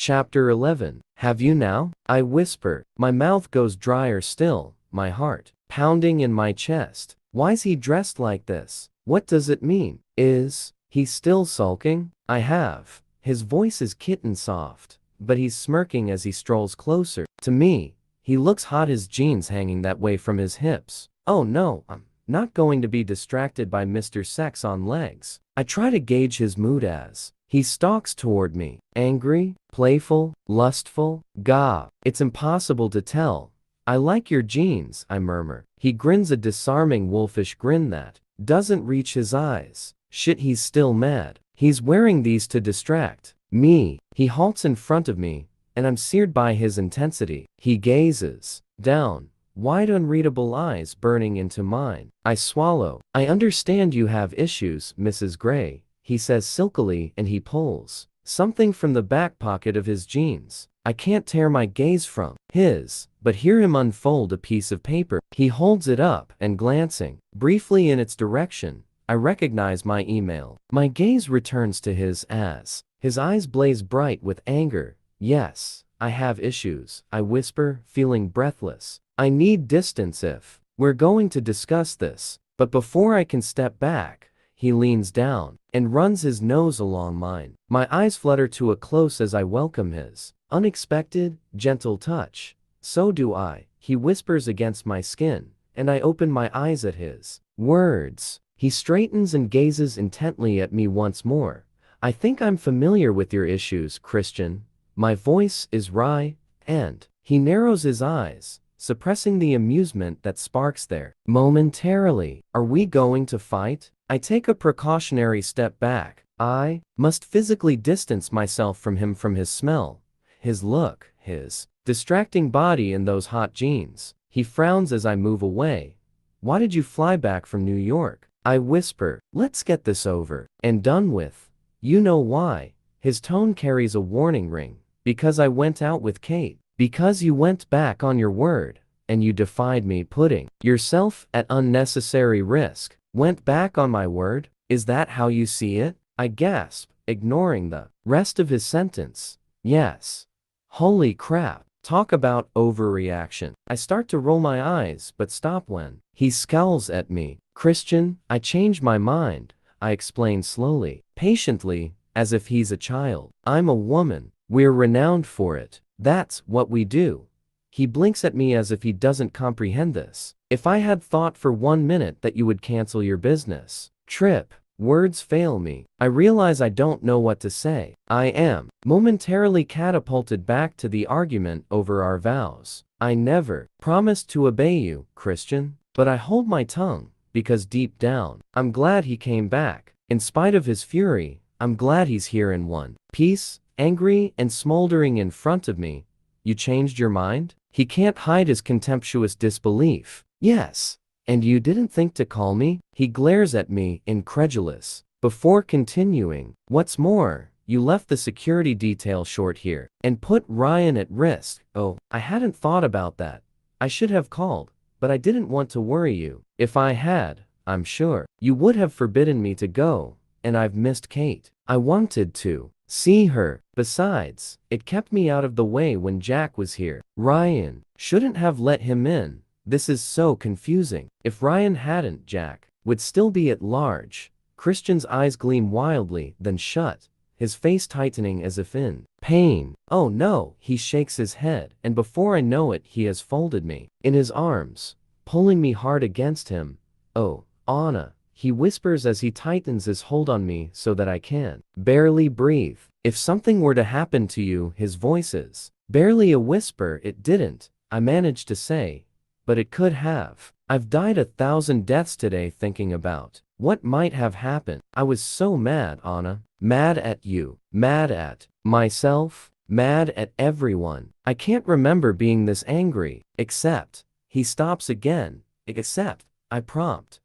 Chapter 11. Have you now? I whisper. My mouth goes drier still, my heart pounding in my chest. Why's he dressed like this? What does it mean? Is he still sulking? I have. His voice is kitten soft, but he's smirking as he strolls closer to me. He looks hot, his jeans hanging that way from his hips. Oh no, I'm not going to be distracted by Mr. Sex on legs. I try to gauge his mood as he stalks toward me. Angry, playful, lustful, gah. It's impossible to tell. I like your jeans, I murmur. He grins a disarming wolfish grin that doesn't reach his eyes. Shit, he's still mad. He's wearing these to distract me. He halts in front of me, and I'm seared by his intensity. He gazes down, wide unreadable eyes burning into mine. I swallow. I understand you have issues, Mrs. Gray, he says silkily, and he pulls something from the back pocket of his jeans. I can't tear my gaze from his, but hear him unfold a piece of paper. He holds it up, and glancing briefly in its direction, I recognize my email. My gaze returns to his as his eyes blaze bright with anger. Yes, I have issues, I whisper, feeling breathless. I need distance if we're going to discuss this. But before I can step back, he leans down and runs his nose along mine. My eyes flutter to a close as I welcome his unexpected, gentle touch. So do I, he whispers against my skin, and I open my eyes at his words. He straightens and gazes intently at me once more. I think I'm familiar with your issues, Christian. My voice is wry, and he narrows his eyes, suppressing the amusement that sparks there. Momentarily, are we going to fight? I take a precautionary step back. I must physically distance myself from him, from his smell, his look, his distracting body in those hot jeans. He frowns as I move away. Why did you fly back from New York? I whisper. Let's get this over and done with. You know why. His tone carries a warning ring. Because I went out with Kate. Because you went back on your word, and you defied me, putting yourself at unnecessary risk. Went back on my word? Is that how you see it? I gasp, ignoring the rest of his sentence. Yes. Holy crap. Talk about overreaction. I start to roll my eyes, but stop when he scowls at me. Christian, I changed my mind, I explain slowly, patiently, as if he's a child. I'm a woman. We're renowned for it. That's what we do. He blinks at me as if he doesn't comprehend this. If I had thought for 1 minute that you would cancel your business trip, words fail me. I realize I don't know what to say. I am momentarily catapulted back to the argument over our vows. I never promised to obey you, Christian, but I hold my tongue, because deep down, I'm glad he came back. In spite of his fury, I'm glad he's here in one piece, angry and smoldering in front of me. You changed your mind? He can't hide his contemptuous disbelief. Yes. And you didn't think to call me? He glares at me, incredulous, before continuing. What's more, you left the security detail short here, and put Ryan at risk. Oh, I hadn't thought about that. I should have called, but I didn't want to worry you. If I had, I'm sure you would have forbidden me to go, and I've missed Kate. I wanted to see her. Besides, it kept me out of the way when Jack was here. Ryan shouldn't have let him in. This is so confusing. If Ryan hadn't, Jack would still be at large. Christian's eyes gleam wildly, then shut, his face tightening as if in pain. Oh no, he shakes his head, and before I know it, he has folded me in his arms, pulling me hard against him. Oh, Anna, he whispers as he tightens his hold on me so that I can barely breathe. If something were to happen to you, his voice is barely a whisper. It didn't, I managed to say, but it could have. I've died 1,000 deaths today thinking about what might have happened. I was so mad, Anna. Mad at you. Mad at myself. Mad at everyone. I can't remember being this angry. Except, he stops again. Except, I prompt.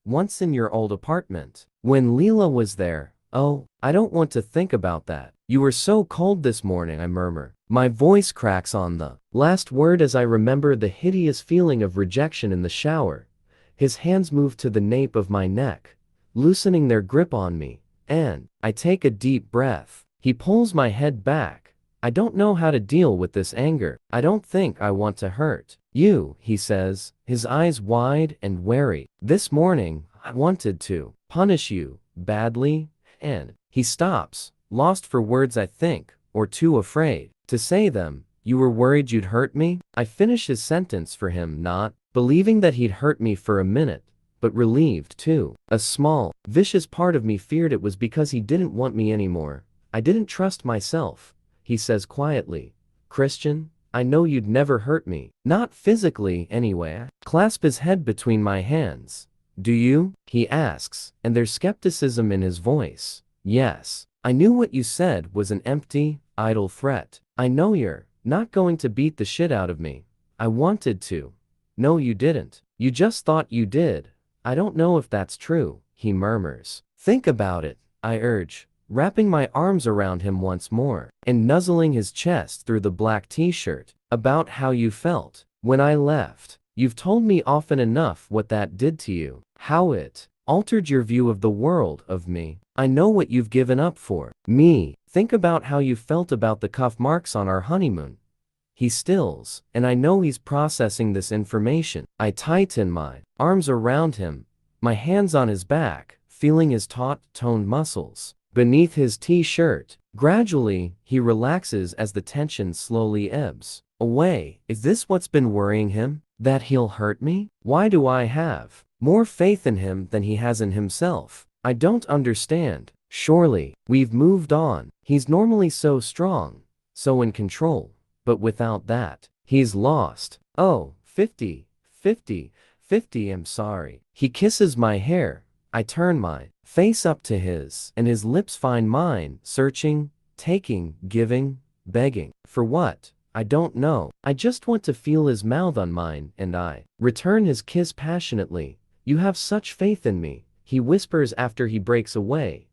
Once in your old apartment. When Leela was there. Oh, I don't want to think about that. You were so cold this morning, I murmur. My voice cracks on the last word as I remember the hideous feeling of rejection in the shower. His hands move to the nape of my neck, loosening their grip on me, and I take a deep breath. He pulls my head back, I don't know how to deal with this anger. I don't think I want to hurt you, he says, his eyes wide and wary. This morning, I wanted to punish you badly, and he stops, lost for words I think, or too afraid to say them. You were worried you'd hurt me? I finish his sentence for him, not believing that he'd hurt me for a minute, but relieved too. A small, vicious part of me feared it was because he didn't want me anymore. I didn't trust myself, he says quietly. Christian, I know you'd never hurt me. Not physically, anyway. I clasp his head between my hands. Do you? He asks, and there's skepticism in his voice. Yes. I knew what you said was an empty, idle threat. I know you're not going to beat the shit out of me. I wanted to. No, you didn't. You just thought you did. I don't know if that's true, he murmurs. Think about it, I urge, wrapping my arms around him once more, and nuzzling his chest through the black t-shirt. About how you felt when I left. You've told me often enough what that did to you, how it altered your view of the world, of me. I know what you've given up for me. Think about how you felt about the cuff marks on our honeymoon. He stills, and I know he's processing this information. I tighten my arms around him, my hands on his back, feeling his taut, toned muscles beneath his t-shirt. Gradually, he relaxes as the tension slowly ebbs away. Is this what's been worrying him? That he'll hurt me? Why do I have more faith in him than he has in himself? I don't understand. Surely, we've moved on. He's normally so strong, so in control. But without that, he's lost. Oh, 50, 50, 50, I'm sorry. He kisses my hair. I turn my face up to his, and his lips find mine, searching, taking, giving, begging. For what? I don't know. I just want to feel his mouth on mine, and I return his kiss passionately. You have such faith in me, he whispers after he breaks away.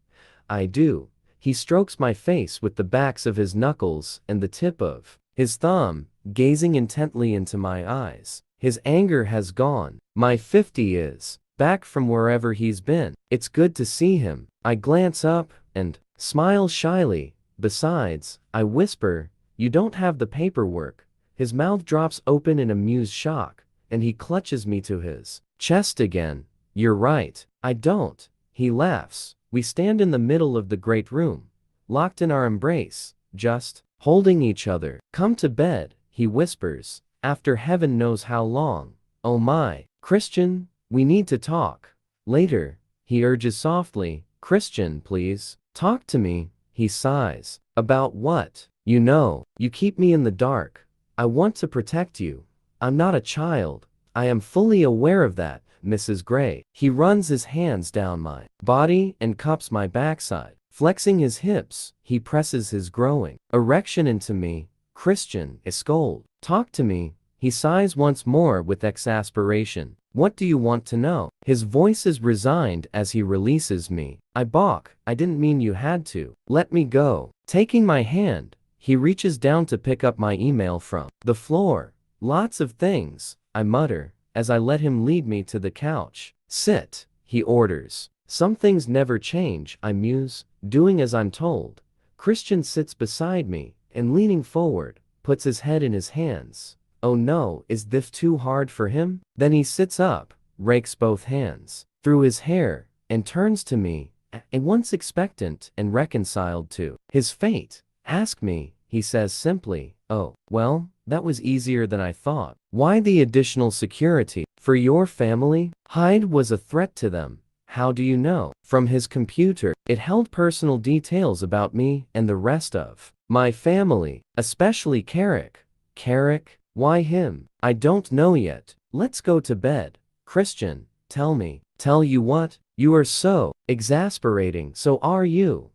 I do. He strokes my face with the backs of his knuckles and the tip of his thumb, gazing intently into my eyes. His anger has gone. My 50 is back from wherever he's been. It's good to see him. I glance up and smile shyly. Besides, I whisper, you don't have the paperwork. His mouth drops open in amused shock, and he clutches me to his chest again. You're right. I don't. He laughs. We stand in the middle of the great room, locked in our embrace, just holding each other. Come to bed, he whispers, after heaven knows how long. Oh my, Christian, we need to talk. Later, he urges softly. Christian, please, talk to me, he sighs. About what? You know, you keep me in the dark. I want to protect you. I'm not a child. I am fully aware of that, Mrs. Gray. He runs his hands down my body and cups my backside. Flexing his hips, he presses his growing erection into me. Christian, I scold. Talk to me. He sighs once more with exasperation. What do you want to know? His voice is resigned as he releases me. I balk. I didn't mean you had to. Let me go. Taking my hand, he reaches down to pick up my email from the floor. Lots of things, I mutter, as I let him lead me to the couch. Sit, he orders. Some things never change, I muse, doing as I'm told. Christian sits beside me, and leaning forward, puts his head in his hands. Oh no, is this too hard for him? Then he sits up, rakes both hands through his hair, and turns to me, at once expectant and reconciled to his fate. Ask me, he says simply. Oh, well, that was easier than I thought. Why the additional security? For your family? Hyde was a threat to them. How do you know? From his computer. It held personal details about me and the rest of my family, especially Carrick. Carrick? Why him? I don't know yet. Let's go to bed. Christian, tell me. Tell you what? You are so exasperating. So are you.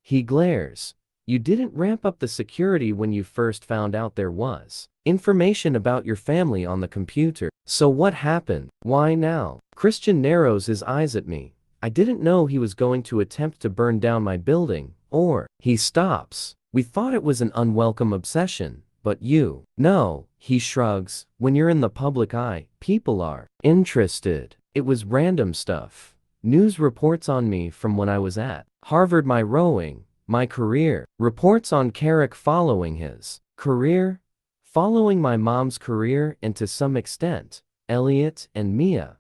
He glares. You didn't ramp up the security when you first found out there was information about your family on the computer. So what happened? Why now? Christian narrows his eyes at me. I didn't know he was going to attempt to burn down my building, or he stops. We thought it was an unwelcome obsession, but you. No, he shrugs. When you're in the public eye, people are interested. It was random stuff. News reports on me from when I was at Harvard, my rowing, My career. Reports on Carrick following his career. Following my mom's career and to some extent, Elliot and Mia.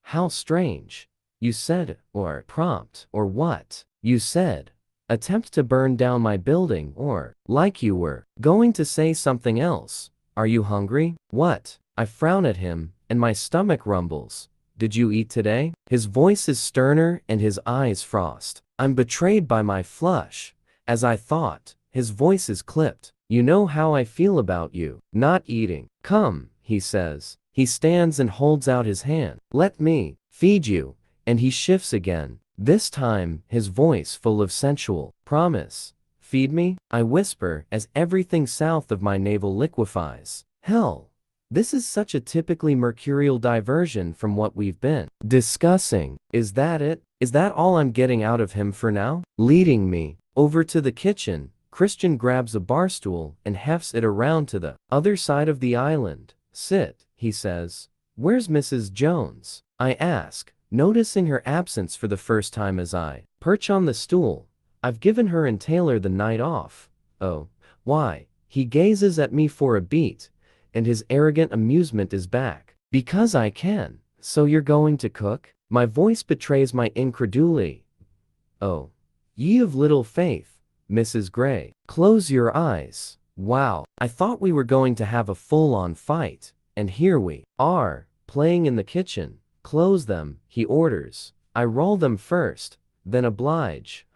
How strange. You said, or prompt, or what? You said, attempt to burn down my building or, like you were, going to say something else. Are you hungry? What? I frown at him, and my stomach rumbles. Did you eat today? His voice is sterner and his eyes frost. I'm betrayed by my flush. As I thought, his voice is clipped. You know how I feel about you. Not eating. Come, he says. He stands and holds out his hand. Let me feed you. And he shifts again. This time, his voice full of sensual promise. Feed me? I whisper as everything south of my navel liquefies. Hell. This is such a typically mercurial diversion from what we've been discussing. Is that it? Is that all I'm getting out of him for now? Leading me over to the kitchen, Christian grabs a bar stool and hefts it around to the other side of the island. Sit, he says. Where's Mrs. Jones? I ask, noticing her absence for the first time as I perch on the stool. I've given her and Taylor the night off. Oh, why? He gazes at me for a beat, and his arrogant amusement is back. Because I can. So you're going to cook? My voice betrays my incredulity. Oh, ye of little faith, Mrs. Gray. Close your eyes. Wow, I thought we were going to have a full-on fight, and here we are, playing in the kitchen. Close them, he orders. I roll them first, then oblige.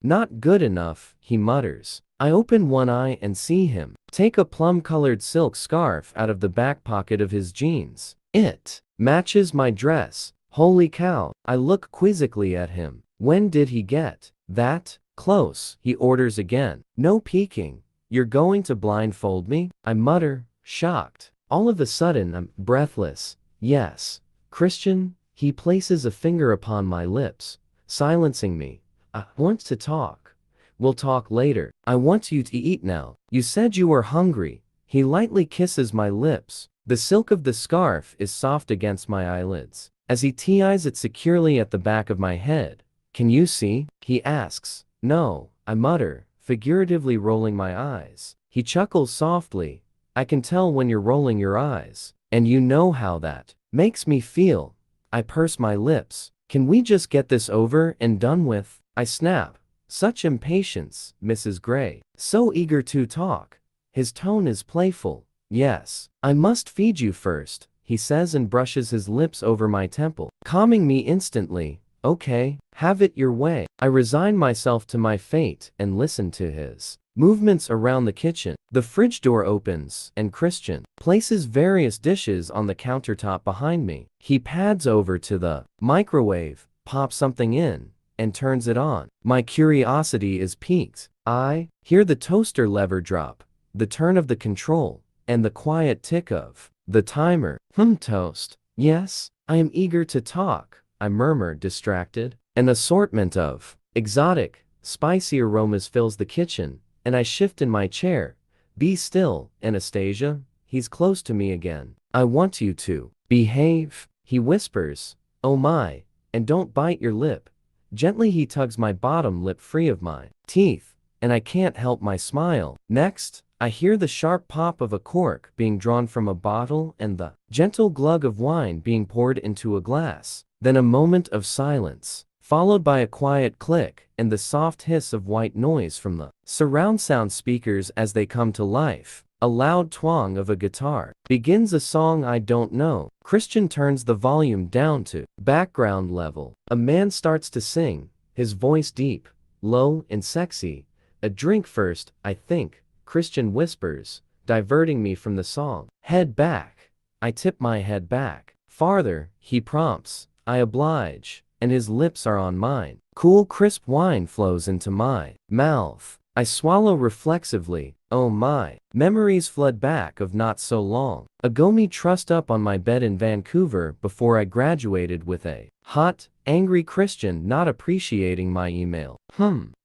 Not good enough, he mutters. I open one eye and see him take a plum-colored silk scarf out of the back pocket of his jeans. It matches my dress. Holy cow, I look quizzically at him. When did he get that close? He orders again. No peeking. You're going to blindfold me? I mutter, shocked. All of a sudden I'm breathless. Yes. Christian, he places a finger upon my lips, silencing me. I want to talk. We'll talk later. I want you to eat now. You said you were hungry. He lightly kisses my lips. The silk of the scarf is soft against my eyelids. As he ties it securely at the back of my head. Can you see? He asks. No, I mutter, figuratively rolling my eyes. He chuckles softly. I can tell when you're rolling your eyes. And you know how that makes me feel. I purse my lips. Can we just get this over and done with? I snap. Such impatience, Mrs. Gray. So eager to talk. His tone is playful. Yes, I must feed you first, he says and brushes his lips over my temple, calming me instantly. Okay, have it your way. I resign myself to my fate and listen to his movements around the kitchen. The fridge door opens, and Christian places various dishes on the countertop behind me. He pads over to the microwave, pops something in, and turns it on. My curiosity is piqued. I hear the toaster lever drop, the turn of the control, and the quiet tick of the timer. Toast. Yes, I am eager to talk, I murmur, distracted. An assortment of exotic, spicy aromas fills the kitchen, and I shift in my chair. Be still, Anastasia. He's close to me again. I want you to behave, he whispers. Oh my, and don't bite your lip. Gently he tugs my bottom lip free of my teeth, and I can't help my smile. Next, I hear the sharp pop of a cork being drawn from a bottle and the gentle glug of wine being poured into a glass. Then a moment of silence, followed by a quiet click and the soft hiss of white noise from the surround sound speakers as they come to life. A loud twang of a guitar begins a song I don't know. Christian turns the volume down to background level. A man starts to sing, his voice deep, low, and sexy. A drink first, I think, Christian whispers, diverting me from the song. Head back. I tip my head back. Farther, he prompts. I oblige, and his lips are on mine. Cool, crisp wine flows into my mouth. I swallow reflexively. Oh my. Memories flood back of not so long ago, me trussed up on my bed in Vancouver before I graduated with a hot, angry Christian not appreciating my email.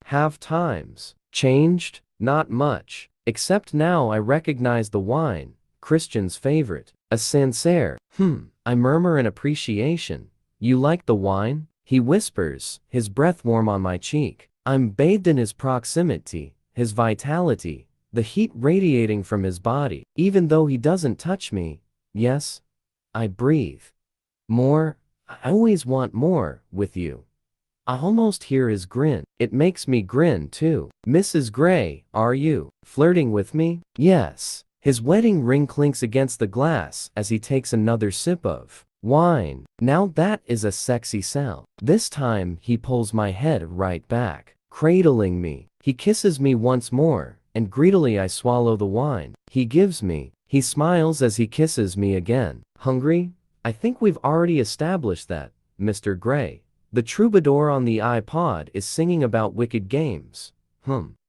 Have times changed? Not much. Except now I recognize the wine, Christian's favorite. A Sancerre. I murmur in appreciation. You like the wine? He whispers, his breath warm on my cheek. I'm bathed in his proximity, his vitality, the heat radiating from his body, even though he doesn't touch me. Yes, I breathe. More, I always want more, with you. I almost hear his grin. It makes me grin too. Mrs. Gray, are you flirting with me? Yes. His wedding ring clinks against the glass as he takes another sip of wine. Now that is a sexy sound. This time he pulls my head right back, cradling me. He kisses me once more, and greedily I swallow the wine he gives me. He smiles as he kisses me again. Hungry? I think we've already established that, Mr. Gray. The troubadour on the iPod is singing about wicked games.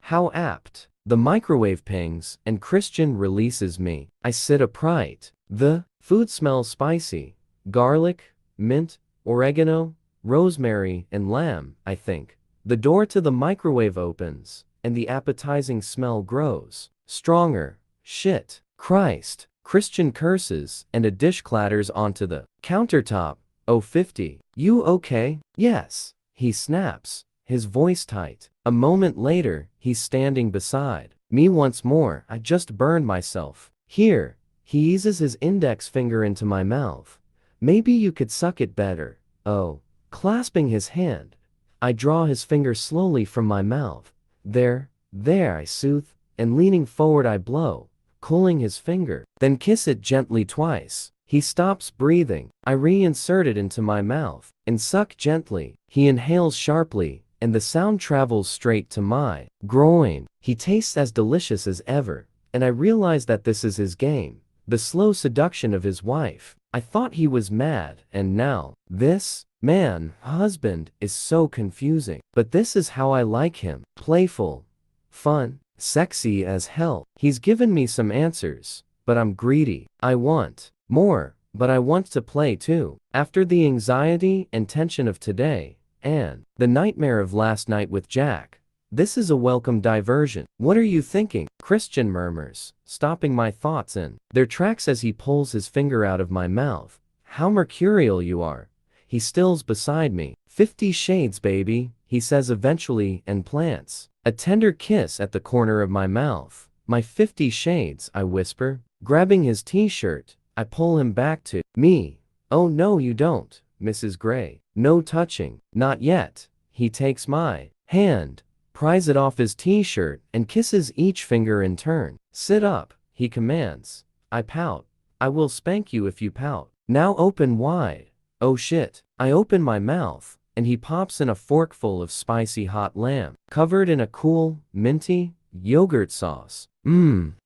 How apt. The microwave pings, and Christian releases me. I sit upright. The food smells spicy. Garlic, mint, oregano, rosemary, and lamb, I think. The door to the microwave opens, and the appetizing smell grows stronger. Shit. Christ. Christian curses, and a dish clatters onto the countertop. Oh, 50. You okay? Yes. He snaps, his voice tight. A moment later, he's standing beside me once more. I just burned myself. Here. He eases his index finger into my mouth. Maybe you could suck it better. Oh. Clasping his hand, I draw his finger slowly from my mouth. There, I soothe, and leaning forward I blow, cooling his finger, then kiss it gently twice. He stops breathing. I reinsert it into my mouth and suck gently. He inhales sharply, and the sound travels straight to my groin. He tastes as delicious as ever, and I realize that this is his game, the slow seduction of his wife. I thought he was mad, and now, this man, husband, is so confusing. But this is how I like him. Playful, fun, sexy as hell. He's given me some answers, but I'm greedy. I want more, but I want to play too. After the anxiety and tension of today, and the nightmare of last night with Jack, this is a welcome diversion. What are you thinking? Christian murmurs, stopping my thoughts in their tracks as he pulls his finger out of my mouth. How mercurial you are. He stills beside me. 50 Shades, baby, he says eventually and plants a tender kiss at the corner of my mouth. My 50 Shades, I whisper, grabbing his t-shirt. I pull him back to me. Oh no you don't, Mrs. Gray. No touching. Not yet. He takes my hand, pries it off his t-shirt, and kisses each finger in turn. Sit up, he commands. I pout. I will spank you if you pout. Now open wide. Oh shit. I open my mouth, and he pops in a forkful of spicy hot lamb, covered in a cool, minty, yogurt sauce.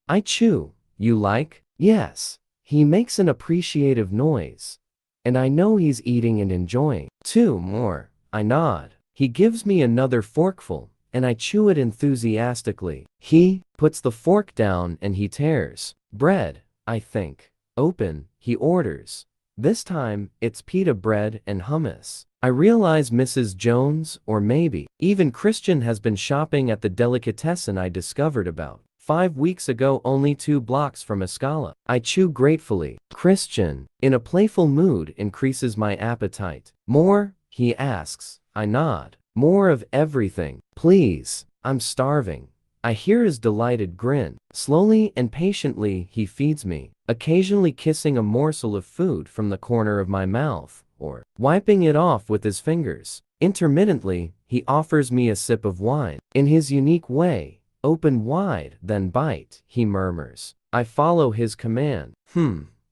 I chew. You like? Yes. He makes an appreciative noise, and I know he's eating and enjoying. 2 more. I nod. He gives me another forkful, and I chew it enthusiastically. He puts the fork down and he tears bread, I think. Open, he orders. This time, it's pita bread and hummus. I realize Mrs. Jones, or maybe even Christian, has been shopping at the delicatessen I discovered about 5 weeks ago, only 2 blocks from Escala. I chew gratefully. Christian, in a playful mood, increases my appetite. More? He asks. I nod. More of everything, please. I'm starving. I hear his delighted grin. Slowly and patiently he feeds me, occasionally kissing a morsel of food from the corner of my mouth, or wiping it off with his fingers. Intermittently, he offers me a sip of wine. In his unique way, open wide, then bite, he murmurs. I follow his command.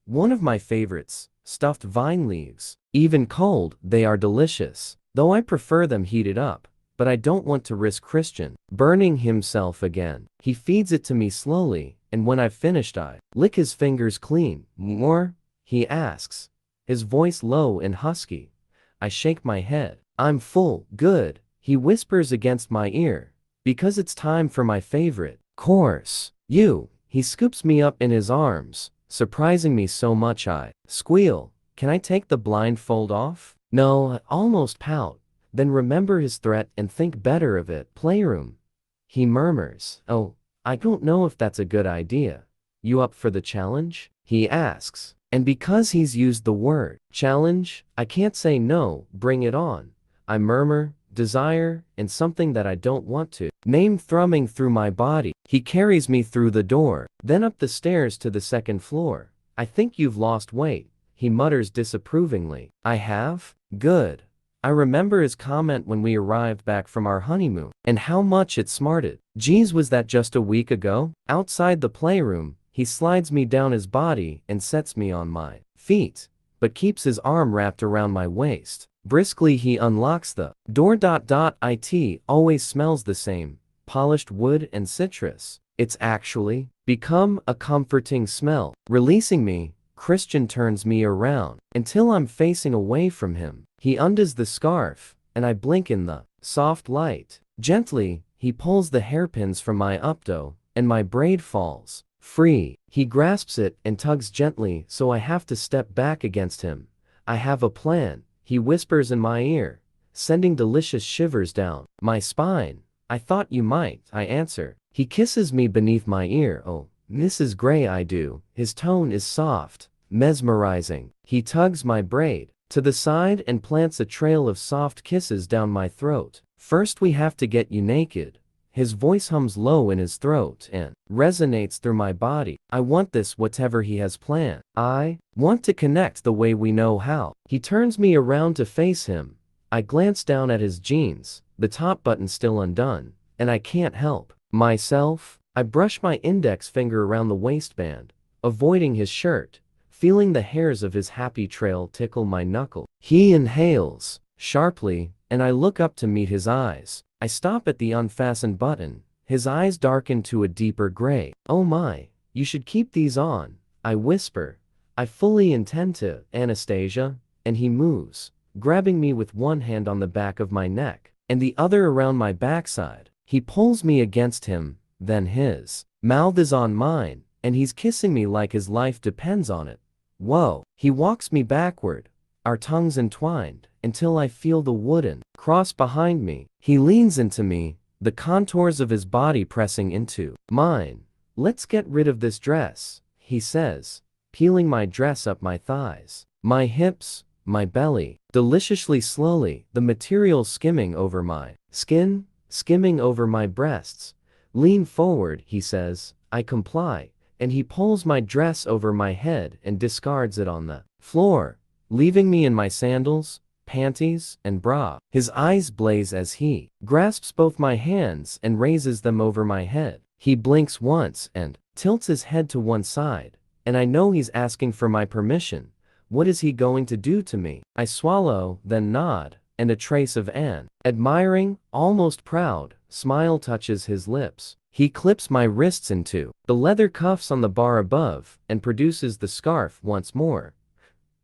One of my favorites, stuffed vine leaves. Even cold, they are delicious, though I prefer them heated up. But I don't want to risk Christian burning himself again. He feeds it to me slowly, and when I've finished I lick his fingers clean. More? He asks, his voice low and husky. I shake my head. I'm full. Good, he whispers against my ear, because it's time for my favorite course. He scoops me up in his arms, surprising me so much I squeal. Can I take the blindfold off? No, I almost pout, then remember his threat and think better of it. Playroom, he murmurs. Oh, I don't know if that's a good idea. You up for the challenge? He asks. And because he's used the word challenge, I can't say no. Bring it on, I murmur, desire, and something that I don't want to name thrumming through my body. He carries me through the door, then up the stairs to the second floor. I think you've lost weight, he mutters disapprovingly. I have? Good. I remember his comment when we arrived back from our honeymoon, and how much it smarted. Geez, was that just a week ago? Outside the playroom, he slides me down his body and sets me on my feet, but keeps his arm wrapped around my waist. Briskly he unlocks the door. It always smells the same, polished wood and citrus. It's actually become a comforting smell. Releasing me, Christian turns me around until I'm facing away from him. He undoes the scarf, and I blink in the soft light. Gently, he pulls the hairpins from my updo, and my braid falls free. He grasps it and tugs gently, so I have to step back against him. I have a plan, he whispers in my ear, sending delicious shivers down my spine. I thought you might, I answer. He kisses me beneath my ear. Oh, Mrs. Gray, I do. His tone is soft, mesmerizing. He tugs my braid to the side and plants a trail of soft kisses down my throat. First we have to get you naked. His voice hums low in his throat and resonates through my body. I want this, whatever he has planned. I want to connect the way we know how. He turns me around to face him. I glance down at his jeans, the top button still undone, and I can't help myself. I brush my index finger around the waistband, avoiding his shirt, feeling the hairs of his happy trail tickle my knuckle. He inhales sharply, and I look up to meet his eyes. I stop at the unfastened button. His eyes darken to a deeper gray. Oh my, you should keep these on, I whisper. I fully intend to, Anastasia. And he moves, grabbing me with one hand on the back of my neck, and the other around my backside. He pulls me against him, then his mouth is on mine, and he's kissing me like his life depends on it. Whoa. He walks me backward, our tongues entwined, until I feel the wooden cross behind me. He leans into me, the contours of his body pressing into mine. Let's get rid of this dress, he says, peeling my dress up my thighs, my hips, my belly, deliciously slowly, the material skimming over my skin, skimming over my breasts. Lean forward, he says. I comply, and he pulls my dress over my head and discards it on the floor, leaving me in my sandals, panties, and bra. His eyes blaze as he grasps both my hands and raises them over my head. He blinks once and tilts his head to one side, and I know he's asking for my permission. What is he going to do to me? I swallow, then nod, and a trace of an admiring, almost proud, smile touches his lips. He clips my wrists into the leather cuffs on the bar above and produces the scarf once more.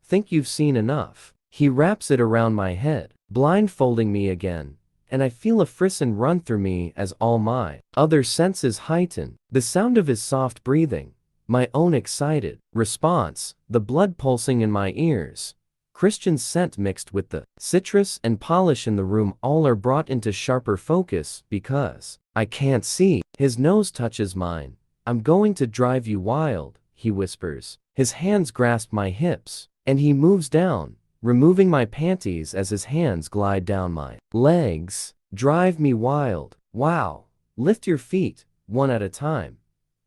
Think you've seen enough. He wraps it around my head, blindfolding me again, and I feel a frisson run through me as all my other senses heighten. The sound of his soft breathing, my own excited response, the blood pulsing in my ears, Christian's scent mixed with the citrus and polish in the room, all are brought into sharper focus because I can't see. His nose touches mine. I'm going to drive you wild, he whispers. His hands grasp my hips, and he moves down, removing my panties as his hands glide down my legs. Drive me wild. Wow. Lift your feet, one at a time.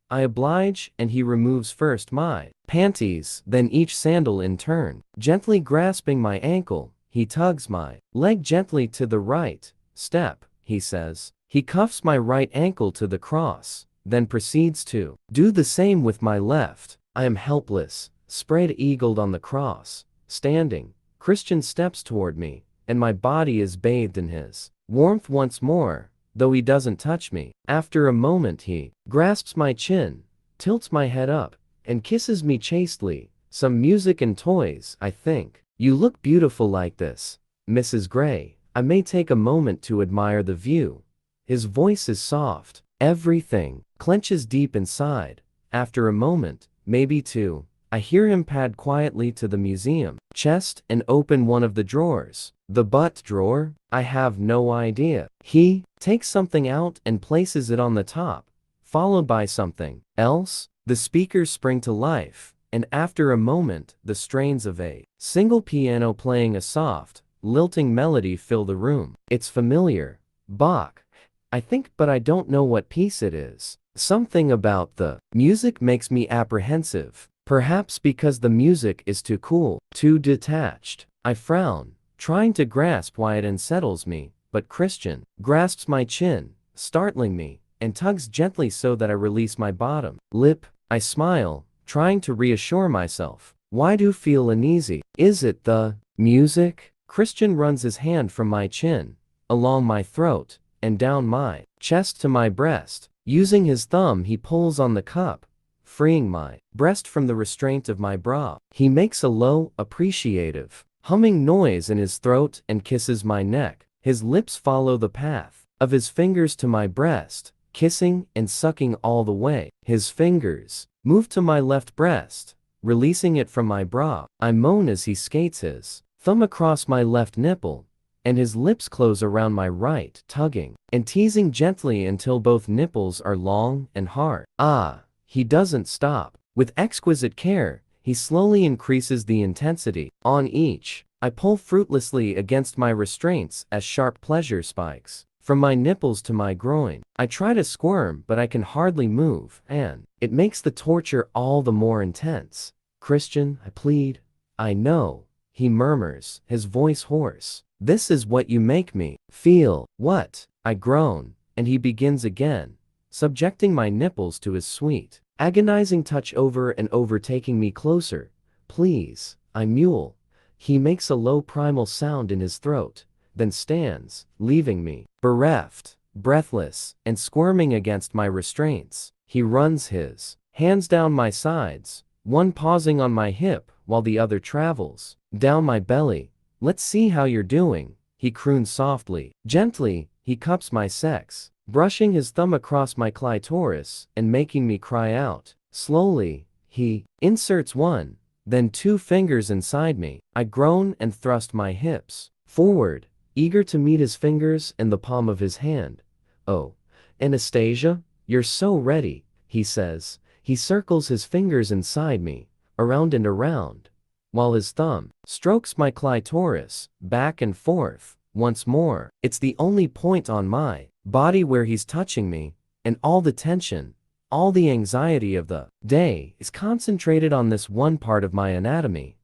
I oblige, and he removes first my panties, then each sandal in turn. Gently grasping my ankle, he tugs my leg gently to the right. Step, he says. He cuffs my right ankle to the cross, then proceeds to do the same with my left. I am helpless, spread-eagled on the cross, standing. Christian steps toward me, and my body is bathed in his warmth once more, though he doesn't touch me. After a moment he grasps my chin, tilts my head up, and kisses me chastely. Some music and toys, I think. You look beautiful like this, Mrs. Gray. I may take a moment to admire the view. His voice is soft. Everything clenches deep inside. After a moment, maybe two, I hear him pad quietly to the museum chest and open one of the drawers. The butt drawer? I have no idea. He takes something out and places it on the top, followed by something else. The speakers spring to life, and after a moment, the strains of a single piano playing a soft, lilting melody fill the room. It's familiar. Bach, I think, but I don't know what piece it is. Something about the music makes me apprehensive. Perhaps because the music is too cool, too detached. I frown, trying to grasp why it unsettles me, but Christian grasps my chin, startling me, and tugs gently so that I release my bottom lip. I smile, trying to reassure myself. Why do you feel uneasy? Is it the music? Christian runs his hand from my chin, along my throat, and down my chest to my breast. Using his thumb, he pulls on the cup, freeing my breast from the restraint of my bra. He makes a low, appreciative, humming noise in his throat and kisses my neck. His lips follow the path of his fingers to my breast, kissing and sucking all the way. His fingers move to my left breast, releasing it from my bra. I moan as he skates his thumb across my left nipple, and his lips close around my right, tugging and teasing gently until both nipples are long and hard. Ah, he doesn't stop. With exquisite care, he slowly increases the intensity. On each, I pull fruitlessly against my restraints as sharp pleasure spikes from my nipples to my groin. I try to squirm, but I can hardly move, and it makes the torture all the more intense. Christian, I plead. I know, he murmurs, his voice hoarse. This is what you make me feel. What? I groan, and he begins again, subjecting my nipples to his sweet, agonizing touch over and over, taking me closer. Please, I mewl. He makes a low primal sound in his throat, then stands, leaving me bereft, breathless, and squirming against my restraints. He runs his hands down my sides, one pausing on my hip while the other travels down my belly. Let's see how you're doing, he croons softly. Gently, he cups my sex, brushing his thumb across my clitoris and making me cry out. Slowly, he inserts one, then two fingers inside me. I groan and thrust my hips forward, eager to meet his fingers in the palm of his hand. Oh, Anastasia, you're so ready, he says. He circles his fingers inside me, around and around, while his thumb strokes my clitoris, back and forth, once more. It's the only point on my body where he's touching me, and all the tension, all the anxiety of the day is concentrated on this one part of my anatomy.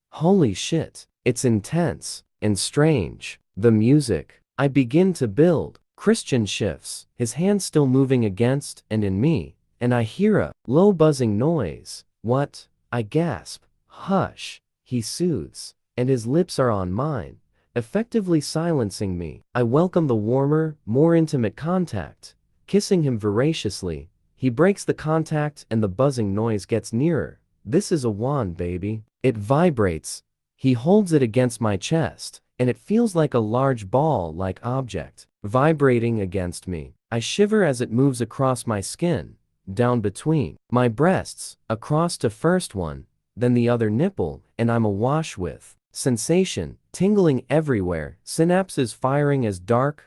Holy shit, it's intense and strange. The music. I begin to build. Christian shifts, his hand still moving against and in me, and I hear a low buzzing noise. What? I gasp. Hush, he soothes, and his lips are on mine, effectively silencing me. I welcome the warmer, more intimate contact, kissing him voraciously. He breaks the contact and the buzzing noise gets nearer. This is a wand, baby. It vibrates. He holds it against my chest, and it feels like a large ball-like object, vibrating against me. I shiver as it moves across my skin, down between my breasts, across to first one, then the other nipple, and I'm awash with sensation, tingling everywhere, synapses firing as dark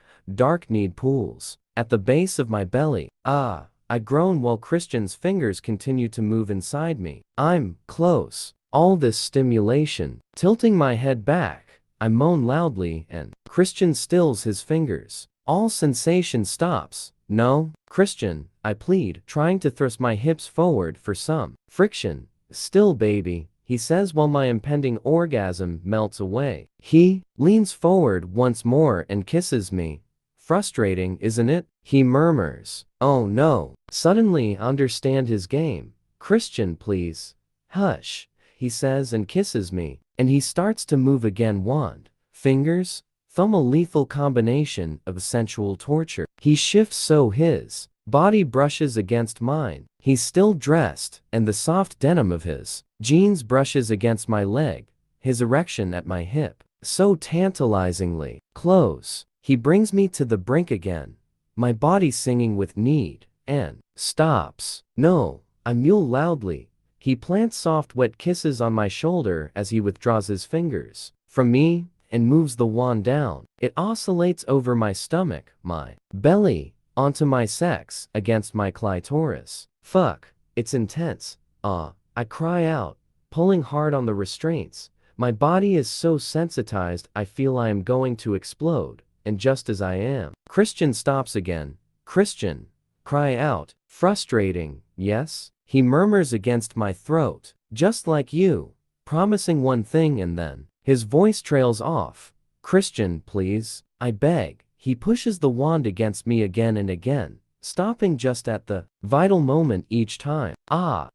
need pools at the base of my belly. Ah, I groan while Christian's fingers continue to move inside me. I'm close. All this stimulation, tilting my head back, I moan loudly and Christian stills his fingers. All sensation stops. No, Christian, I plead, trying to thrust my hips forward for some friction. Still, baby, he says while my impending orgasm melts away. He leans forward once more and kisses me. Frustrating, isn't it? He murmurs. Oh no. Suddenly understand his game. Christian, please. Hush, he says and kisses me, and he starts to move again. Wand, fingers, thumb, a lethal combination of sensual torture. He shifts so his body brushes against mine. He's still dressed, and the soft denim of his jeans brushes against my leg, his erection at my hip, so tantalizingly close. He brings me to the brink again, my body singing with need, and stops. No, I mewl loudly. He plants soft wet kisses on my shoulder as he withdraws his fingers from me and moves the wand down. It oscillates over my stomach, my belly, onto my sex, against my clitoris. Fuck, it's intense. I cry out, pulling hard on the restraints, My body is so sensitized I feel I am going to explode, and just as I am, Christian stops again. Christian, cry out, frustrating, yes? He murmurs against my throat, just like you, promising one thing and then, his voice trails off. Christian, please, I beg. He pushes the wand against me again and again, stopping just at the vital moment each time.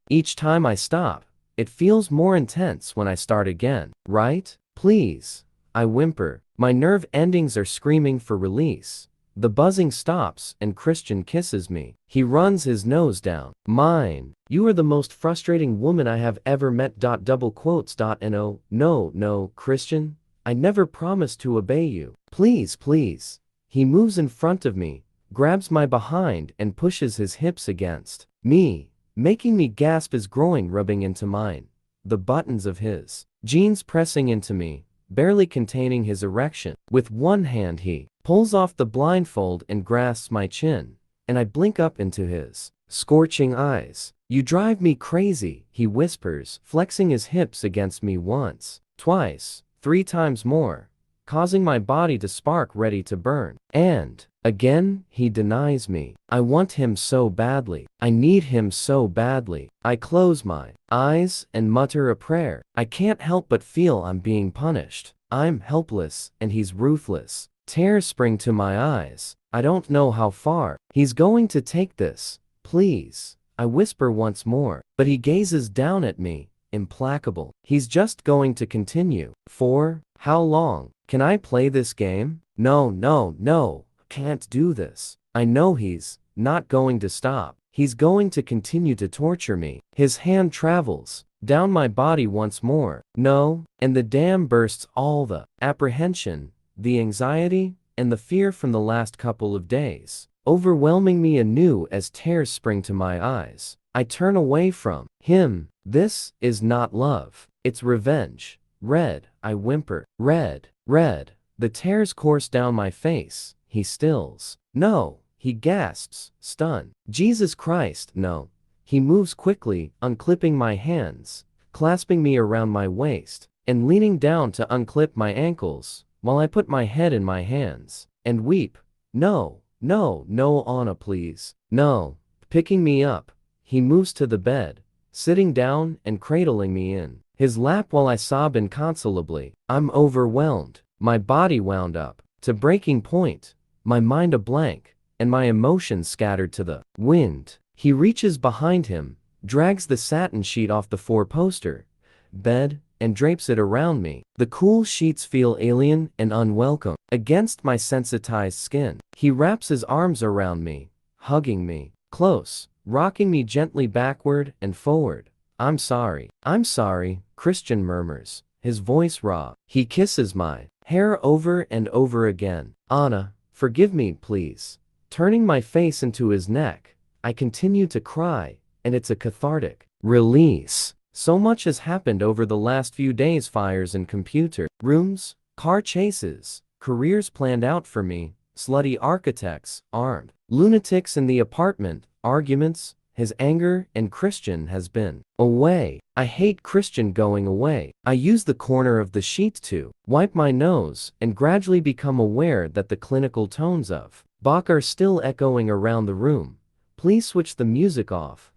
Each time I stop, it feels more intense when I start again, right? Please, I whimper. My nerve endings are screaming for release. The buzzing stops and Christian kisses me. He runs his nose down mine. You are the most frustrating woman I have ever met. Double quotes. No, Christian. I never promised to obey you. Please, please. He moves in front of me, grabs my behind and pushes his hips against me, making me gasp, his groin rubbing into mine, the buttons of his jeans pressing into me, barely containing his erection. With one hand he pulls off the blindfold and grasps my chin, and I blink up into his scorching eyes. You drive me crazy, he whispers, flexing his hips against me once, twice, 3 times more, causing my body to spark, ready to burn. And again, he denies me. I want him so badly. I need him so badly. I close my eyes and mutter a prayer. I can't help but feel I'm being punished. I'm helpless, and he's ruthless. Tears spring to my eyes. I don't know how far he's going to take this. Please, I whisper once more, but he gazes down at me, implacable. He's just going to continue. For how long? Can I play this game? No, can't do this. I know he's not going to stop. He's going to continue to torture me. His hand travels down my body once more. No, and the dam bursts. All the apprehension, the anxiety, and the fear from the last couple of days, overwhelming me anew as tears spring to my eyes. I turn away from him. This is not love. It's revenge. Red, I whimper. Red. The tears course down my face. He stills. No, he gasps, stunned. Jesus Christ, no. He moves quickly, unclipping my hands, clasping me around my waist, and leaning down to unclip my ankles, while I put my head in my hands, and weep. No, Anna, please. No. Picking me up, he moves to the bed, sitting down and cradling me in his lap while I sob inconsolably. I'm overwhelmed, my body wound up to breaking point, my mind a blank, and my emotions scattered to the wind. He reaches behind him, drags the satin sheet off the 4-poster bed, and drapes it around me. The cool sheets feel alien and unwelcome against my sensitized skin. He wraps his arms around me, hugging me close, rocking me gently backward and forward. I'm sorry, Christian murmurs, his voice raw. He kisses my hair over and over again. Anna, forgive me, please. Turning my face into his neck, I continue to cry, and it's a cathartic release. So much has happened over the last few days: fires in computer rooms, car chases, careers planned out for me, slutty architects, armed lunatics in the apartment, arguments, his anger, and Christian has been away. I hate Christian going away. I use the corner of the sheet to wipe my nose and gradually become aware that the clinical tones of Bach are still echoing around the room. Please switch the music off.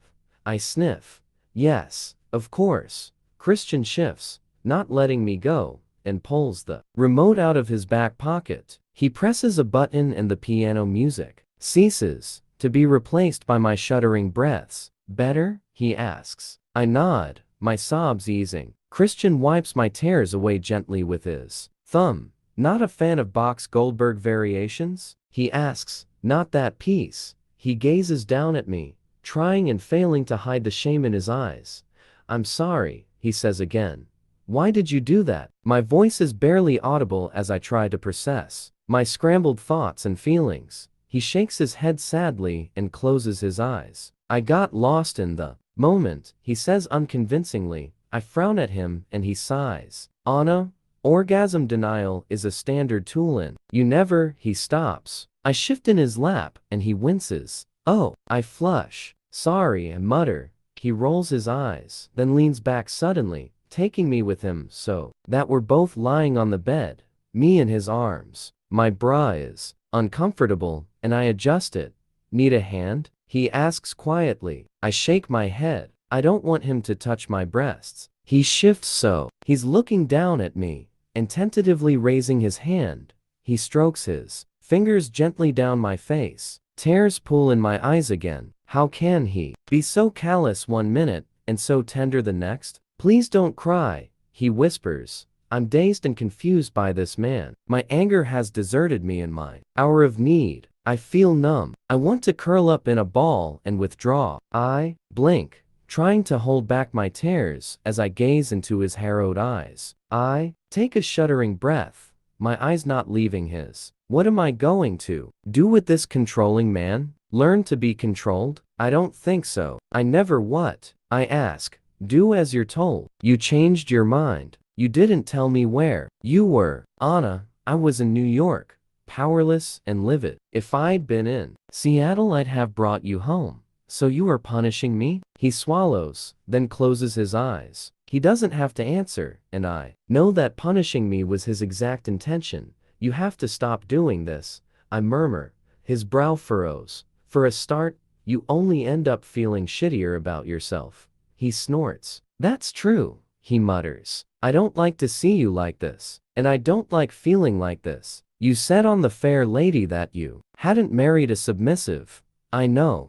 I sniff. Yes, of course. Christian shifts, not letting me go, and pulls the remote out of his back pocket. He presses a button and the piano music ceases, to be replaced by my shuddering breaths. Better? He asks. I nod, my sobs easing. Christian wipes my tears away gently with his thumb. Not a fan of Bach's Goldberg variations? He asks. Not that piece. He gazes down at me, trying and failing to hide the shame in his eyes. I'm sorry, he says again. Why did you do that? My voice is barely audible as I try to process my scrambled thoughts and feelings. He shakes his head sadly and closes his eyes. I got lost in the moment, he says unconvincingly. I frown at him and he sighs. Anna, orgasm denial is a standard tool in you never. He stops. I shift in his lap and he winces. Oh, I flush. Sorry, I mutter. He rolls his eyes, then leans back suddenly, taking me with him so that we're both lying on the bed, me in his arms. My bra is uncomfortable, and I adjust it. Need a hand? He asks quietly. I shake my head. I don't want him to touch my breasts. He shifts so he's looking down at me and tentatively raising his hand. He strokes his fingers gently down my face. Tears pool in my eyes again. How can he be so callous one minute and so tender the next? Please don't cry, he whispers. I'm dazed and confused by this man. My anger has deserted me in my hour of need. I feel numb. I want to curl up in a ball and withdraw. I blink, trying to hold back my tears as I gaze into his harrowed eyes. I take a shuddering breath, my eyes not leaving his. What am I going to do with this controlling man? Learn to be controlled? I don't think so. I never what? I ask. Do as you're told. You changed your mind. You didn't tell me where you were. Anna, I was in New York, powerless and livid. If I'd been in Seattle, I'd have brought you home. So you are punishing me? He swallows, then closes his eyes. He doesn't have to answer, and I know that punishing me was his exact intention. You have to stop doing this, I murmur. His brow furrows. For a start, you only end up feeling shittier about yourself. He snorts. That's true, he mutters. I don't like to see you like this, and I don't like feeling like this. You said on the fair lady that you hadn't married a submissive. I know.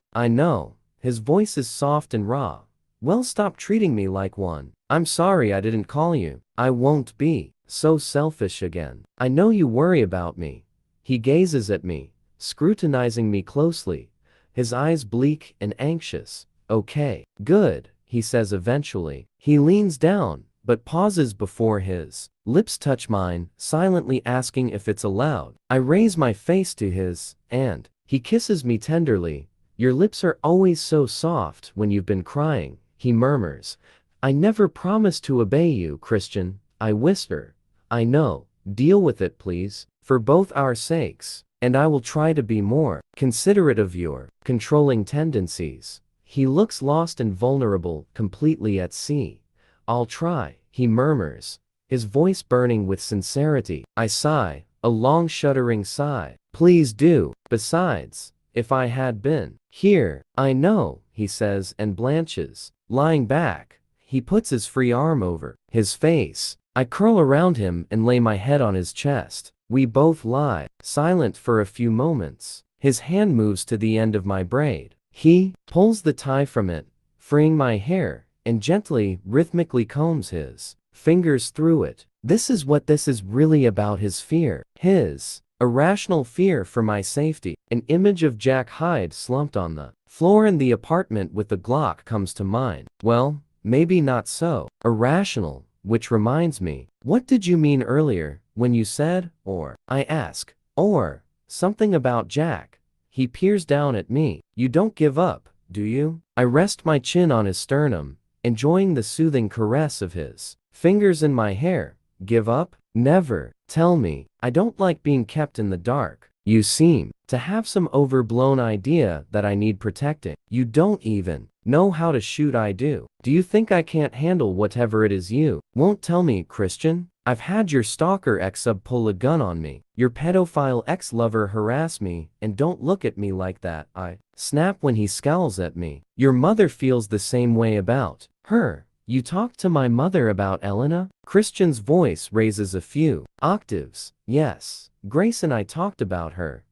His voice is soft and raw. Well, stop treating me like one. I'm sorry I didn't call you. I won't be so selfish again. I know you worry about me. He gazes at me, scrutinizing me closely, his eyes bleak and anxious. Okay, good, he says eventually. He leans down, but pauses before his lips touch mine, silently asking if it's allowed. I raise my face to his, and he kisses me tenderly. Your lips are always so soft when you've been crying, he murmurs. I never promised to obey you, Christian, I whisper. I know, deal with it please, for both our sakes, and I will try to be more considerate of your controlling tendencies. He looks lost and vulnerable, completely at sea. I'll try, he murmurs, his voice burning with sincerity. I sigh, a long shuddering sigh. Please do. Besides, if I had been here, I know, he says and blanches. Lying back, he puts his free arm over his face. I curl around him and lay my head on his chest. We both lie, silent for a few moments. His hand moves to the end of my braid. He pulls the tie from it, freeing my hair, and gently, rhythmically combs his fingers through it. This is what this is really about, his fear. His irrational fear for my safety. An image of Jack Hyde slumped on the floor in the apartment with the Glock comes to mind. Well, maybe not so irrational, which reminds me, what did you mean earlier when you said, or, I ask, or, something about Jack? He peers down at me. You don't give up, do you? I rest my chin on his sternum, enjoying the soothing caress of his fingers in my hair. Give up? Never. Tell me. I don't like being kept in the dark. You seem to have some overblown idea that I need protecting. You don't even know how to shoot. I do. Do you think I can't handle whatever it is you won't tell me, Christian? I've had your stalker ex-sub pull a gun on me. Your pedophile ex-lover harass me, and don't look at me like that. I snap when he scowls at me. Your mother feels the same way about her. You talked to my mother about Elena? Christian's voice raises a few octaves. Yes, Grace and I talked about her.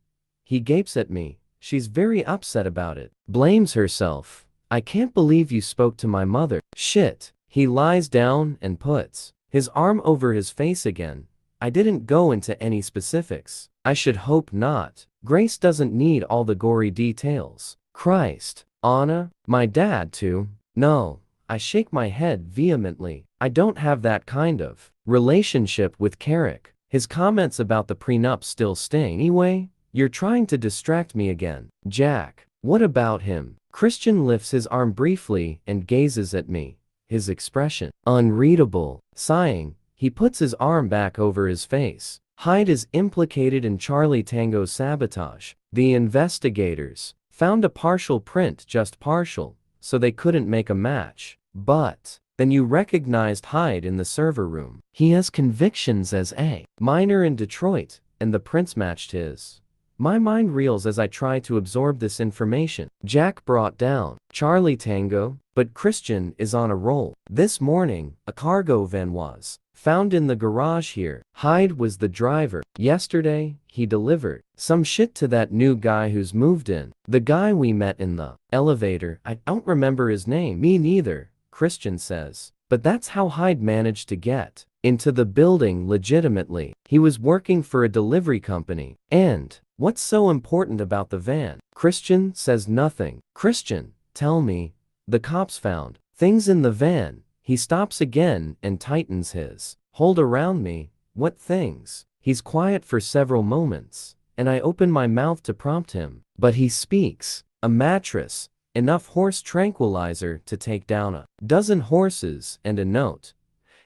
He gapes at me. She's very upset about it. Blames herself. I can't believe you spoke to my mother. Shit. He lies down and puts his arm over his face again. I didn't go into any specifics. I should hope not. Grace doesn't need all the gory details. Christ. Anna? My dad too? No. I shake my head vehemently. I don't have that kind of relationship with Carrick. His comments about the prenup still sting. Anyway, you're trying to distract me again. Jack. What about him? Christian lifts his arm briefly and gazes at me. His expression unreadable. Sighing, he puts his arm back over his face. Hyde is implicated in Charlie Tango's sabotage. The investigators found a partial print, just partial, so they couldn't make a match. But Then you recognized Hyde in the server room. He has convictions as a minor in Detroit, and the prints matched his. My mind reels as I try to absorb this information. Jack brought down Charlie Tango, but Christian is on a roll. This morning, a cargo van was found in the garage here. Hyde was the driver. Yesterday, he delivered some shit to that new guy who's moved in. The guy we met in the elevator. I don't remember his name. Me neither, Christian says. But that's how Hyde managed to get into the building legitimately. He was working for a delivery company. And what's so important about the van? Christian says nothing. Christian, tell me. The cops found things in the van. He stops again and tightens his hold around me. What things? He's quiet for several moments, and I open my mouth to prompt him. But he speaks. A mattress. Enough horse tranquilizer to take down a dozen horses and a note.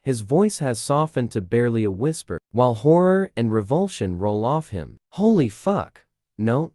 His voice has softened to barely a whisper, while horror and revulsion roll off him. Holy fuck. Note?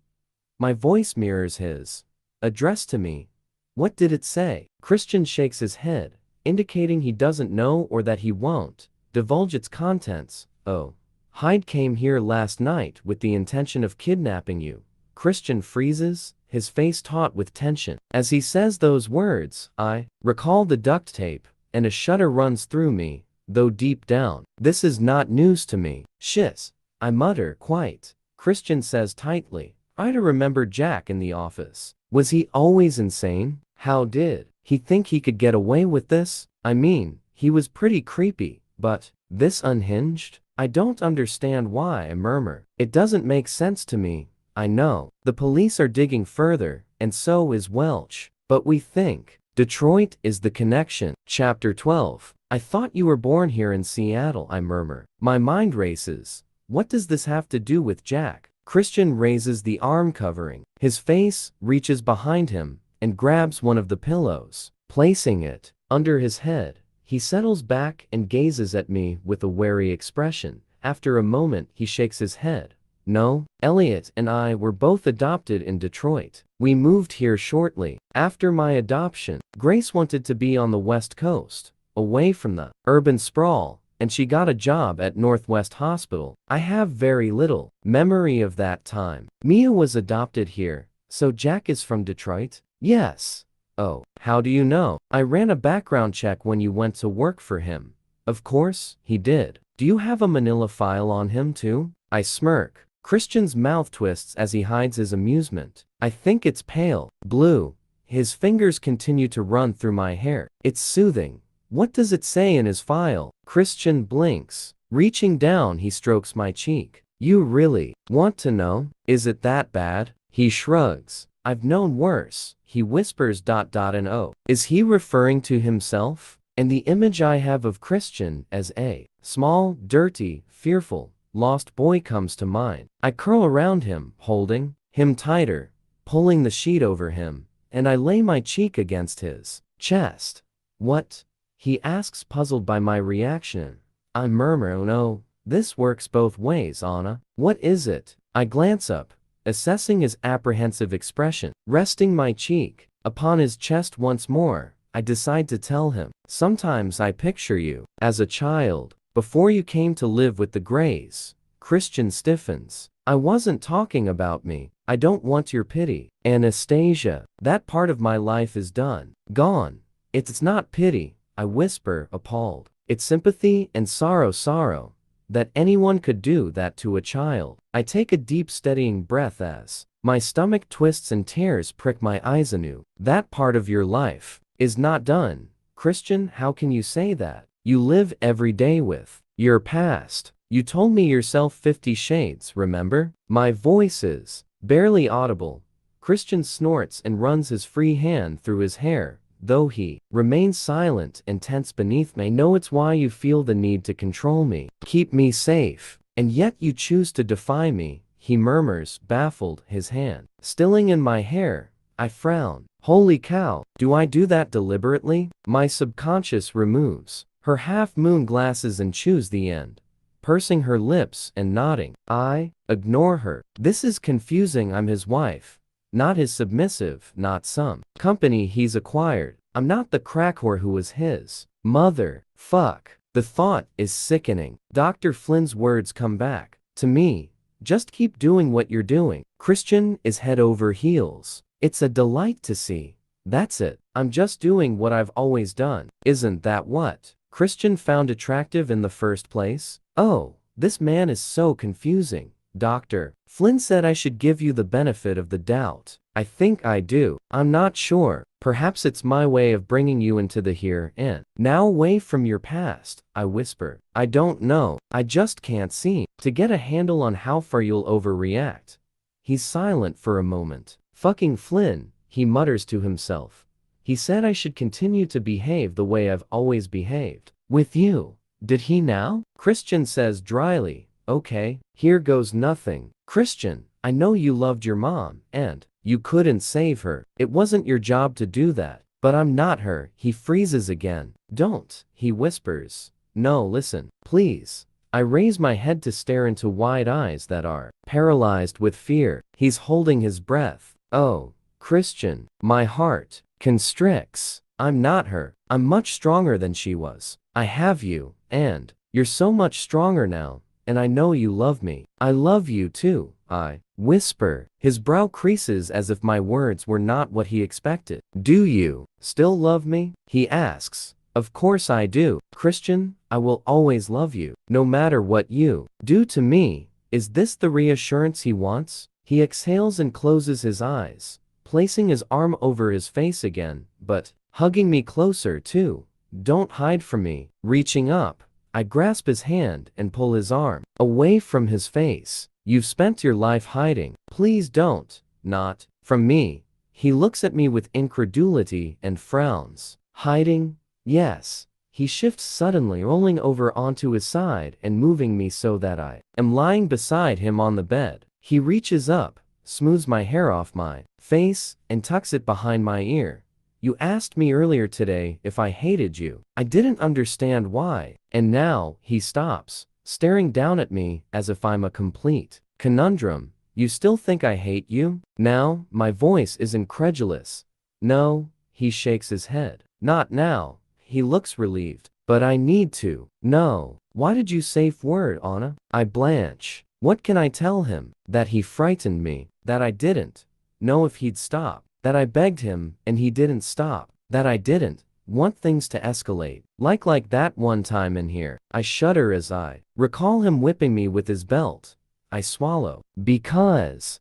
My voice mirrors his. Addressed to me. What did it say? Christian shakes his head, indicating he doesn't know or that he won't divulge its contents. Oh. Hyde came here last night with the intention of kidnapping you. Christian freezes, his face taut with tension. As he says those words, I recall the duct tape, and a shudder runs through me, though deep down, this is not news to me. Shit. I mutter, quite. Christian says tightly. I remember Jack in the office. Was he always insane? How did he think he could get away with this? I mean, he was pretty creepy, but this unhinged? I don't understand why, I murmur. It doesn't make sense to me. I know. The police are digging further, and so is Welch. But we think Detroit is the connection. Chapter 12. I thought you were born here in Seattle, I murmur. My mind races. What does this have to do with Jack? Christian raises the arm covering. His face reaches behind him and grabs one of the pillows. Placing it under his head, he settles back and gazes at me with a wary expression. After a moment, he shakes his head. No, Elliot and I were both adopted in Detroit. We moved here shortly after my adoption. Grace wanted to be on the West Coast, away from the urban sprawl, and she got a job at Northwest Hospital. I have very little memory of that time. Mia was adopted here, so Jack is from Detroit? Yes. Oh, how do you know? I ran a background check when you went to work for him. Of course, he did. Do you have a manila file on him too? I smirk. Christian's mouth twists as he hides his amusement. I think it's pale blue. His fingers continue to run through my hair. It's soothing. What does it say in his file? Christian blinks. Reaching down, he strokes my cheek. You really want to know? Is it that bad? He shrugs. I've known worse. He whispers ... and oh. Is he referring to himself? And the image I have of Christian as a small, dirty, fearful, lost boy comes to mind. I curl around him, holding him tighter, pulling the sheet over him, and I lay my cheek against his chest. What? He asks, puzzled by my reaction. I murmur, oh no, this works both ways, Anna. What is it? I glance up, assessing his apprehensive expression. Resting my cheek upon his chest once more, I decide to tell him. Sometimes I picture you as a child, before you came to live with the Grays. Christian stiffens. I wasn't talking about me. I don't want your pity. Anastasia, that part of my life is done. Gone. It's not pity, I whisper, appalled. It's sympathy and sorrow, that anyone could do that to a child. I take a deep steadying breath as my stomach twists and tears prick my eyes anew. That part of your life is not done. Christian, how can you say that? You live every day with your past. You told me yourself 50 shades, remember? My voice is barely audible. Christian snorts and runs his free hand through his hair, though he remains silent and tense beneath me. I know it's why you feel the need to control me, keep me safe, and yet you choose to defy me, he murmurs, baffled, his hand stilling in my hair. I frown. Holy cow, do I do that deliberately? My subconscious removes her half-moon glasses and chews the end, pursing her lips and nodding. I ignore her. This is confusing. I'm his wife, not his submissive, not some company he's acquired. I'm not the crack whore who was his. Mother, fuck. The thought is sickening. Dr. Flynn's words come back to me. Just keep doing what you're doing. Christian is head over heels. It's a delight to see. That's it. I'm just doing what I've always done. Isn't that what Christian found attractive in the first place? Oh, this man is so confusing. Dr. Flynn said I should give you the benefit of the doubt. I think I do. I'm not sure. Perhaps it's my way of bringing you into the here and now away from your past, I whisper. I don't know. I just can't seem to get a handle on how far you'll overreact. He's silent for a moment. Fucking Flynn, he mutters to himself. He said I should continue to behave the way I've always behaved. With you. Did he now? Christian says dryly. Okay, here goes nothing. Christian, I know you loved your mom, and you couldn't save her. It wasn't your job to do that. But I'm not her. He freezes again. Don't, he whispers. No, listen, please. I raise my head to stare into wide eyes that are paralyzed with fear. He's holding his breath. Oh, Christian, my heart constricts. I'm not her. I'm much stronger than she was. I have you, and you're so much stronger now. And I know you love me. I love you too, I whisper. His brow creases as if my words were not what he expected. Do you still love me? He asks. Of course I do. Christian, I will always love you, no matter what you do to me. Is this the reassurance he wants? He exhales and closes his eyes, placing his arm over his face again, but hugging me closer too. Don't hide from me. Reaching up, I grasp his hand and pull his arm away from his face. You've spent your life hiding. Please don't. Not from me. He looks at me with incredulity and frowns. Hiding? Yes. He shifts suddenly, rolling over onto his side and moving me so that I am lying beside him on the bed. He reaches up, smooths my hair off my face, and tucks it behind my ear. You asked me earlier today if I hated you. I didn't understand why. And now, he stops, staring down at me as if I'm a complete conundrum. You still think I hate you? Now, my voice is incredulous. No, he shakes his head. Not now. He looks relieved. But I need to. No. Why did you say word, Anna? I blanch. What can I tell him? That he frightened me. That I didn't know if he'd stop. That I begged him, and he didn't stop. That I didn't want things to escalate. Like that one time in here. I shudder as I recall him whipping me with his belt. I swallow. Because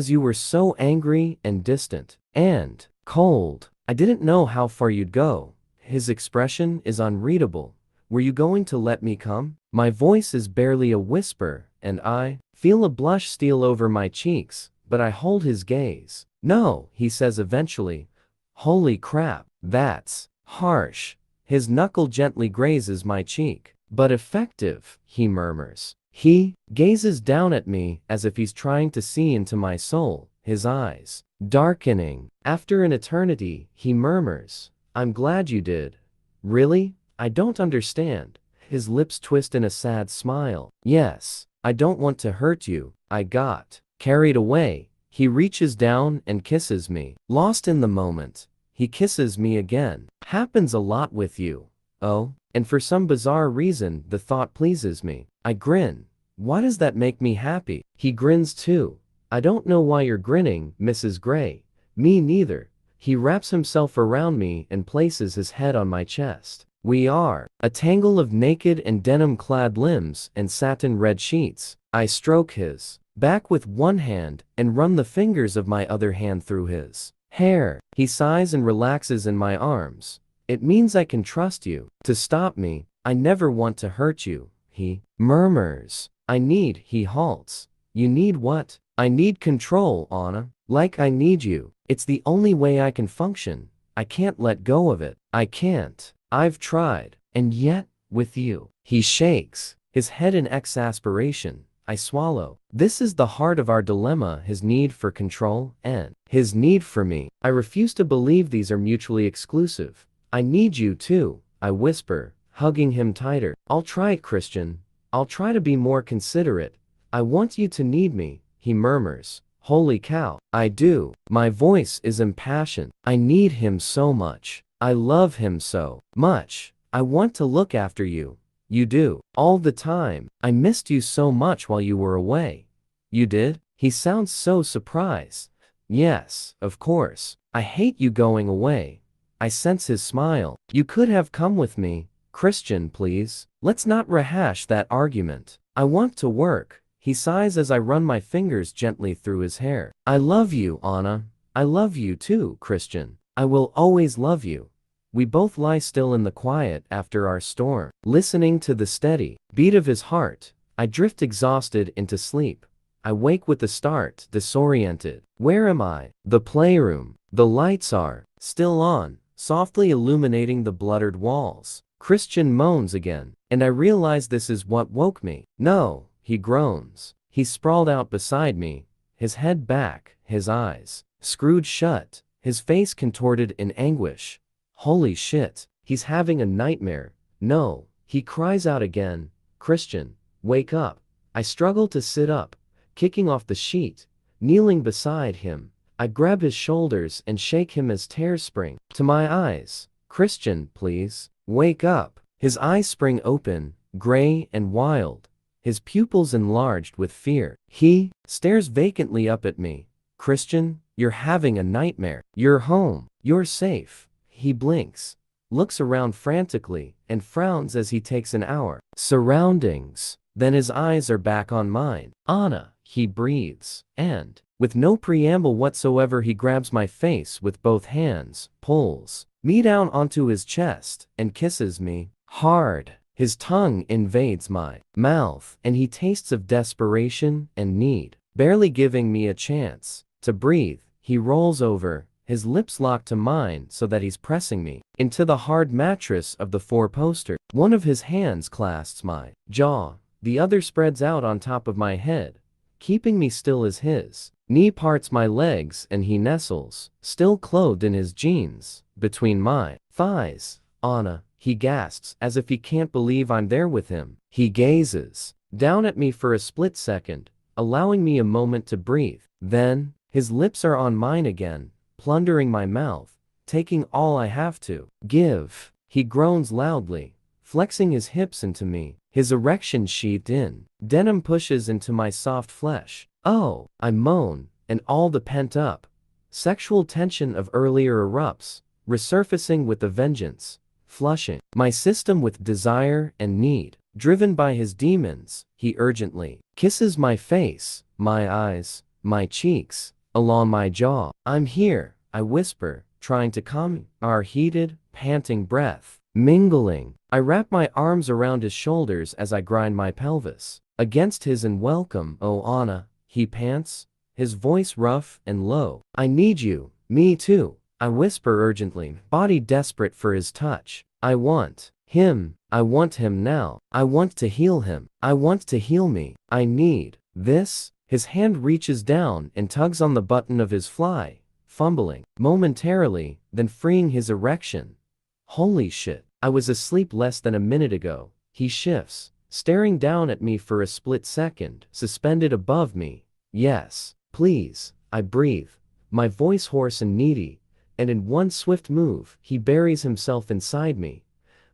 you were so angry and distant. And cold. I didn't know how far you'd go. His expression is unreadable. Were you going to let me come? My voice is barely a whisper, and I feel a blush steal over my cheeks, but I hold his gaze. No, he says eventually. Holy crap, that's harsh. His knuckle gently grazes my cheek. But effective, he murmurs. He gazes down at me as if he's trying to see into my soul, his eyes darkening. After an eternity, he murmurs, I'm glad you did. Really? I don't understand. His lips twist in a sad smile. Yes, I don't want to hurt you. I got carried away. He reaches down and kisses me. Lost in the moment, he kisses me again. Happens a lot with you. Oh, and for some bizarre reason, the thought pleases me. I grin. Why does that make me happy? He grins too. I don't know why you're grinning, Mrs. Gray. Me neither. He wraps himself around me and places his head on my chest. We are a tangle of naked and denim-clad limbs and satin-red sheets. I stroke his back with one hand and run the fingers of my other hand through his hair. He sighs and relaxes in my arms. It means I can trust you to stop me. I never want to hurt you, he murmurs. He halts. You need what? I need control, Anna. Like I need you. It's the only way I can function. I can't let go of it. I can't. I've tried. And yet, with you. He shakes his head in exasperation. I swallow. This is the heart of our dilemma, his need for control and his need for me. I refuse to believe these are mutually exclusive. I need you too, I whisper, hugging him tighter. I'll try it, Christian. I'll try to be more considerate. I want you to need me, he murmurs. Holy cow, I do. My voice is impassioned. I need him so much. I love him so much. I want to look after you. You do. All the time. I missed you so much while you were away. You did? He sounds so surprised. Yes, of course. I hate you going away. I sense his smile. You could have come with me. Christian, please. Let's not rehash that argument. I want to work. He sighs as I run my fingers gently through his hair. I love you, Anna. I love you too, Christian. I will always love you. We both lie still in the quiet after our storm, listening to the steady beat of his heart. I drift exhausted into sleep. I wake with a start, disoriented. Where am I? The playroom. The lights are still on, softly illuminating the bluttered walls. Christian moans again, and I realize this is what woke me. No, he groans. He's sprawled out beside me, his head back, his eyes screwed shut, his face contorted in anguish. Holy shit, he's having a nightmare. No, he cries out again. Christian, wake up. I struggle to sit up, kicking off the sheet, kneeling beside him. I grab his shoulders and shake him as tears spring to my eyes. Christian, please, wake up. His eyes spring open, gray and wild, his pupils enlarged with fear. He stares vacantly up at me. Christian, you're having a nightmare. You're home. You're safe. He blinks, looks around frantically, and frowns as he takes an hour. Surroundings. Then his eyes are back on mine. Anna, he breathes, and, with no preamble whatsoever, he grabs my face with both hands, pulls me down onto his chest, and kisses me hard. His tongue invades my mouth, and he tastes of desperation and need, barely giving me a chance to breathe. He rolls over, his lips locked to mine so that he's pressing me into the hard mattress of the four-poster. One of his hands clasps my jaw, the other spreads out on top of my head, keeping me still as his knee parts my legs, and he nestles, still clothed in his jeans, between my thighs. Anna, he gasps, as if he can't believe I'm there with him. He gazes down at me for a split second, allowing me a moment to breathe. Then, his lips are on mine again, plundering my mouth, taking all I have to give. He groans loudly, flexing his hips into me, his erection sheathed in. Denim pushes into my soft flesh. Oh, I moan, and all the pent-up sexual tension of earlier erupts, resurfacing with a vengeance, flushing my system with desire and need. Driven by his demons, he urgently kisses my face, my eyes, my cheeks, along my jaw. I'm here, I whisper, trying to calm our heated, panting breath. Mingling. I wrap my arms around his shoulders as I grind my pelvis against his and welcome. Oh, Anna, he pants, his voice rough and low. I need you. Me too, I whisper urgently, body desperate for his touch. I want him. I want him now. I want to heal him. I want to heal me. I need this. His hand reaches down and tugs on the button of his fly, fumbling momentarily, then freeing his erection. Holy shit. I was asleep less than a minute ago. He shifts, staring down at me for a split second, suspended above me. Yes, please, I breathe, my voice hoarse and needy, and in one swift move, he buries himself inside me.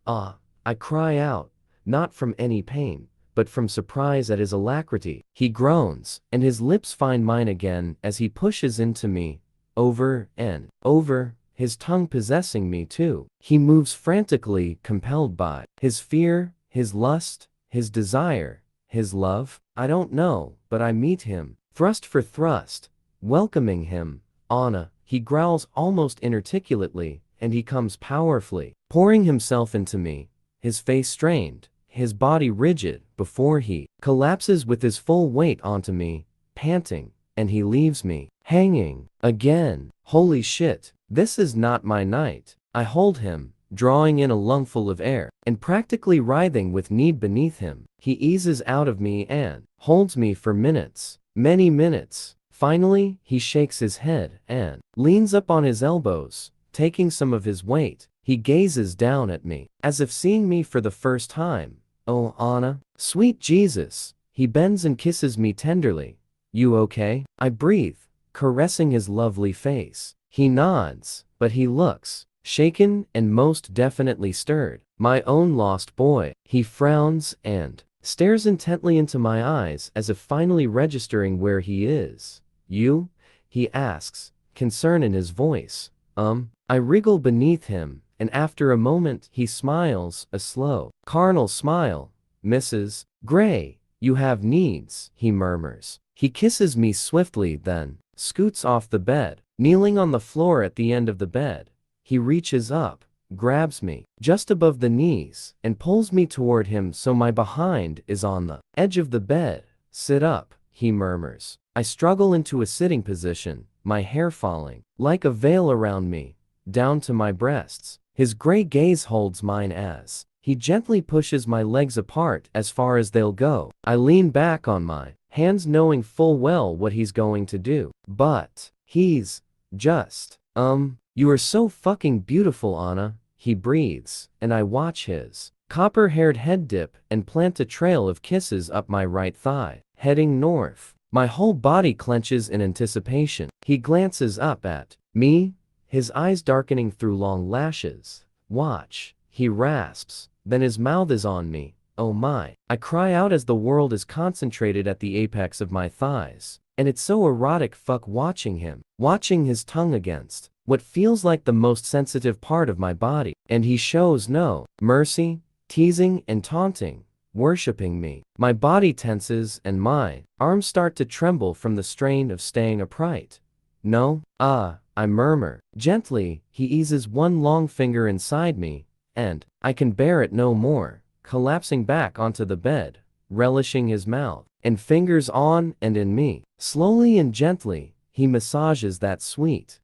Ah, I cry out, not from any pain, but from surprise at his alacrity. He groans, and his lips find mine again as he pushes into me, over and over, his tongue possessing me too. He moves frantically, compelled by his fear, his lust, his desire, his love. I don't know, but I meet him, thrust for thrust, welcoming him. Anna, he growls almost inarticulately, and he comes powerfully, pouring himself into me, his face strained, his body rigid, before he collapses with his full weight onto me, panting, and he leaves me hanging again. Holy shit, this is not my night. I hold him, drawing in a lungful of air, and practically writhing with need beneath him. He eases out of me and holds me for minutes, many minutes. Finally, he shakes his head and leans up on his elbows, taking some of his weight. He gazes down at me, as if seeing me for the first time. Oh, Anna, sweet Jesus. He bends and kisses me tenderly. You okay? I breathe, caressing his lovely face. He nods, but he looks shaken and most definitely stirred. my own lost boy. He frowns and stares intently into my eyes as if finally registering where he is. You? He asks, concern in his voice. I wriggle beneath him, and after a moment he smiles, a slow, carnal smile. Mrs. Gray, you have needs, he murmurs. He kisses me swiftly, then scoots off the bed. Kneeling on the floor at the end of the bed, he reaches up, grabs me just above the knees, and pulls me toward him so my behind is on the edge of the bed. Sit up, he murmurs. I struggle into a sitting position, my hair falling like a veil around me, down to my breasts. His gray gaze holds mine as he gently pushes my legs apart as far as they'll go. I lean back on my hands knowing full well what he's going to do. But he's just, you are so fucking beautiful, Anna, he breathes, and I watch his copper-haired head dip and plant a trail of kisses up my right thigh, heading north. My whole body clenches in anticipation. He glances up at me, his eyes darkening through long lashes. Watch, he rasps, then his mouth is on me. Oh my. I cry out as the world is concentrated at the apex of my thighs. And it's so erotic fuck watching him, watching his tongue against what feels like the most sensitive part of my body. And he shows no mercy, teasing and taunting, worshipping me. My body tenses and my arms start to tremble from the strain of staying upright. No, I murmur. Gently, he eases one long finger inside me, and I can bear it no more, collapsing back onto the bed, relishing his mouth and fingers on and in me. Slowly and gently, he massages that sweet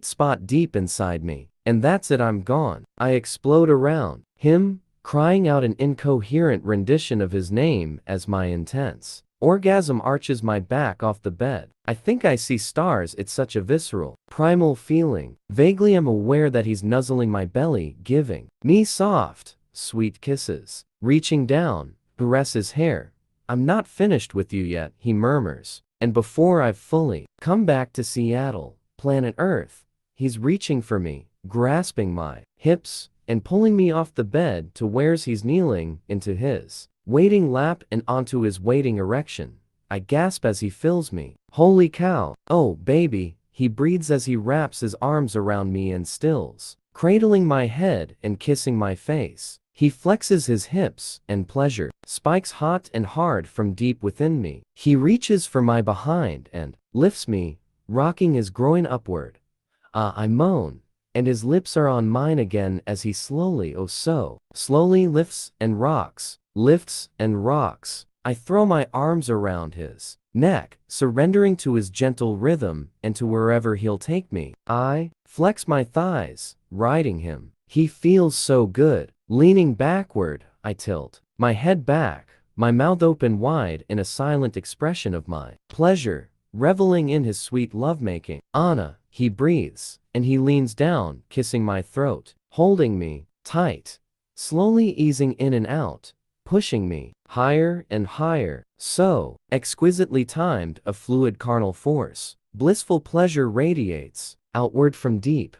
spot deep inside me. And that's it, I'm gone. I explode around him, crying out an incoherent rendition of his name as my intense orgasm arches my back off the bed. I think I see stars. It's such a visceral, primal feeling. Vaguely I'm aware that he's nuzzling my belly, giving me soft, sweet kisses. Reaching down, caress his hair. I'm not finished with you yet, he murmurs. And before I've fully come back to Seattle, planet Earth, he's reaching for me, grasping my hips, and pulling me off the bed to where he's kneeling into his waiting lap and onto his waiting erection. I gasp as he fills me. Holy cow. Oh, baby, he breathes as he wraps his arms around me and stills, cradling my head and kissing my face. He flexes his hips, and pleasure spikes hot and hard from deep within me. He reaches for my behind and lifts me, rocking his groin upward. I moan, and his lips are on mine again as he slowly, oh so slowly lifts and rocks. Lifts and rocks. I throw my arms around his neck, surrendering to his gentle rhythm and to wherever he'll take me. I flex my thighs, riding him. He feels so good. Leaning backward, I tilt my head back, my mouth open wide in a silent expression of my pleasure, reveling in his sweet lovemaking. Anna, he breathes, and he leans down, kissing my throat, holding me tight, slowly easing in and out, pushing me higher and higher. So exquisitely timed, a fluid carnal force. Blissful pleasure radiates outward from deep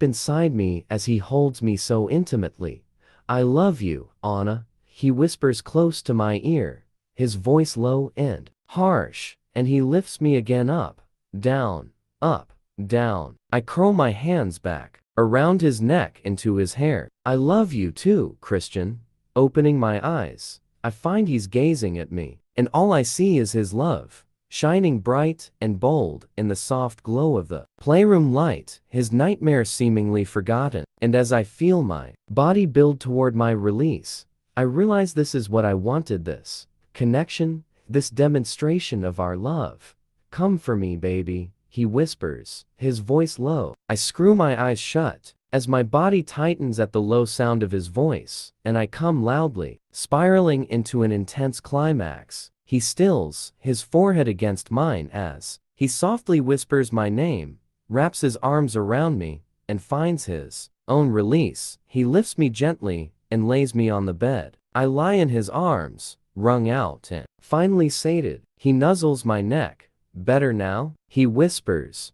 inside me as he holds me so intimately. I love you, Anna, he whispers close to my ear, his voice low and harsh, and he lifts me again up, down, up, down. I curl my hands back around his neck into his hair. I love you too, Christian. Opening my eyes, I find he's gazing at me, and all I see is his love, shining bright and bold in the soft glow of the playroom light, his nightmare seemingly forgotten. And as I feel my body build toward my release, I realize this is what I wanted, this connection, this demonstration of our love. Come for me, baby, he whispers, his voice low. I screw my eyes shut as my body tightens at the low sound of his voice, and I come loudly, spiraling into an intense climax. He stills his forehead against mine as he softly whispers my name, wraps his arms around me, and finds his own release. He lifts me gently and lays me on the bed. I lie in his arms, wrung out and finally sated. He nuzzles my neck. Better now? He whispers.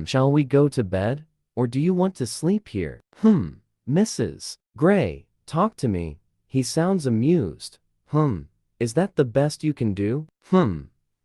Shall we go to bed? Or do you want to sleep here? Mrs. Gray, Talk to me. He sounds amused. Is that the best you can do?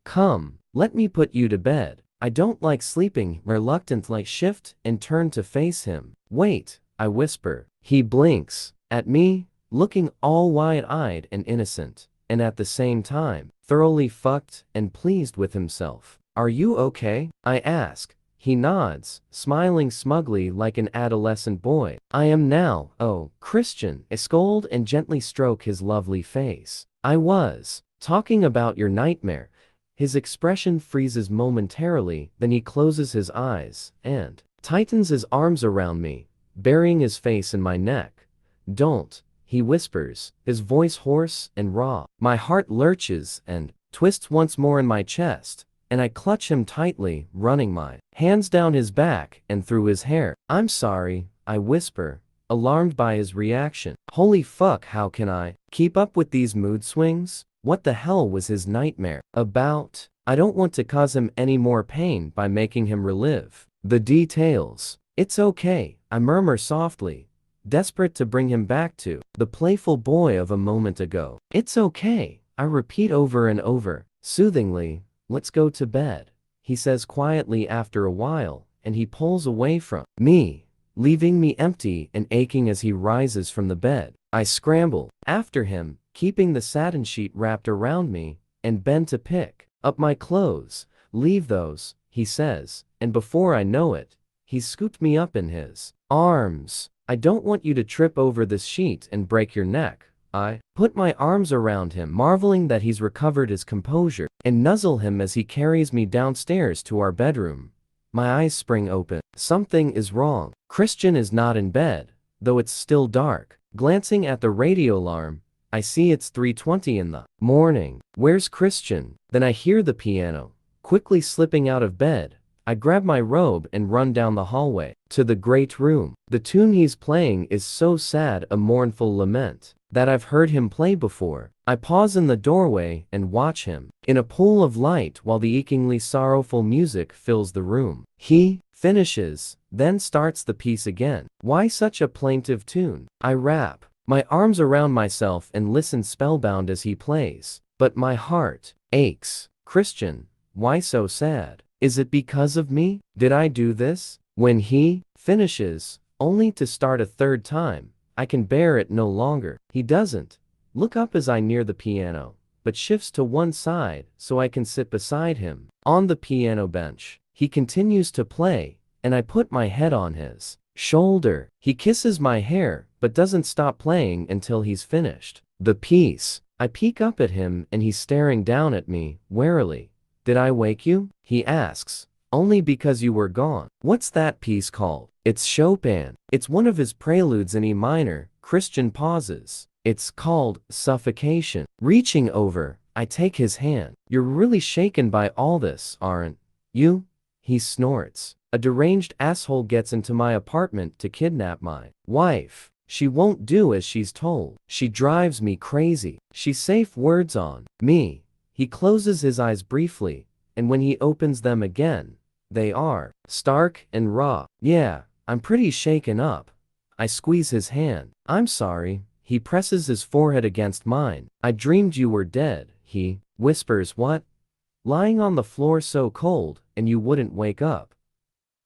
Come, let me put you to bed. I don't like sleeping. Reluctantly shift and turn to face him. Wait, I whisper. He blinks at me, looking all wide-eyed and innocent, and at the same time, thoroughly fucked and pleased with himself. Are you okay? I ask. He nods, smiling smugly like an adolescent boy. I am now. Oh, Christian. I scold and gently stroke his lovely face. I was talking about your nightmare. His expression freezes momentarily, then he closes his eyes and tightens his arms around me, burying his face in my neck. Don't, he whispers, his voice hoarse and raw. My heart lurches and twists once more in my chest, and I clutch him tightly, running my hands down his back and through his hair. I'm sorry, I whisper, alarmed by his reaction. Holy fuck, how can I keep up with these mood swings? What the hell was his nightmare about? I don't want to cause him any more pain by making him relive the details. It's okay, I murmur softly, desperate to bring him back to the playful boy of a moment ago. It's okay, I repeat over and over, soothingly. Let's go to bed, he says quietly after a while, and he pulls away from me, leaving me empty and aching as he rises from the bed. I scramble after him, keeping the satin sheet wrapped around me, and bend to pick up my clothes. Leave those, he says, and before I know it, he's scooped me up in his arms. I don't want you to trip over this sheet and break your neck. I put my arms around him, marveling that he's recovered his composure, and nuzzle him as he carries me downstairs to our bedroom. My eyes spring open. Something is wrong. Christian is not in bed, though it's still dark. Glancing at the radio alarm, I see it's 3:20 in the morning. Where's Christian? Then I hear the piano. Quickly slipping out of bed, I grab my robe and run down the hallway to the great room. The tune he's playing is so sad, a mournful lament, that I've heard him play before. I pause in the doorway and watch him in a pool of light while the achingly sorrowful music fills the room. He finishes, then starts the piece again. Why such a plaintive tune? I wrap my arms around myself and listen spellbound as he plays. But my heart aches. Christian, why so sad? Is it because of me? Did I do this? When he finishes, only to start a third time, I can bear it no longer. He doesn't look up as I near the piano, but shifts to one side so I can sit beside him. On the piano bench, he continues to play, and I put my head on his shoulder. He kisses my hair, but doesn't stop playing until he's finished the piece. I peek up at him and he's staring down at me, warily. Did I wake you? He asks. Only because you were gone. What's that piece called? It's Chopin. It's one of his preludes in E minor. Christian pauses. It's called Suffocation. Reaching over, I take his hand. You're really shaken by all this, aren't you? He snorts. A deranged asshole gets into my apartment to kidnap my wife. She won't do as she's told. She drives me crazy. She's safe words on me. He closes his eyes briefly, and when he opens them again, they are stark and raw. Yeah, I'm pretty shaken up. I squeeze his hand. I'm sorry. He presses his forehead against mine. I dreamed you were dead. He whispers. What? Lying on the floor so cold, and you wouldn't wake up.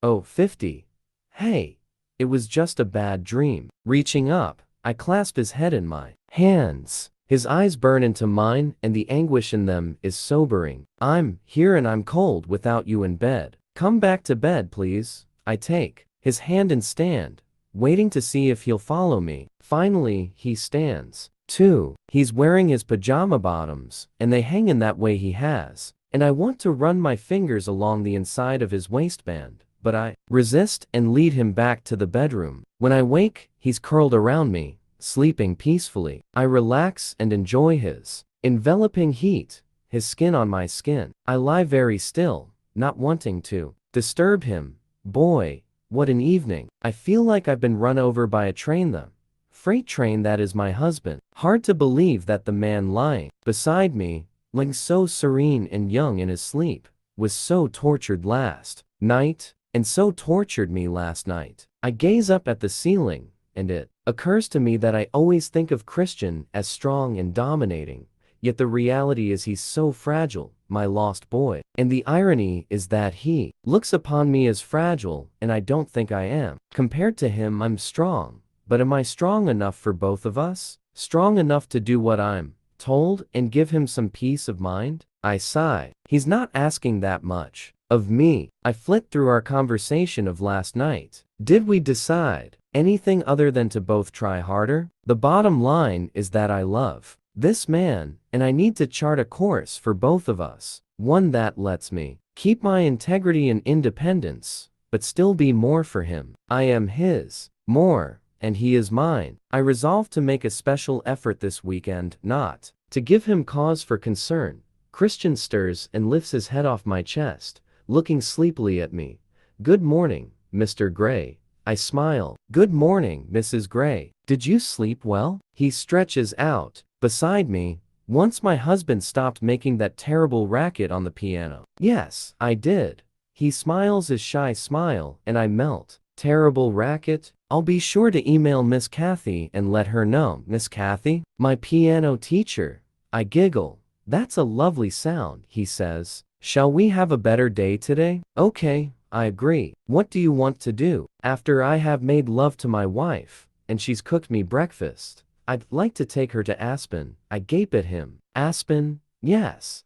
Oh, 50. Hey. It was just a bad dream. Reaching up, I clasp his head in my hands. His eyes burn into mine, and the anguish in them is sobering. I'm here and I'm cold without you in bed. Come back to bed, please. I take his hand and stand, waiting to see if he'll follow me. Finally, he stands, too. He's wearing his pajama bottoms, and they hang in that way he has, and I want to run my fingers along the inside of his waistband, but I resist and lead him back to the bedroom. When I wake, he's curled around me, sleeping peacefully. I relax and enjoy his enveloping heat, his skin on my skin. I lie very still, not wanting to disturb him. Boy, what an evening. I feel like I've been run over by a train, the freight train that is my husband. Hard to believe that the man lying beside me, lying so serene and young in his sleep, was so tortured last night, and so tortured me last night. I gaze up at the ceiling, and it occurs to me that I always think of Christian as strong and dominating, yet the reality is he's so fragile, my lost boy. And the irony is that he looks upon me as fragile, and I don't think I am. Compared to him, I'm strong. But am I strong enough for both of us? Strong enough to do what I'm told and give him some peace of mind? I sigh. He's not asking that much of me. I flit through our conversation of last night. Did we decide anything other than to both try harder? The bottom line is that I love this man, and I need to chart a course for both of us. One that lets me keep my integrity and independence, but still be more for him. I am his more, and he is mine. I resolve to make a special effort this weekend not to give him cause for concern. Christian stirs and lifts his head off my chest, looking sleepily at me. Good morning, Mr. Gray. I smile. Good morning, Mrs. Gray. Did you sleep well? He stretches out beside me. Once my husband stopped making that terrible racket on the piano. Yes, I did. He smiles a shy smile, and I melt. Terrible racket? I'll be sure to email Miss Kathy and let her know. Miss Kathy? My piano teacher. I giggle. That's a lovely sound, he says. Shall we have a better day today? Okay, I agree. What do you want to do? After I have made love to my wife, and she's cooked me breakfast, I'd like to take her to Aspen. I gape at him. Aspen? Yes.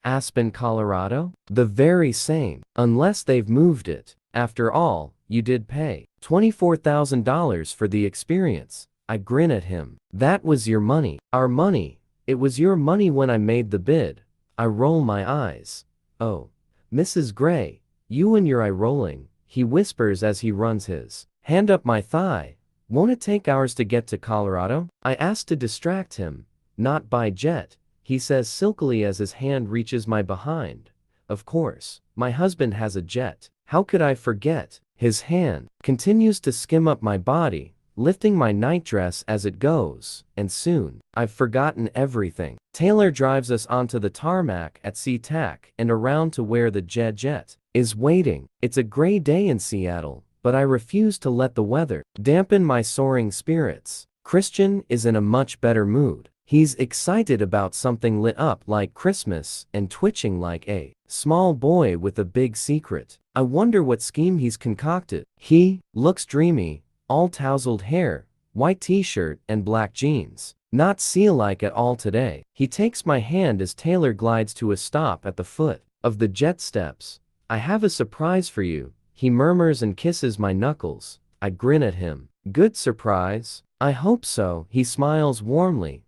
Aspen, Colorado? The very same. Unless they've moved it. After all, you did pay $24,000 for the experience. I grin at him. That was your money. Our money. It was your money when I made the bid. I roll my eyes. Oh, Mrs. Gray, you and your eye rolling, he whispers as he runs his hand up my thigh. Won't it take hours to get to Colorado? I ask to distract him. Not by jet, he says silkily as his hand reaches my behind. Of course, my husband has a jet. How could I forget? His hand continues to skim up my body, lifting my nightdress as it goes, and soon, I've forgotten everything. Taylor drives us onto the tarmac at SeaTac and around to where the jet is waiting. It's a gray day in Seattle, but I refuse to let the weather dampen my soaring spirits. Christian is in a much better mood. He's excited about something lit up like Christmas and twitching like a small boy with a big secret. I wonder what scheme he's concocted. He looks dreamy, all tousled hair, white t-shirt and black jeans. Not seal-like at all today. He takes my hand as Taylor glides to a stop at the foot of the jet steps. I have a surprise for you, he murmurs and kisses my knuckles. I grin at him. Good surprise? I hope so. He smiles warmly.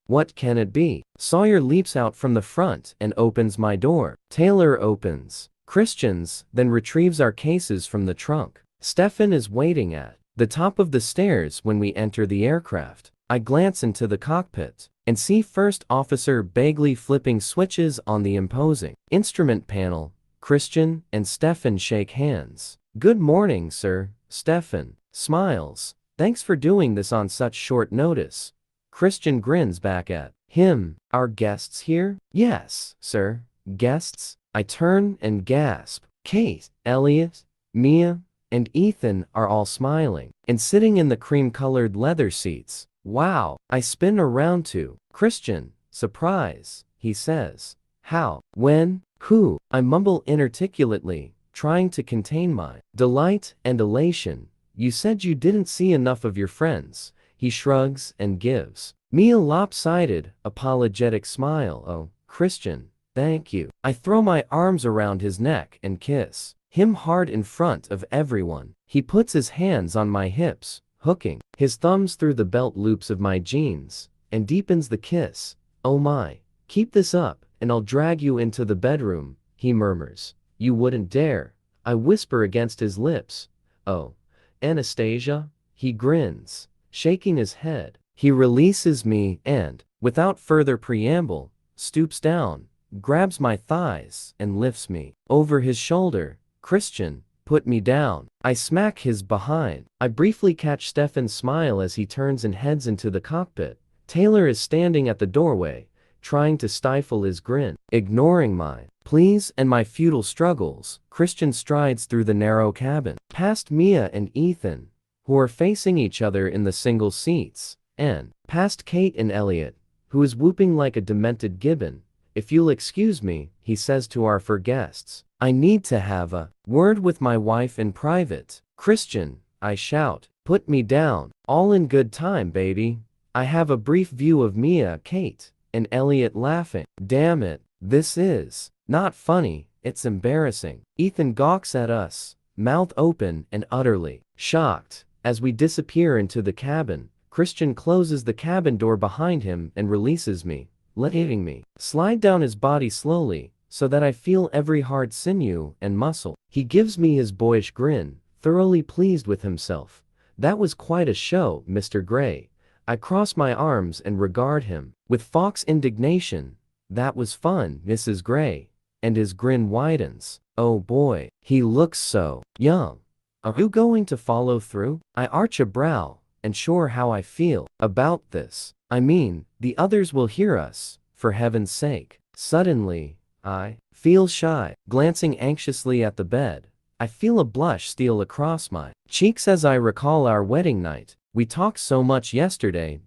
What can it be? Sawyer leaps out from the front and opens my door. Taylor opens Christian's, then retrieves our cases from the trunk. Stefan is waiting at the top of the stairs when we enter the aircraft. I glance into the cockpit and see First Officer Bagley flipping switches on the imposing instrument panel. Christian and Stefan shake hands. Good morning, sir. Stefan smiles. Thanks for doing this on such short notice. Christian grins back at him. Our guests here? Yes, sir. Guests? I turn and gasp. Kate, Elliot, Mia, and Ethan are all smiling and sitting in the cream-colored leather seats. Wow. I spin around to Christian. Surprise, he says. How? When? Who? I mumble inarticulately, trying to contain my delight and elation. You said you didn't see enough of your friends. He shrugs and gives me a lopsided, apologetic smile. Oh, Christian, thank you. I throw my arms around his neck and kiss him hard in front of everyone. He puts his hands on my hips, hooking his thumbs through the belt loops of my jeans, and deepens the kiss. Oh my, keep this up, and I'll drag you into the bedroom, he murmurs. You wouldn't dare, I whisper against his lips. Oh, Anastasia? He grins, shaking his head. He releases me and, without further preamble, stoops down, grabs my thighs, and lifts me over his shoulder. Christian, put me down. I smack his behind. I briefly catch Stefan's smile as he turns and heads into the cockpit. Taylor is standing at the doorway, trying to stifle his grin. Ignoring my pleas and my futile struggles, Christian strides through the narrow cabin, past Mia and Ethan, who are facing each other in the single seats, and past Kate and Elliot, who is whooping like a demented gibbon. If you'll excuse me, he says to our four guests, I need to have a word with my wife in private. Christian, I shout, put me down. All in good time, baby. I have a brief view of Mia, Kate, and Elliot laughing. Damn it, this is not funny, it's embarrassing. Ethan gawks at us, mouth open and utterly shocked. As we disappear into the cabin, Christian closes the cabin door behind him and releases me, letting me slide down his body slowly, so that I feel every hard sinew and muscle. He gives me his boyish grin, thoroughly pleased with himself. That was quite a show, Mr. Gray. I cross my arms and regard him with fox indignation. That was fun, Mrs. Gray. And his grin widens. Oh boy, he looks so young. Are you going to follow through? I arch a brow, and sure how I feel about this. I mean, the others will hear us, for heaven's sake. Suddenly, I feel shy. Glancing anxiously at the bed, I feel a blush steal across my cheeks as I recall our wedding night. We talked so much yesterday,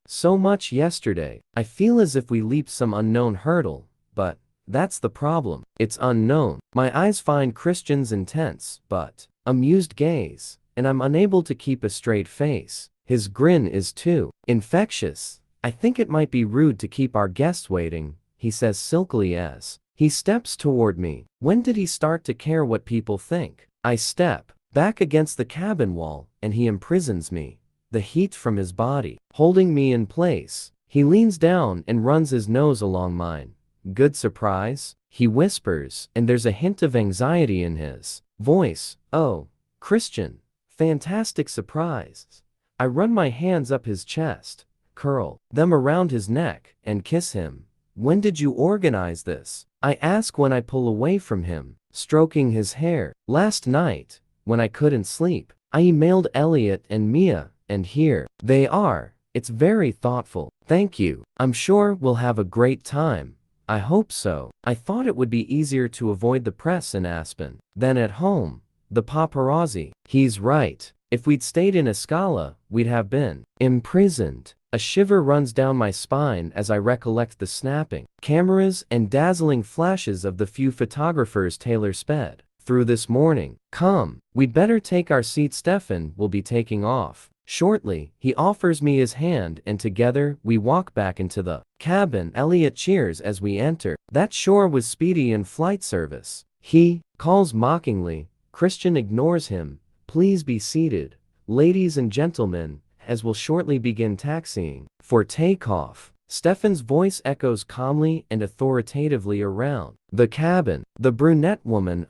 so much yesterday. I feel as if we leaped some unknown hurdle, but that's the problem. It's unknown. My eyes find Christian's intense, but amused gaze, and I'm unable to keep a straight face. His grin is too infectious. I think it might be rude to keep our guests waiting, he says silkily as he steps toward me. When did he start to care what people think? I step back against the cabin wall, and he imprisons me. The heat from his body, holding me in place. He leans down and runs his nose along mine. Good surprise? He whispers, and there's a hint of anxiety in his voice. Oh, Christian, fantastic surprise. I run my hands up his chest, curl them around his neck, and kiss him. When did you organize this? I ask when I pull away from him, stroking his hair. Last night, when I couldn't sleep, I emailed Elliot and Mia, and here they are. It's very thoughtful. Thank you. I'm sure we'll have a great time. I hope so. I thought it would be easier to avoid the press in Aspen than at home. The paparazzi. He's right. If we'd stayed in Escala, we'd have been imprisoned. A shiver runs down my spine as I recollect the snapping cameras and dazzling flashes of the few photographers Taylor sped through this morning. Come, we'd better take our seats. Stefan will be taking off shortly. He offers me his hand, and together we walk back into the cabin. Elliot cheers as we enter. That sure was speedy in flight service, he calls mockingly. Christian ignores him. Please be seated, ladies and gentlemen, as we'll shortly begin taxiing for takeoff. Stefan's voice echoes calmly and authoritatively around the cabin. The brunette woman,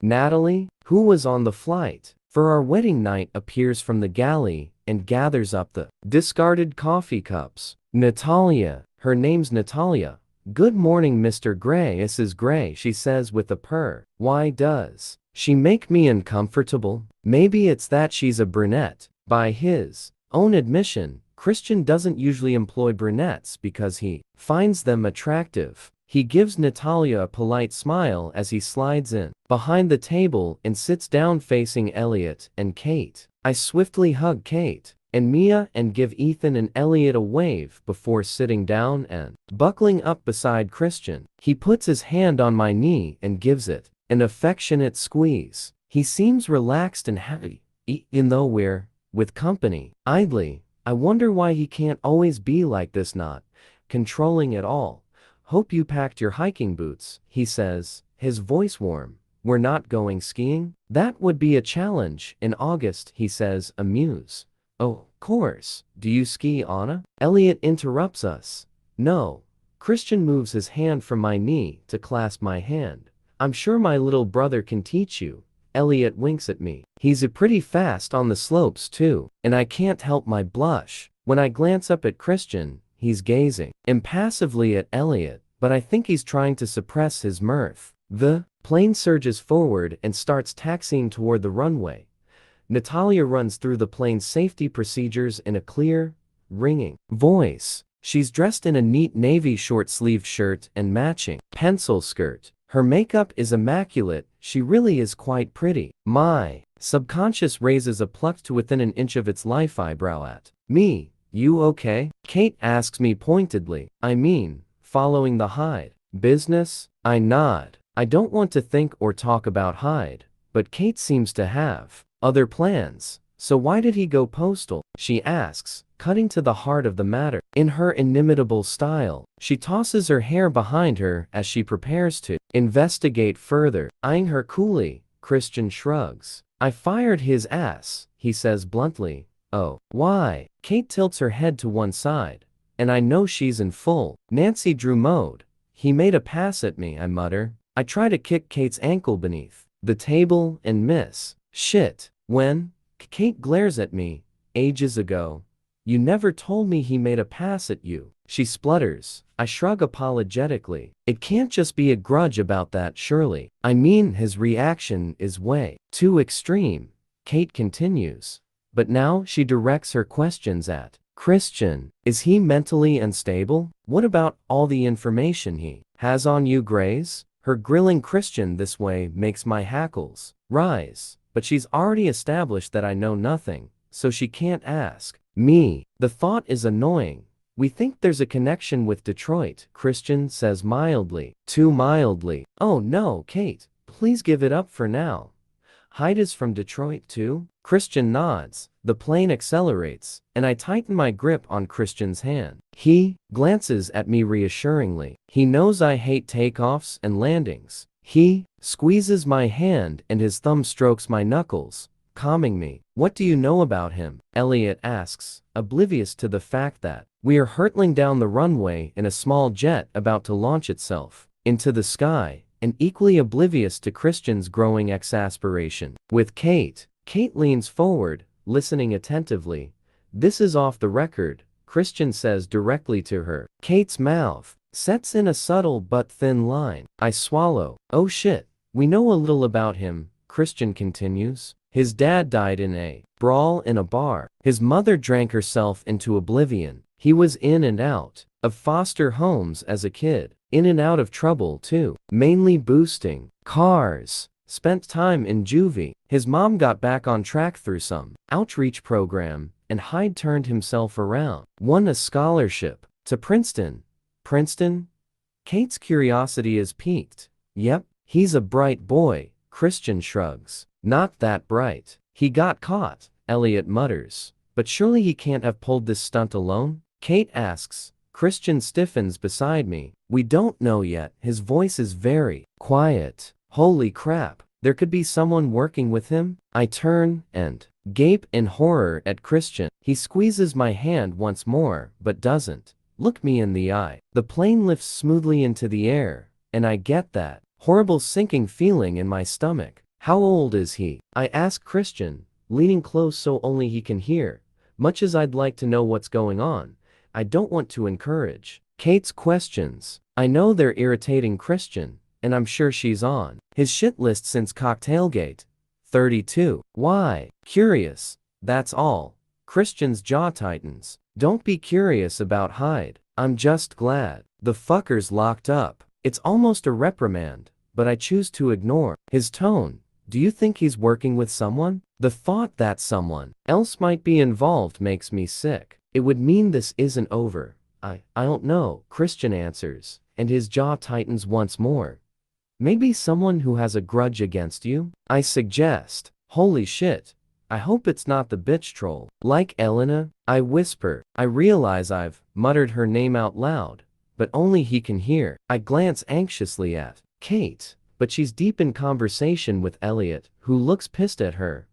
Natalie, who was on the flight for our wedding night, appears from the galley and gathers up the discarded coffee cups. Natalia, her name's Natalia. Good morning, Mr. Gray. Mrs. Gray, she says with a purr. Why does she make me uncomfortable? Maybe it's that she's a brunette. By his own admission, Christian doesn't usually employ brunettes because he finds them attractive. He gives Natalia a polite smile as he slides in behind the table and sits down facing Elliot and Kate. I swiftly hug Kate and Mia and give Ethan and Elliot a wave before sitting down and buckling up beside Christian. He puts his hand on my knee and gives it an affectionate squeeze. He seems relaxed and happy, even though we're with company. Idly, I wonder why he can't always be like this, not controlling at all. Hope you packed your hiking boots, he says, his voice warm. We're not going skiing? That would be a challenge in August, he says, amused. Oh, of course. Do you ski, Anna? Elliot interrupts us. No. Christian moves his hand from my knee to clasp my hand. I'm sure my little brother can teach you. Elliot winks at me. He's pretty fast on the slopes too, and I can't help my blush. When I glance up at Christian, he's gazing impassively at Elliot, but I think he's trying to suppress his mirth. The plane surges forward and starts taxiing toward the runway. Natalia runs through the plane's safety procedures in a clear, ringing voice. She's dressed in a neat navy short-sleeved shirt and matching pencil skirt. Her makeup is immaculate. She really is quite pretty. My Subconscious raises a plucked to within an inch of its life eyebrow at me. You okay? Kate asks me pointedly. I mean, following the Hyde business? I nod. I don't want to think or talk about Hyde, but Kate seems to have other plans. So why did he go postal? She asks, cutting to the heart of the matter. In her inimitable style, she tosses her hair behind her as she prepares to investigate further. Eyeing her coolly, Christian shrugs. I fired his ass, he says bluntly. Oh, why? Kate tilts her head to one side, and I know she's in full Nancy Drew mode. He made a pass at me, I mutter. I try to kick Kate's ankle beneath the table and miss. Shit. When? Kate glares at me. Ages ago. You never told me he made a pass at you. She splutters. I shrug apologetically. It can't just be a grudge about that, surely. I mean, his reaction is way too extreme. Kate continues. But now she directs her questions at Christian. Is he mentally unstable? What about all the information he has on you, Grace? Her grilling Christian this way makes my hackles rise. But she's already established that I know nothing, so she can't ask me. The thought is annoying. We think there's a connection with Detroit, Christian says mildly. Too mildly. Oh no, Kate, please give it up for now. Hyde is from Detroit too? Christian nods. The plane accelerates, and I tighten my grip on Christian's hand. He glances at me reassuringly. He knows I hate takeoffs and landings. He squeezes my hand and his thumb strokes my knuckles, calming me. What do you know about him? Elliot asks, oblivious to the fact that we are hurtling down the runway in a small jet about to launch itself into the sky, and equally oblivious to Christian's growing exasperation. With Kate leans forward, listening attentively. This is off the record, Christian says directly to her. Kate's mouth sets in a subtle but thin line. I swallow. Oh shit. We know a little about him, Christian continues. His dad died in a brawl in a bar. His mother drank herself into oblivion. He was in and out of foster homes as a kid. In and out of trouble too. Mainly boosting cars. Spent time in juvie. His mom got back on track through some outreach program, and Hyde turned himself around. Won a scholarship to Princeton. Princeton? Kate's curiosity is piqued. Yep, he's a bright boy, Christian shrugs. Not that bright. He got caught, Elliot mutters. But surely he can't have pulled this stunt alone? Kate asks. Christian stiffens beside me. We don't know yet. His voice is very quiet. Holy crap. There could be someone working with him? I turn and gape in horror at Christian. He squeezes my hand once more, but doesn't look me in the eye. The plane lifts smoothly into the air, and I get that horrible sinking feeling in my stomach. How old is he? I ask Christian, leaning close so only he can hear. Much as I'd like to know what's going on, I don't want to encourage Kate's questions. I know they're irritating Christian, and I'm sure she's on his shit list since Cocktailgate. 32. Why? Curious. That's all. Christian's jaw tightens. Don't be curious about Hyde. I'm just glad the fucker's locked up. It's almost a reprimand, but I choose to ignore his tone. Do you think he's working with someone? The thought that someone else might be involved makes me sick. It would mean this isn't over. I don't know, Christian answers, and his jaw tightens once more. Maybe someone who has a grudge against you? I suggest. Holy shit. I hope it's not the bitch troll. Like Elena? I whisper. I realize I've muttered her name out loud, but only he can hear. I glance anxiously at Kate, but she's deep in conversation with Elliot, who looks pissed at her.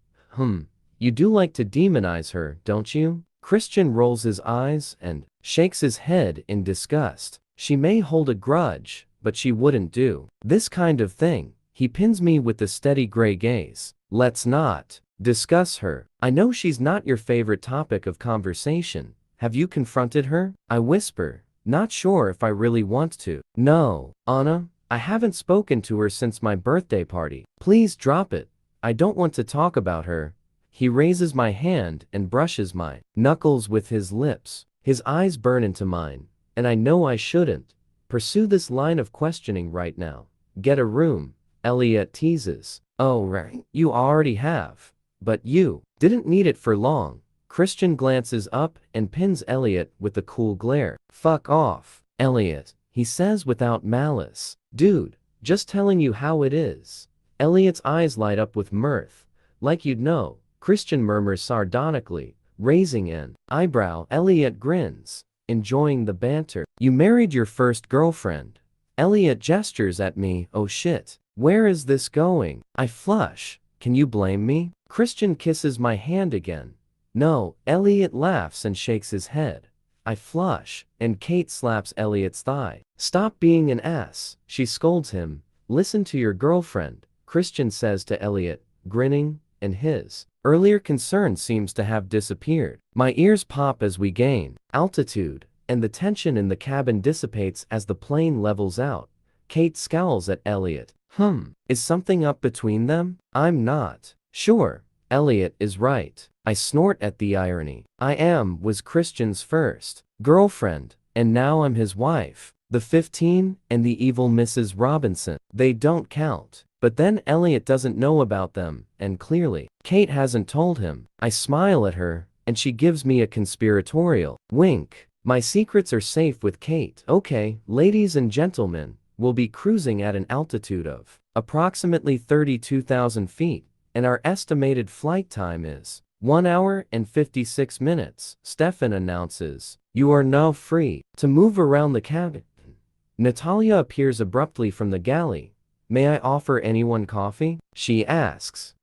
You do like to demonize her, don't you? Christian rolls his eyes and shakes his head in disgust. She may hold a grudge, but she wouldn't do this kind of thing. He pins me with a steady gray gaze. Let's not discuss her. I know she's not your favorite topic of conversation. Have you confronted her? I whisper, not sure if I really want to. No, Anna, I haven't spoken to her since my birthday party. Please drop it. I don't want to talk about her. He raises my hand and brushes my knuckles with his lips. His eyes burn into mine, and I know I shouldn't pursue this line of questioning right now. Get a room, Elliot teases. Oh right, you already have. but you didn't need it for long. Christian glances up and pins Elliot with a cool glare. Fuck off, Elliot, he says without malice. Dude, just telling you how it is. Elliot's eyes light up with mirth. Like you'd know, Christian murmurs sardonically, raising an eyebrow. Elliot grins, enjoying the banter. You married your first girlfriend. Elliot gestures at me. Oh shit. Where is this going? I flush. Can you blame me? Christian kisses my hand again. No, Elliot laughs and shakes his head. I flush, and Kate slaps Elliot's thigh. Stop being an ass, she scolds him. Listen to your girlfriend, Christian says to Elliot, grinning, and his earlier concern seems to have disappeared. My ears pop as we gain altitude, and the tension in the cabin dissipates as the plane levels out. Kate scowls at Elliot. Is something up between them? I'm not sure. Elliot is right. I snort at the irony. Was Christian's first girlfriend, and now I'm his wife. The 15 and the evil Mrs. Robinson. They don't count. But then Elliot doesn't know about them, and clearly, Kate hasn't told him. I smile at her, and she gives me a conspiratorial wink. My secrets are safe with Kate. Okay, ladies and gentlemen, we'll be cruising at an altitude of approximately 32,000 feet, and our estimated flight time is 1 hour and 56 minutes. Stefan announces, you are now free to move around the cabin. Natalia appears abruptly from the galley. May I offer anyone coffee? She asks.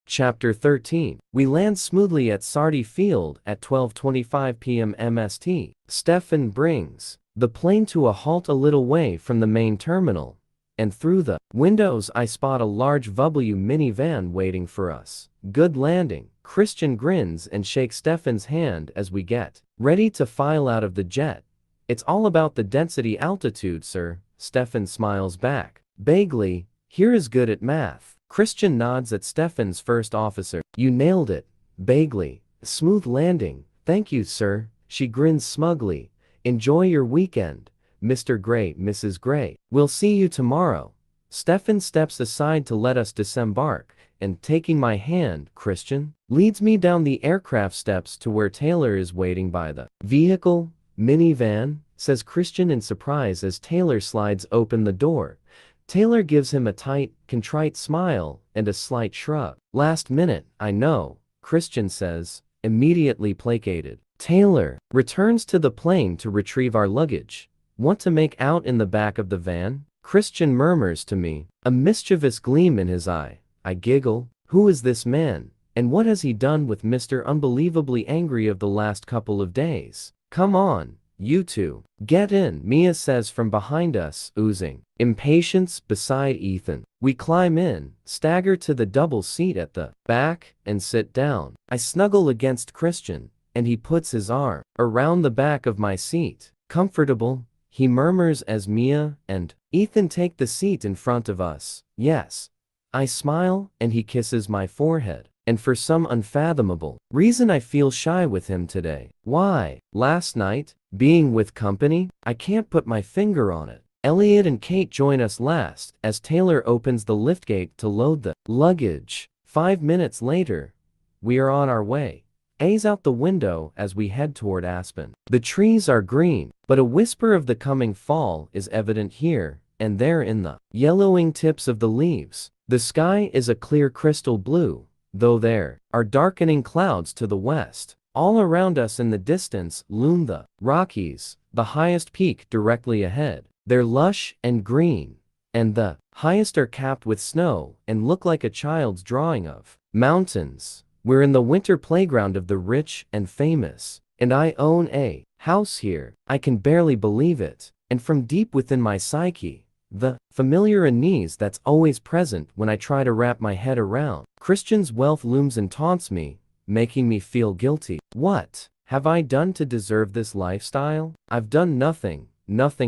Chapter 13. We land smoothly at Sardi Field at 12:25 p.m. MST. Stefan brings the plane to a halt a little way from the main terminal, and through the windows I spot a large VW minivan waiting for us. Good landing. Christian grins and shakes Stefan's hand as we get ready to file out of the jet. It's all about the density altitude, sir. Stefan smiles back. Vaguely, here is good at math. Christian nods at Stefan's first officer. You nailed it. Vaguely. Smooth landing. Thank you, sir. She grins smugly. Enjoy your weekend, Mr. Gray, Mrs. Gray. We'll see you tomorrow. Stefan steps aside to let us disembark, and taking my hand, Christian leads me down the aircraft steps to where Taylor is waiting by the vehicle. Minivan, says Christian in surprise as Taylor slides open the door. Taylor gives him a tight, contrite smile and a slight shrug. Last minute, I know, Christian says, immediately placated. Taylor returns to the plane to retrieve our luggage. Want to make out in the back of the van? Christian murmurs to me, a mischievous gleam in his eye. I giggle. Who is this man? And what has he done with Mr. Unbelievably Angry of the last couple of days? Come on, you two. Get in, Mia says from behind us, oozing impatience beside Ethan. We climb in, stagger to the double seat at the back, and sit down. I snuggle against Christian, and he puts his arm around the back of my seat. Comfortable, he murmurs as Mia and Ethan take the seat in front of us. Yes. I smile, and he kisses my forehead. And for some unfathomable reason I feel shy with him today. Why? Last night, being with company, I can't put my finger on it. Elliot and Kate join us last as Taylor opens the liftgate to load the luggage. 5 minutes later, we are on our way. A's out the window as we head toward Aspen. The trees are green, but a whisper of the coming fall is evident here and there in the yellowing tips of the leaves. The sky is a clear crystal blue, though there are darkening clouds to the west. All around us in the distance loom the Rockies, the highest peak directly ahead. They're lush and green, and the highest are capped with snow and look like a child's drawing of mountains. We're in the winter playground of the rich and famous, and I own a house here. I can barely believe it, and from deep within my psyche, the familiar unease that's always present when I try to wrap my head around Christian's wealth looms and taunts me, making me feel guilty. What have I done to deserve this lifestyle? I've done nothing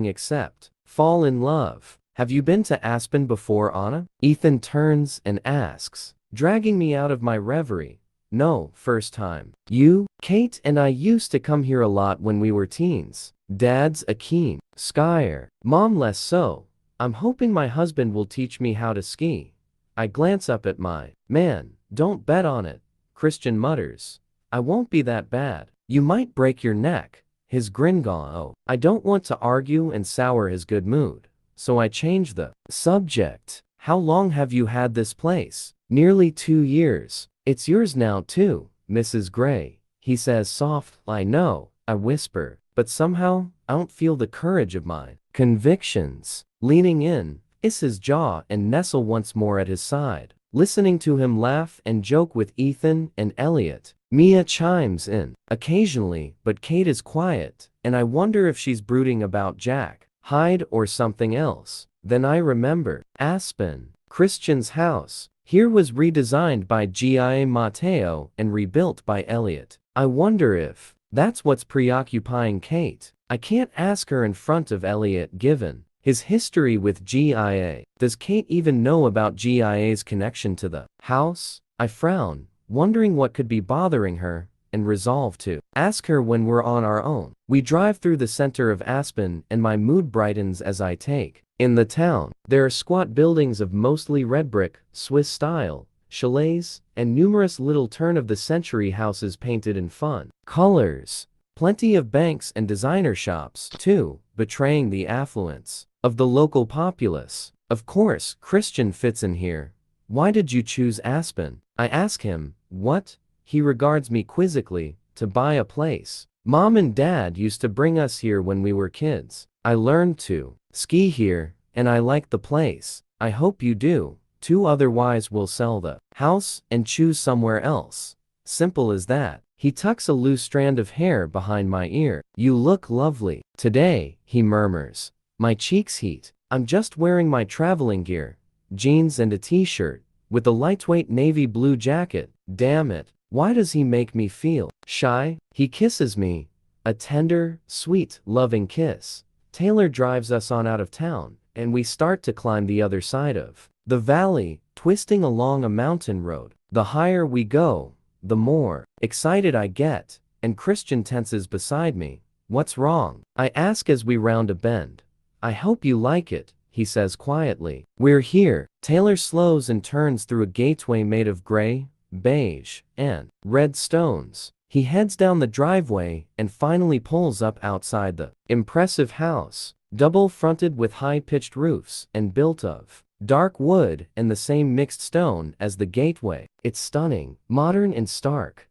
except fall in love. Have you been to Aspen before, Anna? Ethan turns and asks, dragging me out of my reverie. No, first time. You? Kate and I used to come here a lot when we were teens. Dad's a keen skier. Mom less so. I'm hoping my husband will teach me how to ski. I glance up at my man. Don't bet on it, Christian mutters. I won't be that bad. You might break your neck. His grin gone. Oh, I don't want to argue and sour his good mood, so I change the subject. How long have you had this place? Nearly 2 years. It's yours now too, Mrs. Gray, he says soft. I know, I whisper, but somehow, I don't feel the courage of my convictions. Leaning in, kiss his jaw and nestle once more at his side. Listening to him laugh and joke with Ethan and Elliot. Mia chimes in, occasionally, but Kate is quiet, and I wonder if she's brooding about Jack, Hyde or something else. Then I remember, Aspen, Christian's house, here was redesigned by Gia Matteo and rebuilt by Elliot. I wonder if that's what's preoccupying Kate. I can't ask her in front of Elliot given his history with GIA. Does Kate even know about GIA's connection to the house? I frown, wondering what could be bothering her, and resolve to ask her when we're on our own. We drive through the center of Aspen and my mood brightens as I take in the town. There are squat buildings of mostly red brick, Swiss style, chalets, and numerous little turn-of-the-century houses painted in fun colors. Plenty of banks and designer shops, too, betraying the affluence of the local populace. Of course, Christian fits in here. Why did you choose Aspen? I ask him. What? He regards me quizzically. To buy a place. Mom and Dad used to bring us here when we were kids. I learned to ski here, and I like the place. I hope you do, too, otherwise we'll sell the house and choose somewhere else. Simple as that. He tucks a loose strand of hair behind my ear. You look lovely today, he murmurs. My cheeks heat. I'm just wearing my traveling gear, jeans and a t-shirt, with a lightweight navy blue jacket. Damn it, why does he make me feel shy? He kisses me, a tender, sweet, loving kiss. Taylor drives us on out of town, and we start to climb the other side of the valley, twisting along a mountain road. The higher we go, the more excited I get, and Christian tenses beside me. What's wrong? I ask as we round a bend. I hope you like it, he says quietly. We're here. Taylor slows and turns through a gateway made of gray, beige, and red stones. He heads down the driveway and finally pulls up outside the impressive house, double-fronted with high-pitched roofs and built of dark wood and the same mixed stone as the gateway. It's stunning, modern and stark.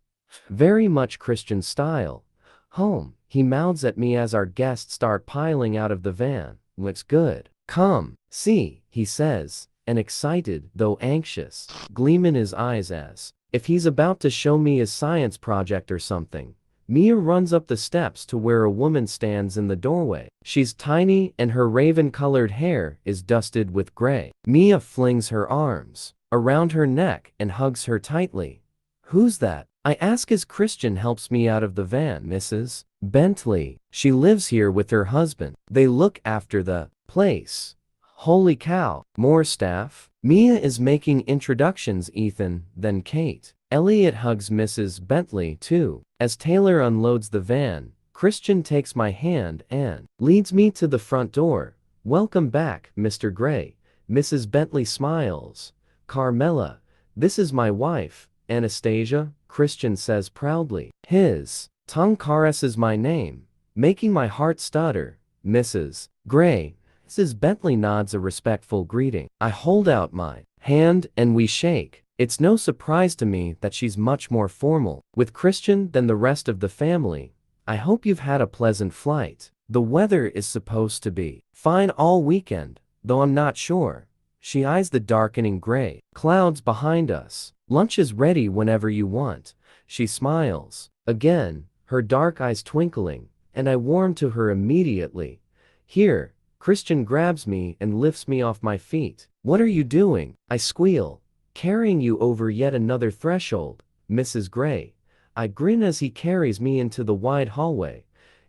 Very much Christian style. Home, he mouths at me as our guests start piling out of the van. Looks good. Come, see, he says, an excited, though anxious, gleam in his eyes as if he's about to show me his science project or something. Mia runs up the steps to where a woman stands in the doorway. She's tiny and her raven-colored hair is dusted with gray. Mia flings her arms around her neck and hugs her tightly. Who's that? I ask as Christian helps me out of the van. Mrs. Bentley. She lives here with her husband. They look after the place. Holy cow. More staff? Mia is making introductions. Ethan, then Kate. Elliot hugs Mrs. Bentley too. As Taylor unloads the van, Christian takes my hand and leads me to the front door. Welcome back, Mr. Gray. Mrs. Bentley smiles. Carmela, this is my wife, Anastasia, Christian says proudly. His tongue caresses my name, making my heart stutter. Mrs. Gray. Mrs. Bentley nods a respectful greeting. I hold out my hand and we shake. It's no surprise to me that she's much more formal with Christian than the rest of the family. I hope you've had a pleasant flight. The weather is supposed to be fine all weekend, though I'm not sure. She eyes the darkening gray clouds behind us. Lunch is ready whenever you want. She smiles. Again, her dark eyes twinkling, and I warm to her immediately. Here, Christian grabs me and lifts me off my feet. What are you doing? I squeal. Carrying you over yet another threshold, Mrs. Gray. I grin as he carries me into the wide hallway,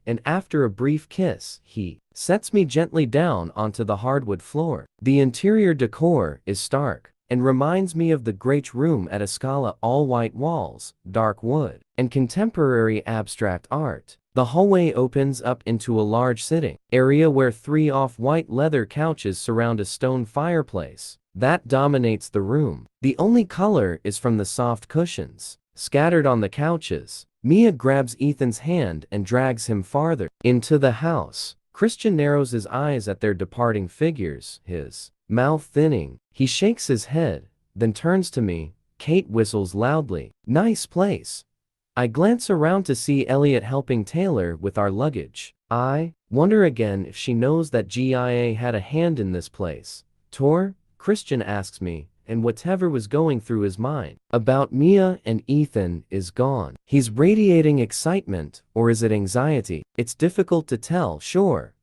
and after a brief kiss, he sets me gently down onto the hardwood floor. The interior decor is stark, and reminds me of the great room at Escala. All white walls, dark wood, and contemporary abstract art. The hallway opens up into a large sitting area where 3 off-white leather couches surround a stone fireplace. that dominates the room. The only color is from the soft cushions scattered on the couches. Mia grabs Ethan's hand and drags him farther into the house. Christian narrows his eyes at their departing figures, his mouth thinning. He shakes his head, then turns to me. Kate whistles loudly. Nice place. I glance around to see Elliot helping Taylor with our luggage. I wonder again if she knows that GIA had a hand in this place. Tour? Christian asks me, and whatever was going through his mind about Mia and Ethan is gone. He's radiating excitement, or is it anxiety? It's difficult to tell, sure.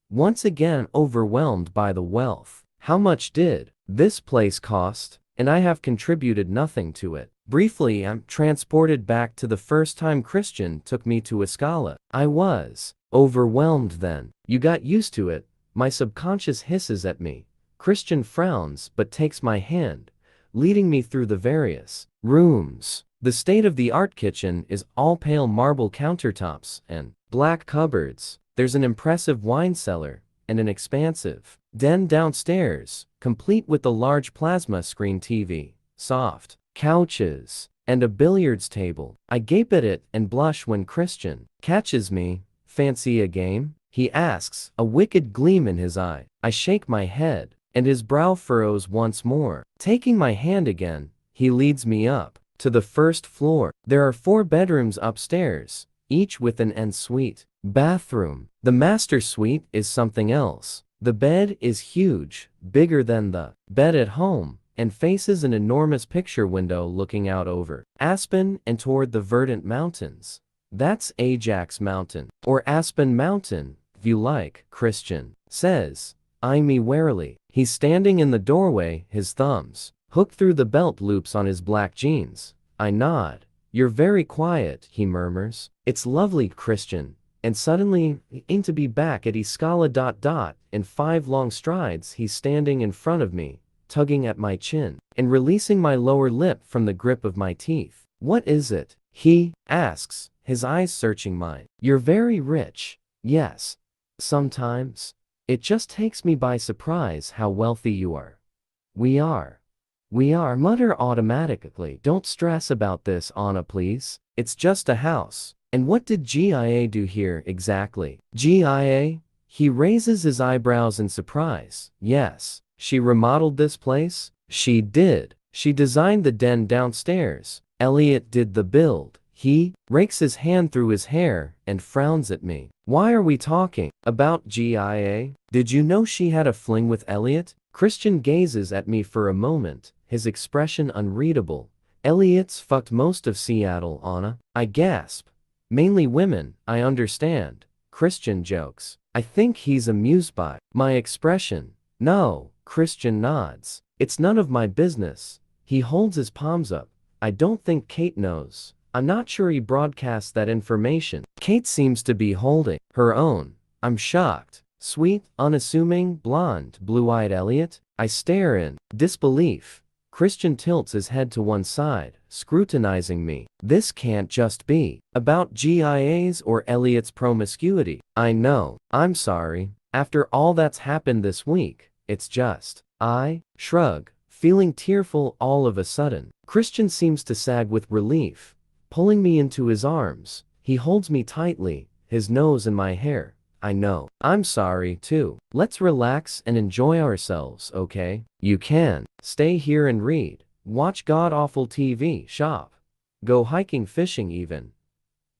Once again overwhelmed by the wealth. How much did this place cost? And I have contributed nothing to it. Briefly, I'm transported back to the first time Christian took me to Escala. I was overwhelmed then. You got used to it. My subconscious hisses at me. Christian frowns but takes my hand, leading me through the various rooms. The state-of-the-art kitchen is all pale marble countertops and black cupboards. There's an impressive wine cellar and an expansive den downstairs, complete with a large plasma screen TV, soft couches, and a billiards table. I gape at it and blush when Christian catches me. Fancy a game? He asks, a wicked gleam in his eye. I shake my head, and his brow furrows once more. Taking my hand again, he leads me up to the first floor. There are 4 bedrooms upstairs, each with an ensuite bathroom. The master suite is something else. The bed is huge, bigger than the bed at home, and faces an enormous picture window looking out over Aspen and toward the verdant mountains. That's Ajax Mountain, or Aspen Mountain, if you like, Christian says, eyeing me warily. He's standing in the doorway, his thumbs hooked through the belt loops on his black jeans. I nod. You're very quiet, he murmurs. It's lovely, Christian. And suddenly, aim to be back at Escala. In 5 long strides, he's standing in front of me, tugging at my chin, and releasing my lower lip from the grip of my teeth. What is it? He asks, his eyes searching mine. You're very rich. Yes. Sometimes. It just takes me by surprise how wealthy you are. We are, mutter automatically. Don't stress about this, Anna, please. It's just a house. And what did GIA do here exactly? GIA? He raises his eyebrows in surprise. Yes. She remodeled this place? She did. She designed the den downstairs. Elliot did the build. He rakes his hand through his hair and frowns at me. Why are we talking about GIA? Did you know she had a fling with Elliot? Christian gazes at me for a moment, his expression unreadable. Elliot's fucked most of Seattle, Anna. I gasp. Mainly women, I understand. Christian jokes. I think he's amused by my expression. No, Christian nods. It's none of my business. He holds his palms up. I don't think Kate knows. I'm not sure he broadcasts that information. Kate seems to be holding her own. I'm shocked. Sweet, unassuming, blonde, blue-eyed Elliot? I stare in disbelief. Christian tilts his head to one side, scrutinizing me. This can't just be about GIA's or Elliot's promiscuity. I know. I'm sorry. After all that's happened this week, it's just. I shrug, feeling tearful all of a sudden. Christian seems to sag with relief, pulling me into his arms. He holds me tightly, his nose in my hair. I know. I'm sorry, too. Let's relax and enjoy ourselves, okay? You can stay here and read, watch god-awful TV, shop, go hiking, fishing even.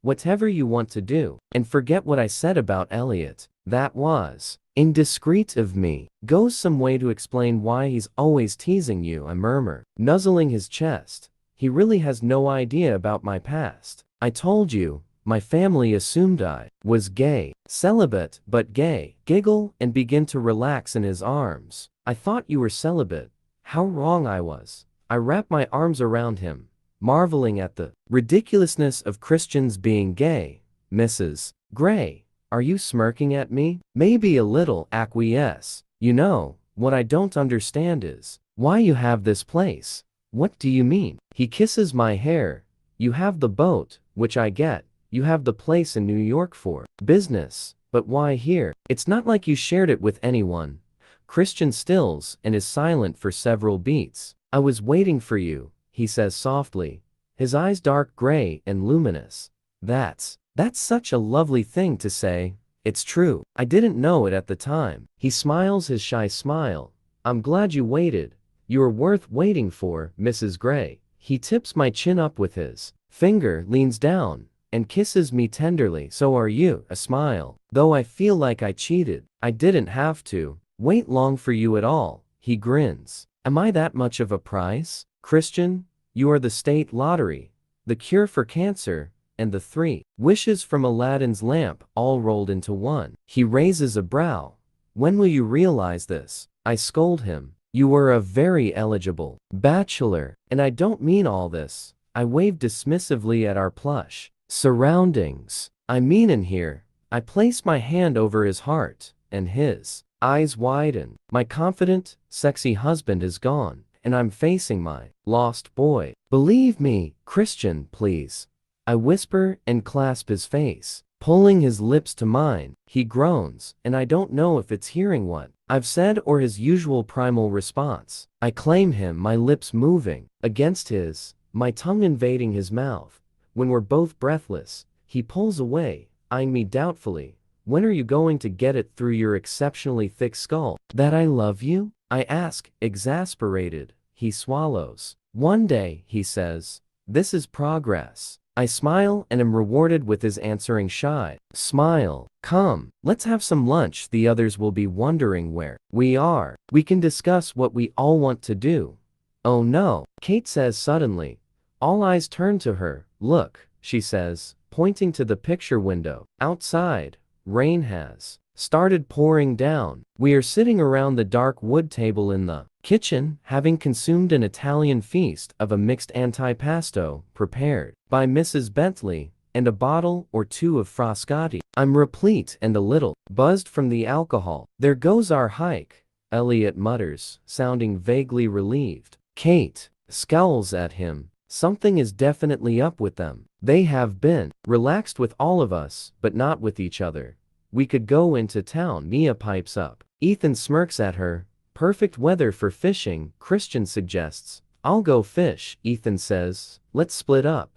Whatever you want to do. And forget what I said about Elliot. That was indiscreet of me. Goes some way to explain why he's always teasing you, I murmur, nuzzling his chest. He really has no idea about my past. I told you, my family assumed I was gay. Celibate, but gay. Giggle and begin to relax in his arms. I thought you were celibate. How wrong I was. I wrap my arms around him, marveling at the ridiculousness of Christians being gay. Mrs. Gray, are you smirking at me? Maybe a little, acquiesce. You know, what I don't understand is why you have this place. What do you mean? He kisses my hair. You have the boat, which I get. You have the place in New York for business, but why here? It's not like you shared it with anyone. Christian stills and is silent for several beats. I was waiting for you, he says softly, his eyes dark gray and luminous. That's such a lovely thing to say. It's true. I didn't know it at the time. He smiles his shy smile. I'm glad you waited. You are worth waiting for, Mrs. Gray. He tips my chin up with his finger, leans down, and kisses me tenderly. So are you. A smile. Though I feel like I cheated. I didn't have to wait long for you at all. He grins. Am I that much of a prize? Christian, you are the state lottery, the cure for cancer, and the 3 wishes from Aladdin's lamp all rolled into one. He raises a brow. When will you realize this? I scold him. You were a very eligible bachelor, and I don't mean all this. I wave dismissively at our plush surroundings. I mean in here. I place my hand over his heart, and his eyes widen. My confident, sexy husband is gone, and I'm facing my lost boy. Believe me, Christian, please. I whisper and clasp his face, pulling his lips to mine. He groans, and I don't know if it's hearing what I've said or his usual primal response. I claim him, my lips moving against his, my tongue invading his mouth. When we're both breathless, he pulls away, eyeing me doubtfully. When are you going to get it through your exceptionally thick skull that I love you? I ask, exasperated. He swallows. One day, he says. This is progress. I smile and am rewarded with his answering shy smile. Come, let's have some lunch. The others will be wondering where we are. We can discuss what we all want to do. Oh no, Kate says suddenly. All eyes turn to her. Look, she says, pointing to the picture window. Outside, rain has started pouring down. We are sitting around the dark wood table in the kitchen, having consumed an Italian feast of a mixed antipasto prepared by Mrs. Bentley, and a bottle or two of Frascati. I'm replete and a little buzzed from the alcohol. There goes our hike, Elliot mutters, sounding vaguely relieved. Kate scowls at him. Something is definitely up with them. They have been relaxed with all of us, but not with each other. We could go into town, Mia pipes up. Ethan smirks at her. Perfect weather for fishing, Christian suggests. I'll go fish, Ethan says. Let's split up.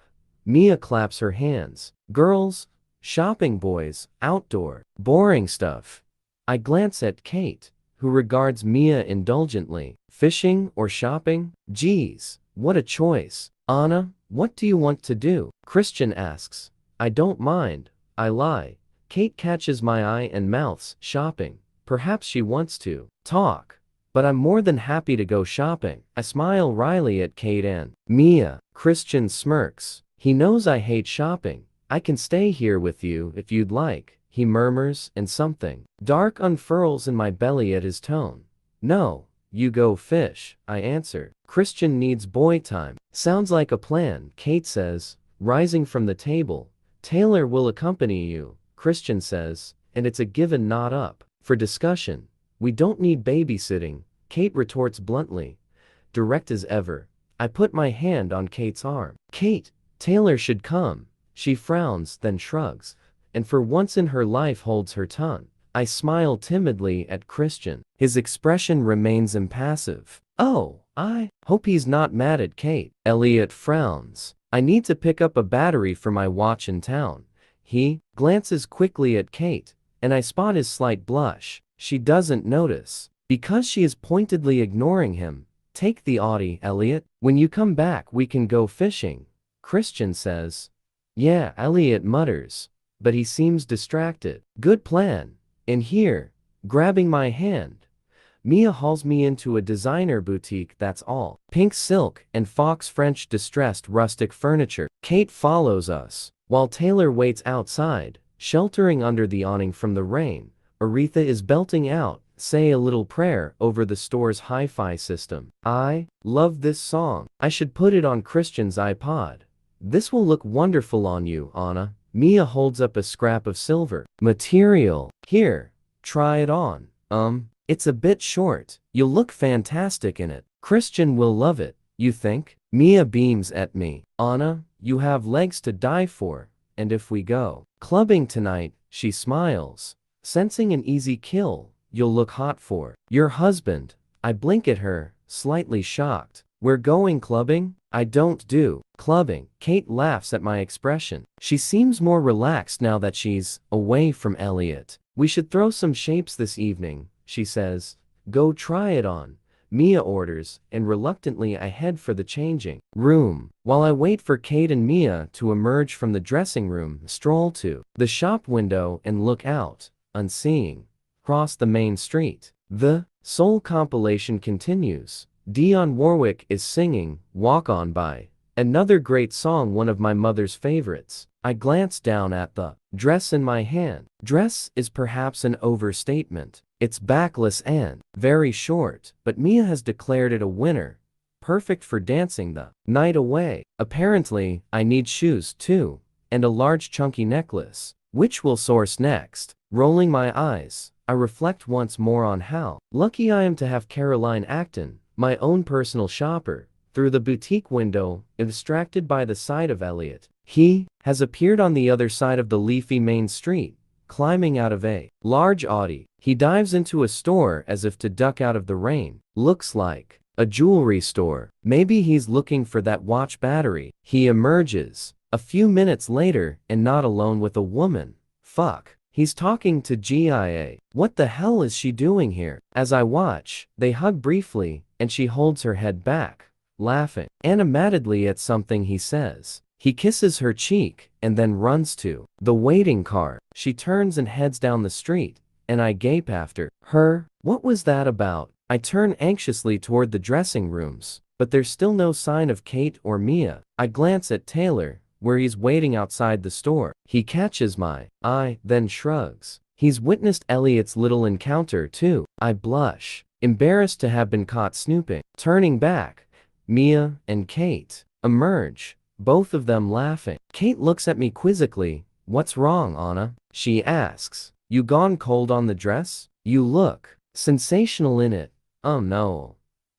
Mia claps her hands. Girls, shopping, boys, outdoor, boring stuff. I glance at Kate, who regards Mia indulgently. Fishing or shopping? Geez, what a choice. Anna, what do you want to do? Christian asks. I don't mind, I lie. Kate catches my eye and mouths, shopping. Perhaps she wants to talk. But I'm more than happy to go shopping. I smile wryly at Kate and Mia. Christian smirks. He knows I hate shopping. I can stay here with you if you'd like, he murmurs, and something dark unfurls in my belly at his tone. No, you go fish, I answer. Christian needs boy time. Sounds like a plan, Kate says, rising from the table. Taylor will accompany you, Christian says, and it's a given not up for discussion. We don't need babysitting, Kate retorts bluntly. Direct as ever. I put my hand on Kate's arm. Kate, Taylor should come. She frowns, then shrugs, and for once in her life holds her tongue. I smile timidly at Christian. His expression remains impassive. Oh, I hope he's not mad at Kate. Elliot frowns. I need to pick up a battery for my watch in town. He glances quickly at Kate, and I spot his slight blush. She doesn't notice, because she is pointedly ignoring him. Take the Audi, Elliot. When you come back we can go fishing, Christian says. Yeah, Elliot mutters, but he seems distracted. Good plan. In here, grabbing my hand, Mia hauls me into a designer boutique that's all pink silk and fox French distressed rustic furniture. Kate follows us, while Taylor waits outside, sheltering under the awning from the rain. Aretha is belting out Say a Little Prayer over the store's hi-fi system. I love this song. I should put it on Christian's iPod. This will look wonderful on you, Anna. Mia holds up a scrap of silver material. Here, try it on. It's a bit short. You'll look fantastic in it. Christian will love it, you think? Mia beams at me. Anna, you have legs to die for. And if we go clubbing tonight, she smiles, sensing an easy kill you'll look hot for your husband. I blink at her, slightly shocked. We're going clubbing? I don't do clubbing. Kate laughs at my expression. She seems more relaxed now that she's away from Elliot. We should throw some shapes this evening, she says. Go try it on, Mia orders, and reluctantly I head for the changing room. While I wait for Kate and Mia to emerge from the dressing room, stroll to the shop window and look out, unseeing, across the main street. The Soul compilation continues. Dionne Warwick is singing Walk On By, another great song, one of my mother's favorites. I glance down at the dress in my hand. Dress is perhaps an overstatement. It's backless and very short, but Mia has declared it a winner. Perfect for dancing the night away. Apparently, I need shoes too, and a large chunky necklace. Which will source next? Rolling my eyes, I reflect once more on how lucky I am to have Caroline Acton, my own personal shopper, through the boutique window, distracted by the sight of Elliot. He has appeared on the other side of the leafy main street, climbing out of a large Audi. He dives into a store as if to duck out of the rain. Looks like a jewelry store. Maybe he's looking for that watch battery. He emerges a few minutes later and not alone with a woman. Fuck. He's talking to GIA. What the hell is she doing here? As I watch, they hug briefly, and she holds her head back, laughing animatedly at something he says. He kisses her cheek, and then runs to the waiting car. She turns and heads down the street, and I gape after her. What was that about? I turn anxiously toward the dressing rooms, but there's still no sign of Kate or Mia. I glance at Taylor, where he's waiting outside the store. He catches my eye, then shrugs. He's witnessed Elliot's little encounter too. I blush, embarrassed to have been caught snooping. Turning back, Mia and Kate emerge, both of them laughing. Kate looks at me quizzically. What's wrong, Anna? She asks. You gone cold on the dress? You look sensational in it. No.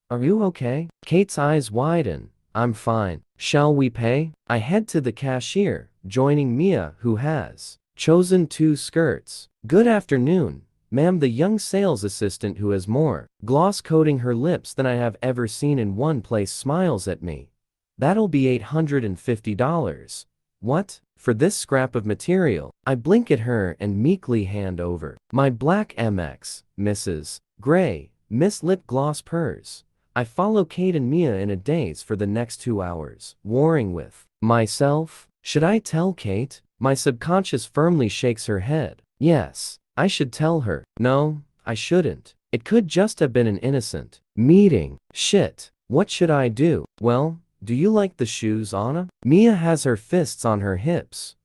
Are you okay? Kate's eyes widen. I'm fine. Shall we pay? I head to the cashier, joining Mia, who has chosen 2 skirts. Good afternoon, ma'am. The young sales assistant, who has more gloss coating her lips than I have ever seen in one place, smiles at me. That'll be $850. What? For this scrap of material? I blink at her and meekly hand over my black MX, Mrs. Gray, Miss Lip Gloss purse. I follow Kate and Mia in a daze for the next 2 hours, warring with myself. Should I tell Kate? My subconscious firmly shakes her head. Yes, I should tell her. No, I shouldn't. It could just have been an innocent meeting. Shit. What should I do? Well, do you like the shoes, Anna? Mia has her fists on her hips.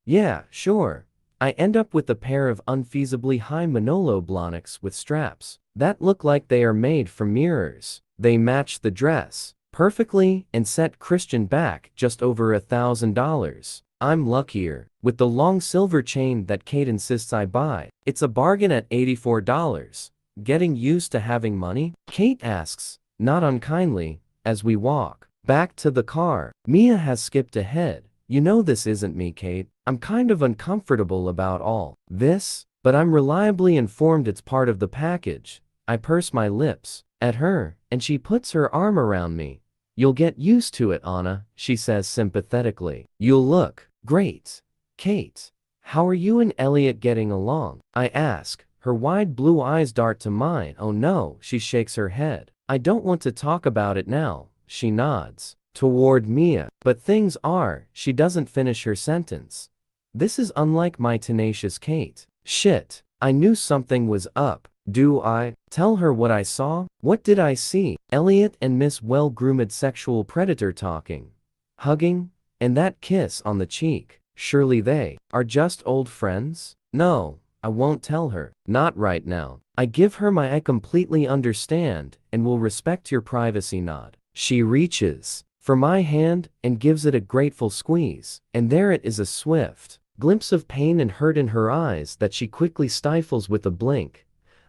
Yeah, sure. I end up with a pair of unfeasibly high Manolo Blahniks with straps that look like they are made from mirrors. They match the dress perfectly and set Christian back just over $1,000. I'm luckier. With the long silver chain that Kate insists I buy, it's a bargain at $84. Getting used to having money? Kate asks, not unkindly, as we walk back to the car. Mia has skipped ahead. You know this isn't me, Kate. I'm kind of uncomfortable about all this, but I'm reliably informed it's part of the package. I purse my lips at her, and she puts her arm around me. You'll get used to it, Anna, she says sympathetically. You'll look great. Kate, how are you and Elliot getting along? I ask. Her wide blue eyes dart to mine. Oh no, she shakes her head. I don't want to talk about it now. She nods toward Mia. But things are. She doesn't finish her sentence. This is unlike my tenacious Kate. Shit, I knew something was up. Do I tell her what I saw? What did I see? Elliot and Miss well-groomed sexual predator talking, hugging, and that kiss on the cheek. Surely they are just old friends? No, I won't tell her. Not right now. I give her my I completely understand and will respect your privacy nod. She reaches for my hand and gives it a grateful squeeze, and there it is, a swift glimpse of pain and hurt in her eyes that she quickly stifles with a blink.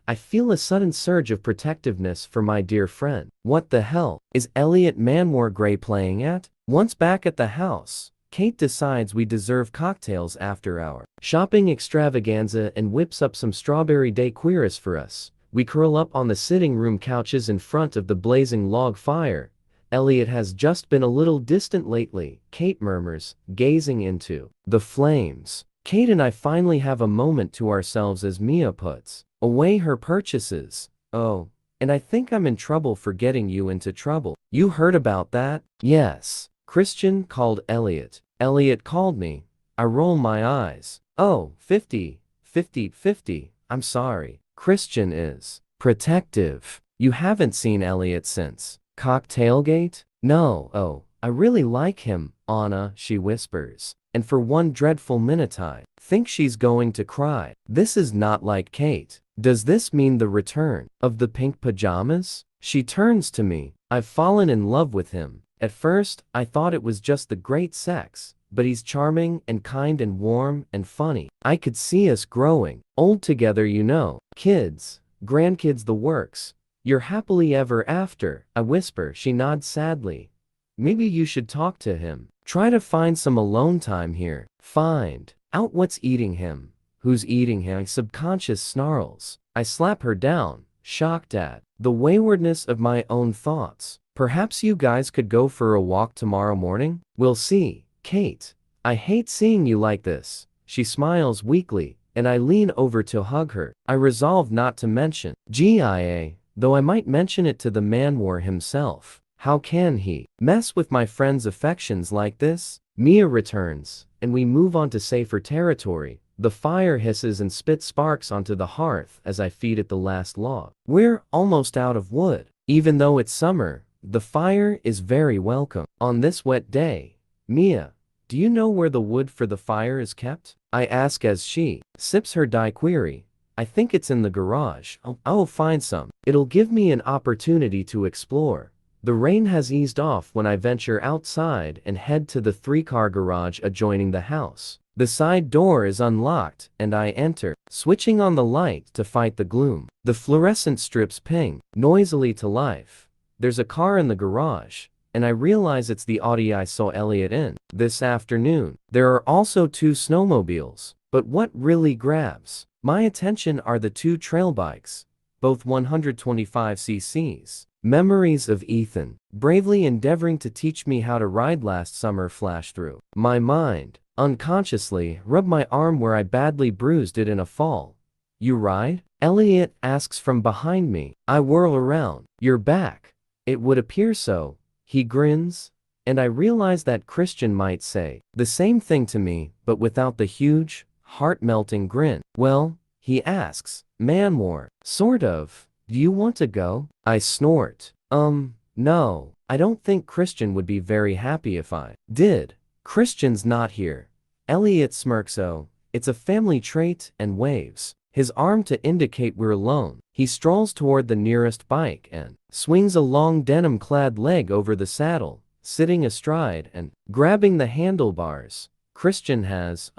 I feel a sudden surge of protectiveness for my dear friend. What the hell is Elliot Manmore Gray playing at? Once back at the house, Kate decides we deserve cocktails after our shopping extravaganza and whips up some strawberry daiquiris for us. We curl up on the sitting room couches in front of the blazing log fire. Elliot has just been a little distant lately, Kate murmurs, gazing into the flames. Kate and I finally have a moment to ourselves as Mia puts away her purchases. Oh, and I think I'm in trouble for getting you into trouble. You heard about that? Yes. Christian called Elliot. Elliot called me. I roll my eyes. Oh, 50, 50, 50. I'm sorry. Christian is protective. You haven't seen Elliot since Cocktailgate? No. Oh, I really like him, Anna, she whispers. And for one dreadful minute I think she's going to cry. This is not like Kate. Does this mean the return of the pink pajamas? She turns to me. I've fallen in love with him. At first, I thought it was just the great sex, but he's charming and kind and warm and funny. I could see us growing old together, you know. Kids, grandkids, the works. You're happily ever after, I whisper. She nods sadly. Maybe you should talk to him. Try to find some alone time here. Find out what's eating him. Who's eating him? Subconscious snarls. I slap her down, shocked at the waywardness of my own thoughts. Perhaps you guys could go for a walk tomorrow morning? We'll see. Kate, I hate seeing you like this. She smiles weakly, and I lean over to hug her. I resolve not to mention GIA, though I might mention it to the man-war himself. How can he mess with my friend's affections like this? Mia returns, and we move on to safer territory. The fire hisses and spits sparks onto the hearth as I feed it the last log. We're almost out of wood. Even though it's summer, the fire is very welcome. On this wet day, Mia, do you know where the wood for the fire is kept? I ask as she sips her daiquiri. I think it's in the garage. I'll find some. It'll give me an opportunity to explore. The rain has eased off when I venture outside and head to the 3-car garage adjoining the house. The side door is unlocked, and I enter, switching on the light to fight the gloom. The fluorescent strips ping noisily to life. There's a car in the garage, and I realize it's the Audi I saw Elliot in this afternoon. There are also 2 snowmobiles, but what really grabs my attention are the 2 trail bikes, both 125 cc's. Memories of Ethan bravely endeavoring to teach me how to ride last summer flash through my mind. Unconsciously, rub my arm where I badly bruised it in a fall. You ride? Elliot asks from behind me. I whirl around. You're back. It would appear so. He grins, and I realize that Christian might say the same thing to me, but without the huge, heart-melting grin. Well, he asks, man-war. Sort of. Do you want to go? I snort. No. I don't think Christian would be very happy if I did. Christian's not here. Elliot smirks. Oh, it's a family trait, and waves his arm to indicate we're alone. He strolls toward the nearest bike and swings a long denim-clad leg over the saddle, sitting astride and grabbing the handlebars. Christian has,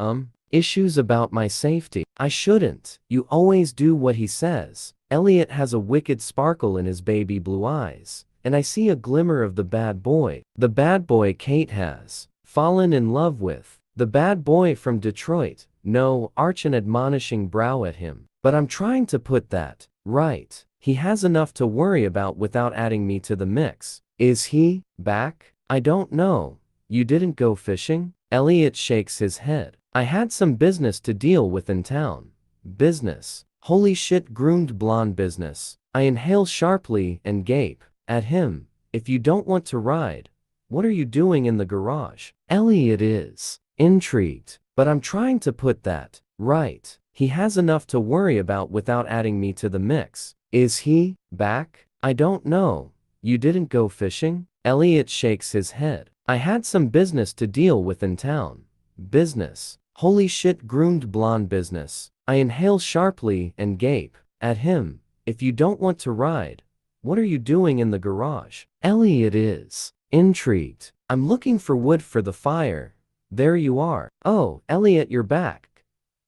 issues about my safety. I shouldn't. You always do what he says. Elliot has a wicked sparkle in his baby blue eyes, and I see a glimmer of the bad boy. The bad boy Kate has fallen in love with. The bad boy from Detroit. No, arch an admonishing brow at him. But I'm trying to put that right. He has enough to worry about without adding me to the mix. Is he back? I don't know. You didn't go fishing? Elliot shakes his head. I had some business to deal with in town. Business? Holy shit, groomed blonde business. I inhale sharply and gape at him. If you don't want to ride, what are you doing in the garage? Elliot is intrigued, but I'm trying to put that right. He has enough to worry about without adding me to the mix. Is he back? I don't know. You didn't go fishing? Elliot shakes his head. I had some business to deal with in town. Business? Holy shit, groomed blonde business. I inhale sharply and gape at him. If you don't want to ride, what are you doing in the garage? Elliot is intrigued. I'm looking for wood for the fire. There you are. Oh, Elliot, you're back.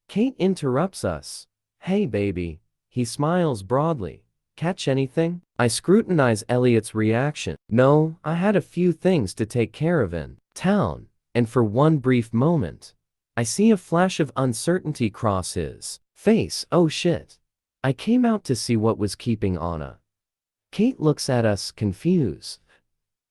Kate interrupts us. Hey, baby. He smiles broadly. Catch anything? I scrutinize Elliot's reaction. No, I had a few things to take care of in town, and for one brief moment, I see a flash of uncertainty cross his face. Oh shit. I came out to see what was keeping Anna. Kate looks at us confused.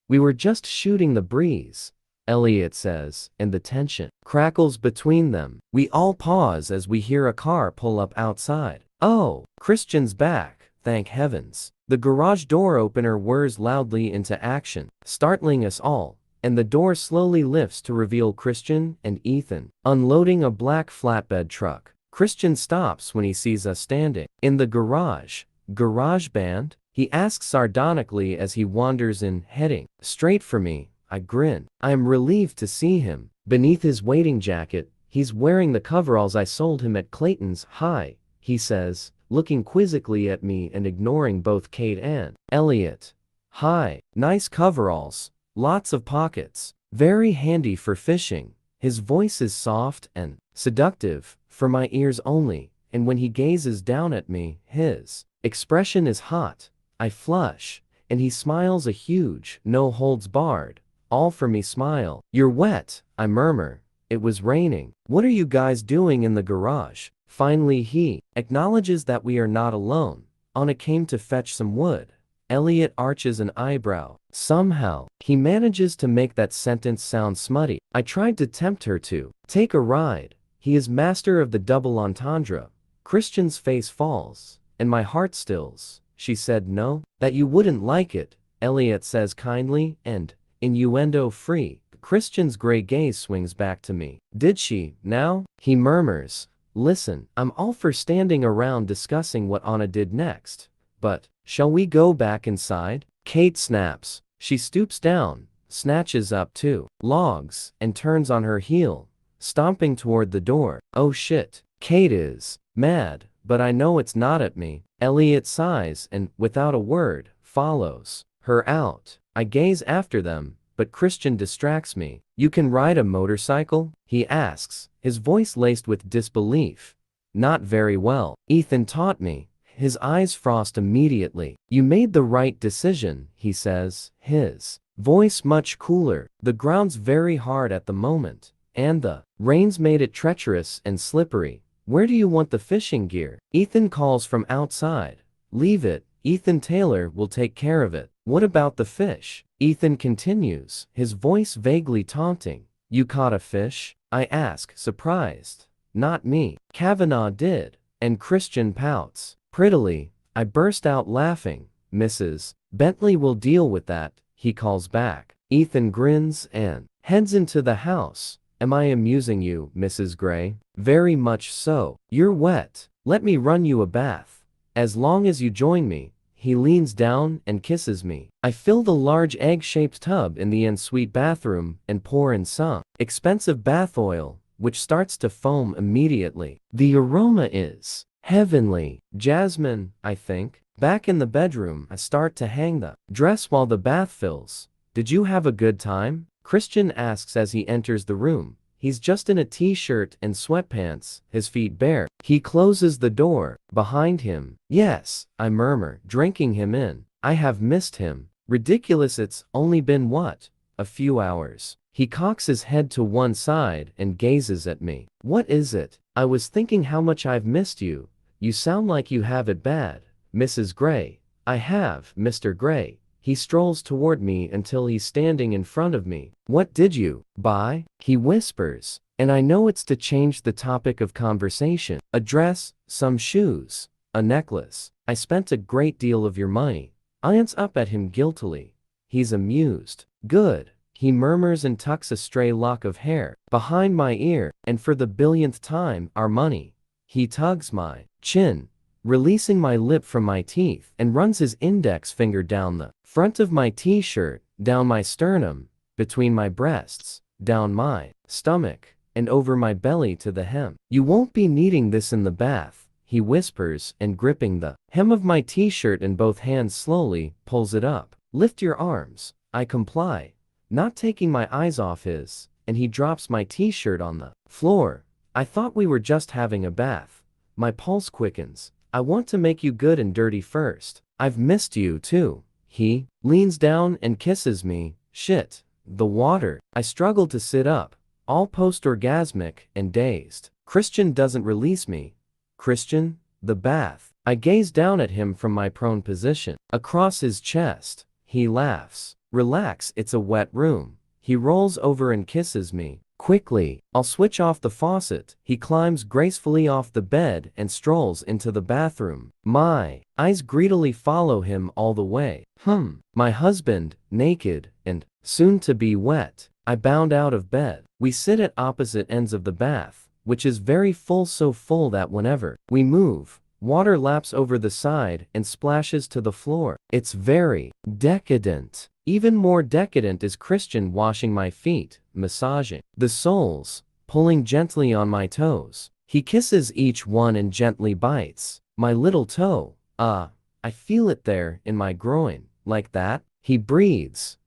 We were just shooting the breeze, Elliot says, and the tension crackles between them. We all pause as we hear a car pull up outside. Oh, Christian's back, thank heavens. The garage door opener whirs loudly into action, startling us all, and the door slowly lifts to reveal Christian and Ethan, unloading a black flatbed truck. Christian stops when he sees us standing in the garage. Garage band? He asks sardonically as he wanders in, heading straight for me. I grin. I am relieved to see him. Beneath his waiting jacket, he's wearing the coveralls I sold him at Clayton's. Hi, he says, looking quizzically at me and ignoring both Kate and Elliot. Hi, nice coveralls. Lots of pockets. Very handy for fishing. His voice is soft and seductive, for my ears only, and when he gazes down at me, his expression is hot. I flush, and he smiles a huge, no-holds-barred, all-for-me smile. You're wet, I murmur. It was raining. What are you guys doing in the garage? Finally he acknowledges that we are not alone. Anna came to fetch some wood. Elliot arches an eyebrow. Somehow, he manages to make that sentence sound smutty. I tried to tempt her to take a ride. He is master of the double entendre. Christian's face falls, and my heart stills. She said no, that you wouldn't like it, Elliot says kindly and innuendo-free. Christian's gray gaze swings back to me. Did she, now? He murmurs. Listen, I'm all for standing around discussing what Anna did next, but shall we go back inside? Kate snaps. She stoops down, snatches up 2 logs, and turns on her heel, stomping toward the door. Oh shit. Kate is mad, but I know it's not at me. Elliot sighs and, without a word, follows her out. I gaze after them, but Christian distracts me. You can ride a motorcycle? He asks, his voice laced with disbelief. Not very well. Ethan taught me. His eyes frost immediately. You made the right decision, he says, his voice much cooler. The ground's very hard at the moment, and the rain's made it treacherous and slippery. Where do you want the fishing gear? Ethan calls from outside. Leave it. Ethan Taylor will take care of it. What about the fish? Ethan continues, his voice vaguely taunting. You caught a fish? I ask, surprised. Not me. Kavanaugh did. And Christian pouts. Prettily, I burst out laughing. Mrs. Bentley will deal with that, he calls back. Ethan grins and heads into the house. Am I amusing you, Mrs. Gray? Very much so. You're wet. Let me run you a bath. As long as you join me. He leans down and kisses me. I fill the large egg-shaped tub in the ensuite bathroom and pour in some expensive bath oil, which starts to foam immediately. The aroma is heavenly. Jasmine, I think. Back in the bedroom, I start to hang the dress while the bath fills. Did you have a good time? Christian asks as he enters the room. He's just in a t-shirt and sweatpants, his feet bare. He closes the door behind him. Yes, I murmur, drinking him in. I have missed him. Ridiculous, it's only been what? A few hours. He cocks his head to one side and gazes at me. What is it? I was thinking how much I've missed you. You sound like you have it bad, Mrs. Gray. I have, Mr. Gray. He strolls toward me until he's standing in front of me. What did you buy? He whispers, and I know it's to change the topic of conversation. A dress, some shoes, a necklace. I spent a great deal of your money. I glance up at him guiltily. He's amused. Good, he murmurs and tucks a stray lock of hair behind my ear, and for the billionth time, our money. He tugs my chin, releasing my lip from my teeth, and runs his index finger down the front of my t-shirt, down my sternum, between my breasts, down my stomach, and over my belly to the hem. You won't be needing this in the bath, he whispers, and gripping the hem of my t-shirt in both hands slowly, pulls it up. Lift your arms. I comply, not taking my eyes off his, and he drops my t-shirt on the floor. I thought we were just having a bath. My pulse quickens. I want to make you good and dirty first. I've missed you too. He leans down and kisses me. Shit, The water. I struggle to sit up, all post-orgasmic and dazed. Christian doesn't release me. Christian, the bath. I gaze down at him from my prone position. Across his chest, he laughs. Relax, it's a wet room. He rolls over and kisses me. Quickly, I'll switch off the faucet. He climbs gracefully off the bed and strolls into the bathroom. My eyes greedily follow him all the way. My husband, naked and soon to be wet. I bound out of bed. We sit at opposite ends of the bath, which is very full, so full that whenever we move, water laps over the side and splashes to the floor. It's very decadent. Even more decadent is Christian washing my feet, massaging the soles, pulling gently on my toes. He kisses each one and gently bites my little toe. I feel it there in my groin, like that. He breathes.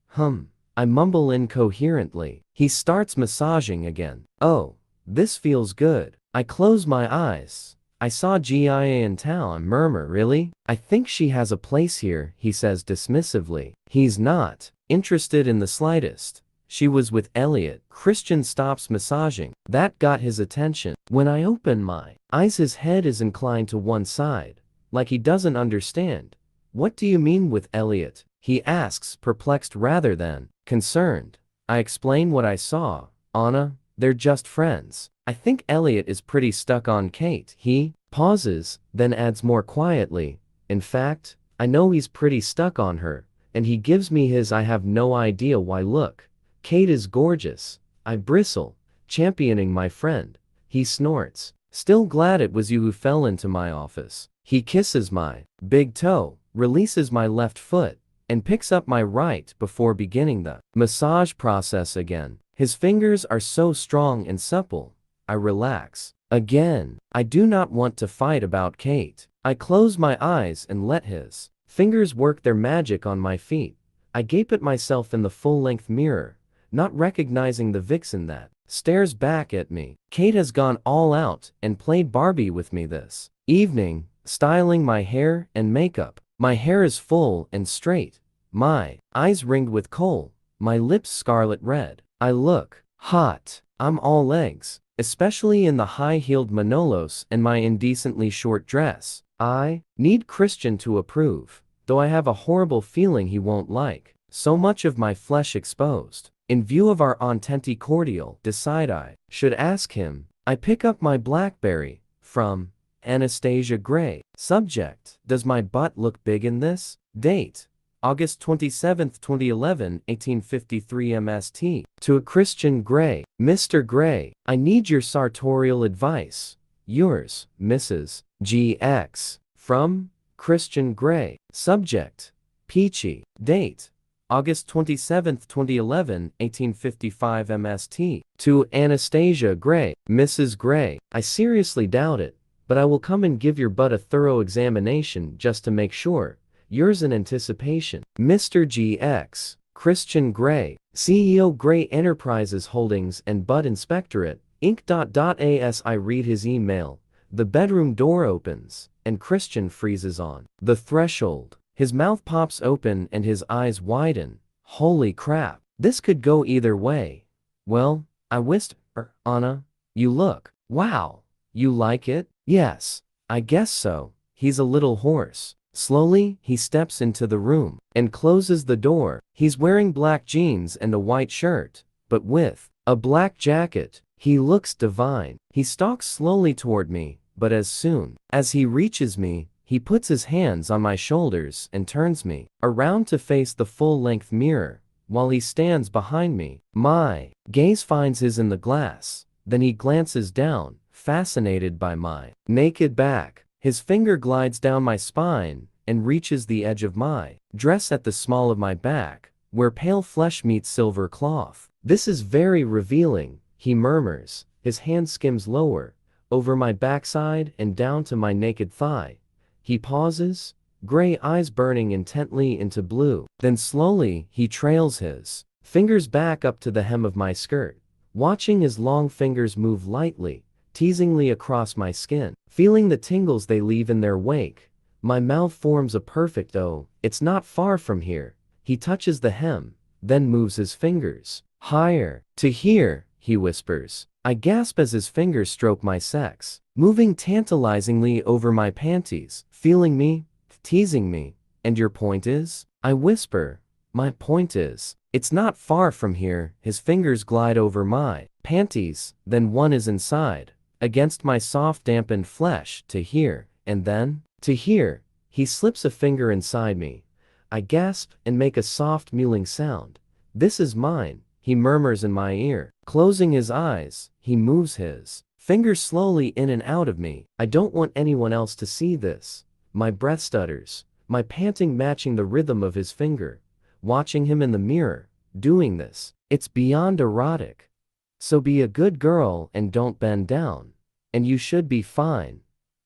I mumble incoherently. He starts massaging again. Oh, this feels good. I close my eyes. I saw Gia in town. Murmur, really? I think she has a place here, he says dismissively. He's not interested in the slightest. She was with Elliot. Christian stops massaging. That got his attention. When I open my eyes, his head is inclined to one side, like he doesn't understand. What do you mean with Elliot? He asks, perplexed rather than concerned. I explain what I saw. Anna, they're just friends. I think Elliot is pretty stuck on Kate. He pauses, then adds more quietly. In fact, I know he's pretty stuck on her, and he gives me his I have no idea why look. Kate is gorgeous. I bristle, championing my friend. He snorts. Still glad it was you who fell into my office. He kisses my big toe, releases my left foot, and picks up my right before beginning the massage process again. His fingers are so strong and supple. I relax. Again, I do not want to fight about Kate. I close my eyes and let his fingers work their magic on my feet. I gape at myself in the full-length mirror, not recognizing the vixen that stares back at me. Kate has gone all out and played Barbie with me this evening, styling my hair and makeup. My hair is full and straight, my eyes ringed with kohl, my lips scarlet red. I look hot. I'm all legs, especially in the high-heeled Manolos and my indecently short dress. I need Christian to approve, though I have a horrible feeling he won't like so much of my flesh exposed. In view of our entente cordial, decide I should ask him. I pick up my BlackBerry from Anastasia Gray. Subject: does my butt look big in this? Date: August 27, 2011, 1853 MST. To a Christian Gray. Mr. Gray, I need your sartorial advice. Yours, Mrs. GX. From Christian Gray. Subject: peachy. Date: August 27, 2011, 1855 MST. To Anastasia Gray. Mrs. Gray, I seriously doubt it, but I will come and give your butt a thorough examination just to make sure. Yours in anticipation, Mr. GX. Christian Gray, CEO Gray Enterprises Holdings and Butt Inspectorate, Inc. As I read his email, the bedroom door opens, and Christian freezes on the threshold. His mouth pops open and his eyes widen. Holy crap, this could go either way. Well, I whisper, Anna, you look. Wow, you like it? Yes, I guess so. He's a little hoarse. Slowly, he steps into the room and closes the door. He's wearing black jeans and a white shirt, but with a black jacket. He looks divine. He stalks slowly toward me, but as soon as he reaches me, he puts his hands on my shoulders and turns me around to face the full-length mirror while he stands behind me. My gaze finds his in the glass. Then he glances down, fascinated by my naked back. His finger glides down my spine and reaches the edge of my dress at the small of my back, where pale flesh meets silver cloth. This is very revealing, he murmurs. His hand skims lower, over my backside and down to my naked thigh. He pauses, gray eyes burning intently into blue. Then slowly, he trails his fingers back up to the hem of my skirt, watching his long fingers move lightly, teasingly across my skin. Feeling the tingles they leave in their wake, my mouth forms a perfect O. It's not far from here. He touches the hem, then moves his fingers. Higher. To here, he whispers. I gasp as his fingers stroke my sex, moving tantalizingly over my panties, feeling me, teasing me. And your point is? I whisper. My point is, it's not far from here. His fingers glide over my panties, then one is inside, against my soft dampened flesh, to here, and then, to here, he slips a finger inside me. I gasp and make a soft mewling sound. This is mine, he murmurs in my ear. Closing his eyes, he moves his fingers slowly in and out of me. I don't want anyone else to see this. My breath stutters, my panting matching the rhythm of his finger. Watching him in the mirror, doing this, it's beyond erotic. So be a good girl and don't bend down. And you should be fine.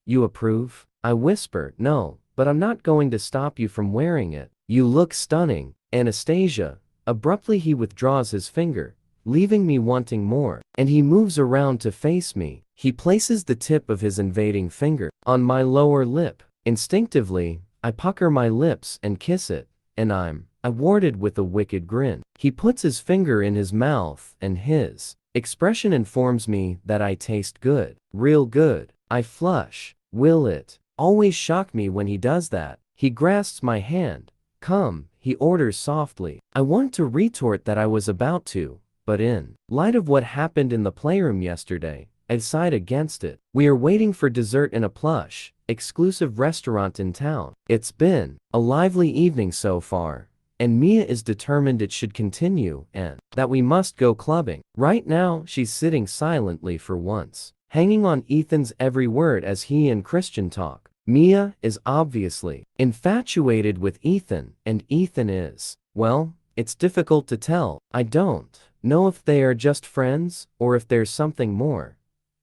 You approve? I whisper. No, but I'm not going to stop you from wearing it. You look stunning, Anastasia. Abruptly he withdraws his finger, leaving me wanting more, and he moves around to face me. He places the tip of his invading finger on my lower lip. Instinctively, I pucker my lips and kiss it, and I'm warded with a wicked grin. He puts his finger in his mouth, and his expression informs me that I taste good. Real good. I flush. Will it always shock me when he does that? He grasps my hand. Come, he orders softly. I want to retort that I was about to, but in light of what happened in the playroom yesterday, I decide against it. We are waiting for dessert in a plush, exclusive restaurant in town. It's been a lively evening so far, and Mia is determined it should continue and that we must go clubbing. Right now, she's sitting silently for once, hanging on Ethan's every word as he and Christian talk. Mia is obviously infatuated with Ethan, and Ethan is, well, it's difficult to tell. I don't know if they are just friends or if there's something more.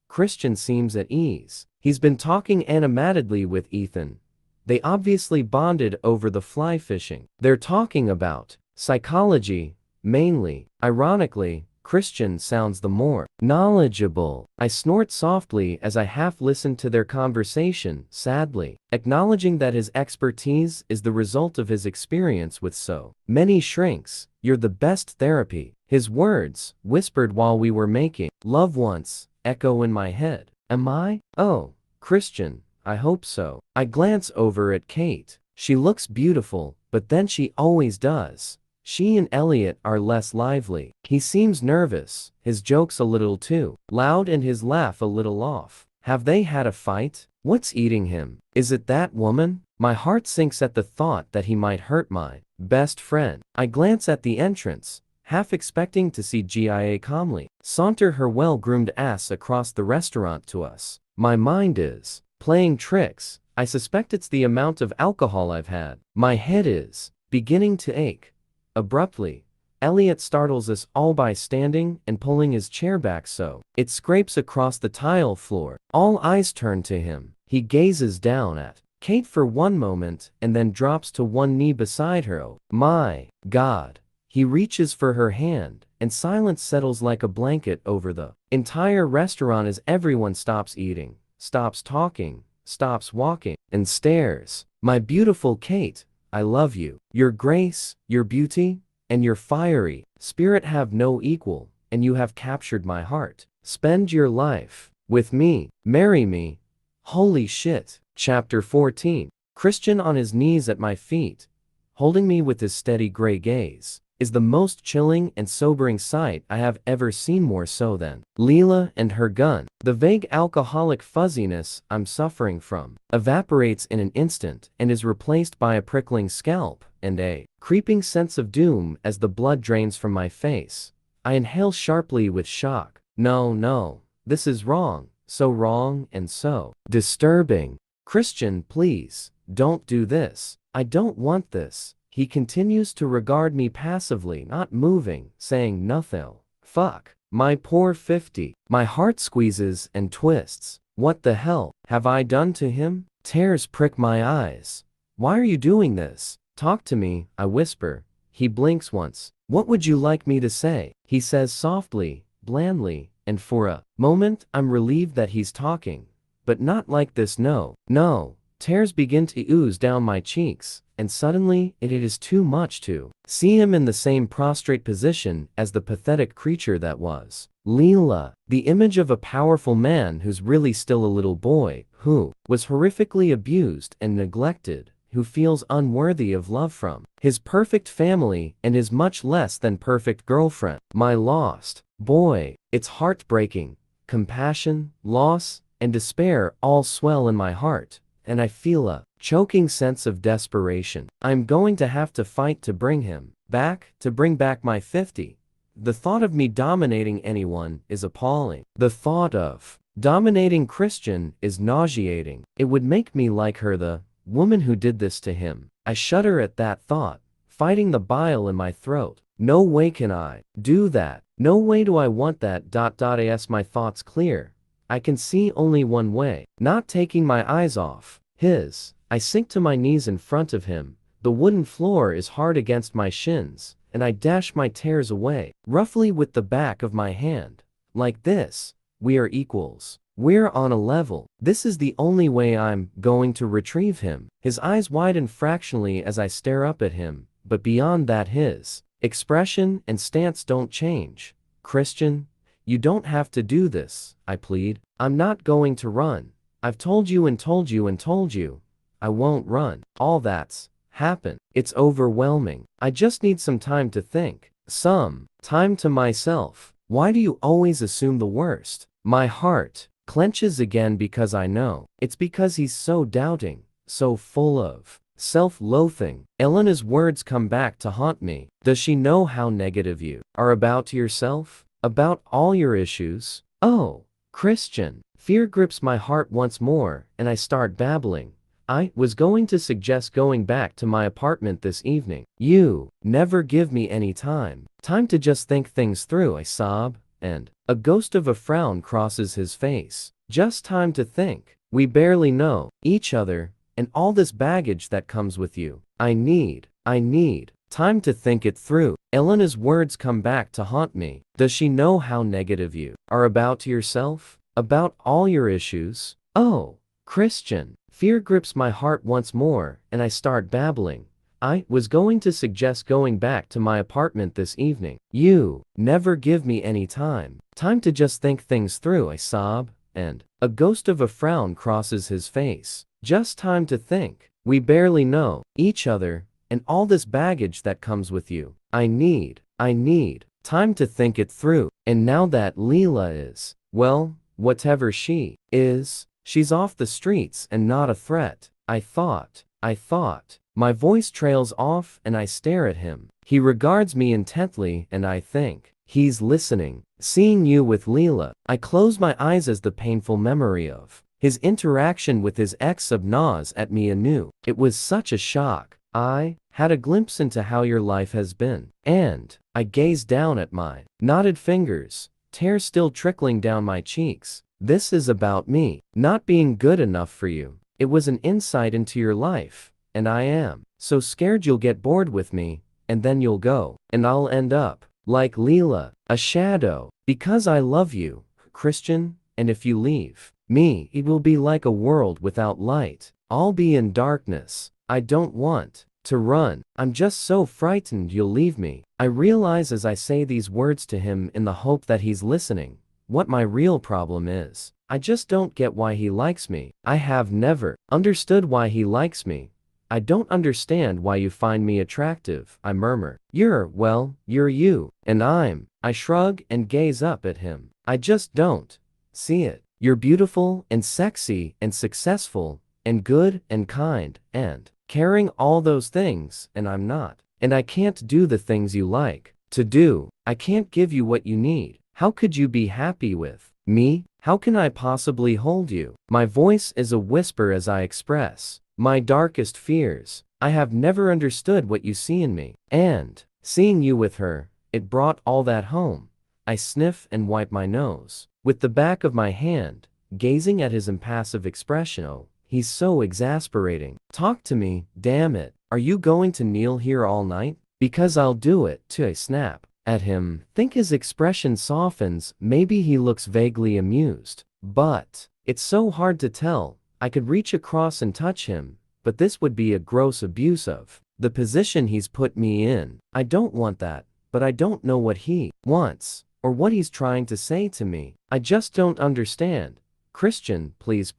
Christian seems at ease. He's been talking animatedly with Ethan. They obviously bonded over the fly fishing. They're talking about psychology, mainly. Ironically, Christian sounds the more knowledgeable. I snort softly as I half listen to their conversation, sadly, acknowledging that his expertise is the result of his experience with so many shrinks. You're the best therapy. His words, whispered while we were making love once, echo in my head. Am I? Oh, Christian, I hope so. I glance over at Kate. She looks beautiful, but then she always does. She and Elliot are less lively. He seems nervous, his jokes a little too loud and his laugh a little off. Have they had a fight? What's eating him? Is it that woman? My heart sinks at the thought that he might hurt my best friend. I glance at the entrance, half expecting to see Gia calmly saunter her well-groomed ass across the restaurant to us. My mind is playing tricks. I suspect it's the amount of alcohol I've had. My head is beginning to ache. Abruptly, Elliot startles us all by standing and pulling his chair back so it scrapes across the tile floor. All eyes turn to him. He gazes down at Kate for one moment and then drops to one knee beside her. Oh my God. He reaches for her hand, and silence settles like a blanket over the entire restaurant as everyone stops eating, stops talking, stops walking, and stares. My beautiful Kate, I love you. Your grace, your beauty, and your fiery spirit have no equal, and you have captured my heart. Spend your life with me. Marry me. Holy shit. Chapter 14. Christian on his knees at my feet, holding me with his steady gray gaze, is the most chilling and sobering sight I have ever seen, more so than Leela and her gun. The vague alcoholic fuzziness I'm suffering from evaporates in an instant and is replaced by a prickling scalp and a creeping sense of doom as the blood drains from my face. I inhale sharply with shock. No, this is wrong, so wrong and so disturbing. Christian, please, don't do this. I don't want this. He continues to regard me passively, not moving, saying nothing. Fuck. My poor 50. My heart squeezes and twists. What the hell have I done to him? Tears prick my eyes. Why are you doing this? Talk to me, I whisper. He blinks once. What would you like me to say? He says softly, blandly, and for a moment I'm relieved that he's talking. But not like this. No. Tears begin to ooze down my cheeks, and suddenly it is too much to see him in the same prostrate position as the pathetic creature that was Leela, the image of a powerful man who's really still a little boy, who was horrifically abused and neglected, who feels unworthy of love from his perfect family and his much less than perfect girlfriend. My lost boy. It's heartbreaking. Compassion, loss, and despair all swell in my heart, and I feel a choking sense of desperation. I'm going to have to fight to bring him back, to bring back my 50. The thought of me dominating anyone is appalling. The thought of dominating Christian is nauseating. It would make me like her, the woman who did this to him. I shudder at that thought, fighting the bile in my throat. No way can I do that. No way do I want that. As my thoughts clear, I can see only one way. Not taking my eyes off his, I sink to my knees in front of him. The wooden floor is hard against my shins, and I dash my tears away, roughly with the back of my hand. Like this, we are equals. We're on a level. This is the only way I'm going to retrieve him. His eyes widen fractionally as I stare up at him, but beyond that his expression and stance don't change. Christian, you don't have to do this, I plead. I'm not going to run. I've told you and told you and told you. I won't run. All that's happened. It's overwhelming. I just need some time to think. Some time to myself. Why do you always assume the worst? My heart clenches again because I know. It's because he's so doubting, so full of self-loathing. Elena's words come back to haunt me. Does she know how negative you are about yourself? About all your issues? Oh, Christian. Fear grips my heart once more, and I start babbling. I was going to suggest going back to my apartment this evening. You never give me any time. Time to just think things through, I sob, and a ghost of a frown crosses his face. Just time to think. We barely know each other, and all this baggage that comes with you. I need time to think it through. Elena's words come back to haunt me. Does she know how negative you are about yourself? About all your issues? Oh, Christian. Fear grips my heart once more, and I start babbling. I was going to suggest going back to my apartment this evening. You never give me any time. Time to just think things through, I sob, and a ghost of a frown crosses his face. Just time to think. We barely know each other, and all this baggage that comes with you. I need time to think it through. And now that Leela is, well, whatever she is, she's off the streets and not a threat. I thought. My voice trails off and I stare at him. He regards me intently and I think he's listening. Seeing you with Leela, I close my eyes as the painful memory of his interaction with his ex gnaws at me anew. It was such a shock. I had a glimpse into how your life has been, and I gazed down at my knotted fingers, tears still trickling down my cheeks. This is about me not being good enough for you. It was an insight into your life, and I am so scared you'll get bored with me, and then you'll go, and I'll end up like Leela, a shadow, because I love you, Christian, and if you leave me, it will be like a world without light. I'll be in darkness. I don't want to run. I'm just so frightened you'll leave me. I realize as I say these words to him in the hope that he's listening, what my real problem is. I just don't get why he likes me. I have never understood why he likes me. I don't understand why you find me attractive, I murmur. You're you, and I shrug and gaze up at him. I just don't see it. You're beautiful and sexy and successful and good and kind and caring, all those things, and I'm not. And I can't do the things you like to do. I can't give you what you need. How could you be happy with me? How can I possibly hold you? My voice is a whisper as I express my darkest fears. I have never understood what you see in me. And seeing you with her, it brought all that home. I sniff and wipe my nose with the back of my hand, gazing at his impassive expression. Oh, he's so exasperating. Talk to me, damn it. Are you going to kneel here all night? Because I'll do it, too. I snap at him. Think his expression softens. Maybe he looks vaguely amused. But it's so hard to tell. I could reach across and touch him, but this would be a gross abuse of the position he's put me in. I don't want that, but I don't know what he wants, or what he's trying to say to me. I just don't understand. Christian, please,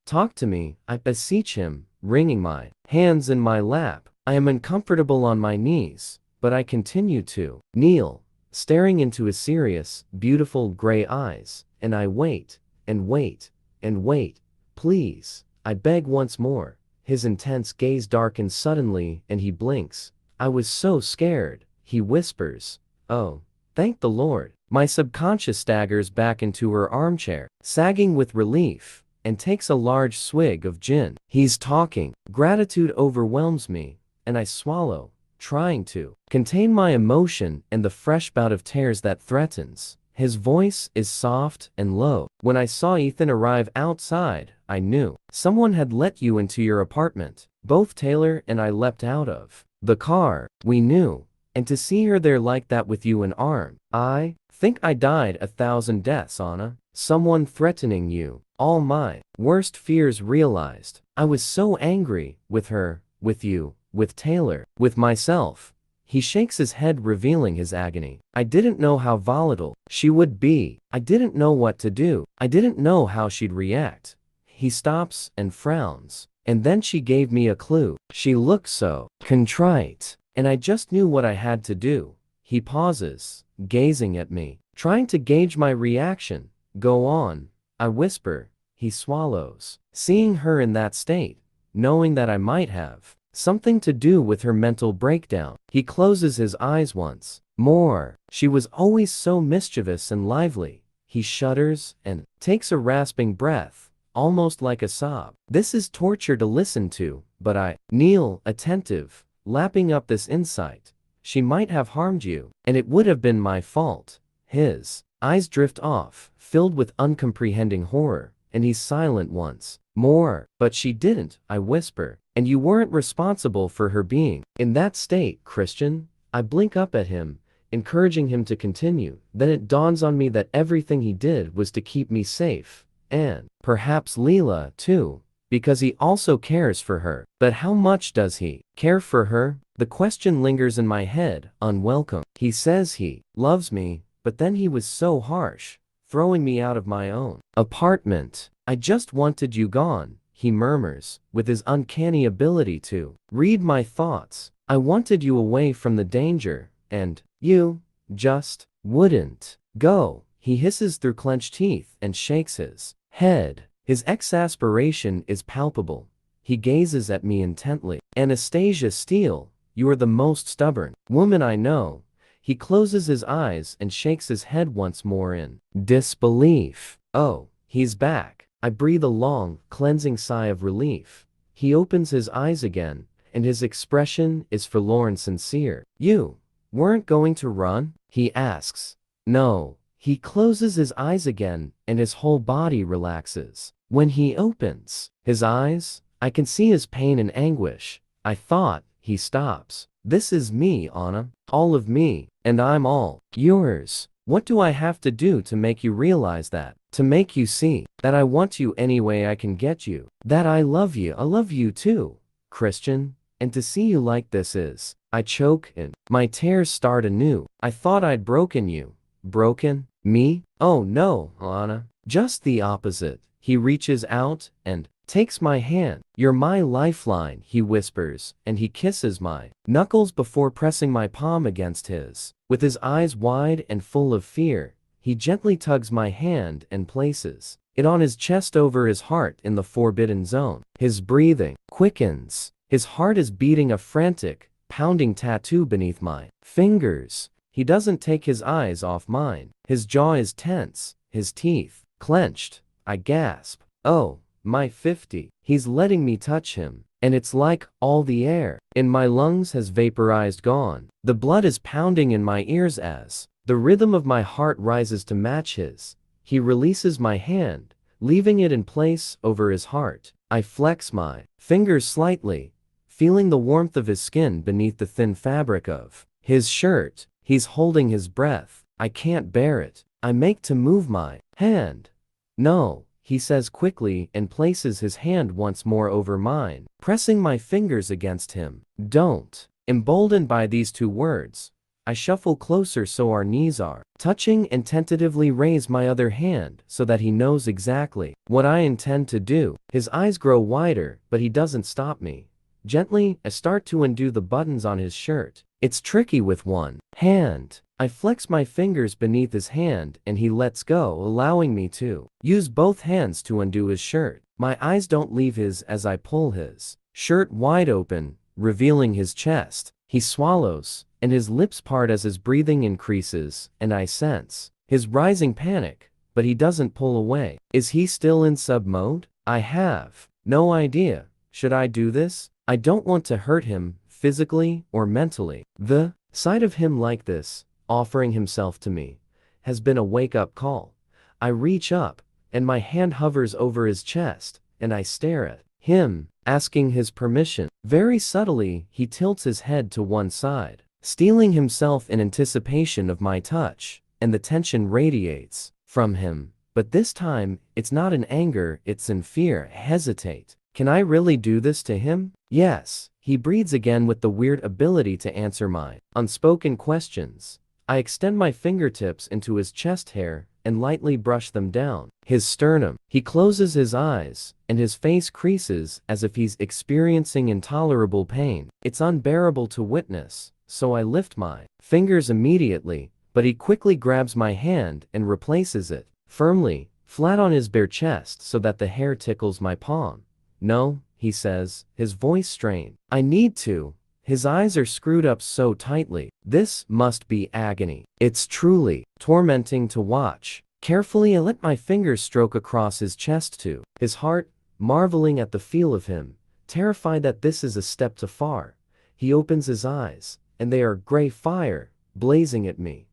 talk to me, I beseech him, wringing my hands in my lap. I am uncomfortable on my knees, but I continue to kneel, staring into his serious, beautiful gray eyes, and I wait, and wait, and wait. Please, I beg once more. His intense gaze darkens suddenly and he blinks. I was so scared, he whispers. Oh, thank the Lord. My subconscious staggers back into her armchair, sagging with relief, and takes a large swig of gin. He's talking. Gratitude overwhelms me, and I swallow, trying to contain my emotion and the fresh bout of tears that threatens. His voice is soft and low. When I saw Ethan arrive outside, I knew someone had let you into your apartment. Both Taylor and I leapt out of the car. We knew. And to see her there like that with you and armed, I think I died 1,000 deaths, Anna. Someone threatening you. All my worst fears realized. I was so angry with her, with you, with Taylor, with myself. He shakes his head, revealing his agony. I didn't know how volatile she would be. I didn't know what to do. I didn't know how she'd react. He stops and frowns. And then she gave me a clue. She looked so contrite. And I just knew what I had to do. He pauses, gazing at me, trying to gauge my reaction. Go on, I whisper. He swallows. Seeing her in that state, knowing that I might have something to do with her mental breakdown. He closes his eyes once more. She was always so mischievous and lively. He shudders and takes a rasping breath, almost like a sob. This is torture to listen to, but I kneel, attentive, lapping up this insight. She might have harmed you, and it would have been my fault. His eyes drift off, filled with uncomprehending horror, and he's silent once more. But she didn't, I whisper. And you weren't responsible for her being in that state, Christian. I blink up at him, encouraging him to continue. Then it dawns on me that everything he did was to keep me safe. And perhaps Leela, too, because he also cares for her. But how much does he care for her? The question lingers in my head, unwelcome. He says he loves me, but then he was so harsh, throwing me out of my own apartment. I just wanted you gone, he murmurs, with his uncanny ability to read my thoughts. I wanted you away from the danger, and you just wouldn't go. He hisses through clenched teeth and shakes his head. His exasperation is palpable. He gazes at me intently. Anastasia Steele, you are the most stubborn woman I know. He closes his eyes and shakes his head once more in disbelief. Oh, he's back. I breathe a long, cleansing sigh of relief. He opens his eyes again, and his expression is forlorn sincere. You weren't going to run? He asks. No. He closes his eyes again, and his whole body relaxes. When he opens his eyes, I can see his pain and anguish. I thought. He stops. This is me, Anna. All of me, and I'm all yours. What do I have to do to make you realize that? To make you see that I want you any way I can get you. That I love you. I love you too, Christian. And to see you like this is. I choke and my tears start anew. I thought I'd broken you. Broken? Me? Oh no, Anna. Just the opposite. He reaches out and takes my hand. You're my lifeline, he whispers, and he kisses my knuckles before pressing my palm against his. With his eyes wide and full of fear, he gently tugs my hand and places it on his chest over his heart in the forbidden zone. His breathing quickens. His heart is beating a frantic, pounding tattoo beneath my fingers. He doesn't take his eyes off mine. His jaw is tense, his teeth clenched. I gasp. Oh, my 50. He's letting me touch him, and it's like all the air in my lungs has vaporized gone. The blood is pounding in my ears as the rhythm of my heart rises to match his. He releases my hand, leaving it in place over his heart. I flex my fingers slightly, feeling the warmth of his skin beneath the thin fabric of his shirt. He's holding his breath. I can't bear it. I make to move my hand. No. he says quickly and places his hand once more over mine, pressing my fingers against him. Don't. Emboldened by these two words, I shuffle closer so our knees are touching and tentatively raise my other hand so that he knows exactly what I intend to do. His eyes grow wider, but he doesn't stop me. Gently, I start to undo the buttons on his shirt. It's tricky with one hand. I flex my fingers beneath his hand and he lets go, allowing me to use both hands to undo his shirt. My eyes don't leave his as I pull his shirt wide open, revealing his chest. He swallows, and his lips part as his breathing increases, and I sense his rising panic, but he doesn't pull away. Is he still in sub mode? I have no idea. Should I do this? I don't want to hurt him, physically or mentally. The sight of him like this, offering himself to me, has been a wake-up call. I reach up, and my hand hovers over his chest, and I stare at him, asking his permission. Very subtly, he tilts his head to one side, steeling himself in anticipation of my touch, and the tension radiates from him. But this time, it's not in anger, it's in fear. Hesitate. Can I really do this to him? Yes. He breathes again with the weird ability to answer my unspoken questions. I extend my fingertips into his chest hair and lightly brush them down his sternum. He closes his eyes, and his face creases as if he's experiencing intolerable pain. It's unbearable to witness, so I lift my fingers immediately, but he quickly grabs my hand and replaces it firmly, flat on his bare chest so that the hair tickles my palm. No, he says, his voice strained. I need to. His eyes are screwed up so tightly. This must be agony. It's truly tormenting to watch. Carefully, I let my fingers stroke across his chest to his heart, marveling at the feel of him, terrified that this is a step too far. He opens his eyes, and they are gray fire, blazing at me.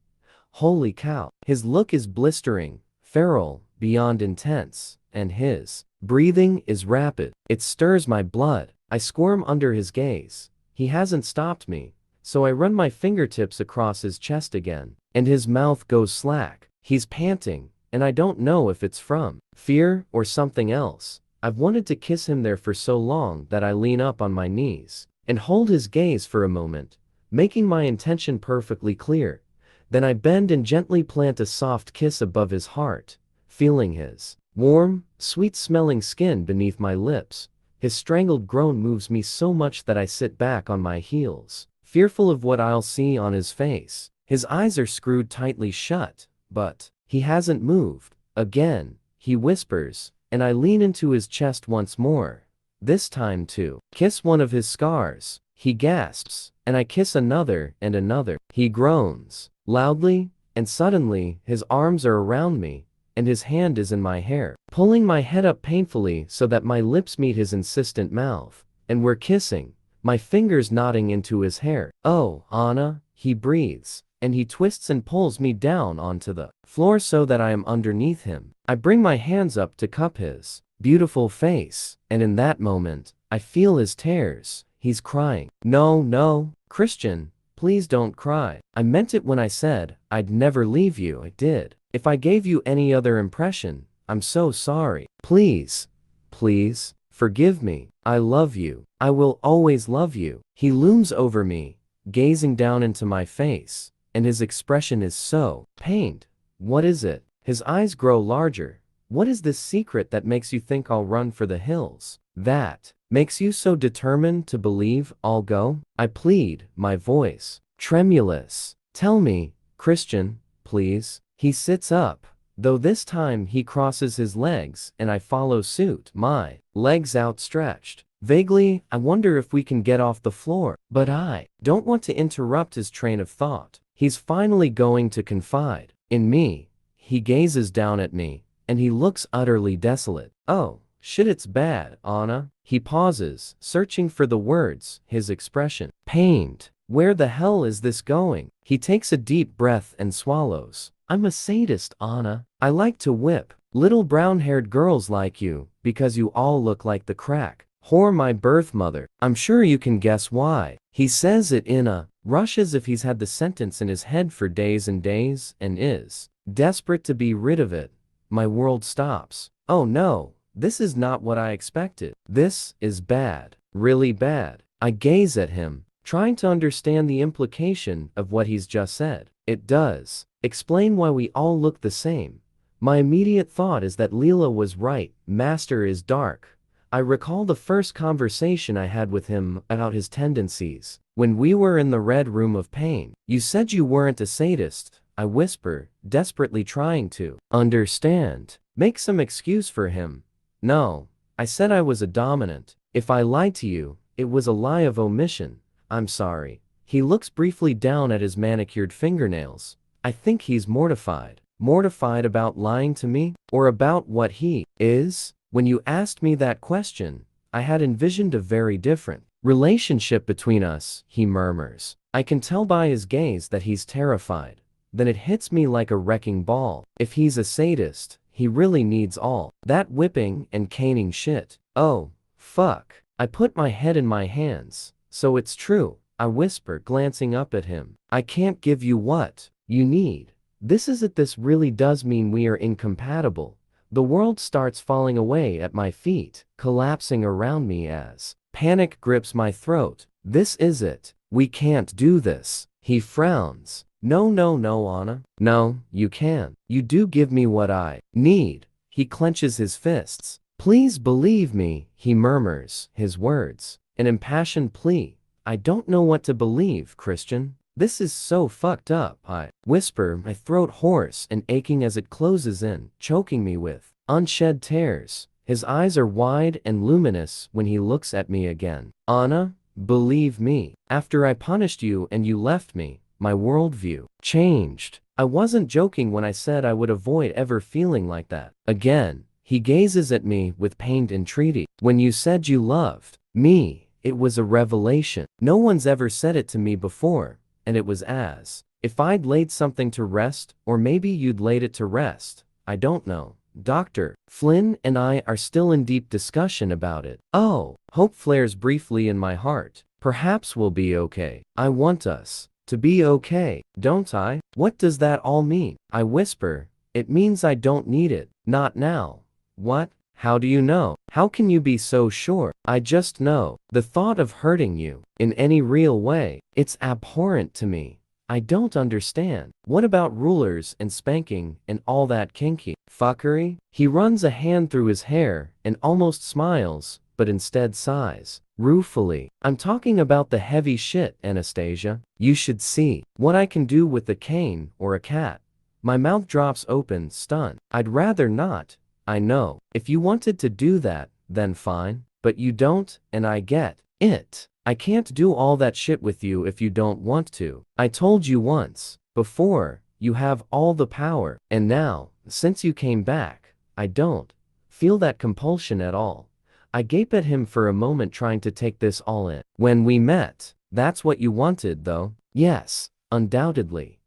Holy cow. His look is blistering, feral, beyond intense, and his breathing is rapid. It stirs my blood. I squirm under his gaze. He hasn't stopped me, so I run my fingertips across his chest again, and his mouth goes slack. He's panting, and I don't know if it's from fear or something else. I've wanted to kiss him there for so long that I lean up on my knees and hold his gaze for a moment, making my intention perfectly clear. Then I bend and gently plant a soft kiss above his heart, feeling his warm, sweet-smelling skin beneath my lips. His strangled groan moves me so much that I sit back on my heels, fearful of what I'll see on his face. His eyes are screwed tightly shut, but he hasn't moved. Again, he whispers, and I lean into his chest once more, this time to kiss one of his scars. He gasps, and I kiss another and another. He groans loudly, and suddenly, his arms are around me, and his hand is in my hair, pulling my head up painfully so that my lips meet his insistent mouth, and we're kissing, my fingers knotting into his hair. Oh, Anna, he breathes, and he twists and pulls me down onto the floor so that I am underneath him. I bring my hands up to cup his beautiful face, and in that moment, I feel his tears. He's crying. No, no, Christian, please don't cry. I meant it when I said I'd never leave you. I did. If I gave you any other impression, I'm so sorry. Please, please, forgive me. I love you. I will always love you. He looms over me, gazing down into my face, and his expression is so pained. What is it? His eyes grow larger. What is this secret that makes you think I'll run for the hills? That makes you so determined to believe I'll go? I plead, my voice tremulous. Tell me, Christian, please. He sits up, though this time he crosses his legs and I follow suit, my legs outstretched. Vaguely, I wonder if we can get off the floor, but I don't want to interrupt his train of thought. He's finally going to confide in me. He gazes down at me, and he looks utterly desolate. Oh, shit, it's bad, Anna. He pauses, searching for the words, his expression pained. Where the hell is this going? He takes a deep breath and swallows. I'm a sadist, Anna. I like to whip little brown-haired girls like you, because you all look like the crack whore my birth mother. I'm sure you can guess why. He says it in a rush as if he's had the sentence in his head for days and days, and is desperate to be rid of it. My world stops. Oh no, this is not what I expected. This is bad. Really bad. I gaze at him, trying to understand the implication of what he's just said. It does explain why we all look the same. My immediate thought is that Leela was right, Master is dark. I recall the first conversation I had with him about his tendencies. When we were in the red room of pain, you said you weren't a sadist, I whisper, desperately trying to understand. Make some excuse for him. No, I said I was a dominant. If I lied to you, it was a lie of omission. I'm sorry. He looks briefly down at his manicured fingernails. I think he's mortified. Mortified about lying to me? Or about what he is? When you asked me that question, I had envisioned a very different relationship between us, he murmurs. I can tell by his gaze that he's terrified. Then it hits me like a wrecking ball. If he's a sadist, he really needs all that whipping and caning shit. Oh, fuck. I put my head in my hands. So it's true, I whisper, glancing up at him. I can't give you what you need. This really does mean we are incompatible. The world starts falling away at my feet, collapsing around me as panic grips my throat. This is it. We can't do this. He frowns. No, no, no, Anna. No, you can. You do give me what I need. He clenches his fists. Please believe me, he murmurs, his words an impassioned plea. I don't know what to believe, Christian. This is so fucked up, I whisper, my throat hoarse and aching as it closes in, choking me with unshed tears. His eyes are wide and luminous when he looks at me again. Anna, believe me, after I punished you and you left me, my worldview changed. I wasn't joking when I said I would avoid ever feeling like that again. He gazes at me with pained entreaty. When you said you loved me, it was a revelation. No one's ever said it to me before, and it was as if I'd laid something to rest, or maybe you'd laid it to rest. I don't know. Dr. Flynn and I are still in deep discussion about it. Oh, hope flares briefly in my heart. Perhaps we'll be okay. I want us to be okay, don't I? What does that all mean? I whisper. It means I don't need it. Not now. What? How do you know? How can you be so sure? I just know. The thought of hurting you, in any real way, it's abhorrent to me. I don't understand. What about rulers and spanking and all that kinky fuckery? He runs a hand through his hair and almost smiles, but instead sighs ruefully. I'm talking about the heavy shit, Anastasia. You should see what I can do with a cane or a cat. My mouth drops open, stunned. I'd rather not. I know. If you wanted to do that, then fine. But you don't, and I get it. I can't do all that shit with you if you don't want to. I told you once before, you have all the power. And now, since you came back, I don't feel that compulsion at all. I gape at him for a moment, trying to take this all in. When we met, that's what you wanted, though. Yes, undoubtedly.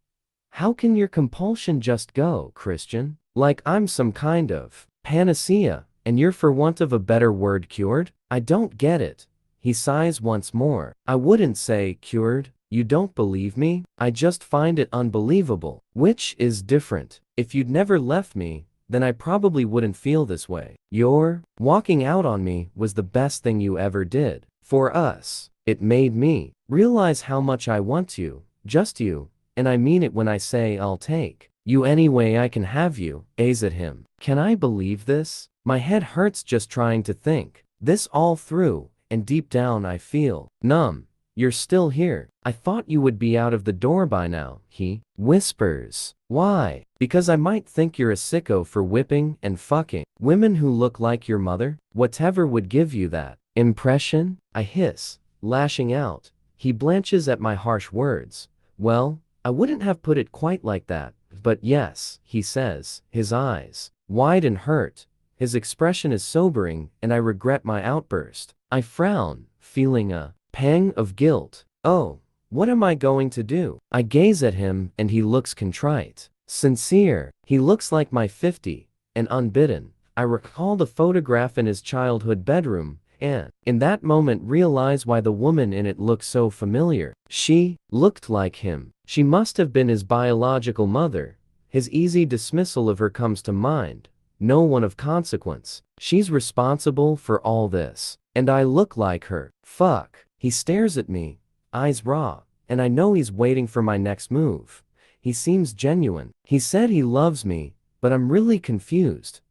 How can your compulsion just go, Christian? Like I'm some kind of panacea, and you're, for want of a better word, cured? I don't get it. He sighs once more. I wouldn't say cured. You don't believe me? I just find it unbelievable. Which is different. If you'd never left me, then I probably wouldn't feel this way. Your walking out on me was the best thing you ever did. For us. It made me realize how much I want you. Just you. And I mean it when I say I'll take you any way I can have you. Gaze at him. Can I believe this? My head hurts just trying to think this all through, and deep down I feel numb. You're still here. I thought you would be out of the door by now, he whispers. Why? Because I might think you're a sicko for whipping and fucking women who look like your mother? Whatever would give you that impression? I hiss, lashing out. He blanches at my harsh words. Well, I wouldn't have put it quite like that, but yes, he says, his eyes wide and hurt. His expression is sobering, and I regret my outburst. I frown, feeling a pang of guilt. Oh, what am I going to do? I gaze at him, and he looks contrite. Sincere. He looks like my 50, and unbidden. I recall the photograph in his childhood bedroom, and, in that moment, realize why the woman in it looked so familiar. She looked like him. She must have been his biological mother. His easy dismissal of her comes to mind. no one of consequence. She's responsible for all this. And I look like her. Fuck. He stares at me, eyes raw, and I know he's waiting for my next move. He seems genuine. He said he loves me, but I'm really confused.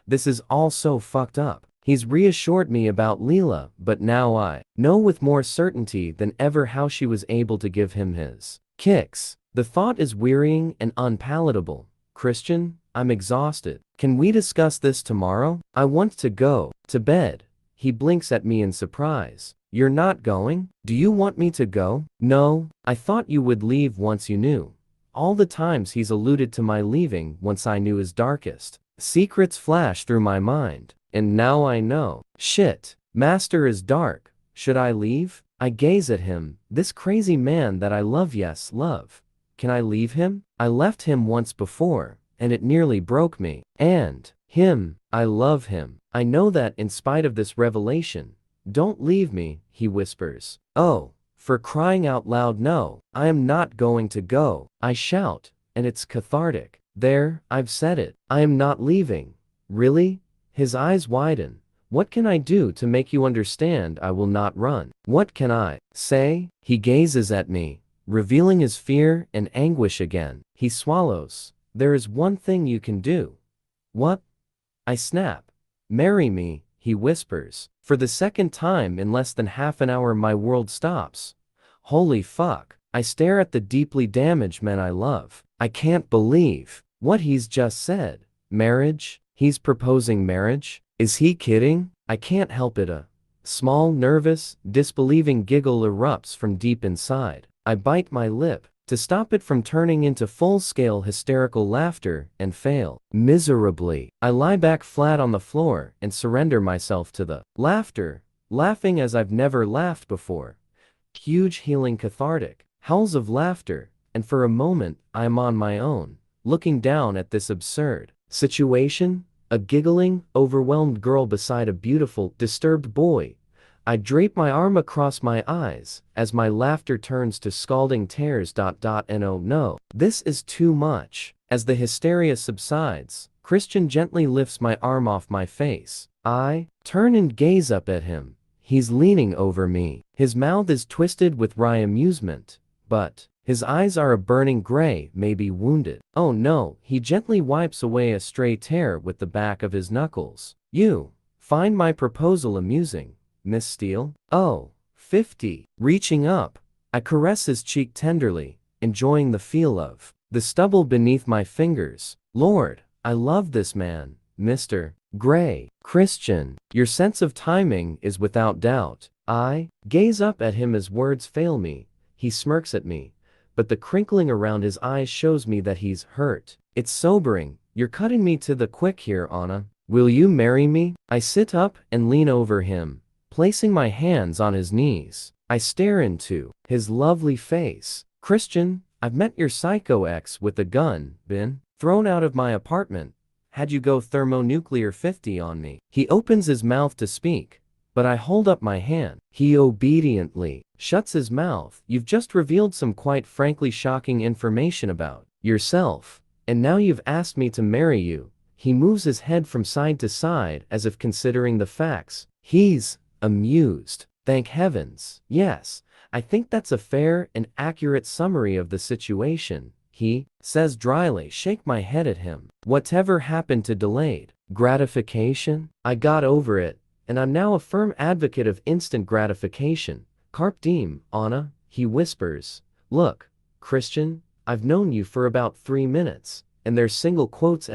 This is all so fucked up. He's reassured me about Leela, but now I know with more certainty than ever how she was able to give him his kicks. The thought is wearying and unpalatable. Christian, I'm exhausted. Can we discuss this tomorrow? I want to go to bed. He blinks at me in surprise. You're not going? Do you want me to go? No, I thought you would leave once you knew. All the times he's alluded to my leaving once I knew his darkest secrets flash through my mind. And now I know. Shit. Master is dark. Should I leave? I gaze at him, this crazy man that I love. Yes, love. Can I leave him? I left him once before, and it nearly broke me. And him, I love him. I know that in spite of this revelation. Don't leave me, he whispers. Oh, for crying out loud, no, I am not going to go. I shout, and it's cathartic. There, I've said it. I am not leaving. Really? His eyes widen. What can I do to make you understand I will not run? What can I say? He gazes at me, revealing his fear and anguish again. He swallows. There is one thing you can do. What? I snap. Marry me, he whispers. For the second time in less than half an hour my world stops. Holy fuck. I stare at the deeply damaged man I love. I can't believe what he's just said. Marriage? He's proposing marriage? Is he kidding? I can't help it. A small, nervous, disbelieving giggle erupts from deep inside. I bite my lip to stop it from turning into full-scale hysterical laughter and fail miserably. I lie back flat on the floor and surrender myself to the laughter, laughing as I've never laughed before. Huge, healing, cathartic howls of laughter, and for a moment I am on my own, looking down at this absurd situation, a giggling, overwhelmed girl beside a beautiful, disturbed boy. I drape my arm across my eyes as my laughter turns to scalding tears. And oh no, this is too much. As the hysteria subsides, Christian gently lifts my arm off my face. I turn and gaze up at him. He's leaning over me. His mouth is twisted with wry amusement, but his eyes are a burning gray, maybe wounded. Oh no, he gently wipes away a stray tear with the back of his knuckles. You find my proposal amusing, Miss Steele? Oh, 50. Reaching up, I caress his cheek tenderly, enjoying the feel of the stubble beneath my fingers. Lord, I love this man, Mr. Gray. Christian, your sense of timing is without doubt. I gaze up at him as words fail me. He smirks at me, but the crinkling around his eyes shows me that he's hurt. It's sobering. You're cutting me to the quick here, Anna. Will you marry me? I sit up and lean over him, placing my hands on his knees. I stare into his lovely face. Christian, I've met your psycho ex with a gun, been thrown out of my apartment. Had you go thermonuclear 50 on me. He opens his mouth to speak, but I hold up my hand. He obediently shuts his mouth. You've just revealed some quite frankly shocking information about yourself, and now you've asked me to marry you. He moves his head from side to side as if considering the facts. He's amused. Thank heavens. Yes, I think that's a fair and accurate summary of the situation. He says dryly. Shake my head at him. Whatever happened to delayed gratification? I got over it, and I'm now a firm advocate of instant gratification. Carpe diem, Anna, he whispers. Look, Christian, I've known you for about 3 minutes, and there's single quotes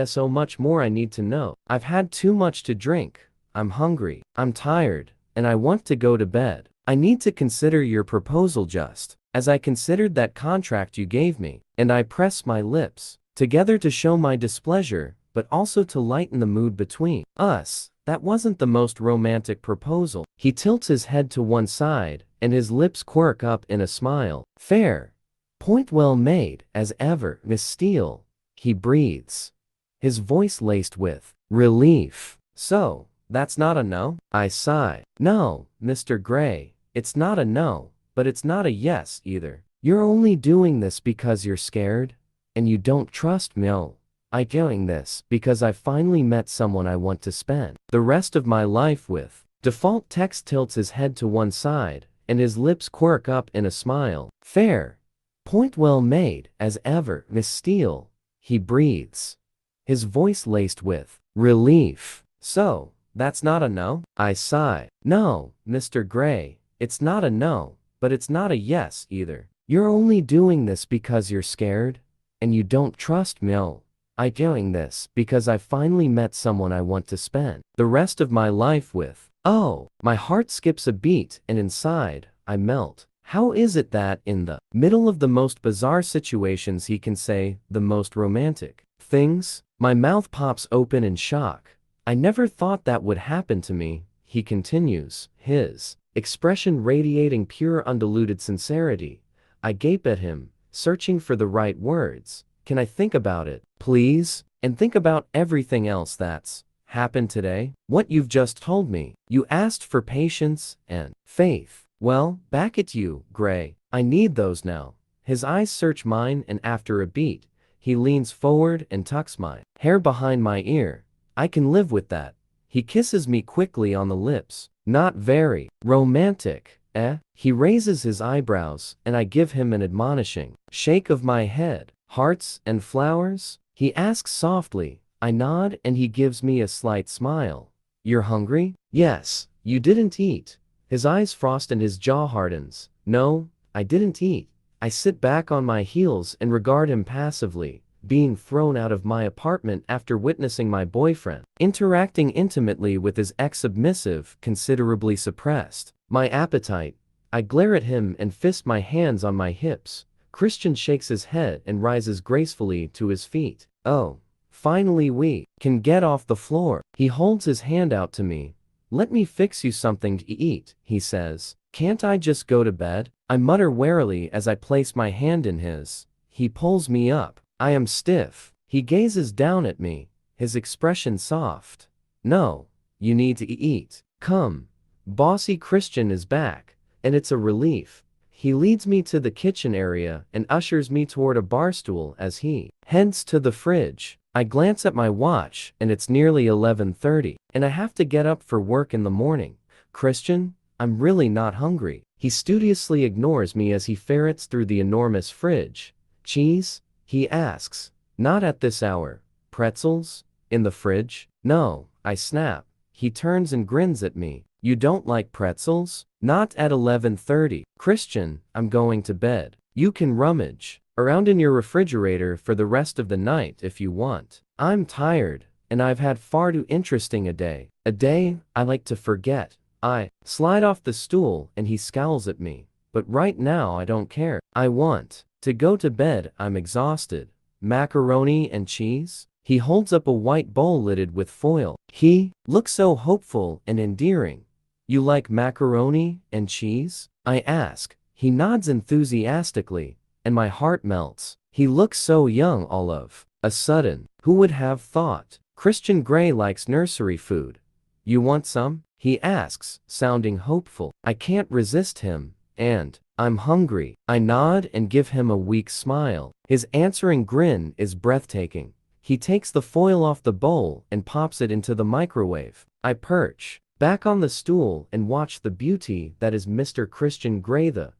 so much more I need to know. I've had too much to drink. I'm hungry. I'm tired, and I want to go to bed. I need to consider your proposal just as I considered that contract you gave me, and I press my lips together to show my displeasure, but also to lighten the mood between us. That wasn't the most romantic proposal. He tilts his head to one side, and his lips quirk up in a smile. Fair. Point well made, as ever, Miss Steele. He breathes, his voice laced with relief. So, that's not a no? I sigh. No, Mr. Gray, it's not a no, but it's not a yes either. You're only doing this because you're scared, and you don't trust me. No, I'm doing this because I finally met someone I want to spend the rest of my life with. Default text tilts his head to one side, and his lips quirk up in a smile. Fair. Point well made, as ever, Miss Steele. He breathes, his voice laced with relief. So, that's not a no? I sigh. No, Mr. Gray, it's not a no, but it's not a yes either. You're only doing this because you're scared? And you don't trust me? No. I'm doing this because I finally met someone I want to spend the rest of my life with. Oh, my heart skips a beat and inside, I melt. How is it that in the middle of the most bizarre situations he can say the most romantic things? My mouth pops open in shock. I never thought that would happen to me, he continues, his expression radiating pure undiluted sincerity. I gape at him, searching for the right words. Can I think about it, please? And think about everything else that's happened today? What you've just told me. You asked for patience and faith. Well, back at you, Gray. I need those now. His eyes search mine and after a beat, he leans forward and tucks my hair behind my ear. I can live with that. He kisses me quickly on the lips. Not very romantic, eh? He raises his eyebrows and I give him an admonishing shake of my head. Hearts and flowers? He asks softly. I nod and he gives me a slight smile. You're hungry? Yes. You didn't eat. His eyes frost and his jaw hardens. No, I didn't eat. I sit back on my heels and regard him passively, being thrown out of my apartment after witnessing my boyfriend interacting intimately with his ex-submissive, considerably suppressed my appetite. I glare at him and fist my hands on my hips. Christian shakes his head and rises gracefully to his feet. Oh, finally we can get off the floor. He holds his hand out to me. Let me fix you something to eat, he says. Can't I just go to bed? I mutter warily as I place my hand in his. He pulls me up. I am stiff. He gazes down at me, his expression soft. No, you need to eat. Come. Bossy Christian is back, and it's a relief. He leads me to the kitchen area and ushers me toward a bar stool as he heads to the fridge. I glance at my watch and it's nearly 11:30, and I have to get up for work in the morning. Christian, I'm really not hungry. He studiously ignores me as he ferrets through the enormous fridge. Cheese? He asks. Not at this hour. Pretzels? In the fridge? No, I snap. He turns and grins at me. You don't like pretzels? Not at 11:30. Christian, I'm going to bed. You can rummage around in your refrigerator for the rest of the night if you want. I'm tired, and I've had far too interesting a day. A day I like to forget. I slide off the stool and he scowls at me. But right now I don't care. I want to go to bed. I'm exhausted. Macaroni and cheese? He holds up a white bowl lidded with foil. He looks so hopeful and endearing. You like macaroni and cheese? I ask. He nods enthusiastically, and my heart melts. He looks so young all of a sudden. Who would have thought? Christian Grey likes nursery food. You want some? He asks, sounding hopeful. I can't resist him, and I'm hungry. I nod and give him a weak smile. His answering grin is breathtaking. He takes the foil off the bowl and pops it into the microwave. I perch back on the stool and watch the beauty that is Mr. Christian Grey, the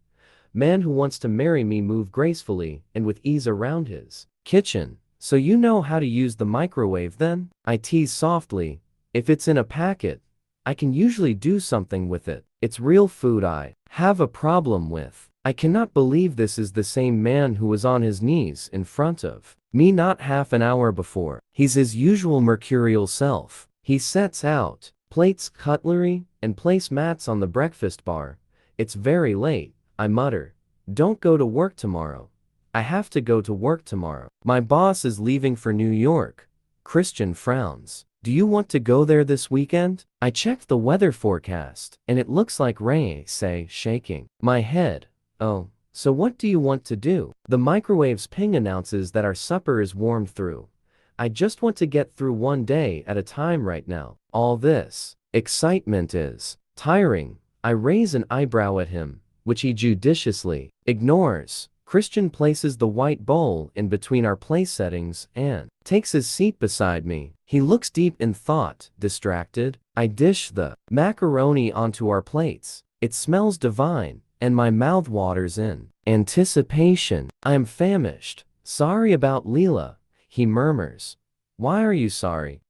man who wants to marry me, move gracefully and with ease around his kitchen. So you know how to use the microwave then? I tease softly. If it's in a packet, I can usually do something with it. It's real food I have a problem with. I cannot believe this is the same man who was on his knees in front of me not half an hour before. He's his usual mercurial self. He sets out plates, cutlery, and placemats on the breakfast bar. It's very late, I mutter. Don't go to work tomorrow. I have to go to work tomorrow. My boss is leaving for New York. Christian frowns. Do you want to go there this weekend? I checked the weather forecast, and it looks like rain, say, shaking my head. Oh, so what do you want to do? The microwave's ping announces that our supper is warmed through. I just want to get through one day at a time right now. All this excitement is tiring. I raise an eyebrow at him, which he judiciously ignores. Christian places the white bowl in between our place settings and takes his seat beside me. He looks deep in thought, distracted. I dish the macaroni onto our plates. It smells divine, and my mouth waters in anticipation. I am famished. Sorry about Leela, he murmurs. Why are you sorry?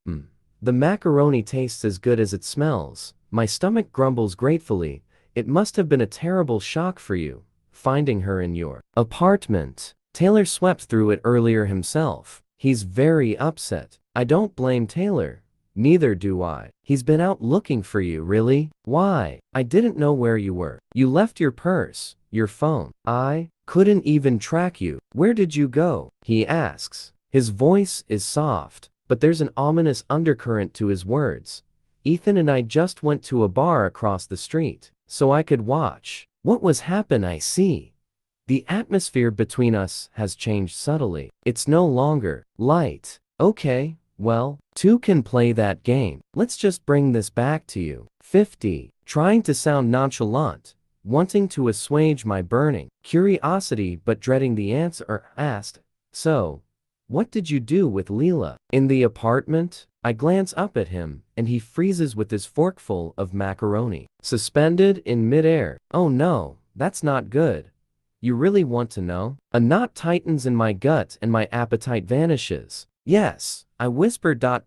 The macaroni tastes as good as it smells. My stomach grumbles gratefully. It must have been a terrible shock for you, finding her in your apartment. Taylor swept through it earlier himself. He's very upset. I don't blame Taylor. Neither do I. He's been out looking for you, really? Why? I didn't know where you were. You left your purse, your phone. I couldn't even track you. Where did you go? He asks. His voice is soft, but there's an ominous undercurrent to his words. Ethan and I just went to a bar across the street, so I could watch. What was happen? I see. The atmosphere between us has changed subtly. It's no longer light. Okay, well, two can play that game. Let's just bring this back to you. 50. Trying to sound nonchalant, wanting to assuage my burning curiosity but dreading the answer, asked, so, what did you do with Leela? In the apartment? I glance up at him, and he freezes with his forkful of macaroni, suspended in midair. Oh no, that's not good. You really want to know? A knot tightens in my gut and my appetite vanishes. Yes, I whisper. Do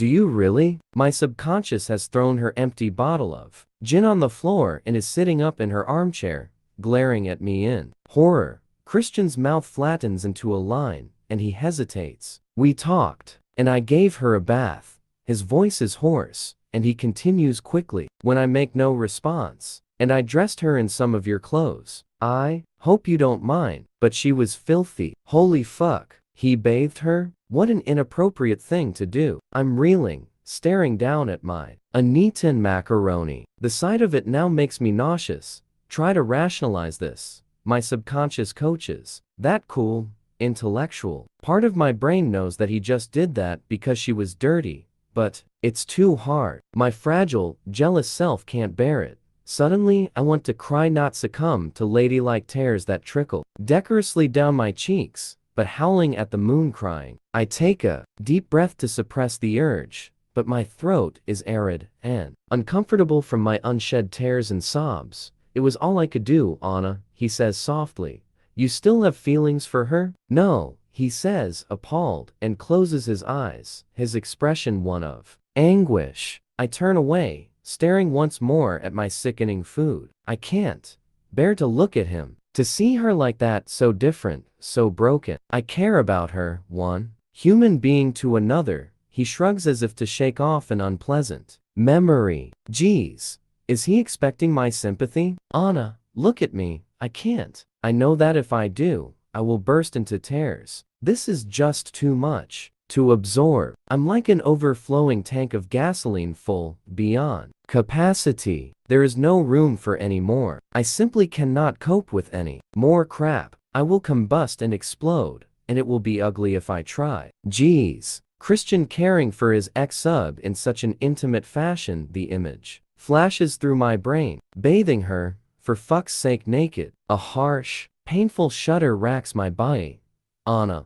you really? My subconscious has thrown her empty bottle of gin on the floor and is sitting up in her armchair, glaring at me in horror. Christian's mouth flattens into a line, and he hesitates. We talked, and I gave her a bath. His voice is hoarse, and he continues quickly. When I make no response, and I dressed her in some of your clothes. I hope you don't mind, but she was filthy. Holy fuck. He bathed her? What an inappropriate thing to do. I'm reeling, staring down at my uneaten macaroni. The sight of it now makes me nauseous. Try to rationalize this. My subconscious coaches. That cool, intellectual part of my brain knows that he just did that because she was dirty, but it's too hard. My fragile, jealous self can't bear it. Suddenly, I want to cry, not succumb to ladylike tears that trickle decorously down my cheeks, but howling at the moon crying. I take a deep breath to suppress the urge, but my throat is arid and uncomfortable from my unshed tears and sobs. It was all I could do, Anna, he says softly. You still have feelings for her? No, he says, appalled, and closes his eyes, his expression one of anguish. I turn away, staring once more at my sickening food. I can't bear to look at him, to see her like that, so different, so broken. I care about her, one human being to another. He shrugs as if to shake off an unpleasant memory. Geez, is he expecting my sympathy? Anna, look at me. I can't. I know that if I do, I will burst into tears. This is just too much to absorb. I'm like an overflowing tank of gasoline full beyond capacity. There is no room for any more. I simply cannot cope with any more crap. I will combust and explode, and it will be ugly if I try. Geez, Christian caring for his ex-sub in such an intimate fashion. The image flashes through my brain. Bathing her, for fuck's sake, naked. A harsh, painful shudder racks my body. Anna.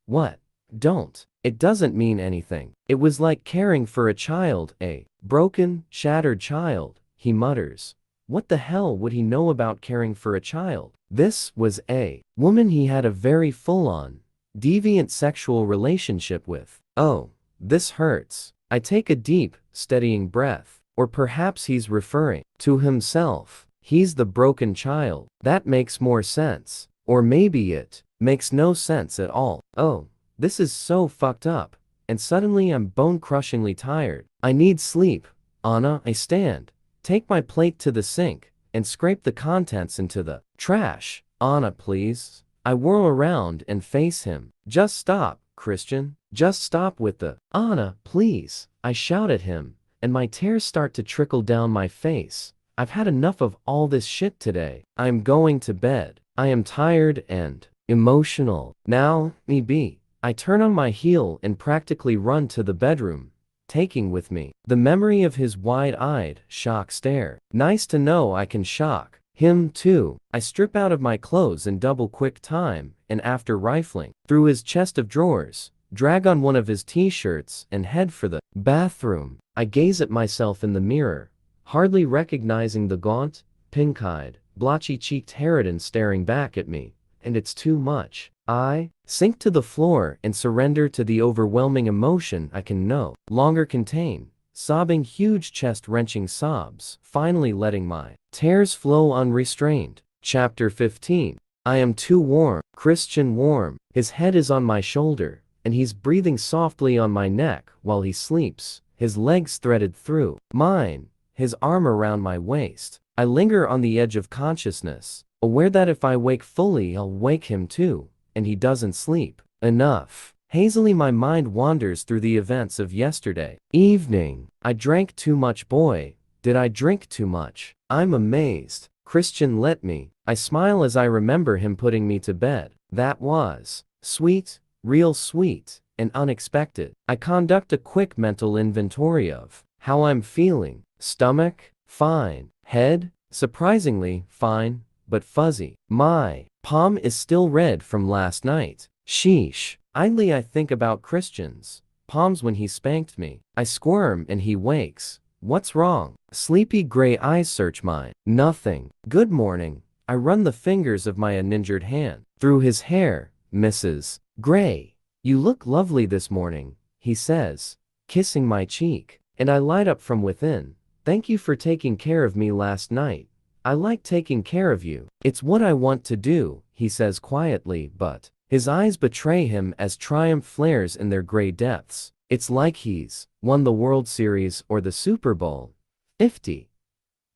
What? Don't. It doesn't mean anything. It was like caring for a child, a broken, shattered child, he mutters. What the hell would he know about caring for a child? This was a woman he had a very full-on, deviant sexual relationship with. Oh, this hurts. I take a deep, steadying breath. Or perhaps he's referring to himself. He's the broken child. That makes more sense. Or maybe it makes no sense at all. Oh, this is so fucked up. And suddenly I'm bone-crushingly tired. I need sleep. Anna, I stand, take my plate to the sink, and scrape the contents into the trash. Anna, please. I whirl around and face him. Just stop, Christian. Just stop with the Anna, please. I shout at him, and my tears start to trickle down my face. I've had enough of all this shit today. I'm going to bed. I am tired and emotional. Now, me be. I turn on my heel and practically run to the bedroom, taking with me the memory of his wide-eyed, shocked stare. Nice to know I can shock Him too. I strip out of my clothes in double quick time, and after rifling through his chest of drawers, drag on one of his t-shirts and head for the bathroom. I gaze at myself in the mirror, hardly recognizing the gaunt, pink-eyed, blotchy-cheeked harridan staring back at me, and it's too much. I sink to the floor and surrender to the overwhelming emotion I can no longer contain, sobbing huge chest-wrenching sobs, finally letting my tears flow unrestrained. Chapter 15. I am too warm. Christian warm. His head is on my shoulder, and he's breathing softly on my neck while he sleeps, his legs threaded through mine, his arm around my waist. I linger on the edge of consciousness, aware that if I wake fully I'll wake him too, and he doesn't sleep enough. Hazily my mind wanders through the events of yesterday evening. I drank too much. Boy, did I drink too much. I'm amazed. Christian let me. I smile as I remember him putting me to bed. That was sweet, real sweet, and unexpected. I conduct a quick mental inventory of how I'm feeling. Stomach, fine. Head, surprisingly, fine, but fuzzy. My palm is still red from last night. Sheesh. Idly I think about Christian's palms when he spanked me. I squirm and he wakes. What's wrong? Sleepy gray eyes search mine. Nothing. Good morning. I run the fingers of my uninjured hand through his hair. Mrs. Gray, you look lovely this morning, he says, kissing my cheek, and I light up from within. Thank you for taking care of me last night. I like taking care of you. It's what I want to do, he says quietly, but his eyes betray him as triumph flares in their gray depths. It's like he's won the World Series or the Super Bowl. 50.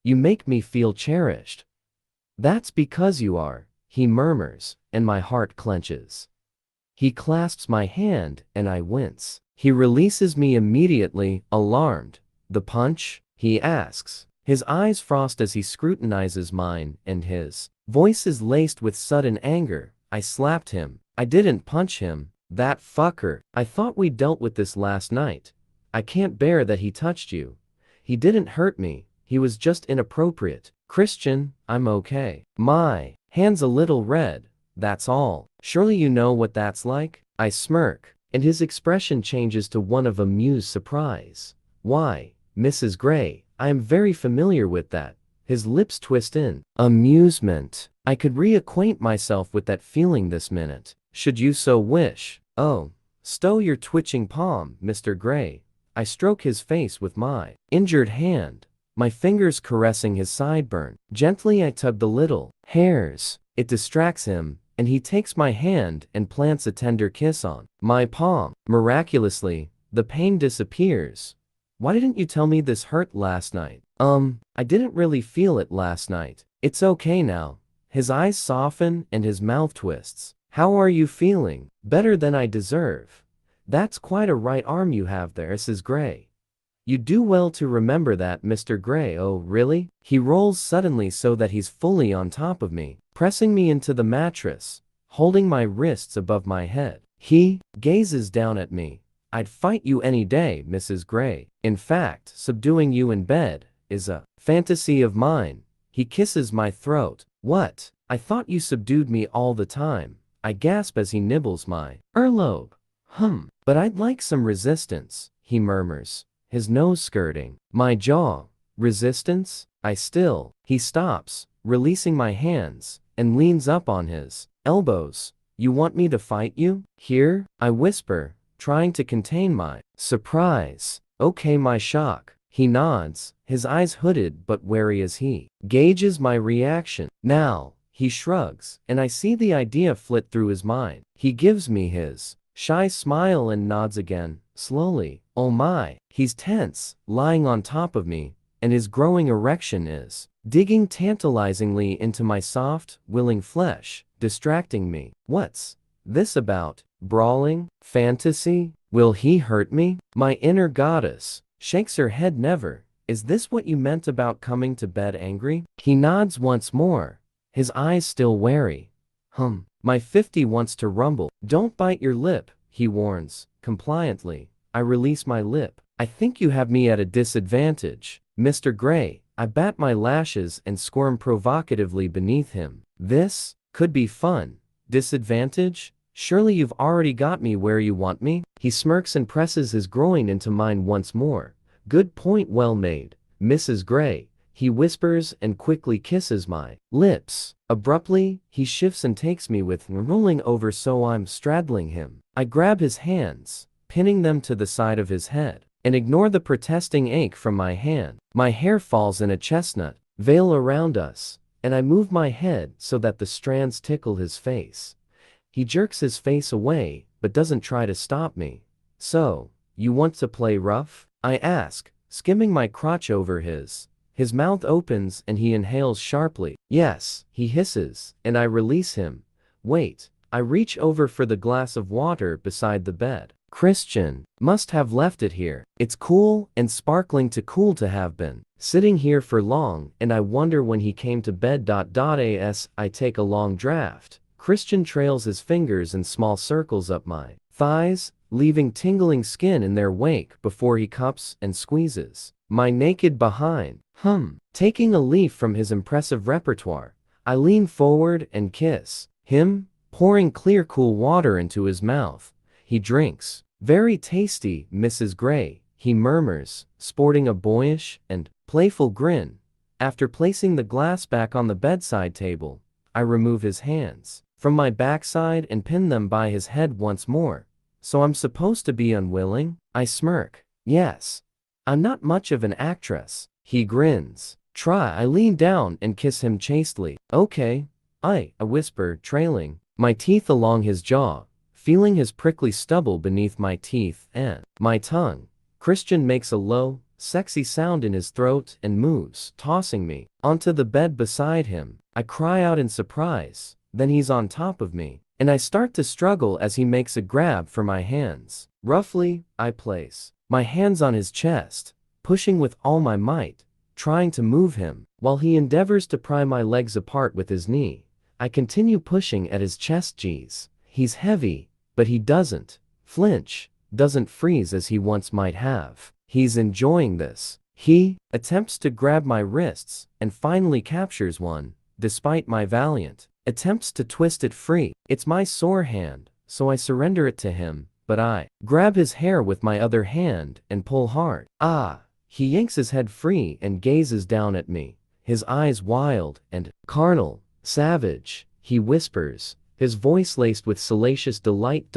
You make me feel cherished. That's because you are, he murmurs, and my heart clenches. He clasps my hand, and I wince. He releases me immediately, alarmed. The punch? He asks. His eyes frost as he scrutinizes mine, and his voice is laced with sudden anger. I slapped him. I didn't punch him. That fucker. I thought we dealt with this last night. I can't bear that he touched you. He didn't hurt me. He was just inappropriate. Christian, I'm okay. My hand's a little red. That's all. Surely you know what that's like? I smirk, and his expression changes to one of amused surprise. Why, Mrs. Gray, I am very familiar with that. His lips twist in amusement. I could reacquaint myself with that feeling this minute, should you so wish. Oh, stow your twitching palm, Mr. Gray. I stroke his face with my injured hand, my fingers caressing his sideburn. Gently I tug the little hairs. It distracts him, and he takes my hand and plants a tender kiss on my palm. Miraculously, the pain disappears. Why didn't you tell me this hurt last night? I didn't really feel it last night. It's okay now. His eyes soften and his mouth twists. How are you feeling? Better than I deserve. That's quite a right arm you have there, Mrs. Gray. You do well to remember that, Mr. Gray. Oh, really? He rolls suddenly so that he's fully on top of me, pressing me into the mattress, holding my wrists above my head. He gazes down at me. I'd fight you any day, Mrs. Gray. In fact, subduing you in bed is a fantasy of mine. He kisses my throat. What? I thought you subdued me all the time. I gasp as he nibbles my earlobe. But I'd like some resistance, he murmurs, his nose skirting my jaw. Resistance? He stops, releasing my hands, and leans up on his elbows. You want me to fight you? Here? I whisper, trying to contain my surprise. Okay, my shock. He nods, his eyes hooded but wary as he gauges my reaction. Now, he shrugs, and I see the idea flit through his mind. He gives me his shy smile and nods again, slowly. Oh my. He's tense, lying on top of me, and his growing erection is digging tantalizingly into my soft, willing flesh, distracting me. What's this about? Brawling? Fantasy? Will he hurt me? My inner goddess shakes her head. Never. Is this what you meant about coming to bed angry? He nods once more, his eyes still wary. My 50 wants to rumble. Don't bite your lip, he warns. Compliantly, I release my lip. I think you have me at a disadvantage, Mr. Gray. I bat my lashes and squirm provocatively beneath him. This could be fun. Disadvantage? Surely you've already got me where you want me? He smirks and presses his groin into mine once more. Good point, well made, Mrs. Gray, he whispers and quickly kisses my lips. Abruptly, he shifts and takes me with rolling over so I'm straddling him. I grab his hands, pinning them to the side of his head, and ignore the protesting ache from my hand. My hair falls in a chestnut veil around us, and I move my head so that the strands tickle his face. He jerks his face away, but doesn't try to stop me. So, you want to play rough? I ask, skimming my crotch over his. His mouth opens and he inhales sharply. Yes, he hisses, and I release him. Wait, I reach over for the glass of water beside the bed. Christian must have left it here. It's cool and sparkling, too cool to have been sitting here for long, and I wonder when he came to bed. As I take a long draft, Christian trails his fingers in small circles up my thighs, leaving tingling skin in their wake before he cups and squeezes my naked behind. Taking a leaf from his impressive repertoire, I lean forward and kiss him, pouring clear cool water into his mouth. He drinks. Very tasty, Mrs. Gray, he murmurs, sporting a boyish and playful grin. After placing the glass back on the bedside table, I remove his hands from my backside and pin them by his head once more. So I'm supposed to be unwilling? I smirk. Yes. I'm not much of an actress. He grins. Try. I lean down and kiss him chastely. Okay. I whisper, trailing my teeth along his jaw, feeling his prickly stubble beneath my teeth and my tongue. Christian makes a low, sexy sound in his throat and moves, tossing me onto the bed beside him. I cry out in surprise. Then he's on top of me, and I start to struggle as he makes a grab for my hands. Roughly, I place my hands on his chest, pushing with all my might, trying to move him. While he endeavors to pry my legs apart with his knee, I continue pushing at his chest. Geez, he's heavy, but he doesn't flinch, doesn't freeze as he once might have. He's enjoying this. He attempts to grab my wrists and finally captures one, despite my valiant attempts to twist it free. It's my sore hand, so I surrender it to him, but I grab his hair with my other hand and pull hard. He yanks his head free and gazes down at me, his eyes wild and carnal. Savage, he whispers, his voice laced with salacious delight.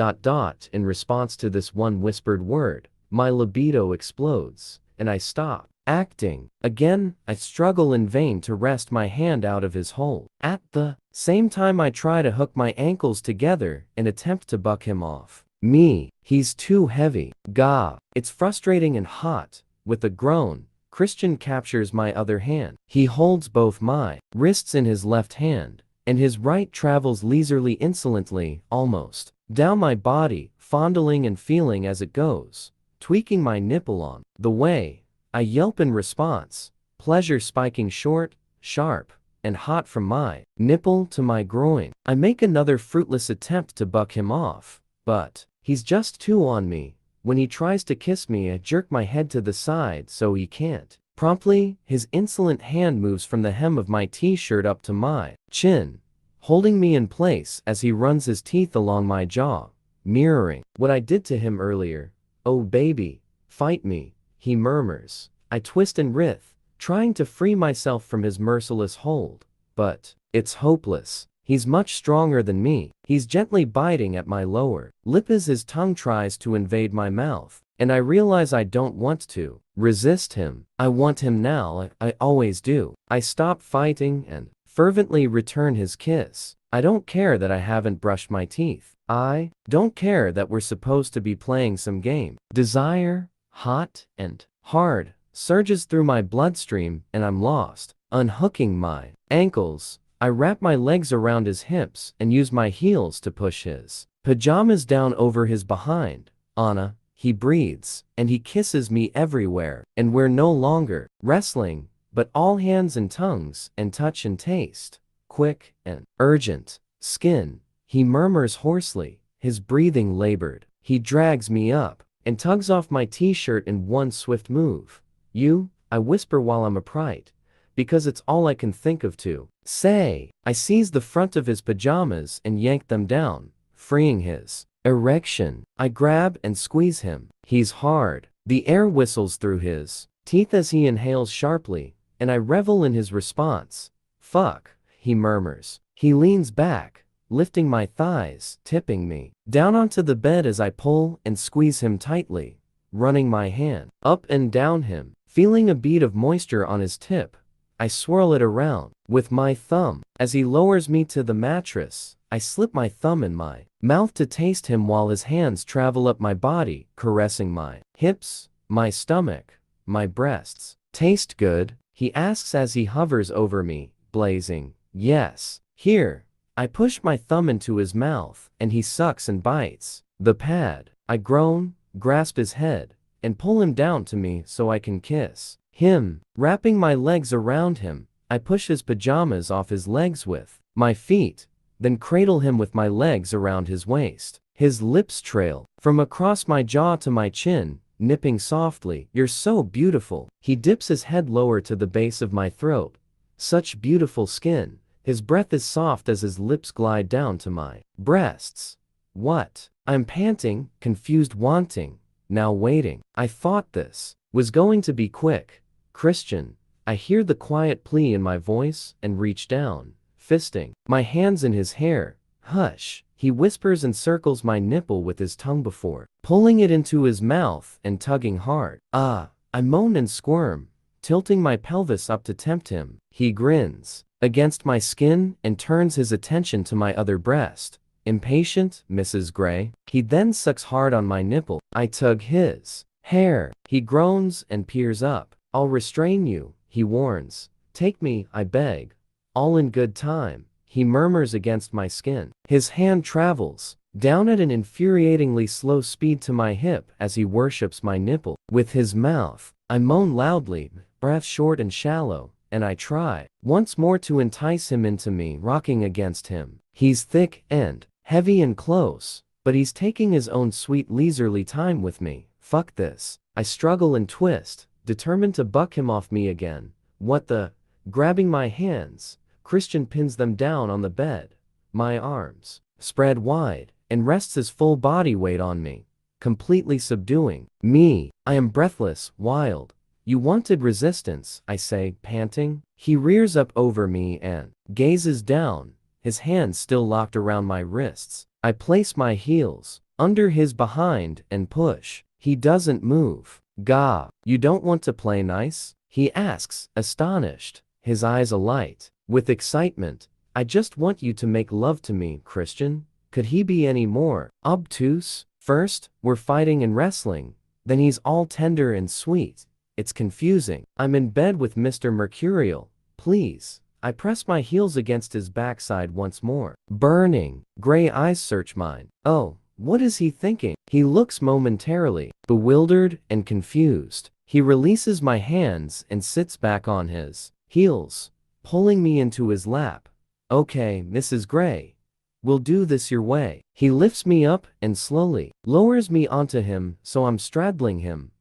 In response to this one whispered word, my libido explodes, and I stop acting. Again, I struggle in vain to wrest my hand out of his hold. At the same time, I try to hook my ankles together and attempt to buck him off me. He's too heavy. Gah! It's frustrating and hot. With a groan, Christian captures my other hand. He holds both my wrists in his left hand, and his right travels leisurely, insolently, almost down my body, fondling and feeling as it goes, tweaking my nipple on the way. I yelp in response, pleasure spiking short, sharp, and hot from my nipple to my groin. I make another fruitless attempt to buck him off, but he's just too on me. When he tries to kiss me, I jerk my head to the side so he can't. Promptly, his insolent hand moves from the hem of my t-shirt up to my chin, holding me in place as he runs his teeth along my jaw, mirroring what I did to him earlier. Oh baby, fight me, he murmurs. I twist and writhe, trying to free myself from his merciless hold, but it's hopeless. He's much stronger than me. He's gently biting at my lower lip as his tongue tries to invade my mouth, and I realize I don't want to resist him. I want him now. I always do. I stop fighting and fervently return his kiss. I don't care that I haven't brushed my teeth. I don't care that we're supposed to be playing some game. Desire, hot and hard, surges through my bloodstream and I'm lost. Unhooking my ankles, I wrap my legs around his hips and use my heels to push his pajamas down over his behind. Anna, he breathes, and he kisses me everywhere, and we're no longer wrestling, but all hands and tongues and touch and taste. Quick and urgent. Skin, he murmurs hoarsely, his breathing labored. He drags me up and tugs off my t-shirt in one swift move. You, I whisper while I'm upright, because it's all I can think of to say. I seize the front of his pajamas and yank them down, freeing his erection. I grab and squeeze him. He's hard. The air whistles through his teeth as he inhales sharply, and I revel in his response. Fuck, he murmurs. He leans back, lifting my thighs, tipping me down onto the bed as I pull and squeeze him tightly, running my hand up and down him, feeling a bead of moisture on his tip. I swirl it around with my thumb. As he lowers me to the mattress, I slip my thumb in my mouth to taste him while his hands travel up my body, caressing my hips, my stomach, my breasts. Taste good? He asks as he hovers over me, blazing. Yes. Here. I push my thumb into his mouth, and he sucks and bites the pad. I groan, grasp his head, and pull him down to me so I can kiss him. Wrapping my legs around him, I push his pajamas off his legs with my feet, then cradle him with my legs around his waist. His lips trail from across my jaw to my chin, nipping softly. You're so beautiful. He dips his head lower to the base of my throat. Such beautiful skin. His breath is soft as his lips glide down to my breasts. What? I'm panting, confused, wanting, now waiting. I thought this was going to be quick. Christian. I hear the quiet plea in my voice and reach down, fisting my hands in his hair. Hush. He whispers and circles my nipple with his tongue before pulling it into his mouth and tugging hard. Ah. I moan and squirm, tilting my pelvis up to tempt him. He grins against my skin and turns his attention to my other breast. Impatient, Mrs. Gray. He then sucks hard on my nipple. I tug his hair. He groans and peers up. I'll restrain you, he warns. Take me, I beg. All in good time, he murmurs against my skin. His hand travels down at an infuriatingly slow speed to my hip as he worships my nipple with his mouth. I moan loudly, breath short and shallow, and I try once more to entice him into me, rocking against him. He's thick and heavy and close, but he's taking his own sweet leisurely time with me. Fuck this. I struggle and twist, determined to buck him off me again. What the? Grabbing my hands, Christian pins them down on the bed, my arms spread wide, and rests his full body weight on me, completely subduing me. I am breathless, wild. You wanted resistance, I say, panting. He rears up over me and gazes down, his hands still locked around my wrists. I place my heels under his behind and push. He doesn't move. Gah, you don't want to play nice? He asks, astonished, his eyes alight with excitement. I just want you to make love to me, Christian. Could he be any more obtuse? First, we're fighting and wrestling, then he's all tender and sweet. It's confusing. I'm in bed with Mr. Mercurial. Please. I press my heels against his backside once more. Burning, gray eyes search mine. Oh, what is he thinking? He looks momentarily bewildered and confused. He releases my hands and sits back on his heels, pulling me into his lap. Okay, Mrs. Gray. We'll do this your way. He lifts me up and slowly lowers me onto him so I'm straddling him.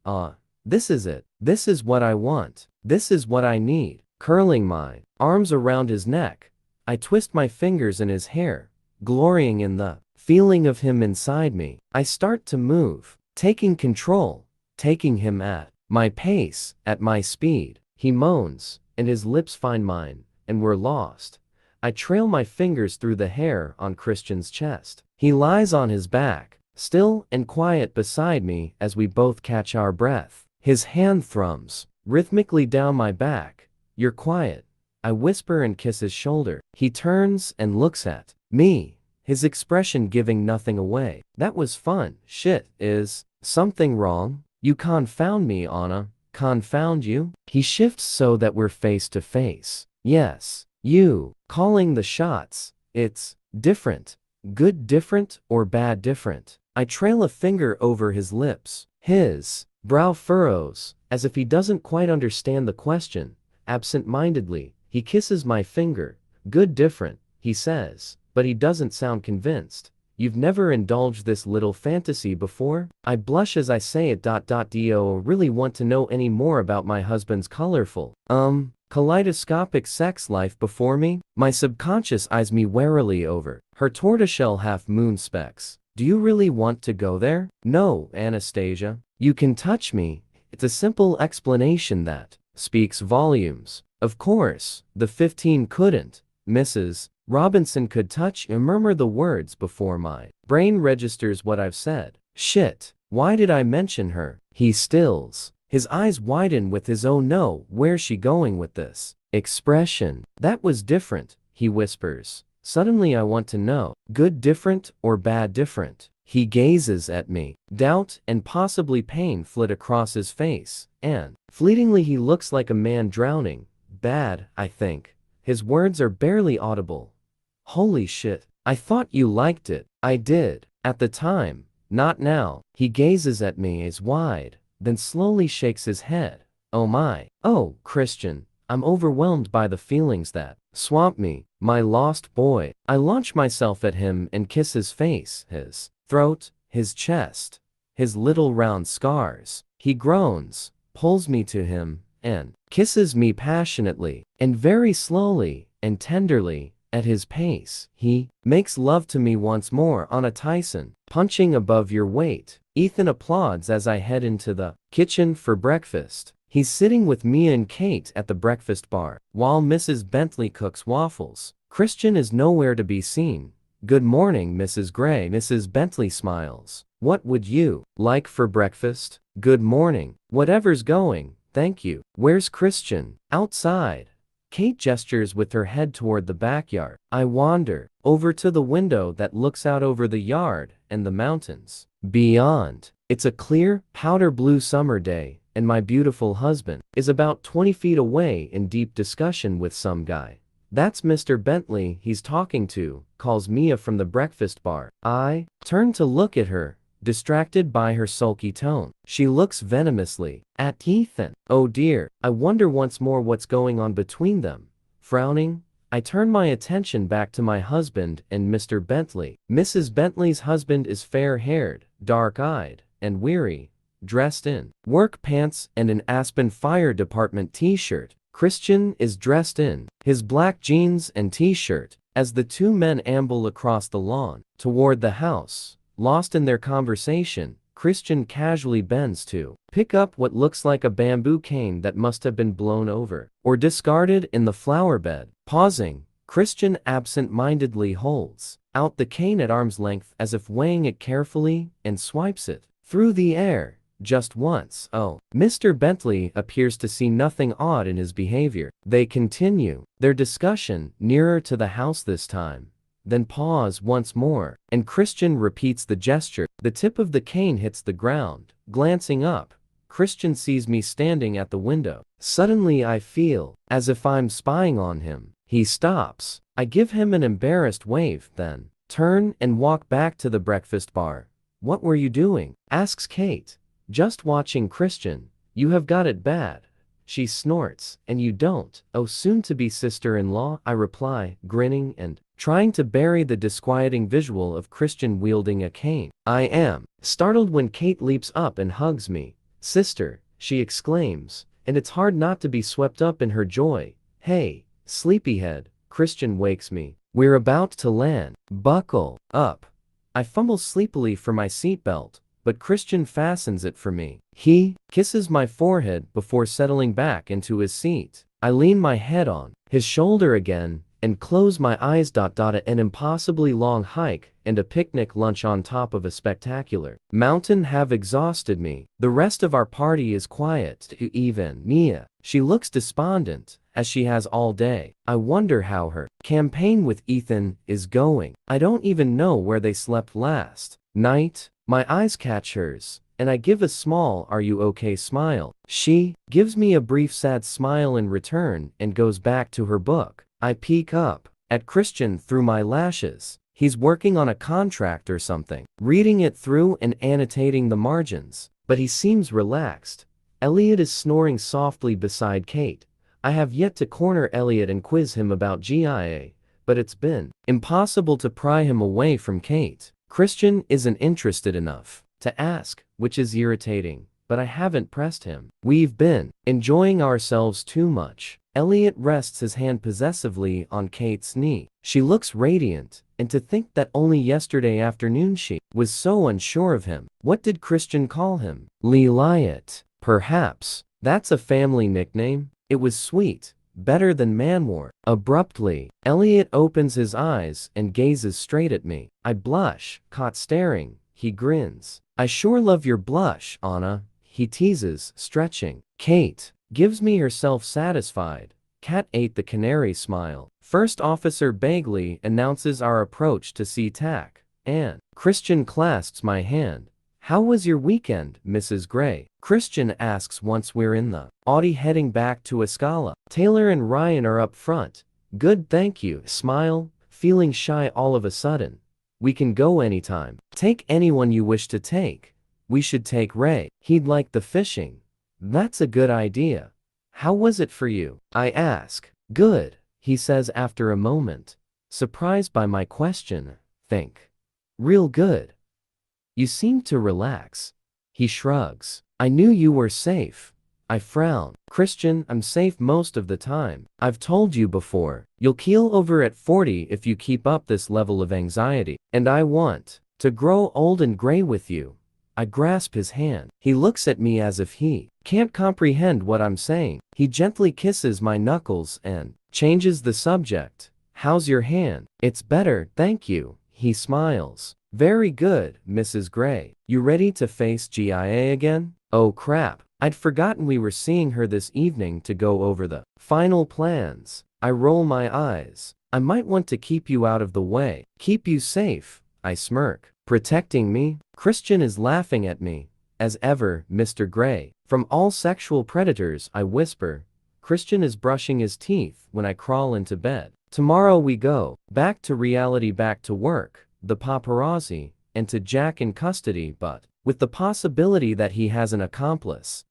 This is it. This is what I want. This is what I need. Curling my arms around his neck, I twist my fingers in his hair, glorying in the feeling of him inside me. I start to move, taking control, taking him at my pace, at my speed. He moans, and his lips find mine, and we're lost. I trail my fingers through the hair on Christian's chest. He lies on his back, still and quiet beside me as we both catch our breath. His hand thrums rhythmically down my back. You're quiet. I whisper and kiss his shoulder. He turns and looks at me, his expression giving nothing away. That was fun. Shit, is something wrong? You confound me, Anna. Confound you? He shifts so that we're face to face. Yes, you. Calling the shots. It's different. Good different or bad different? I trail a finger over his lips. His brow furrows, as if he doesn't quite understand the question. Absent-mindedly, he kisses my finger. Good different, he says, but he doesn't sound convinced. You've never indulged this little fantasy before? I blush as I say it. Do really want to know any more about my husband's colorful, kaleidoscopic sex life before me? My subconscious eyes me warily over her tortoiseshell half-moon specs. Do you really want to go there? No, Anastasia. You can touch me. It's a simple explanation that speaks volumes. Of course, the 15 couldn't. Mrs. Robinson could touch and murmur the words before my brain registers what I've said. Shit. Why did I mention her? He stills. His eyes widen with his "oh no, where's she going with this?" expression. That was different, he whispers. Suddenly I want to know. Good different or bad different? He gazes at me. Doubt and possibly pain flit across his face, and fleetingly he looks like a man drowning. Bad, I think. His words are barely audible. Holy shit. I thought you liked it. I did. At the time. Not now. He gazes at me eyes wide, then slowly shakes his head. Oh my. Oh, Christian. I'm overwhelmed by the feelings that swamp me. My lost boy. I launch myself at him and kiss his face, his throat, his chest, his little round scars. He groans, pulls me to him, and kisses me passionately, and very slowly and tenderly. At his pace, he makes love to me once more on a Tyson, punching above your weight. Ethan applauds as I head into the kitchen for breakfast. He's sitting with Mia and Kate at the breakfast bar, while Mrs. Bentley cooks waffles. Christian is nowhere to be seen. Good morning, Mrs. Gray. Mrs. Bentley smiles. What would you like for breakfast? Good morning. Whatever's going, thank you. Where's Christian? Outside. Kate gestures with her head toward the backyard. I wander over to the window that looks out over the yard and the mountains beyond. It's a clear, powder blue summer day, and my beautiful husband is about 20 feet away in deep discussion with some guy. That's Mr. Bentley he's talking to, calls Mia from the breakfast bar. I turn to look at her, distracted by her sulky tone. She looks venomously at Ethan. Oh dear, I wonder once more what's going on between them. Frowning, I turn my attention back to my husband and Mr. Bentley. Mrs. Bentley's husband is fair-haired, dark-eyed, and weary, dressed in work pants and an Aspen Fire Department t-shirt. Christian is dressed in his black jeans and t-shirt. As the two men amble across the lawn toward the house, lost in their conversation, Christian casually bends to pick up what looks like a bamboo cane that must have been blown over or discarded in the flower bed. Pausing, Christian absent-mindedly holds out the cane at arm's length as if weighing it carefully and swipes it through the air just once. Oh, Mr. Bentley appears to see nothing odd in his behavior. They continue their discussion nearer to the house this time. Then pause once more, and Christian repeats the gesture. The tip of the cane hits the ground. Glancing up, Christian sees me standing at the window. Suddenly I feel as if I'm spying on him. He stops. I give him an embarrassed wave, then turn and walk back to the breakfast bar. What were you doing? Asks Kate. Just watching Christian. You have got it bad. She snorts. And you don't. Oh, soon-to-be sister-in-law, I reply, grinning and trying to bury the disquieting visual of Christian wielding a cane. I am startled when Kate leaps up and hugs me. Sister, she exclaims, and it's hard not to be swept up in her joy. Hey, sleepyhead, Christian wakes me. We're about to land. Buckle up. I fumble sleepily for my seatbelt, but Christian fastens it for me. He kisses my forehead before settling back into his seat. I lean my head on his shoulder again and close my eyes. An impossibly long hike and a picnic lunch on top of a spectacular mountain have exhausted me. The rest of our party is quiet, even Mia. She looks despondent, as she has all day. I wonder how her campaign with Ethan is going. I don't even know where they slept last night. My eyes catch hers, and I give a small "are you okay" smile. She gives me a brief sad smile in return and goes back to her book. I peek up at Christian through my lashes. He's working on a contract or something, reading it through and annotating the margins, but he seems relaxed. Elliot is snoring softly beside Kate. I have yet to corner Elliot and quiz him about GIA, but it's been impossible to pry him away from Kate. Christian isn't interested enough to ask, which is irritating. but I haven't pressed him. We've been enjoying ourselves too much. Elliot rests his hand possessively on Kate's knee. She looks radiant, and to think that only yesterday afternoon she was so unsure of him. What did Christian call him? Leliot. Perhaps. That's a family nickname. It was sweet. Better than Manwar. Abruptly, Elliot opens his eyes and gazes straight at me. I blush, caught staring. He grins. I sure love your blush, Anna, he teases, stretching. Kate gives me her self-satisfied, cat ate the canary smile. First Officer Bagley announces our approach to SeaTac, and Christian clasps my hand. How was your weekend, Mrs. Gray? Christian asks once we're in the Audi heading back to Escala. Taylor and Ryan are up front. Good, thank you. Smile, feeling shy all of a sudden. We can go anytime. Take anyone you wish to take. We should take Ray. He'd like the fishing. That's a good idea. How was it for you? I ask. Good, he says after a moment. Surprised by my question. Think. Real good. You seem to relax. He shrugs. I knew you were safe. I frown. Christian, I'm safe most of the time. I've told you before, you'll keel over at 40 if you keep up this level of anxiety. And I want to grow old and gray with you. I grasp his hand. He looks at me as if he can't comprehend what I'm saying. He gently kisses my knuckles and changes the subject. How's your hand? It's better, thank you. He smiles. Very good, Mrs. Gray. You ready to face GIA again? Oh crap, I'd forgotten we were seeing her this evening to go over the final plans. I roll my eyes. I might want to keep you out of the way. Keep you safe, I smirk. Protecting me? Christian is laughing at me. As ever, Mr. Gray. From all sexual predators, I whisper. Christian is brushing his teeth when I crawl into bed. Tomorrow we go. Back to reality, back to work. The paparazzi, and to Jack in custody, but with the possibility that he has an accomplice.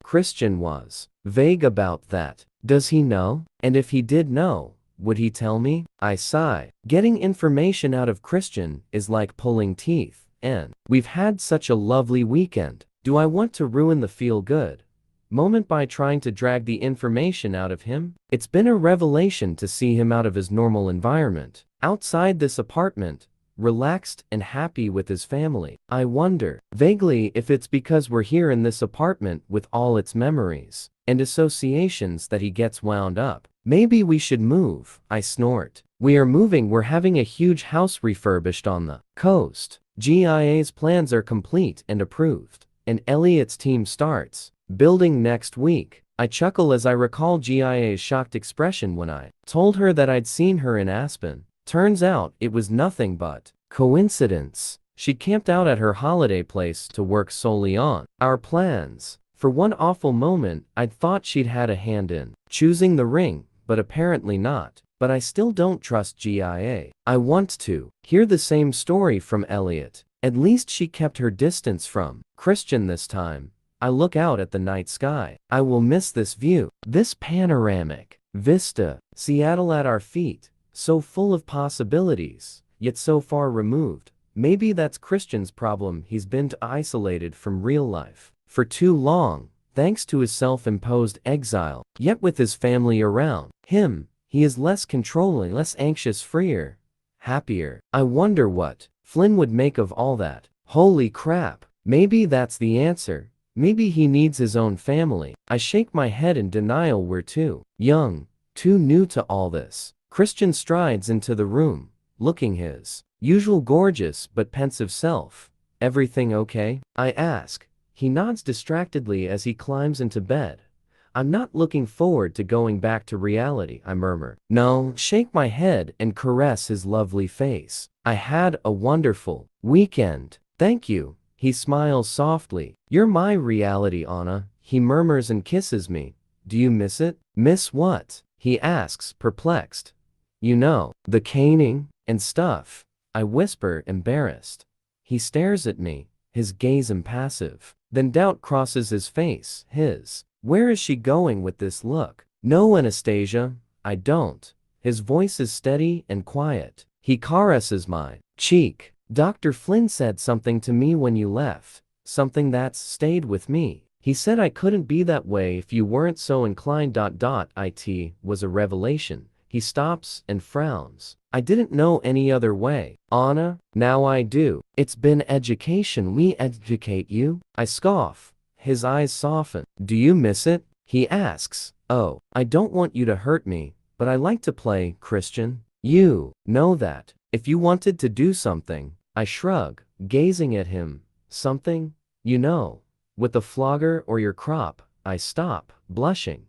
Christian was vague about that. Does he know? And if he did know, would he tell me? I sigh. Getting information out of Christian is like pulling teeth, and we've had such a lovely weekend. Do I want to ruin the feel-good moment by trying to drag the information out of him? It's been a revelation to see him out of his normal environment, outside this apartment, relaxed and happy with his family. I wonder, vaguely, if it's because we're here in this apartment with all its memories and associations that he gets wound up. Maybe we should move, I snort. We are moving, we're having a huge house refurbished on the coast. GIA's plans are complete and approved, and Elliot's team starts building next week. I chuckle as I recall GIA's shocked expression when I told her that I'd seen her in Aspen. Turns out it was nothing but coincidence. She camped out at her holiday place to work solely on our plans. For one awful moment, I'd thought she'd had a hand in choosing the ring, but apparently not. But I still don't trust GIA. I want to hear the same story from Elliot. At least she kept her distance from Christian this time. I look out at the night sky. I will miss this view, this panoramic vista. Seattle at our feet. So full of possibilities, yet so far removed. Maybe that's Christian's problem. He's been too isolated from real life for too long, thanks to his self-imposed exile. Yet with his family around him, he is less controlling, less anxious, freer, happier. I wonder what Flynn would make of all that. Holy crap, maybe that's the answer. Maybe he needs his own family. I shake my head in denial. We're too young, too new to all this. Christian strides into the room, looking his usual gorgeous but pensive self. Everything okay? I ask. He nods distractedly as he climbs into bed. I'm not looking forward to going back to reality, I murmur. No, shake my head and caress his lovely face. I had a wonderful weekend. Thank you. He smiles softly. You're my reality, Anna, he murmurs and kisses me. Do you miss it? Miss what? He asks, perplexed. You know, the caning and stuff, I whisper, embarrassed. He stares at me, his gaze impassive. Then doubt crosses his face. Where is she going with this look? No, Anastasia, I don't. His voice is steady and quiet. He caresses my cheek. Dr. Flynn said something to me when you left. something that's stayed with me. He said I couldn't be that way if you weren't so inclined. It was a revelation. He stops and frowns. I didn't know any other way. Anna, now I do. It's been education. We educate you. I scoff. His eyes soften. Do you miss it? He asks. Oh, I don't want you to hurt me, but I like to play, Christian. You know that. If you wanted to do something, I shrug, gazing at him. Something? You know. With the flogger or your crop, I stop, blushing.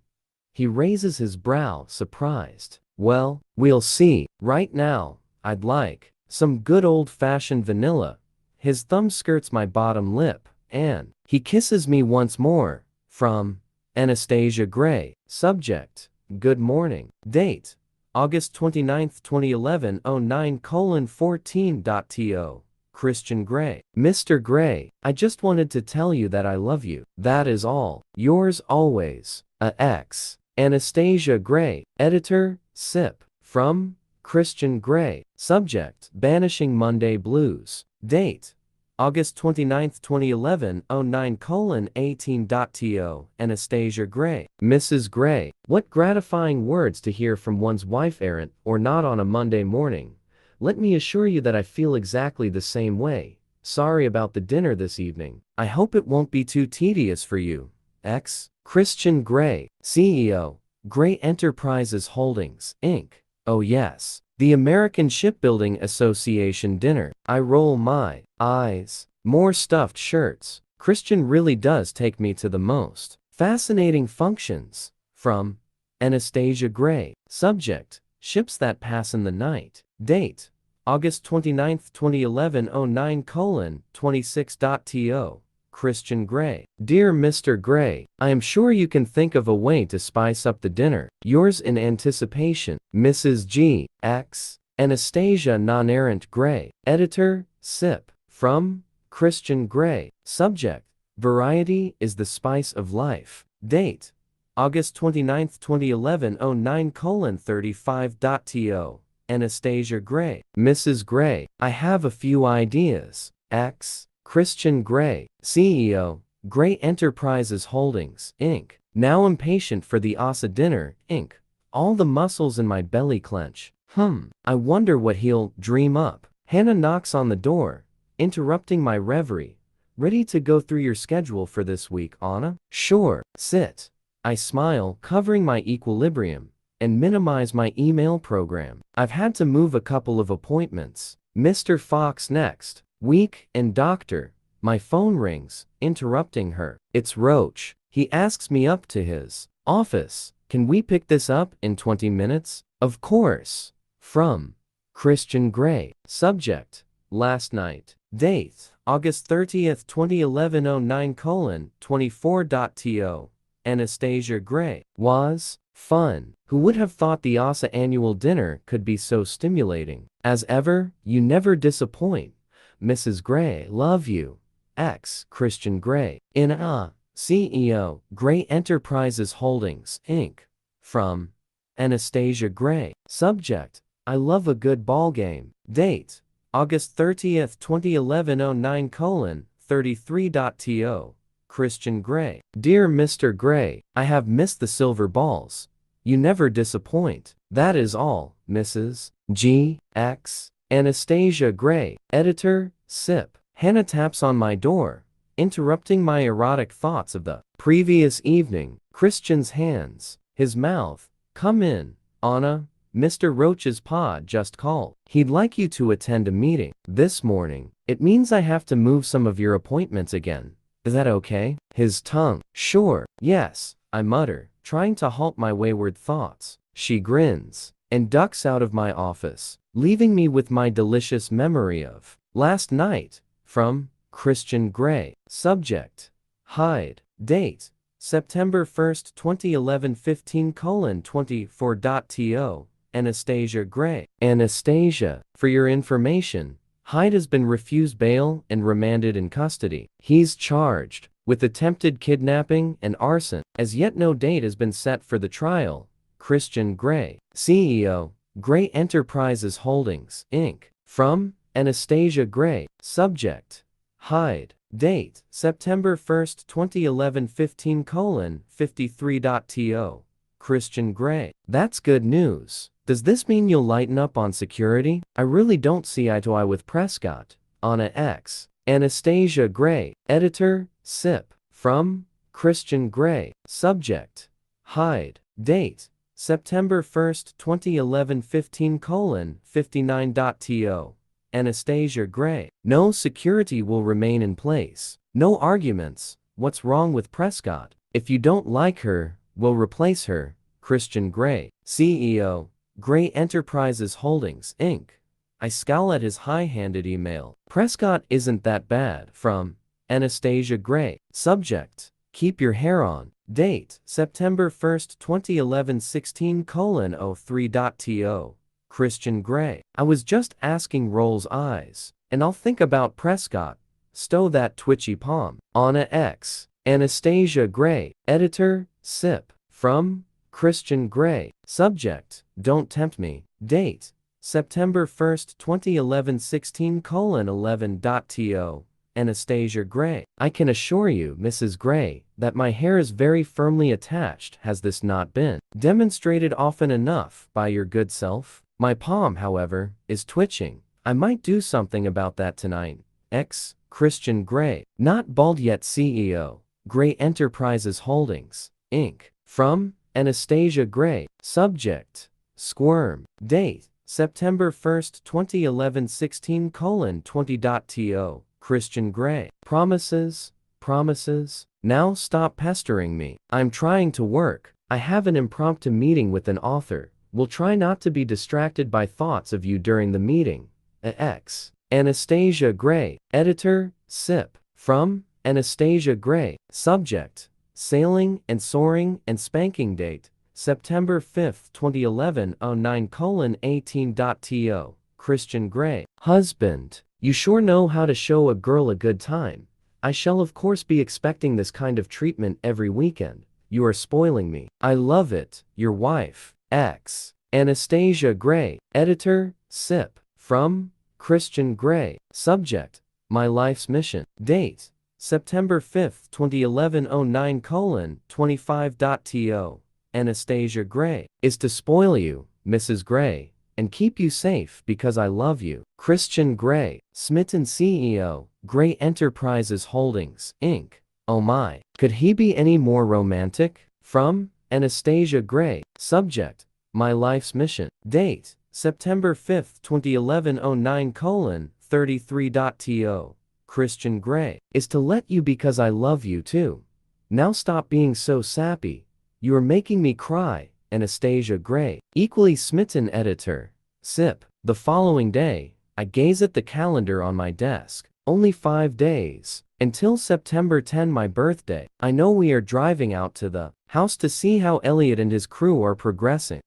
He raises his brow, surprised. Well, we'll see. Right now, I'd like some good old-fashioned vanilla. His thumb skirts my bottom lip, and he kisses me once more. From Anastasia Gray. Subject: Good morning. Date: August 29, 2011, 09:14.to. Christian Gray. Mr. Gray, I just wanted to tell you that I love you. That is all. Yours always, A.X. Anastasia Gray. Editor, SIP. From Christian Gray. Subject: Banishing Monday Blues. Date: August 29, 2011, 09:18.to. Anastasia Gray. Mrs. Gray, what gratifying words to hear from one's wife, errant or not, on a Monday morning. Let me assure you that I feel exactly the same way. Sorry about the dinner this evening. I hope it won't be too tedious for you. X. Christian Gray, CEO, Gray Enterprises Holdings, Inc. Oh yes. The American Shipbuilding Association dinner. I roll my eyes. More stuffed shirts. Christian really does take me to the most fascinating functions. From Anastasia Gray. Subject: Ships that pass in the night. Date: August 29, 2011, 09:26.to. Christian Gray. Dear Mr. Gray, I am sure you can think of a way to spice up the dinner. Yours in anticipation, Mrs. G. X. Anastasia Non-Errant Gray. Editor, SIP. From Christian Gray. Subject: Variety is the spice of life. Date: August 29, 2011, 09:35.to. Anastasia Gray. Mrs. Gray, I have a few ideas. X. Christian Gray, CEO, Gray Enterprises Holdings, Inc. Now impatient for the Asa dinner, Inc. All the muscles in my belly clench. I wonder what he'll dream up. Hannah knocks on the door, interrupting my reverie. Ready to go through your schedule for this week, Anna? Sure, sit. I smile, covering my equilibrium, and minimize my email program. I've had to move a couple of appointments. Mr. Fox next week, and doctor. My phone rings, interrupting her. It's Roach. He asks me up to his office. Can we pick this up in 20 minutes? Of course. From Christian Gray. Subject: Last night. Date: August 30th, 2011, 09:24.to. Anastasia Gray. Was fun. Who would have thought the Asa annual dinner could be so stimulating? As ever, you never disappoint. Mrs. Gray, love you. X. Christian Gray. In A. CEO, Gray Enterprises Holdings, Inc. From Anastasia Gray. Subject: I love a good ball game. Date: August 30th, 2011, 09:33.to. Christian Gray. Dear Mr. Gray, I have missed the silver balls. You never disappoint. That is all, Mrs. G. X. Anastasia Gray. Editor, SIP. Hannah taps on my door, interrupting my erotic thoughts of the previous evening. Christian's hands, his mouth. Come in, Anna. Mr. Roach's pa just called. He'd like you to attend a meeting this morning. It means I have to move some of your appointments again. Is that okay? His tongue. Sure, yes, I mutter, trying to halt my wayward thoughts. She grins and ducks out of my office, leaving me with my delicious memory of last night. From Christian Gray. Subject: Hide. Date: September 1st, 2011, 15:24.to. Anastasia Gray. Anastasia, for your information, Hyde has been refused bail and remanded in custody. He's charged with attempted kidnapping and arson. As yet no date has been set for the trial. Christian Gray, CEO, Gray Enterprises Holdings, Inc. From Anastasia Gray. Subject: Hyde. Date, September 1st, 2011 15:53.to. Christian Gray. That's good news. Does this mean you'll lighten up on security? I really don't see eye to eye with Prescott. Anna X. Anastasia Gray. Editor, SIP. From Christian Gray. Subject. Hide. Date, September 1st, 2011 15:59.to. Anastasia Gray. No security will remain in place. No arguments. What's wrong with Prescott? If you don't like her, we'll replace her. Christian Gray. CEO. Gray Enterprises Holdings, Inc. I scowl at his high-handed email. Prescott isn't that bad. From Anastasia Gray. Subject. Keep your hair on. Date, September 1st, 2011 16:03.to. Christian Gray. I was just asking rolls eyes. And I'll think about Prescott. Stow that twitchy palm. Anna X. Anastasia Gray. Editor, SIP. From Christian Gray. Subject. Don't tempt me. Date, September 1st, 2011 16:11.to. Anastasia Gray. I can assure you, Mrs. Gray, that my hair is very firmly attached. Has this not been demonstrated often enough by your good self? My palm, however, is twitching. I might do something about that tonight. X. Christian Gray. Not bald yet. CEO. Gray Enterprises Holdings, Inc. From Anastasia Gray. Subject. Squirm. Date, September 1st, 2011 16:20.to. Christian Gray. Promises, promises. Now stop pestering me. I'm trying to work. I have an impromptu meeting with an author. We'll try not to be distracted by thoughts of you during the meeting. X. Anastasia Gray. Editor, SIP. From Anastasia Gray. Subject. Sailing and soaring and spanking. Date, September 5th, 2011 09:18.to. Christian Gray. Husband. You sure know how to show a girl a good time. I shall of course be expecting this kind of treatment every weekend. You are spoiling me. I love it. Your wife. X. Anastasia Gray. Editor, SIP. From Christian Gray. Subject. My life's mission. Date, September 5th, 2011 09:25.to. Anastasia Gray. Is to spoil you, Mrs. Gray, and keep you safe because I love you. Christian Gray. Smitten CEO. Gray Enterprises Holdings, Inc. Oh my. Could he be any more romantic? From Anastasia Gray. Subject. My life's mission. Date, September 5th, 2011 09:33.to. Christian Gray. Is to let you because I love you too. Now stop being so sappy. You are making me cry. Anastasia Gray. Equally smitten. Editor, SIP. The following day, I gaze at the calendar on my desk. Only 5 days until September 10, my birthday. I know we are driving out to the house to see how Elliot and his crew are progressing.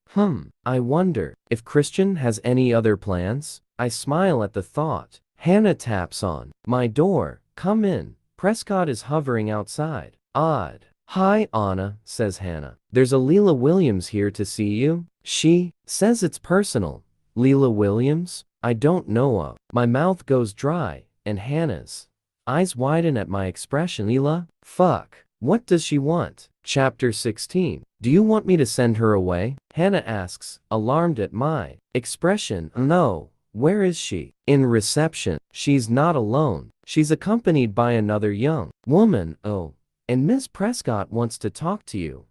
I wonder if Christian has any other plans? I smile at the thought. Hannah taps on my door. Come in. Prescott is hovering outside. Odd. Hi, Anna, says Hannah. There's a Leela Williams here to see you. She says it's personal. Leela Williams? I don't know of. My mouth goes dry, and Hannah's eyes widen at my expression. Leela? Fuck. What does she want? Chapter 16. Do you want me to send her away? Hannah asks, alarmed at my expression. No. Where is she? In reception. She's not alone. She's accompanied by another young woman. Oh. And Miss Prescott wants to talk to you.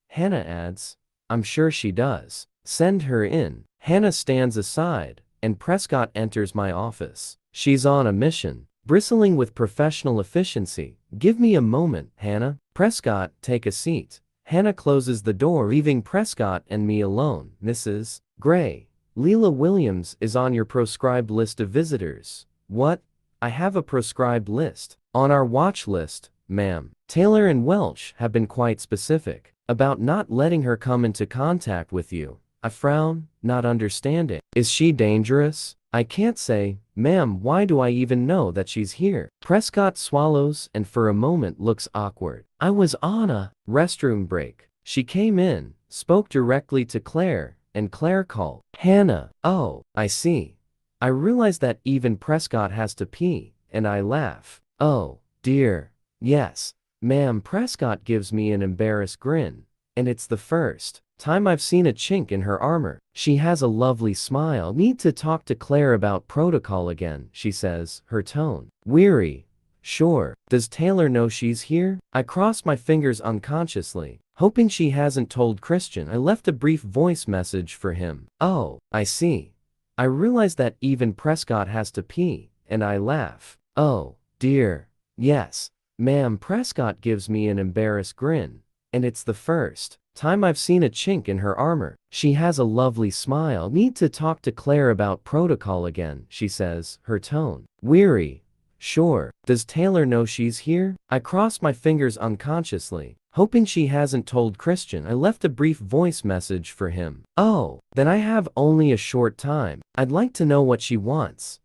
Hannah adds, I'm sure she does. Send her in. Hannah stands aside, and Prescott enters my office. She's on a mission, bristling with professional efficiency. Give me a moment, Hannah. Prescott, take a seat. Hannah closes the door, leaving Prescott and me alone. Mrs. Gray, Leela Williams is on your proscribed list of visitors. What? I have a proscribed list. On our watch list, ma'am. Taylor and Welch have been quite specific about not letting her come into contact with you. I frown, not understanding. Is she dangerous? I can't say, ma'am. Why do I even know that she's here? Prescott swallows and for a moment looks awkward. I was on a restroom break. She came in, spoke directly to Claire, and Claire called Hannah. Oh, I see. I realize that even Prescott has to pee, and I laugh. Oh, dear. Yes, ma'am. Prescott gives me an embarrassed grin. And it's the first time I've seen a chink in her armor. She has a lovely smile. Need to talk to Claire about protocol again, she says, her tone weary. Sure. Does Taylor know she's here? I cross my fingers unconsciously, hoping she hasn't told Christian. I left a brief voice message for him. Oh, I see. I realize that even Prescott has to pee, and I laugh. Oh, dear. Yes, ma'am. Prescott gives me an embarrassed grin. And it's the first time I've seen a chink in her armor. She has a lovely smile. Need to talk to Claire about protocol again, she says, her tone weary. Sure. Does Taylor know she's here? I cross my fingers unconsciously, hoping she hasn't told Christian. I left a brief voice message for him. Oh, then I have only a short time. I'd like to know what she wants.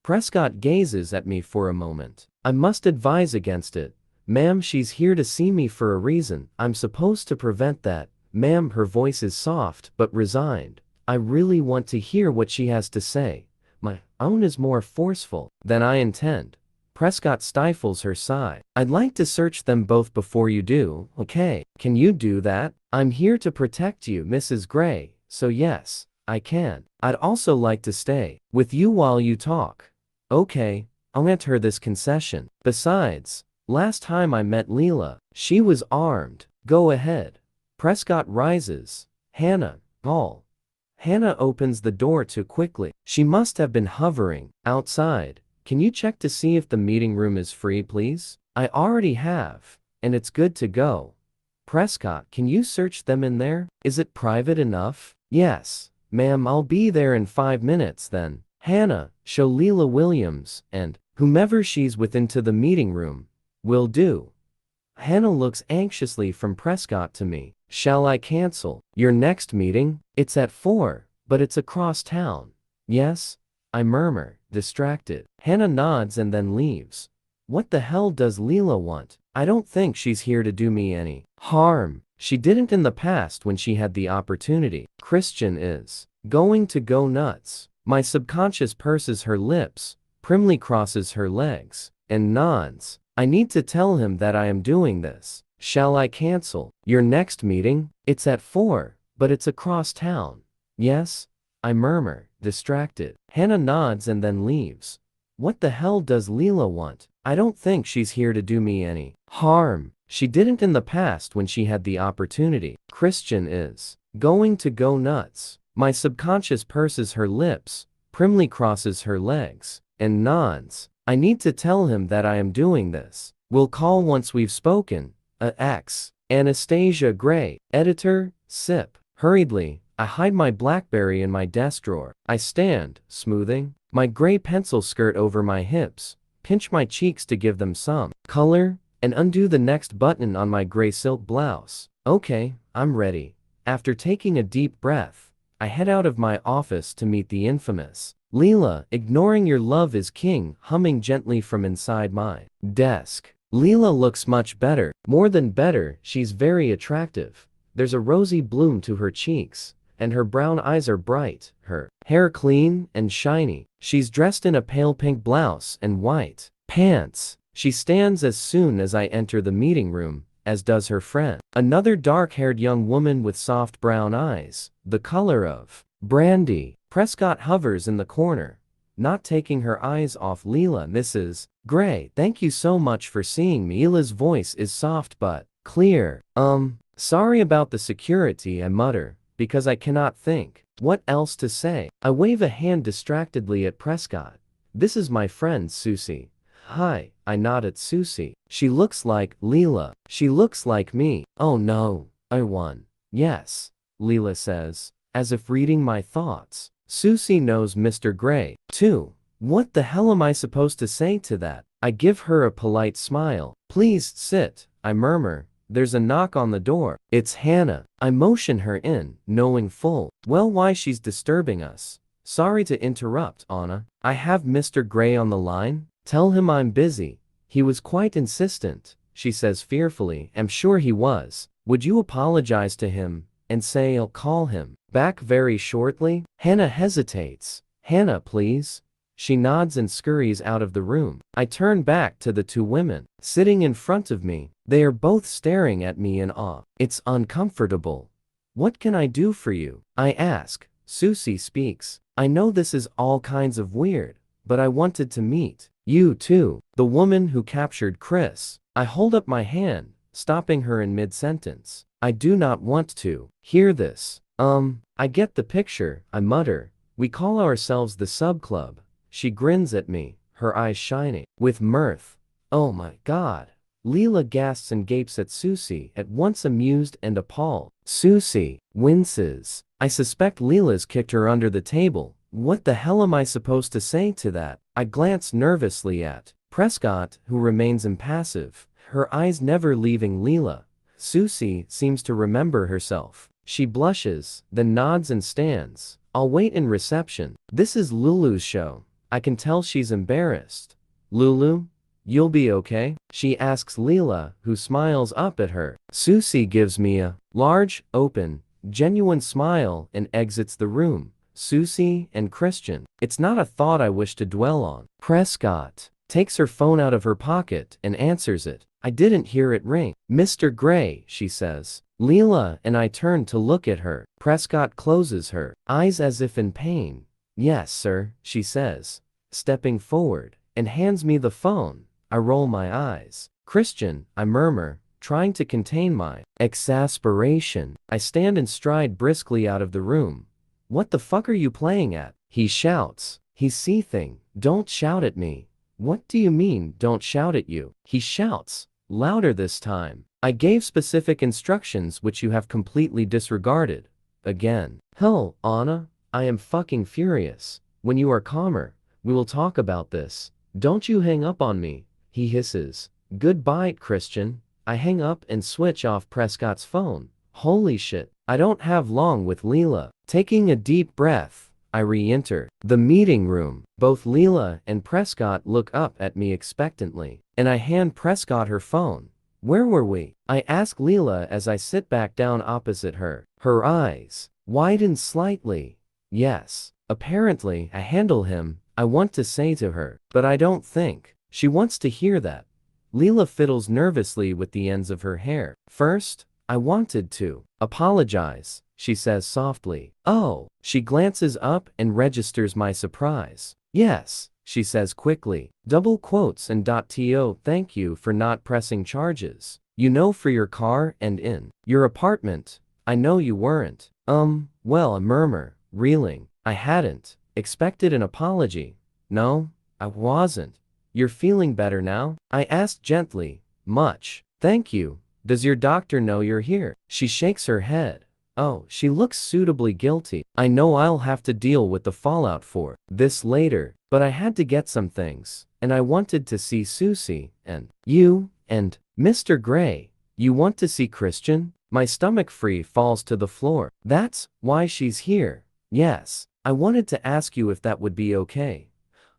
Prescott gazes at me for a moment. I must advise against it. Ma'am, she's here to see me for a reason. I'm supposed to prevent that. Ma'am, her voice is soft but resigned. I really want to hear what she has to say. My own is more forceful than I intend. Prescott stifles her sigh. I'd like to search them both before you do, okay? Can you do that? I'm here to protect you, Mrs. Gray, so yes, I can. I'd also like to stay with you while you talk. Okay, I'll grant her this concession. Besides, last time I met Leela, she was armed. Go ahead. Prescott rises. Hannah, call. Hannah opens the door too quickly. She must have been hovering outside. Can you check to see if the meeting room is free, please? I already have, and it's good to go. Prescott, can you search them in there? Is it private enough? Yes, ma'am. I'll be there in 5 minutes then. Hannah, show Leela Williams and whomever she's with into the meeting room. Will do. Hannah looks anxiously from Prescott to me. Shall I cancel your next meeting? It's at 4, but it's across town. Yes? I murmur, distracted. Hannah nods and then leaves. What the hell does Leela want? I don't think she's here to do me any harm. She didn't in the past when she had the opportunity. Christian is going to go nuts. My subconscious purses her lips, primly crosses her legs, and nods. I need to tell him that I am doing this. Shall I cancel your next meeting? It's at 4, but it's across town. Yes? I murmur, distracted. Hannah nods and then leaves. What the hell does Leela want? I don't think she's here to do me any harm. She didn't in the past when she had the opportunity. Christian is going to go nuts. My subconscious purses her lips, primly crosses her legs, and nods. I need to tell him that I am doing this. We'll call once we've spoken. X. Anastasia Gray, editor, SIP. Hurriedly, I hide my BlackBerry in my desk drawer. I stand, smoothing my gray pencil skirt over my hips, pinch my cheeks to give them some color, and undo the next button on my gray silk blouse. Okay, I'm ready. After taking a deep breath, I head out of my office to meet the infamous Leela, ignoring your love is king, humming gently from inside my desk. Leela looks much better, more than better. She's very attractive. There's a rosy bloom to her cheeks, and her brown eyes are bright, her hair clean and shiny. She's dressed in a pale pink blouse and white pants. She stands as soon as I enter the meeting room, as does her friend, another dark-haired young woman with soft brown eyes, the color of brandy. Prescott hovers in the corner, not taking her eyes off Leela. Mrs. Gray, thank you so much for seeing me. Leela's voice is soft but clear. Sorry about the security, I mutter, because I cannot think what else to say. I wave a hand distractedly at Prescott. This is my friend Susie. Hi, I nod at Susie. She looks like Leela. She looks like me. Oh no, I won. Yes, Leela says, as if reading my thoughts. Susie knows Mr. Gray, too. What the hell am I supposed to say to that? I give her a polite smile. Please sit, I murmur. There's a knock on the door. It's Hannah. I motion her in, knowing full well why she's disturbing us. Sorry to interrupt, Anna. I have Mr. Gray on the line. Tell him I'm busy. He was quite insistent, she says fearfully. I'm sure he was. Would you apologize to him and say I'll call him back very shortly? Hannah hesitates. Hannah, please. She nods and scurries out of the room. I turn back to the two women sitting in front of me. They are both staring at me in awe. It's uncomfortable. What can I do for you? I ask. Susie speaks. I know this is all kinds of weird, but I wanted to meet you too, the woman who captured Chris. I hold up my hand, stopping her in mid-sentence. I do not want to hear this. I get the picture, I mutter. We call ourselves the Sub-Club. She grins at me, her eyes shining with mirth. Oh my God. Leela gasps and gapes at Susie, at once amused and appalled. Susie winces. I suspect Leela's kicked her under the table. What the hell am I supposed to say to that? I glance nervously at Prescott, who remains impassive, her eyes never leaving Leela. Susie seems to remember herself. She blushes, then nods and stands. I'll wait in reception. This is Lulu's show. I can tell she's embarrassed. Lulu? You'll be okay? She asks Leela, who smiles up at her. Susie gives me a large, open, genuine smile and exits the room. Susie and Christian. It's not a thought I wish to dwell on. Prescott takes her phone out of her pocket and answers it. I didn't hear it ring. Mr. Gray, she says. Leela and I turn to look at her. Prescott closes her eyes as if in pain. Yes, sir, she says, stepping forward, and hands me the phone. I roll my eyes. Christian, I murmur, trying to contain my exasperation. I stand and stride briskly out of the room. What the fuck are you playing at? He shouts. He's seething. Don't shout at me. What do you mean, don't shout at you? He shouts, louder this time. I gave specific instructions which you have completely disregarded. Again. Hell, Anna, I am fucking furious. When you are calmer, we will talk about this. Don't you hang up on me, he hisses. Goodbye, Christian. I hang up and switch off Prescott's phone. Holy shit. I don't have long with Leela. Taking a deep breath, I re-enter the meeting room. Both Leela and Prescott look up at me expectantly, and I hand Prescott her phone. Where were we? I ask Leela as I sit back down opposite her. Her eyes widen slightly. Yes, apparently I handle him, I want to say to her, but I don't think she wants to hear that. Leela fiddles nervously with the ends of her hair. First, I wanted to apologize, she says softly. Oh, she glances up and registers my surprise. Yes, she says quickly. Double quotes and .to thank you for not pressing charges. You know, for your car and in your apartment. I know you weren't. Well, a murmur, reeling. I hadn't expected an apology. No, I wasn't. You're feeling better now? I asked gently. Much. Thank you. Does your doctor know you're here? She shakes her head. Oh, she looks suitably guilty. I know I'll have to deal with the fallout for this later, but I had to get some things, and I wanted to see Susie, and you, and Mr. Gray. You want to see Christian? My stomach free falls to the floor. That's why she's here. Yes, I wanted to ask you if that would be okay.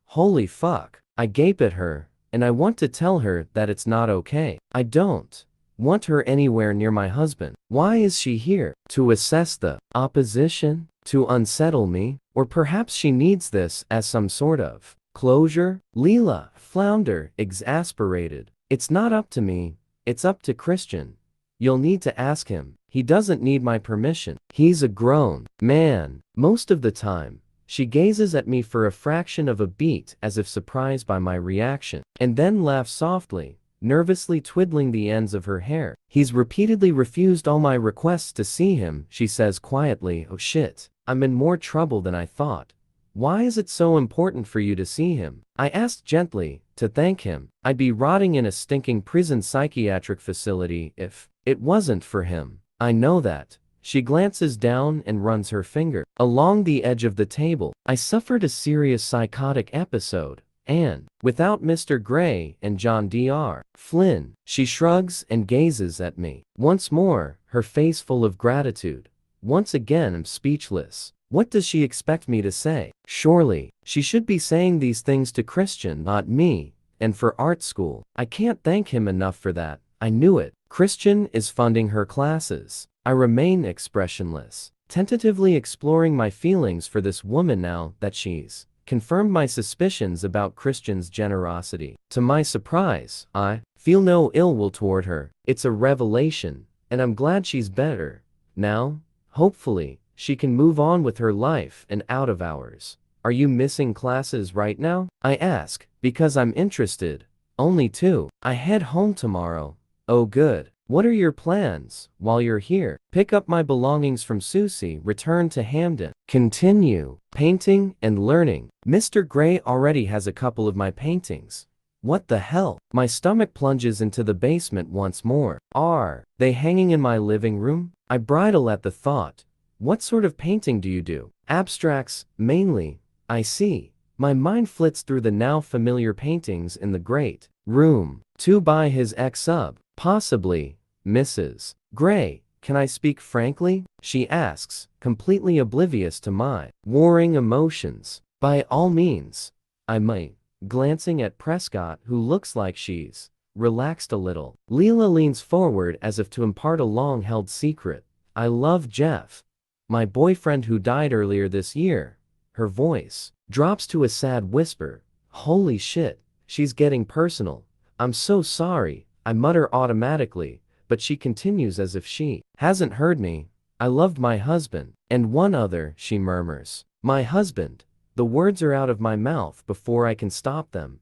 Holy fuck. I gape at her, and I want to tell her that it's not okay. I don't want her anywhere near my husband. Why is she here? To assess the opposition? To unsettle me? Or perhaps she needs this as some sort of closure? Leela flounder, exasperated. It's not up to me, it's up to Christian. You'll need to ask him. He doesn't need my permission. He's a grown man. Most of the time, she gazes at me for a fraction of a beat as if surprised by my reaction, and then laughs softly, nervously twiddling the ends of her hair. He's repeatedly refused all my requests to see him, she says quietly. Oh shit, I'm in more trouble than I thought. Why is it so important for you to see him? I asked gently. To thank him. I'd be rotting in a stinking prison psychiatric facility if it wasn't for him. I know that. She glances down and runs her finger along the edge of the table. I suffered a serious psychotic episode, and without Mr. Gray and John Dr. Flynn. She shrugs and gazes at me. Once more, her face full of gratitude. Once again I'm speechless. What does she expect me to say? Surely, she should be saying these things to Christian, not me, and for art school. I can't thank him enough for that. I knew it. Christian is funding her classes. I remain expressionless, tentatively exploring my feelings for this woman now that she's confirmed my suspicions about Christian's generosity. To my surprise, I feel no ill will toward her. It's a revelation, and I'm glad she's better. Now, hopefully, she can move on with her life and out of ours. Are you missing classes right now? I ask, because I'm interested. Only 2. I head home tomorrow. Oh good. What are your plans while you're here? Pick up my belongings from Susie, return to Hamden. Continue painting and learning. Mr. Gray already has a couple of my paintings. What the hell? My stomach plunges into the basement once more. Are they hanging in my living room? I bridle at the thought. What sort of painting do you do? Abstracts, mainly. I see. My mind flits through the now familiar paintings in the great room. 2 by his ex-sub. Possibly, Mrs. Gray. Can I speak frankly? She asks, completely oblivious to my warring emotions. By all means. I might. Glancing at Prescott, who looks like she's relaxed a little. Leela leans forward as if to impart a long-held secret. I love Jeff, my boyfriend who died earlier this year. Her voice drops to a sad whisper. Holy shit, she's getting personal. I'm so sorry, I mutter automatically, but she continues as if she hasn't heard me. I loved my husband, and one other, she murmurs. My husband. The words are out of my mouth before I can stop them.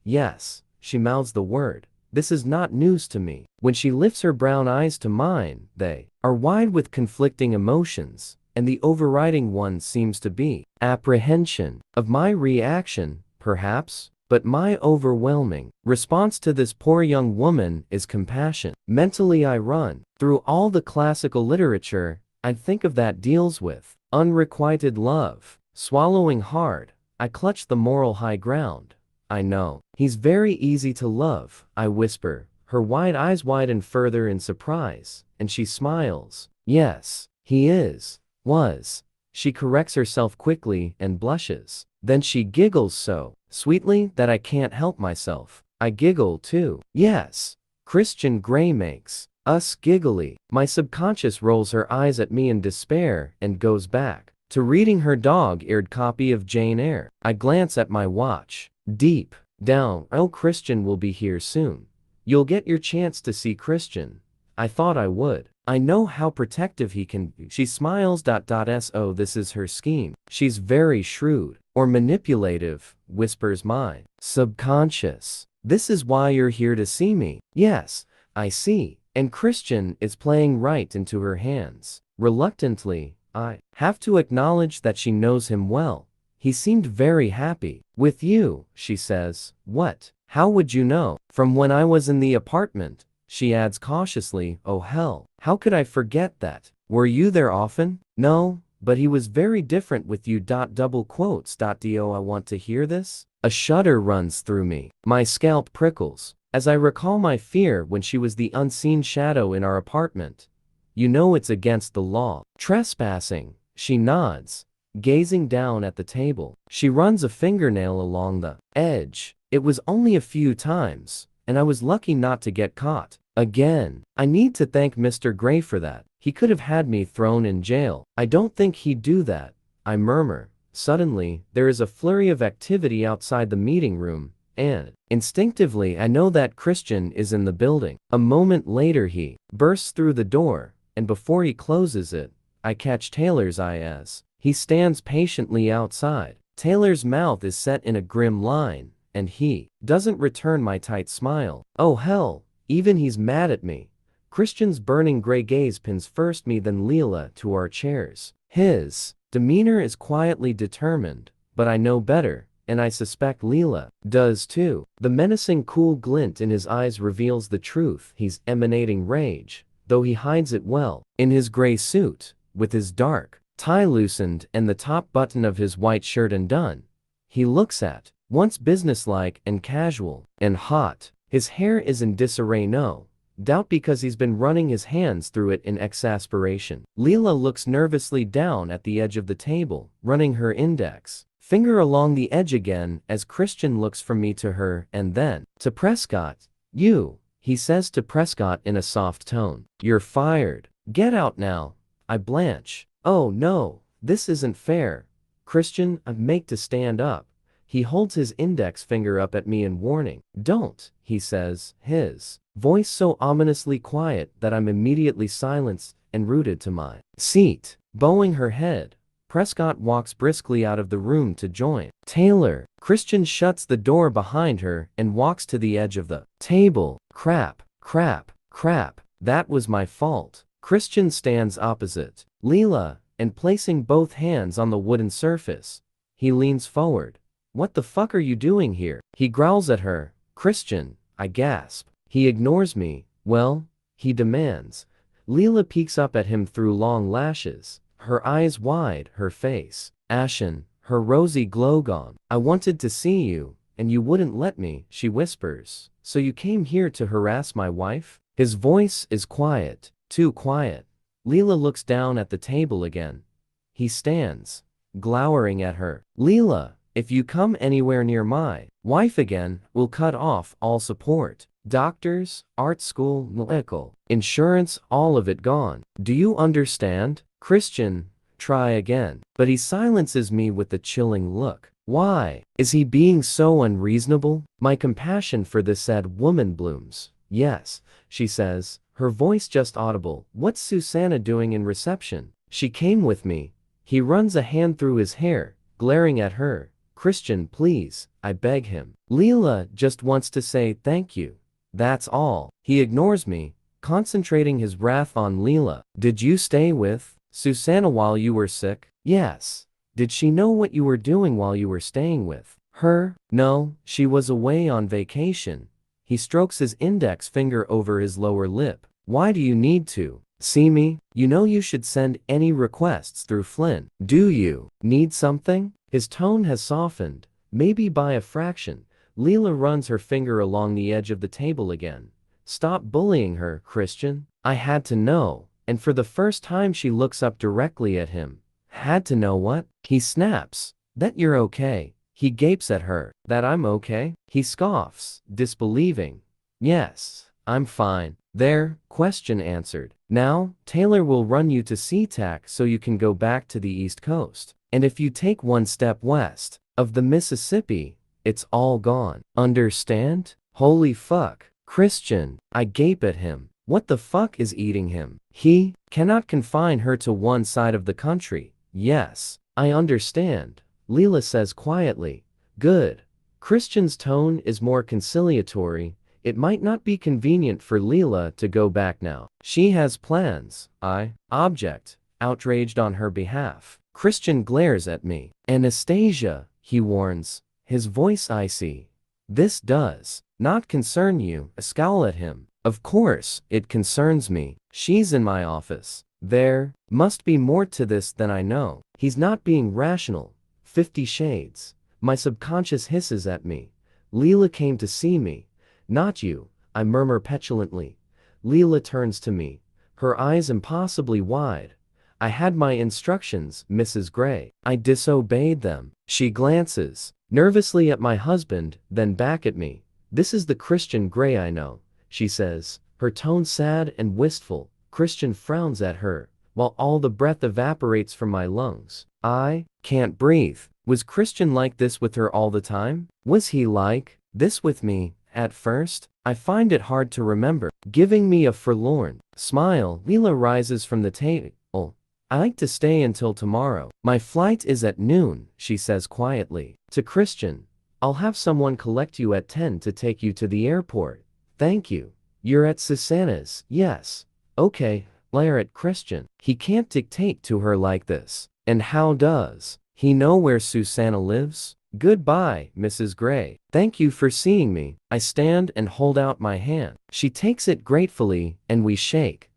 Yes, she mouths the word. This is not news to me. When she lifts her brown eyes to mine, they are wide with conflicting emotions, and the overriding one seems to be apprehension of my reaction, perhaps, but my overwhelming response to this poor young woman is compassion. Mentally I run through all the classical literature I think of that deals with unrequited love. Swallowing hard, I clutch the moral high ground. I know. He's very easy to love, I whisper. Her wide eyes widen further in surprise, and she smiles. Yes, he is. Was. She corrects herself quickly and blushes. Then she giggles so sweetly that I can't help myself. I giggle too. Yes. Christian Grey makes us giggly. My subconscious rolls her eyes at me in despair and goes back to reading her dog-eared copy of Jane Eyre. I glance at my watch. Deep down, oh, Christian will be here soon. You'll get your chance to see Christian. I thought I would. I know how protective he can be. She smiles. So this is her scheme. She's very shrewd. Or manipulative, whispers my subconscious. This is why you're here to see me. Yes, I see. And Christian is playing right into her hands. Reluctantly, I have to acknowledge that she knows him well. He seemed very happy. With you, she says. What? How would you know? From when I was in the apartment, she adds cautiously. Oh hell, how could I forget that? Were you there often? No, but he was very different with you. Double quotes. Do I want to hear this? A shudder runs through me. My scalp prickles, as I recall my fear when she was the unseen shadow in our apartment. You know it's against the law. Trespassing. She nods, gazing down at the table. She runs a fingernail along the edge. It was only a few times, and I was lucky not to get caught. Again, I need to thank Mr. Gray for that. He could have had me thrown in jail. I don't think he'd do that, I murmur. Suddenly, there is a flurry of activity outside the meeting room, and instinctively I know that Christian is in the building. A moment later he bursts through the door, and before he closes it, I catch Taylor's eye as he stands patiently outside. Taylor's mouth is set in a grim line, and he doesn't return my tight smile. Oh hell, even he's mad at me. Christian's burning gray gaze pins first me then Leela to our chairs. His demeanor is quietly determined, but I know better, and I suspect Leela does too. The menacing cool glint in his eyes reveals the truth. He's emanating rage, though he hides it well. In his gray suit, with his dark tie loosened and the top button of his white shirt undone, he looks at once businesslike and casual and hot. His hair is in disarray, no doubt because he's been running his hands through it in exasperation. Leela looks nervously down at the edge of the table, running her index finger along the edge again as Christian looks from me to her and then to Prescott. You, he says to Prescott in a soft tone. You're fired. Get out now. I blanch. Oh no, this isn't fair. Christian, I make to stand up. He holds his index finger up at me in warning. Don't, he says, his voice so ominously quiet that I'm immediately silenced and rooted to my seat. Bowing her head, Prescott walks briskly out of the room to join Taylor. Christian shuts the door behind her and walks to the edge of the table. Crap, crap, crap. That was my fault. Christian stands opposite Leela and placing both hands on the wooden surface, he leans forward. What the fuck are you doing here? He growls at her. Christian, I gasp. He ignores me. Well, he demands. Leela peeks up at him through long lashes, her eyes wide, her face ashen, her rosy glow gone. I wanted to see you, and you wouldn't let me, she whispers. So you came here to harass my wife? His voice is quiet, too quiet. Leela looks down at the table again. He stands, glowering at her. Leela, if you come anywhere near my wife again, we'll cut off all support. Doctors, art school, medical, insurance, all of it gone. Do you understand? Christian, try again. But he silences me with a chilling look. Why? Is he being so unreasonable? My compassion for this sad woman blooms. Yes, she says, her voice just audible. What's Susanna doing in reception? She came with me. He runs a hand through his hair, glaring at her. Christian, please, I beg him. Leela just wants to say thank you. That's all. He ignores me, concentrating his wrath on Leela. Did you stay with Susanna while you were sick? Yes. Did she know what you were doing while you were staying with her? No, she was away on vacation. He strokes his index finger over his lower lip. Why do you need to see me? You know you should send any requests through Flynn. Do you need something? His tone has softened, maybe by a fraction. Leela runs her finger along the edge of the table again. Stop bullying her, Christian. I had to know. And for the first time she looks up directly at him. Had to know what? He snaps. That you're okay. He gapes at her. That I'm okay? He scoffs, disbelieving. Yes, I'm fine. There, question answered. Now, Taylor will run you to SeaTac so you can go back to the East Coast. And if you take one step west of the Mississippi, it's all gone. Understand? Holy fuck. Christian, I gape at him. What the fuck is eating him? He cannot confine her to one side of the country. Yes, I understand, Leela says quietly. Good. Christian's tone is more conciliatory. It might not be convenient for Leela to go back now. She has plans. I object, outraged on her behalf. Christian glares at me. Anastasia, he warns, his voice icy. This does not concern you. I scowl at him. Of course, it concerns me. She's in my office. There must be more to this than I know. He's not being rational. 50 Shades. My subconscious hisses at me. Leela came to see me. Not you, I murmur petulantly. Leela turns to me, her eyes impossibly wide. I had my instructions, Mrs. Gray. I disobeyed them. She glances nervously at my husband, then back at me. This is the Christian Gray I know, she says, her tone sad and wistful. Christian frowns at her, while all the breath evaporates from my lungs. I can't breathe. Was Christian like this with her all the time? Was he like this with me? At first, I find it hard to remember. Giving me a forlorn smile, Leela rises from the table. I like to stay until tomorrow. My flight is at noon, she says quietly. To Christian, I'll have someone collect you at 10 to take you to the airport. Thank you. You're at Susanna's, yes. Okay, glare at Christian. He can't dictate to her like this. And how does he know where Susanna lives? Goodbye, Mrs. Gray. Thank you for seeing me. I stand and hold out my hand. She takes it gratefully, and we shake.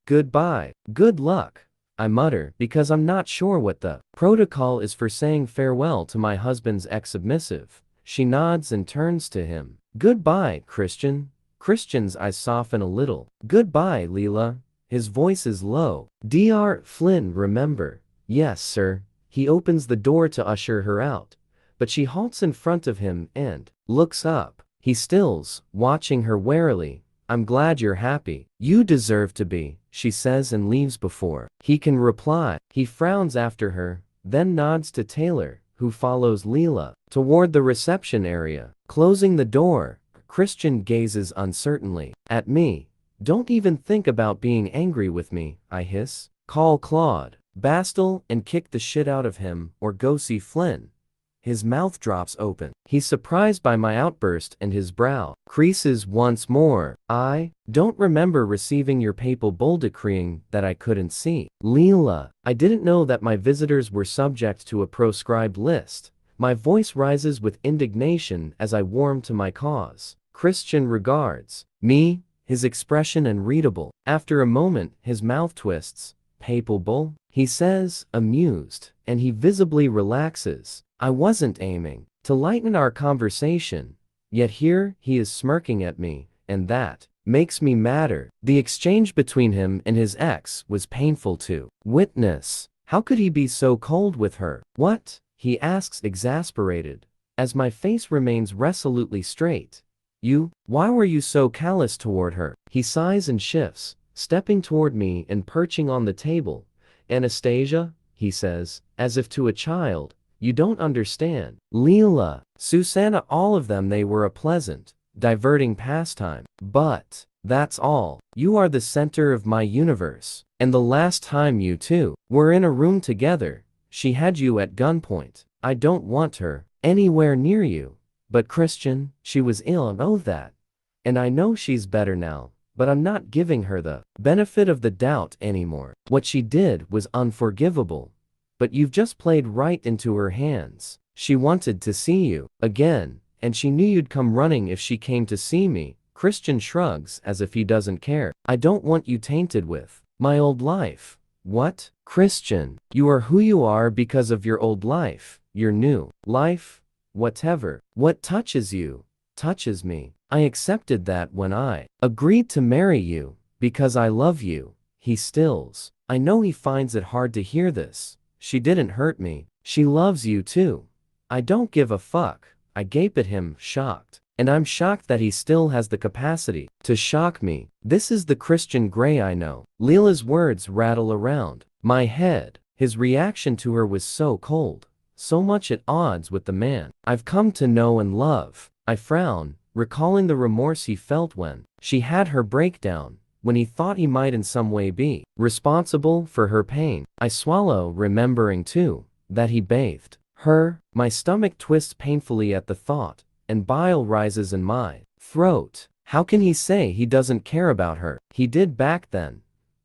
Goodbye. Good luck, I mutter, because I'm not sure what the protocol is for saying farewell to my husband's ex-submissive. She nods and turns to him. Goodbye, Christian. Christian's eyes soften a little. Goodbye, Leela. His voice is low. Dr. Flynn, remember? Yes, sir. He opens the door to usher her out, but she halts in front of him and looks up. He stills, watching her warily. I'm glad you're happy. You deserve to be, she says and leaves before he can reply. He frowns after her, then nods to Taylor, who follows Leela toward the reception area. Closing the door, Christian gazes uncertainly at me. Don't even think about being angry with me, I hiss. Call Claude Bastel and kick the shit out of him, or go see Flynn. His mouth drops open. He's surprised by my outburst and his brow creases once more. I don't remember receiving your papal bull decreeing that I couldn't see. Leela, I didn't know that my visitors were subject to a proscribed list. My voice rises with indignation as I warm to my cause. Christian regards me, his expression unreadable. After a moment, his mouth twists. Papal bull? He says, amused, and he visibly relaxes. I wasn't aiming to lighten our conversation, yet here he is smirking at me, and that makes me madder. The exchange between him and his ex was painful to witness. How could he be so cold with her? What? He asks, exasperated, as my face remains resolutely straight. Why were you so callous toward her? He sighs and shifts, stepping toward me and perching on the table. Anastasia, he says, as if to a child, you don't understand. Leela, Susanna, all of them, they were a pleasant, diverting pastime. But that's all. You are the center of my universe. And the last time you two were in a room together, she had you at gunpoint. I don't want her anywhere near you. But Christian, she was ill, I know that. And I know she's better now, but I'm not giving her the benefit of the doubt anymore. What she did was unforgivable. But you've just played right into her hands. She wanted to see you again, and she knew you'd come running if she came to see me. Christian shrugs as if he doesn't care. I don't want you tainted with my old life. What? Christian, you are who you are because of your old life. Your new life? Whatever. What touches you touches me. I accepted that when I agreed to marry you, because I love you. He stills. I know he finds it hard to hear this. She didn't hurt me. She loves you too. I don't give a fuck. I gape at him, shocked. And I'm shocked that he still has the capacity to shock me. This is the Christian Grey I know. Leela's words rattle around my head. His reaction to her was so cold, so much at odds with the man I've come to know and love. I frown, recalling the remorse he felt when she had her breakdown, when he thought he might in some way be responsible for her pain. I swallow, remembering too that he bathed her. My stomach twists painfully at the thought, and bile rises in my throat. How can he say he doesn't care about her? He did back then.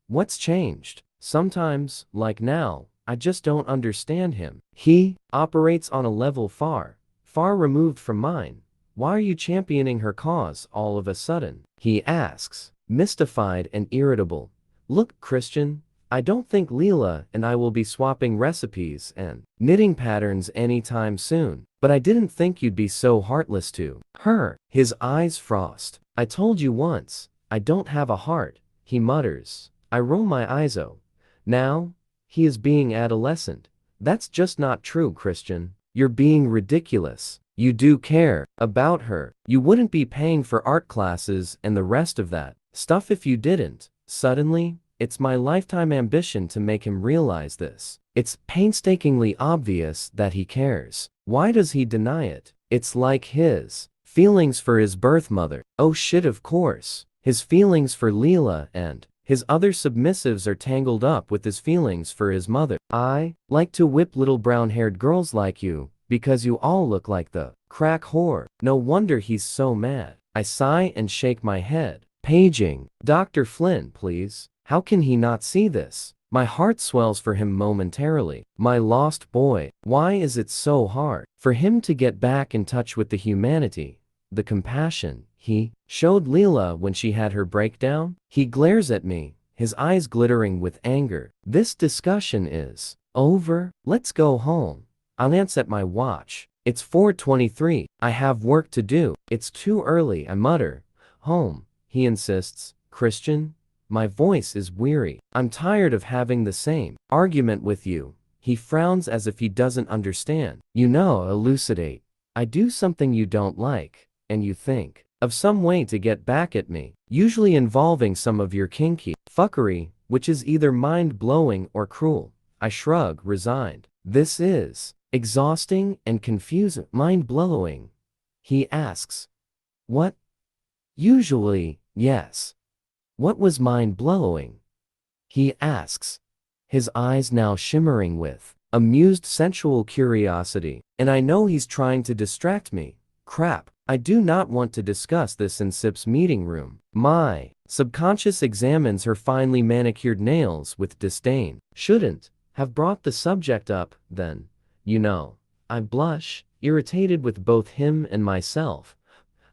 What's changed? Sometimes, like now, I just don't understand him. He operates on a level far, far removed from mine. Why are you championing her cause all of a sudden? He asks, mystified and irritable. Look, Christian, I don't think Leela and I will be swapping recipes and knitting patterns anytime soon. But I didn't think you'd be so heartless to her. His eyes frost. I told you once, I don't have a heart, he mutters. I roll my eyes. Oh, now? He is being adolescent. That's just not true, Christian. You're being ridiculous. You do care about her. You wouldn't be paying for art classes and the rest of that stuff if you didn't. Suddenly, it's my lifetime ambition to make him realize this. It's painstakingly obvious that he cares. Why does he deny it? It's like his feelings for his birth mother. Oh shit, of course. His feelings for Leela and his other submissives are tangled up with his feelings for his mother. I like to whip little brown-haired girls like you, because you all look like the crack whore. No wonder he's so mad. I sigh and shake my head. Paging Dr. Flynn, please. How can he not see this? My heart swells for him momentarily. My lost boy. Why is it so hard for him to get back in touch with the humanity, the compassion he showed Leela when she had her breakdown? He glares at me, his eyes glittering with anger. This discussion is over. Let's go home. I'll glance at my watch. It's 4:23. I have work to do. It's too early, I mutter. Home, he insists. Christian? My voice is weary. I'm tired of having the same argument with you. He frowns as if he doesn't understand. You know, elucidate. I do something you don't like, and you think of some way to get back at me, usually involving some of your kinky fuckery, which is either mind-blowing or cruel. I shrug, resigned. This is exhausting and confusing, mind-blowing. He asks. What? Usually, yes. What was mind-blowing? He asks, his eyes now shimmering with amused sensual curiosity. And I know he's trying to distract me. Crap, I do not want to discuss this in Sip's meeting room. My subconscious examines her finely manicured nails with disdain. Shouldn't have brought the subject up, then. You know, I blush, irritated with both him and myself.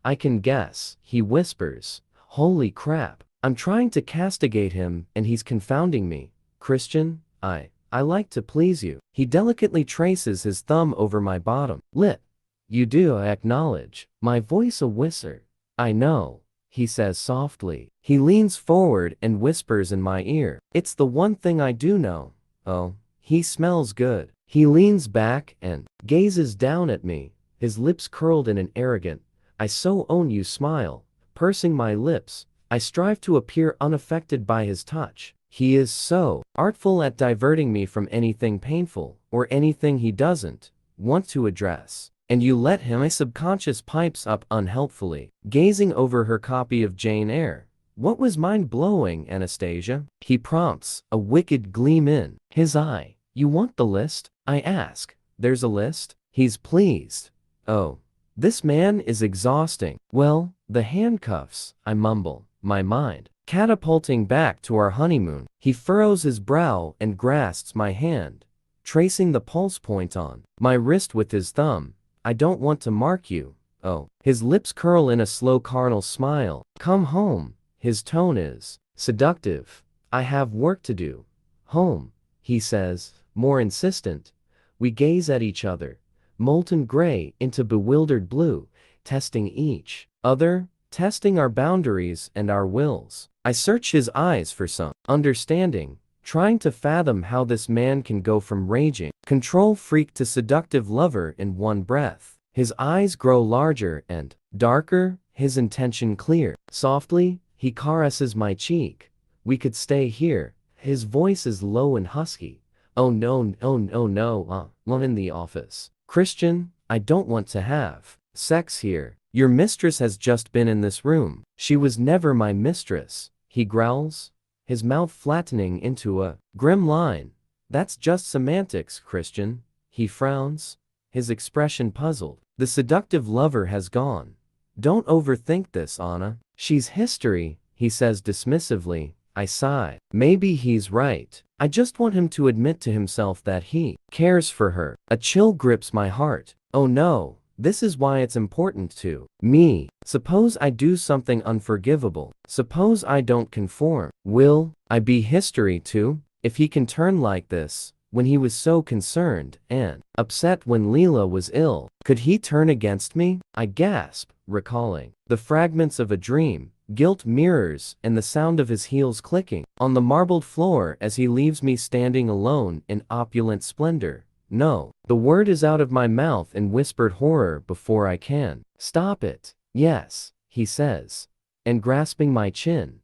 I can guess, he whispers. Holy crap, I'm trying to castigate him and he's confounding me. Christian, I like to please you. He delicately traces his thumb over my bottom lip. You do, I acknowledge. My voice a whisper. I know, he says softly. He leans forward and whispers in my ear. It's the one thing I do know. Oh, he smells good. He leans back and gazes down at me, his lips curled in an arrogant, I so own you smile. Pursing my lips, I strive to appear unaffected by his touch. He is so artful at diverting me from anything painful, or anything he doesn't want to address. And you let him? My subconscious pipes up unhelpfully, gazing over her copy of Jane Eyre. What was mind-blowing, Anastasia? He prompts, a wicked gleam in his eye. You want the list? I ask. There's a list? He's pleased. Oh, this man is exhausting. Well, the handcuffs, I mumble, my mind catapulting back to our honeymoon. He furrows his brow and grasps my hand, tracing the pulse point on my wrist with his thumb. I don't want to mark you. Oh. His lips curl in a slow carnal smile. Come home. His tone is seductive. I have work to do. Home, he says, more insistent. We gaze at each other, molten gray into bewildered blue, testing each other, testing our boundaries and our wills. I search his eyes for some understanding, trying to fathom how this man can go from raging control freak to seductive lover in one breath. His eyes grow larger and darker, his intention clear. Softly, he caresses my cheek. We could stay here. His voice is low and husky. Oh no, I'm in the office. Christian, I don't want to have sex here. Your mistress has just been in this room. She was never my mistress, he growls, his mouth flattening into a grim line. That's just semantics, Christian. He frowns, his expression puzzled. The seductive lover has gone. Don't overthink this, Anna. She's history, he says dismissively. I sigh. Maybe he's right. I just want him to admit to himself that he cares for her. A chill grips my heart. Oh no. This is why it's important to me. Suppose I do something unforgivable. Suppose I don't conform. Will I be history too? If he can turn like this, when he was so concerned and upset when Leela was ill, could he turn against me? I gasp, recalling the fragments of a dream, gilt mirrors, and the sound of his heels clicking on the marbled floor as he leaves me standing alone in opulent splendor. No, the word is out of my mouth in whispered horror before I can stop it. Yes, he says, and grasping my chin,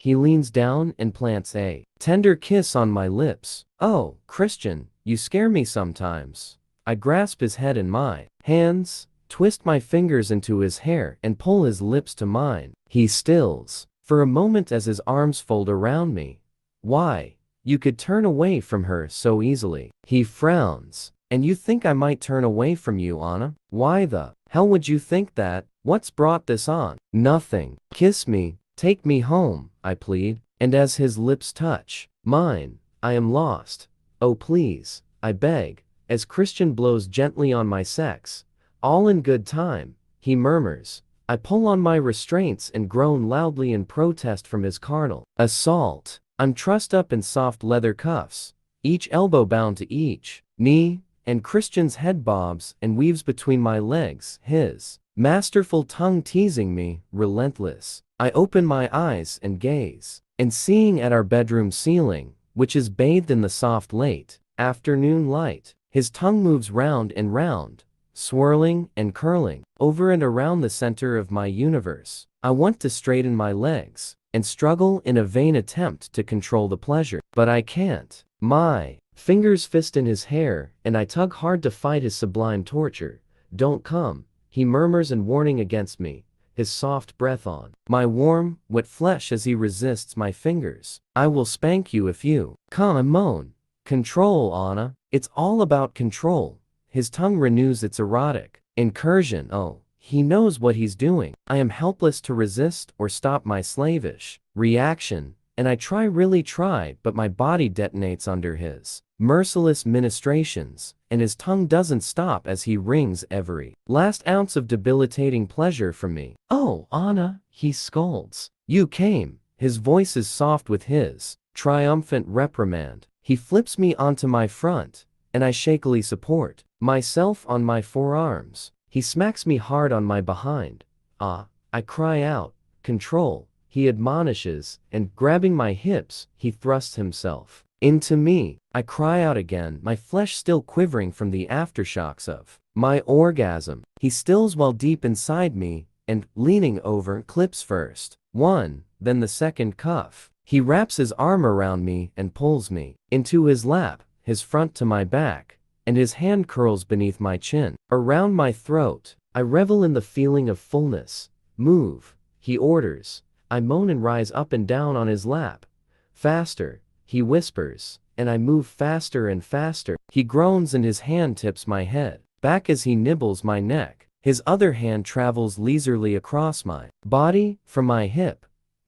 he leans down and plants a tender kiss on my lips. Oh, Christian, you scare me sometimes. I grasp his head in my hands, twist my fingers into his hair and pull his lips to mine. He stills for a moment as his arms fold around me. Why? You could turn away from her so easily. He frowns. And you think I might turn away from you, Anna? Why the hell would you think that? What's brought this on? Nothing. Kiss me. Take me home, I plead. And as his lips touch mine, I am lost. Oh please, I beg, as Christian blows gently on my sex. All in good time, he murmurs. I pull on my restraints and groan loudly in protest from his carnal assault. I'm trussed up in soft leather cuffs, each elbow bound to each knee, and Christian's head bobs and weaves between my legs, his masterful tongue teasing me, relentless. I open my eyes and gaze, and seeing at our bedroom ceiling, which is bathed in the soft late afternoon light, his tongue moves round and round, swirling and curling, over and around the center of my universe. I want to straighten my legs and struggle in a vain attempt to control the pleasure, but I can't. My Fingers fist in his hair, and I tug hard to fight his sublime torture. Don't come, he murmurs in warning against me, his soft breath on my warm, wet flesh as he resists my fingers. I will spank you if you come, I moan. Control, Anna. It's all about control. His tongue renews its erotic incursion. Oh, he knows what he's doing. I am helpless to resist or stop my slavish reaction, and I really try, but my body detonates under his merciless ministrations, and his tongue doesn't stop as he wrings every last ounce of debilitating pleasure from me. Oh, Anna, he scolds. You came. His voice is soft with his triumphant reprimand. He flips me onto my front, and I shakily support myself on my forearms. He smacks me hard on my behind. Ah, I cry out. Control, he admonishes, and grabbing my hips, he thrusts himself into me. I cry out again, my flesh still quivering from the aftershocks of my orgasm. He stills while deep inside me, and, leaning over, clips first one, then the second cuff. He wraps his arm around me and pulls me into his lap, his front to my back, and his hand curls beneath my chin, around my throat. I revel in the feeling of fullness. Move, he orders. I moan and rise up and down on his lap. Faster, he whispers, and I move faster and faster. He groans and his hand tips my head back as he nibbles my neck. His other hand travels leisurely across my body, from my hip,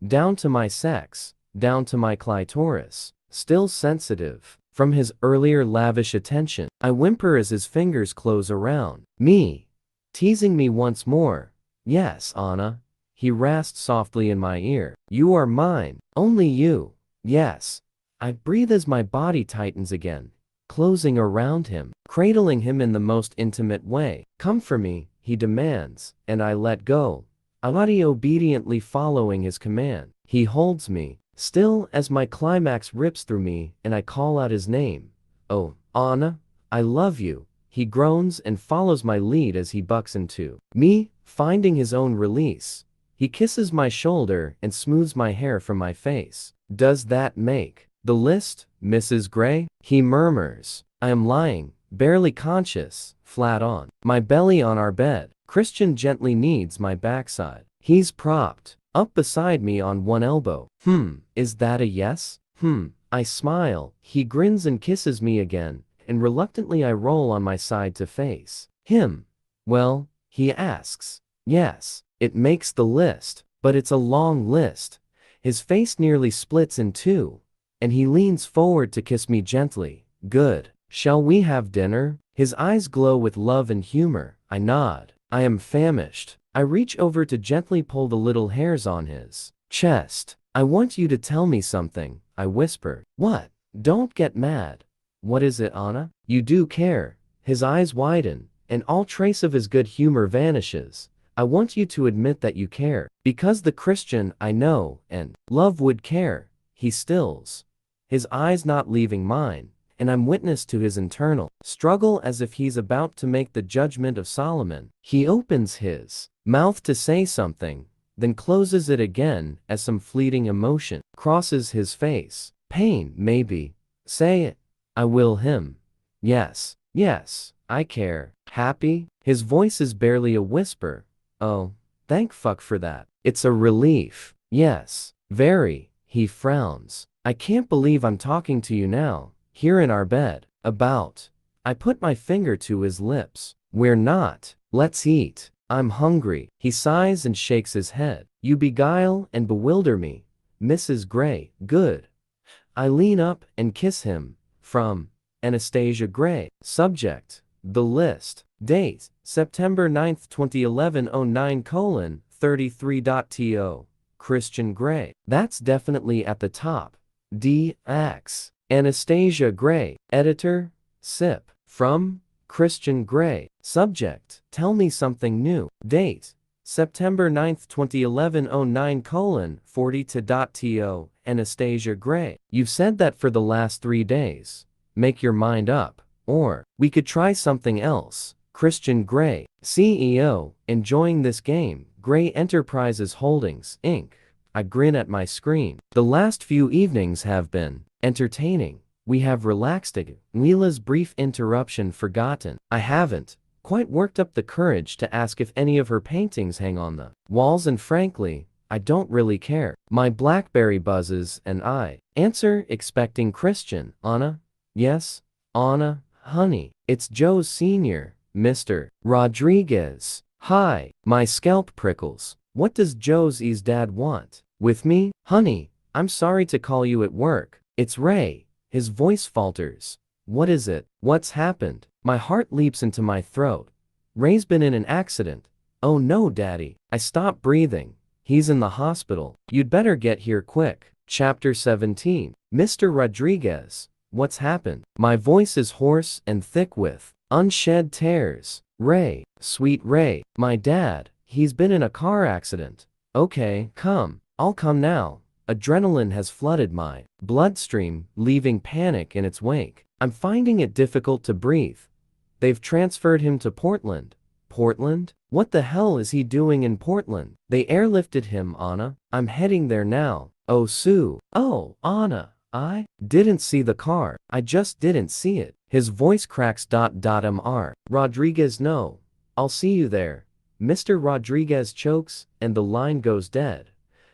down to my sex, down to my clitoris. Still sensitive from his earlier lavish attention, I whimper as his fingers close around me, teasing me once more. Yes, Anna, he rasped softly in my ear. You are mine, only you. Yes. I breathe as my body tightens again, closing around him, cradling him in the most intimate way. Come for me, he demands, and I let go, Alati obediently following his command. He holds me, still as my climax rips through me, and I call out his name. Oh, Anna, I love you. He groans and follows my lead as he bucks into me, finding his own release. He kisses my shoulder and smooths my hair from my face. Does that make the list, Mrs. Gray? He murmurs. I am lying, barely conscious, flat on my belly on our bed. Christian gently kneads my backside. He's propped up beside me on one elbow. Is that a yes? I smile. He grins and kisses me again, and reluctantly I roll on my side to face him. Well, he asks. Yes, it makes the list, but it's a long list. His face nearly splits in two, and he leans forward to kiss me gently. Good. Shall we have dinner? His eyes glow with love and humor. I nod. I am famished. I reach over to gently pull the little hairs on his chest. I want you to tell me something, I whisper. What? Don't get mad. What is it, Anna? You do care. His eyes widen, and all trace of his good humor vanishes. I want you to admit that you care, because the Christian I know and love would care. He stills, his eyes not leaving mine, and I'm witness to his internal struggle as if he's about to make the judgment of Solomon. He opens his mouth to say something, then closes it again as some fleeting emotion crosses his face. Pain, maybe. Say it. I will him. Yes, yes, I care. Happy? His voice is barely a whisper. Oh, thank fuck for that. It's a relief. Yes, very. He frowns. I can't believe I'm talking to you now, here in our bed. About. I put my finger to his lips. We're not. Let's eat. I'm hungry. He sighs and shakes his head. You beguile and bewilder me, Mrs. Gray. Good. I lean up and kiss him. From Anastasia Gray. Subject. The list. Date. September 9th, 2011 09:33.to. Christian Gray. That's definitely at the top. DX. Anastasia Gray. Editor. SIP. From Christian Gray. Subject. Tell me something new. Date. September 9th, 2011 09:40.to. Anastasia Gray. You've said that for the last 3 days. Make your mind up. Or, we could try something else. Christian Gray. CEO. Enjoying this game. Gray Enterprises Holdings, Inc. I grin at my screen. The last few evenings have been entertaining. We have relaxed again. Leela's brief interruption forgotten. I haven't quite worked up the courage to ask if any of her paintings hang on the walls, and frankly, I don't really care. My BlackBerry buzzes and I answer, expecting Christian. Anna? Yes? Anna, honey, it's Joe Sr., Mr. Rodriguez. Hi. My scalp prickles. What does Josie's dad want with me? Honey, I'm sorry to call you at work. It's Ray. His voice falters. What is it? What's happened? My heart leaps into my throat. Ray's been in an accident. Oh no, Daddy. I stop breathing. He's in the hospital. You'd better get here quick. Chapter 17. Mr. Rodriguez. What's happened? My voice is hoarse and thick with unshed tears. Ray, sweet Ray, my dad, he's been in a car accident. Okay, come. I'll come now. Adrenaline has flooded my bloodstream, leaving panic in its wake. I'm finding it difficult to breathe. They've transferred him to Portland. Portland? What the hell is he doing in Portland? They airlifted him, Anna. I'm heading there now. Oh, Sue. Oh, Anna. I didn't see the car. I just didn't see it. His voice cracks. Mr. Rodriguez, no. I'll see you there. Mr. Rodriguez chokes, and the line goes dead.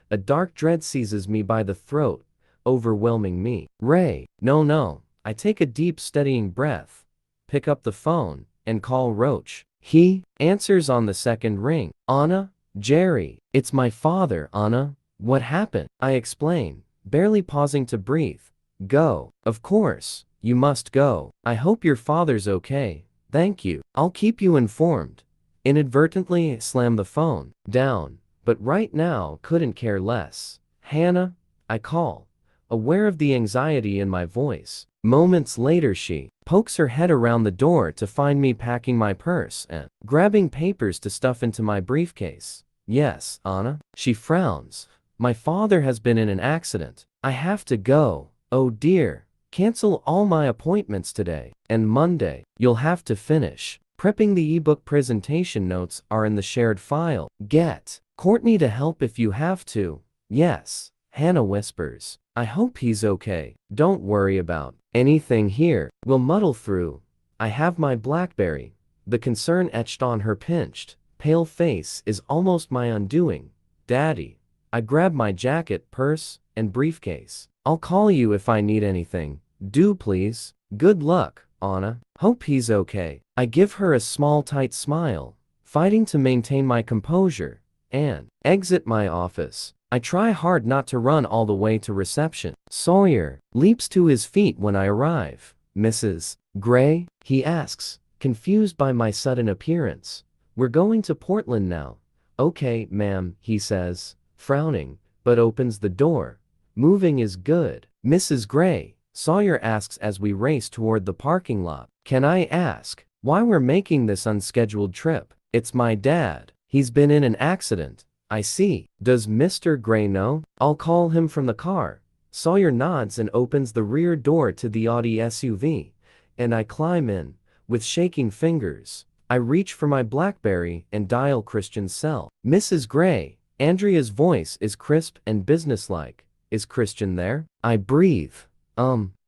A dark dread seizes me by the throat, overwhelming me. Ray, no. I take a deep, steadying breath, pick up the phone, and call Roach. He answers on the second ring. Anna? Jerry. It's my father, Anna. What happened? I explain, barely pausing to breathe. Go. Of course. You must go. I hope your father's okay. Thank you. I'll keep you informed. Inadvertently slam the phone down, but right now couldn't care less. Hannah? I call, aware of the anxiety in my voice. Moments later she pokes her head around the door to find me packing my purse and grabbing papers to stuff into my briefcase. Yes, Anna? She frowns. My father has been in an accident. I have to go. Oh dear. Cancel all my appointments today. And Monday. You'll have to finish prepping the ebook. Presentation notes are in the shared file. Get Courtney to help if you have to. Yes. Hannah whispers. I hope he's okay. Don't worry about anything here. We'll muddle through. I have my BlackBerry. The concern etched on her pinched, pale face is almost my undoing. Daddy. I grab my jacket, purse, and briefcase. I'll call you if I need anything. Do please. Good luck, Anna. Hope he's okay. I give her a small tight smile, fighting to maintain my composure, and exit my office. I try hard not to run all the way to reception. Sawyer leaps to his feet when I arrive. Mrs. Gray? He asks, confused by my sudden appearance. We're going to Portland now. Okay, ma'am, he says, frowning, but opens the door. Moving is good. Mrs. Gray, Sawyer asks as we race toward the parking lot. Can I ask why we're making this unscheduled trip? It's my dad. He's been in an accident. I see. Does Mr. Gray know? I'll call him from the car. Sawyer nods and opens the rear door to the Audi SUV, and I climb in. With shaking fingers, I reach for my BlackBerry and dial Christian's cell. Mrs. Gray. Andrea's voice is crisp and businesslike. Is Christian there? I breathe.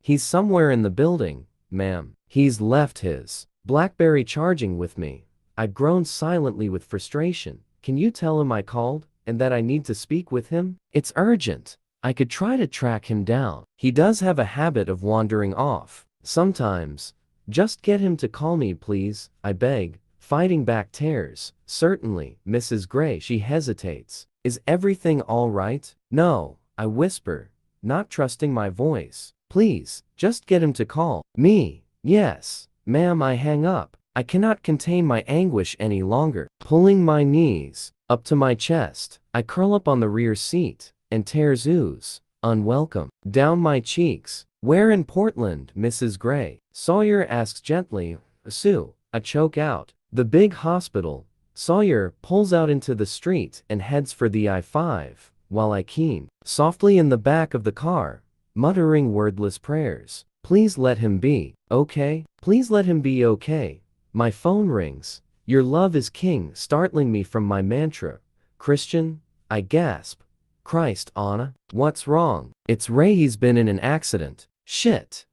He's somewhere in the building, ma'am. He's left his BlackBerry charging with me. I groan silently with frustration. Can you tell him I called, and that I need to speak with him? It's urgent. I could try to track him down. He does have a habit of wandering off. Sometimes. Just get him to call me, please, I beg, fighting back tears. Certainly, Mrs. Gray. She hesitates. Is everything all right? No, I whisper, not trusting my voice. Please, just get him to call me. Yes, ma'am. I hang up. I cannot contain my anguish any longer. Pulling my knees up to my chest, I curl up on the rear seat, and tears ooze, unwelcome, down my cheeks. Where in Portland, Mrs. Gray? Sawyer asks gently. Sue. I choke out. The big hospital. Sawyer pulls out into the street and heads for the I-5, while I keen softly in the back of the car, muttering wordless prayers. Please let him be okay. Please let him be okay. My phone rings. Your love is king, startling me from my mantra. Christian? I gasp. Christ, Anna. What's wrong? It's Ray. He's been in an accident. Shit.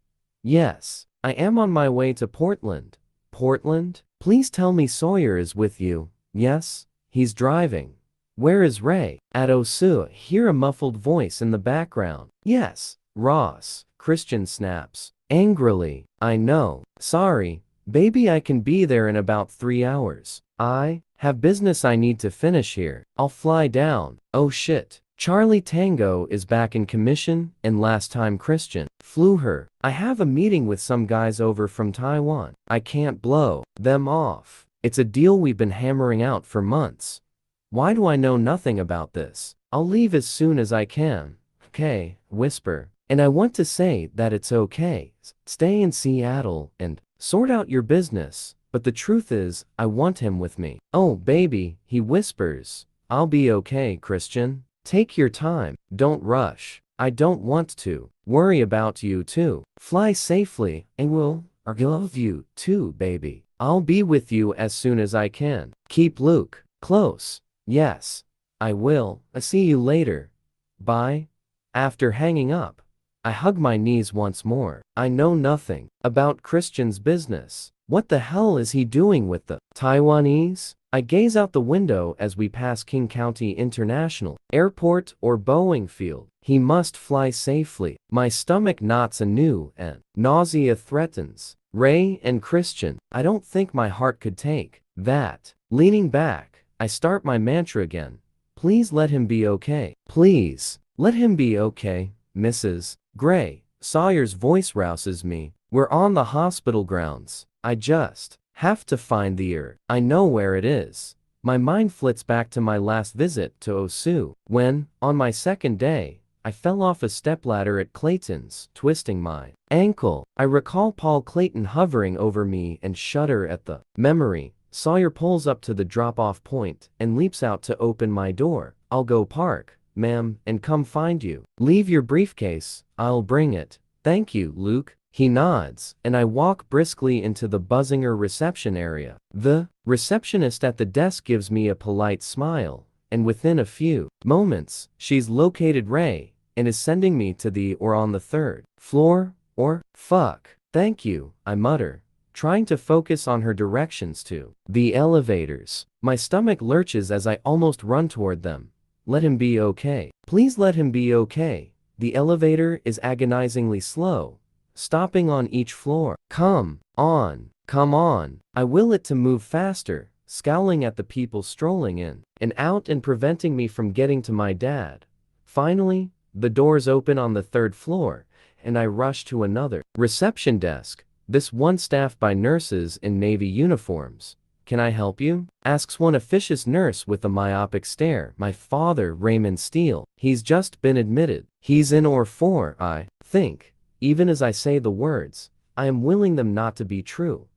Yes, I am on my way to Portland. Portland? Please tell me Sawyer is with you. Yes, he's driving. Where is Ray? At Osu. Hear a muffled voice in the background. Yes, Ross. Christian snaps. Angrily. I know. Sorry. Baby, I can be there in about 3 hours. I have business I need to finish here. I'll fly down. Oh shit. Charlie Tango is back in commission, and last time Christian flew her. I have a meeting with some guys over from Taiwan. I can't blow them off. It's a deal we've been hammering out for months. Why do I know nothing about this? I'll leave as soon as I can. Okay, whisper. And I want to say that it's okay. Stay in Seattle and sort out your business. But the truth is, I want him with me. Oh, baby, he whispers. I'll be okay, Christian. Take your time. Don't rush. I don't want to worry about you too. Fly safely, and I love you too, baby. I'll be with you as soon as I can. Keep Luke close. Yes, I will. I'll see you later. Bye. After hanging up, I hug my knees once more. I know nothing about Christian's business. What the hell is he doing with the Taiwanese? I gaze out the window as we pass King County International Airport or Boeing Field. He must fly safely. My stomach knots anew and nausea threatens. Ray and Christian, I don't think my heart could take that. Leaning back, I start my mantra again. Please let him be okay. Please, let him be okay, Mrs. Gray. Sawyer's voice rouses me. We're on the hospital grounds. I just have to find the ear. I know where it is. My mind flits back to my last visit to Osu, when, on my second day, I fell off a stepladder at Clayton's, twisting my ankle. I recall Paul Clayton hovering over me and shudder at the memory. Sawyer pulls up to the drop-off point and leaps out to open my door. I'll go park, ma'am, and come find you. Leave your briefcase. I'll bring it. Thank you, Luke. He nods, and I walk briskly into the Buzzinger reception area. The receptionist at the desk gives me a polite smile, and within a few moments, she's located Ray, and is sending me to the or on the third floor, or fuck. Thank you, I mutter, trying to focus on her directions to the elevators. My stomach lurches as I almost run toward them. Let him be okay. Please let him be okay. The elevator is agonizingly slow, stopping on each floor. Come on. I will it to move faster, scowling at the people strolling in and out and preventing me from getting to my dad. Finally, the doors open on the third floor, and I rush to another reception desk, this one staffed by nurses in Navy uniforms. Can I help you? Asks one officious nurse with a myopic stare. My father, Raymond Steele. He's just been admitted. He's in or 4, I think. Even as I say the words, I am willing them not to be true.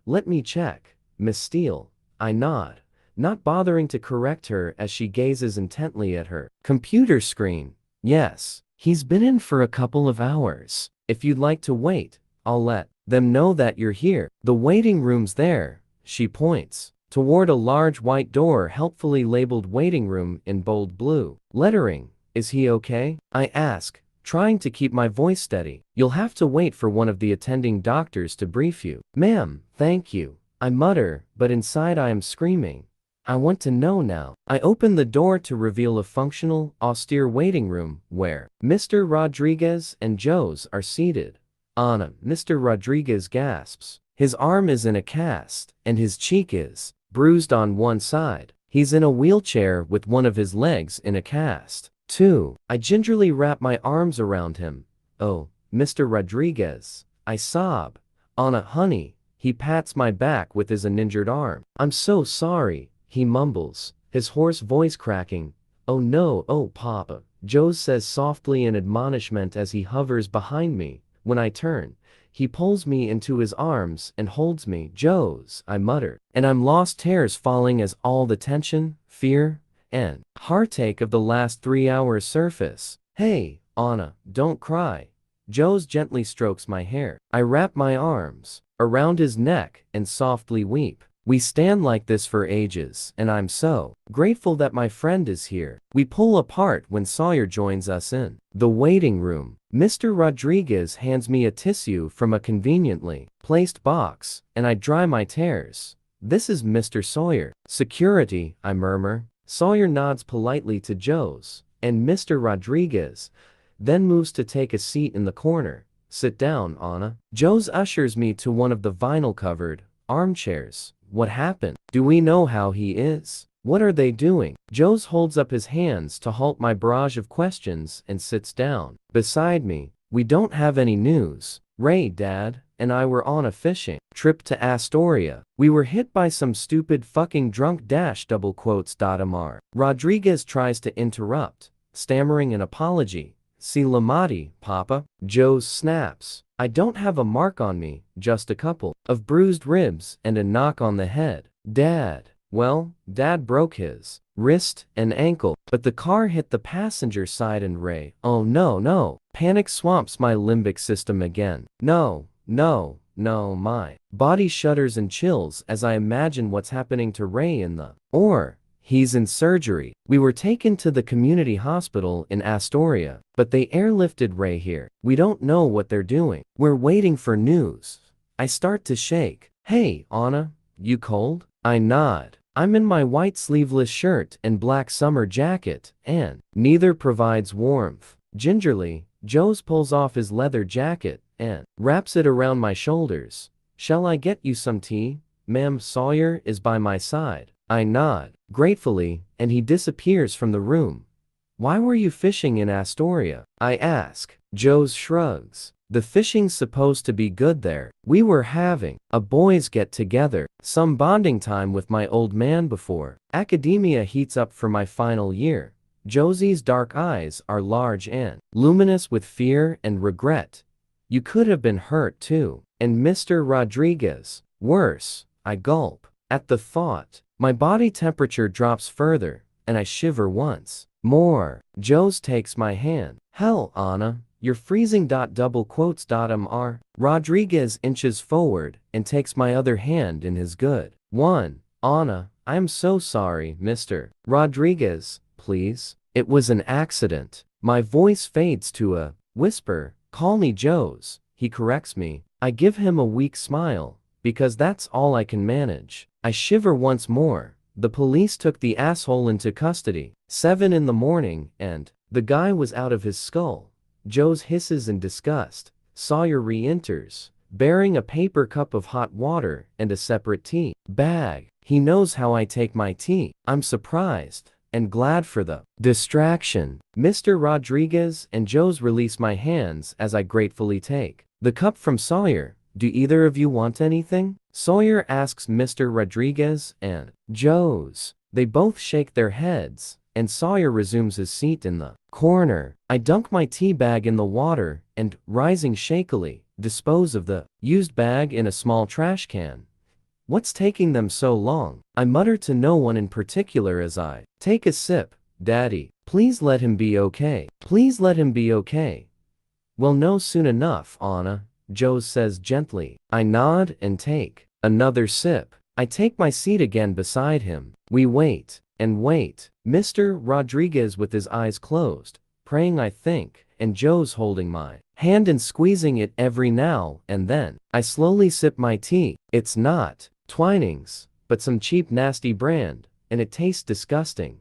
Let me check, Miss Steele. I nod, not bothering to correct her as she gazes intently at her computer screen. Yes, he's been in for a couple of hours. If you'd like to wait, I'll let them know that you're here. The waiting room's there. She points toward a large white door helpfully labeled waiting room in bold blue lettering. Is he okay? I ask, trying to keep my voice steady. You'll have to wait for one of the attending doctors to brief you. Ma'am, thank you. I mutter, but inside I am screaming. I want to know now. I open the door to reveal a functional, austere waiting room where Mr. Rodriguez and Joe's are seated. Anna, Mr. Rodriguez gasps. His arm is in a cast, and his cheek is bruised on one side. He's in a wheelchair with one of his legs in a cast, too. I gingerly wrap my arms around him. Oh, Mr. Rodriguez. I sob. Anna, honey. He pats my back with his uninjured arm. I'm so sorry, he mumbles, his hoarse voice cracking. Oh no, oh Papa. Joe says softly in admonishment as he hovers behind me. When I turn, he pulls me into his arms and holds me. Joe's, I mutter, and I'm lost, tears falling as all the tension, fear, and heartache of the last 3 hours surface. Hey, Anna, don't cry. Joe's gently strokes my hair. I wrap my arms around his neck and softly weep. We stand like this for ages, and I'm so grateful that my friend is here. We pull apart when Sawyer joins us in the waiting room. Mr. Rodriguez hands me a tissue from a conveniently placed box, and I dry my tears. This is Mr. Sawyer. Security, I murmur. Sawyer nods politely to Joe's, and Mr. Rodriguez then moves to take a seat in the corner. Sit down, Anna. Joe's ushers me to one of the vinyl-covered armchairs. What happened? Do we know how he is? What are they doing? Joe's holds up his hands to halt my barrage of questions and sits down beside me. We don't have any news. Ray, Dad, and I were on a fishing trip to Astoria. We were hit by some stupid fucking drunk Mr. Rodriguez tries to interrupt, stammering an apology. Si Lamati, Papa. Joe snaps. I don't have a mark on me, just a couple of bruised ribs and a knock on the head. Dad. Well, Dad broke his wrist and ankle, but the car hit the passenger side and Ray. Oh no. Panic swamps my limbic system again. No, my body shudders and chills as I imagine what's happening to Ray he's in surgery. We were taken to the community hospital in Astoria, but they airlifted Ray here. We don't know what they're doing. We're waiting for news. I start to shake. Hey, Anna, you cold? I nod. I'm in my white sleeveless shirt and black summer jacket, and neither provides warmth. Gingerly, Joe's pulls off his leather jacket and wraps it around my shoulders. Shall I get you some tea? Ma'am. Sawyer is by my side. I nod gratefully, and he disappears from the room. Why were you fishing in Astoria? I ask. Joe's shrugs. The fishing's supposed to be good there. We were having a boys' get-together, some bonding time with my old man before academia heats up for my final year. Josie's dark eyes are large and luminous with fear and regret. You could have been hurt too. And Mr. Rodriguez. Worse. I gulp. At the thought, my body temperature drops further, and I shiver once more. Joe's takes my hand. Hell, Anna, you're freezing. Mr. Rodriguez inches forward and takes my other hand in his good one. Anna, I am so sorry, Mr. Rodriguez, please. It was an accident. My voice fades to a whisper. Call me Joe's. He corrects me. I give him a weak smile, because that's all I can manage. I shiver once more. The police took the asshole into custody. 7 in the morning, and the guy was out of his skull. Joe's hisses in disgust. Sawyer re-enters, bearing a paper cup of hot water and a separate tea bag. He knows how I take my tea. I'm surprised and glad for the distraction. Mr. Rodriguez and Joe's release my hands as I gratefully take the cup from Sawyer. Do either of you want anything? Sawyer asks Mr. Rodriguez and Joe's. They both shake their heads, and Sawyer resumes his seat in the corner. I dunk my tea bag in the water and, rising shakily, dispose of the used bag in a small trash can. What's taking them so long? I mutter to no one in particular as I take a sip. Daddy, please let him be okay. Please let him be okay. We'll know soon enough, Anna. Joe says gently. I nod and take another sip. I take my seat again beside him. We wait and wait. Mr. Rodriguez with his eyes closed, praying I think, and Joe's holding my hand and squeezing it every now and then. I slowly sip my tea. It's not Twinings, but some cheap nasty brand, and it tastes disgusting.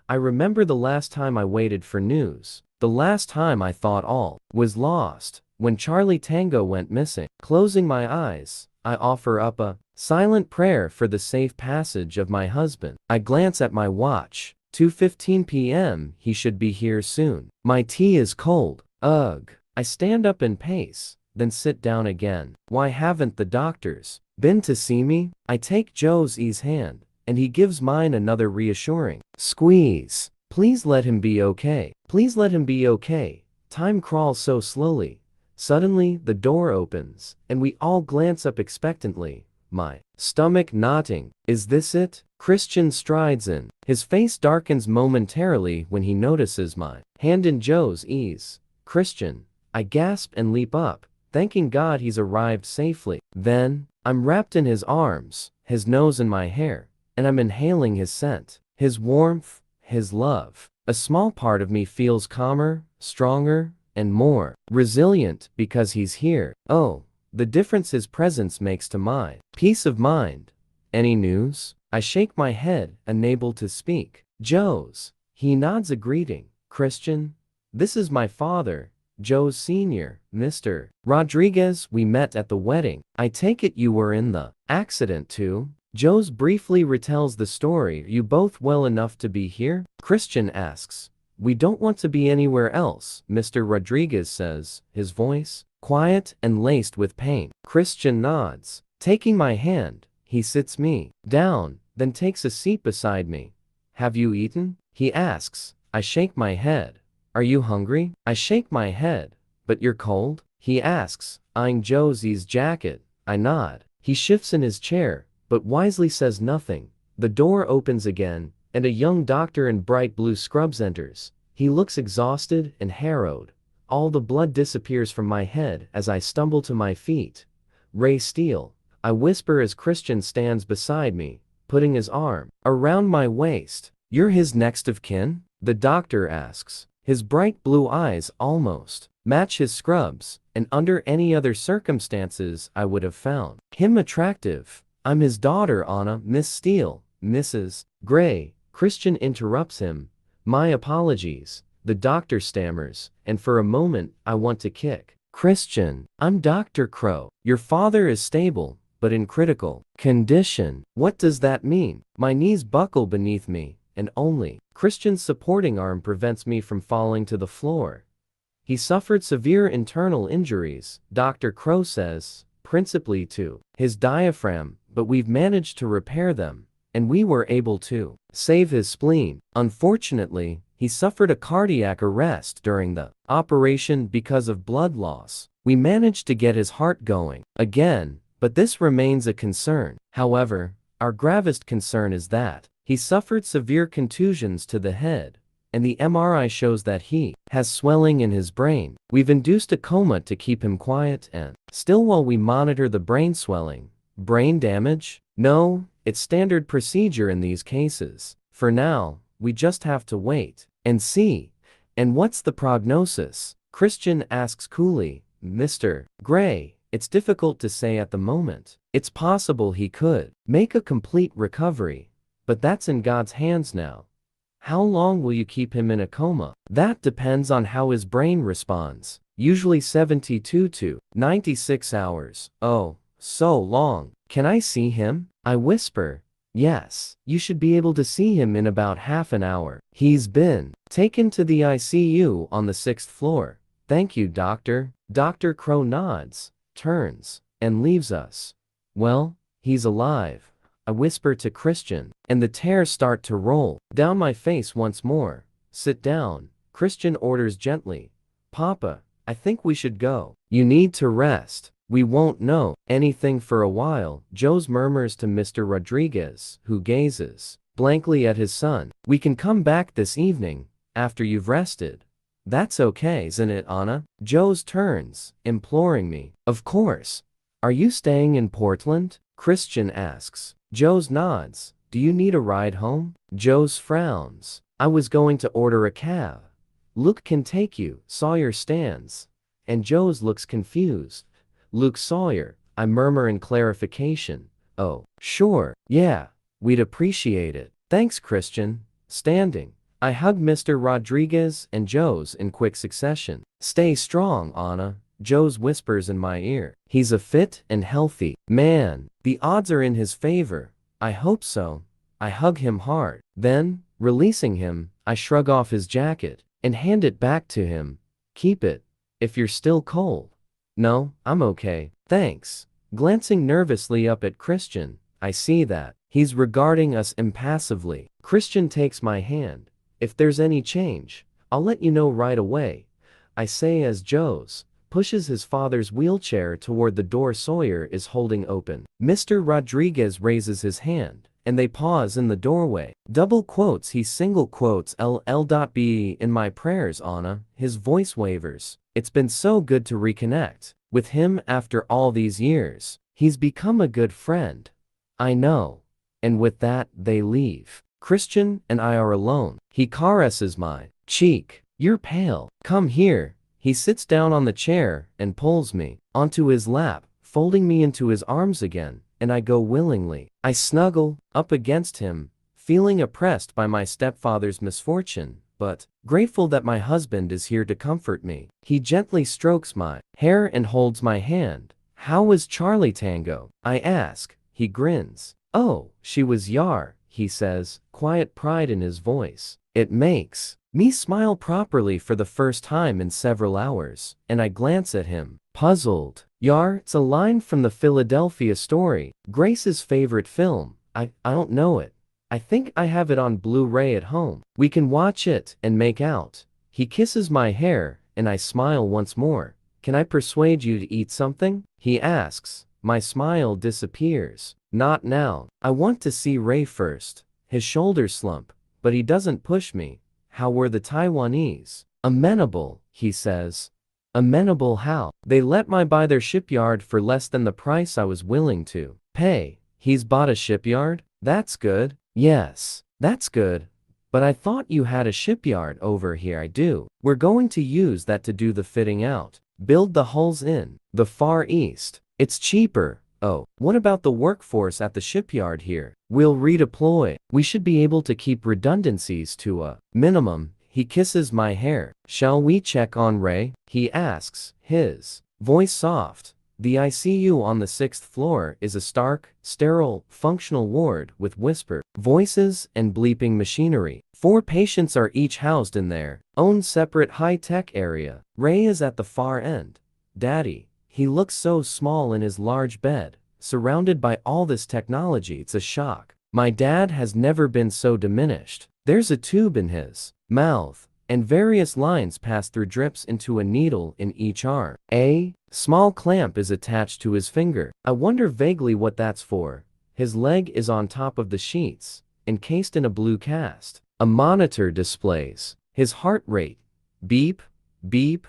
I remember the last time I waited for news. The last time I thought all was lost. When Charlie Tango went missing. Closing my eyes, I offer up a silent prayer for the safe passage of my husband. I glance at my watch. 2:15 p.m. He should be here soon. My tea is cold. Ugh. I stand up and pace, then sit down again. Why haven't the doctors been to see me? I take Joe's hand, and he gives mine another reassuring squeeze. Please let him be okay. Please let him be okay. Time crawls so slowly. Suddenly, the door opens, and we all glance up expectantly, my stomach knotting. Is this it? Christian strides in. His face darkens momentarily when he notices my hand in Joe's ease. Christian. I gasp and leap up, thanking God he's arrived safely. Then, I'm wrapped in his arms, his nose in my hair, and I'm inhaling his scent, his warmth, his love. A small part of me feels calmer, stronger, and more resilient because he's here. Oh, the difference his presence makes to my peace of mind. Any news? I shake my head, unable to speak. Joe's. He nods a greeting. Christian? This is my father, Joe's senior, Mr. Rodriguez. We met at the wedding. I take it you were in the accident too? Joe's briefly retells the story. Are you both well enough to be here? Christian asks. We don't want to be anywhere else, Mr. Rodriguez says, his voice quiet and laced with pain. Christian nods. Taking my hand, he sits me down, then takes a seat beside me. Have you eaten? He asks. I shake my head. Are you hungry? I shake my head. But you're cold? He asks, eyeing Josie's jacket. I nod. He shifts in his chair, but wisely says nothing. The door opens again, and a young doctor in bright blue scrubs enters. He looks exhausted and harrowed. All the blood disappears from my head as I stumble to my feet. Ray Steele, I whisper as Christian stands beside me, putting his arm around my waist. You're his next of kin? The doctor asks. His bright blue eyes almost match his scrubs, and under any other circumstances I would have found him attractive. I'm his daughter, Anna. Miss Steele, Mrs. Gray. Christian interrupts him. My apologies, the doctor stammers, and for a moment I want to kick. Christian, I'm Dr. Crow. Your father is stable, but in critical condition. What does that mean? My knees buckle beneath me, and only Christian's supporting arm prevents me from falling to the floor. He suffered severe internal injuries, Dr. Crow says, principally to his diaphragm, but we've managed to repair them, and we were able to save his spleen. Unfortunately, he suffered a cardiac arrest during the operation because of blood loss. We managed to get his heart going again, but this remains a concern. However, our gravest concern is that he suffered severe contusions to the head, and the MRI shows that he has swelling in his brain. We've induced a coma to keep him quiet and still while we monitor the brain swelling. Brain damage? No, it's standard procedure in these cases. For now, we just have to wait and see. And what's the prognosis? Christian asks coolly. Mr. Gray, it's difficult to say at the moment. It's possible he could make a complete recovery, but that's in God's hands now. How long will you keep him in a coma? That depends on how his brain responds. Usually 72 to 96 hours. Oh, so long. Can I see him? I whisper. Yes, you should be able to see him in about half an hour. He's been taken to the ICU on the 6th floor. Thank you, doctor. Dr. Crow nods, turns, and leaves us. Well, he's alive, I whisper to Christian, and the tears start to roll down my face once more. Sit down, Christian orders gently. Papa, I think we should go. You need to rest. We won't know anything for a while, Joe's murmurs to Mr. Rodriguez, who gazes blankly at his son. We can come back this evening, after you've rested. That's okay, isn't it, Anna? Joe's turns, imploring me. Of course. Are you staying in Portland? Christian asks. Joe's nods. Do you need a ride home? Joe's frowns. I was going to order a cab. Luke can take you, Sawyer stands. And Joe's looks confused. Luke Sawyer, I murmur in clarification. Oh, sure, yeah, we'd appreciate it. Thanks, Christian. Standing, I hug Mr. Rodriguez and Joe's in quick succession. Stay strong, Anna, Joe's whispers in my ear. He's a fit and healthy man. The odds are in his favor. I hope so. I hug him hard. Then, releasing him, I shrug off his jacket and hand it back to him. Keep it, if you're still cold. No, I'm okay, thanks. Glancing nervously up at Christian, I see that he's regarding us impassively. Christian takes my hand. If there's any change, I'll let you know right away, I say as Joe's pushes his father's wheelchair toward the door Sawyer is holding open. Mr. Rodriguez raises his hand, and they pause in the doorway. Double quotes he single quotes LL.be in my prayers, Anna. His voice wavers. It's been so good to reconnect with him after all these years. He's become a good friend. I know. And with that, they leave. Christian and I are alone. He caresses my cheek. You're pale. Come here. He sits down on the chair and pulls me onto his lap, folding me into his arms again, and I go willingly. I snuggle up against him, feeling oppressed by my stepfather's misfortune, but grateful that my husband is here to comfort me. He gently strokes my hair and holds my hand. How was Charlie Tango? I ask. He grins. Oh, she was yar, he says, quiet pride in his voice. It makes me smile properly for the first time in several hours, and I glance at him, puzzled. Yar, it's a line from the Philadelphia Story, Grace's favorite film. I don't know it. I think I have it on Blu-ray at home. We can watch it and make out. He kisses my hair, and I smile once more. Can I persuade you to eat something? He asks. My smile disappears. Not now. I want to see Ray first. His shoulders slump, but he doesn't push me. How were the Taiwanese? Amenable, he says. Amenable how? They let me buy their shipyard for less than the price I was willing to pay. He's bought a shipyard? That's good. Yes, that's good. But I thought you had a shipyard over here. I do. We're going to use that to do the fitting out. Build the hulls in the Far East. It's cheaper. Oh, what about the workforce at the shipyard here? We'll redeploy. We should be able to keep redundancies to a minimum. He kisses my hair. Shall we check on Ray? He asks, his voice soft. The ICU on the 6th floor is a stark, sterile, functional ward with whisper voices and bleeping machinery. 4 patients are each housed in their own separate high-tech area. Ray is at the far end. Daddy. He looks so small in his large bed, surrounded by all this technology. It's a shock. My dad has never been so diminished. There's a tube in his mouth, and various lines pass through drips into a needle in each arm. A small clamp is attached to his finger. I wonder vaguely what that's for. His leg is on top of the sheets, encased in a blue cast. A monitor displays his heart rate. Beep, beep,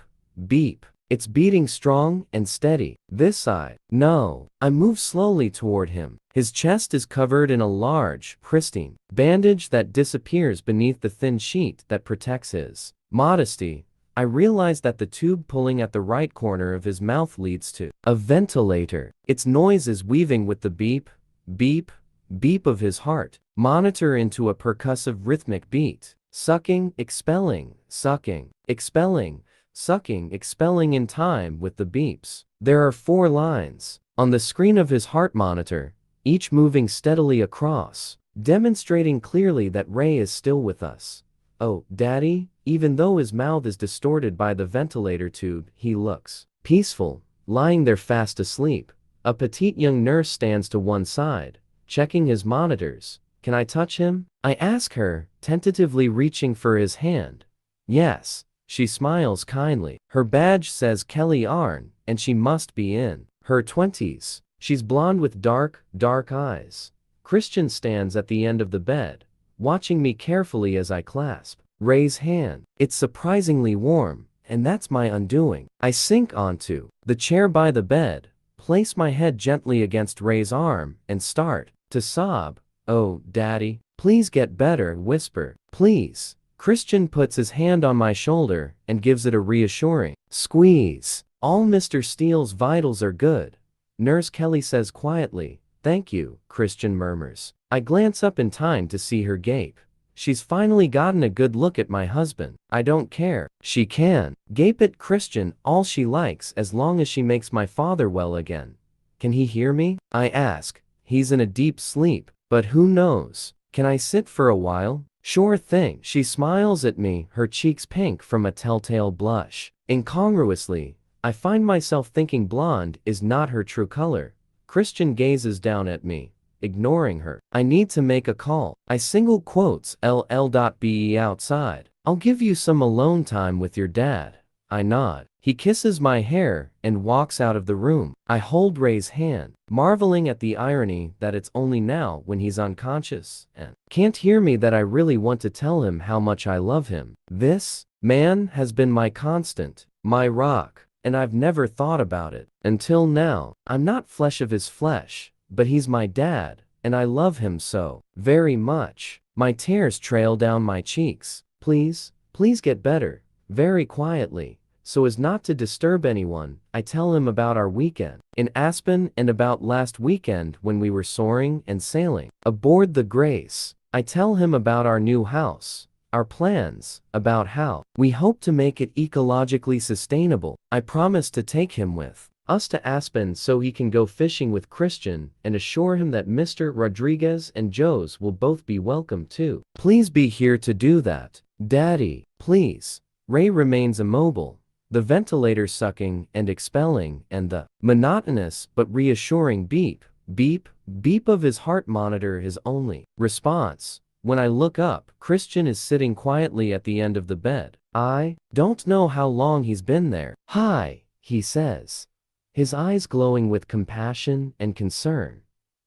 beep. It's beating strong and steady. This side. No. I move slowly toward him. His chest is covered in a large, pristine bandage that disappears beneath the thin sheet that protects his modesty. I realize that the tube pulling at the right corner of his mouth leads to a ventilator. Its noise is weaving with the beep, beep, beep of his heart. Monitor into a percussive rhythmic beat. Sucking, expelling, sucking, expelling. Sucking, expelling in time with the beeps. There are 4 lines on the screen of his heart monitor, each moving steadily across, demonstrating clearly that Ray is still with us. Oh, Daddy, even though his mouth is distorted by the ventilator tube, he looks peaceful, lying there fast asleep. A petite young nurse stands to one side, checking his monitors. Can I touch him? I ask her, tentatively reaching for his hand. Yes. She smiles kindly. Her badge says Kelly Arn, and she must be in her 20s. She's blonde with dark, dark eyes. Christian stands at the end of the bed, watching me carefully as I clasp Ray's hand. It's surprisingly warm, and that's my undoing. I sink onto the chair by the bed, place my head gently against Ray's arm, and start to sob. Oh, Daddy, please get better, whisper. Please. Christian puts his hand on my shoulder and gives it a reassuring squeeze. All Mr. Steele's vitals are good. Nurse Kelly says quietly. Thank you, Christian murmurs. I glance up in time to see her gape. She's finally gotten a good look at my husband. I don't care. She can gape at Christian all she likes as long as she makes my father well again. Can he hear me? I ask. He's in a deep sleep, but who knows? Can I sit for a while? Sure thing. She smiles at me, her cheeks pink from a telltale blush. Incongruously, I find myself thinking blonde is not her true color. Christian gazes down at me, ignoring her. I need to make a call. I single quotes LL.be outside. I'll give you some alone time with your dad. I nod. He kisses my hair and walks out of the room. I hold Ray's hand, marveling at the irony that it's only now when he's unconscious and can't hear me that I really want to tell him how much I love him. This man has been my constant, my rock, and I've never thought about it until now. I'm not flesh of his flesh, but he's my dad, and I love him so very much. My tears trail down my cheeks. Please, please get better. Very quietly, so as not to disturb anyone, I tell him about our weekend in Aspen and about last weekend when we were soaring and sailing aboard the Grace. I tell him about our new house, our plans, about how we hope to make it ecologically sustainable. I promise to take him with us to Aspen so he can go fishing with Christian and assure him that Mr. Rodriguez and Joe's will both be welcome too. Please be here to do that. Daddy, please. Ray remains immobile, the ventilator sucking and expelling and the monotonous but reassuring beep, beep, beep of his heart monitor his only response. When I look up, Christian is sitting quietly at the end of the bed. I don't know how long he's been there. Hi, he says, his eyes glowing with compassion and concern.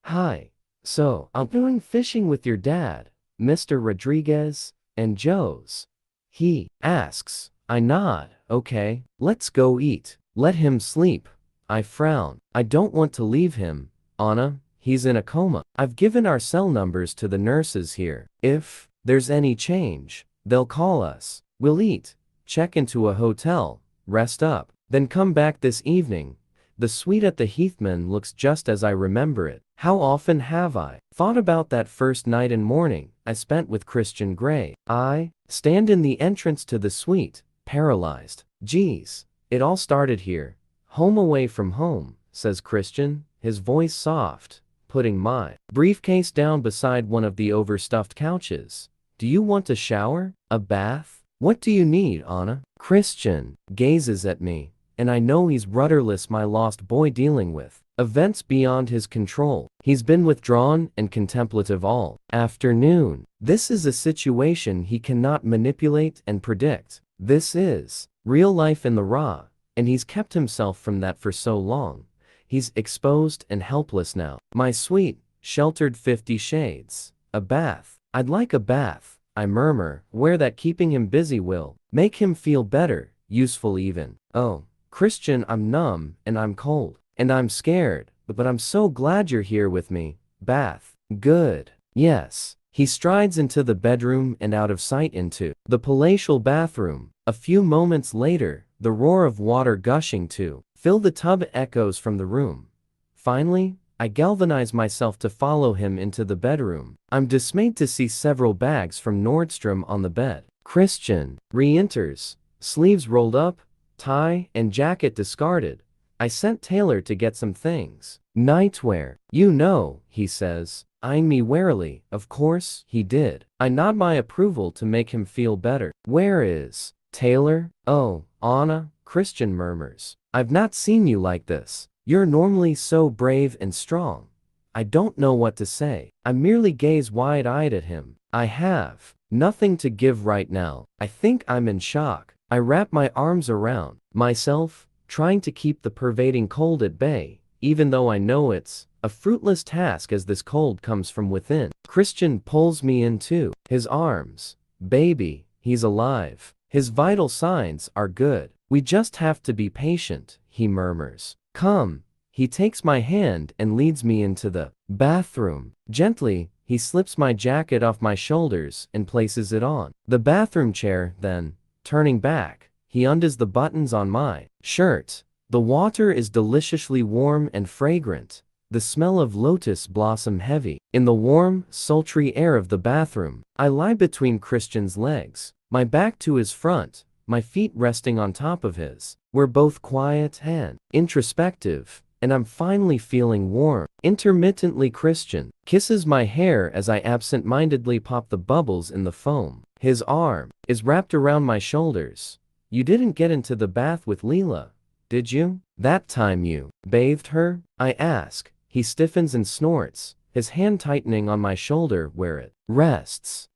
Hi. So, I'm going fishing with your dad, Mr. Rodriguez, and Joe's? He asks. I nod. Okay, let's go eat. Let him sleep. I frown. I don't want to leave him, Anna. He's in a coma. I've given our cell numbers to the nurses here. If there's any change, they'll call us. We'll eat, check into a hotel, rest up, then come back this evening. The suite at the Heathman looks just as I remember it. How often have I thought about that first night and morning I spent with Christian Grey? I stand in the entrance to the suite, paralyzed. Geez, it all started here. Home away from home, says Christian, his voice soft, putting my briefcase down beside one of the overstuffed couches. Do you want a shower? A bath? What do you need, Anna? Christian gazes at me, and I know he's rudderless, my lost boy dealing with events beyond his control. He's been withdrawn and contemplative all afternoon. This is a situation he cannot manipulate and predict. This is real life in the raw, and he's kept himself from that for so long. He's exposed and helpless now. My sweet, sheltered 50 Shades. A bath. I'd like a bath, I murmur, where that keeping him busy will make him feel better, useful even. Oh, Christian, I'm numb, and I'm cold, and I'm scared, but I'm so glad you're here with me. Bath. Good. Yes. He strides into the bedroom and out of sight into the palatial bathroom. A few moments later, the roar of water gushing to fill the tub echoes from the room. Finally, I galvanize myself to follow him into the bedroom. I'm dismayed to see several bags from Nordstrom on the bed. Christian re-enters, sleeves rolled up, tie and jacket discarded. I sent Taylor to get some things. Nightwear. You know, he says, eyeing me warily. Of course, he did. I nod my approval to make him feel better. Where is Taylor? Oh, Anna, Christian murmurs. I've not seen you like this. You're normally so brave and strong. I don't know what to say. I merely gaze wide-eyed at him. I have nothing to give right now. I think I'm in shock. I wrap my arms around myself, trying to keep the pervading cold at bay, even though I know it's a fruitless task as this cold comes from within. Christian pulls me into his arms. Baby, he's alive. His vital signs are good. We just have to be patient, he murmurs. Come. He takes my hand and leads me into the bathroom. Gently, he slips my jacket off my shoulders and places it on the bathroom chair, then, turning back, he undoes the buttons on my shirt. The water is deliciously warm and fragrant, the smell of lotus blossom heavy. In the warm, sultry air of the bathroom, I lie between Christian's legs, my back to his front, my feet resting on top of his. We're both quiet and introspective, and I'm finally feeling warm. Intermittently, Christian kisses my hair as I absent-mindedly pop the bubbles in the foam. His arm is wrapped around my shoulders. You didn't get into the bath with Leela, did you? That time you bathed her? I ask. He stiffens and snorts, his hand tightening on my shoulder where it rests.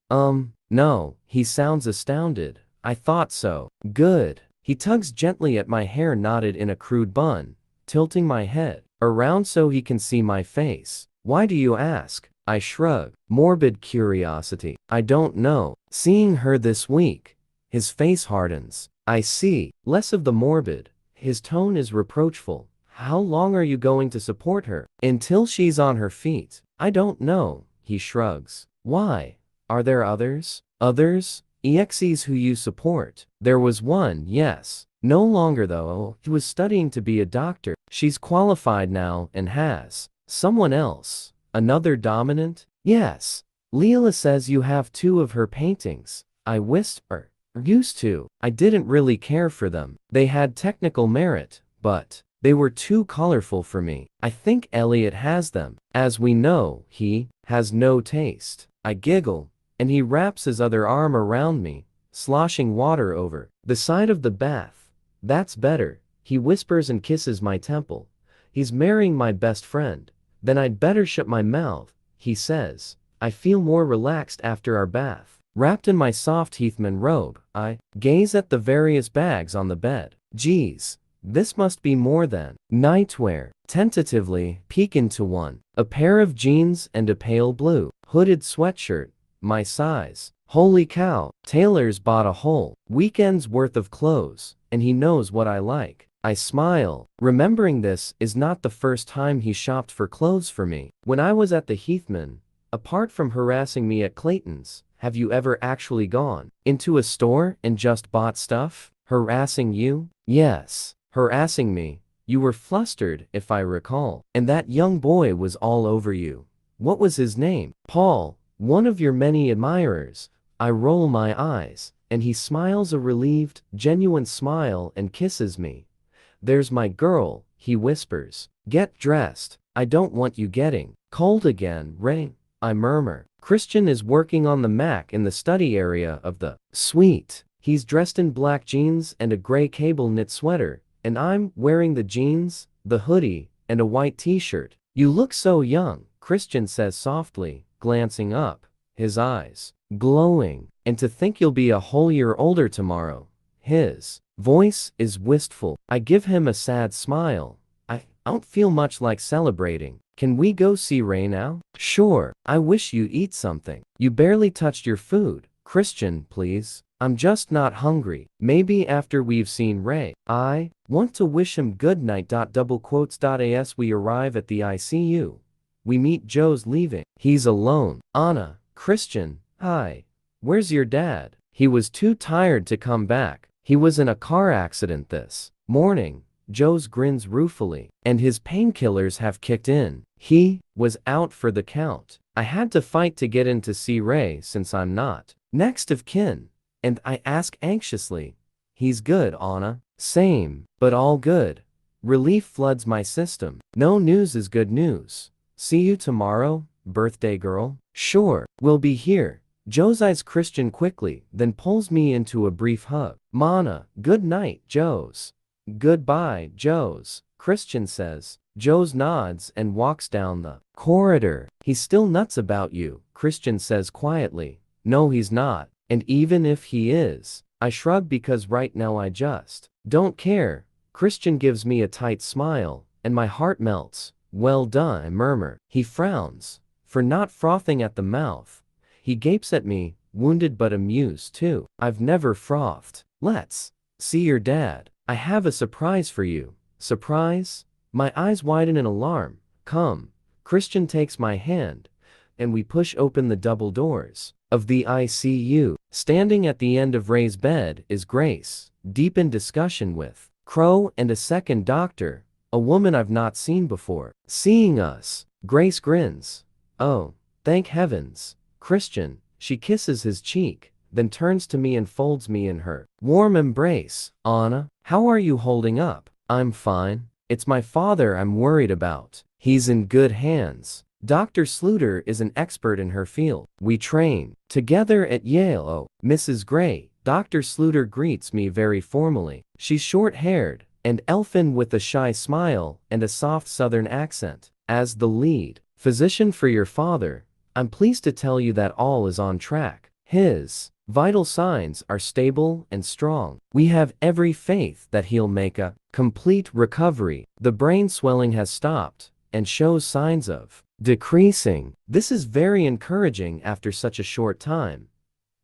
No, he sounds astounded. I thought so. Good. He tugs gently at my hair knotted in a crude bun, tilting my head around so he can see my face. Why do you ask? I shrug. Morbid curiosity. I don't know. Seeing her this week. His face hardens. I see. Less of the morbid. His tone is reproachful. How long are you going to support her? Until she's on her feet. I don't know, he shrugs. Why? Are there others? Others? EXEs who you support. There was one, yes. No longer though, he was studying to be a doctor. She's qualified now and has. Someone else. Another dominant? Yes. Leela says you have 2 of her paintings. I whisper. Used to. I didn't really care for them. They had technical merit, but they were too colorful for me. I think Elliot has them. As we know, he has no taste. I giggle, and he wraps his other arm around me, sloshing water over the side of the bath. That's better, he whispers and kisses my temple. He's marrying my best friend. Then I'd better shut my mouth, he says. I feel more relaxed after our bath. Wrapped in my soft Heathman robe, I gaze at the various bags on the bed. Geez, this must be more than nightwear. Tentatively peek into one. A pair of jeans and a pale blue hooded sweatshirt, my size. Holy cow, Taylor's bought a whole weekend's worth of clothes, and he knows what I like. I smile, remembering this is not the first time he shopped for clothes for me. When I was at the Heathman, apart from harassing me at Clayton's, have you ever actually gone into a store and just bought stuff? Harassing you? Yes, harassing me. You were flustered, if I recall. And that young boy was all over you. What was his name? Paul, one of your many admirers. I roll my eyes, and he smiles a relieved, genuine smile and kisses me. There's my girl, he whispers. Get dressed. I don't want you getting cold again, Ray. I murmur. Christian is working on the Mac in the study area of the suite. He's dressed in black jeans and a gray cable knit sweater, and I'm wearing the jeans, the hoodie, and a white t-shirt. You look so young, Christian says softly, glancing up, his eyes glowing. And to think you'll be a whole year older tomorrow. His voice is wistful. I give him a sad smile. I don't feel much like celebrating. Can we go see Ray now? Sure. I wish you'd eat something. You barely touched your food. Christian, please. I'm just not hungry. Maybe after we've seen Ray. I want to wish him good night. As we arrive at the ICU. We meet Joe's leaving. He's alone. Anna, Christian, hi. Where's your dad? He was too tired to come back. He was in a car accident this morning. Joe's grins ruefully. And his painkillers have kicked in. He was out for the count. I had to fight to get in to see Ray since I'm not next of kin. And I ask anxiously. He's good, Anna. Same, but all good. Relief floods my system. No news is good news. See you tomorrow, birthday girl? Sure, we'll be here. Joe's eyes Christian quickly, then pulls me into a brief hug. Mana, good night, Joe's. Goodbye, Joe's, Christian says. Joe's nods and walks down the corridor. He's still nuts about you, Christian says quietly. No, he's not. And even if he is, I shrug because right now I just don't care. Christian gives me a tight smile, and my heart melts. Well done, I murmur. He frowns, for not frothing at the mouth. He gapes at me, wounded but amused too. I've never frothed. Let's see your dad. I have a surprise for you. Surprise? My eyes widen in alarm. Come. Christian takes my hand, and we push open the double doors of the ICU. Standing at the end of Ray's bed is Grace, deep in discussion with Crow and a second doctor, a woman I've not seen before. Seeing us, Grace grins. Oh, thank heavens. Christian, she kisses his cheek, then turns to me and folds me in her warm embrace. Anna, how are you holding up? I'm fine. It's my father I'm worried about. He's in good hands. Dr. Sluter is an expert in her field. We train together at Yale. Oh, Mrs. Gray. Dr. Sluter greets me very formally. She's short-haired and elfin with a shy smile and a soft southern accent. As the lead physician for your father, I'm pleased to tell you that all is on track. His vital signs are stable and strong. We have every faith that he'll make a complete recovery. The brain swelling has stopped and shows signs of decreasing. This is very encouraging after such a short time.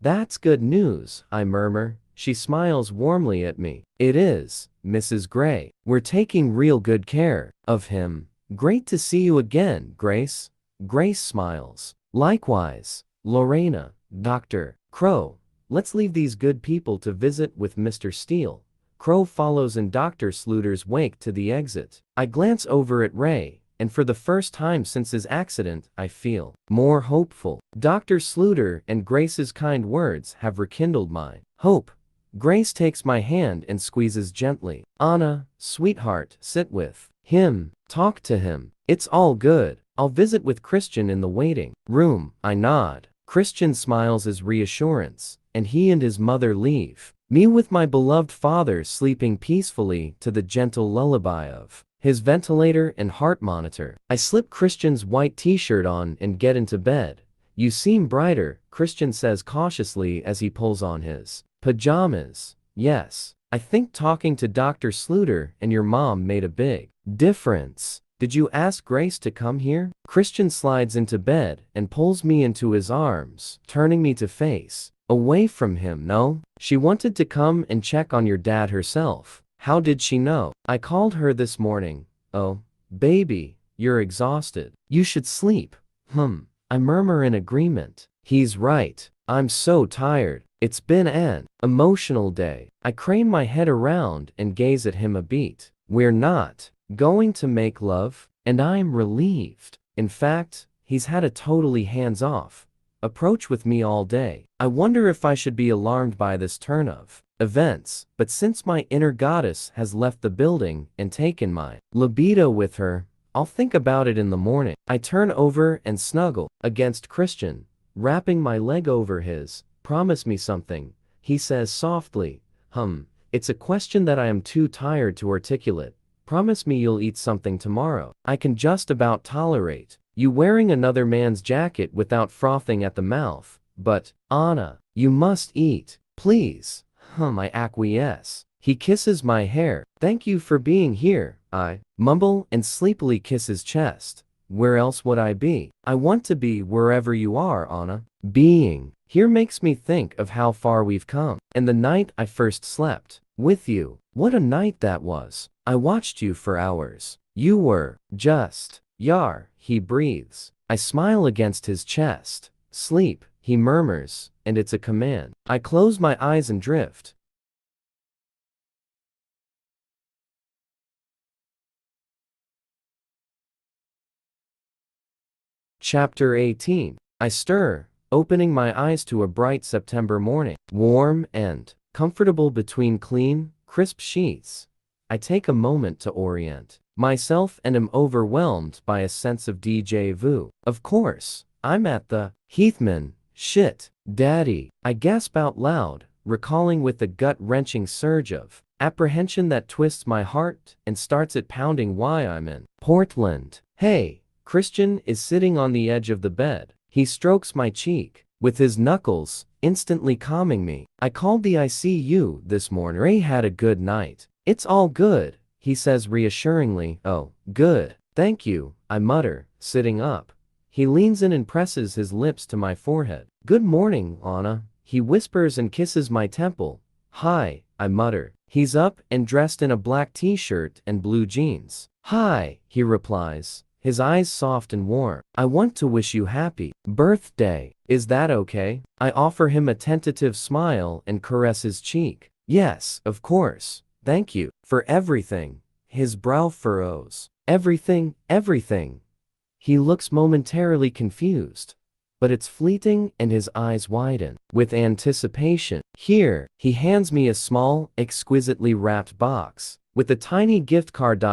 That's good news, I murmur. She smiles warmly at me. It is, Mrs. Gray. We're taking real good care of him. Great to see you again, Grace. Grace smiles. Likewise, Lorena. Dr. Crow. Let's leave these good people to visit with Mr. Steele. Crow follows in Dr. Sluter's wake to the exit. I glance over at Ray, and for the first time since his accident, I feel more hopeful. Dr. Sluter and Grace's kind words have rekindled my hope. Grace takes my hand and squeezes gently. Anna, sweetheart, sit with him. Talk to him. It's all good. I'll visit with Christian in the waiting room. I nod. Christian smiles as reassurance, and he and his mother leave me with my beloved father sleeping peacefully to the gentle lullaby of his ventilator and heart monitor. I slip Christian's white t-shirt on and get into bed. You seem brighter, Christian says cautiously as he pulls on his pajamas. Yes, I think talking to Dr. Sluter and your mom made a big difference. Did you ask Grace to come here? Christian slides into bed and pulls me into his arms, turning me to face away from him. No, she wanted to come and check on your dad herself. How did she know? I called her this morning. Oh, baby, you're exhausted. You should sleep. I murmur in agreement. He's right. I'm so tired. It's been an emotional day. I crane my head around and gaze at him a beat. We're not going to make love, and I'm relieved. In fact, he's had a totally hands-off approach with me all day. I wonder if I should be alarmed by this turn of events, but since my inner goddess has left the building and taken my libido with her, I'll think about it in the morning. I turn over and snuggle against Christian, wrapping my leg over his. Promise me something, he says softly. It's a question that I am too tired to articulate. Promise me you'll eat something tomorrow. I can just about tolerate you wearing another man's jacket without frothing at the mouth. But, Anna, you must eat. Please. I acquiesce. He kisses my hair. Thank you for being here. I mumble and sleepily kiss his chest. Where else would I be? I want to be wherever you are, Anna. Being here makes me think of how far we've come. And the night I first slept with you. What a night that was. I watched you for hours. You were just yar, he breathes. I smile against his chest. Sleep, he murmurs, and it's a command. I close my eyes and drift. Chapter 18. I stir, opening my eyes to a bright September morning. Warm and comfortable between clean, crisp sheets. I take a moment to orient myself and am overwhelmed by a sense of déjà vu. Of course, I'm at the Heathman. Shit, Daddy. I gasp out loud, recalling with a gut-wrenching surge of apprehension that twists my heart and starts it pounding why I'm in Portland. Hey, Christian is sitting on the edge of the bed. He strokes my cheek with his knuckles, instantly calming me. I called the ICU this morning. Ray had a good night. It's all good, he says reassuringly. Oh, good. Thank you, I mutter, sitting up. He leans in and presses his lips to my forehead. Good morning, Anna, he whispers and kisses my temple. Hi, I mutter. He's up and dressed in a black t-shirt and blue jeans. Hi, he replies, his eyes soft and warm. I want to wish you happy birthday. Is that okay? I offer him a tentative smile and caress his cheek. Yes, of course. Thank you for everything. His brow furrows. Everything, everything. He looks momentarily confused, but it's fleeting and his eyes widen with anticipation. Here, he hands me a small, exquisitely wrapped box with a tiny gift card.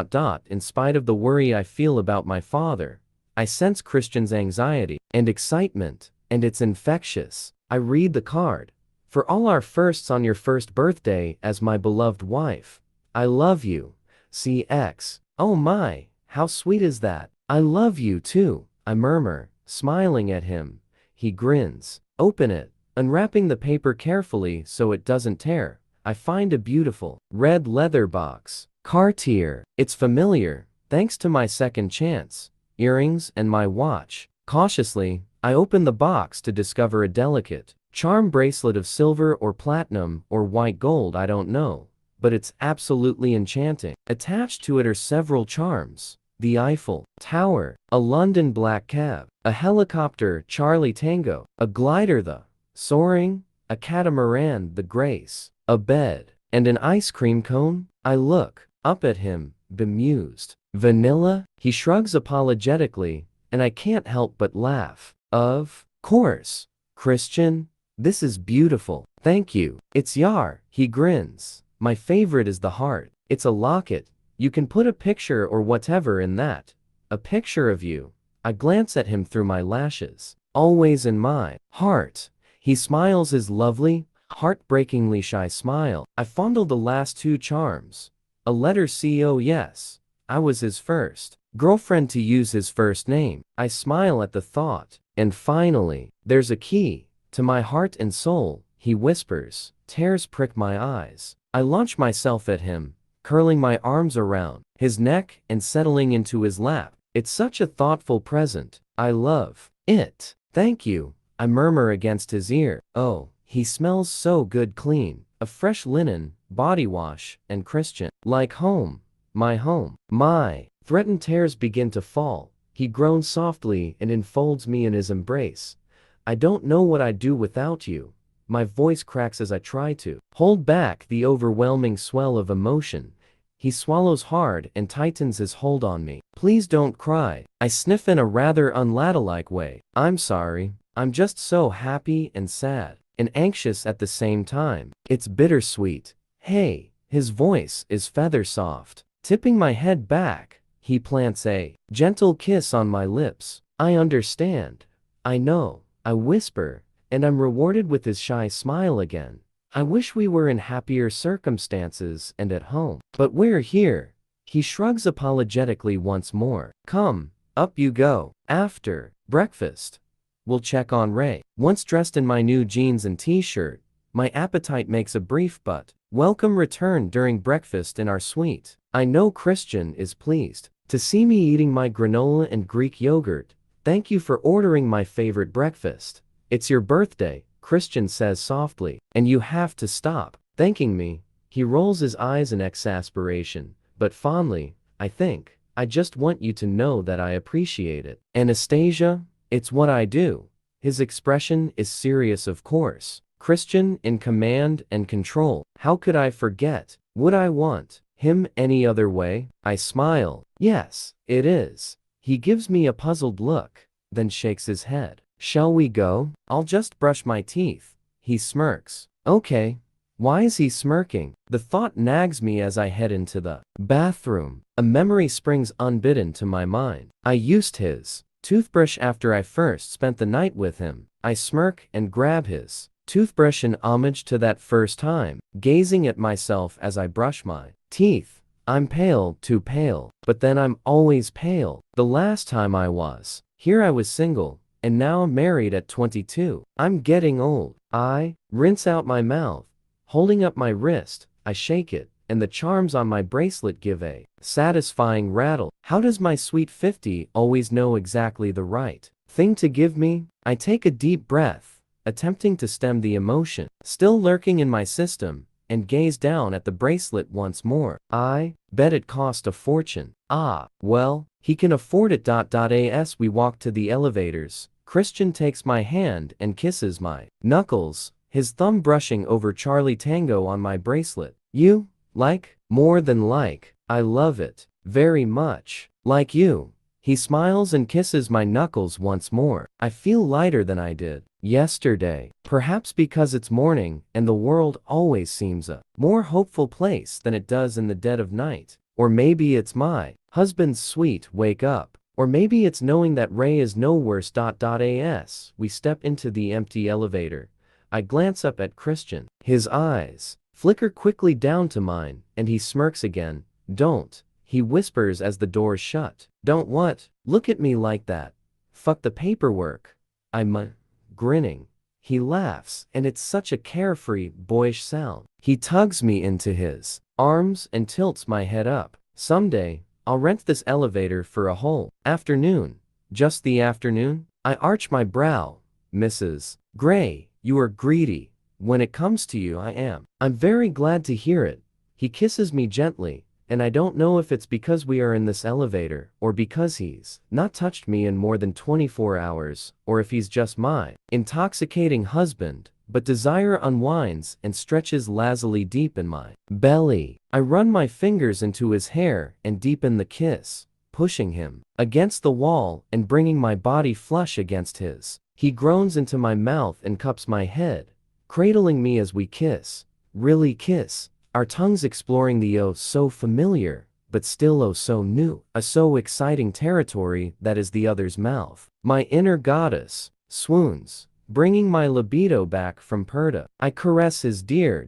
In spite of the worry I feel about my father, I sense Christian's anxiety and excitement, and it's infectious. I read the card. For all our firsts on your first birthday as my beloved wife, I love you. CX. Oh my, how sweet is that? I love you too, I murmur, smiling at him. He grins. Open it. Unwrapping the paper carefully so it doesn't tear, I find a beautiful red leather box. Cartier. It's familiar, thanks to my second chance. Earrings and my watch. Cautiously, I open the box to discover a delicate Charm bracelet of silver or platinum or white gold, I don't know, but it's absolutely enchanting. Attached to it are several charms. The Eiffel Tower, a London black cab, a helicopter Charlie Tango, a glider the Soaring, a catamaran the Grace, a bed, and an ice cream cone. I look up at him, bemused. Vanilla? He shrugs apologetically, and I can't help but laugh. Of course, Christian, this is beautiful. Thank you. It's Yar. He grins. My favorite is the heart. It's a locket. You can put a picture or whatever in that. A picture of you. I glance at him through my lashes. Always in my heart. He smiles his lovely, heartbreakingly shy smile. I fondle the last two charms. A letter C. Oh yes. I was his first girlfriend to use his first name. I smile at the thought. And finally, there's a key to my heart and soul, he whispers. Tears prick my eyes. I launch myself at him, curling my arms around his neck and settling into his lap. It's such a thoughtful present. I love it. Thank you, I murmur against his ear. Oh, he smells so good, clean, of fresh linen, body wash, and Christian. Like home. My home. My threatened tears begin to fall. He groans softly and enfolds me in his embrace. I don't know what I'd do without you. My voice cracks as I try to hold back the overwhelming swell of emotion. He swallows hard and tightens his hold on me. Please don't cry. I sniff in a rather unladylike way. I'm sorry. I'm just so happy and sad and anxious at the same time. It's bittersweet. Hey, his voice is feather soft. Tipping my head back, he plants a gentle kiss on my lips. I understand. I know, I whisper, and I'm rewarded with his shy smile again. I wish we were in happier circumstances and at home. But we're here. He shrugs apologetically once more. Come, up you go. After breakfast, we'll check on Ray. Once dressed in my new jeans and t-shirt, my appetite makes a brief but welcome return during breakfast in our suite. I know Christian is pleased to see me eating my granola and Greek yogurt. Thank you for ordering my favorite breakfast. It's your birthday, Christian says softly, and you have to stop thanking me. He rolls his eyes in exasperation, but fondly, I think. I just want you to know that I appreciate it. Anastasia, it's what I do. His expression is serious, of course. Christian in command and control. How could I forget? Would I want him any other way? I smile. Yes, it is. He gives me a puzzled look, then shakes his head. Shall we go? I'll just brush my teeth. He smirks. Okay. Why is he smirking? The thought nags me as I head into the bathroom. A memory springs unbidden to my mind. I used his toothbrush after I first spent the night with him. I smirk and grab his toothbrush in homage to that first time, gazing at myself as I brush my teeth. I'm pale, too pale, but then I'm always pale. The last time I was here I was single, and now I'm married at 22. I'm getting old. I rinse out my mouth. Holding up my wrist, I shake it, and the charms on my bracelet give a satisfying rattle. How does my sweet 50 always know exactly the right thing to give me? I take a deep breath, attempting to stem the emotion still lurking in my system, and gaze down at the bracelet once more. I bet it cost a fortune. Ah, well, he can afford it. As we walk to the elevators, Christian takes my hand and kisses my knuckles, his thumb brushing over Charlie Tango on my bracelet. You like? More than like. I love it. Very much. Like you. He smiles and kisses my knuckles once more. I feel lighter than I did yesterday. Perhaps because it's morning and the world always seems a more hopeful place than it does in the dead of night. Or maybe it's my husband's sweet wake up. Or maybe it's knowing that Ray is no worse. As we step into the empty elevator, I glance up at Christian. His eyes flicker quickly down to mine, and he smirks again. Don't, he whispers as the doors shut. Don't what? Look at me like that. Fuck the paperwork. I'm grinning. He laughs, and it's such a carefree, boyish sound. He tugs me into his arms and tilts my head up. Someday, I'll rent this elevator for a whole afternoon. Just the afternoon? I arch my brow. Mrs. Gray, You are greedy. When it comes to you, I am. I'm very glad to hear it. He kisses me gently, and I don't know if it's because we are in this elevator, or because he's not touched me in more than 24 hours, or if he's just my intoxicating husband, but desire unwinds and stretches lazily deep in my belly. I run my fingers into his hair and deepen the kiss, pushing him against the wall and bringing my body flush against his. He groans into my mouth and cups my head, cradling me as we kiss, really kiss, our tongues exploring the oh so familiar, but still oh so new, a so exciting territory that is the other's mouth. My inner goddess swoons, bringing my libido back from Purda. I caress his dear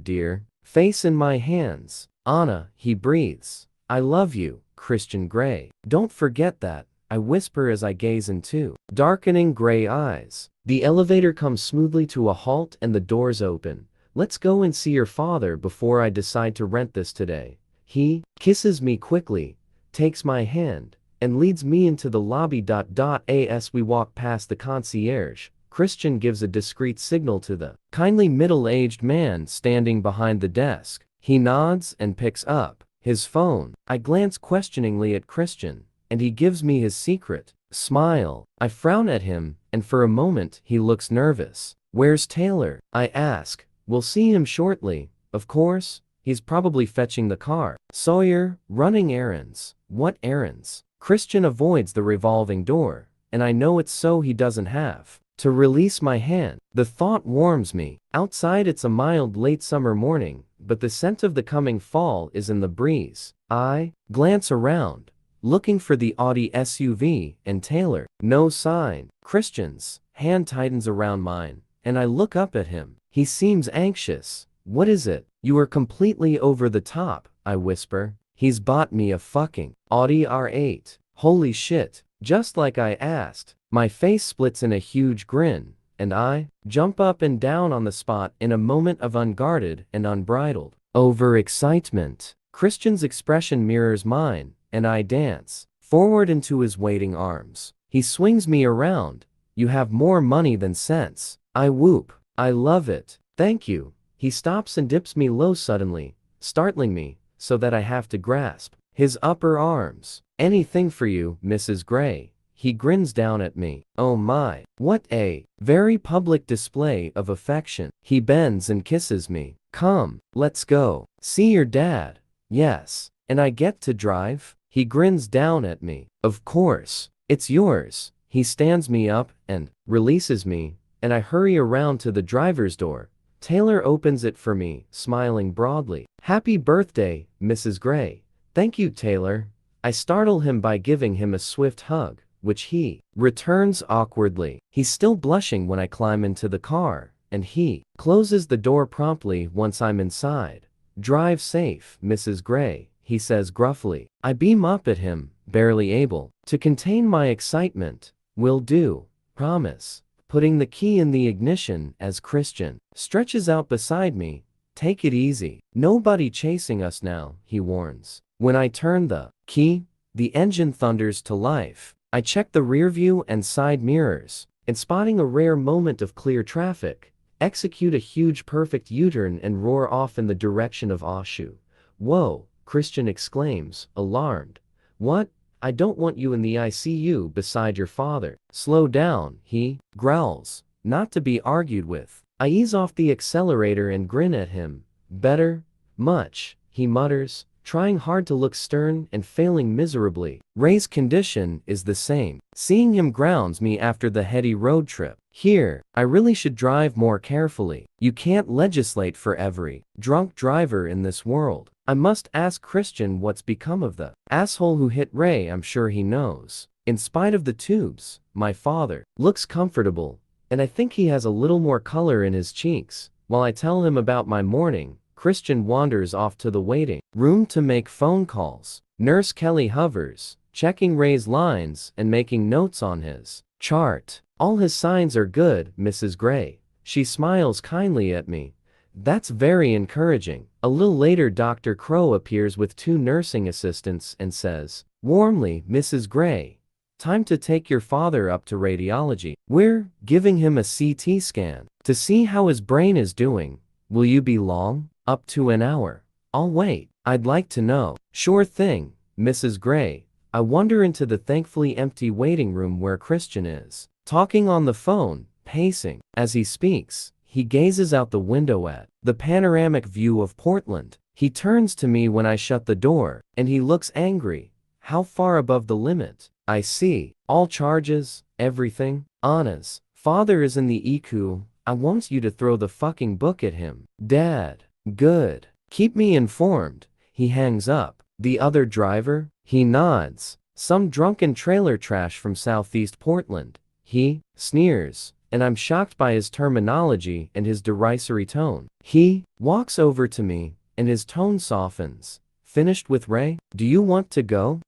face in my hands. Anna, he breathes. I love you, Christian Grey. Don't forget that, I whisper as I gaze into darkening gray eyes. The elevator comes smoothly to a halt and the doors open. Let's go and see your father before I decide to rent this today. He kisses me quickly, takes my hand, and leads me into the lobby. As we walk past the concierge, Christian gives a discreet signal to the kindly middle-aged man standing behind the desk. He nods and picks up his phone. I glance questioningly at Christian, and he gives me his secret smile. I frown at him, and for a moment he looks nervous. Where's Taylor? I ask. We'll see him shortly, of course. He's probably fetching the car. Sawyer, running errands. What errands? Christian avoids the revolving door, and I know it's so he doesn't have to release my hand. The thought warms me. Outside it's a mild late summer morning, but the scent of the coming fall is in the breeze. I glance around, looking for the Audi SUV and Taylor. No sign. Christian's hand tightens around mine, and I look up at him. He seems anxious. What is it? You are completely over the top, I whisper. He's bought me a fucking Audi R8. Holy shit. Just like I asked. My face splits in a huge grin, and I jump up and down on the spot in a moment of unguarded and unbridled overexcitement. Christian's expression mirrors mine, and I dance forward into his waiting arms. He swings me around. You have more money than sense. I whoop. I love it. Thank you. He stops and dips me low suddenly, startling me, so that I have to grasp his upper arms. Anything for you, Mrs. Grey. He grins down at me. Oh my. What a very public display of affection. He bends and kisses me. Come, let's go. See your dad. Yes. And I get to drive? He grins down at me. Of course. It's yours. He stands me up and releases me, and I hurry around to the driver's door. Taylor opens it for me, smiling broadly. Happy birthday, Mrs. Grey. Thank you, Taylor. I startle him by giving him a swift hug, which he returns awkwardly. He's still blushing when I climb into the car, and he closes the door promptly once I'm inside. Drive safe, Mrs. Grey, he says gruffly. I beam up at him, barely able to contain my excitement. Will do. Promise. Putting the key in the ignition as Christian stretches out beside me. Take it easy. Nobody chasing us now, he warns. When I turn the key, the engine thunders to life. I check the rearview and side mirrors, and spotting a rare moment of clear traffic, execute a huge perfect U-turn and roar off in the direction of Oshu. Whoa, Christian exclaims, alarmed. What? I don't want you in the ICU beside your father. Slow down, he growls, not to be argued with. I ease off the accelerator and grin at him. Better? Much, he mutters, trying hard to look stern and failing miserably. Ray's condition is the same. Seeing him grounds me after the heady road trip. Here, I really should drive more carefully. You can't legislate for every drunk driver in this world. I must ask Christian what's become of the asshole who hit Ray. I'm sure he knows. In spite of the tubes, my father looks comfortable, and I think he has a little more color in his cheeks. While I tell him about my morning, Christian wanders off to the waiting room to make phone calls. Nurse Kelly hovers, checking Ray's lines and making notes on his chart. All his signs are good, Mrs. Grey. She smiles kindly at me. That's very encouraging. A little later, Dr. Crow appears with 2 nursing assistants and says, warmly, Mrs. Grey, Time to take your father up to radiology. We're giving him a CT scan to see how his brain is doing. Will you be long? Up to an hour. I'll wait. I'd like to know. Sure thing, Mrs. Gray. I wander into the thankfully empty waiting room where Christian is, talking on the phone, pacing. As he speaks, he gazes out the window at the panoramic view of Portland. He turns to me when I shut the door, and he looks angry. How far above the limit? I see. All charges, everything. Anna's father is in the EQ. I want you to throw the fucking book at him. Dad. Good. Keep me informed. He hangs up. The other driver? He nods. Some drunken trailer trash from southeast Portland. He sneers, and I'm shocked by his terminology and his derisory tone. He walks over to me, and his tone softens. Finished with Ray? Do you want to go?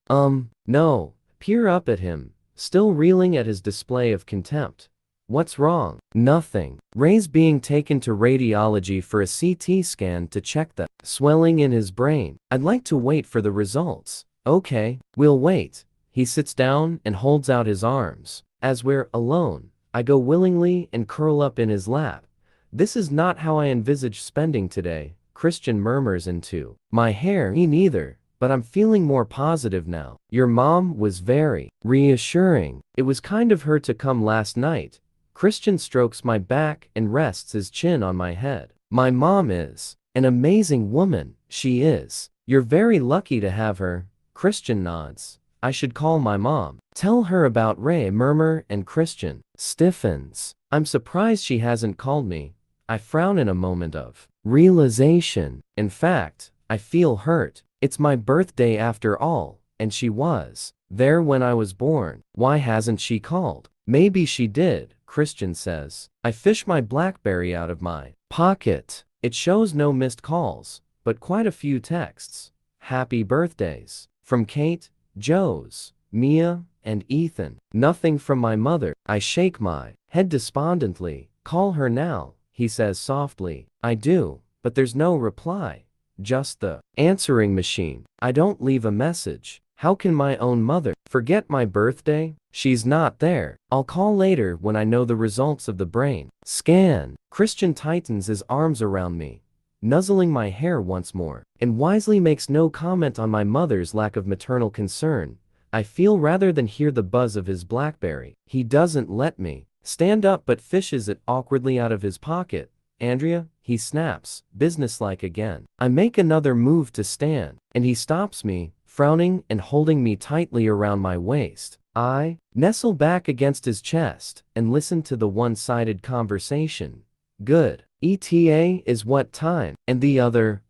No. Peer up at him, still reeling at his display of contempt. What's wrong? Nothing. Ray's being taken to radiology for a CT scan to check the swelling in his brain. I'd like to wait for the results. Okay, we'll wait. He sits down and holds out his arms. As we're alone, I go willingly and curl up in his lap. This is not how I envisage spending today, Christian murmurs into my hair. Me neither, but I'm feeling more positive now. Your mom was very reassuring. It was kind of her to come last night. Christian strokes my back and rests his chin on my head. My mom is an amazing woman. She is. You're very lucky to have her. Christian nods. I should call my mom. Tell her about Ray. Murmur, and Christian stiffens. I'm surprised she hasn't called me. I frown in a moment of realization. In fact, I feel hurt. It's my birthday after all, and she was there when I was born. Why hasn't she called? Maybe she did, Christian says. I fish my BlackBerry out of my pocket. It shows no missed calls, but quite a few texts. Happy birthdays. From Kate, Joe's, Mia, and Ethan. Nothing from my mother. I shake my head despondently. Call her now, he says softly. I do, but there's no reply. Just the answering machine. I don't leave a message. How can my own mother forget my birthday? She's not there. I'll call later when I know the results of the brain scan. Christian tightens his arms around me, nuzzling my hair once more, and wisely makes no comment on my mother's lack of maternal concern. I feel rather than hear the buzz of his BlackBerry. He doesn't let me stand up but fishes it awkwardly out of his pocket. Andrea, he snaps, businesslike again. I make another move to stand, and he stops me, frowning and holding me tightly around my waist. I nestle back against his chest and listen to the one-sided conversation. Good. ETA is what time? And the other,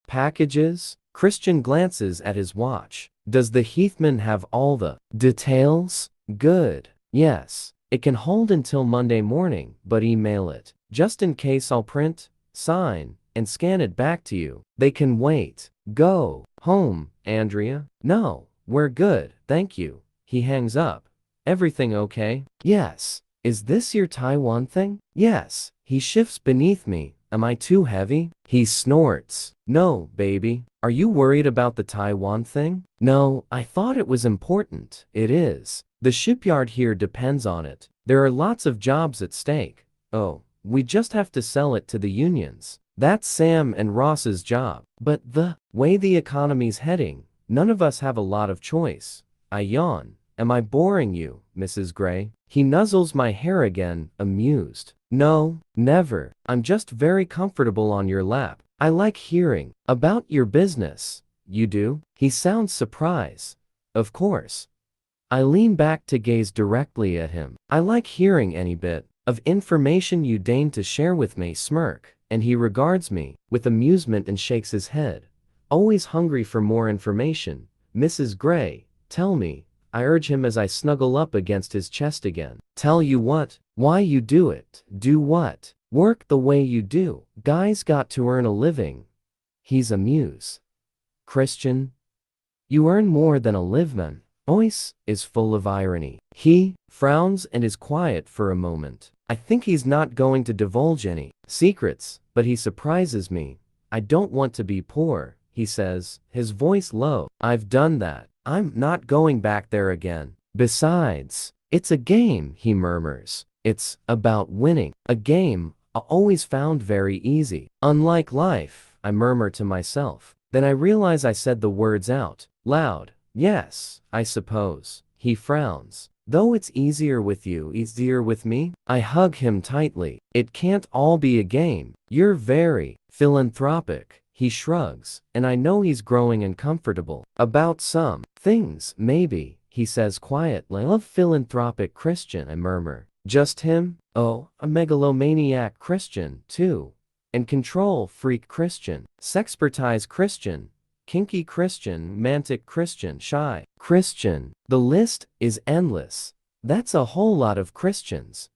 packages? Christian glances at his watch. Does the Heathman have all the details? Good. Yes. It can hold until Monday morning, but email it. Just in case I'll print, sign, and scan it back to you. They can wait. Go home, Andrea. No, we're good, thank you. He hangs up. Everything okay? Yes. Is this your Taiwan thing? Yes. He shifts beneath me. Am I too heavy? He snorts. No, baby. Are you worried about the Taiwan thing? No, I thought it was important. It is. The shipyard here depends on it. There are lots of jobs at stake. Oh, we just have to sell it to the unions. That's Sam and Ross's job. But the way the economy's heading, none of us have a lot of choice. I yawn. Am I boring you, Mrs. Gray? He nuzzles my hair again, amused. No, never. I'm just very comfortable on your lap. I like hearing about your business. You do? He sounds surprised. Of course. I lean back to gaze directly at him. I like hearing any bit of information you deign to share with me. Smirk, and he regards me with amusement and shakes his head. Always hungry for more information. Mrs. Gray, tell me. I urge him as I snuggle up against his chest again. Tell you what? Why you do it? Do what? Work the way you do. Guys got to earn a living. He's amused. Christian, you earn more than a living. Voice is full of irony. He frowns and is quiet for a moment. I think he's not going to divulge any secrets, but he surprises me. I don't want to be poor, he says, his voice low. I've done that. I'm not going back there again. Besides, it's a game, he murmurs. It's about winning. A game I always found very easy. Unlike life, I murmur to myself. Then I realize I said the words out loud. Yes, I suppose. He frowns. Though it's easier with you, easier with me? I hug him tightly. It can't all be a game. You're very philanthropic. He shrugs, and I know he's growing uncomfortable. About some things, maybe, he says quietly. I love philanthropic Christian, I murmur. Just him? Oh, a megalomaniac Christian, too. And control freak Christian. Sexpertise Christian. Kinky Christian, romantic Christian, shy Christian. The list is endless. That's a whole lot of Christians.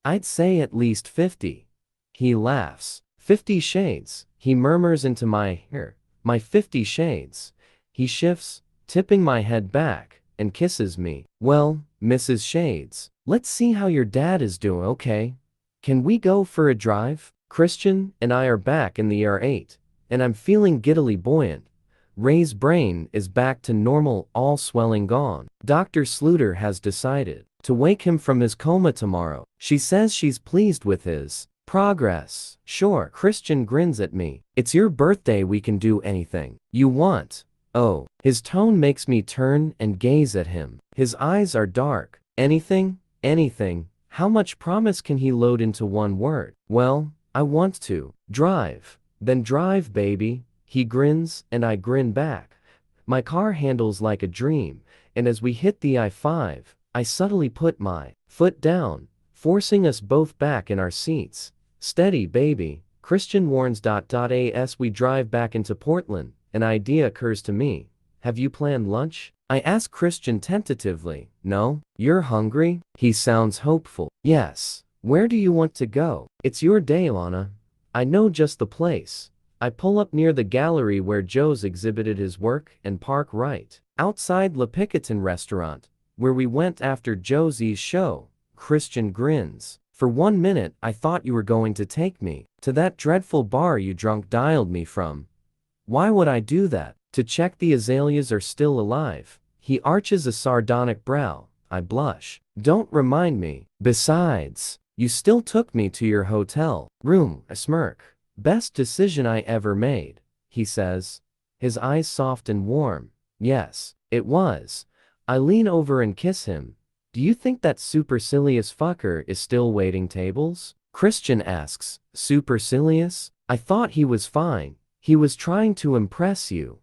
I'd say at least 50. He laughs. 50 shades, he murmurs into my ear. My 50 shades. He shifts, tipping my head back, and kisses me. Well, Mrs. Shades, let's see how your dad is doing, okay? Can we go for a drive? Christian and I are back in the R8, and I'm feeling giddily buoyant. Ray's brain is back to normal, all swelling gone. Dr. Sluter has decided to wake him from his coma tomorrow. She says she's pleased with his progress. Sure, Christian grins at me. It's your birthday, we can do anything you want. Oh, his tone makes me turn and gaze at him. His eyes are dark. Anything? Anything. How much promise can he load into one word? Well, I want to drive. Then drive, baby. He grins, and I grin back. My car handles like a dream, and as we hit the I-5, I subtly put my foot down, forcing us both back in our seats. Steady, baby, Christian warns. As we drive back into Portland, an idea occurs to me. Have you planned lunch? I ask Christian tentatively. No? You're hungry? He sounds hopeful. Yes. Where do you want to go? It's your day, Lana. I know just the place. I pull up near the gallery where Joe's exhibited his work and park right outside Le Picotin restaurant, where we went after Josie's show. Christian grins. For 1 minute I thought you were going to take me to that dreadful bar you drunk dialed me from. Why would I do that? To check the azaleas are still alive. He arches a sardonic brow. I blush. Don't remind me. Besides, you still took me to your hotel room. I smirk. Best decision I ever made, he says. His eyes soft and warm. Yes, it was. I lean over and kiss him. Do you think that supercilious fucker is still waiting tables? Christian asks. Supercilious? I thought he was fine. He was trying to impress you.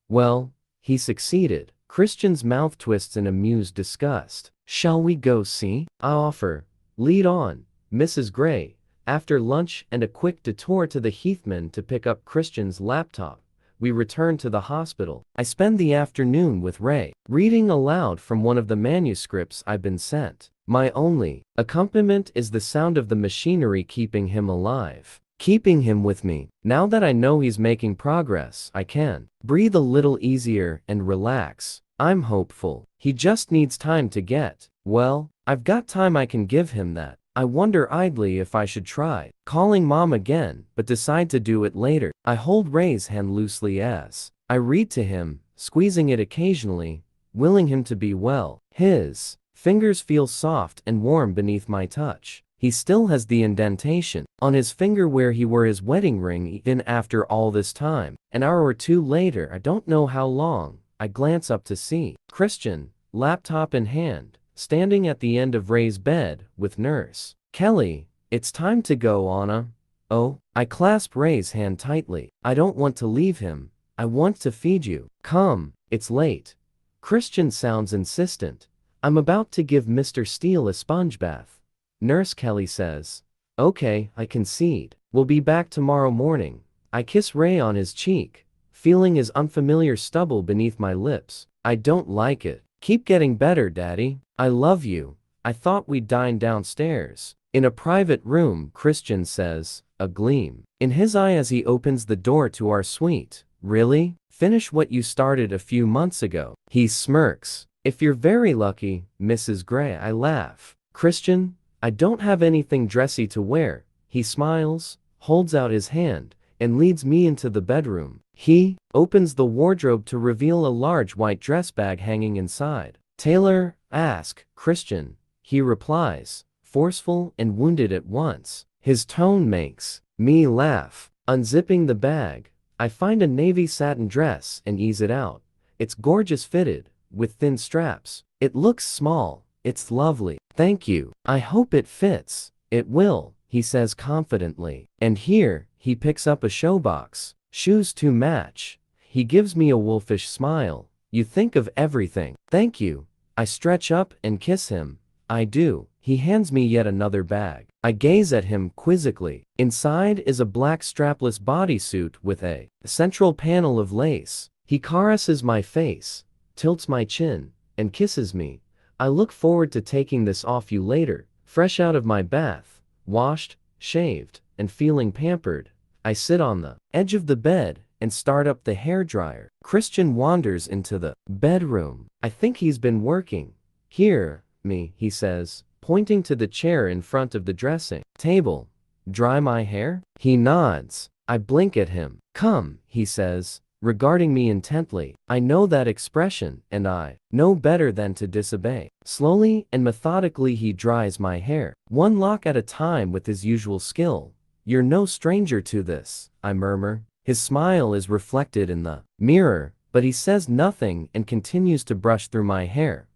Well, he succeeded. Christian's mouth twists in amused disgust. Shall we go see? I offer. Lead on, Mrs. Gray. After lunch and a quick detour to the Heathman to pick up Christian's laptop, we return to the hospital. I spend the afternoon with Ray, reading aloud from one of the manuscripts I've been sent. My only accompaniment is the sound of the machinery keeping him alive, keeping him with me. Now that I know he's making progress, I can breathe a little easier and relax. I'm hopeful. He just needs time to get well. I've got time. I can give him that. I wonder idly if I should try calling Mom again, but decide to do it later. I hold Ray's hand loosely as I read to him, squeezing it occasionally, willing him to be well. His fingers feel soft and warm beneath my touch. He still has the indentation on his finger where he wore his wedding ring even after all this time. An hour or two later, I don't know how long, I glance up to see Christian, laptop in hand, standing at the end of Ray's bed with Nurse Kelly. It's time to go, Anna. Oh, I clasp Ray's hand tightly. I don't want to leave him. I want to feed you. Come, it's late. Christian sounds insistent. I'm about to give Mr. Steele a sponge bath. Nurse Kelly says. Okay, I concede. We'll be back tomorrow morning. I kiss Ray on his cheek, feeling his unfamiliar stubble beneath my lips. I don't like it. Keep getting better, Daddy. I love you. I thought we'd dine downstairs. In a private room, Christian says, a gleam in his eye as he opens the door to our suite. Really? Finish what you started a few months ago. He smirks. If you're very lucky, Mrs. Gray. I laugh. Christian, I don't have anything dressy to wear. He smiles, holds out his hand, and leads me into the bedroom. He opens the wardrobe to reveal a large white dress bag hanging inside. Taylor, Ask, Christian, he replies, forceful and wounded at once. His tone makes me laugh. Unzipping the bag, I find a navy satin dress and ease it out. It's gorgeous fitted, with thin straps. It looks small. It's lovely. Thank you. I hope it fits. It will, he says confidently. And here, he picks up a showbox. Shoes to match. He gives me a wolfish smile. You think of everything. Thank you. I stretch up and kiss him. I do. He hands me yet another bag. I gaze at him quizzically. Inside is a black strapless bodysuit with a central panel of lace. He caresses my face, tilts my chin, and kisses me. I look forward to taking this off you later. Fresh out of my bath, washed, shaved, and feeling pampered, I sit on the edge of the bed and start up the hairdryer. Christian wanders into the bedroom. I think he's been working. Here, he says, pointing to the chair in front of the dressing table. Dry my hair? He nods. I blink at him. Come, he says, regarding me intently. I know that expression, and I know better than to disobey. Slowly and methodically he dries my hair, one lock at a time with his usual skill. You're no stranger to this, I murmur. His smile is reflected in the mirror, but he says nothing and continues to brush through my hair.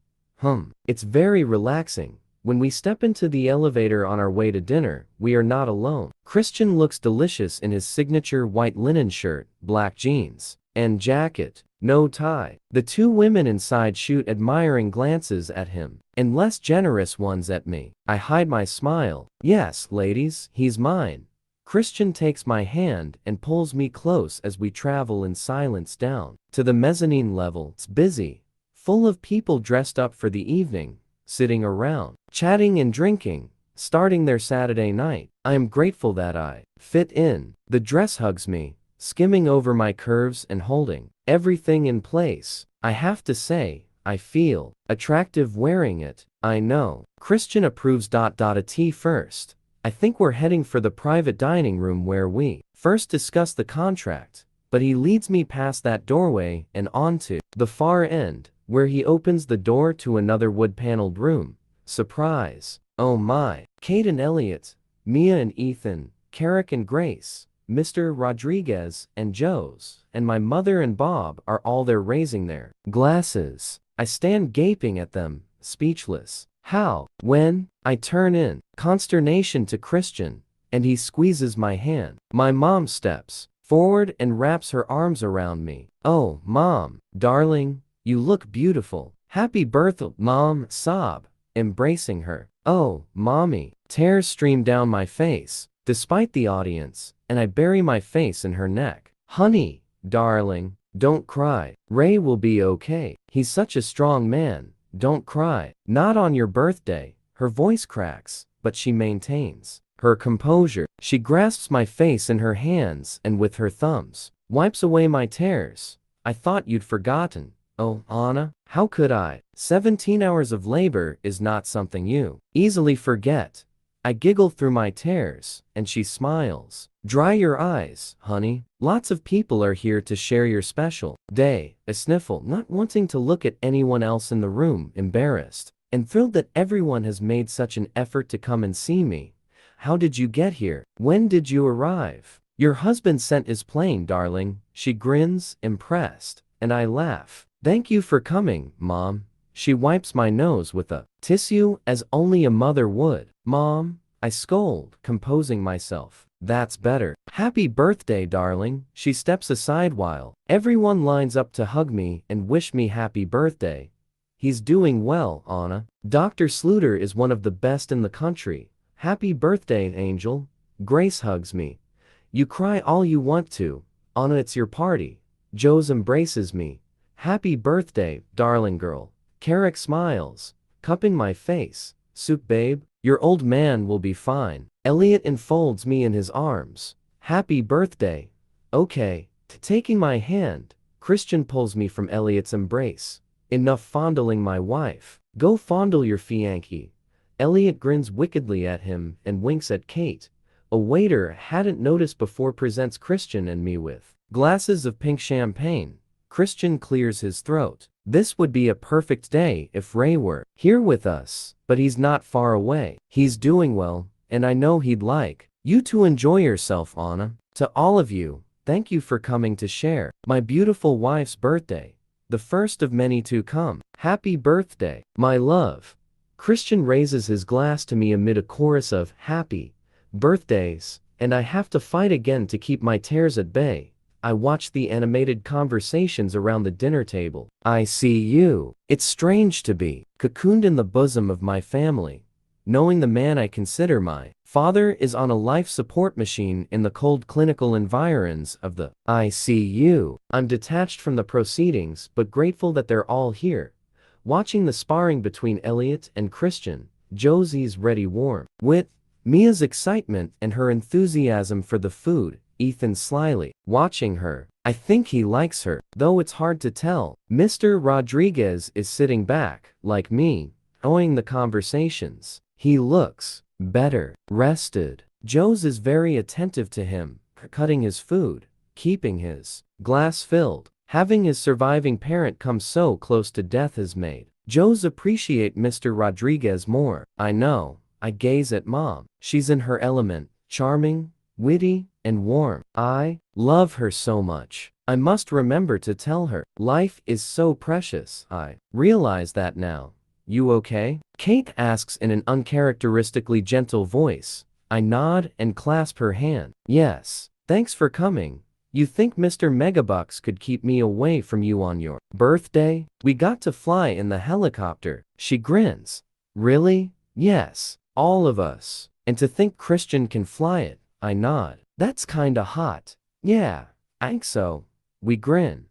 It's very relaxing. When we step into the elevator on our way to dinner, we are not alone. Christian looks delicious in his signature white linen shirt, black jeans, and jacket, no tie. The two women inside shoot admiring glances at him, and less generous ones at me. I hide my smile. Yes, ladies, he's mine. Christian takes my hand and pulls me close as we travel in silence down to the mezzanine level. It's busy, full of people dressed up for the evening, sitting around, chatting and drinking, starting their Saturday night. I am grateful that I fit in. The dress hugs me, skimming over my curves and holding everything in place. I have to say, I feel attractive wearing it. I know. Christian approves. A tea first. I think we're heading for the private dining room where we first discuss the contract, but he leads me past that doorway and onto the far end, where he opens the door to another wood-paneled room. Surprise. Oh my. Kate and Elliot, Mia and Ethan, Carrick and Grace, Mr. Rodriguez and Joe's, and my mother and Bob are all there raising their glasses. I stand gaping at them, speechless. How? When? I turn in consternation to Christian, and he squeezes my hand. My mom steps forward and wraps her arms around me. Oh, Mom, darling, you look beautiful. Happy birthday, Mom, sob, embracing her. Oh, Mommy. Tears stream down my face, despite the audience, and I bury my face in her neck. Honey, darling, don't cry. Ray will be okay. He's such a strong man. Don't cry. Not on your birthday. Her voice cracks, but she maintains her composure. She grasps my face in her hands and with her thumbs wipes away my tears. I thought you'd forgotten. Oh, Anna, how could I? 17 hours of labor is not something you easily forget. I giggle through my tears, and she smiles. Dry your eyes, honey. Lots of people are here to share your special day. A sniffle, not wanting to look at anyone else in the room, embarrassed, and thrilled that everyone has made such an effort to come and see me. How did you get here? When did you arrive? Your husband sent his plane, darling. She grins, impressed, and I laugh. Thank you for coming, Mom. She wipes my nose with a tissue as only a mother would. Mom, I scold, composing myself. That's better. Happy birthday, darling. She steps aside while everyone lines up to hug me and wish me happy birthday. He's doing well, Anna. Dr. Sluter is one of the best in the country. Happy birthday, Angel. Grace hugs me. You cry all you want to. Anna, it's your party. Joe's embraces me. Happy birthday, darling girl. Carrick smiles, cupping my face. Soup, babe. Your old man will be fine. Elliot enfolds me in his arms. Happy birthday. Okay. Taking my hand, Christian pulls me from Elliot's embrace. Enough fondling my wife. Go fondle your fiancé. Elliot grins wickedly at him and winks at Kate. A waiter hadn't noticed before presents Christian and me with glasses of pink champagne. Christian clears his throat. This would be a perfect day if Ray were here with us, but he's not far away. He's doing well, and I know he'd like you to enjoy yourself, Anna. To all of you, thank you for coming to share my beautiful wife's birthday, the first of many to come. Happy birthday, my love. Christian raises his glass to me amid a chorus of happy birthdays, and I have to fight again to keep my tears at bay. I watch the animated conversations around the dinner table. I see you. It's strange to be cocooned in the bosom of my family, knowing the man I consider my father is on a life support machine in the cold clinical environs of the ICU. I'm detached from the proceedings but grateful that they're all here, watching the sparring between Elliot and Christian. Josie's ready warm with Mia's excitement and her enthusiasm for the food. Ethan slyly watching her. I think he likes her, though it's hard to tell. Mr. Rodriguez is sitting back, like me, enjoying the conversations. He looks better rested. Joe's is very attentive to him, cutting his food, keeping his glass filled. Having his surviving parent come so close to death has made Joe's appreciate Mr. Rodriguez more. I know. I gaze at Mom. She's in her element, charming, witty, and warm. I love her so much. I must remember to tell her. Life is so precious. I realize that now. You okay? Kate asks in an uncharacteristically gentle voice. I nod and clasp her hand. Yes. Thanks for coming. You think Mr. Megabucks could keep me away from you on your birthday? We got to fly in the helicopter. She grins. Really? Yes. All of us. And to think Christian can fly it. I nod. That's kinda hot. Yeah, I think so. We grin.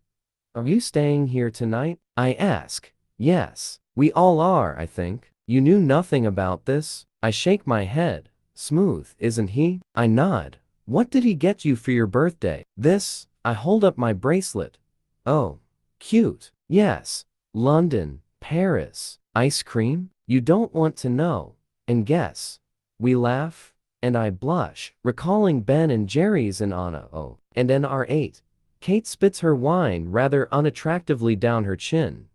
Are you staying here tonight? I ask. Yes, we all are, I think. You knew nothing about this? I shake my head. Smooth, isn't he? I nod. What did he get you for your birthday? This. I hold up my bracelet. Oh, cute. Yes. London, Paris. Ice cream? You don't want to know. And guess. We laugh, and I blush, recalling Ben and Jerry's and Anna. Oh, and NR8. Kate spits her wine rather unattractively down her chin.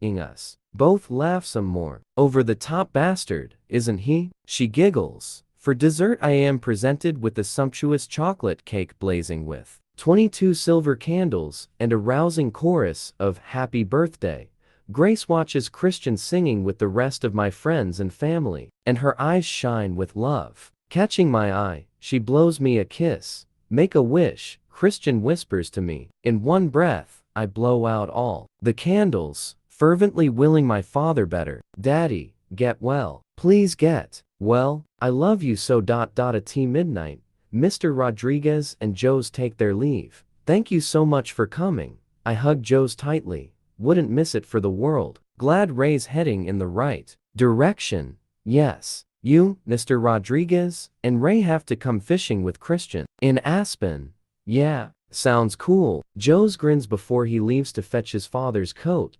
Us. Both laugh some more. Over the top bastard, isn't he? She giggles. For dessert I am presented with a sumptuous chocolate cake blazing with 22 silver candles and a rousing chorus of happy birthday. Grace watches Christian singing with the rest of my friends and family, and her eyes shine with love. Catching my eye, she blows me a kiss. Make a wish, Christian whispers to me. In one breath, I blow out all the candles, fervently willing my father better. Daddy, get well. Please get well. I love you so. At midnight, Mr. Rodriguez and Joe's take their leave. Thank you so much for coming. I hug Joe's tightly. Wouldn't miss it for the world. Glad Ray's heading in the right direction. Yes. You, Mr. Rodriguez, and Ray have to come fishing with Christian in Aspen. Yeah, sounds cool. Joe's grins before he leaves to fetch his father's coat,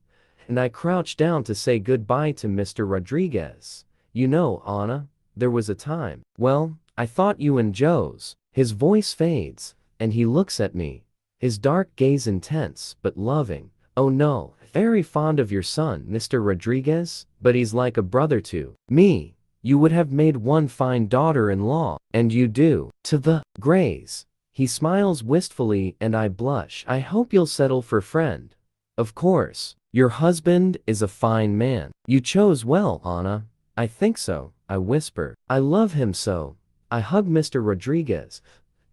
and I crouch down to say goodbye to Mr. Rodriguez. You know, Anna, there was a time. Well, I thought you and Joe's. His voice fades, and he looks at me, his dark gaze intense but loving. Oh no, very fond of your son, Mr. Rodriguez, but he's like a brother to me. You would have made one fine daughter-in-law, and you do. To the Grays. He smiles wistfully and I blush. I hope you'll settle for friend. Of course. Your husband is a fine man. You chose well, Anna. I think so, I whisper. I love him so. I hug Mr. Rodriguez.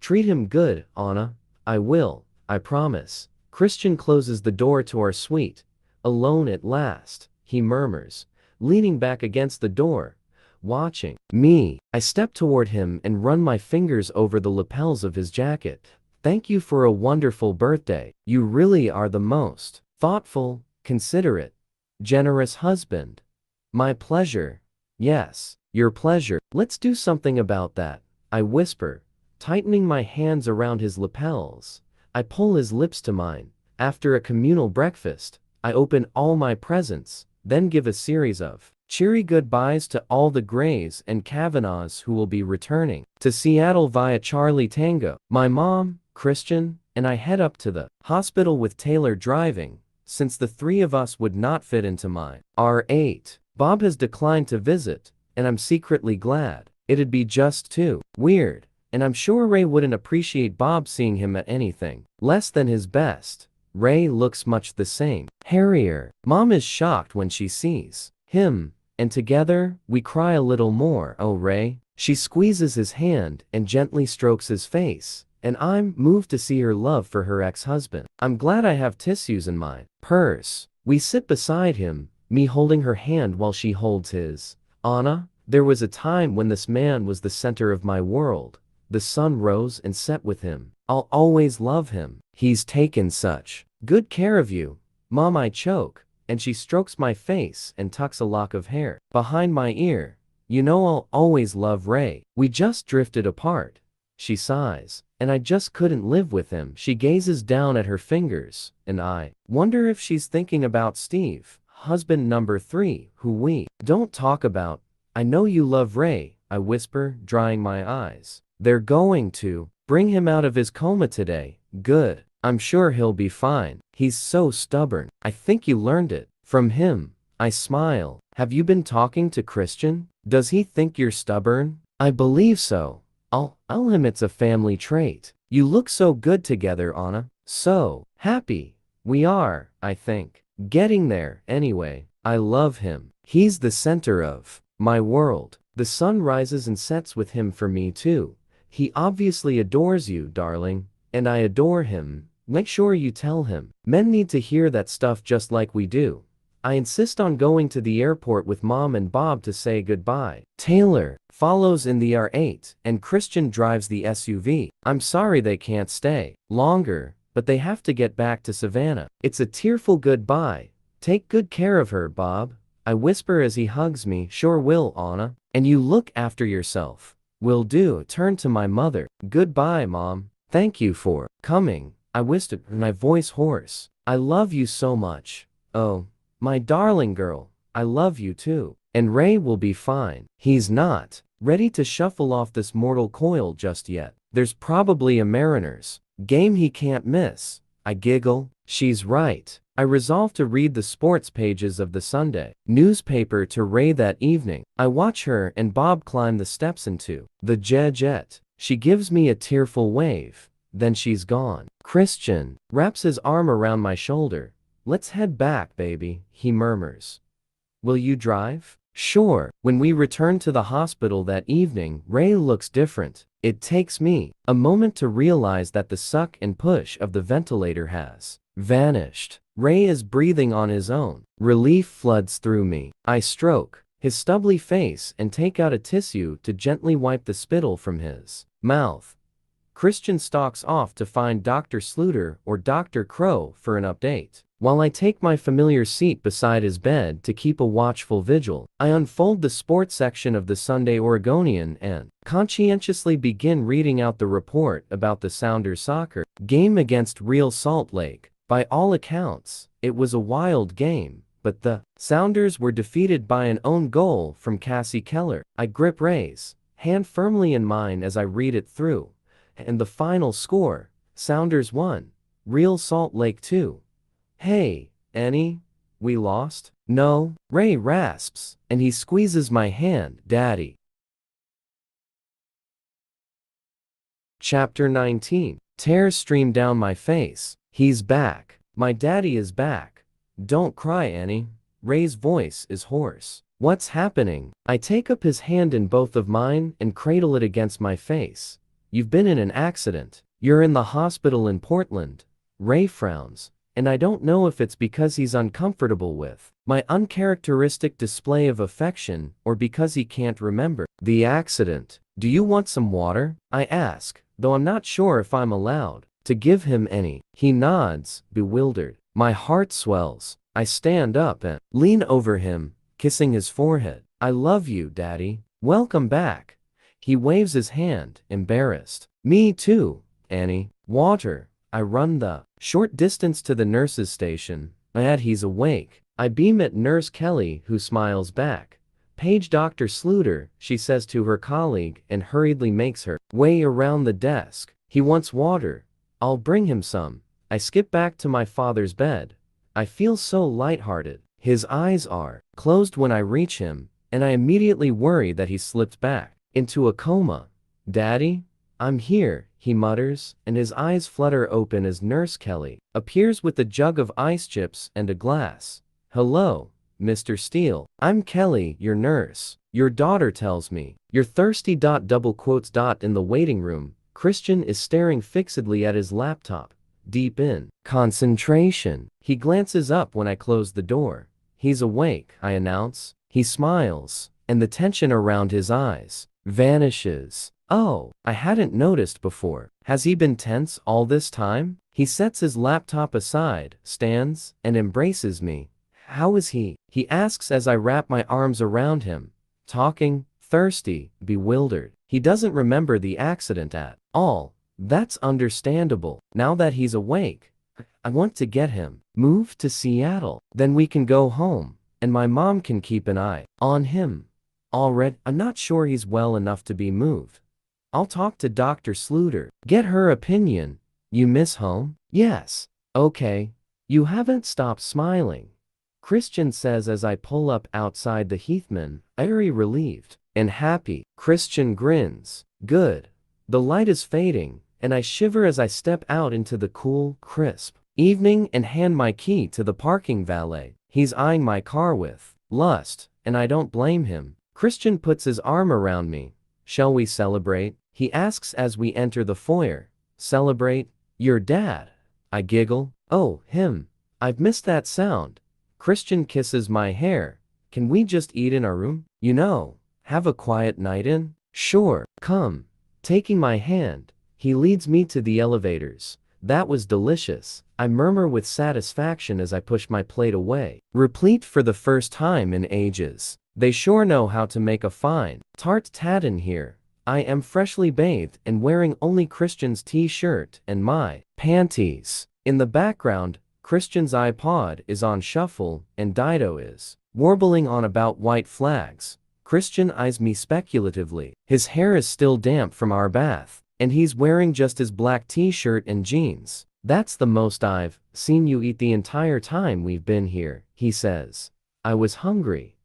Treat him good, Anna. I will, I promise. Christian closes the door to our suite. Alone at last, he murmurs, leaning back against the door, watching me. I step toward him and run my fingers over the lapels of his jacket. Thank you for a wonderful birthday. You really are the most thoughtful, considerate, generous husband. My pleasure. Yes, your pleasure. Let's do something about that, I whisper, tightening my hands around his lapels. I pull his lips to mine. After a communal breakfast, I open all my presents, then give a series of cheery goodbyes to all the Grays and Kavanaughs who will be returning to Seattle via Charlie Tango. My mom, Christian, and I head up to the hospital with Taylor driving, since the three of us would not fit into my R8. Bob has declined to visit, and I'm secretly glad. It'd be just too weird, and I'm sure Ray wouldn't appreciate Bob seeing him at anything less than his best. Ray looks much the same. Hairier. Mom is shocked when she sees him, and together, we cry a little more. Oh, Ray. She squeezes his hand and gently strokes his face, and I'm moved to see her love for her ex-husband. I'm glad I have tissues in my purse. We sit beside him, me holding her hand while she holds his. Anna, there was a time when this man was the center of my world. The sun rose and set with him. I'll always love him. He's taken such good care of you. Mom, I choke, and she strokes my face and tucks a lock of hair behind my ear. You know I'll always love Ray. We just drifted apart. She sighs, and I just couldn't live with him. She gazes down at her fingers, and I wonder if she's thinking about Steve, husband number 3, who we don't talk about. I know you love Ray, I whisper, drying my eyes. They're going to bring him out of his coma today. Good. I'm sure he'll be fine. He's so stubborn. I think you learned it from him. I smile. Have you been talking to Christian? Does he think you're stubborn? I believe so. I'll him it's a family trait. You look so good together, Anna. So happy. We are, I think. Getting there, anyway. I love him. He's the center of my world. The sun rises and sets with him for me too. He obviously adores you, darling. And I adore him. Make sure you tell him. Men need to hear that stuff just like we do. I insist on going to the airport with Mom and Bob to say goodbye. Taylor follows in the R8, and Christian drives the SUV. I'm sorry they can't stay longer, but they have to get back to Savannah. It's a tearful goodbye. Take good care of her, Bob. I whisper as he hugs me. Sure will, Anna. And you look after yourself. Will do. Turn to my mother. Goodbye, Mom. Thank you for coming. I whispered, my voice hoarse. I love you so much. Oh, my darling girl, I love you too. And Ray will be fine. He's not ready to shuffle off this mortal coil just yet. There's probably a Mariners game he can't miss. I giggle. She's right. I resolve to read the sports pages of the Sunday newspaper to Ray that evening. I watch her and Bob climb the steps into the jet. She gives me a tearful wave. Then she's gone. Christian wraps his arm around my shoulder. Let's head back, baby, he murmurs. Will you drive? Sure. When we return to the hospital that evening, Ray looks different. It takes me a moment to realize that the suck and push of the ventilator has vanished. Ray is breathing on his own. Relief floods through me. I stroke his stubbly face and take out a tissue to gently wipe the spittle from his mouth. Christian stalks off to find Dr. Sluter or Dr. Crow for an update. While I take my familiar seat beside his bed to keep a watchful vigil, I unfold the sports section of the Sunday Oregonian and conscientiously begin reading out the report about the Sounders soccer game against Real Salt Lake. By all accounts, it was a wild game, but the Sounders were defeated by an own goal from Cassie Keller. I grip Ray's hand firmly in mine as I read it through. And the final score, Sounders 1, Real Salt Lake 2. Hey, Annie, we lost? No, Ray rasps, and he squeezes my hand. Daddy. Chapter 19. Tears stream down my face. He's back. My daddy is back. Don't cry, Annie. Ray's voice is hoarse. What's happening? I take up his hand in both of mine and cradle it against my face. You've been in an accident. You're in the hospital in Portland. Ray frowns, and I don't know if it's because he's uncomfortable with my uncharacteristic display of affection or because he can't remember the accident. Do you want some water? I ask, though I'm not sure if I'm allowed to give him any. He nods, bewildered. My heart swells. I stand up and lean over him, kissing his forehead. I love you, Daddy. Welcome back. He waves his hand, embarrassed. Me too, Annie. Water. I run the short distance to the nurse's station. He's awake. I beam at Nurse Kelly, who smiles back. Page Dr. Sluter, she says to her colleague and hurriedly makes her way around the desk. He wants water. I'll bring him some. I skip back to my father's bed. I feel so lighthearted. His eyes are closed when I reach him, and I immediately worry that he slipped back into a coma. Daddy? I'm here, he mutters, and his eyes flutter open as Nurse Kelly appears with a jug of ice chips and a glass. Hello, Mr. Steele. I'm Kelly, your nurse. Your daughter tells me you're thirsty. Double quotes. In the waiting room, Christian is staring fixedly at his laptop, deep in concentration. He glances up when I close the door. He's awake, I announce. He smiles, and the tension around his eyes vanishes. Oh, I hadn't noticed before. Has he been tense all this time? He sets his laptop aside, stands, and embraces me. How is he? He asks as I wrap my arms around him. Talking, thirsty, bewildered. He doesn't remember the accident at all. That's understandable. Now that he's awake, I want to get him moved to Seattle. Then we can go home, and my mom can keep an eye on him. Already, I'm not sure he's well enough to be moved. I'll talk to Dr. Sluter. Get her opinion. You miss home? Yes. Okay. You haven't stopped smiling, Christian says as I pull up outside the Heathman, airy, relieved, and happy. Christian grins. Good. The light is fading, and I shiver as I step out into the cool, crisp evening and hand my key to the parking valet. He's eyeing my car with lust, and I don't blame him. Christian puts his arm around me. Shall we celebrate? He asks as we enter the foyer. Celebrate? Your dad? I giggle. Oh, him. I've missed that sound. Christian kisses my hair. Can we just eat in our room? You know, have a quiet night in? Sure, come. Taking my hand, he leads me to the elevators. That was delicious, I murmur with satisfaction as I push my plate away. Replete for the first time in ages. They sure know how to make a fine tart tatin here. I am freshly bathed and wearing only Christian's t-shirt and my panties. In the background, Christian's iPod is on shuffle and Dido is warbling on about white flags. Christian eyes me speculatively. His hair is still damp from our bath, and he's wearing just his black t-shirt and jeans. That's the most I've seen you eat the entire time we've been here, he says. I was hungry.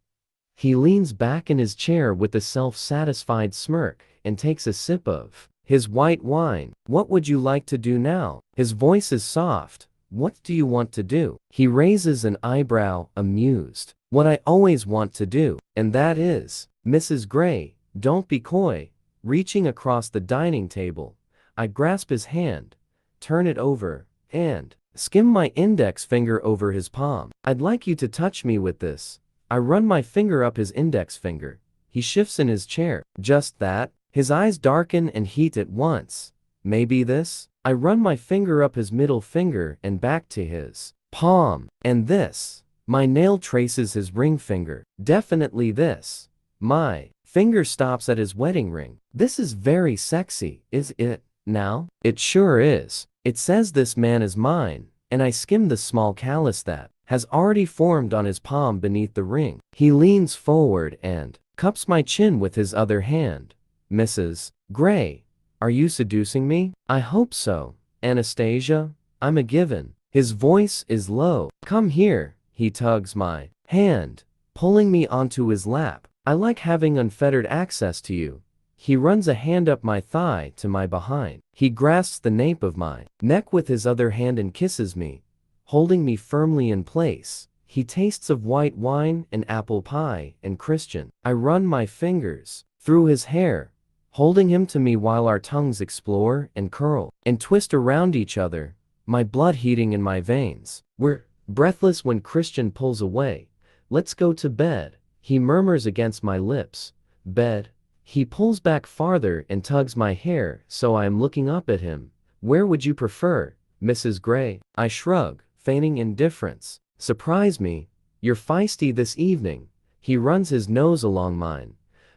He leans back in his chair with a self-satisfied smirk and takes a sip of his white wine. What would you like to do now? His voice is soft. What do you want to do? He raises an eyebrow, amused. What I always want to do, and that is, Mrs. Gray, don't be coy. Reaching across the dining table, I grasp his hand, turn it over, and skim my index finger over his palm. I'd like you to touch me with this. I run my finger up his index finger. He shifts in his chair. Just that? His eyes darken and heat at once. Maybe this? I run my finger up his middle finger and back to his palm. And this? My nail traces his ring finger. Definitely this. My finger stops at his wedding ring. This is very sexy, is it, now? It sure is. It says this man is mine, and I skim the small callus that has already formed on his palm beneath the ring. He leans forward and cups my chin with his other hand. Mrs. Gray, are you seducing me? I hope so. Anastasia, I'm a given. His voice is low. Come here. He tugs my hand, pulling me onto his lap. I like having unfettered access to you. He runs a hand up my thigh to my behind. He grasps the nape of my neck with his other hand and kisses me, holding me firmly in place. He tastes of white wine and apple pie and Christian. I run my fingers through his hair, holding him to me while our tongues explore and curl and twist around each other, my blood heating in my veins. We're breathless when Christian pulls away. Let's go to bed, he murmurs against my lips. Bed? He pulls back farther and tugs my hair so I am looking up at him. Where would you prefer, Mrs. Gray? I shrug, feigning indifference. Surprise me. You're feisty this evening. He runs his nose along mine.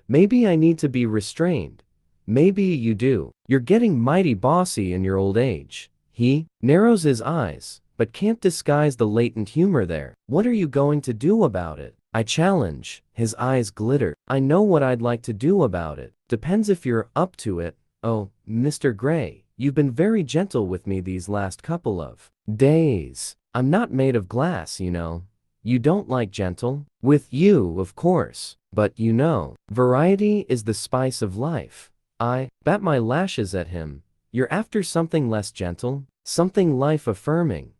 Maybe I need to be restrained. Maybe you do. You're getting mighty bossy in your old age. He narrows his eyes, but can't disguise the latent humor there. What are you going to do about it? I challenge. His eyes glitter. I know what I'd like to do about it. Depends if you're up to it. Oh, Mr. Gray, you've been very gentle with me these last couple of days. I'm not made of glass, you know. You don't like gentle? With you, of course. But you know, variety is the spice of life. I bat my lashes at him. You're after something less gentle? Something life-affirming.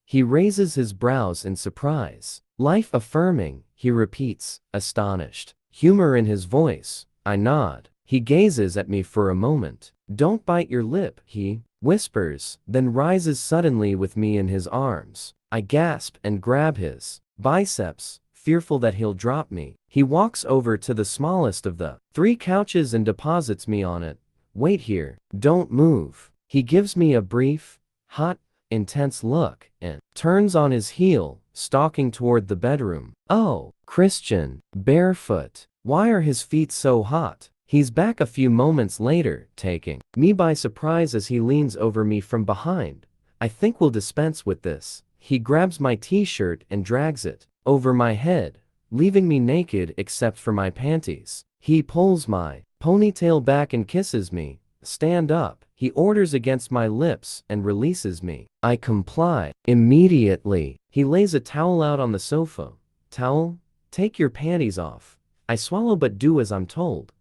He raises his brows in surprise. Life-affirming, he repeats, astonished. Humor in his voice. I nod. He gazes at me for a moment. Don't bite your lip, he whispers, then rises suddenly with me in his arms. I gasp and grab his biceps, fearful that he'll drop me. He walks over to the smallest of the 3 couches and deposits me on it. Wait here, don't move. He gives me a brief, hot, intense look and turns on his heel, stalking toward the bedroom. Oh, Christian, barefoot. Why are his feet so hot? He's back a few moments later, taking me by surprise as he leans over me from behind. I think we'll dispense with this. He grabs my t-shirt and drags it over my head, leaving me naked except for my panties. He pulls my ponytail back and kisses me. Stand up, he orders against my lips and releases me. I comply. Immediately, he lays a towel out on the sofa. Towel? Take your panties off. I swallow but do as I'm told,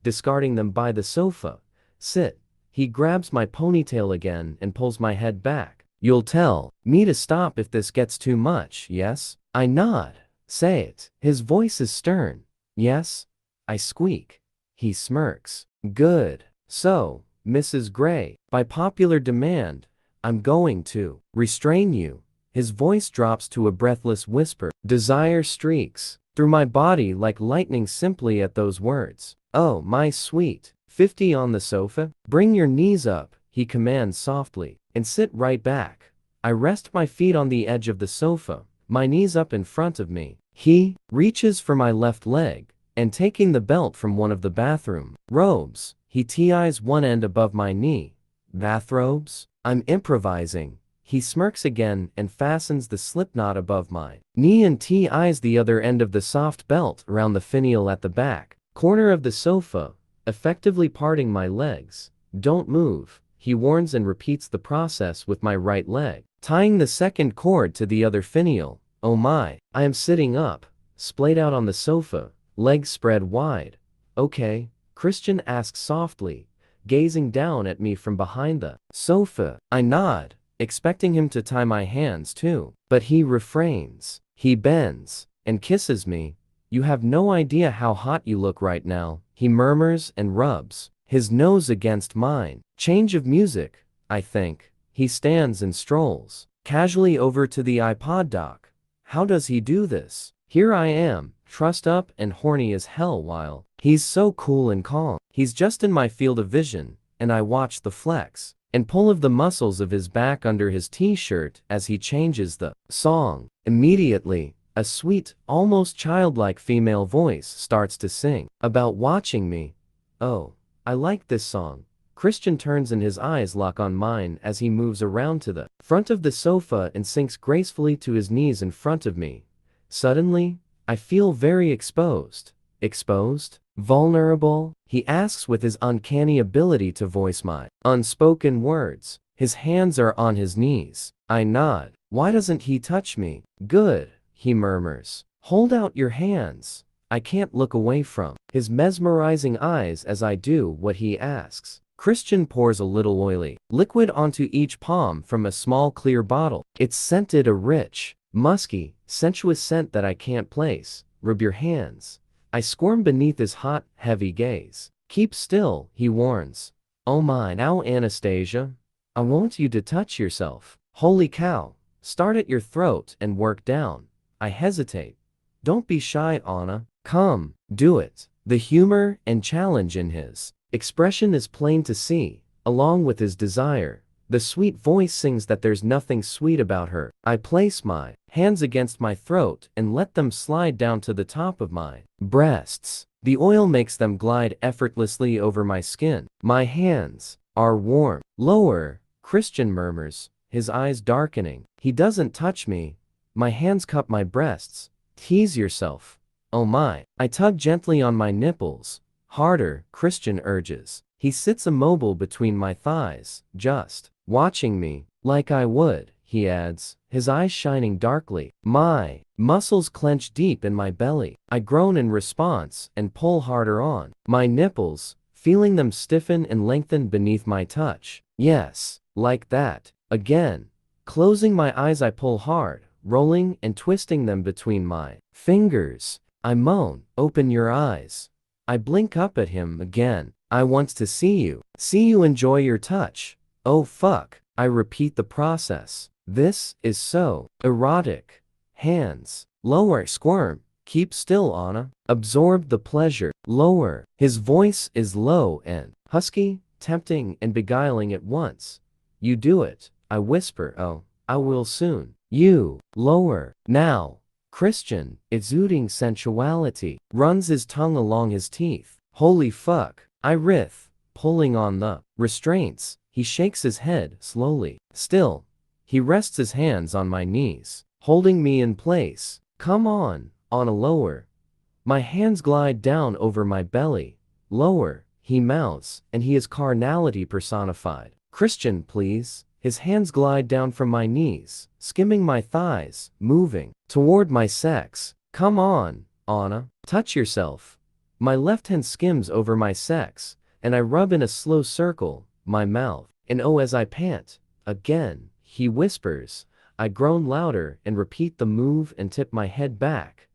discarding them by the sofa. Sit. He grabs my ponytail again and pulls my head back. You'll tell me to stop if this gets too much, yes? I nod. Say it. His voice is stern. Yes? I squeak. He smirks. Good. So, Mrs. Gray, by popular demand, I'm going to restrain you. His voice drops to a breathless whisper. Desire streaks through my body like lightning simply at those words. Oh, my sweet. 50 on the sofa? Bring your knees up, he commands softly, and sit right back. I rest my feet on the edge of the sofa, my knees up in front of me. He reaches for my left leg, and taking the belt from one of the bathroom robes, he ties one end above my knee. Bathrobes? I'm improvising. He smirks again and fastens the slipknot above my knee and ties the other end of the soft belt around the finial at the back corner of the sofa, effectively parting my legs. Don't move, he warns and repeats the process with my right leg, tying the second cord to the other finial. Oh my, I am sitting up, splayed out on the sofa, legs spread wide. Okay, Christian asks softly, gazing down at me from behind the sofa. I nod, expecting him to tie my hands too, but he refrains. He bends and kisses me. You have no idea how hot you look right now, he murmurs and rubs his nose against mine. Change of music, I think. He stands and strolls casually over to the iPod dock. How does he do this? Here I am, trussed up and horny as hell while he's so cool and calm. He's just in my field of vision, and I watch the flex and pull of the muscles of his back under his t-shirt as he changes the song. Immediately, a sweet, almost childlike female voice starts to sing about watching me. Oh, I like this song. Christian turns and his eyes lock on mine as he moves around to the front of the sofa and sinks gracefully to his knees in front of me. Suddenly, I feel very exposed. Exposed? Vulnerable? He asks with his uncanny ability to voice my unspoken words. His hands are on his knees. I nod. Why doesn't he touch me? Good, he murmurs. Hold out your hands. I can't look away from his mesmerizing eyes as I do what he asks. Christian pours a little oily liquid onto each palm from a small clear bottle. It's scented a rich, musky, sensuous scent that I can't place. Rub your hands. I squirm beneath his hot, heavy gaze. Keep still, he warns. Oh my, now Anastasia. I want you to touch yourself. Holy cow. Start at your throat and work down. I hesitate. Don't be shy, Anna. Come, do it. The humor and challenge in his expression is plain to see, along with his desire. The sweet voice sings that there's nothing sweet about her. I place my hands against my throat and let them slide down to the top of my breasts. The oil makes them glide effortlessly over my skin. My hands are warm. Lower, Christian murmurs, his eyes darkening. He doesn't touch me. My hands cup my breasts. Tease yourself. Oh my. I tug gently on my nipples. Harder, Christian urges. He sits immobile between my thighs, just watching me, like I would, he adds, his eyes shining darkly. My muscles clench deep in my belly. I groan in response and pull harder on my nipples, feeling them stiffen and lengthen beneath my touch. Yes, like that. Again. Closing my eyes, I pull hard, rolling and twisting them between my fingers. I moan, open your eyes. I blink up at him again. I want to see you enjoy your touch. Oh fuck. I repeat the process. This is so erotic. Hands. Lower, squirm. Keep still, Anna. Absorb the pleasure. Lower. His voice is low and husky, tempting and beguiling at once. You do it. I whisper, oh, I will soon. You. Lower. Now. Christian, exuding sensuality, runs his tongue along his teeth. Holy fuck. I writhe, pulling on the restraints. He shakes his head slowly. Still. He rests his hands on my knees, holding me in place. Come on a lower. My hands glide down over my belly. Lower, he mouths, and he is carnality personified. Christian, please. His hands glide down from my knees, skimming my thighs, moving toward my sex. Come on, Anna. Touch yourself. My left hand skims over my sex, and I rub in a slow circle, my mouth. And oh, as I pant. Again, he whispers. I groan louder and repeat the move and tip my head back,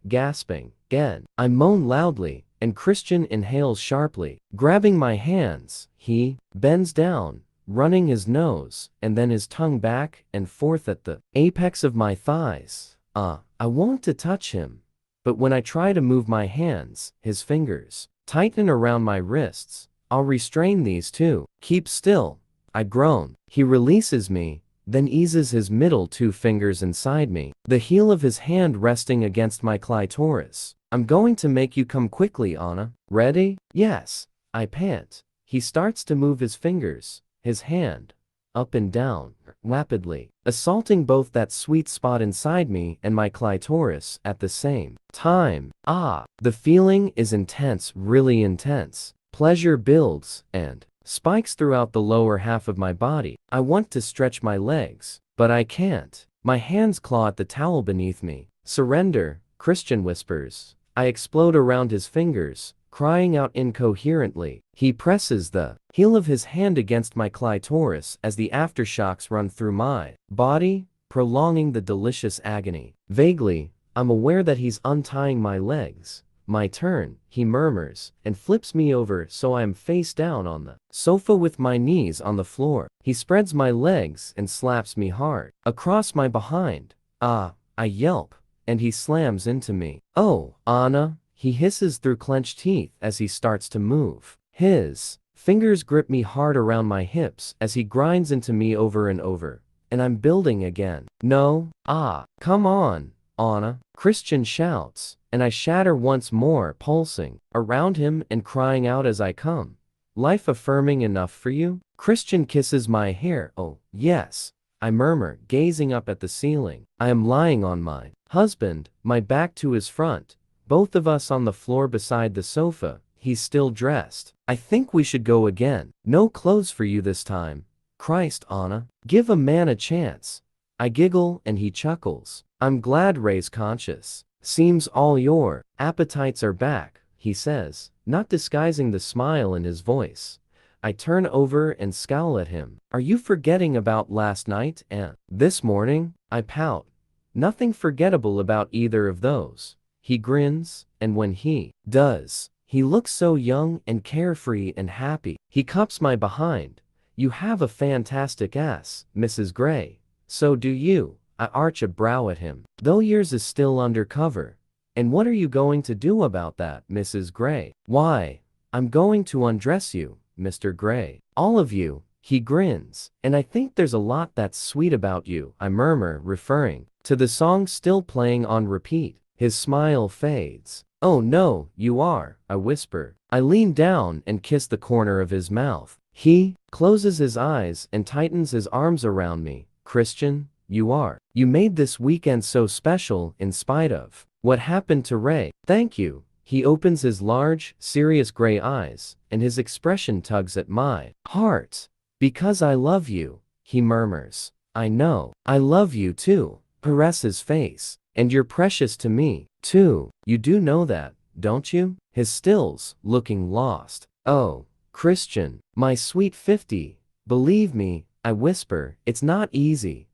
gasping. Again, I moan loudly, and Christian inhales sharply. Grabbing my hands, he bends down, running his nose and then his tongue back and forth at the apex of my thighs. I want to touch him, but when I try to move my hands, his fingers tighten around my wrists. I'll restrain these too. Keep still. I groan. He releases me, then eases his middle two fingers inside me, the heel of his hand resting against my clitoris. I'm going to make you come quickly, Anna. Ready? Yes. I pant. He starts to move his fingers, his hand, up and down, rapidly, assaulting both that sweet spot inside me and my clitoris at the same time. The feeling is intense, really intense. Pleasure builds and spikes throughout the lower half of my body. I want to stretch my legs, but I can't. My hands claw at the towel beneath me. Surrender, Christian whispers. I explode around his fingers, crying out incoherently. He presses the heel of his hand against my clitoris as the aftershocks run through my body, prolonging the delicious agony. Vaguely, I'm aware that he's untying my legs. My turn, he murmurs, and flips me over so I am face down on the sofa with my knees on the floor. He spreads my legs and slaps me hard across my behind. I yelp, and he slams into me. Oh, Anna, he hisses through clenched teeth as he starts to move. His fingers grip me hard around my hips as he grinds into me over and over, and I'm building again. No, come on, Anna, Christian shouts, and I shatter once more, pulsing around him and crying out as I come. Life affirming enough for you? Christian kisses my hair. Oh, yes, I murmur, gazing up at the ceiling. I am lying on my husband, my back to his front, both of us on the floor beside the sofa. He's still dressed. I think we should go again. No clothes for you this time. Christ, Anna. Give a man a chance. I giggle and he chuckles. I'm glad Ray's conscious. Seems all your appetites are back, he says, not disguising the smile in his voice. I turn over and scowl at him. Are you forgetting about last night and this morning? I pout. Nothing forgettable about either of those. He grins, and when he does, he looks so young and carefree and happy. He cups my behind. You have a fantastic ass, Mrs. Gray. So do you. I arch a brow at him. Though yours is still undercover. And what are you going to do about that, Mrs. Gray? Why, I'm going to undress you, Mr. Gray. All of you. He grins. And I think there's a lot that's sweet about you, I murmur, referring to the song still playing on repeat. His smile fades. Oh no, you are, I whisper. I lean down and kiss the corner of his mouth. He closes his eyes and tightens his arms around me. Christian, you are. You made this weekend so special in spite of what happened to Ray. Thank you. He opens his large, serious gray eyes, and his expression tugs at my heart. Because I love you, he murmurs. I know. I love you too. Caress his face. And you're precious to me, too. You do know that, don't you? His stills, looking lost. Oh, Christian, my sweet 50. Believe me, I whisper, it's not easy.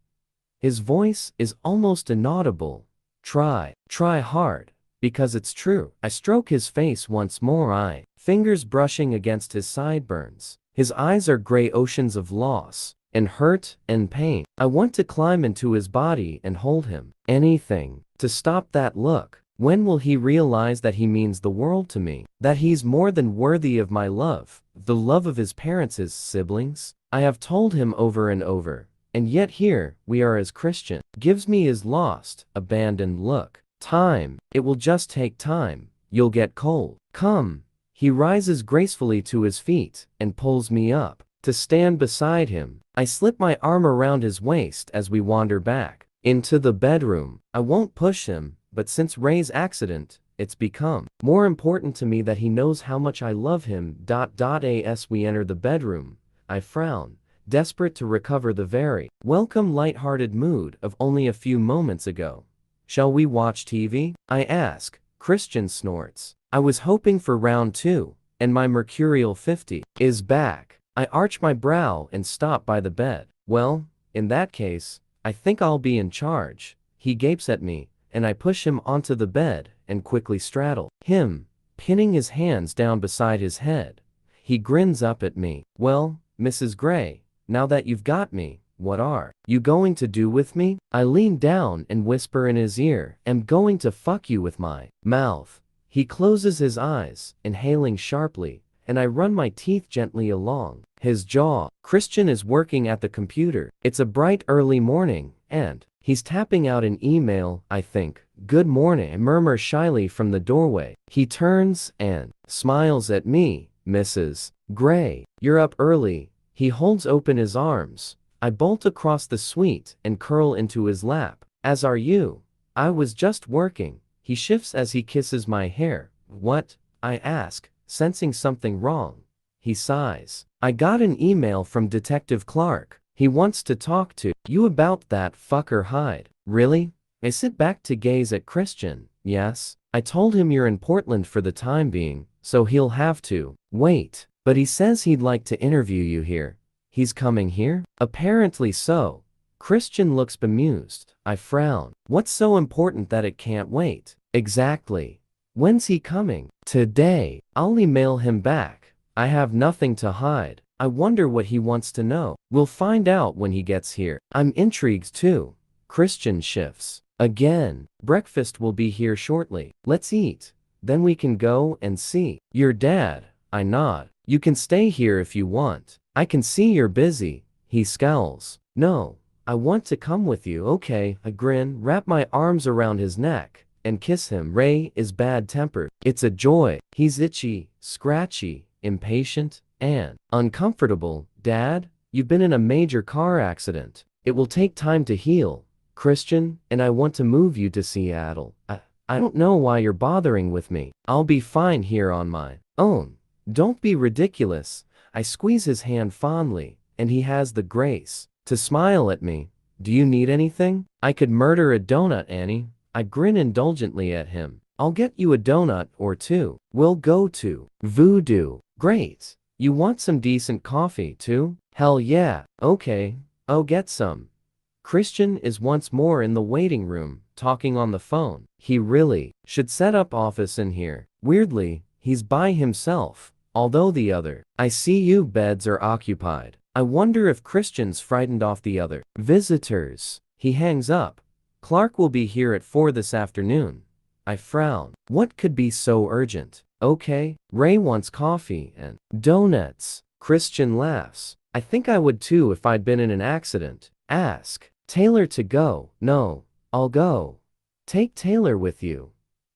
His voice is almost inaudible. Try hard, because it's true. I stroke his face once more, fingers brushing against his sideburns. His eyes are gray oceans of loss, and hurt, and pain. I want to climb into his body and hold him. Anything, to stop that look. When will he realize that he means the world to me? That he's more than worthy of my love, the love of his parents, his siblings? I have told him over and over. And yet here, we are as Christian. Gives me his lost, abandoned look. Time. It will just take time. You'll get cold. Come. He rises gracefully to his feet, and pulls me up. To stand beside him. I slip my arm around his waist as we wander back. Into the bedroom. I won't push him, but since Ray's accident, it's become more important to me that he knows how much I love him. As we enter the bedroom, I frown, desperate to recover the very welcome light-hearted mood of only a few moments ago. Shall we watch TV? I ask. Christian snorts. I was hoping for round 2, and my mercurial 50 is back. I arch my brow and stop by the bed. Well, in that case, I think I'll be in charge. He gapes at me, and I push him onto the bed and quickly straddle him, pinning his hands down beside his head. He grins up at me. Well, Mrs. Gray, now that you've got me, what are you going to do with me? I lean down and whisper in his ear, am going to fuck you with my mouth. He closes his eyes, inhaling sharply, and I run my teeth gently along his jaw. Christian is working at the computer. It's a bright early morning, and he's tapping out an email, I think. Good morning, I murmur shyly from the doorway. He turns and smiles at me. Mrs. Gray, you're up early. He holds open his arms. I bolt across the suite and curl into his lap. As are you. I was just working. He shifts as he kisses my hair. What? I ask, sensing something wrong. He sighs. I got an email from Detective Clark. He wants to talk to you about that fucker Hyde. Really? I sit back to gaze at Christian. Yes. I told him you're in Portland for the time being, so he'll have to wait. But he says he'd like to interview you here. He's coming here? Apparently so. Christian looks bemused. I frown. What's so important that it can't wait? Exactly. When's he coming? Today. I'll email him back. I have nothing to hide. I wonder what he wants to know. We'll find out when he gets here. I'm intrigued too. Christian shifts. Again. Breakfast will be here shortly. Let's eat. Then we can go and see your dad. I nod. You can stay here if you want. I can see you're busy. He scowls. No. I want to come with you. Okay. I grin, wrap my arms around his neck, and kiss him. Ray is bad-tempered. It's a joy. He's itchy, scratchy, impatient, and uncomfortable. Dad, you've been in a major car accident. It will take time to heal. Christian, and I want to move you to Seattle. I don't know why you're bothering with me. I'll be fine here on my own. Don't be ridiculous. I squeeze his hand fondly, and he has the grace to smile at me. Do you need anything? I could murder a donut, Annie. I grin indulgently at him. I'll get you a donut or two. We'll go to Voodoo. Great. You want some decent coffee too? Hell yeah. Okay. I'll get some. Christian is once more in the waiting room, talking on the phone. He really should set up office in here. Weirdly, he's by himself, although the other ICU beds are occupied. I wonder if Christian's frightened off the other visitors. He hangs up. Clark will be here at 4 this afternoon. I frown. What could be so urgent? Okay, Ray wants coffee and donuts. Christian laughs. I think I would too if I'd been in an accident. Ask Taylor to go. No, I'll go. Take Taylor with you.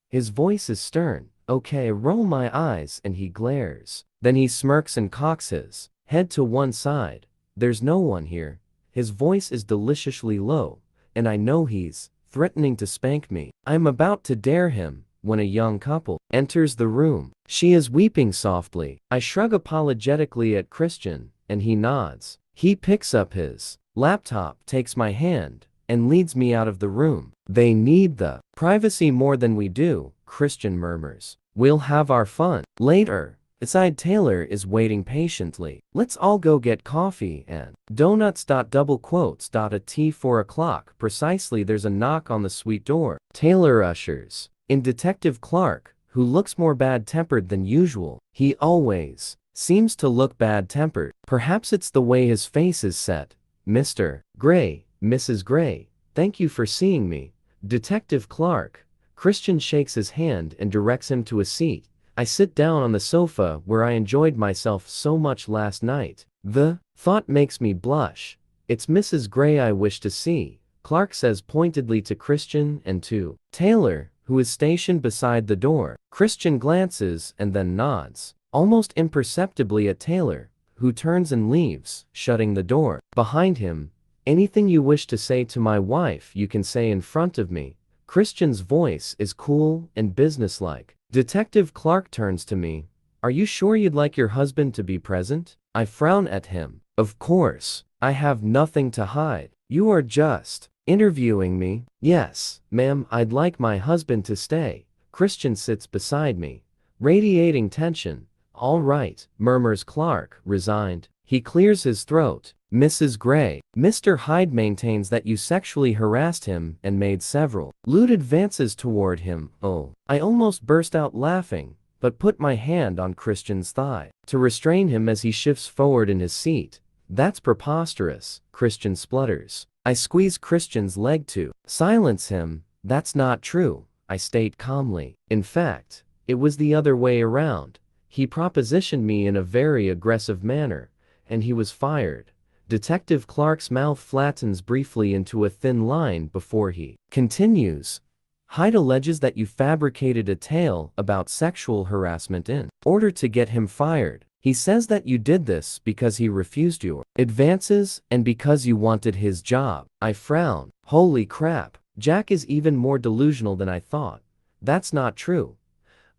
His voice is stern. Okay, I roll my eyes and he glares. Then he smirks and cocks his head to one side. There's no one here. His voice is deliciously low, and I know he's threatening to spank me. I'm about to dare him, when a young couple enters the room. She is weeping softly. I shrug apologetically at Christian, and he nods. He picks up his laptop, takes my hand, and leads me out of the room. They need the privacy more than we do, Christian murmurs. We'll have our fun later. Aside, Taylor is waiting patiently. Let's all go get coffee and donuts. Double quotes. At 4 o'clock precisely, there's a knock on the suite door. Taylor ushers in Detective Clark, who looks more bad-tempered than usual. He always seems to look bad-tempered. Perhaps it's the way his face is set. Mr. Gray, Mrs. Gray, thank you for seeing me. Detective Clark. Christian shakes his hand and directs him to a seat. I sit down on the sofa where I enjoyed myself so much last night. The thought makes me blush. It's Mrs. Gray I wish to see, Clark says pointedly to Christian and to Taylor, who is stationed beside the door. Christian glances and then nods, almost imperceptibly, at Taylor, who turns and leaves, shutting the door behind him. Anything you wish to say to my wife you can say in front of me. Christian's voice is cool and businesslike. Detective Clark turns to me. Are you sure you'd like your husband to be present? I frown at him. Of course. I have nothing to hide. You are just interviewing me? Yes, ma'am, I'd like my husband to stay. Christian sits beside me, radiating tension. All right, murmurs Clark, resigned. He clears his throat. Mrs. Gray, Mr. Hyde maintains that you sexually harassed him and made several lewd advances toward him. Oh, I almost burst out laughing, but put my hand on Christian's thigh to restrain him as he shifts forward in his seat. That's preposterous, Christian splutters. I squeeze Christian's leg to silence him. That's not true, I state calmly. In fact, it was the other way around. He propositioned me in a very aggressive manner, and he was fired. Detective Clark's mouth flattens briefly into a thin line before he continues. Hyde alleges that you fabricated a tale about sexual harassment in order to get him fired. He says that you did this because he refused your advances and because you wanted his job. I frown. Holy crap. Jack is even more delusional than I thought. That's not true.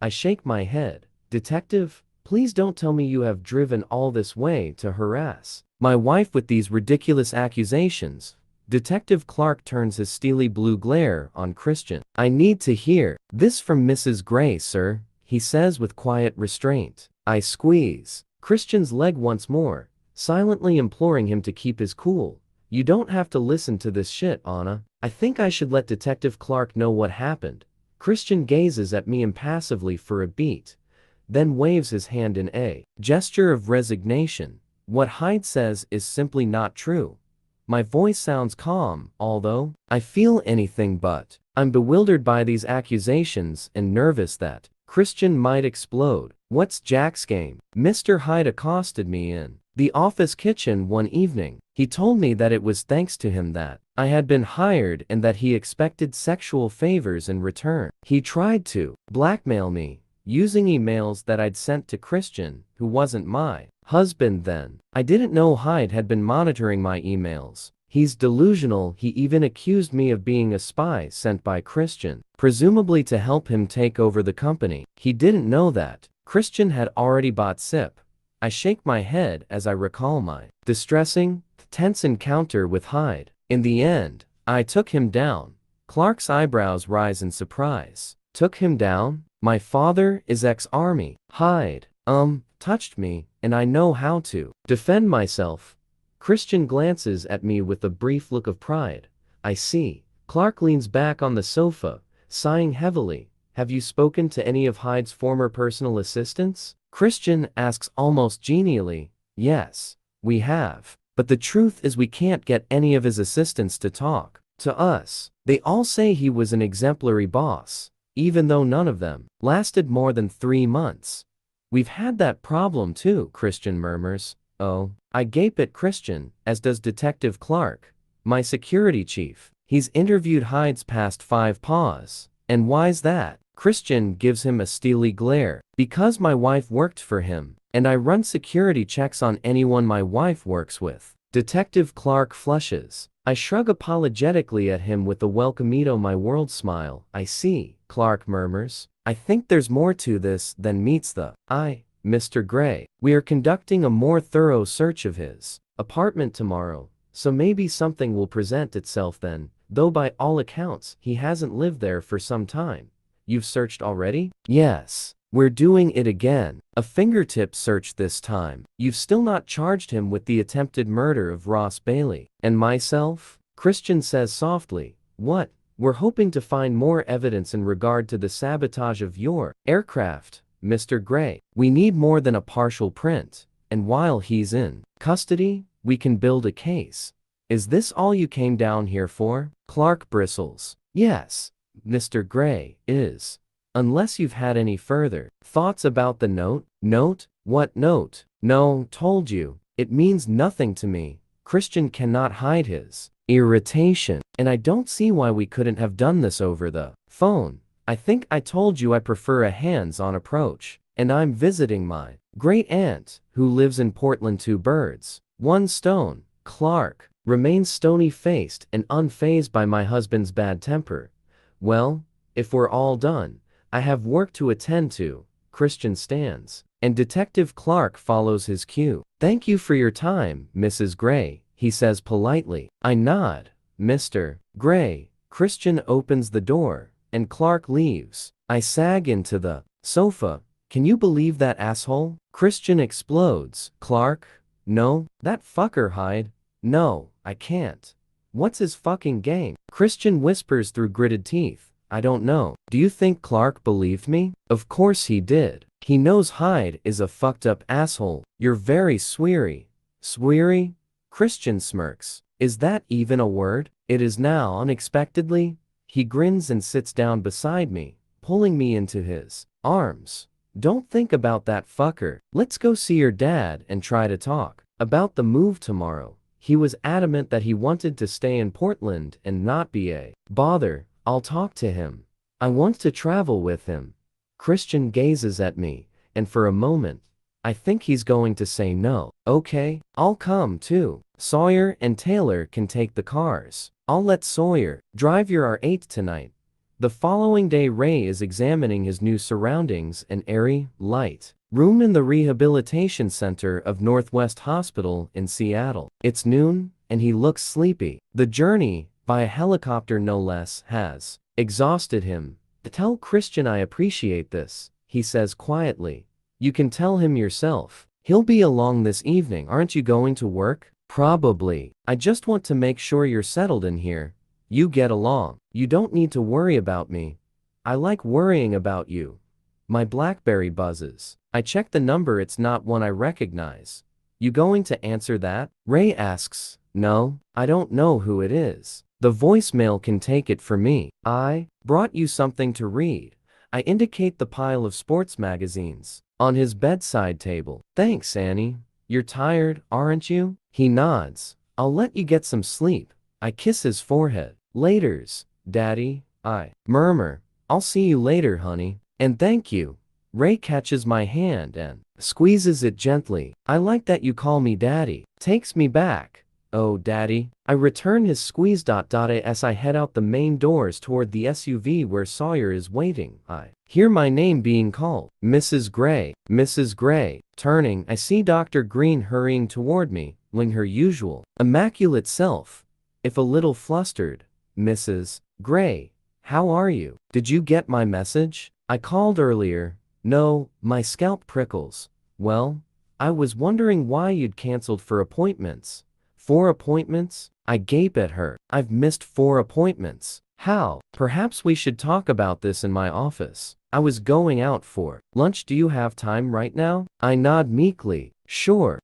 I shake my head. Detective, please don't tell me you have driven all this way to harass my wife with these ridiculous accusations. Detective Clark turns his steely blue glare on Christian. I need to hear this from Mrs. Gray, sir, he says with quiet restraint. I squeeze Christian's leg once more, silently imploring him to keep his cool. You don't have to listen to this shit, Anna. I think I should let Detective Clark know what happened. Christian gazes at me impassively for a beat, then waves his hand in a gesture of resignation. What Hyde says is simply not true. My voice sounds calm, although I feel anything but. I'm bewildered by these accusations and nervous that Christian might explode. What's Jack's game? Mr. Hyde accosted me in the office kitchen one evening. He told me that it was thanks to him that I had been hired and that he expected sexual favors in return. He tried to blackmail me, using emails that I'd sent to Christian, who wasn't my husband then. I didn't know Hyde had been monitoring my emails. He's delusional. He even accused me of being a spy sent by Christian, presumably to help him take over the company. He didn't know that Christian had already bought SIP. I shake my head as I recall my distressing, tense encounter with Hyde. In the end, I took him down. Clark's eyebrows rise in surprise. Took him down? My father is ex-army. Hyde, touched me, and I know how to defend myself. Christian glances at me with a brief look of pride. I see. Clark leans back on the sofa, sighing heavily. Have you spoken to any of Hyde's former personal assistants? Christian asks almost genially. Yes, we have. But the truth is we can't get any of his assistants to talk to us. They all say he was an exemplary boss, even though none of them lasted more than 3 months. We've had that problem too, Christian murmurs. Oh, I gape at Christian, as does Detective Clark, my security chief. He's interviewed Hyde's past 5 paws. And why's that? Christian gives him a steely glare. Because my wife worked for him, and I run security checks on anyone my wife works with. Detective Clark flushes. I shrug apologetically at him with the welcomeito my world smile. I see, Clark murmurs. I think there's more to this than meets the eye, Mr. Gray. We are conducting a more thorough search of his apartment tomorrow, so maybe something will present itself then, though by all accounts, he hasn't lived there for some time. You've searched already? Yes. We're doing it again. A fingertip search this time. You've still not charged him with the attempted murder of Ross Bailey. And myself? Christian says softly. What? We're hoping to find more evidence in regard to the sabotage of your aircraft, Mr. Gray. We need more than a partial print. And while he's in custody, we can build a case. Is this all you came down here for? Clark bristles. Yes, Mr. Gray, is. Unless you've had any further thoughts about the note? Note? What note? No, told you. It means nothing to me. Christian cannot hide his irritation. And I don't see why we couldn't have done this over the phone. I think I told you I prefer a hands-on approach. And I'm visiting my great aunt, who lives in Portland. 2 birds, 1 stone. Clark remains stony-faced and unfazed by my husband's bad temper. Well, if we're all done, I have work to attend to. Christian stands, and Detective Clark follows his cue. Thank you for your time, Mrs. Gray, he says politely. I nod. Mr. Gray. Christian opens the door, and Clark leaves. I sag into the sofa. Can you believe that asshole? Christian explodes. Clark? No, that fucker Hyde. No, I can't. What's his fucking game? Christian whispers through gritted teeth. I don't know. Do you think Clark believed me? Of course he did. He knows Hyde is a fucked up asshole. You're very sweary. Sweary? Christian smirks. Is that even a word? It is now unexpectedly. He grins and sits down beside me, pulling me into his arms. Don't think about that fucker. Let's go see your dad and try to talk about the move tomorrow. He was adamant that he wanted to stay in Portland and not be a bother. I'll talk to him. I want to travel with him. Christian gazes at me, and for a moment, I think he's going to say no. Okay, I'll come too. Sawyer and Taylor can take the cars. I'll let Sawyer drive your R8 tonight. The following day, Ray is examining his new surroundings, an airy, light room in the rehabilitation center of Northwest Hospital in Seattle. It's noon, and he looks sleepy. The journey, by a helicopter no less, has exhausted him. Tell Christian I appreciate this, he says quietly. You can tell him yourself. He'll be along this evening. Aren't you going to work? Probably. I just want to make sure you're settled in here. You get along. You don't need to worry about me. I like worrying about you. My BlackBerry buzzes. I check the number. It's not one I recognize. You going to answer that? Ray asks. No, I don't know who it is. The voicemail can take it for me. I brought you something to read. I indicate the pile of sports magazines on his bedside table. Thanks, Annie. You're tired, aren't you? He nods. I'll let you get some sleep. I kiss his forehead. Laters, Daddy, I murmur. I'll see you later, honey. And thank you. Ray catches my hand and squeezes it gently. I like that you call me Daddy. Takes me back. Oh, Daddy. I return his squeeze. As I head out the main doors toward the SUV where Sawyer is waiting, I hear my name being called. Mrs. Gray. Mrs. Gray. Turning, I see Dr. Green hurrying toward me, like her usual immaculate self. If a little flustered. Mrs. Gray, how are you? Did you get my message? I called earlier. No, my scalp prickles. Well, I was wondering why you'd canceled 4 appointments. 4 appointments? I gape at her. I've missed 4 appointments. How? Perhaps we should talk about this in my office. I was going out for lunch. Do you have time right now? I nod meekly. Sure.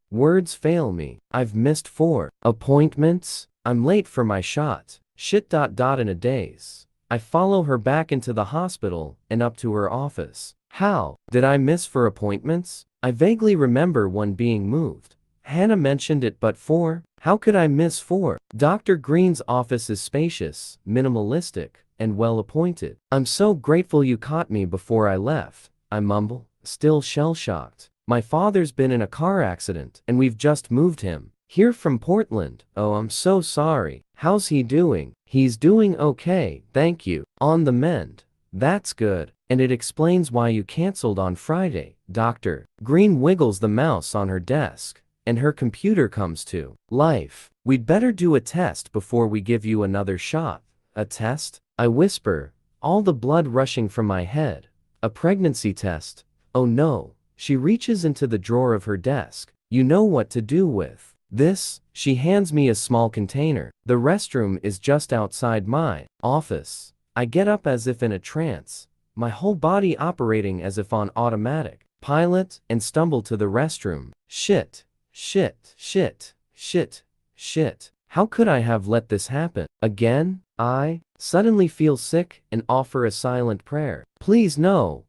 Words fail me. I've missed 4 appointments? I'm late for my shot. Shit. In a daze, I follow her back into the hospital and up to her office. How did I miss 4 appointments? I vaguely remember one being moved. Hannah mentioned it, but 4? How could I miss 4? Dr. Green's office is spacious, minimalistic, and well appointed. I'm so grateful you caught me before I left, I mumble, still shell-shocked. My father's been in a car accident, and we've just moved him. Here from Portland. Oh, I'm so sorry. How's he doing? He's doing okay, thank you. On the mend. That's good. And it explains why you canceled on Friday. Dr. Green wiggles the mouse on her desk, and her computer comes to life. We'd better do a test before we give you another shot. A test? I whisper, all the blood rushing from my head. A pregnancy test. Oh no. She reaches into the drawer of her desk. You know what to do with this? She hands me a small container. The restroom is just outside my office. I get up as if in a trance, my whole body operating as if on automatic pilot, and stumble to the restroom. Shit. How could I have let this happen? Again? I suddenly feel sick and offer a silent prayer. Please no,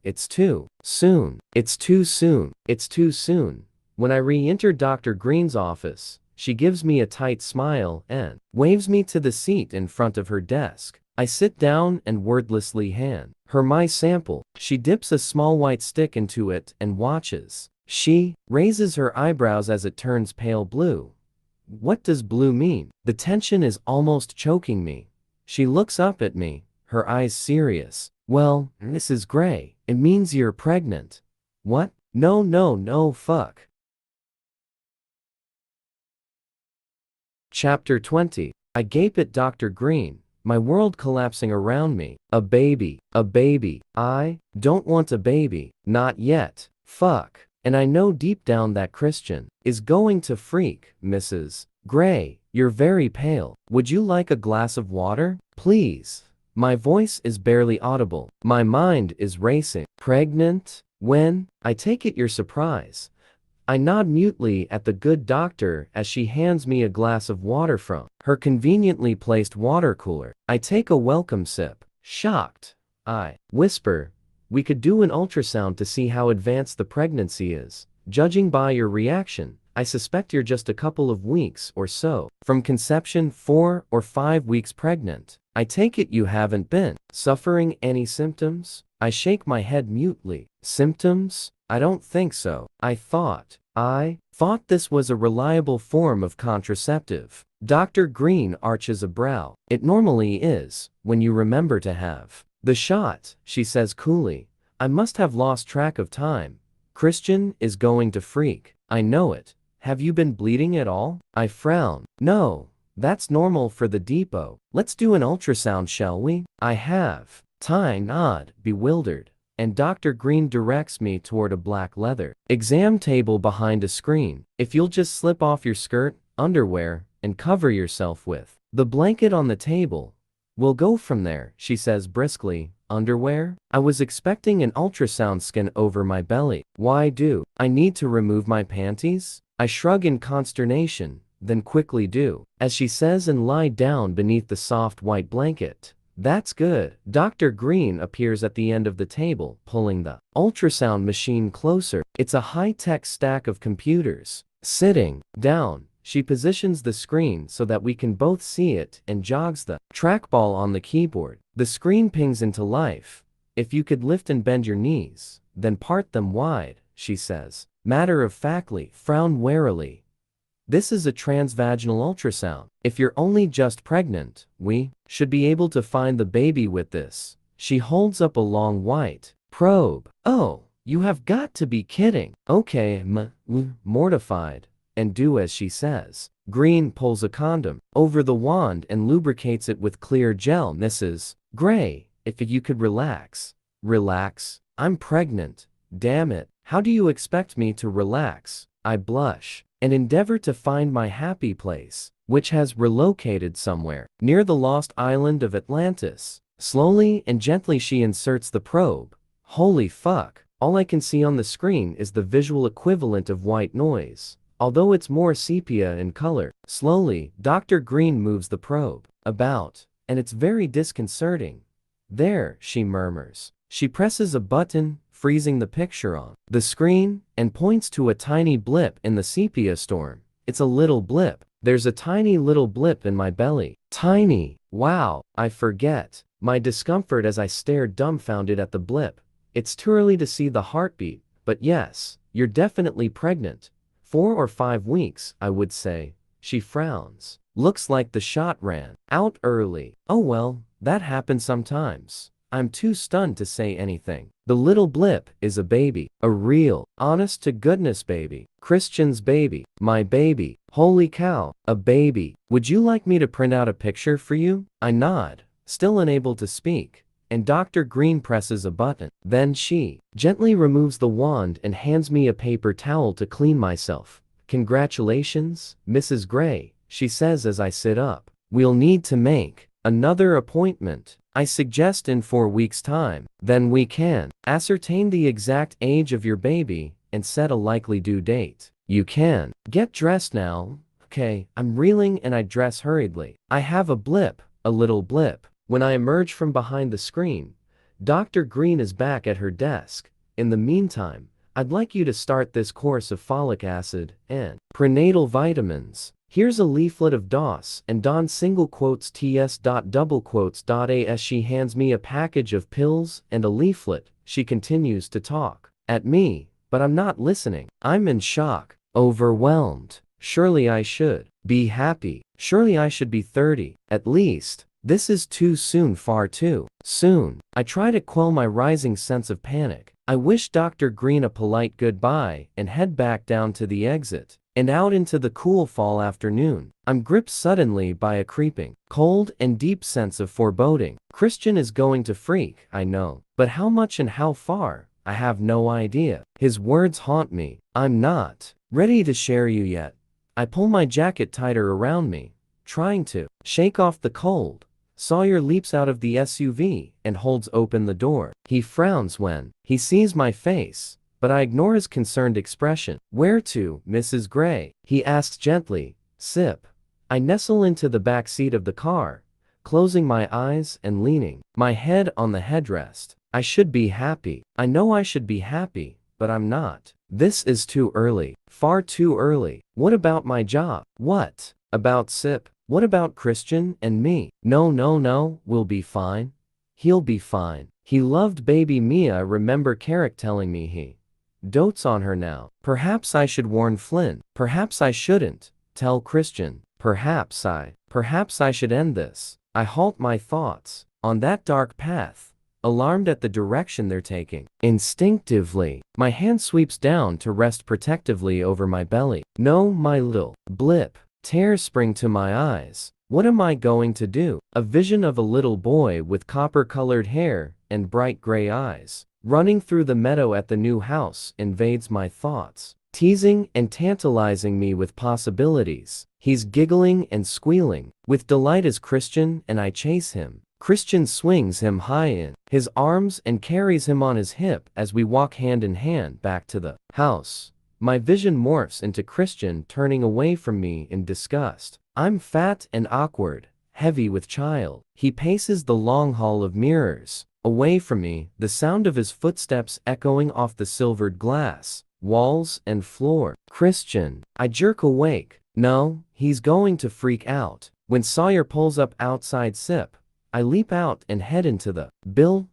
it's too soon. It's too soon. It's too soon. When I re-enter Dr. Green's office, she gives me a tight smile and waves me to the seat in front of her desk. I sit down and wordlessly hand her my sample. She dips a small white stick into it and watches. She raises her eyebrows as it turns pale blue. What does blue mean? The tension is almost choking me. She looks up at me, her eyes serious. Well, Mrs. Gray, it means you're pregnant. What? No, fuck. Chapter 20. I gape at Dr. Green, my world collapsing around me. A baby. I don't want a baby. Not yet. Fuck. And I know deep down that Christian is going to freak. Mrs. Gray, you're very pale. Would you like a glass of water? Please. My voice is barely audible. My mind is racing. Pregnant? When? I take it you're surprised. I nod mutely at the good doctor as she hands me a glass of water from her conveniently placed water cooler. I take a welcome sip. Shocked. I whisper, we could do an ultrasound to see how advanced the pregnancy is. Judging by your reaction, I suspect you're just a couple of weeks or so from conception, 4 or 5 weeks pregnant. I take it you haven't been suffering any symptoms? I shake my head mutely. Symptoms? I don't think so. I thought this was a reliable form of contraceptive. Dr. Green arches a brow. It normally is, when you remember to have the shot, she says coolly. I must have lost track of time. Christian is going to freak. I know it. Have you been bleeding at all? I frown. No, that's normal for the depot. Let's do an ultrasound, shall we? I have. I nod, bewildered, and Dr. Green directs me toward a black leather exam table behind a screen. If you'll just slip off your skirt, underwear, and cover yourself with the blanket on the table, we'll go from there, she says briskly. Underwear? I was expecting an ultrasound scan over my belly. Why do I need to remove my panties? I shrug in consternation, then quickly do as she says and lie down beneath the soft white blanket. That's good. Dr. Green appears at the end of the table, pulling the ultrasound machine closer. It's a high-tech stack of computers. Sitting down, she positions the screen so that we can both see it and jogs the trackball on the keyboard. The screen pings into life. If you could lift and bend your knees, then part them wide, she says. Matter-of-factly, frown warily. This is a transvaginal ultrasound. If you're only just pregnant, we should be able to find the baby with this. She holds up a long white probe. Oh, you have got to be kidding. Okay, mortified, and do as she says. Green pulls a condom over the wand and lubricates it with clear gel. Mrs. Gray, if you could relax. Relax? I'm pregnant. Damn it. How do you expect me to relax? I blush and endeavor to find my happy place, which has relocated somewhere near the lost island of Atlantis. Slowly and gently she inserts the probe. Holy fuck. All I can see on the screen is the visual equivalent of white noise, although it's more sepia in color. Slowly, Dr. Green moves the probe about, and it's very disconcerting. There, she murmurs. She presses a button, freezing the picture on the screen, and points to a tiny blip in the sepia storm. It's a little blip. There's a tiny little blip in my belly. Tiny. Wow. I forget my discomfort as I stare dumbfounded at the blip. It's too early to see the heartbeat, but yes, you're definitely pregnant. 4 or 5 weeks, I would say. She frowns. Looks like the shot ran out early. Oh well, that happens sometimes. I'm too stunned to say anything. The little blip is a baby. A real, honest to goodness baby. Christian's baby. My baby. Holy cow, a baby. Would you like me to print out a picture for you? I nod, still unable to speak, and Dr. Green presses a button. Then she gently removes the wand and hands me a paper towel to clean myself. Congratulations, Mrs. Gray, she says as I sit up. We'll need to make another appointment. I suggest in 4 weeks' time. Then we can ascertain the exact age of your baby and set a likely due date. You can get dressed now. Okay, I'm reeling and I dress hurriedly. I have a blip, a little blip. When I emerge from behind the screen, Dr. Green is back at her desk. In the meantime, I'd like you to start this course of folic acid and prenatal vitamins. Here's a leaflet of DOS and Don single quotes TS double quotes AS. She hands me a package of pills and a leaflet. She continues to talk at me, but I'm not listening. I'm in shock, overwhelmed. Surely I should be happy. Surely I should be 30, at least. This is too soon, far too soon. I try to quell my rising sense of panic. I wish Dr. Green a polite goodbye and head back down to the exit and out into the cool fall afternoon. I'm gripped suddenly by a creeping, cold and deep sense of foreboding. Christian is going to freak, I know, but how much and how far, I have no idea. His words haunt me. I'm not ready to share you yet. I pull my jacket tighter around me, trying to shake off the cold. Sawyer leaps out of the SUV and holds open the door. He frowns when he sees my face, but I ignore his concerned expression. Where to, Mrs. Gray? He asks gently. Sip. I nestle into the back seat of the car, closing my eyes and leaning my head on the headrest. I should be happy. I know I should be happy, but I'm not. This is too early. Far too early. What about my job? What about Sip? What about Christian and me? No, we'll be fine. He'll be fine. He loved baby Mia. I remember Carrick telling me he dotes on her now. Perhaps I should warn Flynn. Perhaps I shouldn't tell Christian. Perhaps I should end this. I halt my thoughts on that dark path, alarmed at the direction they're taking. Instinctively, my hand sweeps down to rest protectively over my belly. No, my little blip. Tears spring to my eyes. What am I going to do? A vision of a little boy with copper-colored hair and bright gray eyes, running through the meadow at the new house, invades my thoughts, teasing and tantalizing me with possibilities. He's giggling and squealing with delight as Christian and I chase him. Christian swings him high in his arms and carries him on his hip as we walk hand in hand back to the house. My vision morphs into Christian turning away from me in disgust. I'm fat and awkward, heavy with child. He paces the long hall of mirrors, away from me, the sound of his footsteps echoing off the silvered glass, walls and floor. Christian. I jerk awake. No, he's going to freak out. When Sawyer pulls up outside Sip, I leap out and head into the Bill,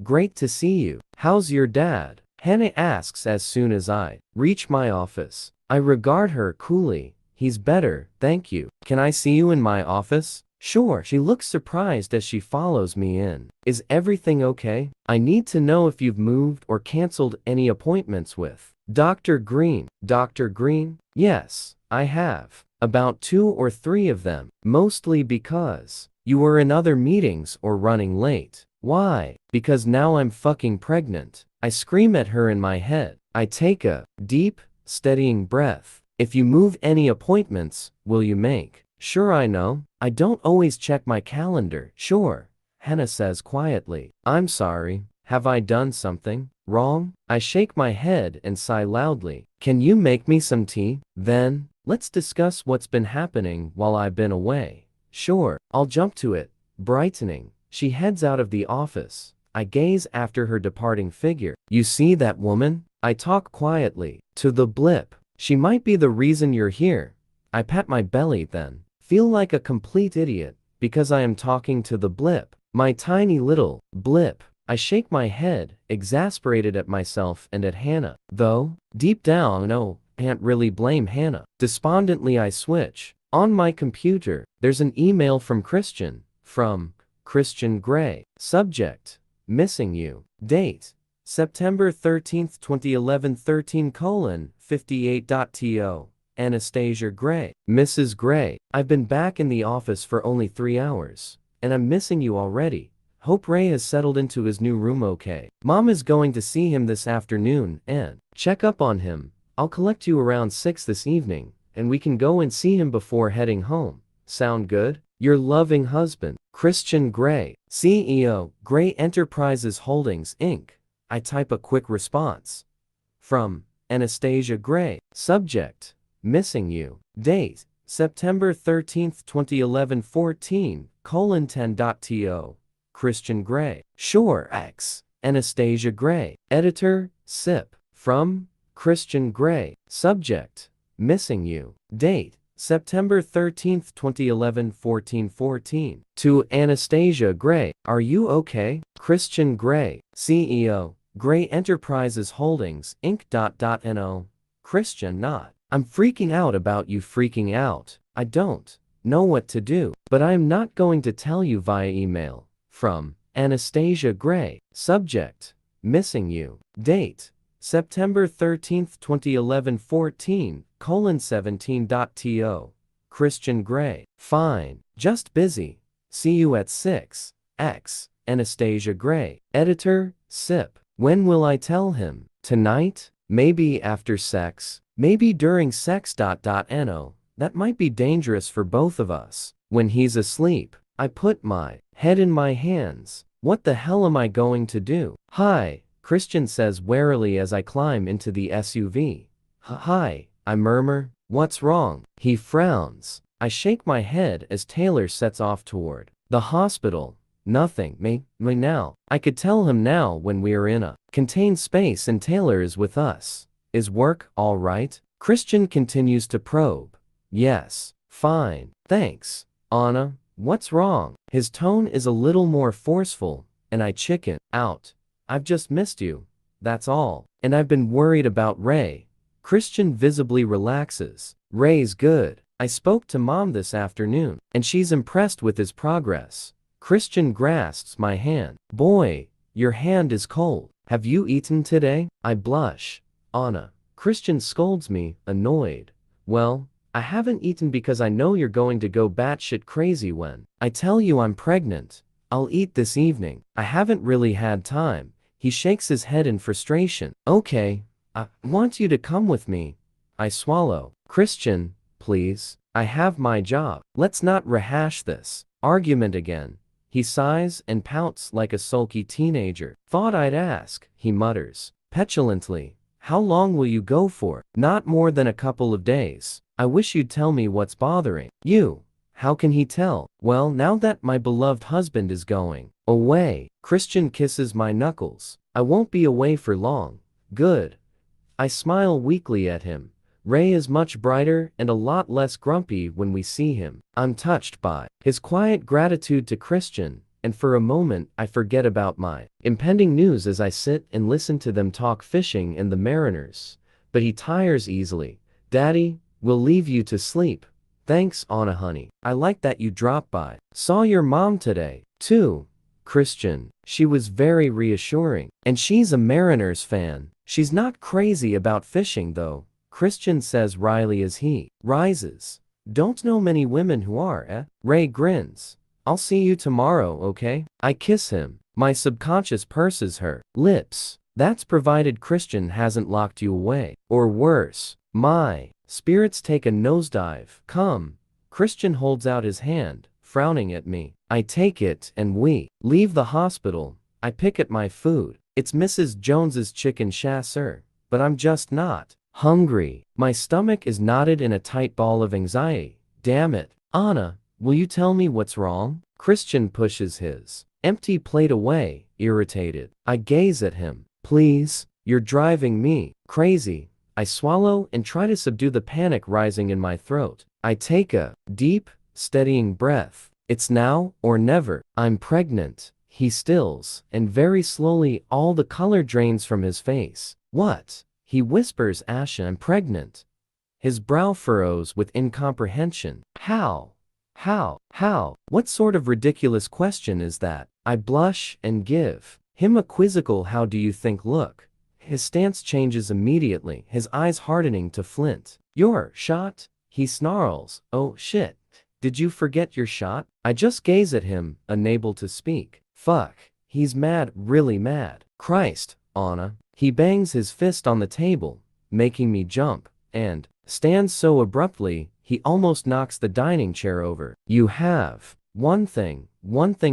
great to see you. How's your dad? Hannah asks as soon as I reach my office. I regard her coolly. He's better, thank you. Can I see you in my office? Sure. She looks surprised as she follows me in. Is everything okay? I need to know if you've moved or canceled any appointments with Dr. Green. Dr. Green? Yes, I have. About 2 or 3 of them. Mostly because you were in other meetings or running late. Why? Because now I'm fucking pregnant. I scream at her in my head. I take a deep, steadying breath. If you move any appointments, will you make sure I know? I don't always check my calendar. Sure, Hannah says quietly. I'm sorry. Have I done something wrong? I shake my head and sigh loudly. Can you make me some tea? Then, let's discuss what's been happening while I've been away. Sure, I'll jump to it. Brightening, she heads out of the office. I gaze after her departing figure. You see that woman? I talk quietly to the blip. She might be the reason you're here. I pat my belly then, feel like a complete idiot, because I am talking to the blip. My tiny little blip. I shake my head, exasperated at myself and at Hannah. Though, deep down, no, Can't really blame Hannah. Despondently I switch. On my computer, there's an email from Christian. From Christian Gray. Subject: missing you. Date: September 13th, 2011 13:58.to. Anastasia Gray. Mrs. Gray, I've been back in the office for only 3 hours, and I'm missing you already. Hope Ray has settled into his new room okay. Mom is going to see him this afternoon and check up on him. I'll collect you around 6 this evening, and we can go and see him before heading home. Sound good? Your loving husband, Christian Gray, CEO, Gray Enterprises Holdings, Inc. I type a quick response. From Anastasia Gray. Subject: missing you. Date: September 13th, 2011 14:10.to. Christian Gray. Sure X. Anastasia Gray. Editor, SIP. From Christian Gray. Subject: missing you. Date: September 13th, 2011 14:14. To Anastasia Gray. Are you okay? Christian Gray, CEO, Gray Enterprises Holdings, Inc. No. Christian not. I'm freaking out about you freaking out. I don't know what to do, but I am not going to tell you via email. From Anastasia Gray. Subject: missing you. Date: September 13th, 2011 14:17.to. Christian Gray. Fine. Just busy. See you at 6. X. Anastasia Gray. Editor, SIP. When will I tell him? Tonight? Maybe after sex? Maybe during sex. No. That might be dangerous for both of us. When he's asleep. I put my head in my hands. What the hell am I going to do? Hi, Christian says warily as I climb into the SUV. Hi, I murmur. What's wrong? He frowns. I shake my head as Taylor sets off toward the hospital. Nothing, me now. I could tell him now when we are in a contained space and Taylor is with us. Is work all right? Christian continues to probe. Yes, fine, thanks. Anna, what's wrong? His tone is a little more forceful, and I chicken out. I've just missed you. That's all. And I've been worried about Ray. Christian visibly relaxes. Ray's good. I spoke to Mom this afternoon, and she's impressed with his progress. Christian grasps my hand. Boy, your hand is cold. Have you eaten today? I blush. Anna. Christian scolds me, annoyed. Well, I haven't eaten because I know you're going to go batshit crazy when I tell you I'm pregnant. I'll eat this evening. I haven't really had time. He shakes his head in frustration. Okay, I want you to come with me. I swallow. Christian, please. I have my job. Let's not rehash this argument again. He sighs and pouts like a sulky teenager. Thought I'd ask, he mutters petulantly. How long will you go for? Not more than a couple of days. I wish you'd tell me what's bothering you. How can he tell? Well, now that my beloved husband is going away. Christian kisses my knuckles. I won't be away for long. Good. I smile weakly at him. Ray is much brighter and a lot less grumpy when we see him. I'm touched by his quiet gratitude to Christian, and for a moment I forget about my impending news as I sit and listen to them talk fishing and the mariners. But he tires easily. Daddy, we'll leave you to sleep. Thanks, Anna honey. I like that you dropped by. Saw your mom today, too. Christian. She was very reassuring. And she's a Mariners fan. She's not crazy about fishing though. Christian says wryly as he rises. Don't know many women who are, eh? Ray grins. I'll see you tomorrow, okay? I kiss him. My subconscious purses her lips. That's provided Christian hasn't locked you away. Or worse, my spirits take a nosedive. Come. Christian holds out his hand, frowning at me. I take it and we leave the hospital. I pick at my food. It's Mrs. Jones's chicken chasseur, but I'm just not hungry. My stomach is knotted in a tight ball of anxiety. Damn it. Anna, will you tell me what's wrong? Christian pushes his empty plate away, irritated. I gaze at him. Please, you're driving me crazy. I swallow and try to subdue the panic rising in my throat. I take a deep, steadying breath. It's now or never. I'm pregnant. He stills, and very slowly all the color drains from his face. What? He whispers, Asha, I'm pregnant. His brow furrows with incomprehension. How? How? What sort of ridiculous question is that? I blush and give him a quizzical how do you think look. His stance changes immediately, his eyes hardening to flint. You're shot? He snarls. Oh shit. Did you forget your shot? I just gaze at him, unable to speak. Fuck. He's mad, really mad. Christ, Anna. He bangs his fist on the table, making me jump, and stands so abruptly, he almost knocks the dining chair over. You have one thing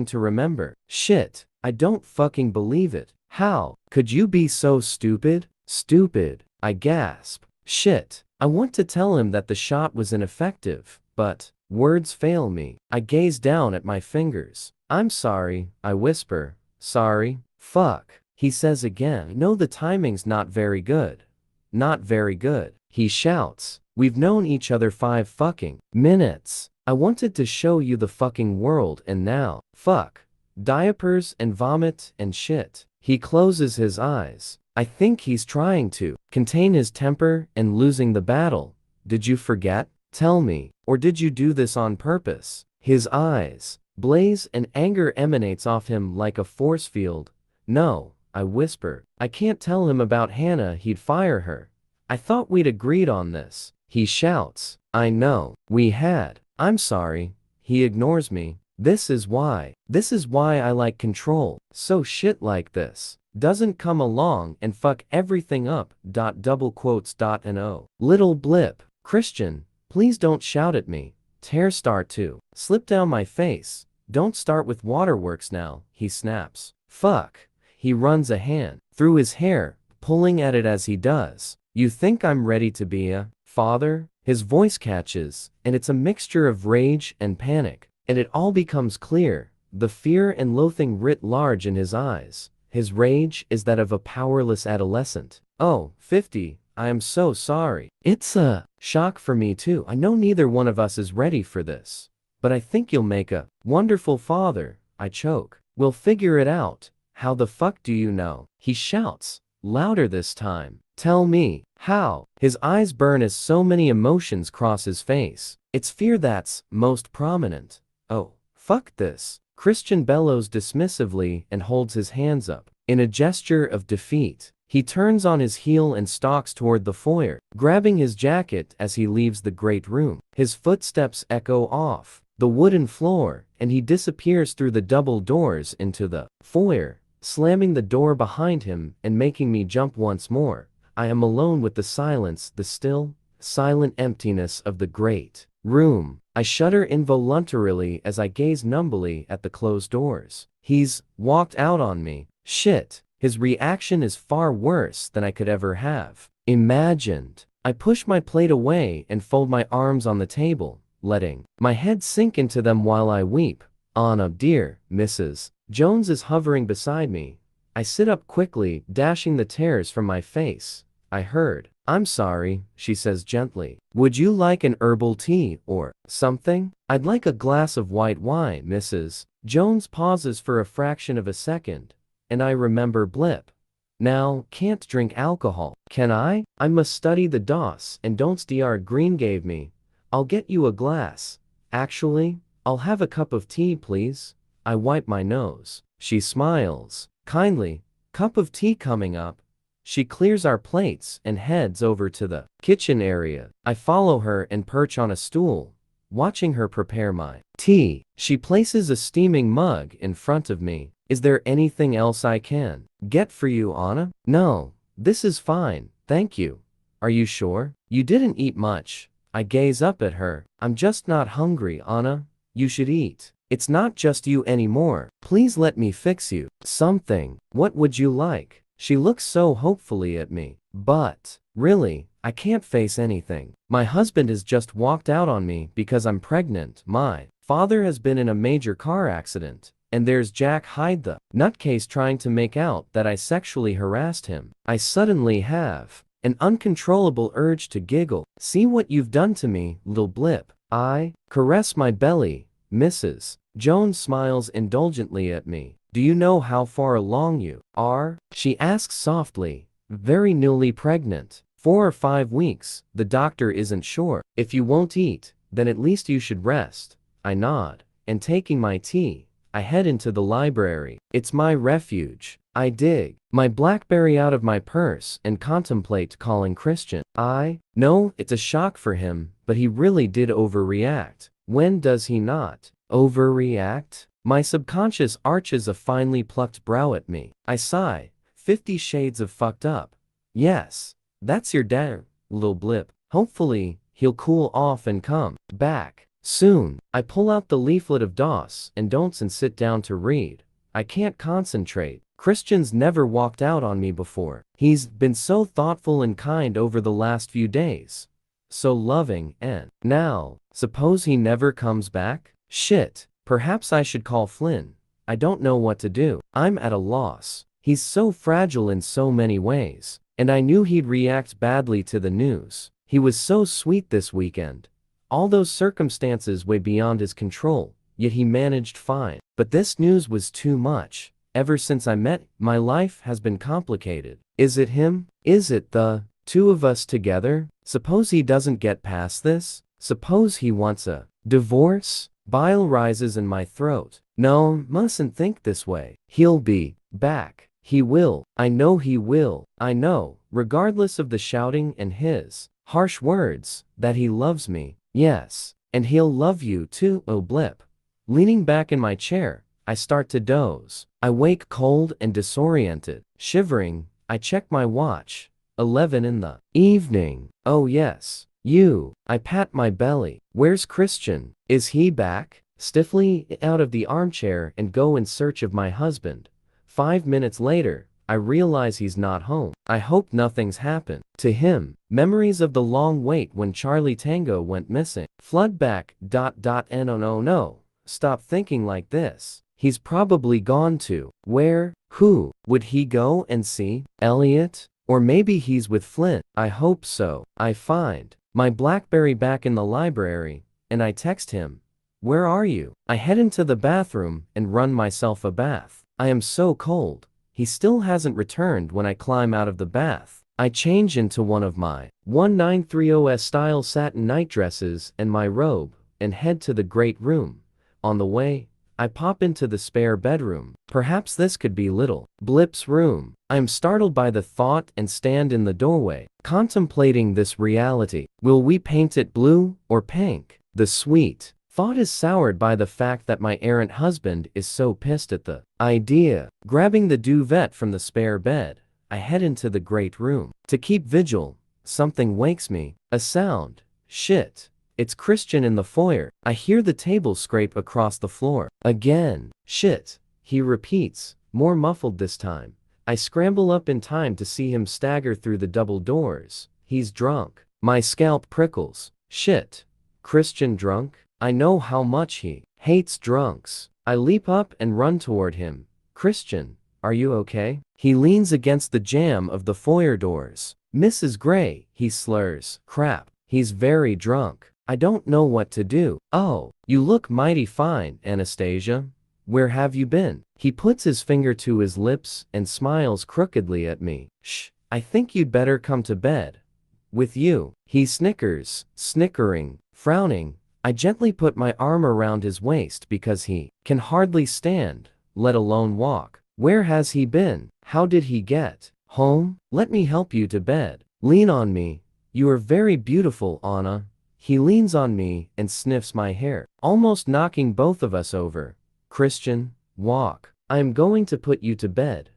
to remember. Shit, I don't fucking believe it. How could you be so stupid? Stupid, I gasp. Shit, I want to tell him that the shot was ineffective, but words fail me. I gaze down at my fingers. I'm sorry, I whisper. Sorry? Fuck, he says again. No, the timing's not very good. Not very good. He shouts. We've known each other 5 fucking minutes. I wanted to show you the fucking world and now, fuck. Diapers and vomit and shit. He closes his eyes. I think he's trying to contain his temper and losing the battle. Did you forget? Tell me. Or did you do this on purpose? His eyes blaze and anger emanates off him like a force field. No, I whisper. I can't tell him about Hannah, he'd fire her. I thought we'd agreed on this. He shouts. I know. We had. I'm sorry. He ignores me. This is why I like control. So shit like this doesn't come along and fuck everything up. Double quotes. No. Little blip. Christian, please don't shout at me. Tears start to slip down my face. Don't start with waterworks now, he snaps. Fuck. He runs a hand through his hair, pulling at it as he does. You think I'm ready to be a father? His voice catches, and it's a mixture of rage and panic. And it all becomes clear, the fear and loathing writ large in his eyes. His rage is that of a powerless adolescent. Oh, 50, I am so sorry. It's a shock for me too. I know neither one of us is ready for this. But I think you'll make a wonderful father. I choke. We'll figure it out. How the fuck do you know? He shouts, louder this time. Tell me, how? His eyes burn as so many emotions cross his face. It's fear that's most prominent. Oh, fuck this. Christian bellows dismissively and holds his hands up. In a gesture of defeat, he turns on his heel and stalks toward the foyer, grabbing his jacket as he leaves the great room. His footsteps echo off the wooden floor, and he disappears through the double doors into the foyer, slamming the door behind him and making me jump once more. I am alone with the silence, the still, silent emptiness of the great room. I shudder involuntarily as I gaze numbly at the closed doors. He's walked out on me. Shit. His reaction is far worse than I could ever have imagined. I push my plate away and fold my arms on the table, letting my head sink into them while I weep. Anna, dear, Mrs. Jones is hovering beside me. I sit up quickly, dashing the tears from my face. I heard. I'm sorry, she says gently. Would you like an herbal tea or something? I'd like a glass of white wine, Mrs. Jones pauses for a fraction of a second, and I remember blip. Now, can't drink alcohol, can I? I must study the DOS and don'ts Dr. Green gave me. I'll get you a glass. Actually, I'll have a cup of tea, please. I wipe my nose. She smiles. Kindly. Cup of tea coming up. She clears our plates and heads over to the kitchen area. I follow her and perch on a stool, watching her prepare my tea. She places a steaming mug in front of me. Is there anything else I can get for you, Anna? No, this is fine, thank you. Are you sure? You didn't eat much. I gaze up at her. I'm just not hungry, Anna. You should eat. It's not just you anymore. Please let me fix you something. What would you like? She looks so hopefully at me. But, really, I can't face anything. My husband has just walked out on me because I'm pregnant. My father has been in a major car accident. And there's Jack Hyde, the nutcase, trying to make out that I sexually harassed him. I suddenly have an uncontrollable urge to giggle. See what you've done to me, little blip. I caress my belly. Mrs. Jones smiles indulgently at me. Do you know how far along you are? She asks softly, Very newly pregnant. 4 or 5 weeks, the doctor isn't sure. If you won't eat, then at least you should rest. I nod, and taking my tea, I head into the library. It's my refuge. I dig my BlackBerry out of my purse and contemplate calling Christian. No, it's a shock for him, but he really did overreact. When does he not overreact? My subconscious arches a finely plucked brow at me. I sigh. 50 shades of fucked up. Yes, that's your dad, little blip. Hopefully, he'll cool off and come back soon. I pull out the leaflet of Dos and Don'ts and sit down to read. I can't concentrate. Christian's never walked out on me before. He's been so thoughtful and kind over the last few days. So loving, and now, suppose he never comes back? Shit, perhaps I should call Flynn. I don't know what to do. I'm at a loss. He's so fragile in so many ways. And I knew he'd react badly to the news. He was so sweet this weekend. All those circumstances way beyond his control, yet he managed fine. But this news was too much. Ever since I met, my life has been complicated. Is it him? Is it the two of us together? Suppose he doesn't get past this? Suppose he wants a divorce? Bile rises in my throat. No, mustn't think this way. He'll be back. He will. I know he will. I know, regardless of the shouting and his harsh words, that he loves me. Yes, and he'll love you too, oh blip. Leaning back in my chair, I start to doze. I wake cold and disoriented. Shivering, I check my watch. 11 in the evening. Oh yes, you. I pat my belly. Where's Christian? Is he back? Stiffly out of the armchair and go in search of my husband. 5 minutes later, I realize he's not home. I hope nothing's happened to him. Memories of the long wait when Charlie Tango went missing. Flood back. And oh no. Stop thinking like this. He's probably gone to. Where? Who? Would he go and see? Elliot? Or maybe he's with Flynn. I hope so. I find my BlackBerry back in the library, and I text him. Where are you? I head into the bathroom and run myself a bath. I am so cold. He still hasn't returned when I climb out of the bath. I change into one of my 1930s style satin nightdresses and my robe, and head to the great room. On the way, I pop into the spare bedroom. Perhaps this could be little Blip's room. I am startled by the thought and stand in the doorway, contemplating this reality. Will we paint it blue or pink? The sweet thought is soured by the fact that my errant husband is so pissed at the idea. Grabbing the duvet from the spare bed, I head into the great room. To keep vigil, something wakes me. A sound. Shit. It's Christian in the foyer. I hear the table scrape across the floor. Again. Shit. He repeats, more muffled this time. I scramble up in time to see him stagger through the double doors. He's drunk. My scalp prickles. Shit. Christian drunk? I know how much he hates drunks. I leap up and run toward him. Christian, are you okay? He leans against the jamb of the foyer doors. Mrs. Gray, he slurs. Crap. He's very drunk. I don't know what to do. Oh, you look mighty fine, Anastasia. Where have you been? He puts his finger to his lips and smiles crookedly at me. Shh, I think you'd better come to bed. With you. He snickers, snickering, frowning. I gently put my arm around his waist because he can hardly stand, let alone walk. Where has he been? How did he get home? Let me help you to bed. Lean on me. You are very beautiful, Anna. He leans on me and sniffs my hair, almost knocking both of us over. Christian, walk. I am going to put you to bed.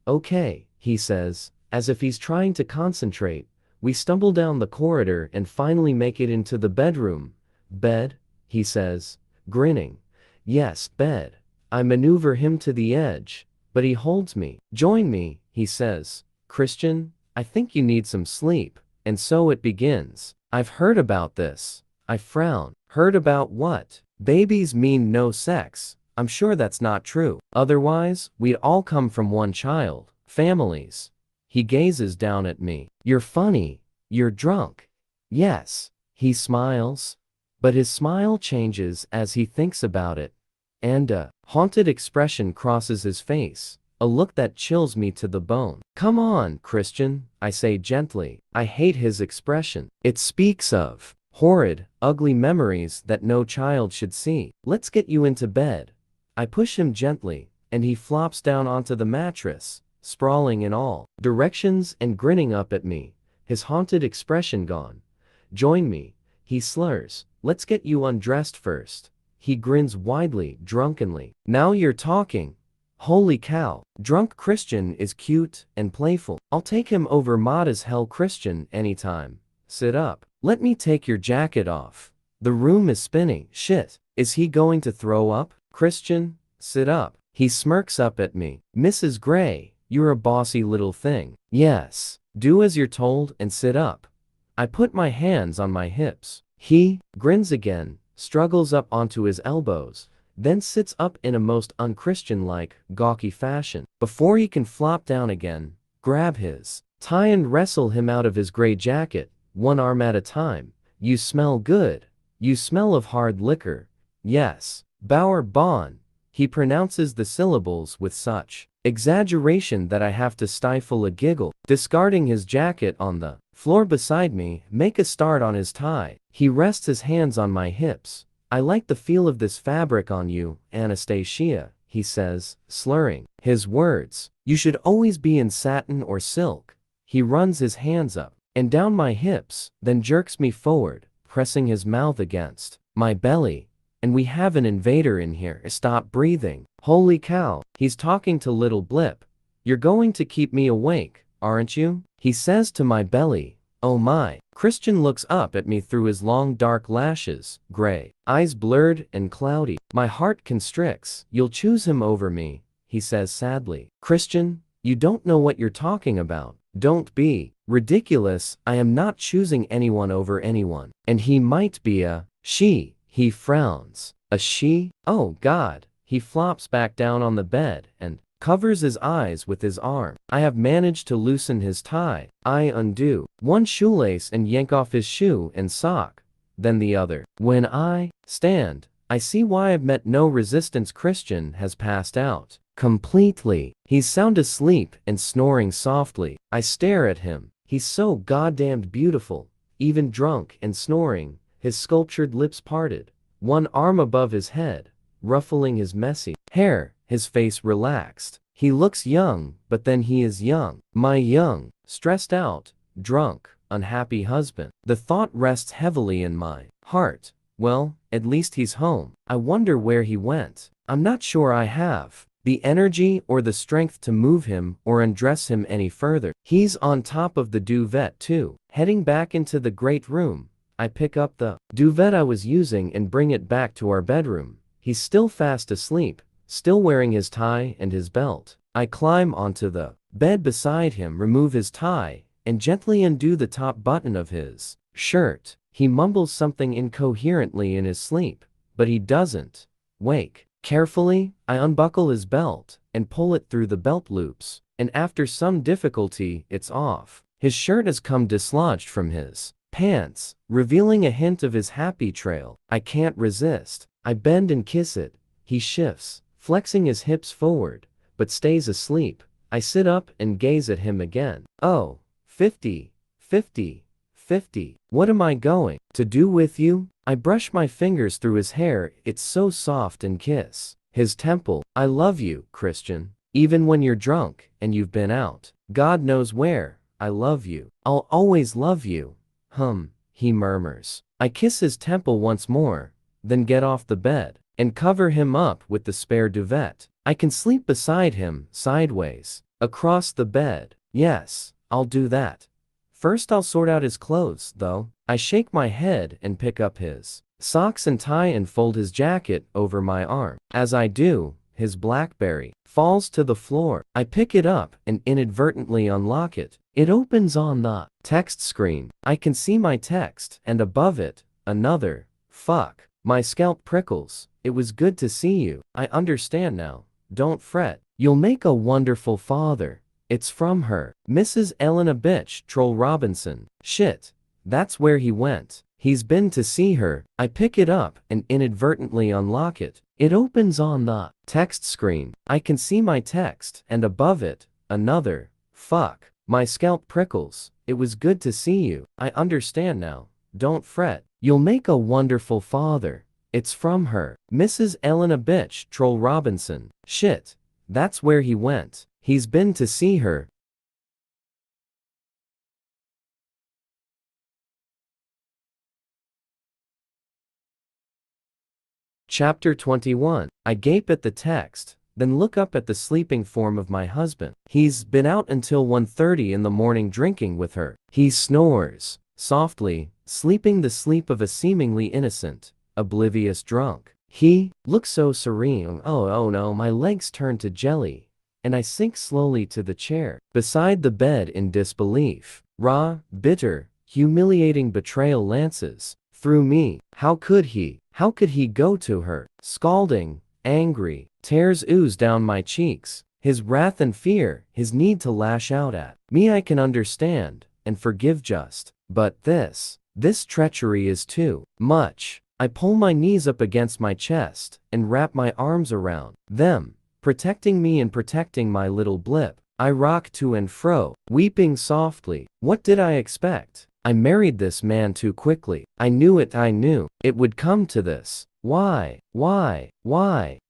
Okay, he says, as if he's trying to concentrate. We stumble down the corridor and finally make it into the bedroom. Bed, he says, grinning. Yes, bed. I maneuver him to the edge, but he holds me. Join me, he says. Christian, I think you need some sleep. And so it begins. I've heard about this. I frown. Heard about what? Babies mean no sex. I'm sure that's not true. Otherwise, we'd all come from one child. Families. He gazes down at me. You're funny. You're drunk. Yes. He smiles. But his smile changes as he thinks about it. And a haunted expression crosses his face. a look that chills me to the bone. Come on, Christian, I say gently. I hate his expression. It speaks of horrid, ugly memories that no child should see. Let's get you into bed. I push him gently, and he flops down onto the mattress, sprawling in all directions and grinning up at me, his haunted expression gone. Join me, he slurs. Let's get you undressed first. He grins widely, drunkenly. Now you're talking. Holy cow. Drunk Christian is cute and playful. I'll take him over mod as hell Christian anytime. Sit up. Let me take your jacket off. The room is spinning. Shit. Is he going to throw up? Christian, sit up. He smirks up at me. Mrs. Gray, you're a bossy little thing. Yes. Do as you're told and sit up. I put my hands on my hips. He grins again, struggles up onto his elbows, then sits up in a most unchristian-like, gawky fashion. Before he can flop down again, grab his tie and wrestle him out of his gray jacket, one arm at a time. You smell good. You smell of hard liquor. Yes. Bauer Bon. He pronounces the syllables with such exaggeration that I have to stifle a giggle. Discarding his jacket on the floor beside me, make a start on his tie. He rests his hands on my hips. I like the feel of this fabric on you, Anastasia, he says, slurring his words. You should always be in satin or silk. He runs his hands up and down my hips, then jerks me forward, pressing his mouth against my belly. And we have an invader in here. Stop breathing. Holy cow. He's talking to Little Blip. You're going to keep me awake, aren't you? He says to my belly. Oh my. Christian looks up at me through his long dark lashes, gray, eyes blurred and cloudy. My heart constricts. You'll choose him over me, he says sadly. Christian, you don't know what you're talking about. Don't be ridiculous. I am not choosing anyone over anyone. And he might be a she. He frowns. A she? Oh God. He flops back down on the bed and covers his eyes with his arm. I have managed to loosen his tie. I undo one shoelace and yank off his shoe and sock, then the other. When I stand, I see why I've met no resistance. Christian has passed out completely. He's sound asleep and snoring softly. I stare at him. He's so goddamned beautiful, even drunk and snoring. His sculptured lips parted, one arm above his head, ruffling his messy hair, his face relaxed. He looks young, but then he is young. My young, stressed out, drunk, unhappy husband. The thought rests heavily in my heart. Well, at least he's home. I wonder where he went. I'm not sure I have the energy or the strength to move him or undress him any further. He's on top of the duvet too. Heading back into the great room, I pick up the duvet I was using and bring it back to our bedroom. He's still fast asleep, still wearing his tie and his belt. I climb onto the bed beside him, remove his tie, and gently undo the top button of his shirt. He mumbles something incoherently in his sleep, but he doesn't wake. Carefully, I unbuckle his belt and pull it through the belt loops, and after some difficulty, it's off. His shirt has come dislodged from his pants, revealing a hint of his happy trail. I can't resist. I bend and kiss it. He shifts, flexing his hips forward, but stays asleep. I sit up and gaze at him again. Oh, 50, 50, 50. What am I going to do with you? I brush my fingers through his hair. It's so soft, and kiss his temple. I love you, Christian. Even when you're drunk and you've been out, God knows where, I love you. I'll always love you. He murmurs. I kiss his temple once more, then get off the bed and cover him up with the spare duvet. I can sleep beside him, sideways, across the bed. Yes, I'll do that. First I'll sort out his clothes, though. I shake my head and pick up his socks and tie and fold his jacket over my arm. As I do, his BlackBerry falls to the floor. I pick it up and inadvertently unlock it. It opens on the text screen. I can see my text, and above it, another. Fuck. My scalp prickles. It was good to see you. I understand now. Don't fret. You'll make a wonderful father. It's from her. Mrs. Elena Bitch Troll Robinson. Shit. That's where he went. He's been to see her. I pick it up and inadvertently unlock it. It opens on the text screen. I can see my text, and above it, another. Fuck. My scalp prickles. It was good to see you. I understand now. Don't fret. You'll make a wonderful father. It's from her. Mrs. Elena bitch Troll Robinson. Shit. That's where he went. He's been to see her. Chapter 21. I gape at the text, then look up at the sleeping form of my husband. He's been out until 1:30 in the morning drinking with her. He snores softly, sleeping the sleep of a seemingly innocent, oblivious drunk. He looks so serene. Oh no, my legs turn to jelly, and I sink slowly to the chair beside the bed in disbelief. Raw, bitter, humiliating betrayal lances through me. How could he? How could he go to her? Scalding, angry, tears ooze down my cheeks. His wrath and fear, his need to lash out at me I can understand and forgive just. But this treachery is too much. I pull my knees up against my chest and wrap my arms around them, protecting me and protecting my little blip. I rock to and fro, weeping softly. What did I expect? I married this man too quickly. I knew it would come to this. Why?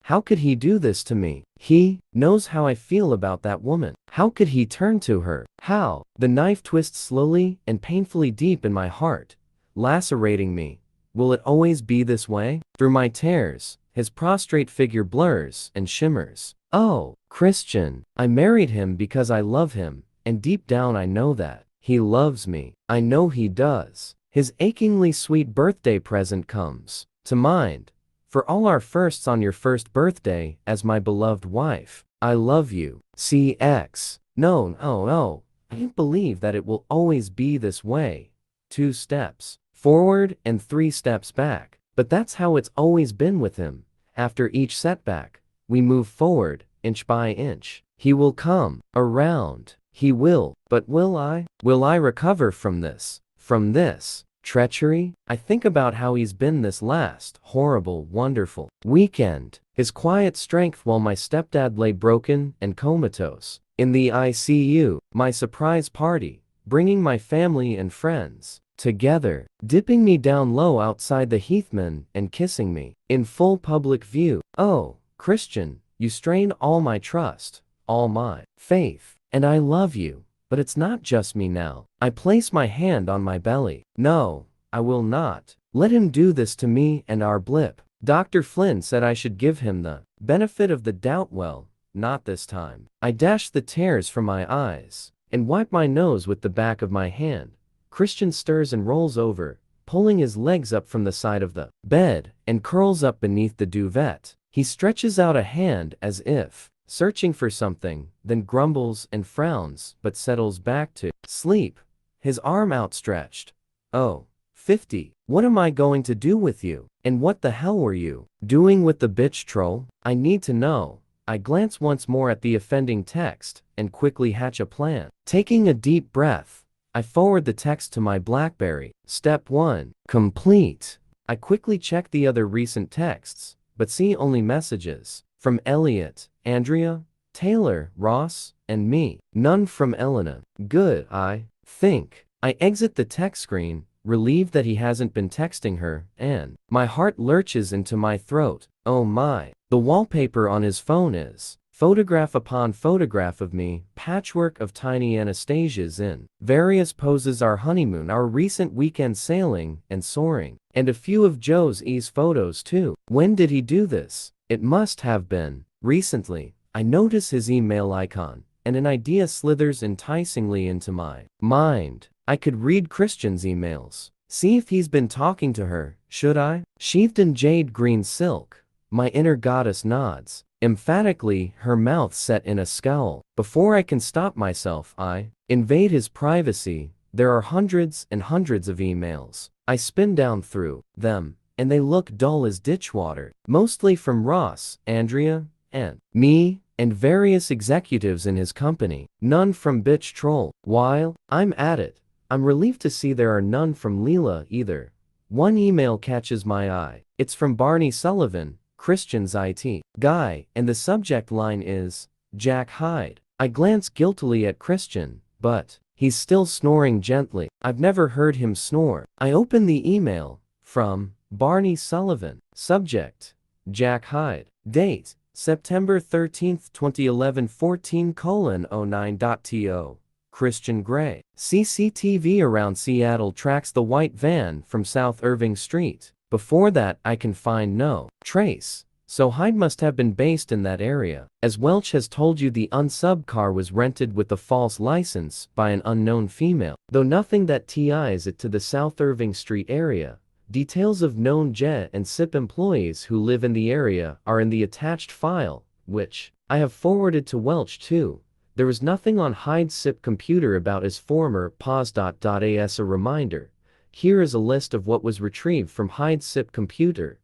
How could he do this to me? He knows how I feel about that woman. How could he turn to her? How? The knife twists slowly and painfully deep in my heart, lacerating me. Will it always be this way? Through my tears, his prostrate figure blurs and shimmers. Oh, Christian, I married him because I love him, and deep down I know that he loves me. I know he does. His achingly sweet birthday present comes to mind. For all our firsts on your first birthday as my beloved wife. I love you. CX. No. I can't believe that it will always be this way. 2 steps forward and 3 steps back. But that's how it's always been with him. After each setback, we move forward, inch by inch. He will come around. He will. But will I? Will I recover from this? From this treachery? I think about how he's been this last horrible, wonderful weekend. His quiet strength while my stepdad lay broken and comatose in the ICU. My surprise party, bringing my family and friends together, dipping me down low outside the Heathman and kissing me in full public view. Oh, Christian, you strain all my trust, all my faith, and I love you. But it's not just me now. I place my hand on my belly. No, I will not let him do this to me and our blip. Dr. Flynn said I should give him the benefit of the doubt. Well, not this time. I dash the tears from my eyes and wipe my nose with the back of my hand. Christian stirs and rolls over, pulling his legs up from the side of the bed and curls up beneath the duvet. He stretches out a hand as if searching for something, then grumbles and frowns but settles back to sleep, his arm outstretched. Oh, 50. What am I going to do with you? And what the hell were you doing with the bitch troll? I need to know. I glance once more at the offending text and quickly hatch a plan. Taking a deep breath, I forward the text to my BlackBerry. Step 1. Complete. I quickly check the other recent texts, but see only messages from Elliot, Andrea, Taylor, Ross, and me. None from Elena. Good, I think. I exit the text screen, relieved that he hasn't been texting her, and my heart lurches into my throat. Oh my. The wallpaper on his phone is photograph upon photograph of me, patchwork of tiny Anastasias in various poses, our honeymoon, our recent weekend sailing and soaring, and a few of Joe's photos too. When did he do this? It must have been recently. I notice his email icon, and an idea slithers enticingly into my mind. I could read Christian's emails. See if he's been talking to her, should I? Sheathed in jade green silk, my inner goddess nods, emphatically, her mouth set in a scowl. Before I can stop myself, I invade his privacy. There are hundreds and hundreds of emails. I spin down through them, and they look dull as ditch water, mostly from Ross, Andrea, and me, and various executives in his company. None from bitch troll. While I'm at it, I'm relieved to see there are none from Leela either. One email catches my eye. It's from Barney Sullivan, Christian's IT guy, and the subject line is, Jack Hyde. I glance guiltily at Christian, but he's still snoring gently. I've never heard him snore. I open the email, from Barney Sullivan. Subject, Jack Hyde. Date, September 13th, 2011 14:09.to. Christian Gray. CCTV around Seattle tracks the white van from South Irving Street. Before that, I can find no trace. So Hyde must have been based in that area. As Welch has told you, the unsub car was rented with a false license by an unknown female. Though nothing that ties it to the South Irving Street area, details of known JE and SIP employees who live in the area are in the attached file, which I have forwarded to Welch too. There was nothing on Hyde's SIP computer about his former POS.as. A reminder. Here is a list of what was retrieved from Hyde's SIP computer.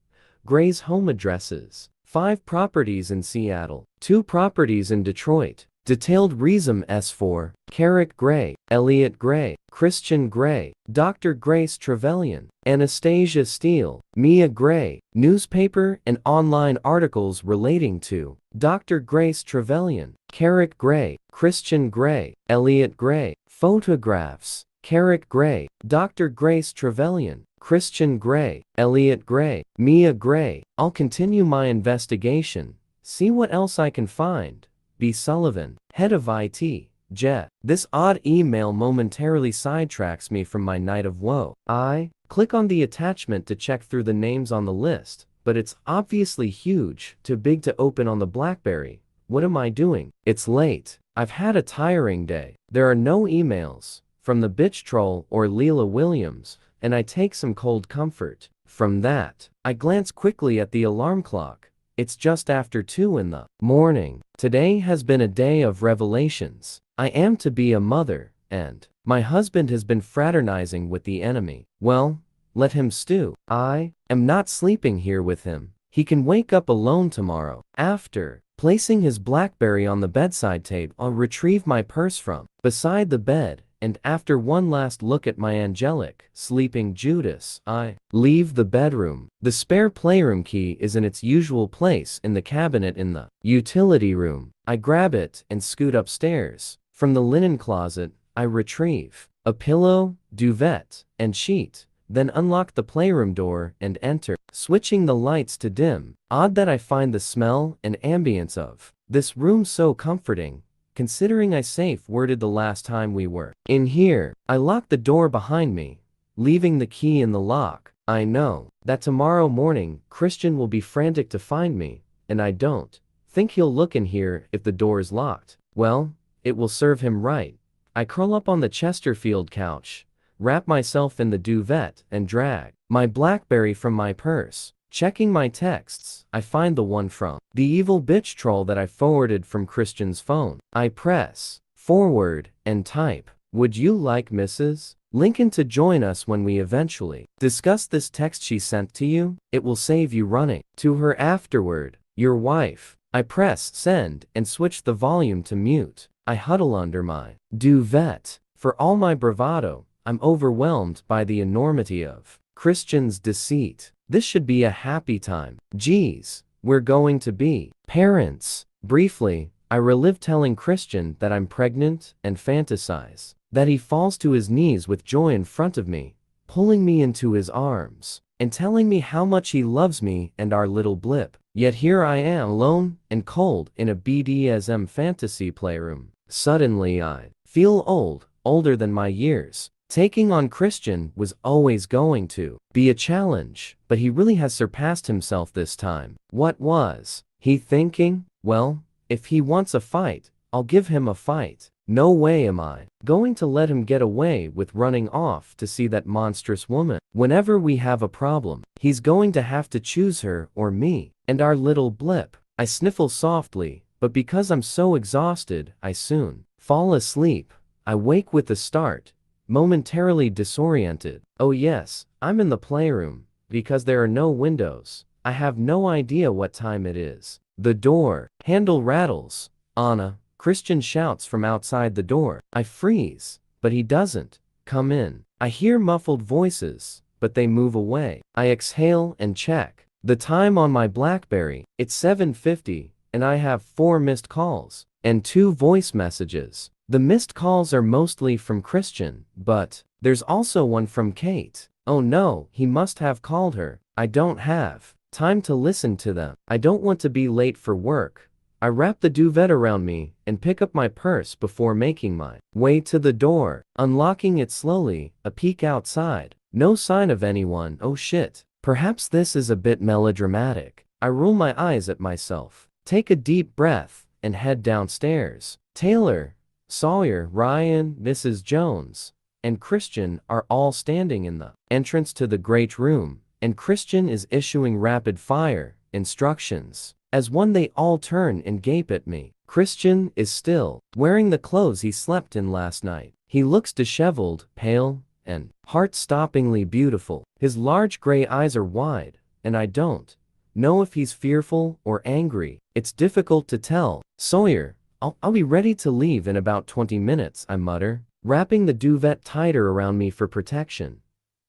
Gray's home addresses: 5 properties in Seattle, 2 properties in Detroit. Detailed resume S4, Carrick Gray, Elliot Gray, Christian Gray, Dr. Grace Trevelyan, Anastasia Steele, Mia Gray. Newspaper and online articles relating to Dr. Grace Trevelyan, Carrick Gray, Christian Gray, Elliot Gray. Photographs: Carrick Gray, Dr. Grace Trevelyan, Christian Gray, Elliot Gray, Mia Gray. I'll continue my investigation, see what else I can find. B. Sullivan, head of IT, JE. This odd email momentarily sidetracks me from my night of woe. I click on the attachment to check through the names on the list, but it's obviously huge, too big to open on the BlackBerry. What am I doing? It's late. I've had a tiring day. There are no emails from the bitch troll or Leela Williams, and I take some cold comfort from that. I glance quickly at the alarm clock. It's just after 2 in the morning. Today has been a day of revelations. I am to be a mother, and my husband has been fraternizing with the enemy. Well, let him stew. I am not sleeping here with him. He can wake up alone tomorrow. After placing his BlackBerry on the bedside table, I'll retrieve my purse from beside the bed, and after one last look at my angelic, sleeping Judas, I leave the bedroom. The spare playroom key is in its usual place in the cabinet in the utility room. I grab it and scoot upstairs. From the linen closet, I retrieve a pillow, duvet, and sheet, then unlock the playroom door and enter, switching the lights to dim. Odd that I find the smell and ambience of this room so comforting, considering I safe-worded the last time we were in here. I lock the door behind me, leaving the key in the lock. I know that tomorrow morning Christian will be frantic to find me, and I don't think he'll look in here if the door is locked. Well, it will serve him right. I curl up on the Chesterfield couch, wrap myself in the duvet, and drag my BlackBerry from my purse. Checking my texts, I find the one from the evil bitch troll that I forwarded from Christian's phone. I press forward and type, "Would you like Mrs. Lincoln to join us when we eventually discuss this text she sent to you? It will save you running to her afterward. Your wife." I press send and switch the volume to mute. I huddle under my duvet. For all my bravado, I'm overwhelmed by the enormity of Christian's deceit. This should be a happy time. Geez, we're going to be parents. Briefly, I relive telling Christian that I'm pregnant and fantasize that he falls to his knees with joy in front of me, pulling me into his arms, and telling me how much he loves me and our little blip. Yet here I am, alone and cold in a BDSM fantasy playroom. Suddenly I feel old, older than my years. Taking on Christian was always going to be a challenge, but he really has surpassed himself this time. What was he thinking? Well, if he wants a fight, I'll give him a fight. No way am I going to let him get away with running off to see that monstrous woman. Whenever we have a problem, he's going to have to choose her or me, and our little blip. I sniffle softly, but because I'm so exhausted, I soon fall asleep. I wake with a start, momentarily disoriented. Oh yes, I'm in the playroom, because there are no windows. I have no idea what time it is. The door handle rattles. "Anna," Christian shouts from outside the door. I freeze, but he doesn't come in. I hear muffled voices, but they move away. I exhale and check The time on my BlackBerry, it's 7:50, and I have 4 missed calls and 2 voice messages. The missed calls are mostly from Christian, but there's also one from Kate. Oh no, he must have called her. I don't have time to listen to them. I don't want to be late for work. I wrap the duvet around me and pick up my purse before making my way to the door, unlocking it slowly, a peek outside. No sign of anyone. Oh shit. Perhaps this is a bit melodramatic. I roll my eyes at myself, take a deep breath, and head downstairs. Taylor, Sawyer, Ryan, Mrs. Jones, and Christian are all standing in the entrance to the great room, and Christian is issuing rapid-fire instructions. As one, they all turn and gape at me. Christian is still wearing the clothes he slept in last night. He looks disheveled, pale, and heart-stoppingly beautiful. His large gray eyes are wide, and I don't know if he's fearful or angry. It's difficult to tell. Sawyer, I'll be ready to leave in about 20 minutes, I mutter, wrapping the duvet tighter around me for protection.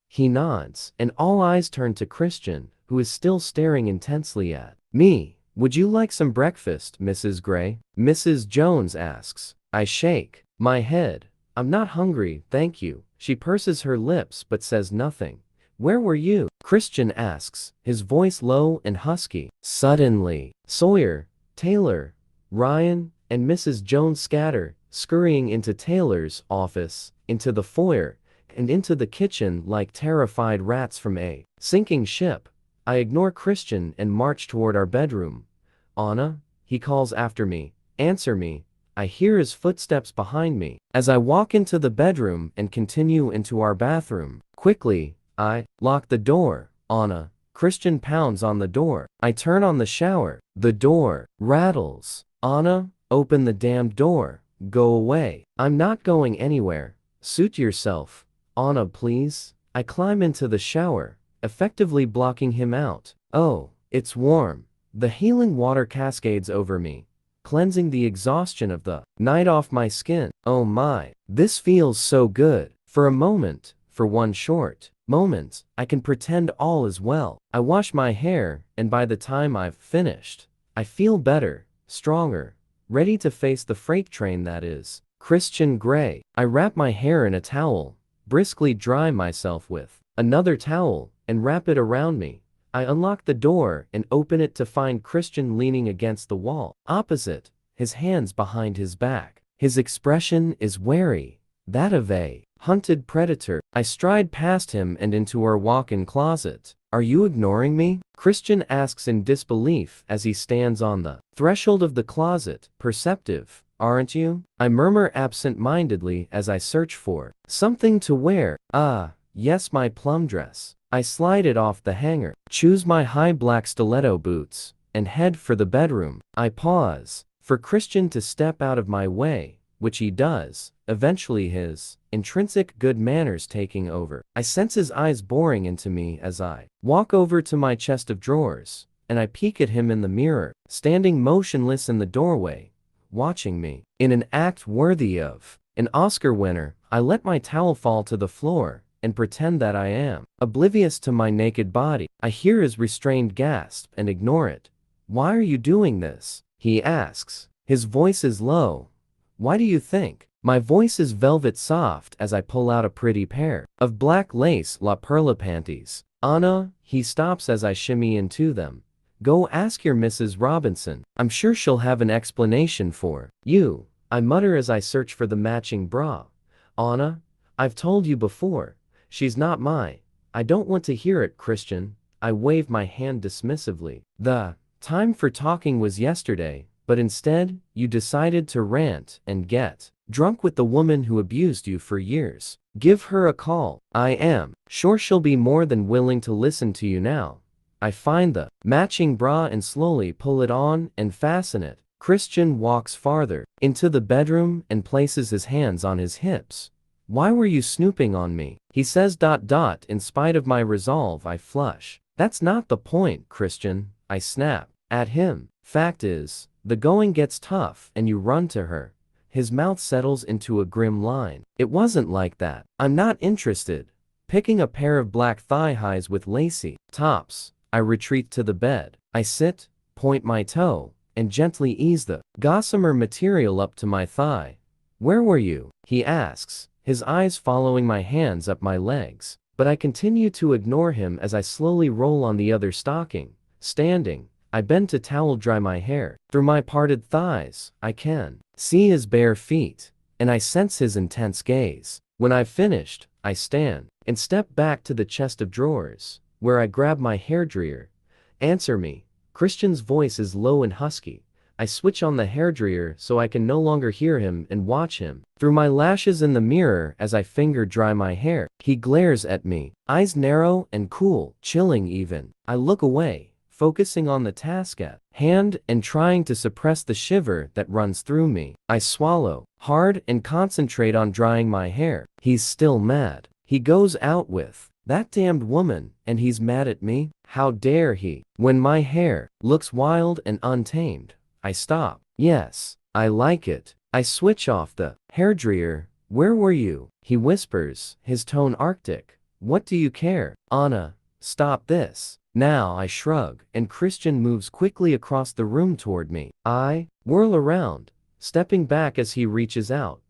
He nods, and all eyes turn to Christian, who is still staring intensely at me. Would you like some breakfast, Mrs. Gray? Mrs. Jones asks. I shake my head. I'm not hungry, thank you. She purses her lips but says nothing. Where were you? Christian asks, his voice low and husky. Suddenly, Sawyer, Taylor, Ryan, and Mrs. Jones scatter, scurrying into Taylor's office, into the foyer, and into the kitchen like terrified rats from a sinking ship. I ignore Christian and march toward our bedroom. Anna, he calls after me. Answer me. I hear his footsteps behind me as I walk into the bedroom and continue into our bathroom. Quickly, I lock the door. Anna. Christian pounds on the door. I turn on the shower. The door rattles. Anna, open the damned door. Go away. I'm not going anywhere. Suit yourself. Anna, please. I climb into the shower, effectively blocking him out. Oh, it's warm. The healing water cascades over me, cleansing the exhaustion of the night off my skin. Oh my, this feels so good. For a moment, for one short moment, I can pretend all is well. I wash my hair, and by the time I've finished, I feel better, stronger, ready to face the freight train that is Christian Grey. I wrap my hair in a towel, briskly dry myself with another towel, and wrap it around me. I unlock the door and open it to find Christian leaning against the wall, opposite, his hands behind his back. His expression is wary, that of a hunted predator. I stride past him and into our walk-in closet. Are you ignoring me? Christian asks in disbelief as he stands on the threshold of the closet. Perceptive, aren't you? I murmur absent-mindedly as I search for something to wear. Ah, yes, my plum dress. I slide it off the hanger, choose my high black stiletto boots, and head for the bedroom. I pause for Christian to step out of my way, which he does, eventually his intrinsic good manners taking over. I sense his eyes boring into me as I walk over to my chest of drawers, and I peek at him in the mirror, standing motionless in the doorway, watching me. In an act worthy of an Oscar winner, I let my towel fall to the floor and pretend that I am oblivious to my naked body. I hear his restrained gasp and ignore it. Why are you doing this? He asks. His voice is low. Why do you think? My voice is velvet soft as I pull out a pretty pair of black lace La Perla panties. Anna, he stops as I shimmy into them. Go ask your Mrs. Robinson. I'm sure she'll have an explanation for you. I mutter as I search for the matching bra. Anna, I've told you before. She's not mine. I don't want to hear it, Christian. I wave my hand dismissively. The time for talking was yesterday, but instead, you decided to rant and get drunk with the woman who abused you for years. Give her a call. I am sure she'll be more than willing to listen to you now. I find the matching bra and slowly pull it on and fasten it. Christian walks farther into the bedroom and places his hands on his hips. Why were you snooping on me? He says. In spite of my resolve, I flush. That's not the point, Christian. I snap at him. Fact is, the going gets tough and you run to her. His mouth settles into a grim line. It wasn't like that. I'm not interested. Picking a pair of black thigh highs with lacy tops, I retreat to the bed. I sit, point my toe, and gently ease the gossamer material up to my thigh. Where were you? He asks, his eyes following my hands up my legs. But I continue to ignore him as I slowly roll on the other stocking. Standing, I bend to towel dry my hair. Through my parted thighs, I can see his bare feet, and I sense his intense gaze. When I've finished, I stand and step back to the chest of drawers, where I grab my hairdryer. Answer me. Christian's voice is low and husky. I switch on the hairdryer so I can no longer hear him and watch him through my lashes in the mirror as I finger dry my hair. He glares at me, eyes narrow and cool, chilling even. I look away, focusing on the task at hand and trying to suppress the shiver that runs through me. I swallow hard and concentrate on drying my hair. He's still mad. He goes out with that damned woman, and he's mad at me? How dare he? When my hair looks wild and untamed, I stop. Yes, I like it. I switch off the hairdryer. Where were you? He whispers, his tone arctic. What do you care? Anna, stop this. Now I shrug, and Christian moves quickly across the room toward me. I whirl around, stepping back as he reaches out.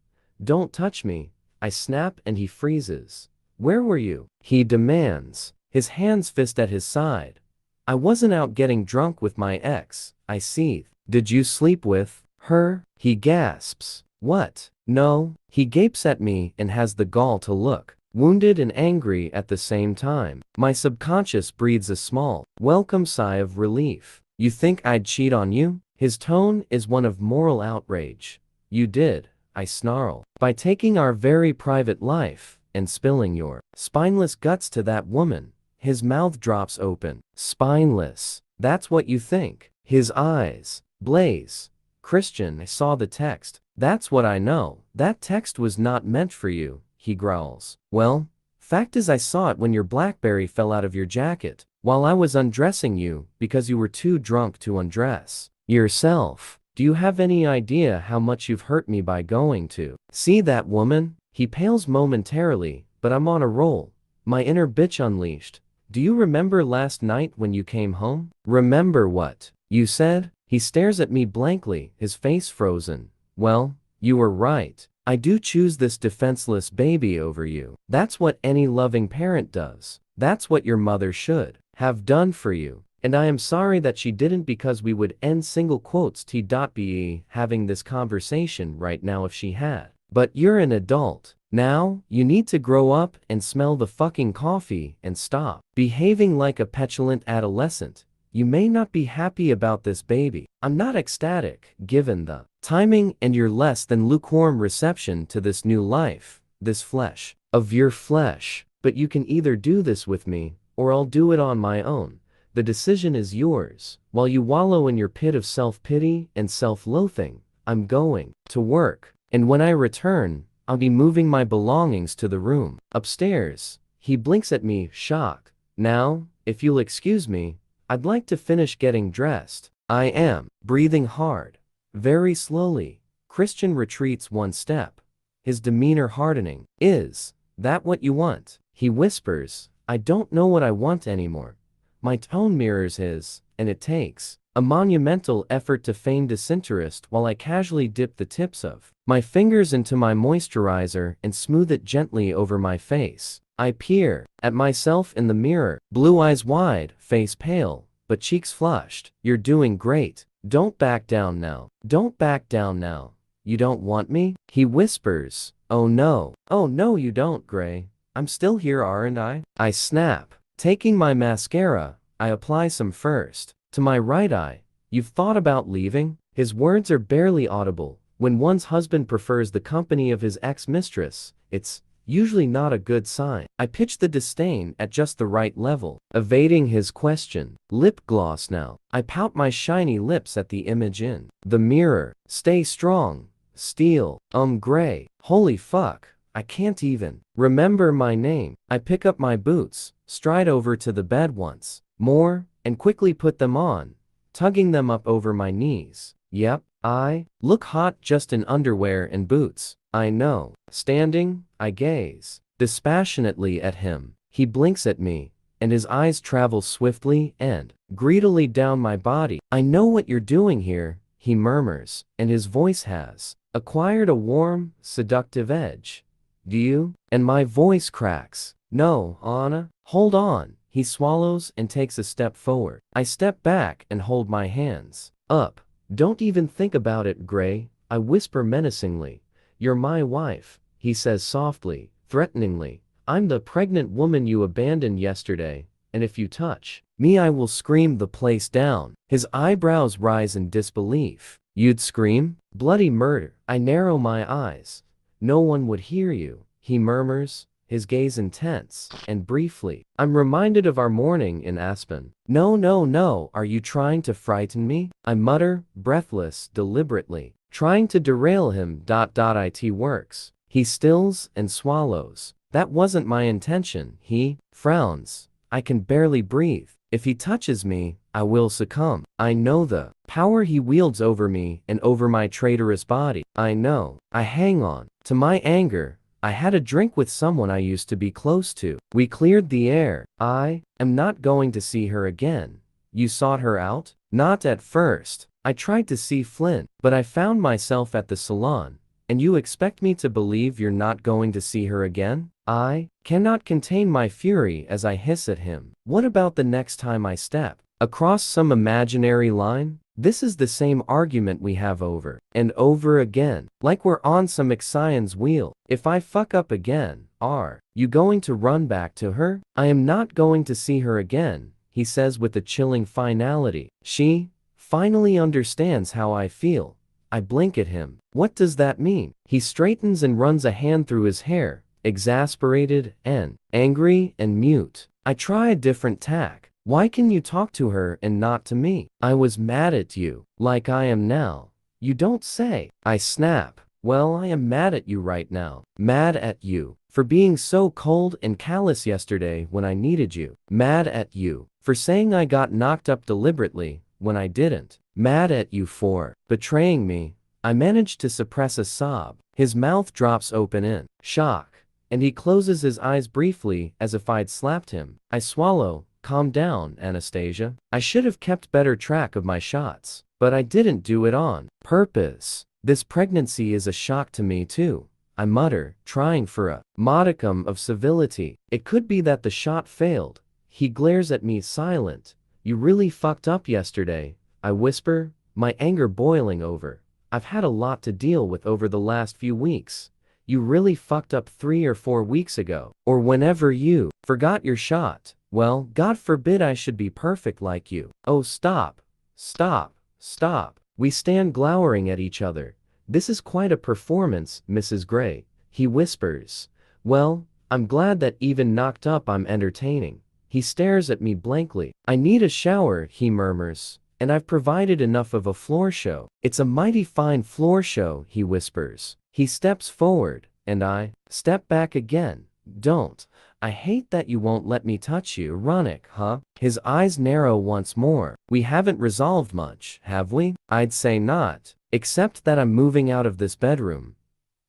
Don't touch me. I snap and he freezes. Where were you? He demands, his hands fist at his side. I wasn't out getting drunk with my ex. I seethe. Did you sleep with her? He gasps. What? No. He gapes at me and has the gall to look wounded and angry at the same time. My subconscious breathes a small, welcome sigh of relief. You think I'd cheat on you? His tone is one of moral outrage. You did, I snarl, by taking our very private life and spilling your spineless guts to that woman. His mouth drops open. Spineless. That's what you think. His eyes blaze. Christian, I saw the text. That's what I know. That text was not meant for you, he growls. Well, fact is I saw it when your BlackBerry fell out of your jacket, while I was undressing you because you were too drunk to undress yourself. Do you have any idea how much you've hurt me by going to see that woman? He pales momentarily, but I'm on a roll. My inner bitch unleashed. Do you remember last night when you came home? Remember what you said? He stares at me blankly, his face frozen. Well, you were right. I do choose this defenseless baby over you. That's what any loving parent does. That's what your mother should have done for you. And I am sorry that she didn't, because we would end single quotes t.be having this conversation right now if she had. But you're an adult. Now, you need to grow up and smell the fucking coffee and stop behaving like a petulant adolescent. You may not be happy about this baby. I'm not ecstatic, given the timing and your less than lukewarm reception to this new life, this flesh of your flesh. But you can either do this with me, or I'll do it on my own. The decision is yours. While you wallow in your pit of self-pity and self-loathing, I'm going to work. And when I return, I'll be moving my belongings to the room upstairs. He blinks at me, shocked. Now, if you'll excuse me, I'd like to finish getting dressed. I am breathing hard. Very slowly, Christian retreats one step, his demeanor hardening. Is that what you want? He whispers. I don't know what I want anymore. My tone mirrors his, and it takes a monumental effort to feign disinterest while I casually dip the tips of my fingers into my moisturizer and smooth it gently over my face. I peer at myself in the mirror, blue eyes wide, face pale, but cheeks flushed. You're doing great. Don't back down now. Don't back down now. You don't want me? He whispers. Oh no. Oh no you don't, Gray. I'm still here, aren't I? I snap. Taking my mascara, I apply some first to my right eye. You've thought about leaving? His words are barely audible. When one's husband prefers the company of his ex-mistress, it's usually not a good sign. I pitch the disdain at just the right level, evading his question. Lip gloss now. I pout my shiny lips at the image in the mirror. Stay strong. Steel. Gray. Holy fuck. I can't even remember my name. I pick up my boots, stride over to the bed once more, and quickly put them on, tugging them up over my knees. Yep, I look hot just in underwear and boots. I know. Standing, I gaze dispassionately at him. He blinks at me, and his eyes travel swiftly and greedily down my body. I know what you're doing here, he murmurs, and his voice has acquired a warm, seductive edge. Do you? And my voice cracks. No, Anna. Hold on. He swallows and takes a step forward. I step back and hold my hands up. Don't even think about it, Gray, I whisper menacingly. You're my wife, he says softly, threateningly. I'm the pregnant woman you abandoned yesterday, and if you touch me, I will scream the place down. His eyebrows rise in disbelief. You'd scream? Bloody murder. I narrow my eyes. No one would hear you, he murmurs, his gaze intense, and briefly. I'm reminded of our morning in Aspen. No, no, no, are you trying to frighten me? I mutter, breathless, deliberately, trying to derail him. It works. He stills and swallows. That wasn't my intention. He frowns. I can barely breathe. If he touches me, I will succumb. I know the power he wields over me and over my traitorous body. I know. I hang on to my anger. I had a drink with someone I used to be close to. We cleared the air. I am not going to see her again. You sought her out? Not at first. I tried to see Flint, but I found myself at the salon. And you expect me to believe you're not going to see her again? I cannot contain my fury as I hiss at him. What about the next time I step across some imaginary line? This is the same argument we have over and over again, like we're on some Ixion's wheel. If I fuck up again, are you going to run back to her? I am not going to see her again, he says with a chilling finality. She finally understands how I feel. I blink at him. What does that mean? He straightens and runs a hand through his hair, exasperated and angry and mute. I try a different tack. Why can you talk to her and not to me? I was mad at you, like I am now. You don't say. I snap. Well, I am mad at you right now. Mad at you for being so cold and callous yesterday when I needed you. Mad at you for saying I got knocked up deliberately when I didn't. Mad at you for betraying me. I managed to suppress a sob. His mouth drops open in shock, and he closes his eyes briefly as if I'd slapped him. I swallow. Calm down, Anastasia. I should have kept better track of my shots, but I didn't do it on purpose. This pregnancy is a shock to me too, I mutter, trying for a modicum of civility. It could be that the shot failed. He glares at me silent. You really fucked up yesterday, I whisper, my anger boiling over. I've had a lot to deal with over the last few weeks. You really fucked up 3 or 4 weeks ago, or whenever you forgot your shot. Well, God forbid I should be perfect like you. Oh, stop. Stop. Stop. We stand glowering at each other. This is quite a performance, Mrs. Gray, he whispers. Well, I'm glad that even knocked up I'm entertaining. He stares at me blankly. I need a shower, he murmurs, and I've provided enough of a floor show. It's a mighty fine floor show, he whispers. He steps forward, and I step back again. Don't. I hate that you won't let me touch you. Ironic, huh? His eyes narrow once more. We haven't resolved much, have we? I'd say not, except that I'm moving out of this bedroom.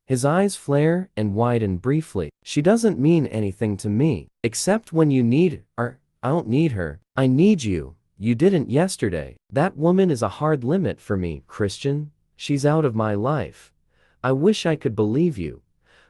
His eyes flare and widen briefly. She doesn't mean anything to me, except when you need her. I don't need her. I need you. You didn't yesterday. That woman is a hard limit for me, Christian. She's out of my life. I wish I could believe you.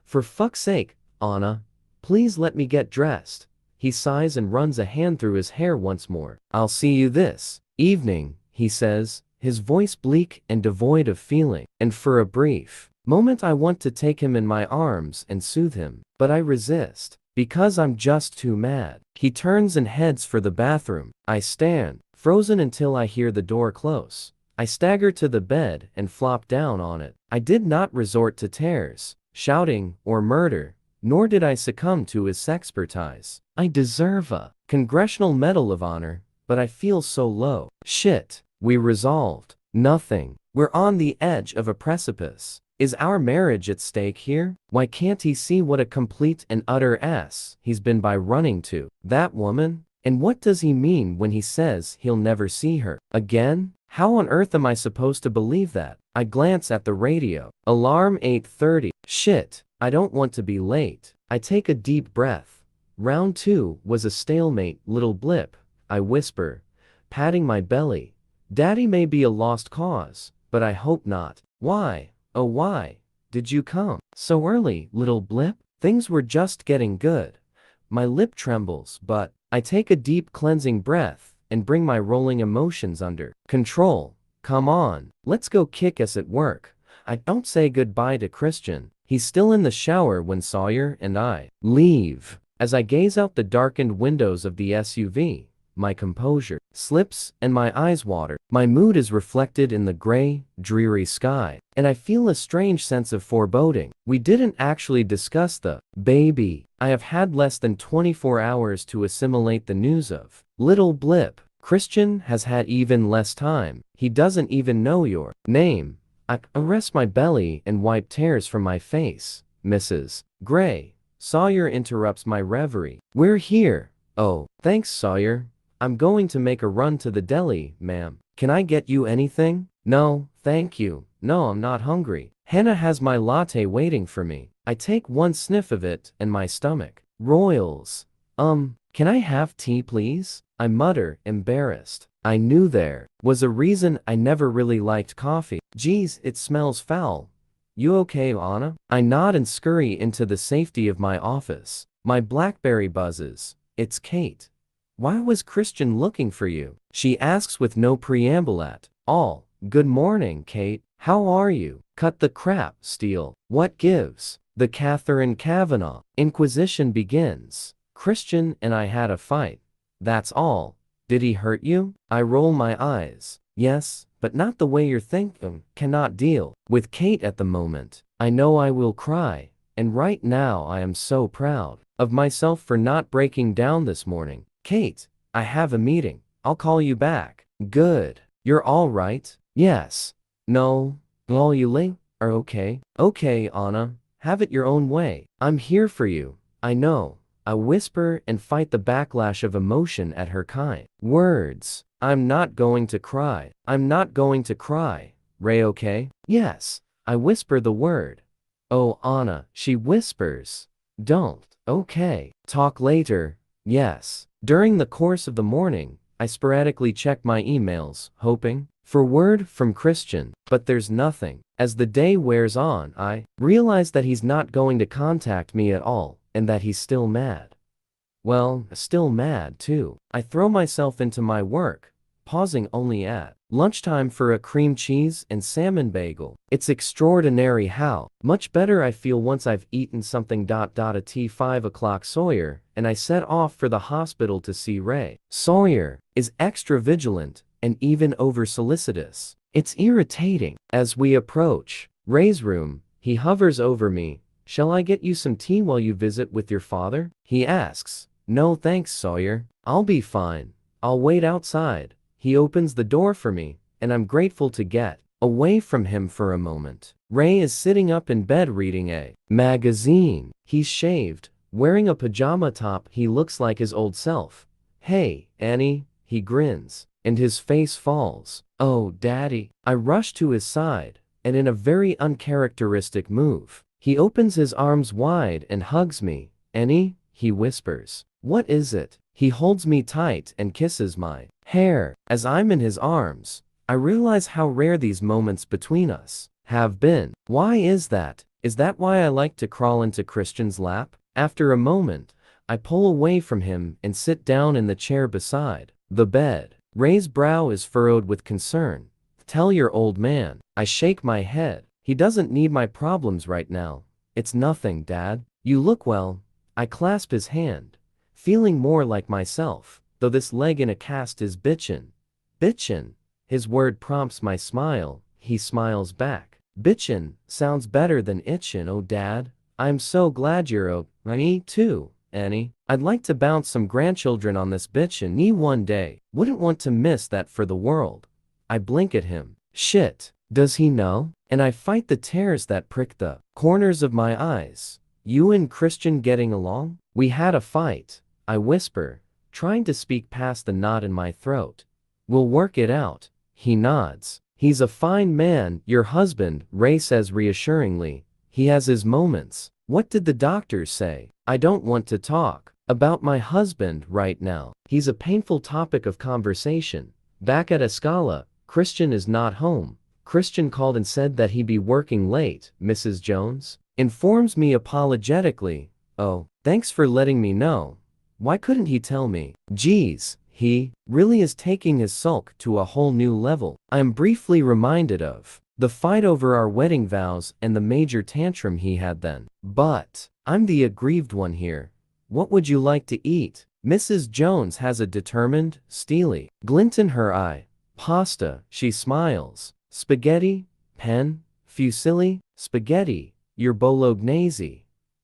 For fuck's sake, Anna. Please let me get dressed. He sighs and runs a hand through his hair once more. I'll see you this evening, he says, his voice bleak and devoid of feeling. And for a brief moment I want to take him in my arms and soothe him, but I resist, because I'm just too mad. He turns and heads for the bathroom. I stand, frozen until I hear the door close. I stagger to the bed and flop down on it. I did not resort to tears, shouting, or murder. Nor did I succumb to his sexpertise. I deserve a Congressional Medal of Honor, but I feel so low. Shit. We resolved nothing. We're on the edge of a precipice. Is our marriage at stake here? Why can't he see what a complete and utter ass he's been by running to that woman? And what does he mean when he says he'll never see her again? How on earth am I supposed to believe that? I glance at the radio. Alarm 8:30. Shit. I don't want to be late. I take a deep breath. Round 2 was a stalemate, little blip, I whisper, patting my belly. Daddy may be a lost cause, but I hope not. Why, oh why, did you come so early, little blip? Things were just getting good. My lip trembles, but I take a deep cleansing breath and bring my rolling emotions under control. Come on, let's go kick ass at work. I don't say goodbye to Christian. He's still in the shower when Sawyer and I leave. As I gaze out the darkened windows of the SUV, my composure slips and my eyes water. My mood is reflected in the gray, dreary sky, and I feel a strange sense of foreboding. We didn't actually discuss the baby. I have had less than 24 hours to assimilate the news of little blip. Christian has had even less time. He doesn't even know your name. I rest my belly and wipe tears from my face. Mrs. Gray. Sawyer interrupts my reverie. We're here. Oh, thanks, Sawyer. I'm going to make a run to the deli, ma'am. Can I get you anything? No, thank you. No, I'm not hungry. Hannah has my latte waiting for me. I take one sniff of it and my stomach roils. Can I have tea, please? I mutter, embarrassed. I knew there was a reason I never really liked coffee. Geez, it smells foul. You okay, Anna? I nod and scurry into the safety of my office. My BlackBerry buzzes. It's Kate. Why was Christian looking for you? She asks with no preamble at all. Good morning, Kate. How are you? Cut the crap, Steele. What gives? The Catherine Kavanaugh Inquisition begins. Christian and I had a fight. That's all. Did he hurt you? I roll my eyes. Yes, but not the way you're thinking. Cannot deal with Kate at the moment. I know I will cry, and right now I am so proud of myself for not breaking down this morning. Kate, I have a meeting. I'll call you back. Good. You're all right? Yes. No. All you late? Are okay? Okay, Anna. Have it your own way. I'm here for you. I know. I whisper and fight the backlash of emotion at her kind words. I'm not going to cry. I'm not going to cry. Ray, okay? Yes. I whisper the word. Oh, Anna, she whispers. Don't. Okay. Talk later. Yes. During the course of the morning, I sporadically check my emails, hoping for word from Christian, but there's nothing. As the day wears on, I realize that he's not going to contact me at all, and that he's still mad. Well, still mad too. I throw myself into my work, pausing only at lunchtime for a cream cheese and salmon bagel. It's extraordinary how much better I feel once I've eaten something. At 5 o'clock Sawyer and I set off for the hospital to see Ray. Sawyer is extra vigilant and even over-solicitous. It's irritating. As we approach Ray's room, he hovers over me. Shall I get you some tea while you visit with your father? He asks. No thanks, Sawyer. I'll be fine. I'll wait outside. He opens the door for me, and I'm grateful to get away from him for a moment. Ray is sitting up in bed reading a magazine. He's shaved, wearing a pajama top. He looks like his old self. Hey, Annie, he grins, and his face falls. Oh, Daddy. I rush to his side, and in a very uncharacteristic move, he opens his arms wide and hugs me. Annie, he whispers. What is it? He holds me tight and kisses my hair. As I'm in his arms, I realize how rare these moments between us have been. Why is that? Is that why I like to crawl into Christian's lap? After a moment, I pull away from him and sit down in the chair beside the bed. Ray's brow is furrowed with concern. Tell your old man. I shake my head. He doesn't need my problems right now. It's nothing, Dad. You look well. I clasp his hand, feeling more like myself, though this leg in a cast is bitchin'. Bitchin'. His word prompts my smile. He smiles back. Bitchin' sounds better than itchin'. Oh, Dad, I'm so glad you're okay. Me too, Annie. I'd like to bounce some grandchildren on this bitchin' knee one day. Wouldn't want to miss that for the world. I blink at him. Shit. Does he know? And I fight the tears that prick the corners of my eyes. You and Christian getting along? We had a fight, I whisper, trying to speak past the knot in my throat. We'll work it out. He nods. He's a fine man, your husband, Ray says reassuringly. He has his moments. What did the doctors say? I don't want to talk. About my husband right now. He's a painful topic of conversation. Back at Escala, Christian is not home. Christian called and said that he'd be working late, Mrs. Jones informs me apologetically. Oh, thanks for letting me know. Why couldn't he tell me? Geez, he really is taking his sulk to a whole new level. I am briefly reminded of the fight over our wedding vows and the major tantrum he had then. But I'm the aggrieved one here. What would you like to eat? Mrs. Jones has a determined, steely glint in her eye. Pasta, she smiles. Spaghetti, pen, fusilli, spaghetti, your bolognese.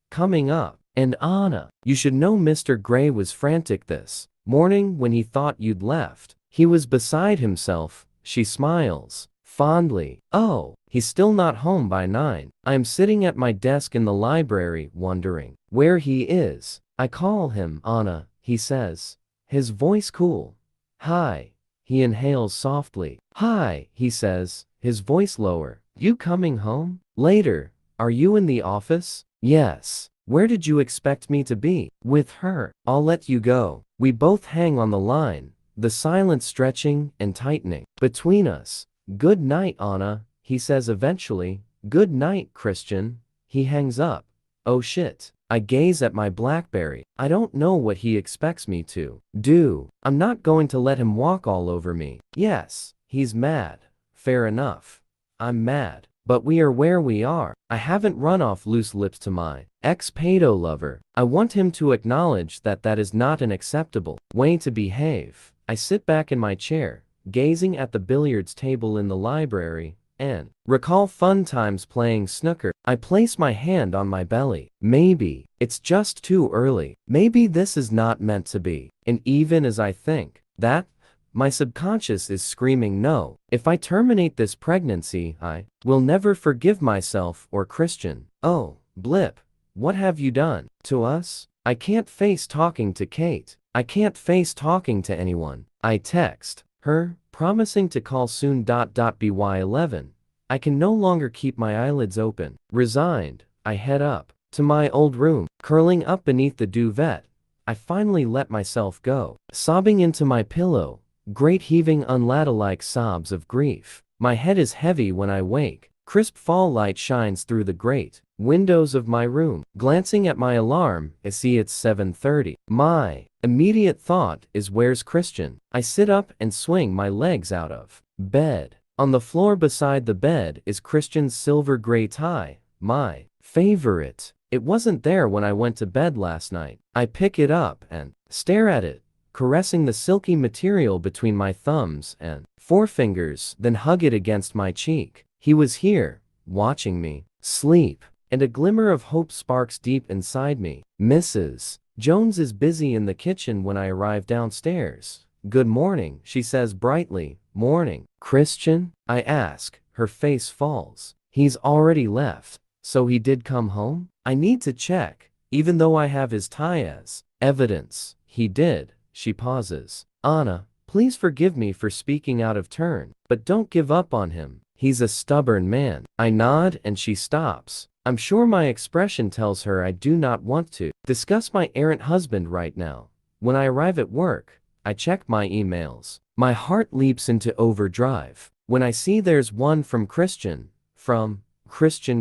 Coming up. And Anna, you should know Mr. Gray was frantic this morning when he thought you'd left. He was beside himself, she smiles. Fondly. Oh, he's still not home by 9. I am sitting at my desk in the library, wondering where he is. I call him Anna, he says. His voice cool. Hi. He inhales softly. Hi, he says, his voice lower. You coming home? Later. Are you in the office? Yes. Where did you expect me to be? With her. I'll let you go. We both hang on the line, the silence stretching and tightening between us. Good night, Anna, he says eventually. Good night, Christian. He hangs up. Oh shit. I gaze at my BlackBerry. I don't know what he expects me to do. I'm not going to let him walk all over me. Yes, he's mad. Fair enough. I'm mad. But we are where we are. I haven't run off loose lips to my ex-pedo lover. I want him to acknowledge that that is not an acceptable way to behave. I sit back in my chair, gazing at the billiards table in the library, and recall fun times playing snooker. I place my hand on my belly. Maybe it's just too early. Maybe this is not meant to be. And even as I think that, my subconscious is screaming no. If I terminate this pregnancy, I will never forgive myself or Christian. Oh, blip. What have you done to us? I can't face talking to Kate. I can't face talking to anyone. I text her, promising to call soon. By 11. I can no longer keep my eyelids open. Resigned, I head up to my old room. Curling up beneath the duvet, I finally let myself go, sobbing into my pillow. Great heaving unladylike sobs of grief. My head is heavy when I wake. Crisp fall light shines through the great windows of my room. Glancing at my alarm, I see it's 7:30. My immediate thought is, where's Christian? I sit up and swing my legs out of bed. On the floor beside the bed is Christian's silver gray tie, my favorite. It wasn't there when I went to bed last night. I pick it up and stare at it, caressing the silky material between my thumbs and forefingers, then hug it against my cheek. He was here, watching me sleep, and a glimmer of hope sparks deep inside me. Mrs. Jones is busy in the kitchen when I arrive downstairs. Good morning, she says brightly. Morning. Christian? I ask. Her face falls. He's already left. So he did come home? I need to check, even though I have his tie as evidence. He did. She pauses. Anna, please forgive me for speaking out of turn, but don't give up on him. He's a stubborn man. I nod and she stops. I'm sure my expression tells her I do not want to discuss my errant husband right now. When I arrive at work, I check my emails. My heart leaps into overdrive when I see there's one from Christian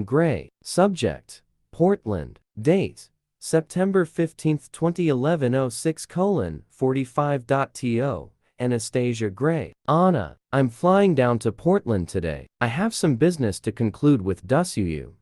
Gray. Subject: Portland. Date: September 15, 2011 06:45. Anastasia Gray. Anna, I'm flying down to Portland today. I have some business to conclude with you.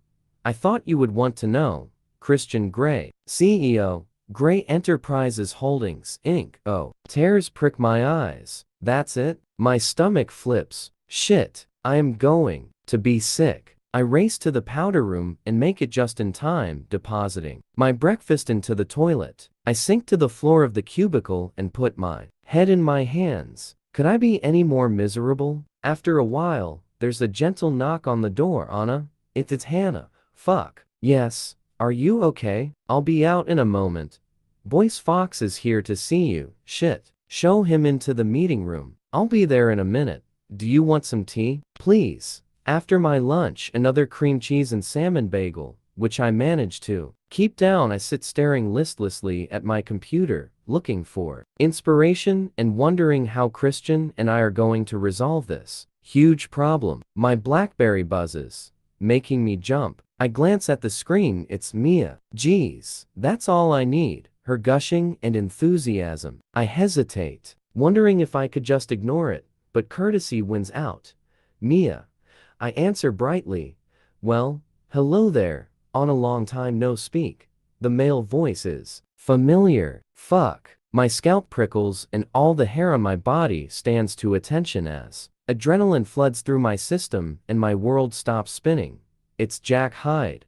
I thought you would want to know. Christian Gray, CEO, Gray Enterprises Holdings, Inc. Oh, tears prick my eyes. That's it? My stomach flips. Shit, I am going to be sick. I race to the powder room and make it just in time, depositing my breakfast into the toilet. I sink to the floor of the cubicle and put my head in my hands. Could I be any more miserable? After a while, there's a gentle knock on the door. Anna? It's Hannah. Fuck. Yes. Are you okay? I'll be out in a moment. Boyce Fox is here to see you. Shit. Show him into the meeting room. I'll be there in a minute. Do you want some tea? Please. After my lunch, another cream cheese and salmon bagel. which I manage to keep down. I sit staring listlessly at my computer, looking for inspiration and wondering how Christian and I are going to resolve this huge problem. My BlackBerry buzzes, making me jump. I glance at the screen. It's Mia. Geez, that's all I need. Her gushing and enthusiasm. I hesitate, wondering if I could just ignore it, but courtesy wins out. Mia. I answer brightly. Well, hello there. On a long time no speak. The male voice is familiar. Fuck. My scalp prickles and all the hair on my body stands to attention as adrenaline floods through my system and my world stops spinning. It's Jack Hyde.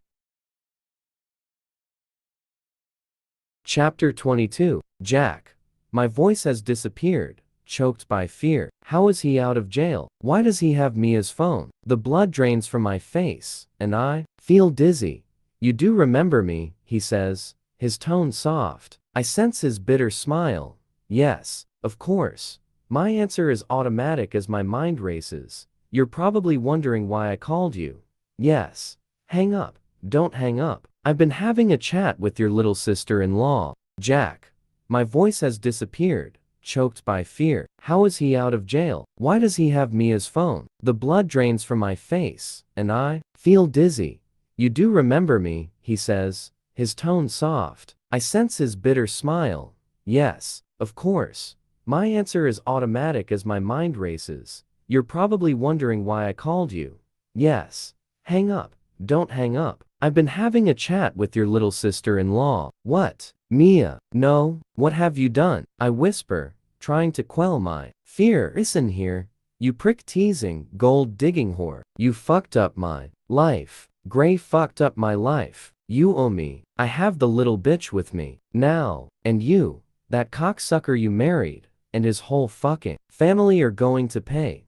Chapter 22. Jack. My voice has disappeared, choked by fear. How is he out of jail? Why does he have Mia's phone? The blood drains from my face, and I feel dizzy. You do remember me, he says, his tone soft. I sense his bitter smile. Yes, of course. My answer is automatic as my mind races. You're probably wondering why I called you. Yes. Hang up. Don't hang up. I've been having a chat with your little sister-in-law, Jack. My voice has disappeared, choked by fear. How is he out of jail? Why does he have Mia's phone? The blood drains from my face, and I feel dizzy. You do remember me, he says, his tone soft. I sense his bitter smile. Yes, of course. My answer is automatic as my mind races. You're probably wondering why I called you. Yes. Hang up. Don't hang up. I've been having a chat with your little sister-in-law. What? Mia. No. What have you done? I whisper, trying to quell my fear. Listen here. You prick teasing, gold digging whore. You fucked up my life. Gray fucked up my life. You owe me. I have the little bitch with me now. And you, that cocksucker you married, and his whole fucking family are going to pay.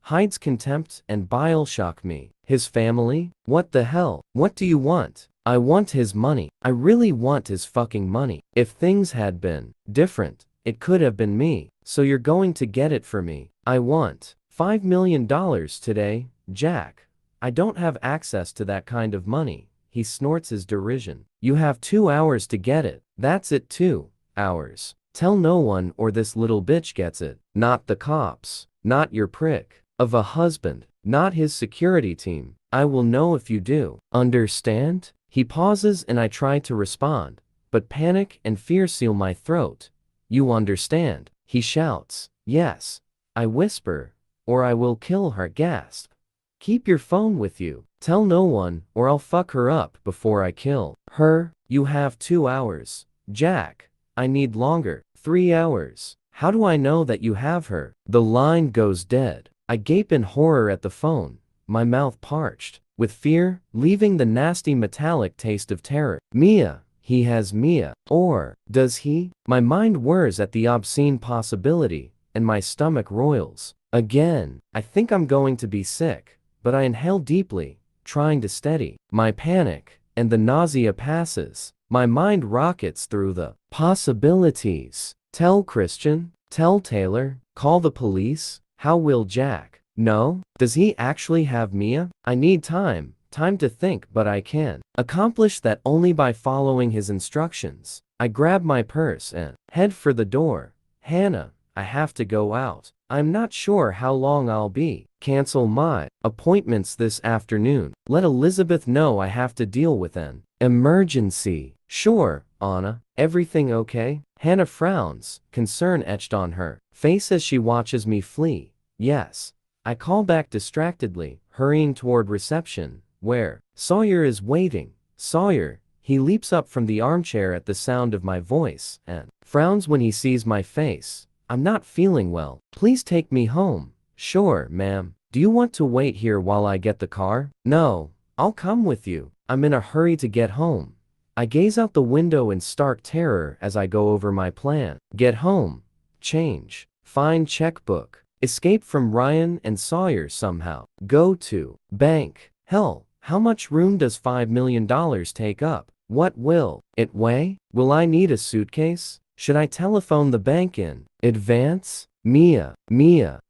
Hyde's contempt and bile shock me. His family? What the hell? What do you want? I want his money. I really want his fucking money. If things had been different, it could have been me. So you're going to get it for me. I want $5 million today, Jack. I don't have access to that kind of money. He snorts his derision. You have 2 hours to get it. That's it, 2 hours. Tell no one or this little bitch gets it. Not the cops. Not your prick of a husband. Not his security team. I will know if you do. Understand? He pauses and I try to respond, but panic and fear seal my throat. You understand? He shouts. Yes. I whisper, or I will kill her. Gasp. Keep your phone with you. Tell no one or I'll fuck her up before I kill her. You have 2 hours. Jack. I need longer. 3 hours. How do I know that you have her? The line goes dead. I gape in horror at the phone, my mouth parched with fear, leaving the nasty metallic taste of terror. Mia. He has Mia. Or does he? My mind whirs at the obscene possibility, and my stomach roils. Again, I think I'm going to be sick, but I inhale deeply, trying to steady my panic, and the nausea passes. My mind rockets through the possibilities. Tell Christian? Tell Taylor? Call the police? How will Jack know? Does he actually have Mia? I need time to think, but I can accomplish that only by following his instructions. I grab my purse and head for the door. Hannah, I have to go out. I'm not sure how long I'll be. Cancel my appointments this afternoon. Let Elizabeth know I have to deal with an emergency. Sure, Anna. Everything okay? Hannah frowns, concern etched on her face as she watches me flee. Yes. I call back distractedly, hurrying toward reception, where Sawyer is waiting. Sawyer. He leaps up from the armchair at the sound of my voice and frowns when he sees my face. I'm not feeling well. Please take me home. Sure, ma'am. Do you want to wait here while I get the car? No. I'll come with you. I'm in a hurry to get home. I gaze out the window in stark terror as I go over my plan. Get home. Change. Find checkbook. Escape from Ryan and Sawyer somehow. Go to bank. Hell, how much room does $5 million take up? What will it weigh? Will I need a suitcase? Should I telephone the bank in advance? Mia.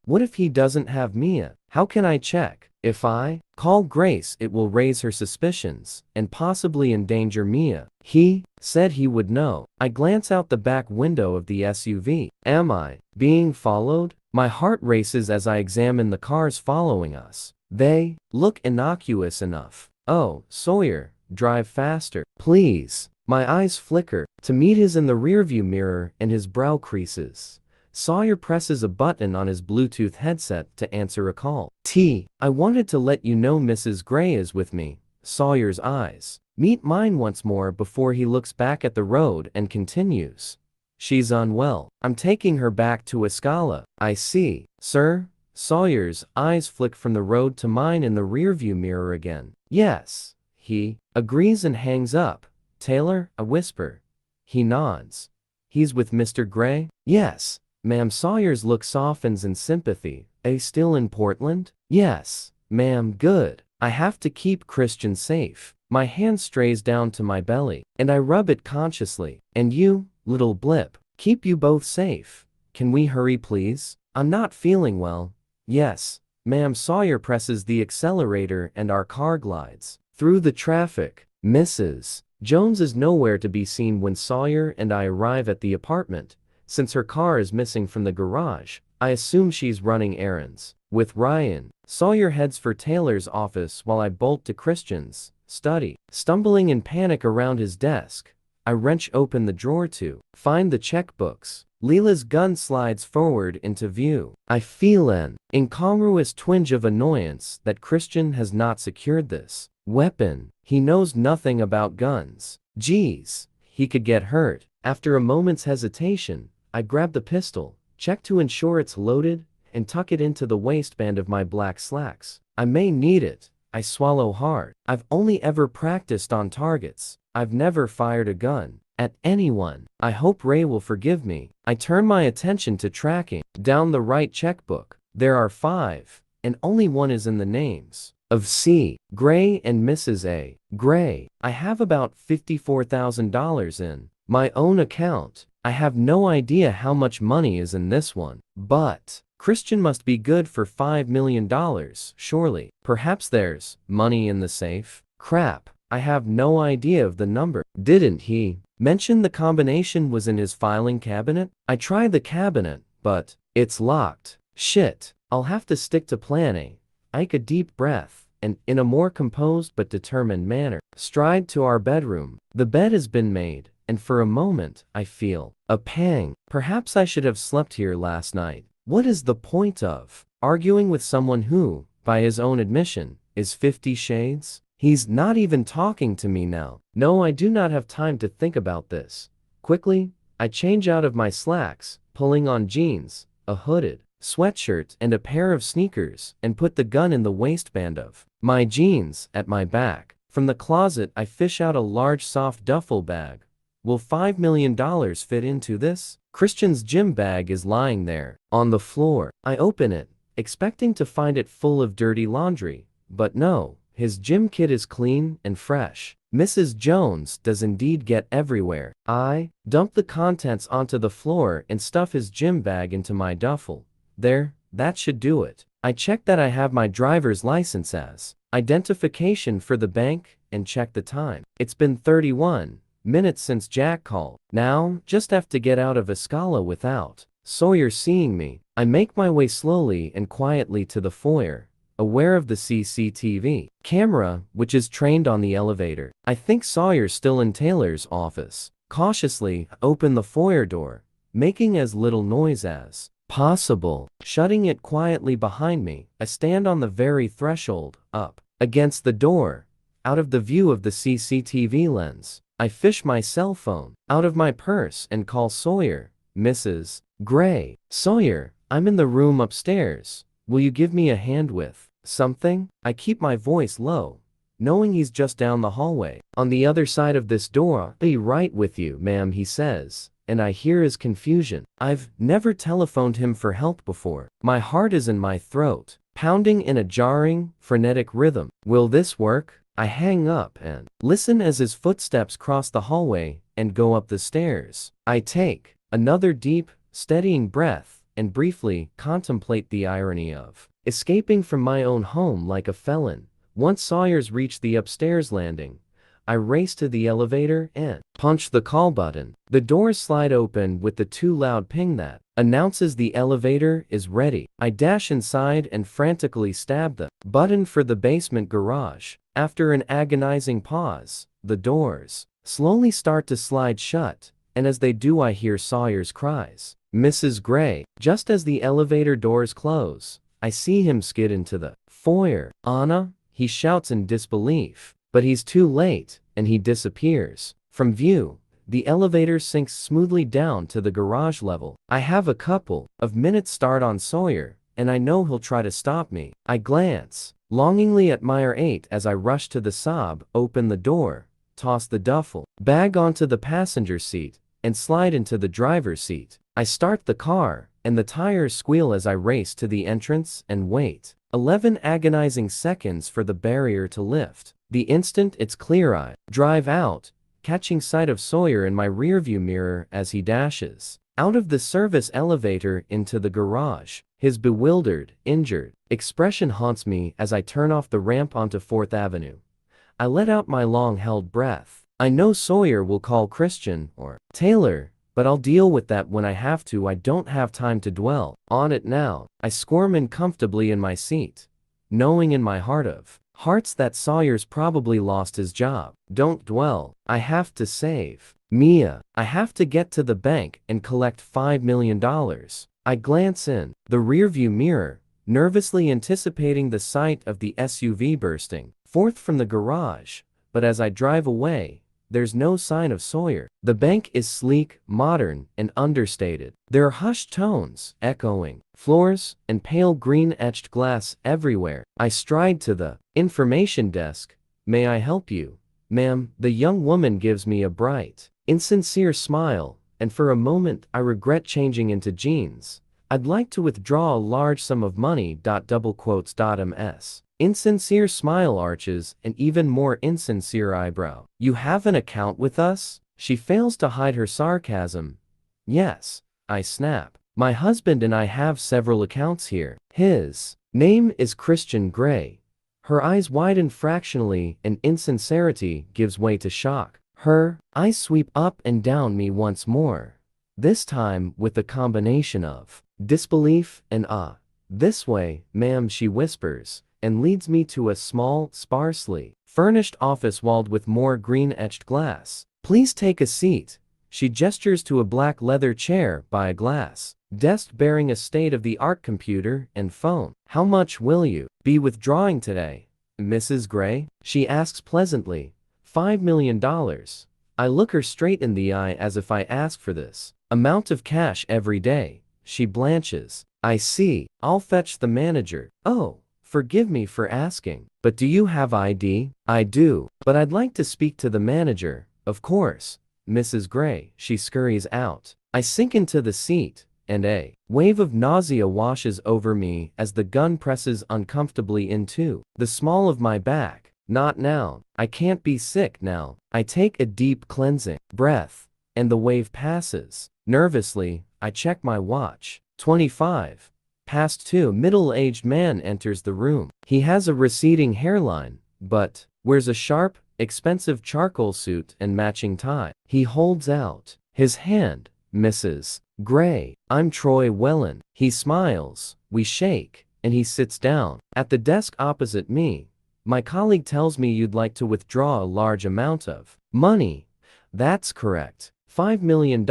What if he doesn't have Mia? How can I check? If I Call Grace, it will raise her suspicions, and possibly endanger Mia. He said he would know. I glance out the back window of the SUV. Am I being followed? My heart races as I examine the cars following us. They look innocuous enough. Oh, Sawyer, drive faster, please. My eyes flicker to meet his in the rearview mirror and his brow creases. Sawyer presses a button on his Bluetooth headset to answer a call. I wanted to let you know Mrs. Gray is with me. Sawyer's eyes meet mine once more before he looks back at the road and continues. She's unwell. I'm taking her back to Escala. I see, sir. Sawyer's eyes flick from the road to mine in the rearview mirror again. Yes. He agrees and hangs up. Taylor, I whisper. He nods. He's with Mr. Gray? Yes. Ma'am. Sawyer's look softens in sympathy. Still in Portland? Yes, ma'am. Good. I have to keep Christian safe. My hand strays down to my belly, and I rub it consciously. And you, little blip, keep you both safe. Can we hurry, please? I'm not feeling well. Yes, ma'am. Sawyer presses the accelerator and our car glides through the traffic. Mrs. Jones is nowhere to be seen when Sawyer and I arrive at the apartment. Since her car is missing from the garage, I assume she's running errands. With Ryan, Sawyer heads for Taylor's office while I bolt to Christian's study. Stumbling in panic around his desk, I wrench open the drawer to find the checkbooks. Leela's gun slides forward into view. I feel an incongruous twinge of annoyance that Christian has not secured this weapon. He knows nothing about guns. Geez, he could get hurt. After a moment's hesitation, I grab the pistol, check to ensure it's loaded, and tuck it into the waistband of my black slacks. I may need it. I swallow hard. I've only ever practiced on targets. I've never fired a gun at anyone. I hope Ray will forgive me. I turn my attention to tracking down the right checkbook. There are 5, and only one is in the names of C. Gray and Mrs. A. Gray. I have about $54,000 in my own account. I have no idea how much money is in this one, but Christian must be good for $5 million, surely. Perhaps there's money in the safe? Crap, I have no idea of the number. Didn't he mention the combination was in his filing cabinet? I try the cabinet, but it's locked. Shit, I'll have to stick to plan A. I take a deep breath, and in a more composed but determined manner, stride to our bedroom. The bed has been made, and for a moment, I feel a pang. Perhaps I should have slept here last night. What is the point of arguing with someone who, by his own admission, is 50 shades? He's not even talking to me now. No, I do not have time to think about this. Quickly, I change out of my slacks, pulling on jeans, a hooded sweatshirt, and a pair of sneakers, and put the gun in the waistband of my jeans at my back. From the closet, I fish out a large soft duffel bag. Will $5 million fit into this? Christian's gym bag is lying there, on the floor. I open it, expecting to find it full of dirty laundry, but no, his gym kit is clean and fresh. Mrs. Jones does indeed get everywhere. I dump the contents onto the floor and stuff his gym bag into my duffel. There, that should do it. I check that I have my driver's license as identification for the bank and check the time. It's been 31 minutes since Jack called. Now, just have to get out of Escala without Sawyer seeing me. I make my way slowly and quietly to the foyer, aware of the CCTV camera, which is trained on the elevator. I think Sawyer's still in Taylor's office. Cautiously, open the foyer door, making as little noise as possible. Shutting it quietly behind me, I stand on the very threshold, up against the door, out of the view of the CCTV lens. I fish my cell phone out of my purse and call Sawyer. Mrs. Gray. Sawyer, I'm in the room upstairs. Will you give me a hand with something? I keep my voice low, knowing he's just down the hallway. On the other side of this door. I'll be right with you, ma'am, he says, and I hear his confusion. I've never telephoned him for help before. My heart is in my throat, pounding in a jarring, frenetic rhythm. Will this work? I hang up and listen as his footsteps cross the hallway and go up the stairs. I take another deep, steadying breath and briefly contemplate the irony of escaping from my own home like a felon, Once Sawyer's reached the upstairs landing, I race to the elevator and punch the call button. The doors slide open with the too loud ping that announces the elevator is ready. I dash inside and frantically stab the button for the basement garage. After an agonizing pause, the doors slowly start to slide shut, and as they do I hear Sawyer's cries, "Mrs. Gray." Just as the elevator doors close, I see him skid into the foyer. "Anna?" he shouts in disbelief. But he's too late, and he disappears from view. The elevator sinks smoothly down to the garage level. I have a couple of minutes start on Sawyer, and I know he'll try to stop me. I glance longingly at Meyer 8 as I rush to the Saab, open the door, toss the duffel bag onto the passenger seat, and slide into the driver's seat. I start the car, and the tires squeal as I race to the entrance and wait 11 agonizing seconds for the barrier to lift. The instant it's clear I drive out, catching sight of Sawyer in my rearview mirror as he dashes out of the service elevator into the garage. His bewildered, injured expression haunts me as I turn off the ramp onto 4th Avenue. I let out my long-held breath. I know Sawyer will call Christian or Taylor, but I'll deal with that when I have to. I don't have time to dwell on it now. I squirm uncomfortably in my seat, knowing in my heart of hearts that Sawyer's probably lost his job. Don't dwell. I have to save Mia. I have to get to the bank and collect $5 million. I glance in the rearview mirror, nervously anticipating the sight of the SUV bursting forth from the garage, but as I drive away, there's no sign of Sawyer. The bank is sleek, modern, and understated. There are hushed tones echoing floors and pale green etched glass everywhere. I stride to the information desk. "May I help you, ma'am?" The young woman gives me a bright, insincere smile, and for a moment I regret changing into jeans. "I'd like to withdraw a large sum of money. Ms. Insincere smile arches an even more insincere eyebrow. "You have an account with us?" She fails to hide her sarcasm. "Yes," I snap. "My husband and I have several accounts here. His name is Christian Gray." Her eyes widen fractionally and insincerity gives way to shock. Her eyes sweep up and down me once more, this time with a combination of disbelief and awe. "This way, ma'am," she whispers, and leads me to a small, sparsely furnished office walled with more green-etched glass. "Please take a seat." She gestures to a black leather chair by a glass desk bearing a state-of-the-art computer and phone. "How much will you be withdrawing today, Mrs. Gray?" she asks pleasantly. $5 million. I look her straight in the eye as if I ask for this amount of cash every day. She blanches. "I see. I'll fetch the manager." "Oh, forgive me for asking, but do you have ID?" "I do, but I'd like to speak to the manager." "Of course, Mrs. Gray." She scurries out. I sink into the seat, and a wave of nausea washes over me as the gun presses uncomfortably into the small of my back. "Not now. I can't be sick now." I take a deep cleansing breath, and the wave passes. Nervously, I check my watch. 25 past 2. Middle-aged man enters the room. He has a receding hairline, but wears a sharp, expensive charcoal suit and matching tie. He holds out his hand. "Mrs. Gray, I'm Troy Wellen." He smiles, we shake, and he sits down. At the desk opposite me, my colleague tells me you'd like to withdraw a large amount of money. That's correct. $5 million.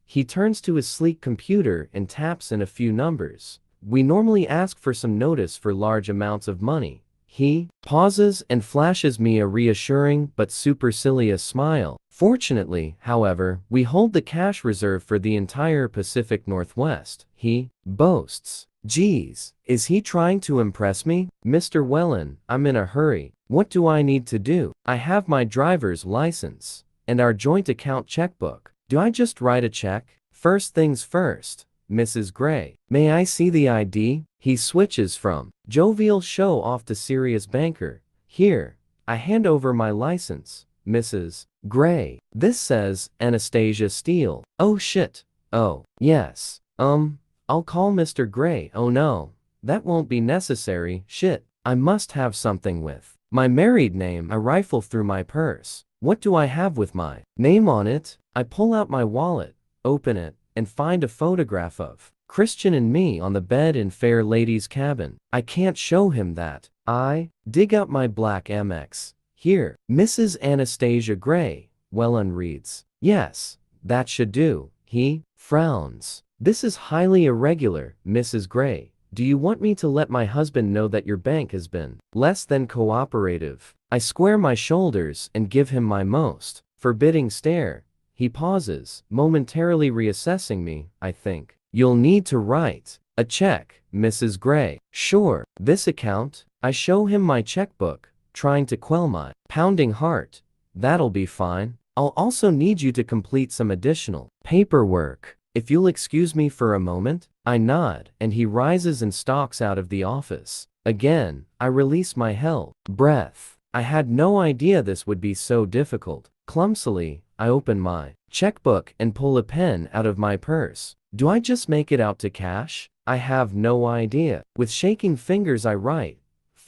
He turns to his sleek computer and taps in a few numbers. "We normally ask for some notice for large amounts of money." He pauses and flashes me a reassuring but supercilious smile. "Fortunately, however, we hold the cash reserve for the entire Pacific Northwest." He boasts. Geez, is he trying to impress me? "Mr. Wellen, I'm in a hurry. What do I need to do?" "I have my driver's license and our joint account checkbook. Do I just write a check?" "First things first, Mrs. Gray. May I see the ID?" He switches from jovial show-off to serious banker. "Here." I hand over my license. "Mrs. Gray, this says Anastasia Steele." "Oh shit. Oh, yes. I'll call Mr. Gray." "Oh no, that won't be necessary." "Shit. I must have something with my married name. I rifle through my purse. What do I have with my name on it? I pull out my wallet, open it, and find a photograph of Christian and me on the bed in Fair Lady's cabin. I can't show him that. I dig out my black MX. Here, Mrs. Anastasia Gray. Wellen reads. Yes, that should do. He frowns. This is highly irregular, Mrs. Gray. Do you want me to let my husband know that your bank has been less than cooperative? I square my shoulders and give him my most forbidding stare. He pauses, momentarily reassessing me. I think you'll need to write a check, Mrs. Gray. Sure, this account. I show him my checkbook, trying to quell my pounding heart. That'll be fine. I'll also need you to complete some additional paperwork. If you'll excuse me for a moment. I nod, and he rises and stalks out of the office. Again, I release my held breath. I had no idea this would be so difficult. Clumsily, I open my checkbook and pull a pen out of my purse. Do I just make it out to cash? I have no idea. With shaking fingers I write,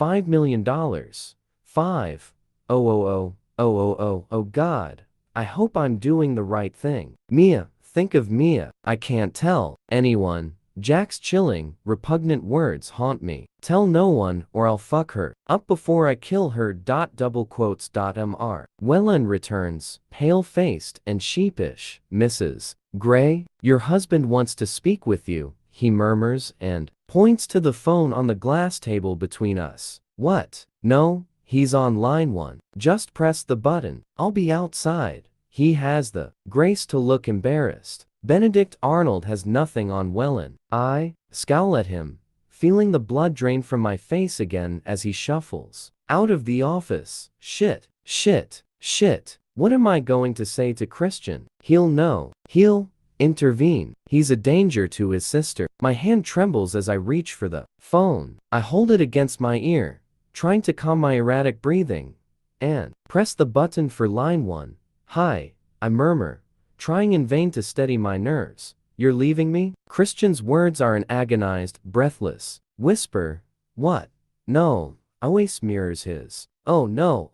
$5 million. 5. Oh God. I hope I'm doing the right thing. Mia, think of Mia. I can't tell anyone. Jack's chilling, repugnant words haunt me. Tell no one or I'll fuck her up before I kill her. Mr. Wellen returns, pale-faced and sheepish. Mrs. Gray, your husband wants to speak with you, he murmurs and points to the phone on the glass table between us. What? No, he's on line 1. Just press the button. I'll be outside. He has the grace to look embarrassed. Benedict Arnold has nothing on Wellen. I scowl at him, feeling the blood drain from my face again as he shuffles out of the office. Shit. What am I going to say to Christian? He'll know. He'll intervene. He's a danger to his sister. My hand trembles as I reach for the phone. I hold it against my ear, trying to calm my erratic breathing, and press the button for line 1. Hi, I murmur, trying in vain to steady my nerves. You're leaving me? Christian's words are an agonized, breathless whisper. What? No. Always mirrors his. Oh no,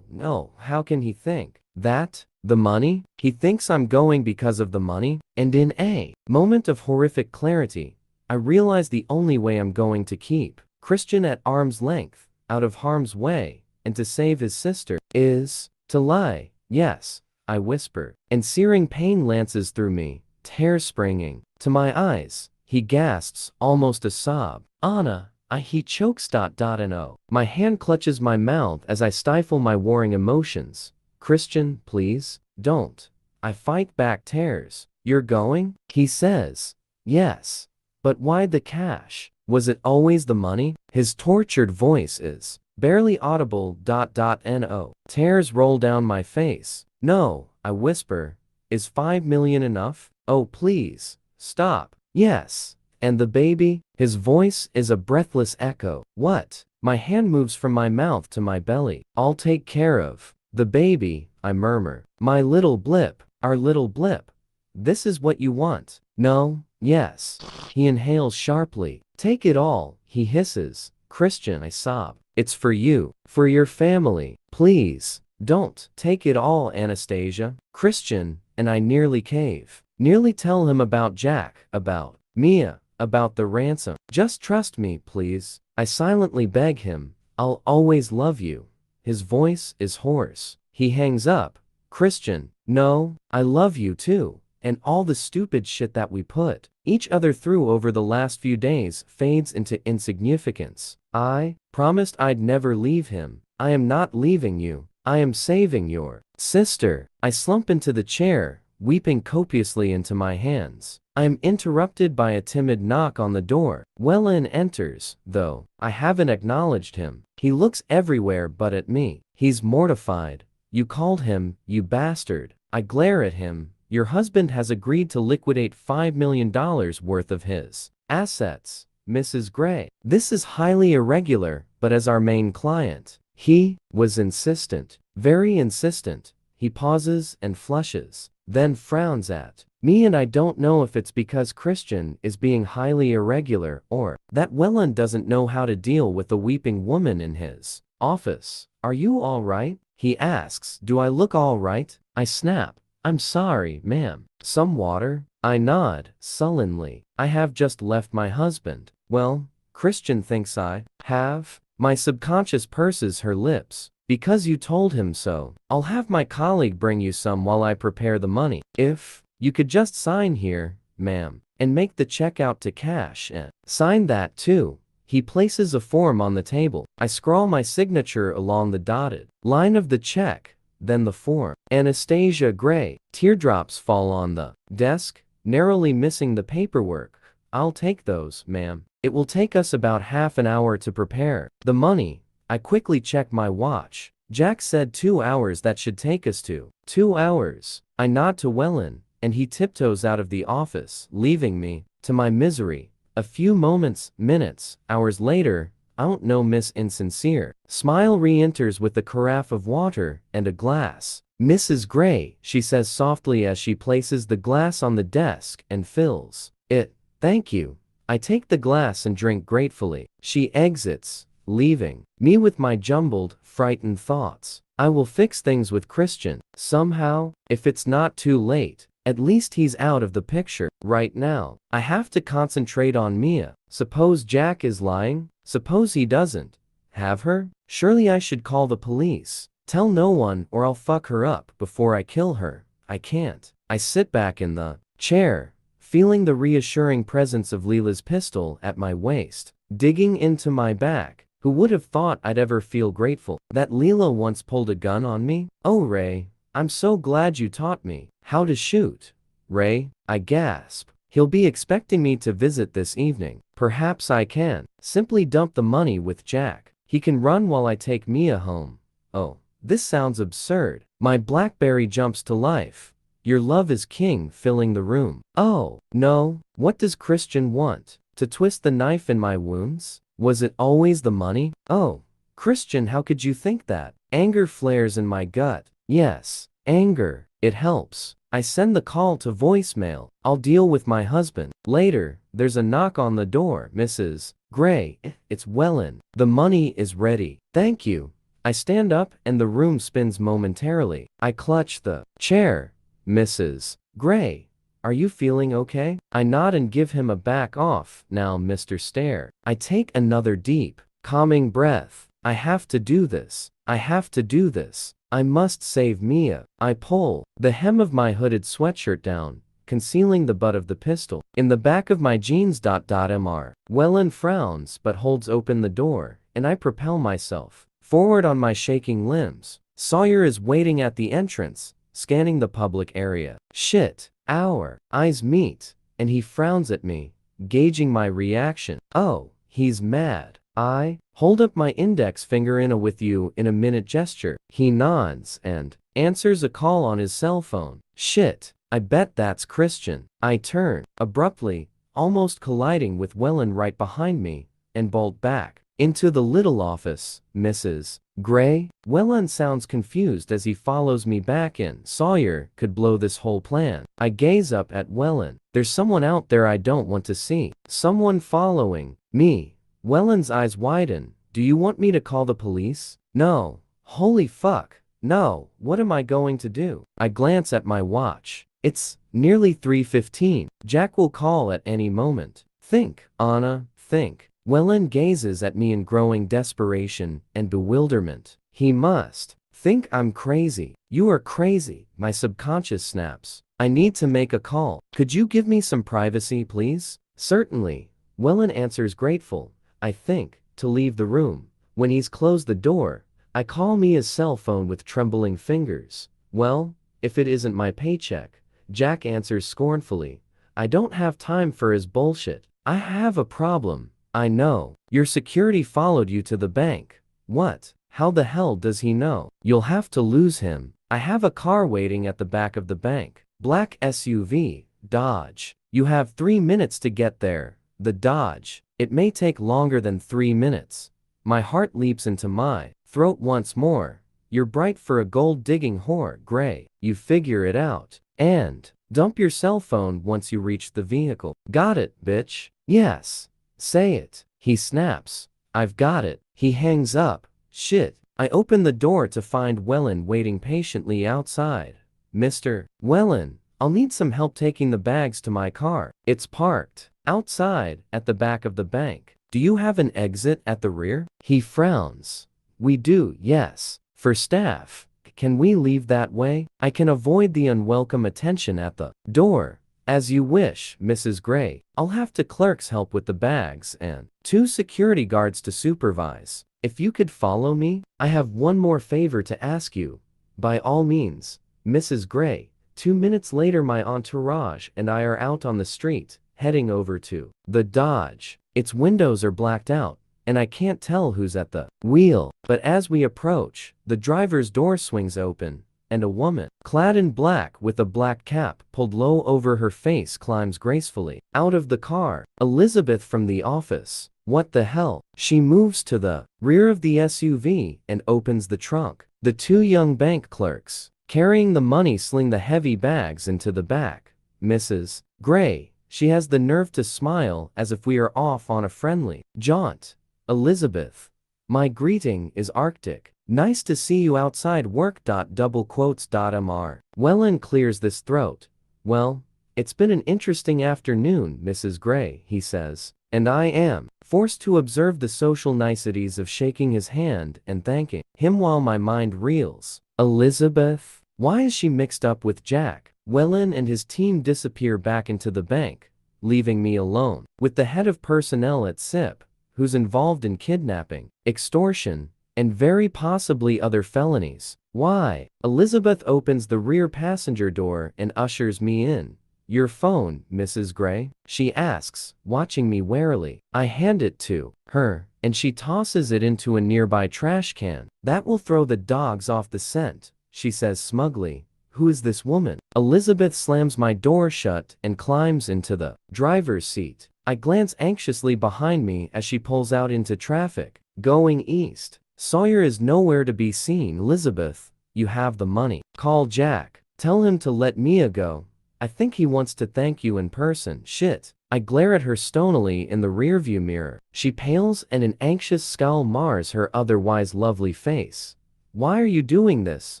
how can he think that? The money? He thinks I'm going because of the money? And in a moment of horrific clarity, I realize the only way I'm going to keep Christian at arm's length, out of harm's way, and to save his sister, is to lie. Yes, I whisper, and searing pain lances through me, tears springing to my eyes. He gasps, almost a sob. Anna, he chokes. No. My hand clutches my mouth as I stifle my warring emotions. Christian, please, don't. I fight back tears. You're going? He says. Yes. But why the cash? Was it always the money? His tortured voice is barely audible. No. Tears roll down my face. No, I whisper. Is 5 million enough? Oh please, stop. Yes. And the baby? His voice is a breathless echo. What? My hand moves from my mouth to my belly. I'll take care of the baby, I murmur. My little blip, our little blip. This is what you want. No, yes. He inhales sharply. Take it all, he hisses. Christian, I sob. It's for you, for your family. Please, don't take it all, Anastasia. Christian, and I nearly cave. Nearly tell him about Jack, about Mia, about the ransom. Just trust me, please. I silently beg him. I'll always love you. His voice is hoarse. He hangs up. Christian, no, I love you too. And all the stupid shit that we put each other through over the last few days fades into insignificance. I promised I'd never leave him. I am not leaving you. I am saving your sister. I slump into the chair, weeping copiously into my hands. I am interrupted by a timid knock on the door. Wellen enters, though I haven't acknowledged him. He looks everywhere but at me. He's mortified. You called him, you bastard. I glare at him. Your husband has agreed to liquidate $5 million worth of his assets, Mrs. Gray. This is highly irregular, but as our main client, he was insistent, very insistent. He pauses and flushes. then frowns at me, and I don't know if it's because Christian is being highly irregular or that Welland doesn't know how to deal with the weeping woman in his office. "Are you all right?" he asks. "Do I look all right?" I snap. "I'm sorry, ma'am. Some water?" I nod, sullenly. "I have just left my husband." "Well, Christian thinks I have." My subconscious purses her lips. "Because you told him so. I'll have my colleague bring you some while I prepare the money. If you could just sign here, ma'am, and make the check out to cash and sign that too." He places a form on the table. I scrawl my signature along the dotted line of the check, then the form. Anastasia Gray. Teardrops fall on the desk, narrowly missing the paperwork. "I'll take those, ma'am. It will take us about half an hour to prepare the money." I quickly check my watch. Jack said 2 hours. That should take us to 2 hours. I nod to Welland, and he tiptoes out of the office, leaving me to my misery. A few moments, minutes, hours later, I don't know, Miss Insincere Smile re-enters with a carafe of water and a glass. "Mrs. Gray," she says softly as she places the glass on the desk and fills it. "Thank you." I take the glass and drink gratefully. She exits, leaving me with my jumbled, frightened thoughts. I will fix things with Christian somehow, if it's not too late. At least he's out of the picture. Right now, I have to concentrate on Mia. Suppose Jack is lying? Suppose he doesn't have her? Surely I should call the police. Tell no one or I'll fuck her up before I kill her. I can't. I sit back in the chair, feeling the reassuring presence of Leela's pistol at my waist, digging into my back. Who would have thought I'd ever feel grateful that Leela once pulled a gun on me? "Oh, Ray, I'm so glad you taught me how to shoot." "Ray," I gasp. "He'll be expecting me to visit this evening. Perhaps I can simply dump the money with Jack. He can run while I take Mia home." Oh, this sounds absurd. My BlackBerry jumps to life. "Your love is king," filling the room. Oh, no. What does Christian want? To twist the knife in my wounds? Was it always the money? "Oh, Christian, how could you think that?" Anger flares in my gut. Yes, anger. It helps. I send the call to voicemail. "I'll deal with my husband later." There's a knock on the door. "Mrs. Gray, it's Welland. The money is ready." "Thank you." I stand up and the room spins momentarily. I clutch the chair. "Mrs. Gray, are you feeling okay?" I nod and give him a back off now, Mr. Stare. I take another deep, calming breath. I have to do this. I have to do this. I must save Mia. I pull the hem of my hooded sweatshirt down, concealing the butt of the pistol in the back of my jeans. Mr. Welland frowns but holds open the door, and I propel myself forward on my shaking limbs. Sawyer is waiting at the entrance, scanning the public area. Shit. Our eyes meet, and he frowns at me, gauging my reaction. Oh, he's mad. I hold up my index finger in a "with you in a minute" gesture. He nods and answers a call on his cell phone. Shit, I bet that's Christian. I turn, abruptly, almost colliding with Welland right behind me, and bolt back into the little office. "Mrs. Gray?" Welland sounds confused as he follows me back in. Sawyer could blow this whole plan. I gaze up at Welland. There's someone out there I don't want to see. Someone following me. Welland's eyes widen. "Do you want me to call the police?" "No." "Holy fuck. No. What am I going to do?" I glance at my watch. It's nearly 3:15. Jack will call at any moment. Think, Anna, think. Welland gazes at me in growing desperation and bewilderment. He must think I'm crazy. "You are crazy," my subconscious snaps. "I need to make a call. Could you give me some privacy, please?" "Certainly." Welland answers, grateful, I think, to leave the room. When he's closed the door, I call Mia's cell phone with trembling fingers. "Well, if it isn't my paycheck," Jack answers scornfully. "I don't have time for his bullshit. I have a problem." "I know. Your security followed you to the bank." "What? How the hell does he know?" "You'll have to lose him. I have a car waiting at the back of the bank. Black SUV, Dodge. You have 3 minutes to get there." The Dodge. It may take longer than 3 minutes. My heart leaps into my throat once more. "You're bright for a gold-digging whore, Gray. You figure it out." And dump your cell phone once you reach the vehicle. Got it, bitch? Yes. Say it. He snaps. I've got it. He hangs up. Shit. I open the door to find Wellen waiting patiently outside. Mr. Wellen, I'll need some help taking the bags to my car. It's parked outside at the back of the bank. Do you have an exit at the rear? He frowns. We do, yes. For staff. Can we leave that way? I can avoid the unwelcome attention at the door. As you wish, Mrs. Gray. I'll have to clerks help with the bags and 2 security guards to supervise. If you could follow me, I have one more favor to ask you. By all means, Mrs. Gray. 2 minutes later my entourage and I are out on the street, heading over to the Dodge. Its windows are blacked out, and I can't tell who's at the wheel. But as we approach, the driver's door swings open, and a woman, clad in black with a black cap pulled low over her face, climbs gracefully out of the car. Elizabeth from the office. What the hell? She moves to the rear of the SUV and opens the trunk. The 2 young bank clerks, carrying the money, sling the heavy bags into the back. Mrs. Gray. She has the nerve to smile as if we are off on a friendly jaunt. Elizabeth. My greeting is Arctic. Nice to see you outside work. Double quotes. Mr. Wellen clears his throat. Well, it's been an interesting afternoon, Mrs. Gray, he says, and I am forced to observe the social niceties of shaking his hand and thanking him while my mind reels. Elizabeth? Why is she mixed up with Jack? Wellen and his team disappear back into the bank, leaving me alone with the head of personnel at SIP, who's involved in kidnapping, extortion, and very possibly other felonies. Why? Elizabeth opens the rear passenger door and ushers me in. Your phone, Mrs. Gray? She asks, watching me warily. I hand it to her, and she tosses it into a nearby trash can. That will throw the dogs off the scent, she says smugly. Who is this woman? Elizabeth slams my door shut and climbs into the driver's seat. I glance anxiously behind me as she pulls out into traffic, going east. Sawyer is nowhere to be seen. Elizabeth, you have the money. Call Jack. Tell him to let Mia go. I think he wants to thank you in person. Shit. I glare at her stonily in the rearview mirror. She pales and an anxious scowl mars her otherwise lovely face. Why are you doing this,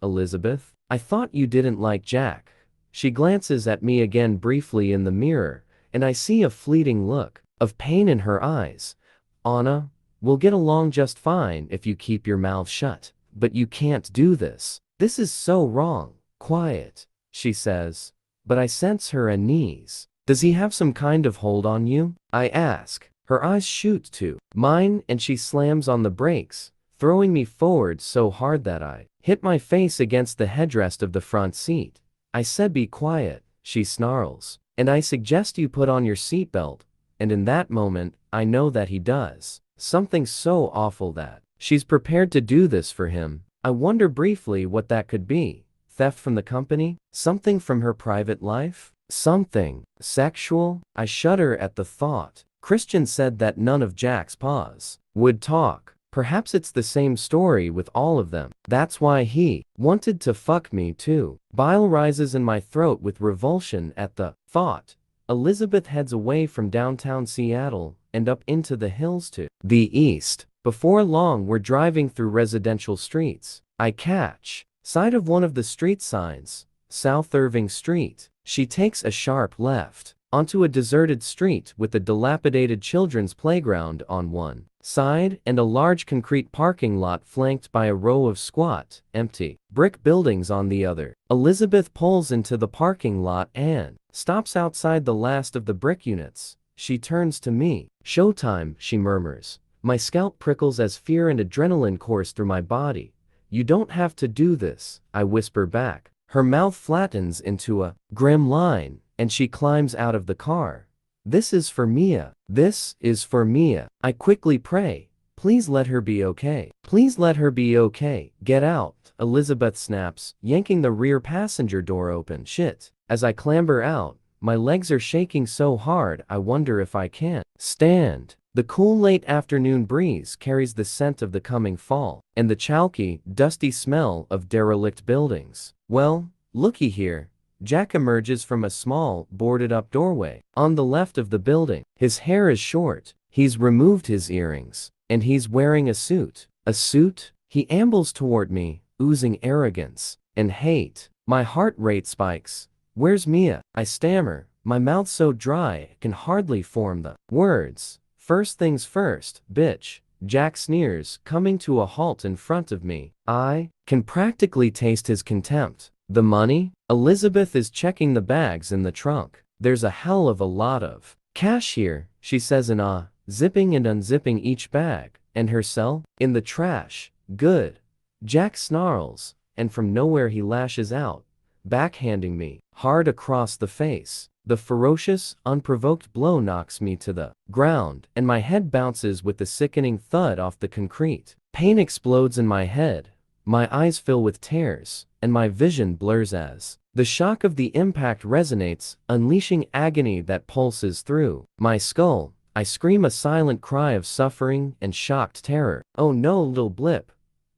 Elizabeth? I thought you didn't like Jack. She glances at me again briefly in the mirror, and I see a fleeting look of pain in her eyes. Anna, we'll get along just fine if you keep your mouth shut. But you can't do this. This is so wrong. Quiet, she says. But I sense her unease. Does he have some kind of hold on you? I ask. Her eyes shoot to mine and she slams on the brakes, throwing me forward so hard that I hit my face against the headrest of the front seat. I said be quiet, she snarls. And I suggest you put on your seatbelt. And in that moment, I know that he does. Something so awful that she's prepared to do this for him. I wonder briefly what that could be. Theft from the company? Something from her private life? Something sexual? I shudder at the thought. Christian said that none of Jack's paws would talk. Perhaps it's the same story with all of them. That's why he wanted to fuck me too. Bile rises in my throat with revulsion at the thought. Elizabeth heads away from downtown Seattle and up into the hills to the east. Before long we're driving through residential streets. I catch sight of one of the street signs, South Irving Street. She takes a sharp left onto a deserted street with a dilapidated children's playground on one side and a large concrete parking lot flanked by a row of squat, empty brick buildings on the other. Elizabeth pulls into the parking lot and stops outside the last of the brick units. She turns to me. Showtime, she murmurs. My scalp prickles as fear and adrenaline course through my body. You don't have to do this, I whisper back. Her mouth flattens into a grim line, and she climbs out of the car. This is for Mia. This is for Mia. I quickly pray. Please let her be okay. Please let her be okay. Get out, Elizabeth snaps, yanking the rear passenger door open. Shit. As I clamber out, my legs are shaking so hard I wonder if I can stand. The cool late afternoon breeze carries the scent of the coming fall, and the chalky, dusty smell of derelict buildings. Well, looky here. Jack emerges from a small, boarded-up doorway on the left of the building. His hair is short, he's removed his earrings, and he's wearing a suit. A suit? He ambles toward me, oozing arrogance and hate. My heart rate spikes. Where's Mia? I stammer, my mouth so dry it can hardly form the words. First things first, bitch. Jack sneers, coming to a halt in front of me. I can practically taste his contempt. The money? Elizabeth is checking the bags in the trunk. There's a hell of a lot of cash here, she says in awe, zipping and unzipping each bag. And her cell? In the trash. Good. Jack snarls, and from nowhere he lashes out, backhanding me hard across the face. The ferocious, unprovoked blow knocks me to the ground, and my head bounces with a sickening thud off the concrete. Pain explodes in my head, my eyes fill with tears, and my vision blurs as the shock of the impact resonates, unleashing agony that pulses through my skull. I scream a silent cry of suffering and shocked terror. Oh no, little blip.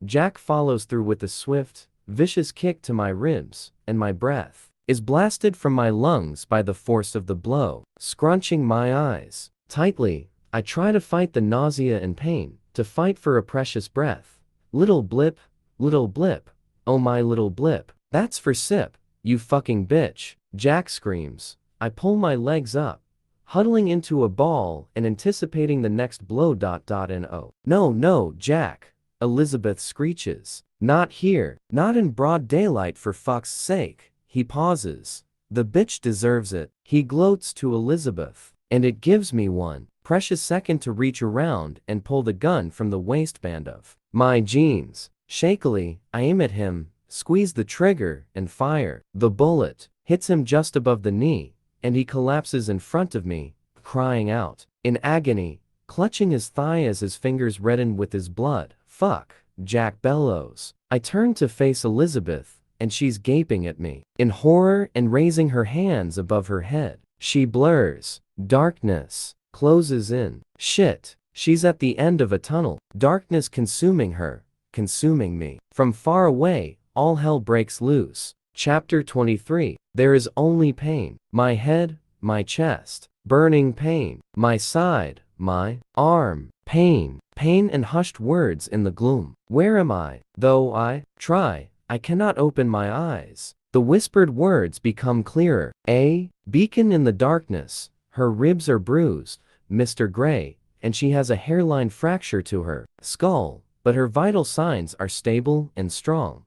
Jack follows through with a swift, vicious kick to my ribs, and my breath is blasted from my lungs by the force of the blow. Scrunching my eyes tightly, I try to fight the nausea and pain, to fight for a precious breath. Little blip, oh my little blip. That's for sip, you fucking bitch. Jack screams. I pull my legs up, huddling into a ball and anticipating the next blow. No, Jack. Elizabeth screeches. Not here, not in broad daylight for fuck's sake. He pauses. The bitch deserves it. He gloats to Elizabeth, and it gives me one precious second to reach around and pull the gun from the waistband of my jeans. Shakily, I aim at him, squeeze the trigger, and fire. The bullet hits him just above the knee, and he collapses in front of me, crying out in agony, clutching his thigh as his fingers redden with his blood. Fuck, Jack bellows. I turn to face Elizabeth, and she's gaping at me in horror and raising her hands above her head. She blurs. Darkness closes in. Shit, she's at the end of a tunnel. Darkness consuming her, consuming me. From far away, all hell breaks loose. Chapter 23. There is only pain. My head, my chest, burning pain. My side, my arm, pain. Pain and hushed words in the gloom. Where am I? Though I try, I cannot open my eyes. The whispered words become clearer. A beacon in the darkness. Her ribs are bruised, Mr. Gray, and she has a hairline fracture to her skull, but her vital signs are stable and strong.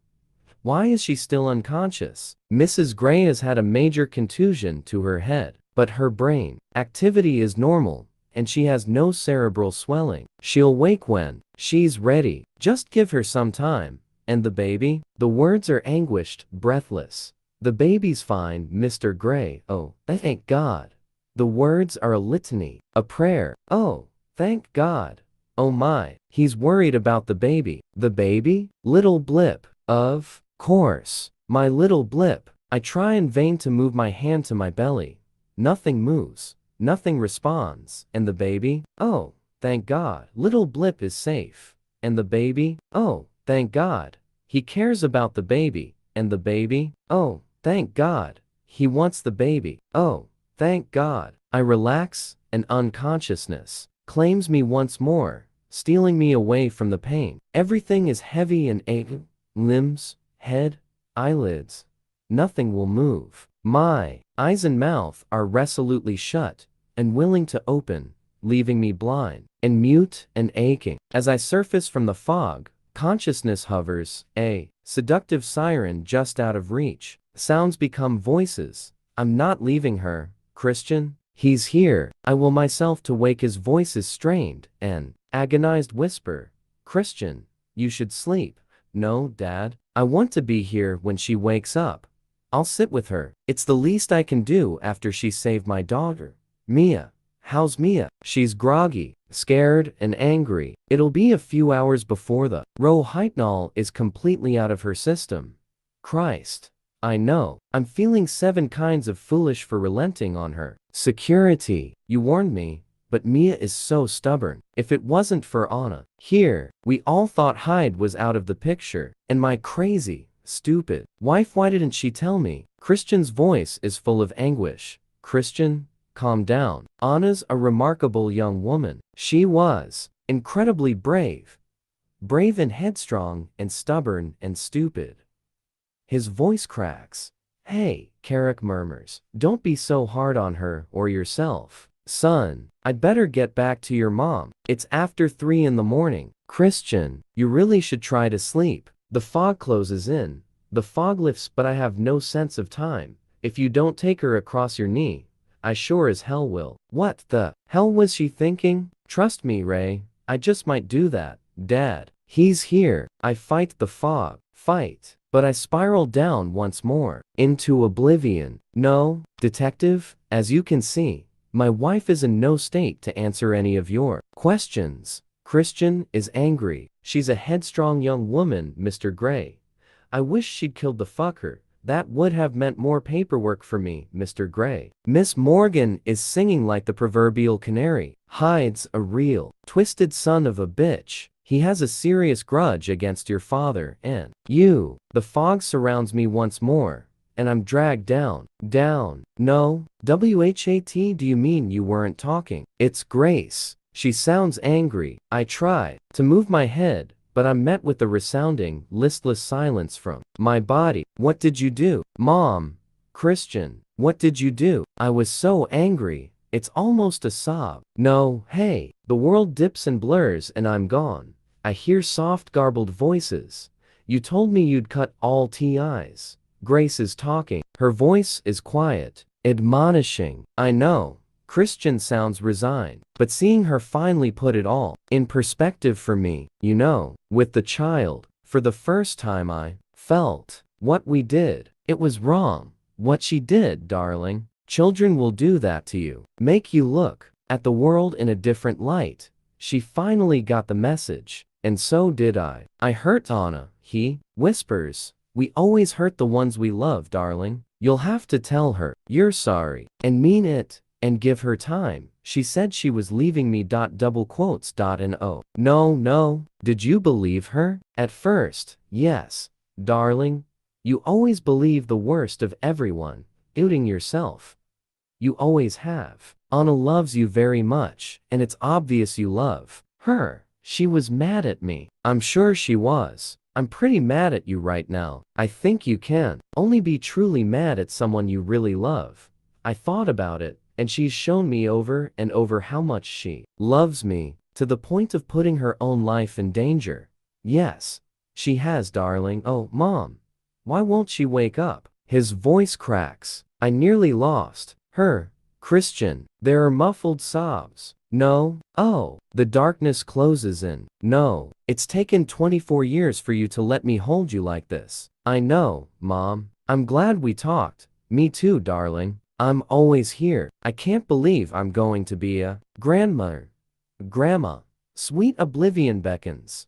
Why is she still unconscious? Mrs. Gray has had a major contusion to her head, but her brain activity is normal, and she has no cerebral swelling. She'll wake when she's ready. Just give her some time. And the baby? The words are anguished, breathless. The baby's fine, Mr. Gray. Oh, thank God. The words are a litany, a prayer. Oh, thank God. Oh my. He's worried about the baby. The baby? Little blip. Of course. My little blip. I try in vain to move my hand to my belly. Nothing moves. Nothing responds. And the baby? Oh, thank God. Little blip is safe. And the baby? Oh, thank God. He cares about the baby. And the baby? Oh, thank God. He wants the baby. Oh, thank God. I relax, and unconsciousness claims me once more, stealing me away from the pain. Everything is heavy and aching. Limbs, head, eyelids. Nothing will move. My eyes and mouth are resolutely shut, and willing to open, leaving me blind, and mute and aching. As I surface from the fog, consciousness hovers, a seductive siren just out of reach. Sounds become voices. I'm not leaving her, Christian. He's here. I will myself to wake. His voice is strained, an agonized whisper. Christian, you should sleep. No, Dad. I want to be here when she wakes up. I'll sit with her. It's the least I can do after she saved my daughter. Mia. How's Mia? She's groggy, scared, and angry. It'll be a few hours before the Rohypnol is completely out of her system. Christ. I know. I'm feeling 7 kinds of foolish for relenting on her. Security. You warned me, but Mia is so stubborn. If it wasn't for Anna here, we all thought Hyde was out of the picture, and my crazy, Stupid. Wife, why didn't she tell me? Christian's voice is full of anguish. Christian, calm down. Anna's a remarkable young woman. She was incredibly brave. Brave and headstrong and stubborn and stupid. His voice cracks. Hey, Carrick murmurs. Don't be so hard on her or yourself. Son, I'd better get back to your mom. It's after 3 in the morning. Christian, you really should try to sleep. The fog closes in. The fog lifts, but I have no sense of time. If you don't take her across your knee, I sure as hell will. What the hell was she thinking? Trust me, Ray, I just might do that. Dad, he's here. I fight the fog. Fight. But I spiral down once more. Into oblivion. No, detective, as you can see, my wife is in no state to answer any of your questions. Christian is angry. She's a headstrong young woman, Mr. Gray. I wish she'd killed the fucker. That would have meant more paperwork for me, Mr. Gray. Miss Morgan is singing like the proverbial canary. Hyde's a real, twisted son of a bitch. He has a serious grudge against your father and you. The fog surrounds me once more, and I'm dragged down. Down. No. WHAT, do you mean you weren't talking? It's Grace. She sounds angry. I try to move my head, but I'm met with a resounding, listless silence from my body. What did you do? Mom. Christian. What did you do? I was so angry. It's almost a sob. No, hey. The world dips and blurs and I'm gone. I hear soft garbled voices. You told me you'd cut all TIs. Grace is talking. Her voice is quiet, admonishing. I know. Christian sounds resigned, but seeing her finally put it all in perspective for me, you know, with the child, for the first time I felt what we did. It was wrong. What she did, darling. Children will do that to you. Make you look at the world in a different light. She finally got the message, and so did I. I hurt Anna, he whispers. We always hurt the ones we love, darling. You'll have to tell her you're sorry, and mean it, and give her time. She said she was leaving me. Double quotes. And oh, no. Did you believe her? At first, yes. Darling, you always believe the worst of everyone, including yourself. You always have. Anna loves you very much, and it's obvious you love her. She was mad at me. I'm sure she was. I'm pretty mad at you right now. I think you can only be truly mad at someone you really love. I thought about it, and she's shown me over and over how much she loves me, to the point of putting her own life in danger. Yes, she has, darling. Oh, Mom, why won't she wake up? His voice cracks. I nearly lost her. Christian. There are muffled sobs. No. Oh. The darkness closes in. No. It's taken 24 years for you to let me hold you like this. I know, Mom. I'm glad we talked. Me too, darling. I'm always here. I can't believe I'm going to be a grandmother. Grandma. Sweet oblivion beckons.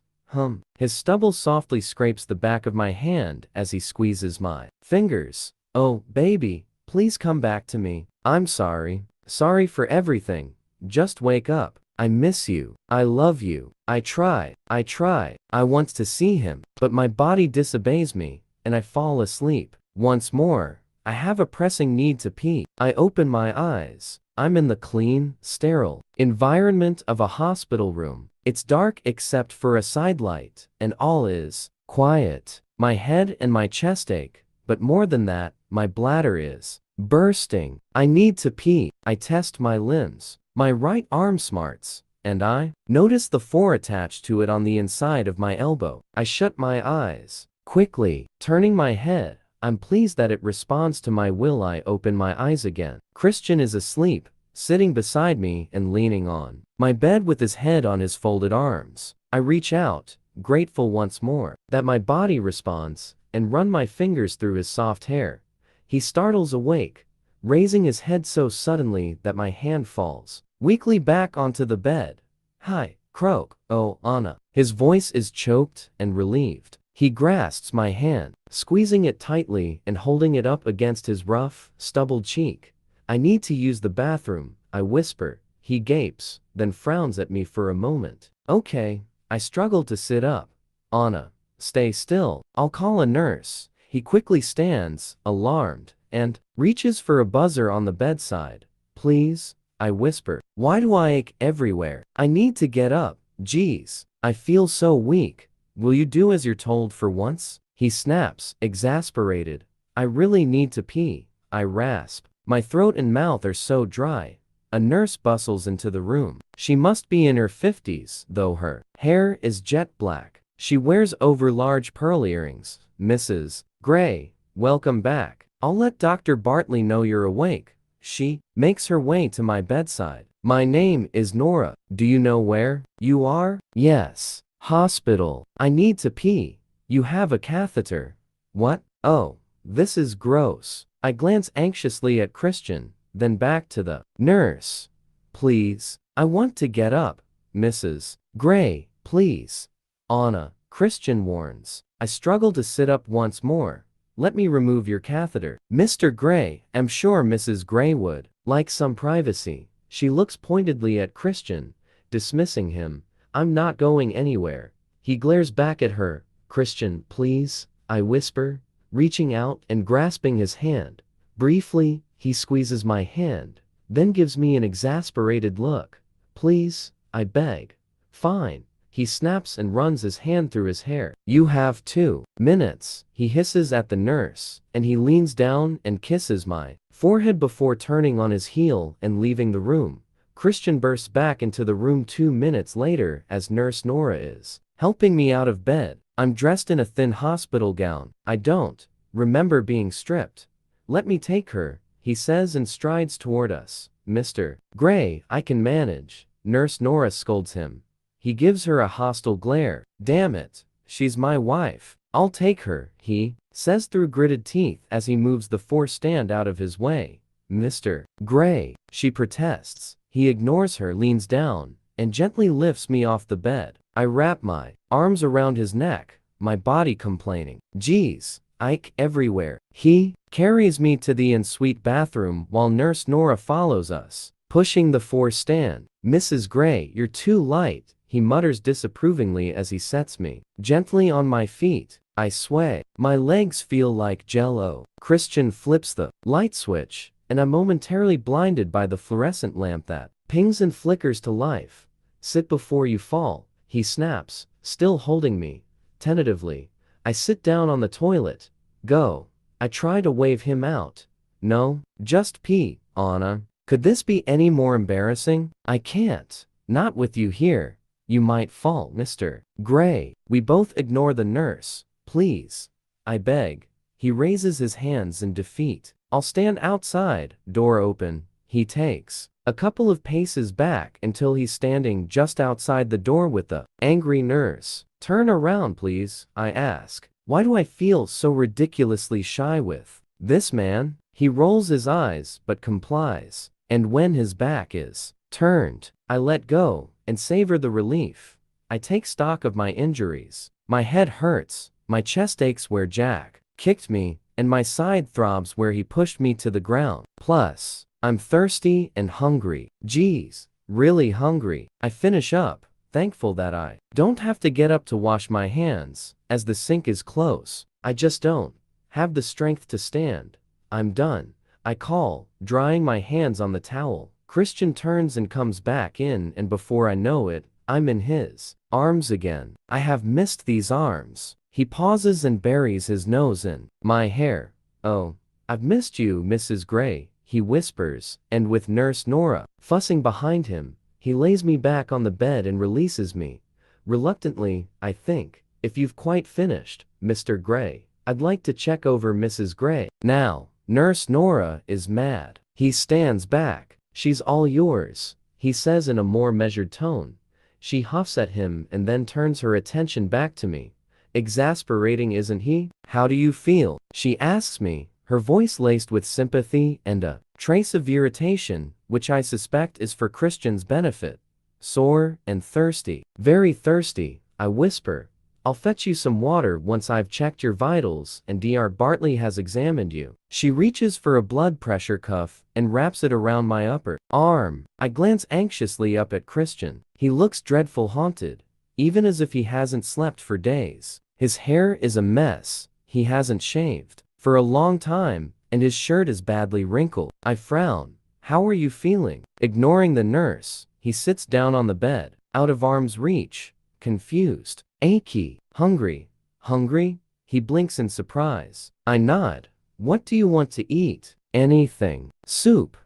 His stubble softly scrapes the back of my hand as he squeezes my fingers. Oh, baby, please come back to me. I'm sorry. Sorry for everything. Just wake up. I miss you. I love you. I try. I want to see him, but my body disobeys me, and I fall asleep. Once more, I have a pressing need to pee. I open my eyes. I'm in the clean, sterile environment of a hospital room. It's dark except for a sidelight, and all is quiet. My head and my chest ache, but more than that, my bladder is bursting. I need to pee. I test my limbs. My right arm smarts, and I notice the 4 attached to it on the inside of my elbow. I shut my eyes. Quickly, turning my head, I'm pleased that it responds to my will. I open my eyes again. Christian is asleep, sitting beside me and leaning on my bed with his head on his folded arms. I reach out, grateful once more that my body responds, and run my fingers through his soft hair. He startles awake, raising his head so suddenly that my hand falls weakly back onto the bed. Hi, croak. Oh, Anna. His voice is choked and relieved. He grasps my hand, squeezing it tightly and holding it up against his rough, stubbled cheek. I need to use the bathroom, I whisper. He gapes, then frowns at me for a moment. Okay. I struggle to sit up. Anna, stay still. I'll call a nurse. He quickly stands, alarmed, and reaches for a buzzer on the bedside. Please, I whisper. Why do I ache everywhere? I need to get up. Geez, I feel so weak. Will you do as you're told for once? He snaps, exasperated. I really need to pee, I rasp. My throat and mouth are so dry. A nurse bustles into the room. She must be in her 50s, though her hair is jet black. She wears over-large pearl earrings. Mrs. Gray, welcome back. I'll let Dr. Bartley know you're awake. She makes her way to my bedside. My name is Nora. Do you know where you are? Yes. Hospital. I need to pee. You have a catheter. What? Oh, this is gross. I glance anxiously at Christian, then back to the nurse. Please, I want to get up. Mrs. Gray, please. Anna, Christian warns. I struggle to sit up once more. Let me remove your catheter. Mr. Gray, I'm sure Mrs. Gray would like some privacy. She looks pointedly at Christian, dismissing him. I'm not going anywhere. He glares back at her. Christian, please, I whisper, reaching out and grasping his hand. Briefly, he squeezes my hand, then gives me an exasperated look. Please, I beg. Fine. He snaps and runs his hand through his hair. You have 2 minutes, he hisses at the nurse, and he leans down and kisses my forehead before turning on his heel and leaving the room. Christian bursts back into the room 2 minutes later as Nurse Nora is helping me out of bed. I'm dressed in a thin hospital gown. I don't remember being stripped. Let me take her, he says and strides toward us. Mr. Gray, I can manage. Nurse Nora scolds him. He gives her a hostile glare. Damn it, she's my wife. I'll take her, he says through gritted teeth as he moves the force stand out of his way. Mr. Gray, she protests. He ignores her, leans down, and gently lifts me off the bed. I wrap my arms around his neck, my body complaining. Geez, I ache everywhere. He carries me to the ensuite bathroom while Nurse Nora follows us, pushing the force stand. Mrs. Gray, you're too light, he mutters disapprovingly as he sets me gently on my feet. I sway. My legs feel like jello. Christian flips the light switch, and I'm momentarily blinded by the fluorescent lamp that pings and flickers to life. Sit before you fall, he snaps, still holding me. Tentatively, I sit down on the toilet. Go. I try to wave him out. No, just pee, Anna. Could this be any more embarrassing? I can't. Not with you here. You might fall, Mr. Gray. We both ignore the nurse. Please. I beg. He raises his hands in defeat. I'll stand outside, door open. He takes a couple of paces back until he's standing just outside the door with the angry nurse. Turn around, please, I ask. Why do I feel so ridiculously shy with this man? He rolls his eyes but complies. And when his back is turned, I let go and savor the relief. I take stock of my injuries. My head hurts, my chest aches where Jack kicked me, and my side throbs where he pushed me to the ground. Plus, I'm thirsty and hungry. Geez, really hungry. I finish up, thankful that I don't have to get up to wash my hands, as the sink is close. I just don't have the strength to stand. I'm done, I call, drying my hands on the towel. Christian turns and comes back in, and before I know it, I'm in his arms again. I have missed these arms. He pauses and buries his nose in my hair. Oh, I've missed you, Mrs. Gray, he whispers, and with Nurse Nora fussing behind him, he lays me back on the bed and releases me. Reluctantly, I think. If you've quite finished, Mr. Gray, I'd like to check over Mrs. Gray. Now, Nurse Nora is mad. He stands back. She's all yours, he says in a more measured tone. She huffs at him and then turns her attention back to me. Exasperating, isn't he? How do you feel? She asks me, her voice laced with sympathy and a trace of irritation, which I suspect is for Christian's benefit. Sore and thirsty. Very thirsty, I whisper. I'll fetch you some water once I've checked your vitals and Dr. Bartley has examined you. She reaches for a blood pressure cuff and wraps it around my upper arm. I glance anxiously up at Christian. He looks dreadful, haunted, even as if he hasn't slept for days. His hair is a mess, he hasn't shaved for a long time, and his shirt is badly wrinkled. I frown. How are you feeling? Ignoring the nurse, he sits down on the bed, out of arm's reach, confused. Achy. Hungry. Hungry? He blinks in surprise. I nod. What do you want to eat? Anything. Soup.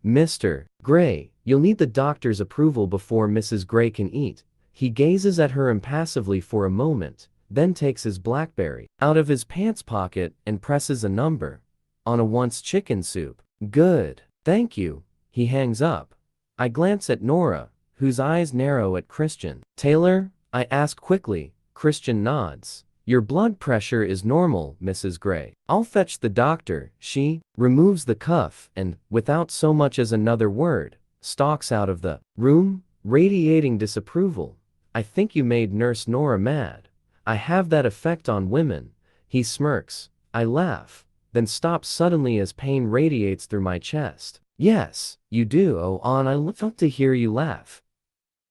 Mr. Gray, you'll need the doctor's approval before Mrs. Gray can eat. He gazes at her impassively for a moment, then takes his BlackBerry out of his pants pocket and presses a number on a once chicken soup. Good. Thank you. He hangs up. I glance at Nora, whose eyes narrow at Christian. Taylor? I ask quickly. Christian nods. Your blood pressure is normal, Mrs. Gray. I'll fetch the doctor. She removes the cuff and, without so much as another word, stalks out of the room, radiating disapproval. I think you made Nurse Nora mad. I have that effect on women. He smirks. I laugh, then stops suddenly as pain radiates through my chest. Yes, you do. Oh, I love to hear you laugh.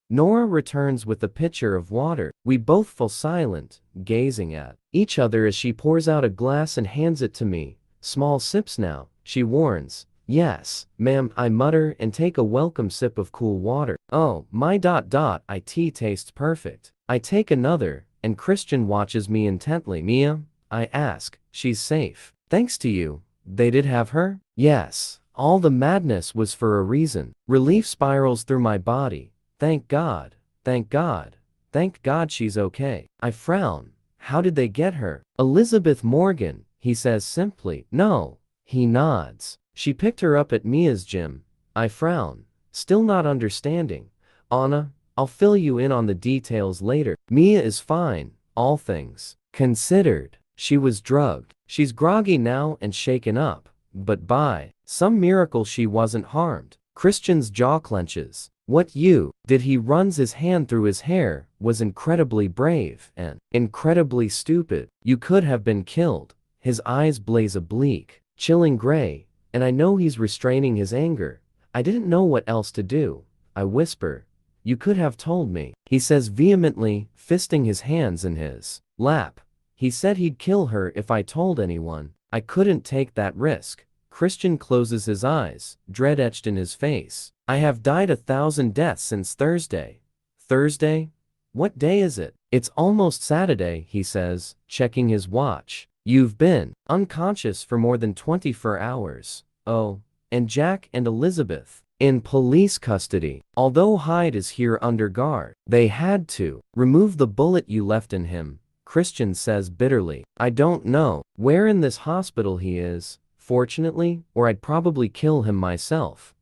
Nora returns with a pitcher of water. We both fall silent, gazing at each other as she pours out a glass and hands it to me. Small sips now, she warns. Yes, ma'am, I mutter and take a welcome sip of cool water. Oh, my it tastes perfect. I take another, and Christian watches me intently. Mia? I ask. She's safe. Thanks to you. They did have her? Yes. All the madness was for a reason. Relief spirals through my body. Thank God. Thank God. Thank God she's okay. I frown. How did they get her? Elizabeth Morgan, he says simply. No. He nods. She picked her up at Mia's gym. I frown, still not understanding. Anna, I'll fill you in on the details later. Mia is fine, all things considered. She was drugged. She's groggy now and shaken up, but by some miracle she wasn't harmed. Christian's jaw clenches. What you did? He runs his hand through his hair, was incredibly brave and incredibly stupid. You could have been killed. His eyes blaze a bleak, chilling gray, and I know he's restraining his anger. I didn't know what else to do. I whisper. You could have told me, he says vehemently, fisting his hands in his lap. He said he'd kill her if I told anyone. I couldn't take that risk. Christian closes his eyes, dread etched in his face. I have died 1,000 deaths since Thursday. Thursday? What day is it? It's almost Saturday, he says, checking his watch. You've been unconscious for more than 24 hours. Oh, and Jack and Elizabeth in police custody. Although Hyde is here under guard, they had to remove the bullet you left in him, Christian says bitterly. I don't know where in this hospital he is, fortunately, or I'd probably kill him myself.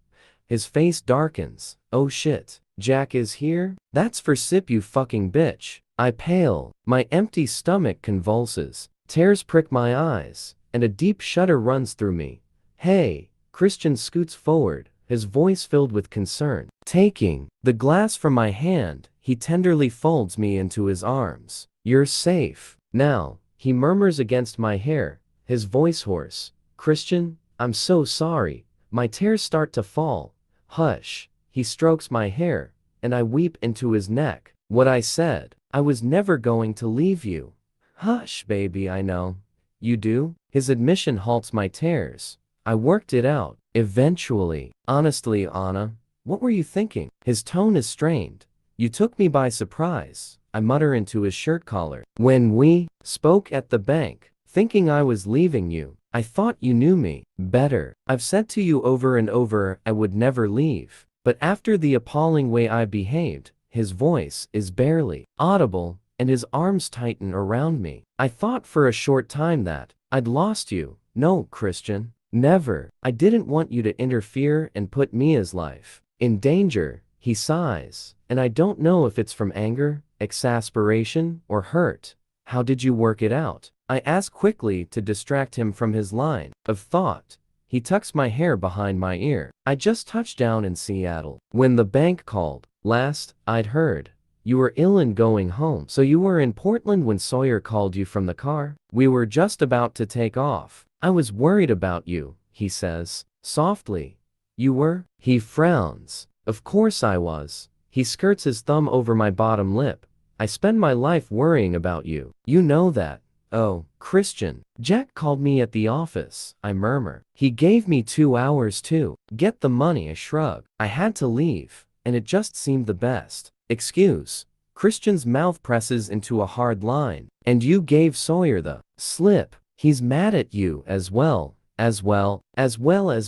His face darkens. Oh shit. Jack is here? That's for sip, you fucking bitch. I pale. My empty stomach convulses. Tears prick my eyes, and a deep shudder runs through me. Hey. Christian scoots forward, his voice filled with concern. Taking the glass from my hand, he tenderly folds me into his arms. You're safe now, he murmurs against my hair, his voice hoarse. Christian, I'm so sorry. My tears start to fall. Hush. He strokes my hair, and I weep into his neck. What I said. I was never going to leave you. Hush, baby, I know. You do? His admission halts my tears. I worked it out, eventually. Honestly, Anna, what were you thinking? His tone is strained. You took me by surprise, I mutter into his shirt collar. When we spoke at the bank, thinking I was leaving you, I thought you knew me better. I've said to you over and over I would never leave. But after the appalling way I behaved, his voice is barely audible, and his arms tighten around me. I thought for a short time that I'd lost you. No, Christian. Never. I didn't want you to interfere and put Mia's life in danger. He sighs, and I don't know if it's from anger, exasperation, or hurt. How did you work it out? I ask quickly to distract him from his line of thought. He tucks my hair behind my ear. I just touched down in Seattle when the bank called. Last I'd heard, you were ill and going home. So you were in Portland when Sawyer called you from the car? We were just about to take off. I was worried about you, he says, softly. You were? He frowns. Of course I was. He skirts his thumb over my bottom lip. I spend my life worrying about you. You know that. Oh, Christian. Jack called me at the office, I murmur. He gave me 2 hours to get the money, I shrug. I had to leave, and it just seemed the best. Excuse. Christian's mouth presses into a hard line. And you gave Sawyer the slip. He's mad at you as well as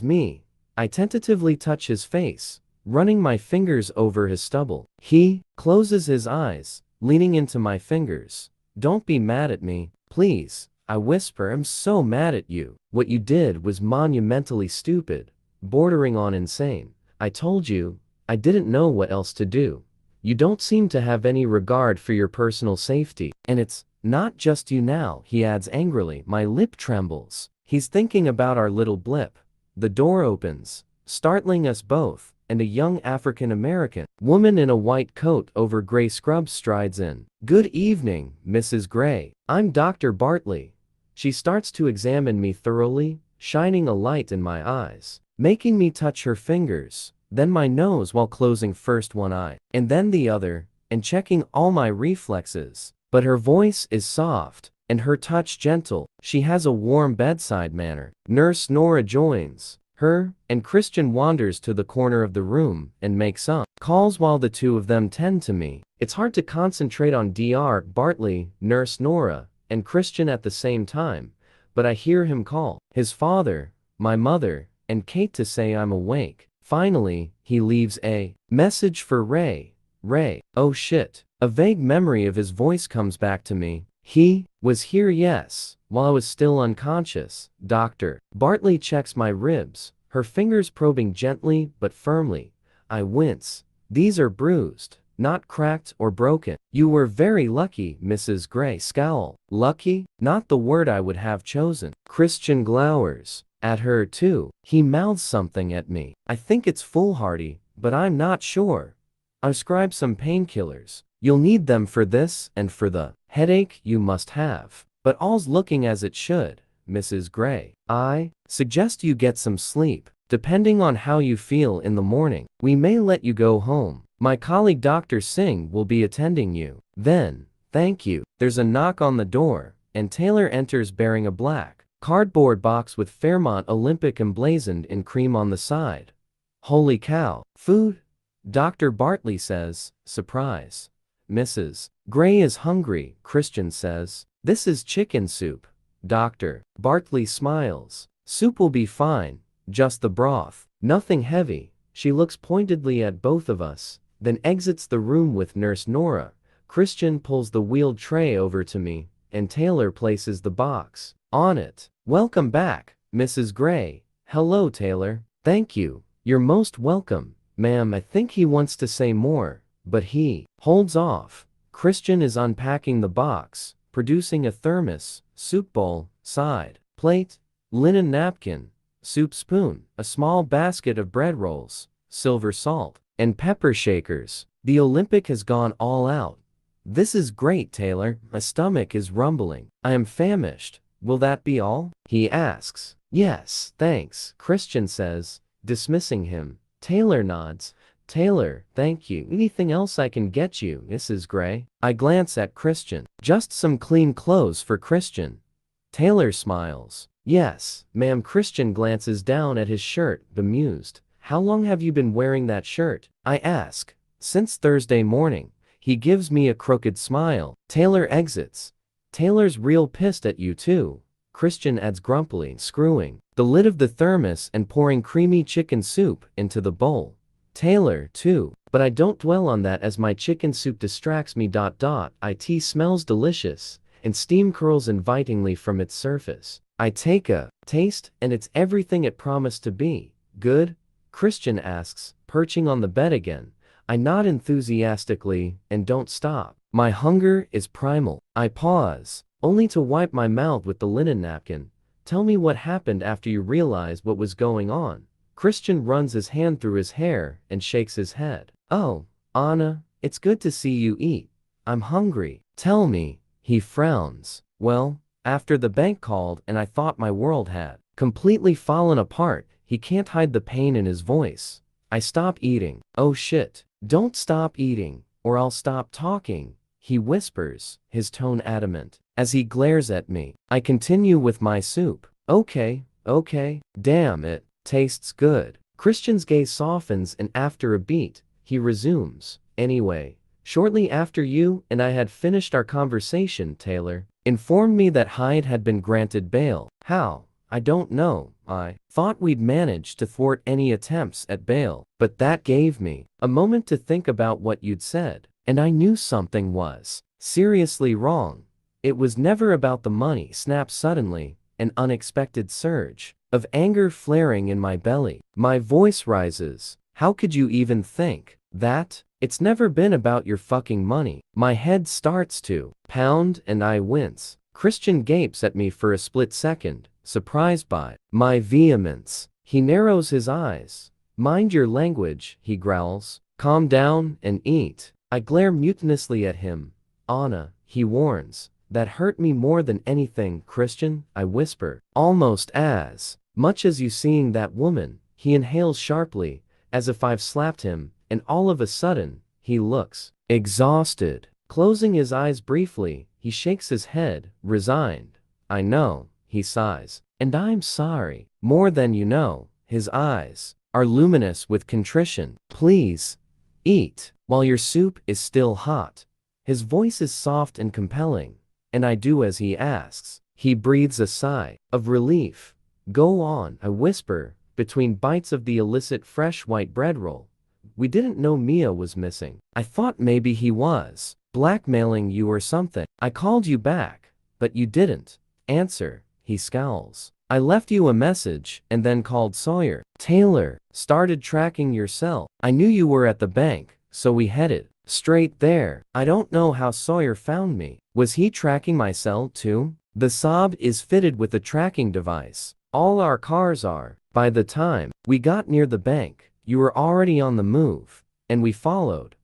me. I tentatively touch his face, running my fingers over his stubble. He closes his eyes, leaning into my fingers. Don't be mad at me, please, I whisper. I'm so mad at you. What you did was monumentally stupid, bordering on insane. I told you, I didn't know what else to do. You don't seem to have any regard for your personal safety. And it's not just you now, he adds angrily. My lip trembles. He's thinking about our little blip. The door opens, startling us both, and a young African-American woman in a white coat over gray scrubs strides in. Good evening, Mrs. Gray. I'm Dr. Bartley. She starts to examine me thoroughly, shining a light in my eyes, making me touch her fingers, then my nose while closing first one eye, and then the other, and checking all my reflexes. But her voice is soft, and her touch gentle. She has a warm bedside manner. Nurse Nora joins her, and Christian wanders to the corner of the room and makes some calls while the two of them tend to me. It's hard to concentrate on Dr. Bartley, Nurse Nora, and Christian at the same time, but I hear him call his father, my mother, and Kate to say I'm awake. Finally, he leaves a message for Ray. Ray. Oh shit. A vague memory of his voice comes back to me. He was here, yes, while I was still unconscious. Dr. Bartley checks my ribs, her fingers probing gently but firmly. I wince. These are bruised, not cracked or broken. You were very lucky, Mrs. Gray. Scowl. Lucky? Not the word I would have chosen. Christian glowers at her too. He mouths something at me. I think it's foolhardy, but I'm not sure. I prescribe some painkillers. You'll need them for this and for the headache you must have. But all's looking as it should, Mrs. Gray. I suggest you get some sleep. Depending on how you feel in the morning, we may let you go home. My colleague Dr. Singh will be attending you. Then, thank you. There's a knock on the door, and Taylor enters bearing a black cardboard box with Fairmont Olympic emblazoned in cream on the side. Holy cow. Food? Dr. Bartley says, surprise. Mrs. Gray is hungry, Christian says. This is chicken soup. Dr. Bartley smiles. Soup will be fine, just the broth. Nothing heavy. She looks pointedly at both of us, then exits the room with Nurse Nora. Christian pulls the wheeled tray over to me, and Taylor places the box on it. Welcome back, Mrs. Gray. Hello, Taylor. Thank you. You're most welcome, ma'am. I think he wants to say more, but he holds off. Christian is unpacking the box, producing a thermos, soup bowl, side plate, linen napkin, soup spoon, a small basket of bread rolls, silver salt, and pepper shakers. The Olympic has gone all out. This is great, Taylor. My stomach is rumbling. I am famished. Will that be all? He asks. Yes, thanks, Christian says, dismissing him. Taylor nods. Taylor, thank you. Anything else I can get you, Mrs. Gray? I glance at Christian. Just some clean clothes for Christian. Taylor smiles. Yes, ma'am. Christian glances down at his shirt, bemused. How long have you been wearing that shirt? I ask. Since Thursday morning. He gives me a crooked smile. Taylor exits. Taylor's real pissed at you too, Christian adds grumpily, screwing the lid of the thermos and pouring creamy chicken soup into the bowl. Taylor, too, but I don't dwell on that as my chicken soup distracts me. It smells delicious, and steam curls invitingly from its surface. I take a taste, and it's everything it promised to be. Good? Christian asks, perching on the bed again. I nod enthusiastically, and don't stop. My hunger is primal. I pause, only to wipe my mouth with the linen napkin. Tell me what happened after you realized what was going on. Christian runs his hand through his hair and shakes his head. Oh, Anna, it's good to see you eat. I'm hungry. Tell me. He frowns. Well, after the bank called and I thought my world had completely fallen apart, he can't hide the pain in his voice. I stop eating. Oh shit. Don't stop eating, or I'll stop talking. he whispers, his tone adamant. As he glares at me, I continue with my soup. Okay, damn it, tastes good. Christian's gaze softens and after a beat, he resumes. Anyway, shortly after you and I had finished our conversation, Taylor informed me that Hyde had been granted bail. How? I don't know. I thought we'd managed to thwart any attempts at bail, but that gave me a moment to think about what you'd said, and I knew something was seriously wrong. It was never about the money. Snapped suddenly, an unexpected surge of anger flaring in my belly. My voice rises. How could you even think that? It's never been about your fucking money. My head starts to pound and I wince. Christian gapes at me for a split second, surprised by my vehemence. He narrows his eyes. Mind your language, he growls. Calm down and eat. I glare mutinously at him. Anna, he warns. That hurt me more than anything, Christian, I whisper. Almost as much as you seeing that woman. He inhales sharply, as if I've slapped him, and all of a sudden, he looks exhausted. Closing his eyes briefly, he shakes his head, resigned. I know, he sighs. And I'm sorry. More than you know. His eyes are luminous with contrition. Please, eat, while your soup is still hot. His voice is soft and compelling, and I do as he asks. He breathes a sigh of relief. Go on, I whisper, between bites of the illicit fresh white bread roll. We didn't know Mia was missing. I thought maybe he was blackmailing you or something. I called you back, but you didn't answer. He scowls. I left you a message and then called Sawyer. Taylor started tracking your cell. I knew you were at the bank, so we headed straight there. I don't know how Sawyer found me. Was he tracking my cell too? The Saab is fitted with a tracking device. All our cars are. By the time we got near the bank, you were already on the move, and we followed.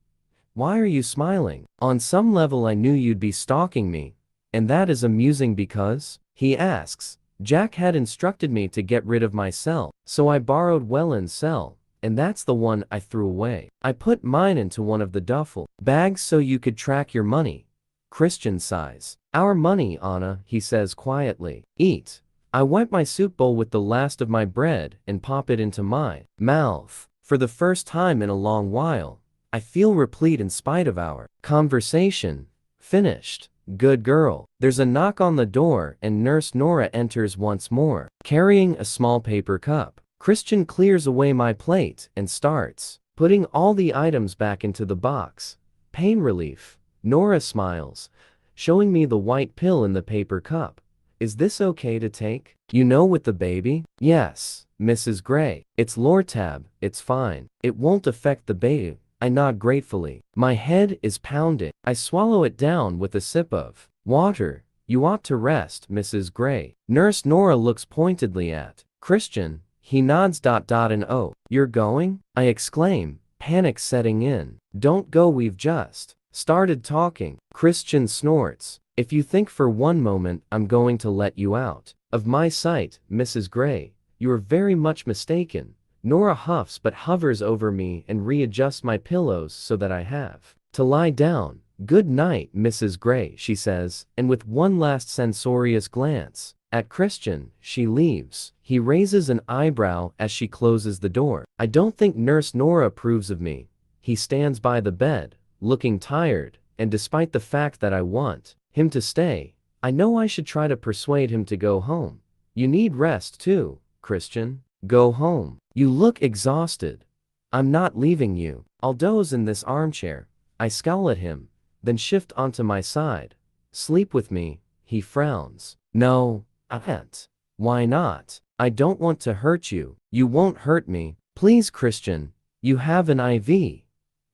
Why are you smiling? On some level I knew you'd be stalking me, and that is amusing because, he asks, Jack had instructed me to get rid of my cell, so I borrowed Welland's cell, and that's the one I threw away. I put mine into one of the duffel bags so you could track your money. Christian sighs. Our money, Anna, he says quietly. Eat. I wipe my soup bowl with the last of my bread and pop it into my mouth. For the first time in a long while, I feel replete in spite of our conversation. Finished. Good girl. There's a knock on the door and Nurse Nora enters once more, carrying a small paper cup. Christian clears away my plate and starts putting all the items back into the box. Pain relief. Nora smiles, showing me the white pill in the paper cup. Is this okay to take? You know, with the baby? Yes, Mrs. Gray. It's Lortab, it's fine. It won't affect the baby. I nod gratefully. My head is pounding. I swallow it down with a sip of water. You ought to rest, Mrs. Gray. Nurse Nora looks pointedly at Christian. He nods. And oh, you're going? I exclaim, panic setting in. Don't go, we've just started talking. Christian snorts. If you think for one moment I'm going to let you out of my sight, Mrs. Gray, you are very much mistaken. Nora huffs but hovers over me and readjusts my pillows so that I have to lie down. Good night, Mrs. Gray, she says, and with one last censorious glance at Christian, she leaves. He raises an eyebrow as she closes the door. I don't think Nurse Nora approves of me. He stands by the bed, looking tired, and despite the fact that I want him to stay, I know I should try to persuade him to go home. You need rest too, Christian. Go home. You look exhausted. I'm not leaving you. I'll doze in this armchair. I scowl at him, then shift onto my side. Sleep with me, he frowns. No, I can't. Why not? I don't want to hurt you. You won't hurt me. Please, Christian. You have an IV.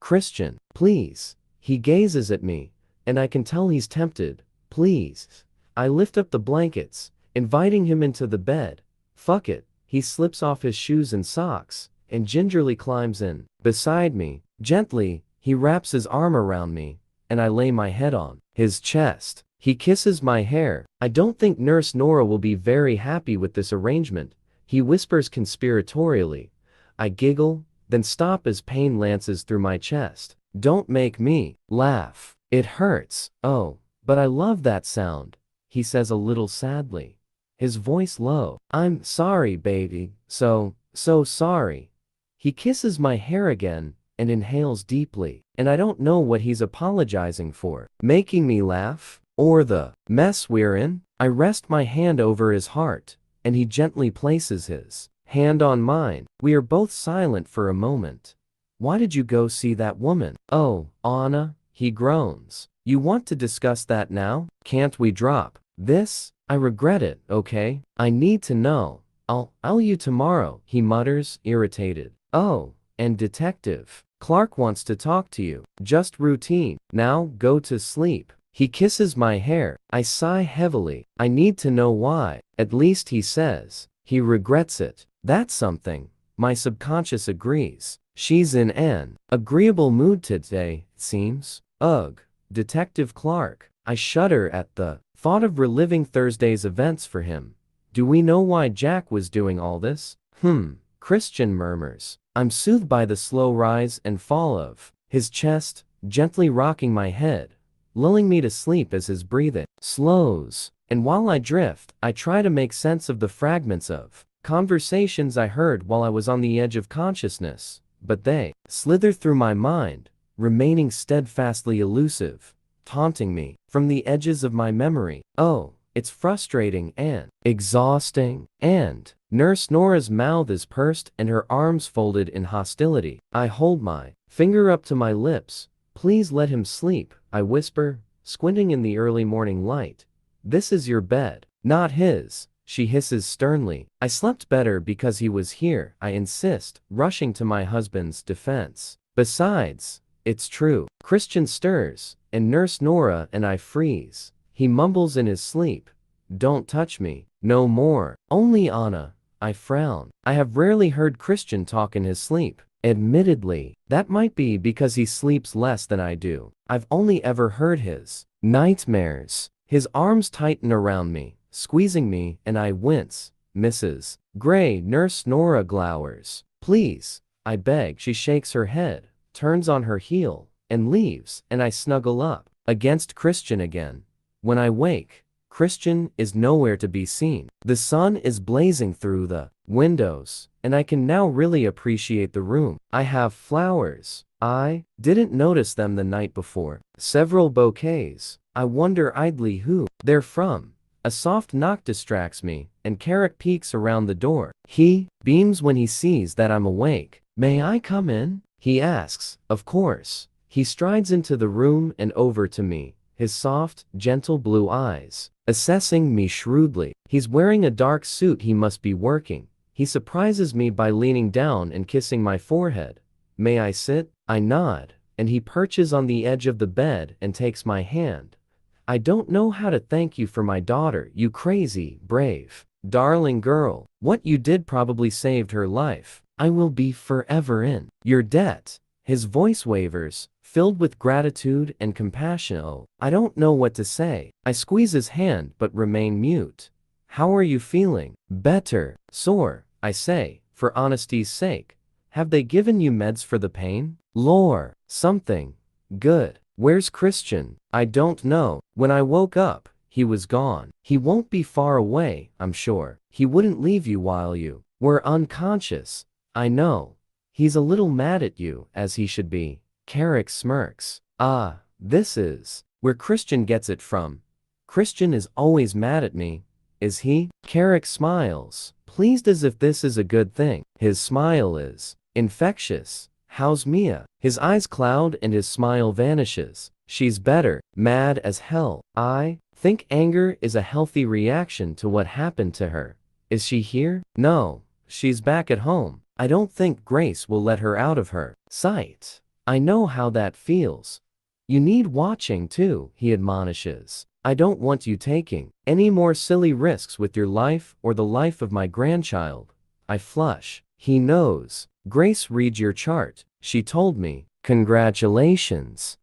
Christian, please. He gazes at me, and I can tell he's tempted. Please. I lift up the blankets, inviting him into the bed. Fuck it. He slips off his shoes and socks, and gingerly climbs in. Beside me, gently, he wraps his arm around me, and I lay my head on his chest. He kisses my hair. I don't think Nurse Nora will be very happy with this arrangement, he whispers conspiratorially. I giggle, then stop as pain lances through my chest. Don't make me laugh. It hurts. Oh, but I love that sound, he says a little sadly, his voice low. I'm sorry, baby. So sorry. He kisses my hair again and inhales deeply, and I don't know what he's apologizing for. Making me laugh? Or the mess we're in? I rest my hand over his heart, and he gently places his hand on mine. We are both silent for a moment. Why did you go see that woman? Oh, Anna, he groans. You want to discuss that now? Can't we drop this? I regret it, okay? I need to know. I'll you tomorrow, he mutters, irritated. Oh, and Detective Clark wants to talk to you. Just routine. Now go to sleep. He kisses my hair. I sigh heavily. I need to know why. At least he says he regrets it. That's something. My subconscious agrees. She's in an agreeable mood today, it seems. Ugh, Detective Clark. I shudder at the thought of reliving Thursday's events for him. Do we know why Jack was doing all this? Christian murmurs. I'm soothed by the slow rise and fall of his chest, gently rocking my head, lulling me to sleep as his breathing slows. And while I drift, I try to make sense of the fragments of conversations I heard while I was on the edge of consciousness, but they slither through my mind, remaining steadfastly elusive, taunting me from the edges of my memory. Oh, it's frustrating and exhausting. And Nurse Nora's mouth is pursed and her arms folded in hostility. I hold my finger up to my lips. Please let him sleep, I whisper, squinting in the early morning light. This is your bed, not his, she hisses sternly. I slept better because he was here, I insist, rushing to my husband's defense. Besides, it's true. Christian stirs, and Nurse Nora and I freeze. He mumbles in his sleep. Don't touch me. No more. Only Anna. I frown. I have rarely heard Christian talk in his sleep. Admittedly, that might be because he sleeps less than I do. I've only ever heard his nightmares. His arms tighten around me, squeezing me, and I wince. Mrs. Gray, Nurse Nora glowers. Please, I beg. She shakes her head, turns on her heel, and leaves, and I snuggle up against Christian again. When I wake, Christian is nowhere to be seen. The sun is blazing through the windows, and I can now really appreciate the room. I have flowers. I didn't notice them the night before. Several bouquets. I wonder idly who they're from. A soft knock distracts me, and Carrick peeks around the door. He beams when he sees that I'm awake. May I come in? He asks. Of course. He strides into the room and over to me, his soft, gentle blue eyes assessing me shrewdly. He's wearing a dark suit. He must be working. He surprises me by leaning down and kissing my forehead. May I sit? I nod, and he perches on the edge of the bed and takes my hand. I don't know how to thank you for my daughter, you crazy, brave, darling girl. What you did probably saved her life. I will be forever in your debt. His voice wavers, filled with gratitude and compassion. Oh, I don't know what to say. I squeeze his hand but remain mute. How are you feeling? Better. Sore, I say, for honesty's sake. Have they given you meds for the pain? Lore. Something. Good. Where's Christian? I don't know. When I woke up, he was gone. He won't be far away, I'm sure. He wouldn't leave you while you were unconscious. I know. He's a little mad at you, as he should be. Carrick smirks. Ah, this is where Christian gets it from. Christian is always mad at me. Is he? Carrick smiles, pleased as if this is a good thing. His smile is infectious. How's Mia? His eyes cloud and his smile vanishes. She's better. Mad as hell. I think anger is a healthy reaction to what happened to her. Is she here? No, she's back at home. I don't think Grace will let her out of her sight. I know how that feels. You need watching too, he admonishes. I don't want you taking any more silly risks with your life or the life of my grandchild. I flush. He knows. Grace reads your chart, she told me. Congratulations.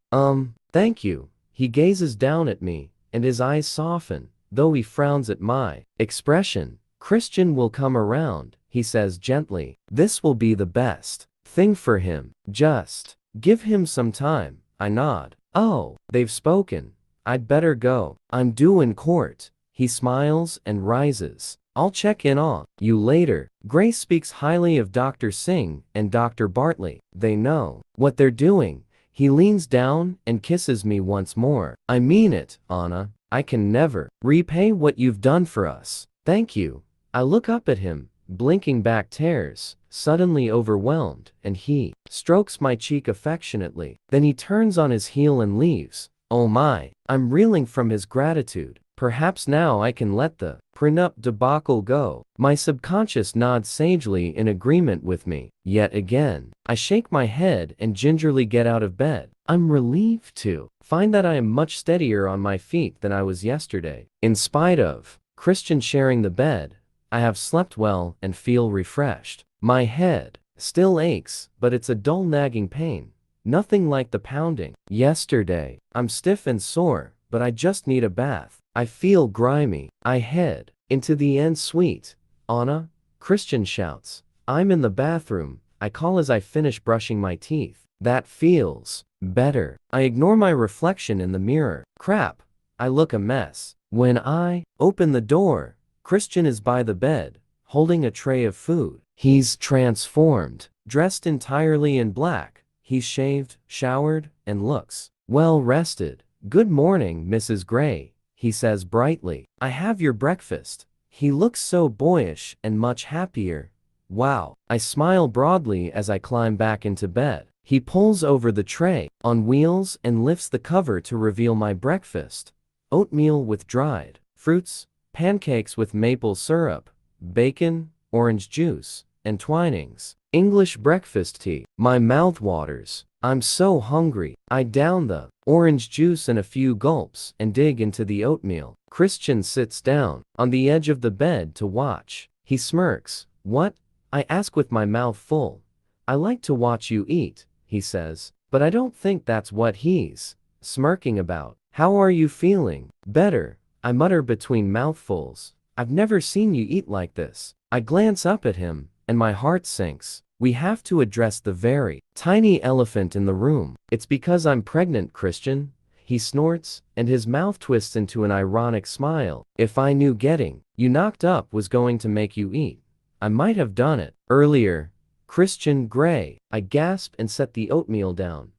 Thank you. He gazes down at me, and his eyes soften, though he frowns at my expression. Christian will come around, he says gently. This will be the best thing for him. Just give him some time. I nod. Oh, they've spoken. I'd better go. I'm due in court. He smiles and rises. I'll check in on you later. Grace speaks highly of Dr. Singh and Dr. Bartley. They know what they're doing. He leans down and kisses me once more. I mean it, Anna. I can never repay what you've done for us. Thank you. I look up at him, blinking back tears, suddenly overwhelmed, and he strokes my cheek affectionately. Then he turns on his heel and leaves. Oh my, I'm reeling from his gratitude. Perhaps now I can let the prenup debacle go. My subconscious nods sagely in agreement with me. Yet again, I shake my head and gingerly get out of bed. I'm relieved to find that I am much steadier on my feet than I was yesterday. In spite of Christian sharing the bed, I have slept well and feel refreshed. My head still aches, but it's a dull nagging pain. Nothing like the pounding yesterday. I'm stiff and sore, but I just need a bath. I feel grimy. I head into the en suite. Anna, Christian shouts. I'm in the bathroom, I call as I finish brushing my teeth. That feels better. I ignore my reflection in the mirror. Crap, I look a mess. When I open the door, Christian is by the bed, holding a tray of food. He's transformed. Dressed entirely in black, he's shaved, showered, and looks well rested. Good morning, Mrs. Gray, he says brightly. I have your breakfast. He looks so boyish and much happier. Wow. I smile broadly as I climb back into bed. He pulls over the tray on wheels and lifts the cover to reveal my breakfast. Oatmeal with dried fruits, pancakes with maple syrup, bacon, orange juice, and Twinings. English breakfast tea. My mouth waters. I'm so hungry. I down the orange juice in a few gulps and dig into the oatmeal. Christian sits down on the edge of the bed to watch. He smirks. What? I ask with my mouth full. I like to watch you eat, he says, but I don't think that's what he's smirking about. How are you feeling? Better, I mutter between mouthfuls. I've never seen you eat like this. I glance up at him, and my heart sinks. We have to address the very tiny elephant in the room. It's because I'm pregnant, Christian. He snorts, and his mouth twists into an ironic smile. If I knew getting you knocked up was going to make you eat, I might have done it earlier. Christian Grey. I gasp and set the oatmeal down.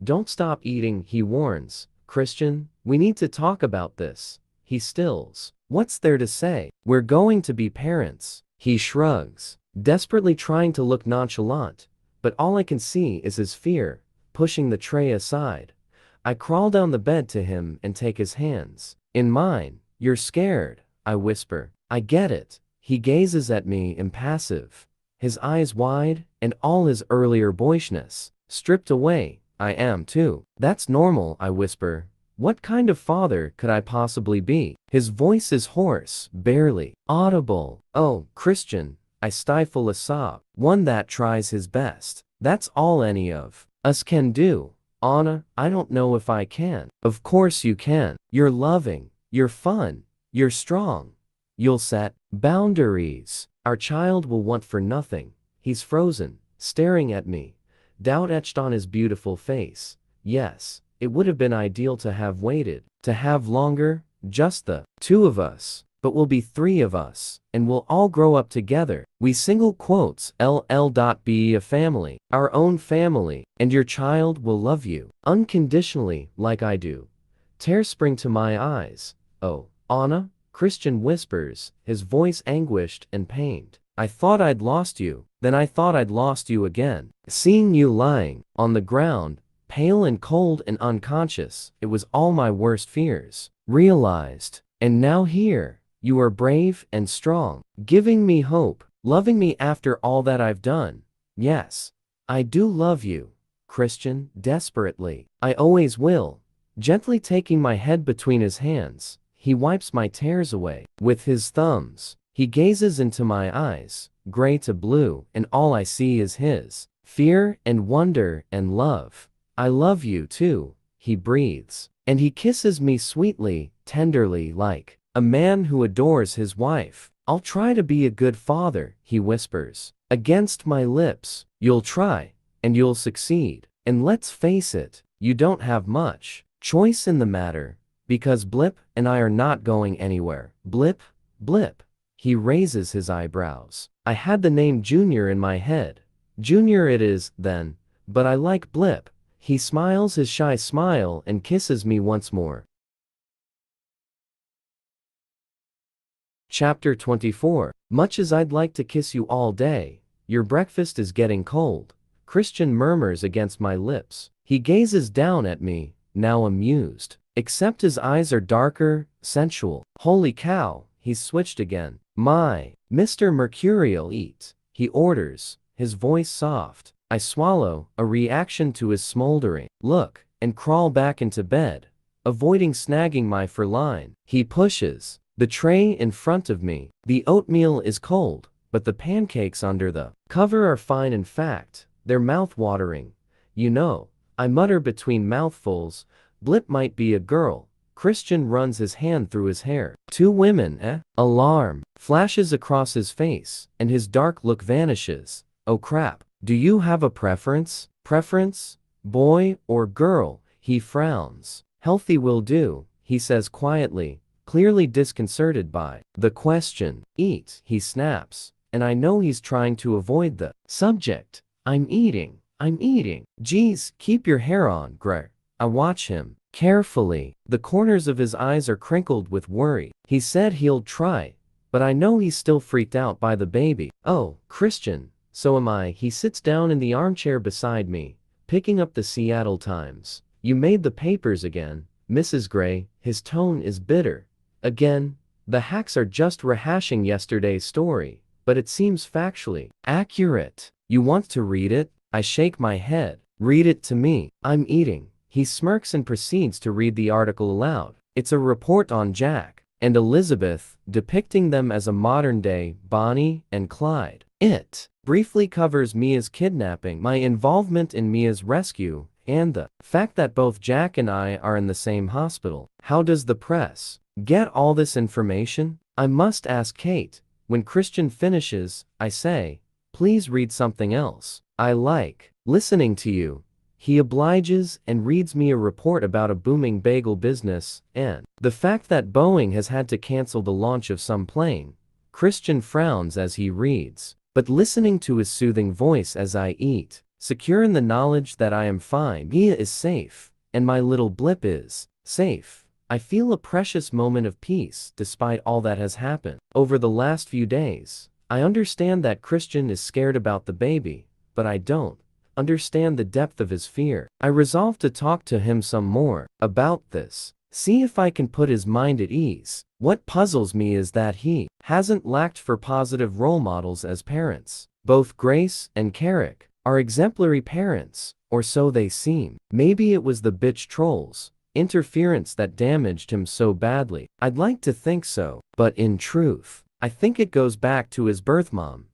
Don't stop eating, he warns. Christian, we need to talk about this. He stills. What's there to say? We're going to be parents. He shrugs, desperately trying to look nonchalant, but all I can see is his fear, pushing the tray aside. I crawl down the bed to him and take his hands in mine. You're scared, I whisper. I get it. He gazes at me impassive, his eyes wide and all his earlier boyishness stripped away. I am too. That's normal, I whisper. What kind of father could I possibly be? His voice is hoarse, barely audible. Oh, Christian, I stifle a sob, one that tries his best. That's all any of us can do. Anna, I don't know if I can. Of course you can. You're loving, you're fun, you're strong. You'll set boundaries. Our child will want for nothing. He's frozen, staring at me, doubt etched on his beautiful face. Yes, it would have been ideal to have waited, to have longer, just the two of us. But we'll be three of us, and we'll all grow up together. We single quotes LL.be a family, our own family, and your child will love you unconditionally like I do. Tears spring to my eyes. Oh, Anna, Christian whispers, his voice anguished and pained. I thought I'd lost you, then I thought I'd lost you again. Seeing you lying on the ground, pale and cold and unconscious, it was all my worst fears realized. And now here, you are brave and strong, giving me hope, loving me after all that I've done. Yes, I do love you, Christian, desperately. I always will. Gently taking my head between his hands, he wipes my tears away. With his thumbs, he gazes into my eyes, gray to blue, and all I see is his fear and wonder and love. I love you too, he breathes, and he kisses me sweetly, tenderly, like a man who adores his wife. I'll try to be a good father, he whispers against my lips. You'll try, and you'll succeed. And let's face it, you don't have much. choice in the matter, because Blip and I are not going anywhere. Blip, Blip. He raises his eyebrows. I had the name Junior in my head. Junior it is, then, but I like Blip. He smiles his shy smile and kisses me once more. Chapter 24. Much as I'd like to kiss you all day, your breakfast is getting cold. Christian murmurs against my lips. He gazes down at me, now amused. Except his eyes are darker, sensual. Holy cow, he's switched again. My, Mr. Mercurial, eat, he orders, his voice soft. I swallow, a reaction to his smoldering look, and crawl back into bed, avoiding snagging my fur-line. He pushes the tray in front of me. The oatmeal is cold, but the pancakes under the cover are fine. In fact, they're mouth-watering. You know, I mutter between mouthfuls, Blip might be a girl. Christian runs his hand through his hair. Two women, eh? Alarm flashes across his face, and his dark look vanishes. Oh crap. Do you have a preference? Preference? Boy or girl? He frowns. Healthy will do, he says quietly, clearly disconcerted by the question. Eat, he snaps, and I know he's trying to avoid the subject. I'm eating. Geez, keep your hair on, Greg. I watch him carefully. The corners of his eyes are crinkled with worry. He said he'll try, but I know he's still freaked out by the baby. Oh, Christian, so am I. He sits down in the armchair beside me, picking up the Seattle Times. You made the papers again, Mrs. Gray. His tone is bitter. Again, the hacks are just rehashing yesterday's story, but it seems factually accurate. You want to read it? I shake my head. Read it to me. I'm eating. He smirks and proceeds to read the article aloud. It's a report on Jack and Elizabeth, depicting them as a modern-day Bonnie and Clyde. It briefly covers Mia's kidnapping, my involvement in Mia's rescue, and the fact that both Jack and I are in the same hospital. How does the press get all this information? I must ask Kate. When Christian finishes, I say, please read something else. I like listening to you. He obliges and reads me a report about a booming bagel business and the fact that Boeing has had to cancel the launch of some plane. Christian frowns as he reads, but listening to his soothing voice as I eat, secure in the knowledge that I am fine, Mia is safe, and my little Blip is safe, I feel a precious moment of peace despite all that has happened over the last few days. I understand that Christian is scared about the baby, but I don't understand the depth of his fear. I resolve to talk to him some more about this, see if I can put his mind at ease. What puzzles me is that he hasn't lacked for positive role models as parents. Both Grace and Carrick are exemplary parents, or so they seem. Maybe it was the bitch trolls' interference that damaged him so badly. I'd like to think so, but in truth, I think it goes back to his birth mom,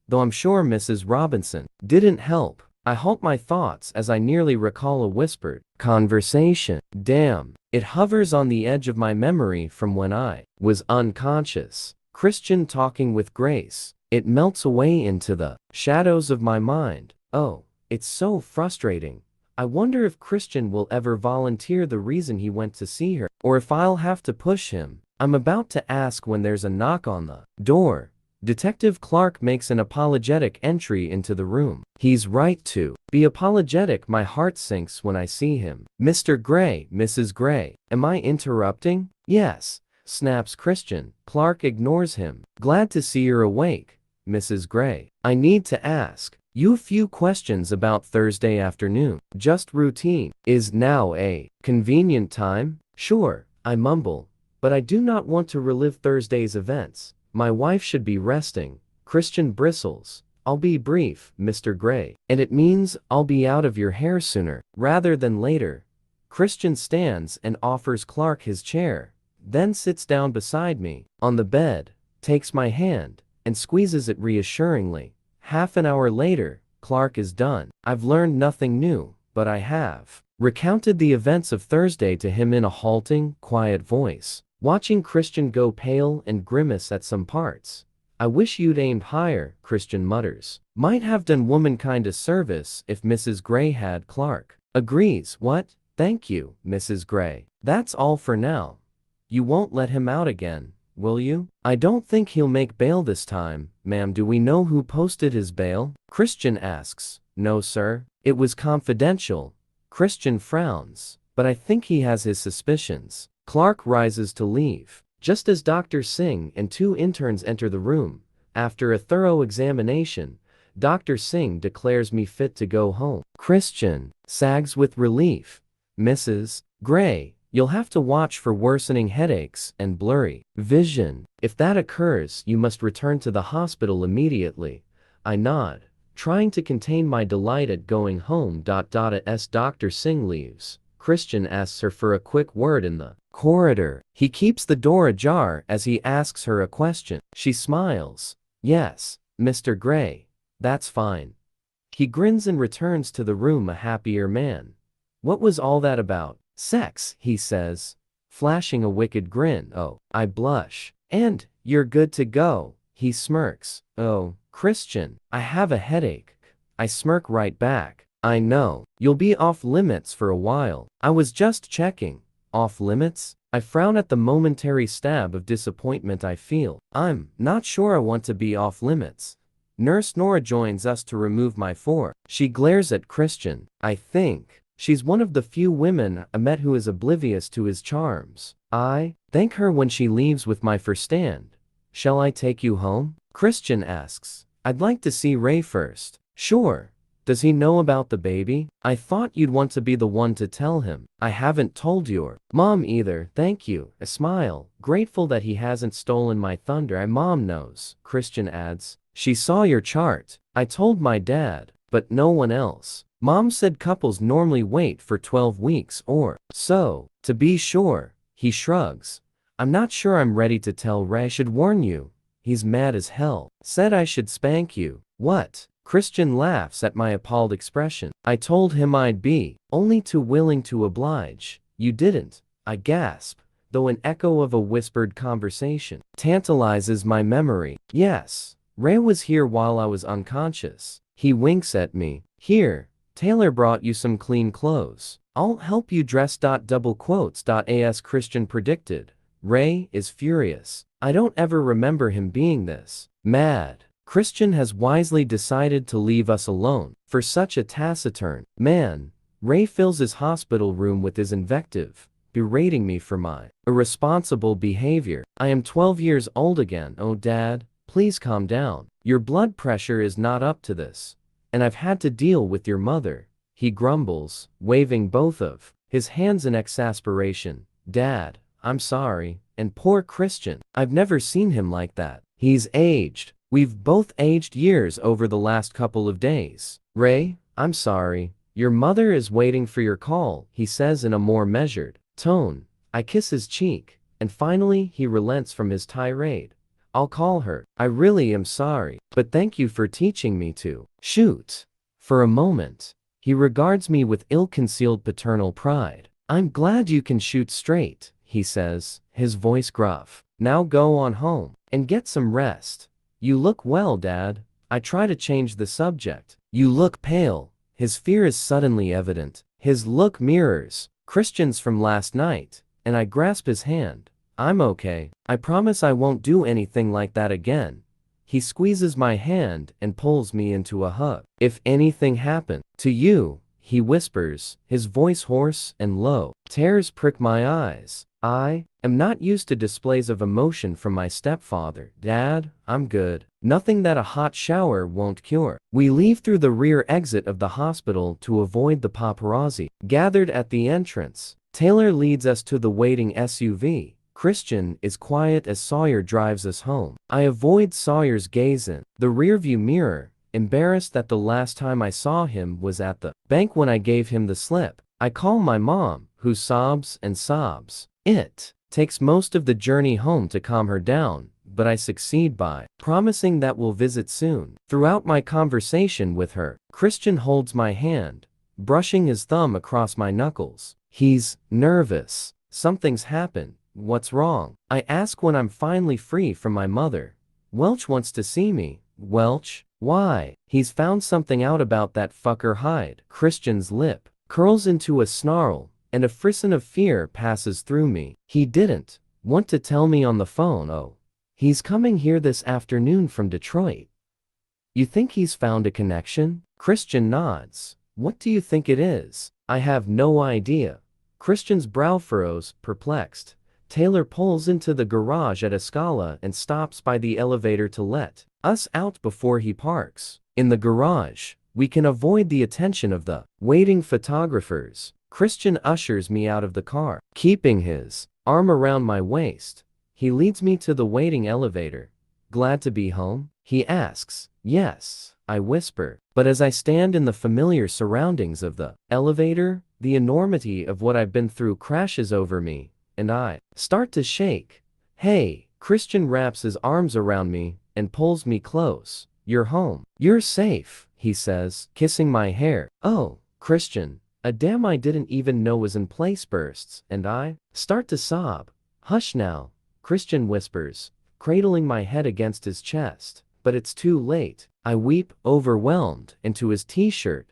though I'm sure Mrs. Robinson didn't help. I halt my thoughts as I nearly recall a whispered conversation. Damn, it hovers on the edge of my memory from when I was unconscious. Christian talking with Grace. It melts away into the shadows of my mind. Oh, it's so frustrating. I wonder if Christian will ever volunteer the reason he went to see her, or if I'll have to push him. I'm about to ask when there's a knock on the door. Detective Clark makes an apologetic entry into the room. He's right to be apologetic. My heart sinks when I see him. Mr. Gray, Mrs. Gray, am I interrupting? Yes, snaps Christian. Clark ignores him. Glad to see you're awake, Mrs. Gray. I need to ask you a few questions about Thursday afternoon. Just routine. Is now a convenient time? Sure, I mumble, but I do not want to relive Thursday's events. My wife should be resting. Christian bristles. I'll be brief, Mr. Gray. And it means I'll be out of your hair sooner, rather than later. Christian stands and offers Clark his chair, then sits down beside me, on the bed, takes my hand, and squeezes it reassuringly. Half an hour later, Clark is done. I've learned nothing new, but I have recounted the events of Thursday to him in a halting, quiet voice. Watching Christian go pale and grimace at some parts. I wish you'd aimed higher, Christian mutters. Might have done womankind a service if Mrs. Gray had. Clark agrees. What? Thank you, Mrs. Gray. That's all for now. You won't let him out again, will you? I don't think he'll make bail this time, ma'am. Do we know who posted his bail? Christian asks. No, sir. It was confidential. Christian frowns, but I think he has his suspicions. Clark rises to leave. Just as Dr. Singh and two interns enter the room, after a thorough examination, Dr. Singh declares me fit to go home. Christian sags with relief. Mrs. Gray, you'll have to watch for worsening headaches and blurry vision. If that occurs, you must return to the hospital immediately. I nod, trying to contain my delight at going home. As Dr. Singh leaves, Christian asks her for a quick word in the corridor. He keeps the door ajar as he asks her a question. She smiles. Yes, Mr. Gray, that's fine. He grins and returns to the room a happier man. What was all that about? Sex, he says, flashing a wicked grin. Oh, I blush. And, you're good to go, he smirks. Oh, Christian, I have a headache. I smirk right back. I know, you'll be off limits for a while. I was just checking. Off limits? I frown at the momentary stab of disappointment I feel. I'm not sure I want to be off limits. Nurse Nora joins us to remove my fore. She glares at Christian. I think she's one of the few women I met who is oblivious to his charms. I thank her when she leaves with my firstand. Shall I take you home? Christian asks. I'd like to see Ray first. Sure. Does he know about the baby? I thought you'd want to be the one to tell him. I haven't told your mom either. Thank you. I smile, grateful that he hasn't stolen my thunder. Mom knows, Christian adds. She saw your chart. I told my dad, but no one else. Mom said couples normally wait for 12 weeks or so. To be sure, he shrugs. I'm not sure I'm ready to tell Ray. I should warn you. He's mad as hell. Said I should spank you. What? Christian laughs at my appalled expression. I told him I'd be only too willing to oblige. You didn't. I gasp, though an echo of a whispered conversation tantalizes my memory. Yes, Ray was here while I was unconscious. He winks at me. Here, Taylor brought you some clean clothes. I'll help you dress. Double quotes. As Christian predicted, Ray is furious. I don't ever remember him being this mad. Christian has wisely decided to leave us alone. For such a taciturn man, Ray fills his hospital room with his invective, berating me for my irresponsible behavior. I am 12 years old again. Oh, Dad, please calm down. Your blood pressure is not up to this. And I've had to deal with your mother, he grumbles, waving both of his hands in exasperation. Dad, I'm sorry. And poor Christian, I've never seen him like that. He's aged. We've both aged years over the last couple of days. Ray, I'm sorry. Your mother is waiting for your call, he says in a more measured tone. I kiss his cheek, and finally he relents from his tirade. I'll call her. I really am sorry, but thank you for teaching me to shoot. For a moment, he regards me with ill-concealed paternal pride. I'm glad you can shoot straight, he says, his voice gruff. Now go on home and get some rest. You look well, Dad. I try to change the subject. You look pale. His fear is suddenly evident. His look mirrors Christian's from last night, and I grasp his hand. I'm okay. I promise I won't do anything like that again. He squeezes my hand and pulls me into a hug. If anything happened to you, he whispers, his voice hoarse and low. Tears prick my eyes. I am not used to displays of emotion from my stepfather. Dad, I'm good. Nothing that a hot shower won't cure. We leave through the rear exit of the hospital to avoid the paparazzi gathered at the entrance. Taylor leads us to the waiting SUV. Christian is quiet as Sawyer drives us home. I avoid Sawyer's gaze in the rearview mirror, embarrassed that the last time I saw him was at the bank when I gave him the slip. I call my mom, who sobs and sobs. It takes most of the journey home to calm her down, but I succeed by promising that we'll visit soon. Throughout my conversation with her, Christian holds my hand, brushing his thumb across my knuckles. He's nervous. Something's happened. What's wrong? I ask when I'm finally free from my mother. Welch wants to see me. Welch? Why? He's found something out about that fucker Hyde. Christian's lip curls into a snarl, and a frisson of fear passes through me. He didn't want to tell me on the phone. Oh, he's coming here this afternoon from Detroit. You think he's found a connection? Christian nods. What do you think it is? I have no idea. Christian's brow furrows, perplexed. Taylor pulls into the garage at Escala and stops by the elevator to let us out before he parks. In the garage, we can avoid the attention of the waiting photographers. Christian ushers me out of the car, keeping his arm around my waist. He leads me to the waiting elevator. Glad to be home? He asks. Yes, I whisper. But as I stand in the familiar surroundings of the elevator, the enormity of what I've been through crashes over me, and I start to shake. Hey, Christian wraps his arms around me and pulls me close. You're home. You're safe, he says, kissing my hair. Oh, Christian, a dam I didn't even know was in place bursts, and I start to sob. Hush now, Christian whispers, cradling my head against his chest. But it's too late. I weep, overwhelmed, into his t-shirt,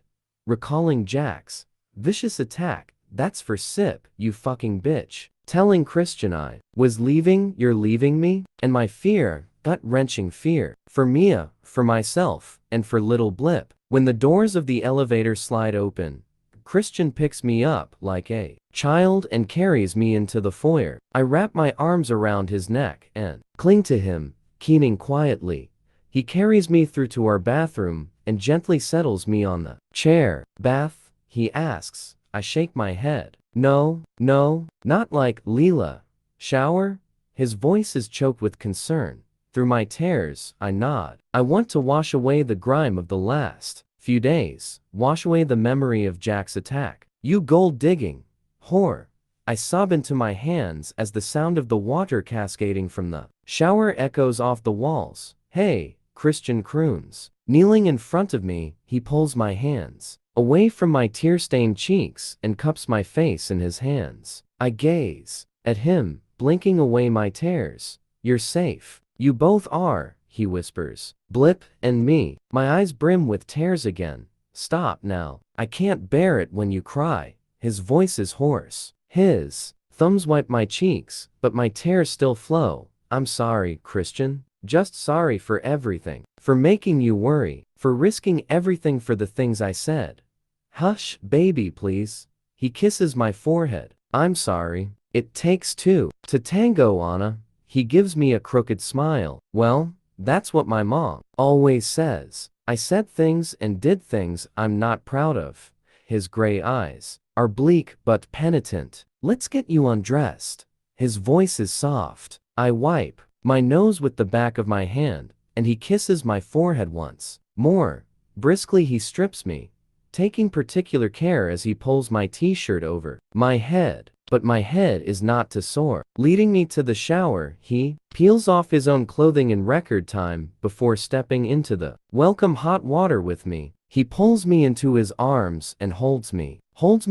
recalling Jack's vicious attack. That's for sip, you fucking bitch. Telling Christian I was leaving, you're leaving me? And my fear, gut-wrenching fear, for Mia, for myself, and for little Blip. When the doors of the elevator slide open, Christian picks me up like a child and carries me into the foyer. I wrap my arms around his neck and cling to him, keening quietly. He carries me through to our bathroom and gently settles me on the chair. Bath? He asks. I shake my head. No, not like Leela. Shower? His voice is choked with concern. Through my tears, I nod. I want to wash away the grime of the last few days, wash away the memory of Jack's attack. You gold-digging whore. I sob into my hands as the sound of the water cascading from the shower echoes off the walls. Hey, Christian croons. Kneeling in front of me, he pulls my hands away from my tear-stained cheeks and cups my face in his hands. I gaze at him, blinking away my tears. You're safe. You both are, he whispers. Blip and me. My eyes brim with tears again. Stop now. I can't bear it when you cry. His voice is hoarse. His thumbs wipe my cheeks, but my tears still flow. I'm sorry, Christian. Just sorry for everything. For making you worry. For risking everything for the things I said. Hush, baby, please. He kisses my forehead. I'm sorry. It takes two to tango, Anna. He gives me a crooked smile. Well, that's what my mom always says. I said things and did things I'm not proud of. His gray eyes are bleak but penitent. Let's get you undressed. His voice is soft. I wipe my nose with the back of my hand, and he kisses my forehead once more. Briskly he strips me, taking particular care as he pulls my t-shirt over my head. But my head is not too sore. Leading me to the shower, he peels off his own clothing in record time before stepping into the welcome hot water with me. He pulls me into his arms and holds me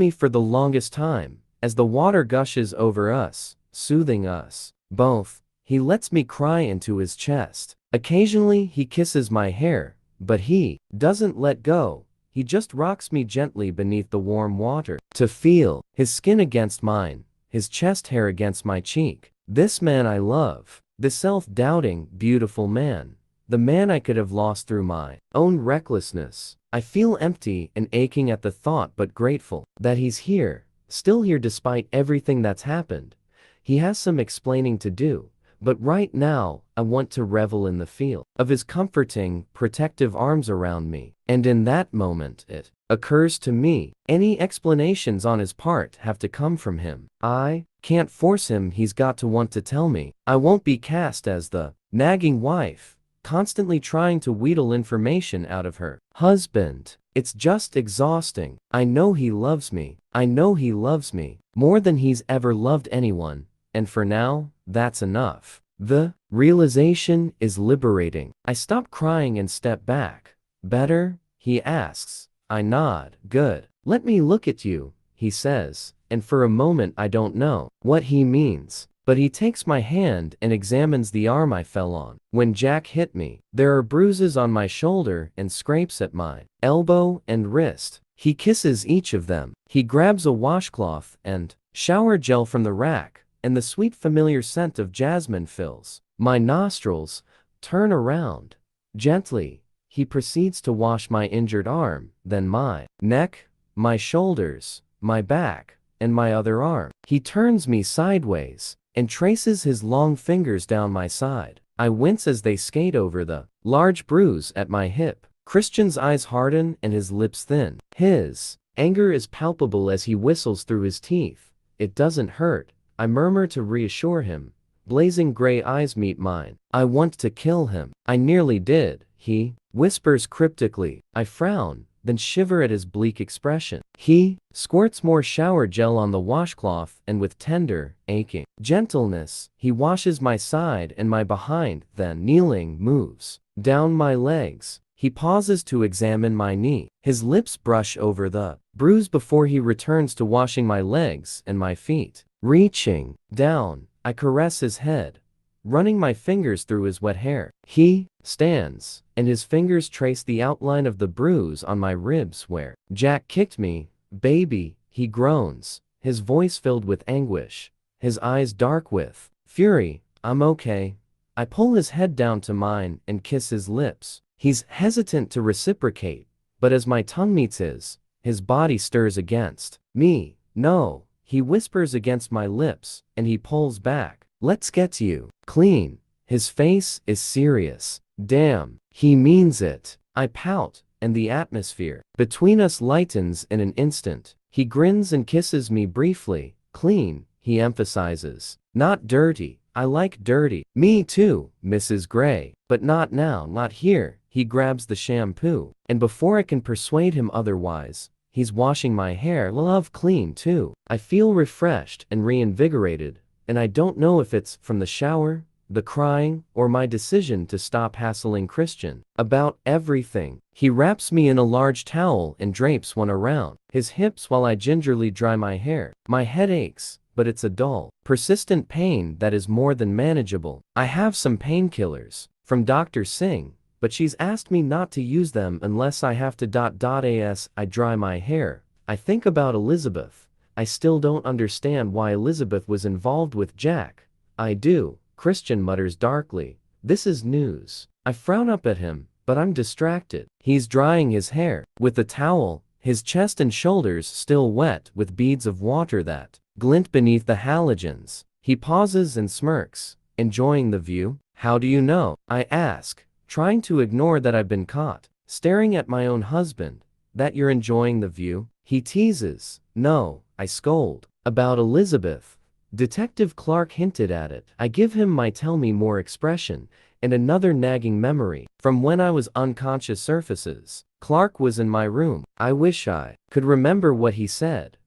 for the longest time, as the water gushes over us, soothing us both. He lets me cry into his chest. Occasionally he kisses my hair, but he doesn't let go. He just rocks me gently beneath the warm water, to feel his skin against mine, his chest hair against my cheek. This man I love, the self-doubting, beautiful man, the man I could have lost through my own recklessness. I feel empty and aching at the thought, but grateful that he's here, still here despite everything that's happened. He has some explaining to do, but right now, I want to revel in the feel of his comforting, protective arms around me. And in that moment, it occurs to me, any explanations on his part have to come from him. I can't force him, he's got to want to tell me. I won't be cast as the nagging wife, constantly trying to wheedle information out of her husband. It's just exhausting. I know he loves me. I know he loves me more than he's ever loved anyone. And for now, that's enough. The realization is liberating. I stop crying and step back. Better? He asks. I nod. Good. Let me look at you, he says, and for a moment I don't know what he means. But he takes my hand and examines the arm I fell on when Jack hit me. There are bruises on my shoulder and scrapes at my elbow and wrist. He kisses each of them. He grabs a washcloth and shower gel from the rack, and the sweet familiar scent of jasmine fills my nostrils. Turn around. Gently, he proceeds to wash my injured arm, then my neck, my shoulders, my back, and my other arm. He turns me sideways and traces his long fingers down my side. I wince as they skate over the large bruise at my hip. Christian's eyes harden and his lips thin. His anger is palpable as he whistles through his teeth. It doesn't hurt, I murmur to reassure him. Blazing gray eyes meet mine. I want to kill him. I nearly did, he whispers cryptically. I frown, then shiver at his bleak expression. He squirts more shower gel on the washcloth and with tender, aching gentleness, he washes my side and my behind, then, kneeling, moves down my legs. He pauses to examine my knee. His lips brush over the bruise before he returns to washing my legs and my feet. Reaching down, I caress his head, running my fingers through his wet hair. He stands, and his fingers trace the outline of the bruise on my ribs where Jack kicked me. Baby, he groans, his voice filled with anguish, his eyes dark with fury. I'm okay. I pull his head down to mine and kiss his lips. He's hesitant to reciprocate, but as my tongue meets his body stirs against me. No, he whispers against my lips, and he pulls back. Let's get you clean. His face is serious. Damn, he means it. I pout, and the atmosphere between us lightens in an instant. He grins and kisses me briefly. Clean, he emphasizes. Not dirty. I like dirty. Me too, Mrs. Gray. But not now, not here. He grabs the shampoo, and before I can persuade him otherwise, he's washing my hair. Love clean too. I feel refreshed and reinvigorated, and I don't know if it's from the shower, the crying, or my decision to stop hassling Christian about everything. He wraps me in a large towel and drapes one around his hips while I gingerly dry my hair. My head aches, but it's a dull, persistent pain that is more than manageable. I have some painkillers from Dr. Singh, but she's asked me not to use them unless I have to. As I dry my hair, I think about Elizabeth. I still don't understand why Elizabeth was involved with Jack. I do, Christian mutters darkly. This is news. I frown up at him, but I'm distracted. He's drying his hair with a towel, his chest and shoulders still wet with beads of water that glint beneath the halogens. He pauses and smirks. Enjoying the view? How do you know? I ask, trying to ignore that I've been caught staring at my own husband. That you're enjoying the view? He teases. No, I scold. About Elizabeth. Detective Clark hinted at it. I give him my tell me more expression, and another nagging memory from when I was unconscious surfaces. Clark was in my room. I wish I could remember what he said.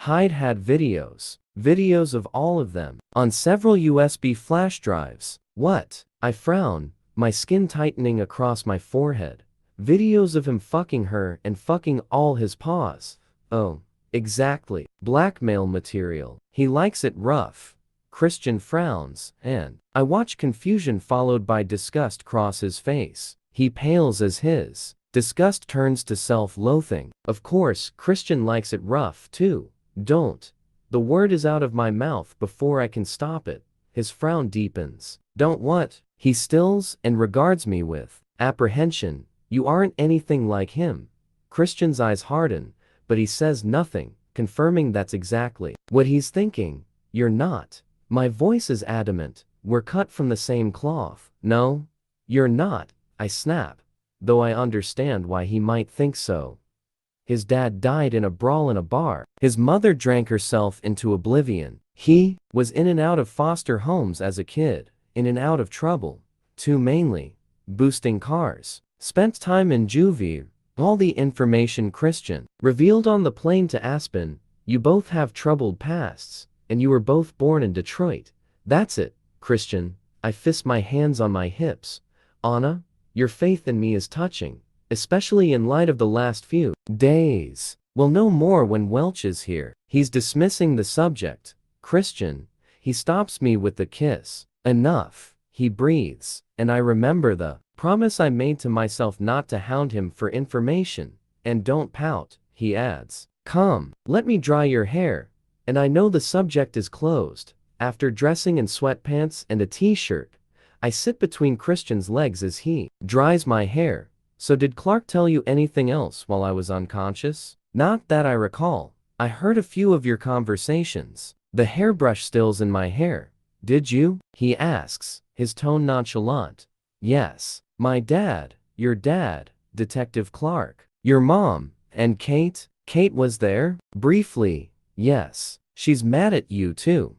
Hyde had videos of all of them, on several USB flash drives. What? I frown, my skin tightening across my forehead. Videos of him fucking her and fucking all his paws. Oh, exactly. Blackmail material. He likes it rough. Christian frowns, and I watch confusion followed by disgust cross his face. He pales as his disgust turns to self-loathing. Of course, Christian likes it rough too. Don't. The word is out of my mouth before I can stop it. His frown deepens. Don't what? He stills and regards me with apprehension. You aren't anything like him. Christian's eyes harden, but he says nothing, confirming that's exactly what he's thinking. You're not. My voice is adamant. We're cut from the same cloth. No, you're not, I snap, though I understand why he might think so. His dad died in a brawl in a bar. His mother drank herself into oblivion. He was in and out of foster homes as a kid, in and out of trouble. Two mainly. Boosting cars. Spent time in juvie. All the information Christian revealed on the plane to Aspen. You both have troubled pasts, and you were both born in Detroit. That's it, Christian. I fist my hands on my hips. Anna, your faith in me is touching, especially in light of the last few days. We'll know more when Welch is here. He's dismissing the subject. Christian. He stops me with the kiss. Enough. He breathes, and I remember the promise I made to myself not to hound him for information. And don't pout, he adds. Come, let me dry your hair. And I know the subject is closed. After dressing in sweatpants and a t-shirt, I sit between Christian's legs as he dries my hair. So did Clark tell you anything else while I was unconscious? Not that I recall. I heard a few of your conversations. The hairbrush still's in my hair. Did you? He asks, his tone nonchalant. Yes. My dad, your dad, Detective Clark, your mom, and Kate? Kate was there? Briefly, yes. She's mad at you too.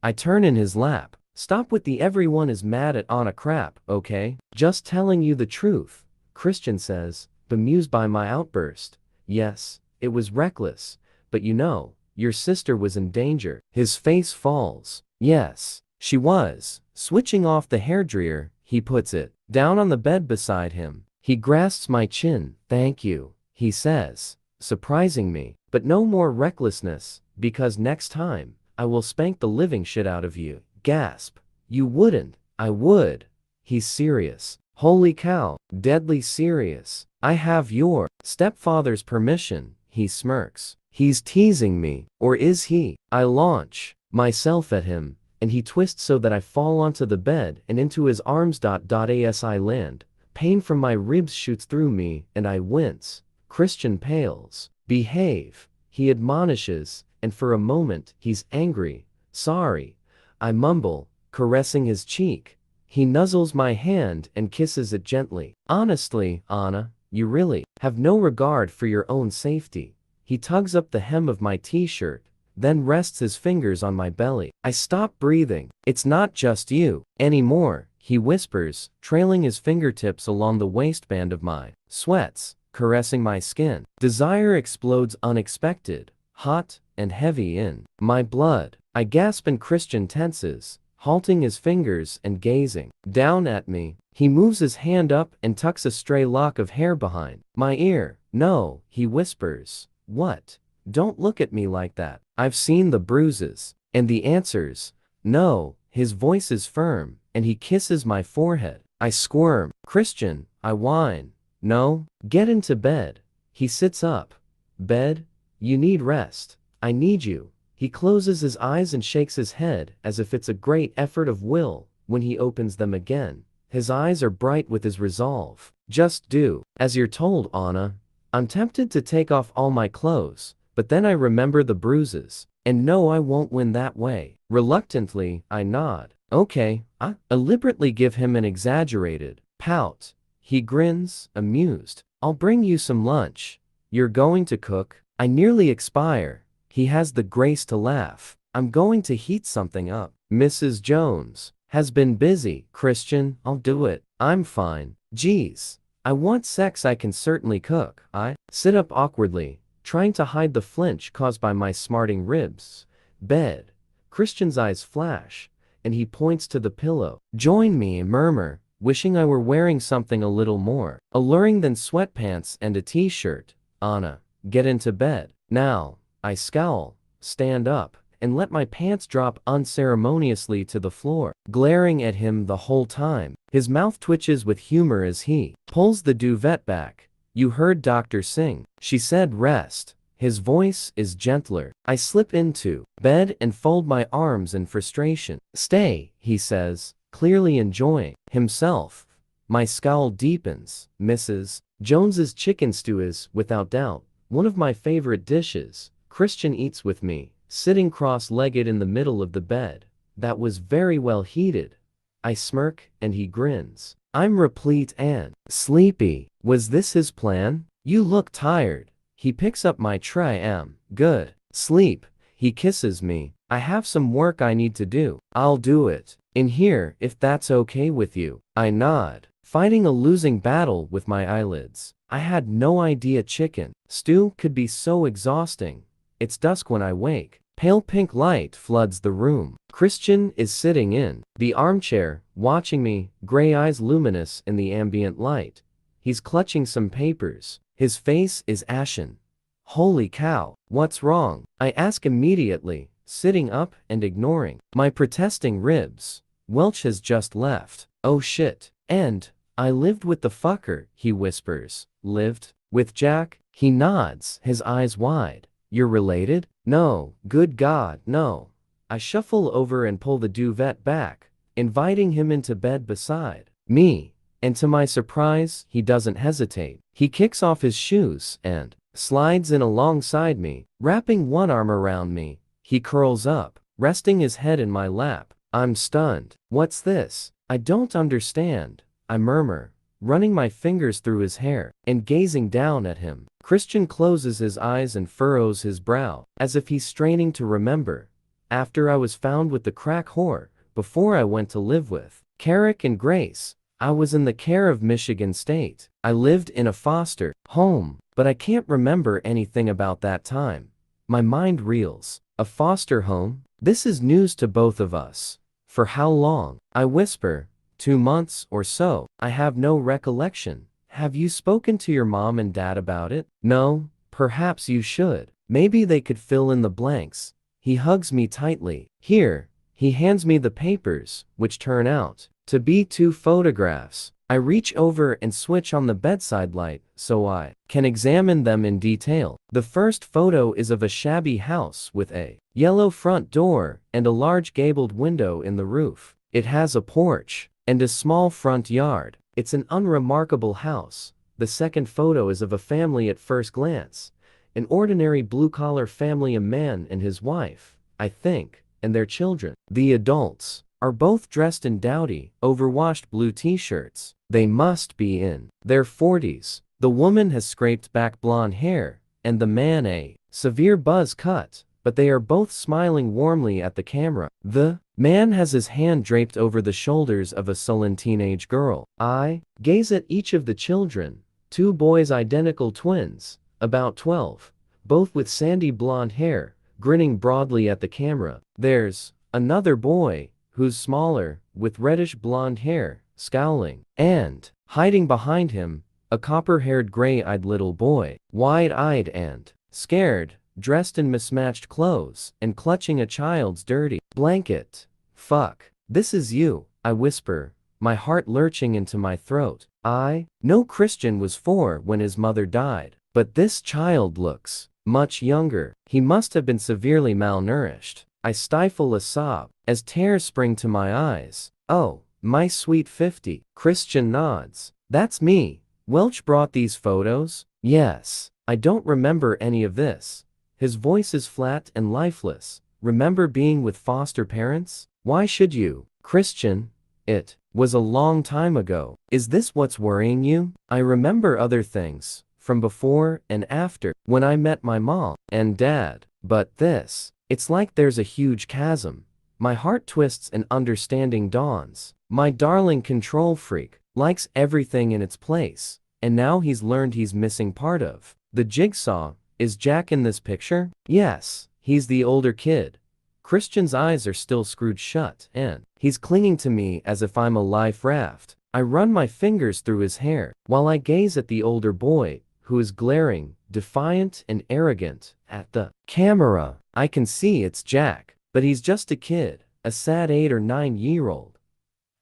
I turn in his lap. Stop with the everyone is mad at Anna crap, okay? Just telling you the truth, Christian says, bemused by my outburst. Yes, it was reckless, but you know, your sister was in danger. His face falls. Yes, she was. Switching off the hairdryer, he puts it down on the bed beside him. He grasps my chin. Thank you, he says, surprising me. But no more recklessness, because next time, I will spank the living shit out of you. Gasp. You wouldn't. I would. He's serious. Holy cow, deadly serious. I have your stepfather's permission, he smirks. He's teasing me, or is he? I launch myself at him, and he twists so that I fall onto the bed and into his arms. As I land, pain from my ribs shoots through me, and I wince. Christian pales. Behave, he admonishes, and for a moment, he's angry. Sorry, I mumble, caressing his cheek. He nuzzles my hand and kisses it gently. Honestly, Anna, you really have no regard for your own safety. He tugs up the hem of my t-shirt, then rests his fingers on my belly. I stop breathing. It's not just you anymore, he whispers, trailing his fingertips along the waistband of my sweats, caressing my skin. Desire explodes unexpected, hot and heavy in my blood. I gasp and Christian tenses, halting his fingers and gazing down at me. He moves his hand up and tucks a stray lock of hair behind my ear. No, he whispers. What? Don't look at me like that. I've seen the bruises. And the answers. No, his voice is firm, and he kisses my forehead. I squirm. Christian, I whine. No, get into bed. He sits up. Bed? You need rest. I need you. He closes his eyes and shakes his head as if it's a great effort of will. When he opens them again, his eyes are bright with his resolve. Just do as you're told, Anna. I'm tempted to take off all my clothes, but then I remember the bruises, and no, I won't win that way. Reluctantly, I nod. Okay, I deliberately give him an exaggerated pout. He grins, amused. I'll bring you some lunch. You're going to cook? I nearly expire. He has the grace to laugh. I'm going to heat something up. Mrs. Jones has been busy. Christian, I'll do it. I'm fine. Geez, I want sex. I can certainly cook. I sit up awkwardly, trying to hide the flinch caused by my smarting ribs. Bed. Christian's eyes flash, and he points to the pillow. Join me, I murmur, wishing I were wearing something a little more alluring than sweatpants and a t-shirt. Anna, get into bed. Now. I scowl, stand up, and let my pants drop unceremoniously to the floor, glaring at him the whole time. His mouth twitches with humor as he pulls the duvet back. You heard Dr. Singh. She said rest. His voice is gentler. I slip into bed and fold my arms in frustration. Stay, he says, clearly enjoying himself. My scowl deepens. Mrs. Jones's chicken stew is, without doubt, one of my favorite dishes. Christian eats with me, sitting cross-legged in the middle of the bed. That was very well heated. I smirk, and he grins. I'm replete and sleepy. Was this his plan? You look tired. He picks up my tray. Good. Sleep. He kisses me. I have some work I need to do. I'll do it in here, if that's okay with you. I nod, fighting a losing battle with my eyelids. I had no idea chicken stew could be so exhausting. It's dusk when I wake. Pale pink light floods the room. Christian is sitting in the armchair, watching me, gray eyes luminous in the ambient light. He's clutching some papers. His face is ashen. Holy cow, what's wrong? I ask immediately, sitting up and ignoring my protesting ribs. Welch has just left. Oh shit. And I lived with the fucker, he whispers. Lived? With Jack? He nods, his eyes wide. You're related? No, good God, no. I shuffle over and pull the duvet back, inviting him into bed beside me. And to my surprise, he doesn't hesitate. He kicks off his shoes and slides in alongside me, wrapping one arm around me. He curls up, resting his head in my lap. I'm stunned. What's this? I don't understand, I murmur, running my fingers through his hair and gazing down at him. Christian closes his eyes and furrows his brow, as if he's straining to remember. After I was found with the crack whore, before I went to live with Carrick and Grace, I was in the care of Michigan State. I lived in a foster home, but I can't remember anything about that time. My mind reels. A foster home? This is news to both of us. For how long? I whisper. 2 months or so. I have no recollection. Have you spoken to your mom and dad about it? No, perhaps you should. Maybe they could fill in the blanks. He hugs me tightly. Here. He hands me the papers, which turn out to be 2 photographs. I reach over and switch on the bedside light so I can examine them in detail. The first photo is of a shabby house with a yellow front door and a large gabled window in the roof. It has a porch and a small front yard. It's an unremarkable house. The second photo is of a family at first glance. An ordinary blue-collar family, a man and his wife, I think, and their children. The adults are both dressed in dowdy, overwashed blue t-shirts. They must be in their 40s. The woman has scraped back blonde hair, and the man a severe buzz cut, but they are both smiling warmly at the camera. The man has his hand draped over the shoulders of a sullen teenage girl. I gaze at each of the children, 2 boys, identical twins, about 12, both with sandy blonde hair, grinning broadly at the camera. There's another boy, who's smaller, with reddish blonde hair, scowling, and, hiding behind him, a copper-haired gray-eyed little boy, wide-eyed and scared, dressed in mismatched clothes, and clutching a child's dirty blanket. Fuck. This is you, I whisper, my heart lurching into my throat. I know Christian was 4 when his mother died, but this child looks much younger. He must have been severely malnourished. I stifle a sob as tears spring to my eyes. Oh, my sweet 50. Christian nods. That's me. Welch brought these photos? Yes. I don't remember any of this. His voice is flat and lifeless. Remember being with foster parents? Why should you? Christian, it was a long time ago. Is this what's worrying you? I remember other things, from before and after, when I met my mom and dad. But this, it's like there's a huge chasm. My heart twists and understanding dawns. My darling control freak likes everything in its place, and now he's learned he's missing part of the jigsaw. Is Jack in this picture? Yes, he's the older kid. Christian's eyes are still screwed shut, and he's clinging to me as if I'm a life raft. I run my fingers through his hair, while I gaze at the older boy, who is glaring, defiant and arrogant, at the camera. I can see it's Jack, but he's just a kid, a sad 8 or 9-year-old,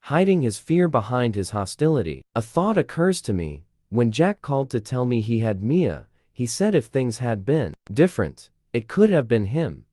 hiding his fear behind his hostility. A thought occurs to me. When Jack called to tell me he had Mia, he said if things had been different, it could have been him.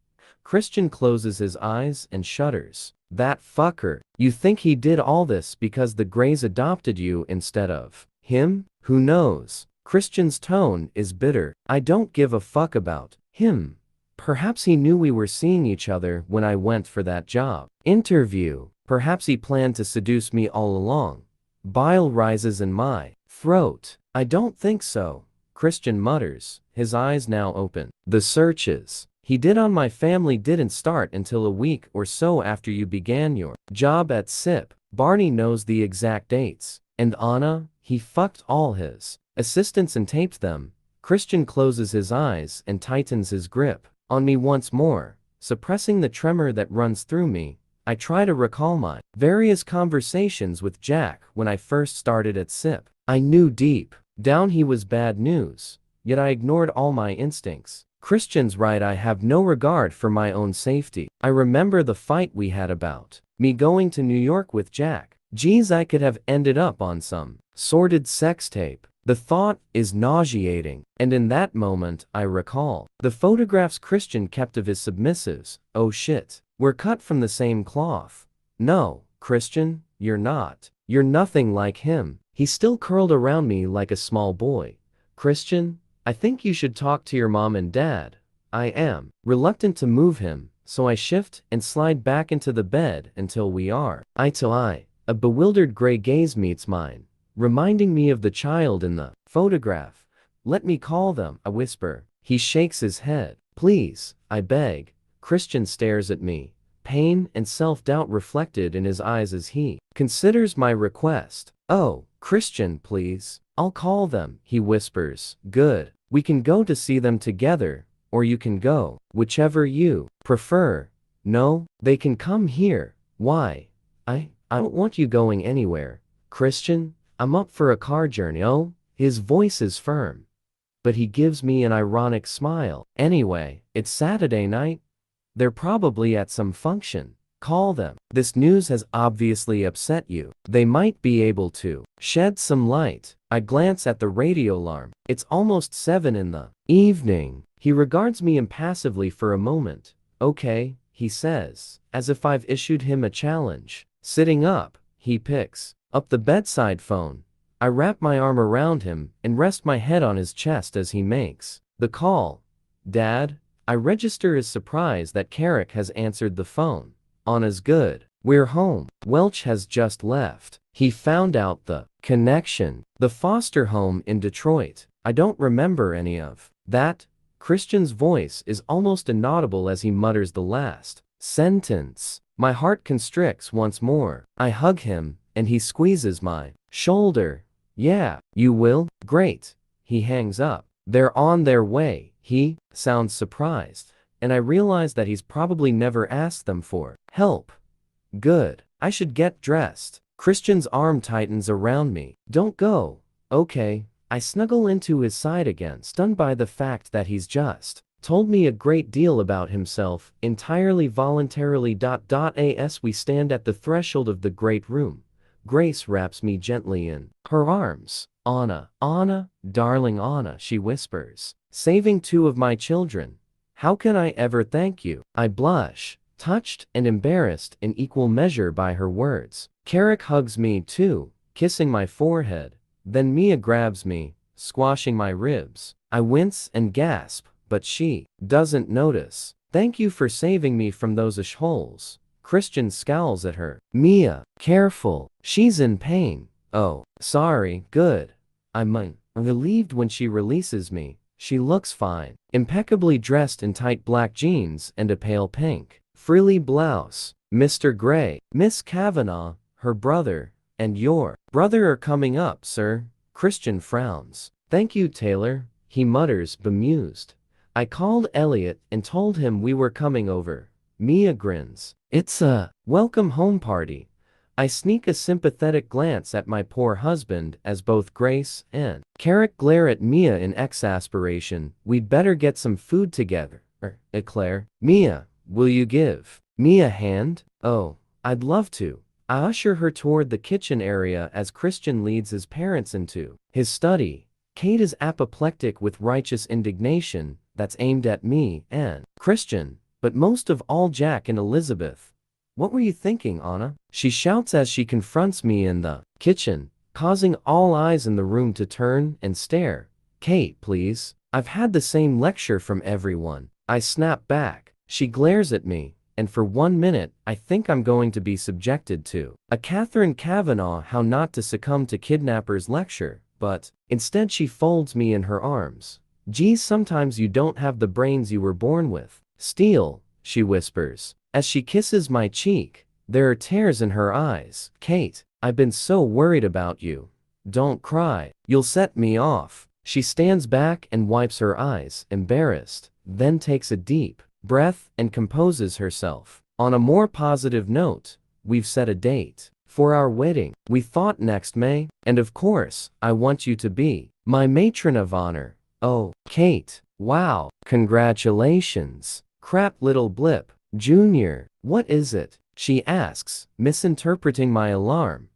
Christian closes his eyes and shudders. That fucker. You think he did all this because the Greys adopted you instead of him? Who knows? Christian's tone is bitter. I don't give a fuck about him. Perhaps he knew we were seeing each other when I went for that job interview. Perhaps he planned to seduce me all along. Bile rises in my throat. I don't think so, Christian mutters, his eyes now open. The searches he did on my family didn't start until a week or so after you began your job at SIP. Barney knows the exact dates. And Anna, he fucked all his assistants and taped them. Christian closes his eyes and tightens his grip on me once more, suppressing the tremor that runs through me. I try to recall my various conversations with Jack when I first started at SIP. I knew deep down he was bad news, yet I ignored all my instincts. Christian's right, I have no regard for my own safety. I remember the fight we had about me going to New York with Jack. Geez, I could have ended up on some sordid sex tape. The thought is nauseating, and in that moment I recall the photographs Christian kept of his submissives. Oh shit. We're cut from the same cloth. No, Christian, you're not. You're nothing like him. He still curled around me like a small boy. Christian, I think you should talk to your mom and dad. I am reluctant to move him, so I shift and slide back into the bed until we are eye to eye. A bewildered gray gaze meets mine, reminding me of the child in the photograph. Let me call them, I whisper. He shakes his head. Please, I beg. Christian stares at me, pain and self-doubt reflected in his eyes as he considers my request. Oh, Christian, please. I'll call them, he whispers. Good. We can go to see them together, or you can go, whichever you prefer. No, they can come here. Why? I don't want you going anywhere. Christian, I'm up for a car journey. Oh, his voice is firm, but he gives me an ironic smile. Anyway, it's Saturday night. They're probably at some function. Call them. This news has obviously upset you. They might be able to shed some light. I glance at the radio alarm. It's almost 7 in the evening. He regards me impassively for a moment. Okay, he says, as if I've issued him a challenge. Sitting up, he picks up the bedside phone. I wrap my arm around him and rest my head on his chest as he makes the call. Dad? I register his surprise that Carrick has answered the phone. Anna's good. We're home. Welch has just left. He found out the connection. The foster home in Detroit. I don't remember any of that. Christian's voice is almost inaudible as he mutters the last sentence. My heart constricts once more. I hug him, and he squeezes my shoulder. Yeah, you will? Great. He hangs up. They're on their way. He sounds surprised, and I realize that he's probably never asked them for help. Good. I should get dressed. Christian's arm tightens around me. Don't go. Okay. I snuggle into his side again, stunned by the fact that he's just told me a great deal about himself, entirely voluntarily. As we stand at the threshold of the great room, Grace wraps me gently in her arms. Anna, darling Anna, she whispers, saving 2 of my children. How can I ever thank you? I blush, touched and embarrassed in equal measure by her words. Carrick hugs me too, kissing my forehead. Then Mia grabs me, squashing my ribs. I wince and gasp, but she doesn't notice. Thank you for saving me from those ashholes. Christian scowls at her. Mia, careful. She's in pain. Oh, sorry. Good. I'm relieved when she releases me. She looks fine. Impeccably dressed in tight black jeans and a pale pink frilly blouse. Mr. Gray, Miss Kavanagh, her brother, and your brother are coming up, sir. Christian frowns. Thank you, Taylor, he mutters, bemused. I called Elliot and told him we were coming over. Mia grins. It's a welcome home party. I sneak a sympathetic glance at my poor husband as both Grace and Carrick glare at Mia in exasperation. We'd better get some food together. Eclair. Mia, will you give me a hand? Oh, I'd love to. I usher her toward the kitchen area as Christian leads his parents into his study. Kate is apoplectic with righteous indignation that's aimed at me and Christian, but most of all Jack and Elizabeth. What were you thinking, Anna? She shouts as she confronts me in the kitchen, causing all eyes in the room to turn and stare. Kate, please. I've had the same lecture from everyone. I snap back. She glares at me, and for 1 minute, I think I'm going to be subjected to a Catherine Kavanagh how not to succumb to kidnappers lecture, but instead she folds me in her arms. Geez, sometimes you don't have the brains you were born with. Steel, she whispers. As she kisses my cheek, there are tears in her eyes. Kate, I've been so worried about you. Don't cry. You'll set me off. She stands back and wipes her eyes, embarrassed, then takes a deep breath and composes herself. On a more positive note, we've set a date for our wedding. We thought next May, and of course, I want you to be my matron of honor. Oh, Kate, wow, congratulations. Crap, little blip. Junior, what is it? She asks, misinterpreting my alarm.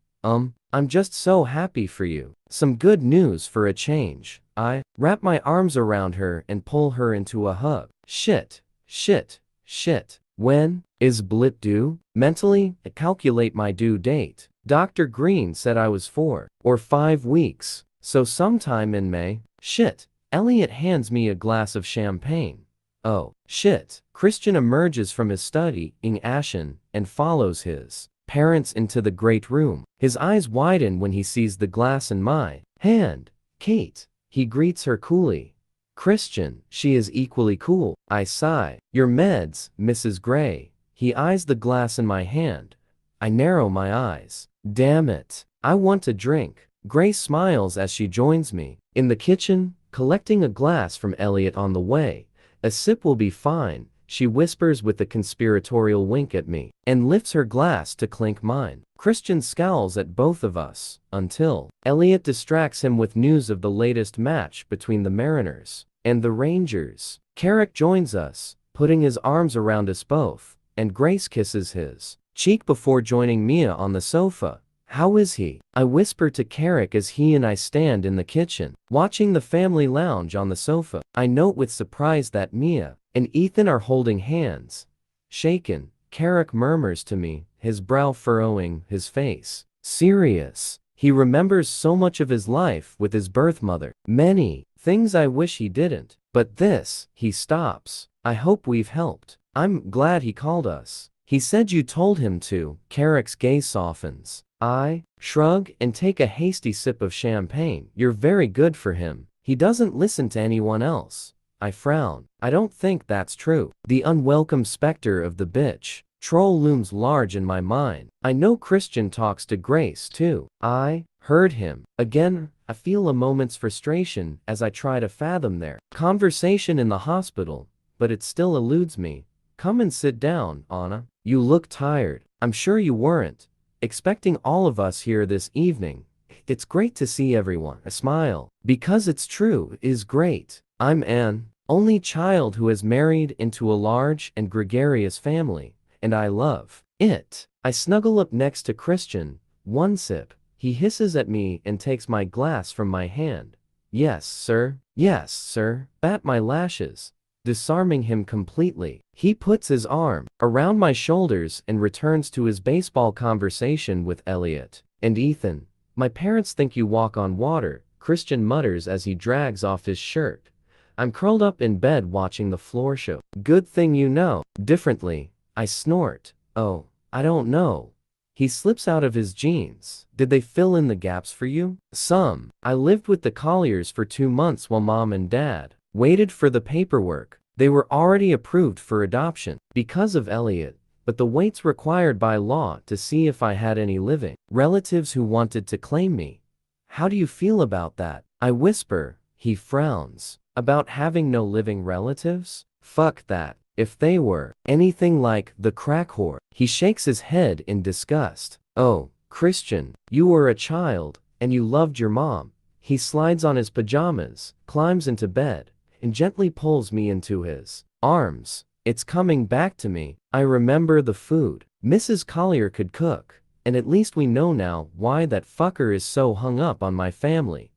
I'm just so happy for you. Some good news for a change. I wrap my arms around her and pull her into a hug. Shit, shit, shit. When is Blit due? Mentally, I calculate my due date. Dr. Green said I was 4 or 5 weeks, so sometime in May. Shit. Elliot hands me a glass of champagne. Oh, shit. Christian emerges from his study, ashen, and follows his parents into the great room. His eyes widen when he sees the glass in my hand. Kate. He greets her coolly. Christian. She is equally cool. I sigh. Your meds, Mrs. Gray. He eyes the glass in my hand. I narrow my eyes. Damn it. I want a drink. Gray smiles as she joins me. In the kitchen, collecting a glass from Elliot on the way. A sip will be fine, she whispers with a conspiratorial wink at me, and lifts her glass to clink mine. Christian scowls at both of us, until Elliot distracts him with news of the latest match between the Mariners and the Rangers. Carrick joins us, putting his arms around us both, and Grace kisses his cheek before joining Mia on the sofa. How is he? I whisper to Carrick as he and I stand in the kitchen, watching the family lounge on the sofa. I note with surprise that Mia and Ethan are holding hands. Shaken, Carrick murmurs to me, his brow furrowing, his face serious. He remembers so much of his life with his birth mother. Many things I wish he didn't. But this, he stops. I hope we've helped. I'm glad he called us. He said you told him to. Carrick's gaze softens. I shrug and take a hasty sip of champagne. You're very good for him. He doesn't listen to anyone else. I frown. I don't think that's true. The unwelcome specter of the bitch troll looms large in my mind. I know Christian talks to Grace too. I heard him. Again, I feel a moment's frustration as I try to fathom their conversation in the hospital, but it still eludes me. Come and sit down, Anna. You look tired. I'm sure you weren't expecting all of us here this evening. It's great to see everyone. A smile, because it's true, is great. I'm an only child who has married into a large and gregarious family, and I love it. I snuggle up next to Christian. One sip. He hisses at me and takes my glass from my hand. Yes, sir. Yes, sir. Bat my lashes, disarming him completely. He puts his arm around my shoulders and returns to his baseball conversation with Elliot and Ethan. My parents think you walk on water, Christian mutters as he drags off his shirt. I'm curled up in bed watching the floor show. Good thing you know differently. I snort. Oh, I don't know. He slips out of his jeans. Did they fill in the gaps for you? Some. I lived with the Colliers for 2 months while Mom and Dad waited for the paperwork. They were already approved for adoption because of Elliot, but the waits required by law to see if I had any living relatives who wanted to claim me. How do you feel about that? I whisper. He frowns. About having no living relatives? Fuck that. If they were anything like the crack whore. He shakes his head in disgust. Oh, Christian, you were a child, and you loved your mom. He slides on his pajamas, climbs into bed, and gently pulls me into his arms. It's coming back to me. I remember the food Mrs. Collier could cook, and at least we know now why that fucker is so hung up on my family.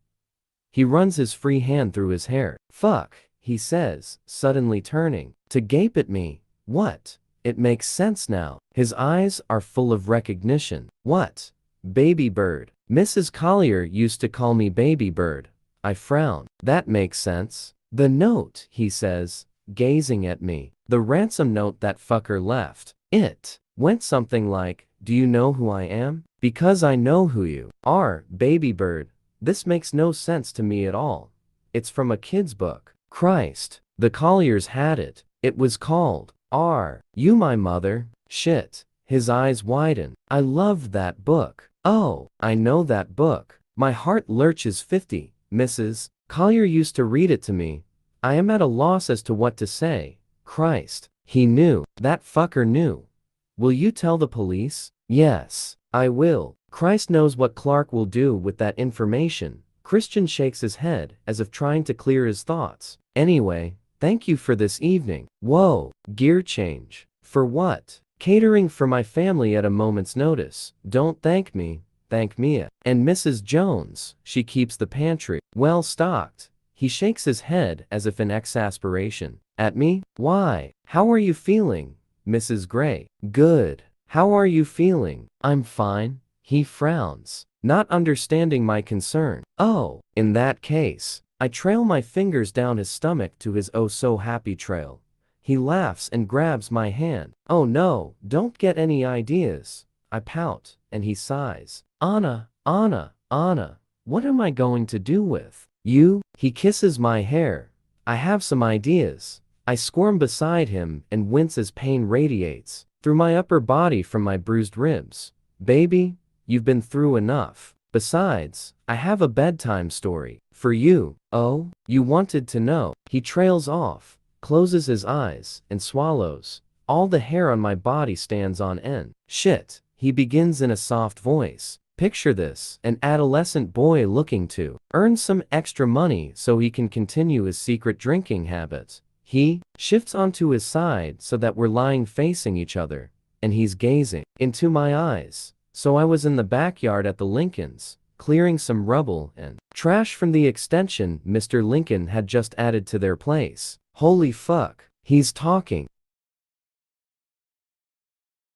He runs his free hand through his hair. Fuck, he says, suddenly turning to gape at me. What? It makes sense now. His eyes are full of recognition. What? Baby bird. Mrs. Collier used to call me baby bird. I frown. That makes sense. The note, he says, gazing at me. The ransom note that fucker left. It went something like, do you know who I am? Because I know who you are, baby bird. This makes no sense to me at all. It's from a kid's book. Christ. The Colliers had it. It was called, Are You My Mother? Shit. His eyes widen. I loved that book. Oh, I know that book. My heart lurches. 50. Mrs. Collier used to read it to me. I am at a loss as to what to say. Christ. He knew. That fucker knew. Will you tell the police? Yes, I will. Christ knows what Clark will do with that information. Christian shakes his head as if trying to clear his thoughts. Anyway, thank you for this evening. Whoa, gear change. For what? Catering for my family at a moment's notice. Don't thank me. thank Mia. And Mrs. Jones, she keeps the pantry well stocked. He shakes his head as if in exasperation. At me? Why? How are you feeling, Mrs. Gray? Good. How are you feeling? I'm fine. He frowns, not understanding my concern. Oh, in that case. I trail my fingers down his stomach to his oh-so-happy trail. He laughs and grabs my hand. Oh no, don't get any ideas. I pout, and he sighs. Anna, what am I going to do with you? He kisses my hair. I have some ideas. I squirm beside him and wince as pain radiates through my upper body from my bruised ribs. Baby, you've been through enough. Besides, I have a bedtime story for you. Oh, you wanted to know. He trails off, closes his eyes, and swallows. All the hair on my body stands on end. Shit, he begins in a soft voice. Picture this, an adolescent boy looking to earn some extra money so he can continue his secret drinking habit. He shifts onto his side so that we're lying facing each other, and he's gazing into my eyes. So I was in the backyard at the Lincolns, clearing some rubble and trash from the extension Mr. Lincoln had just added to their place. Holy fuck, he's talking.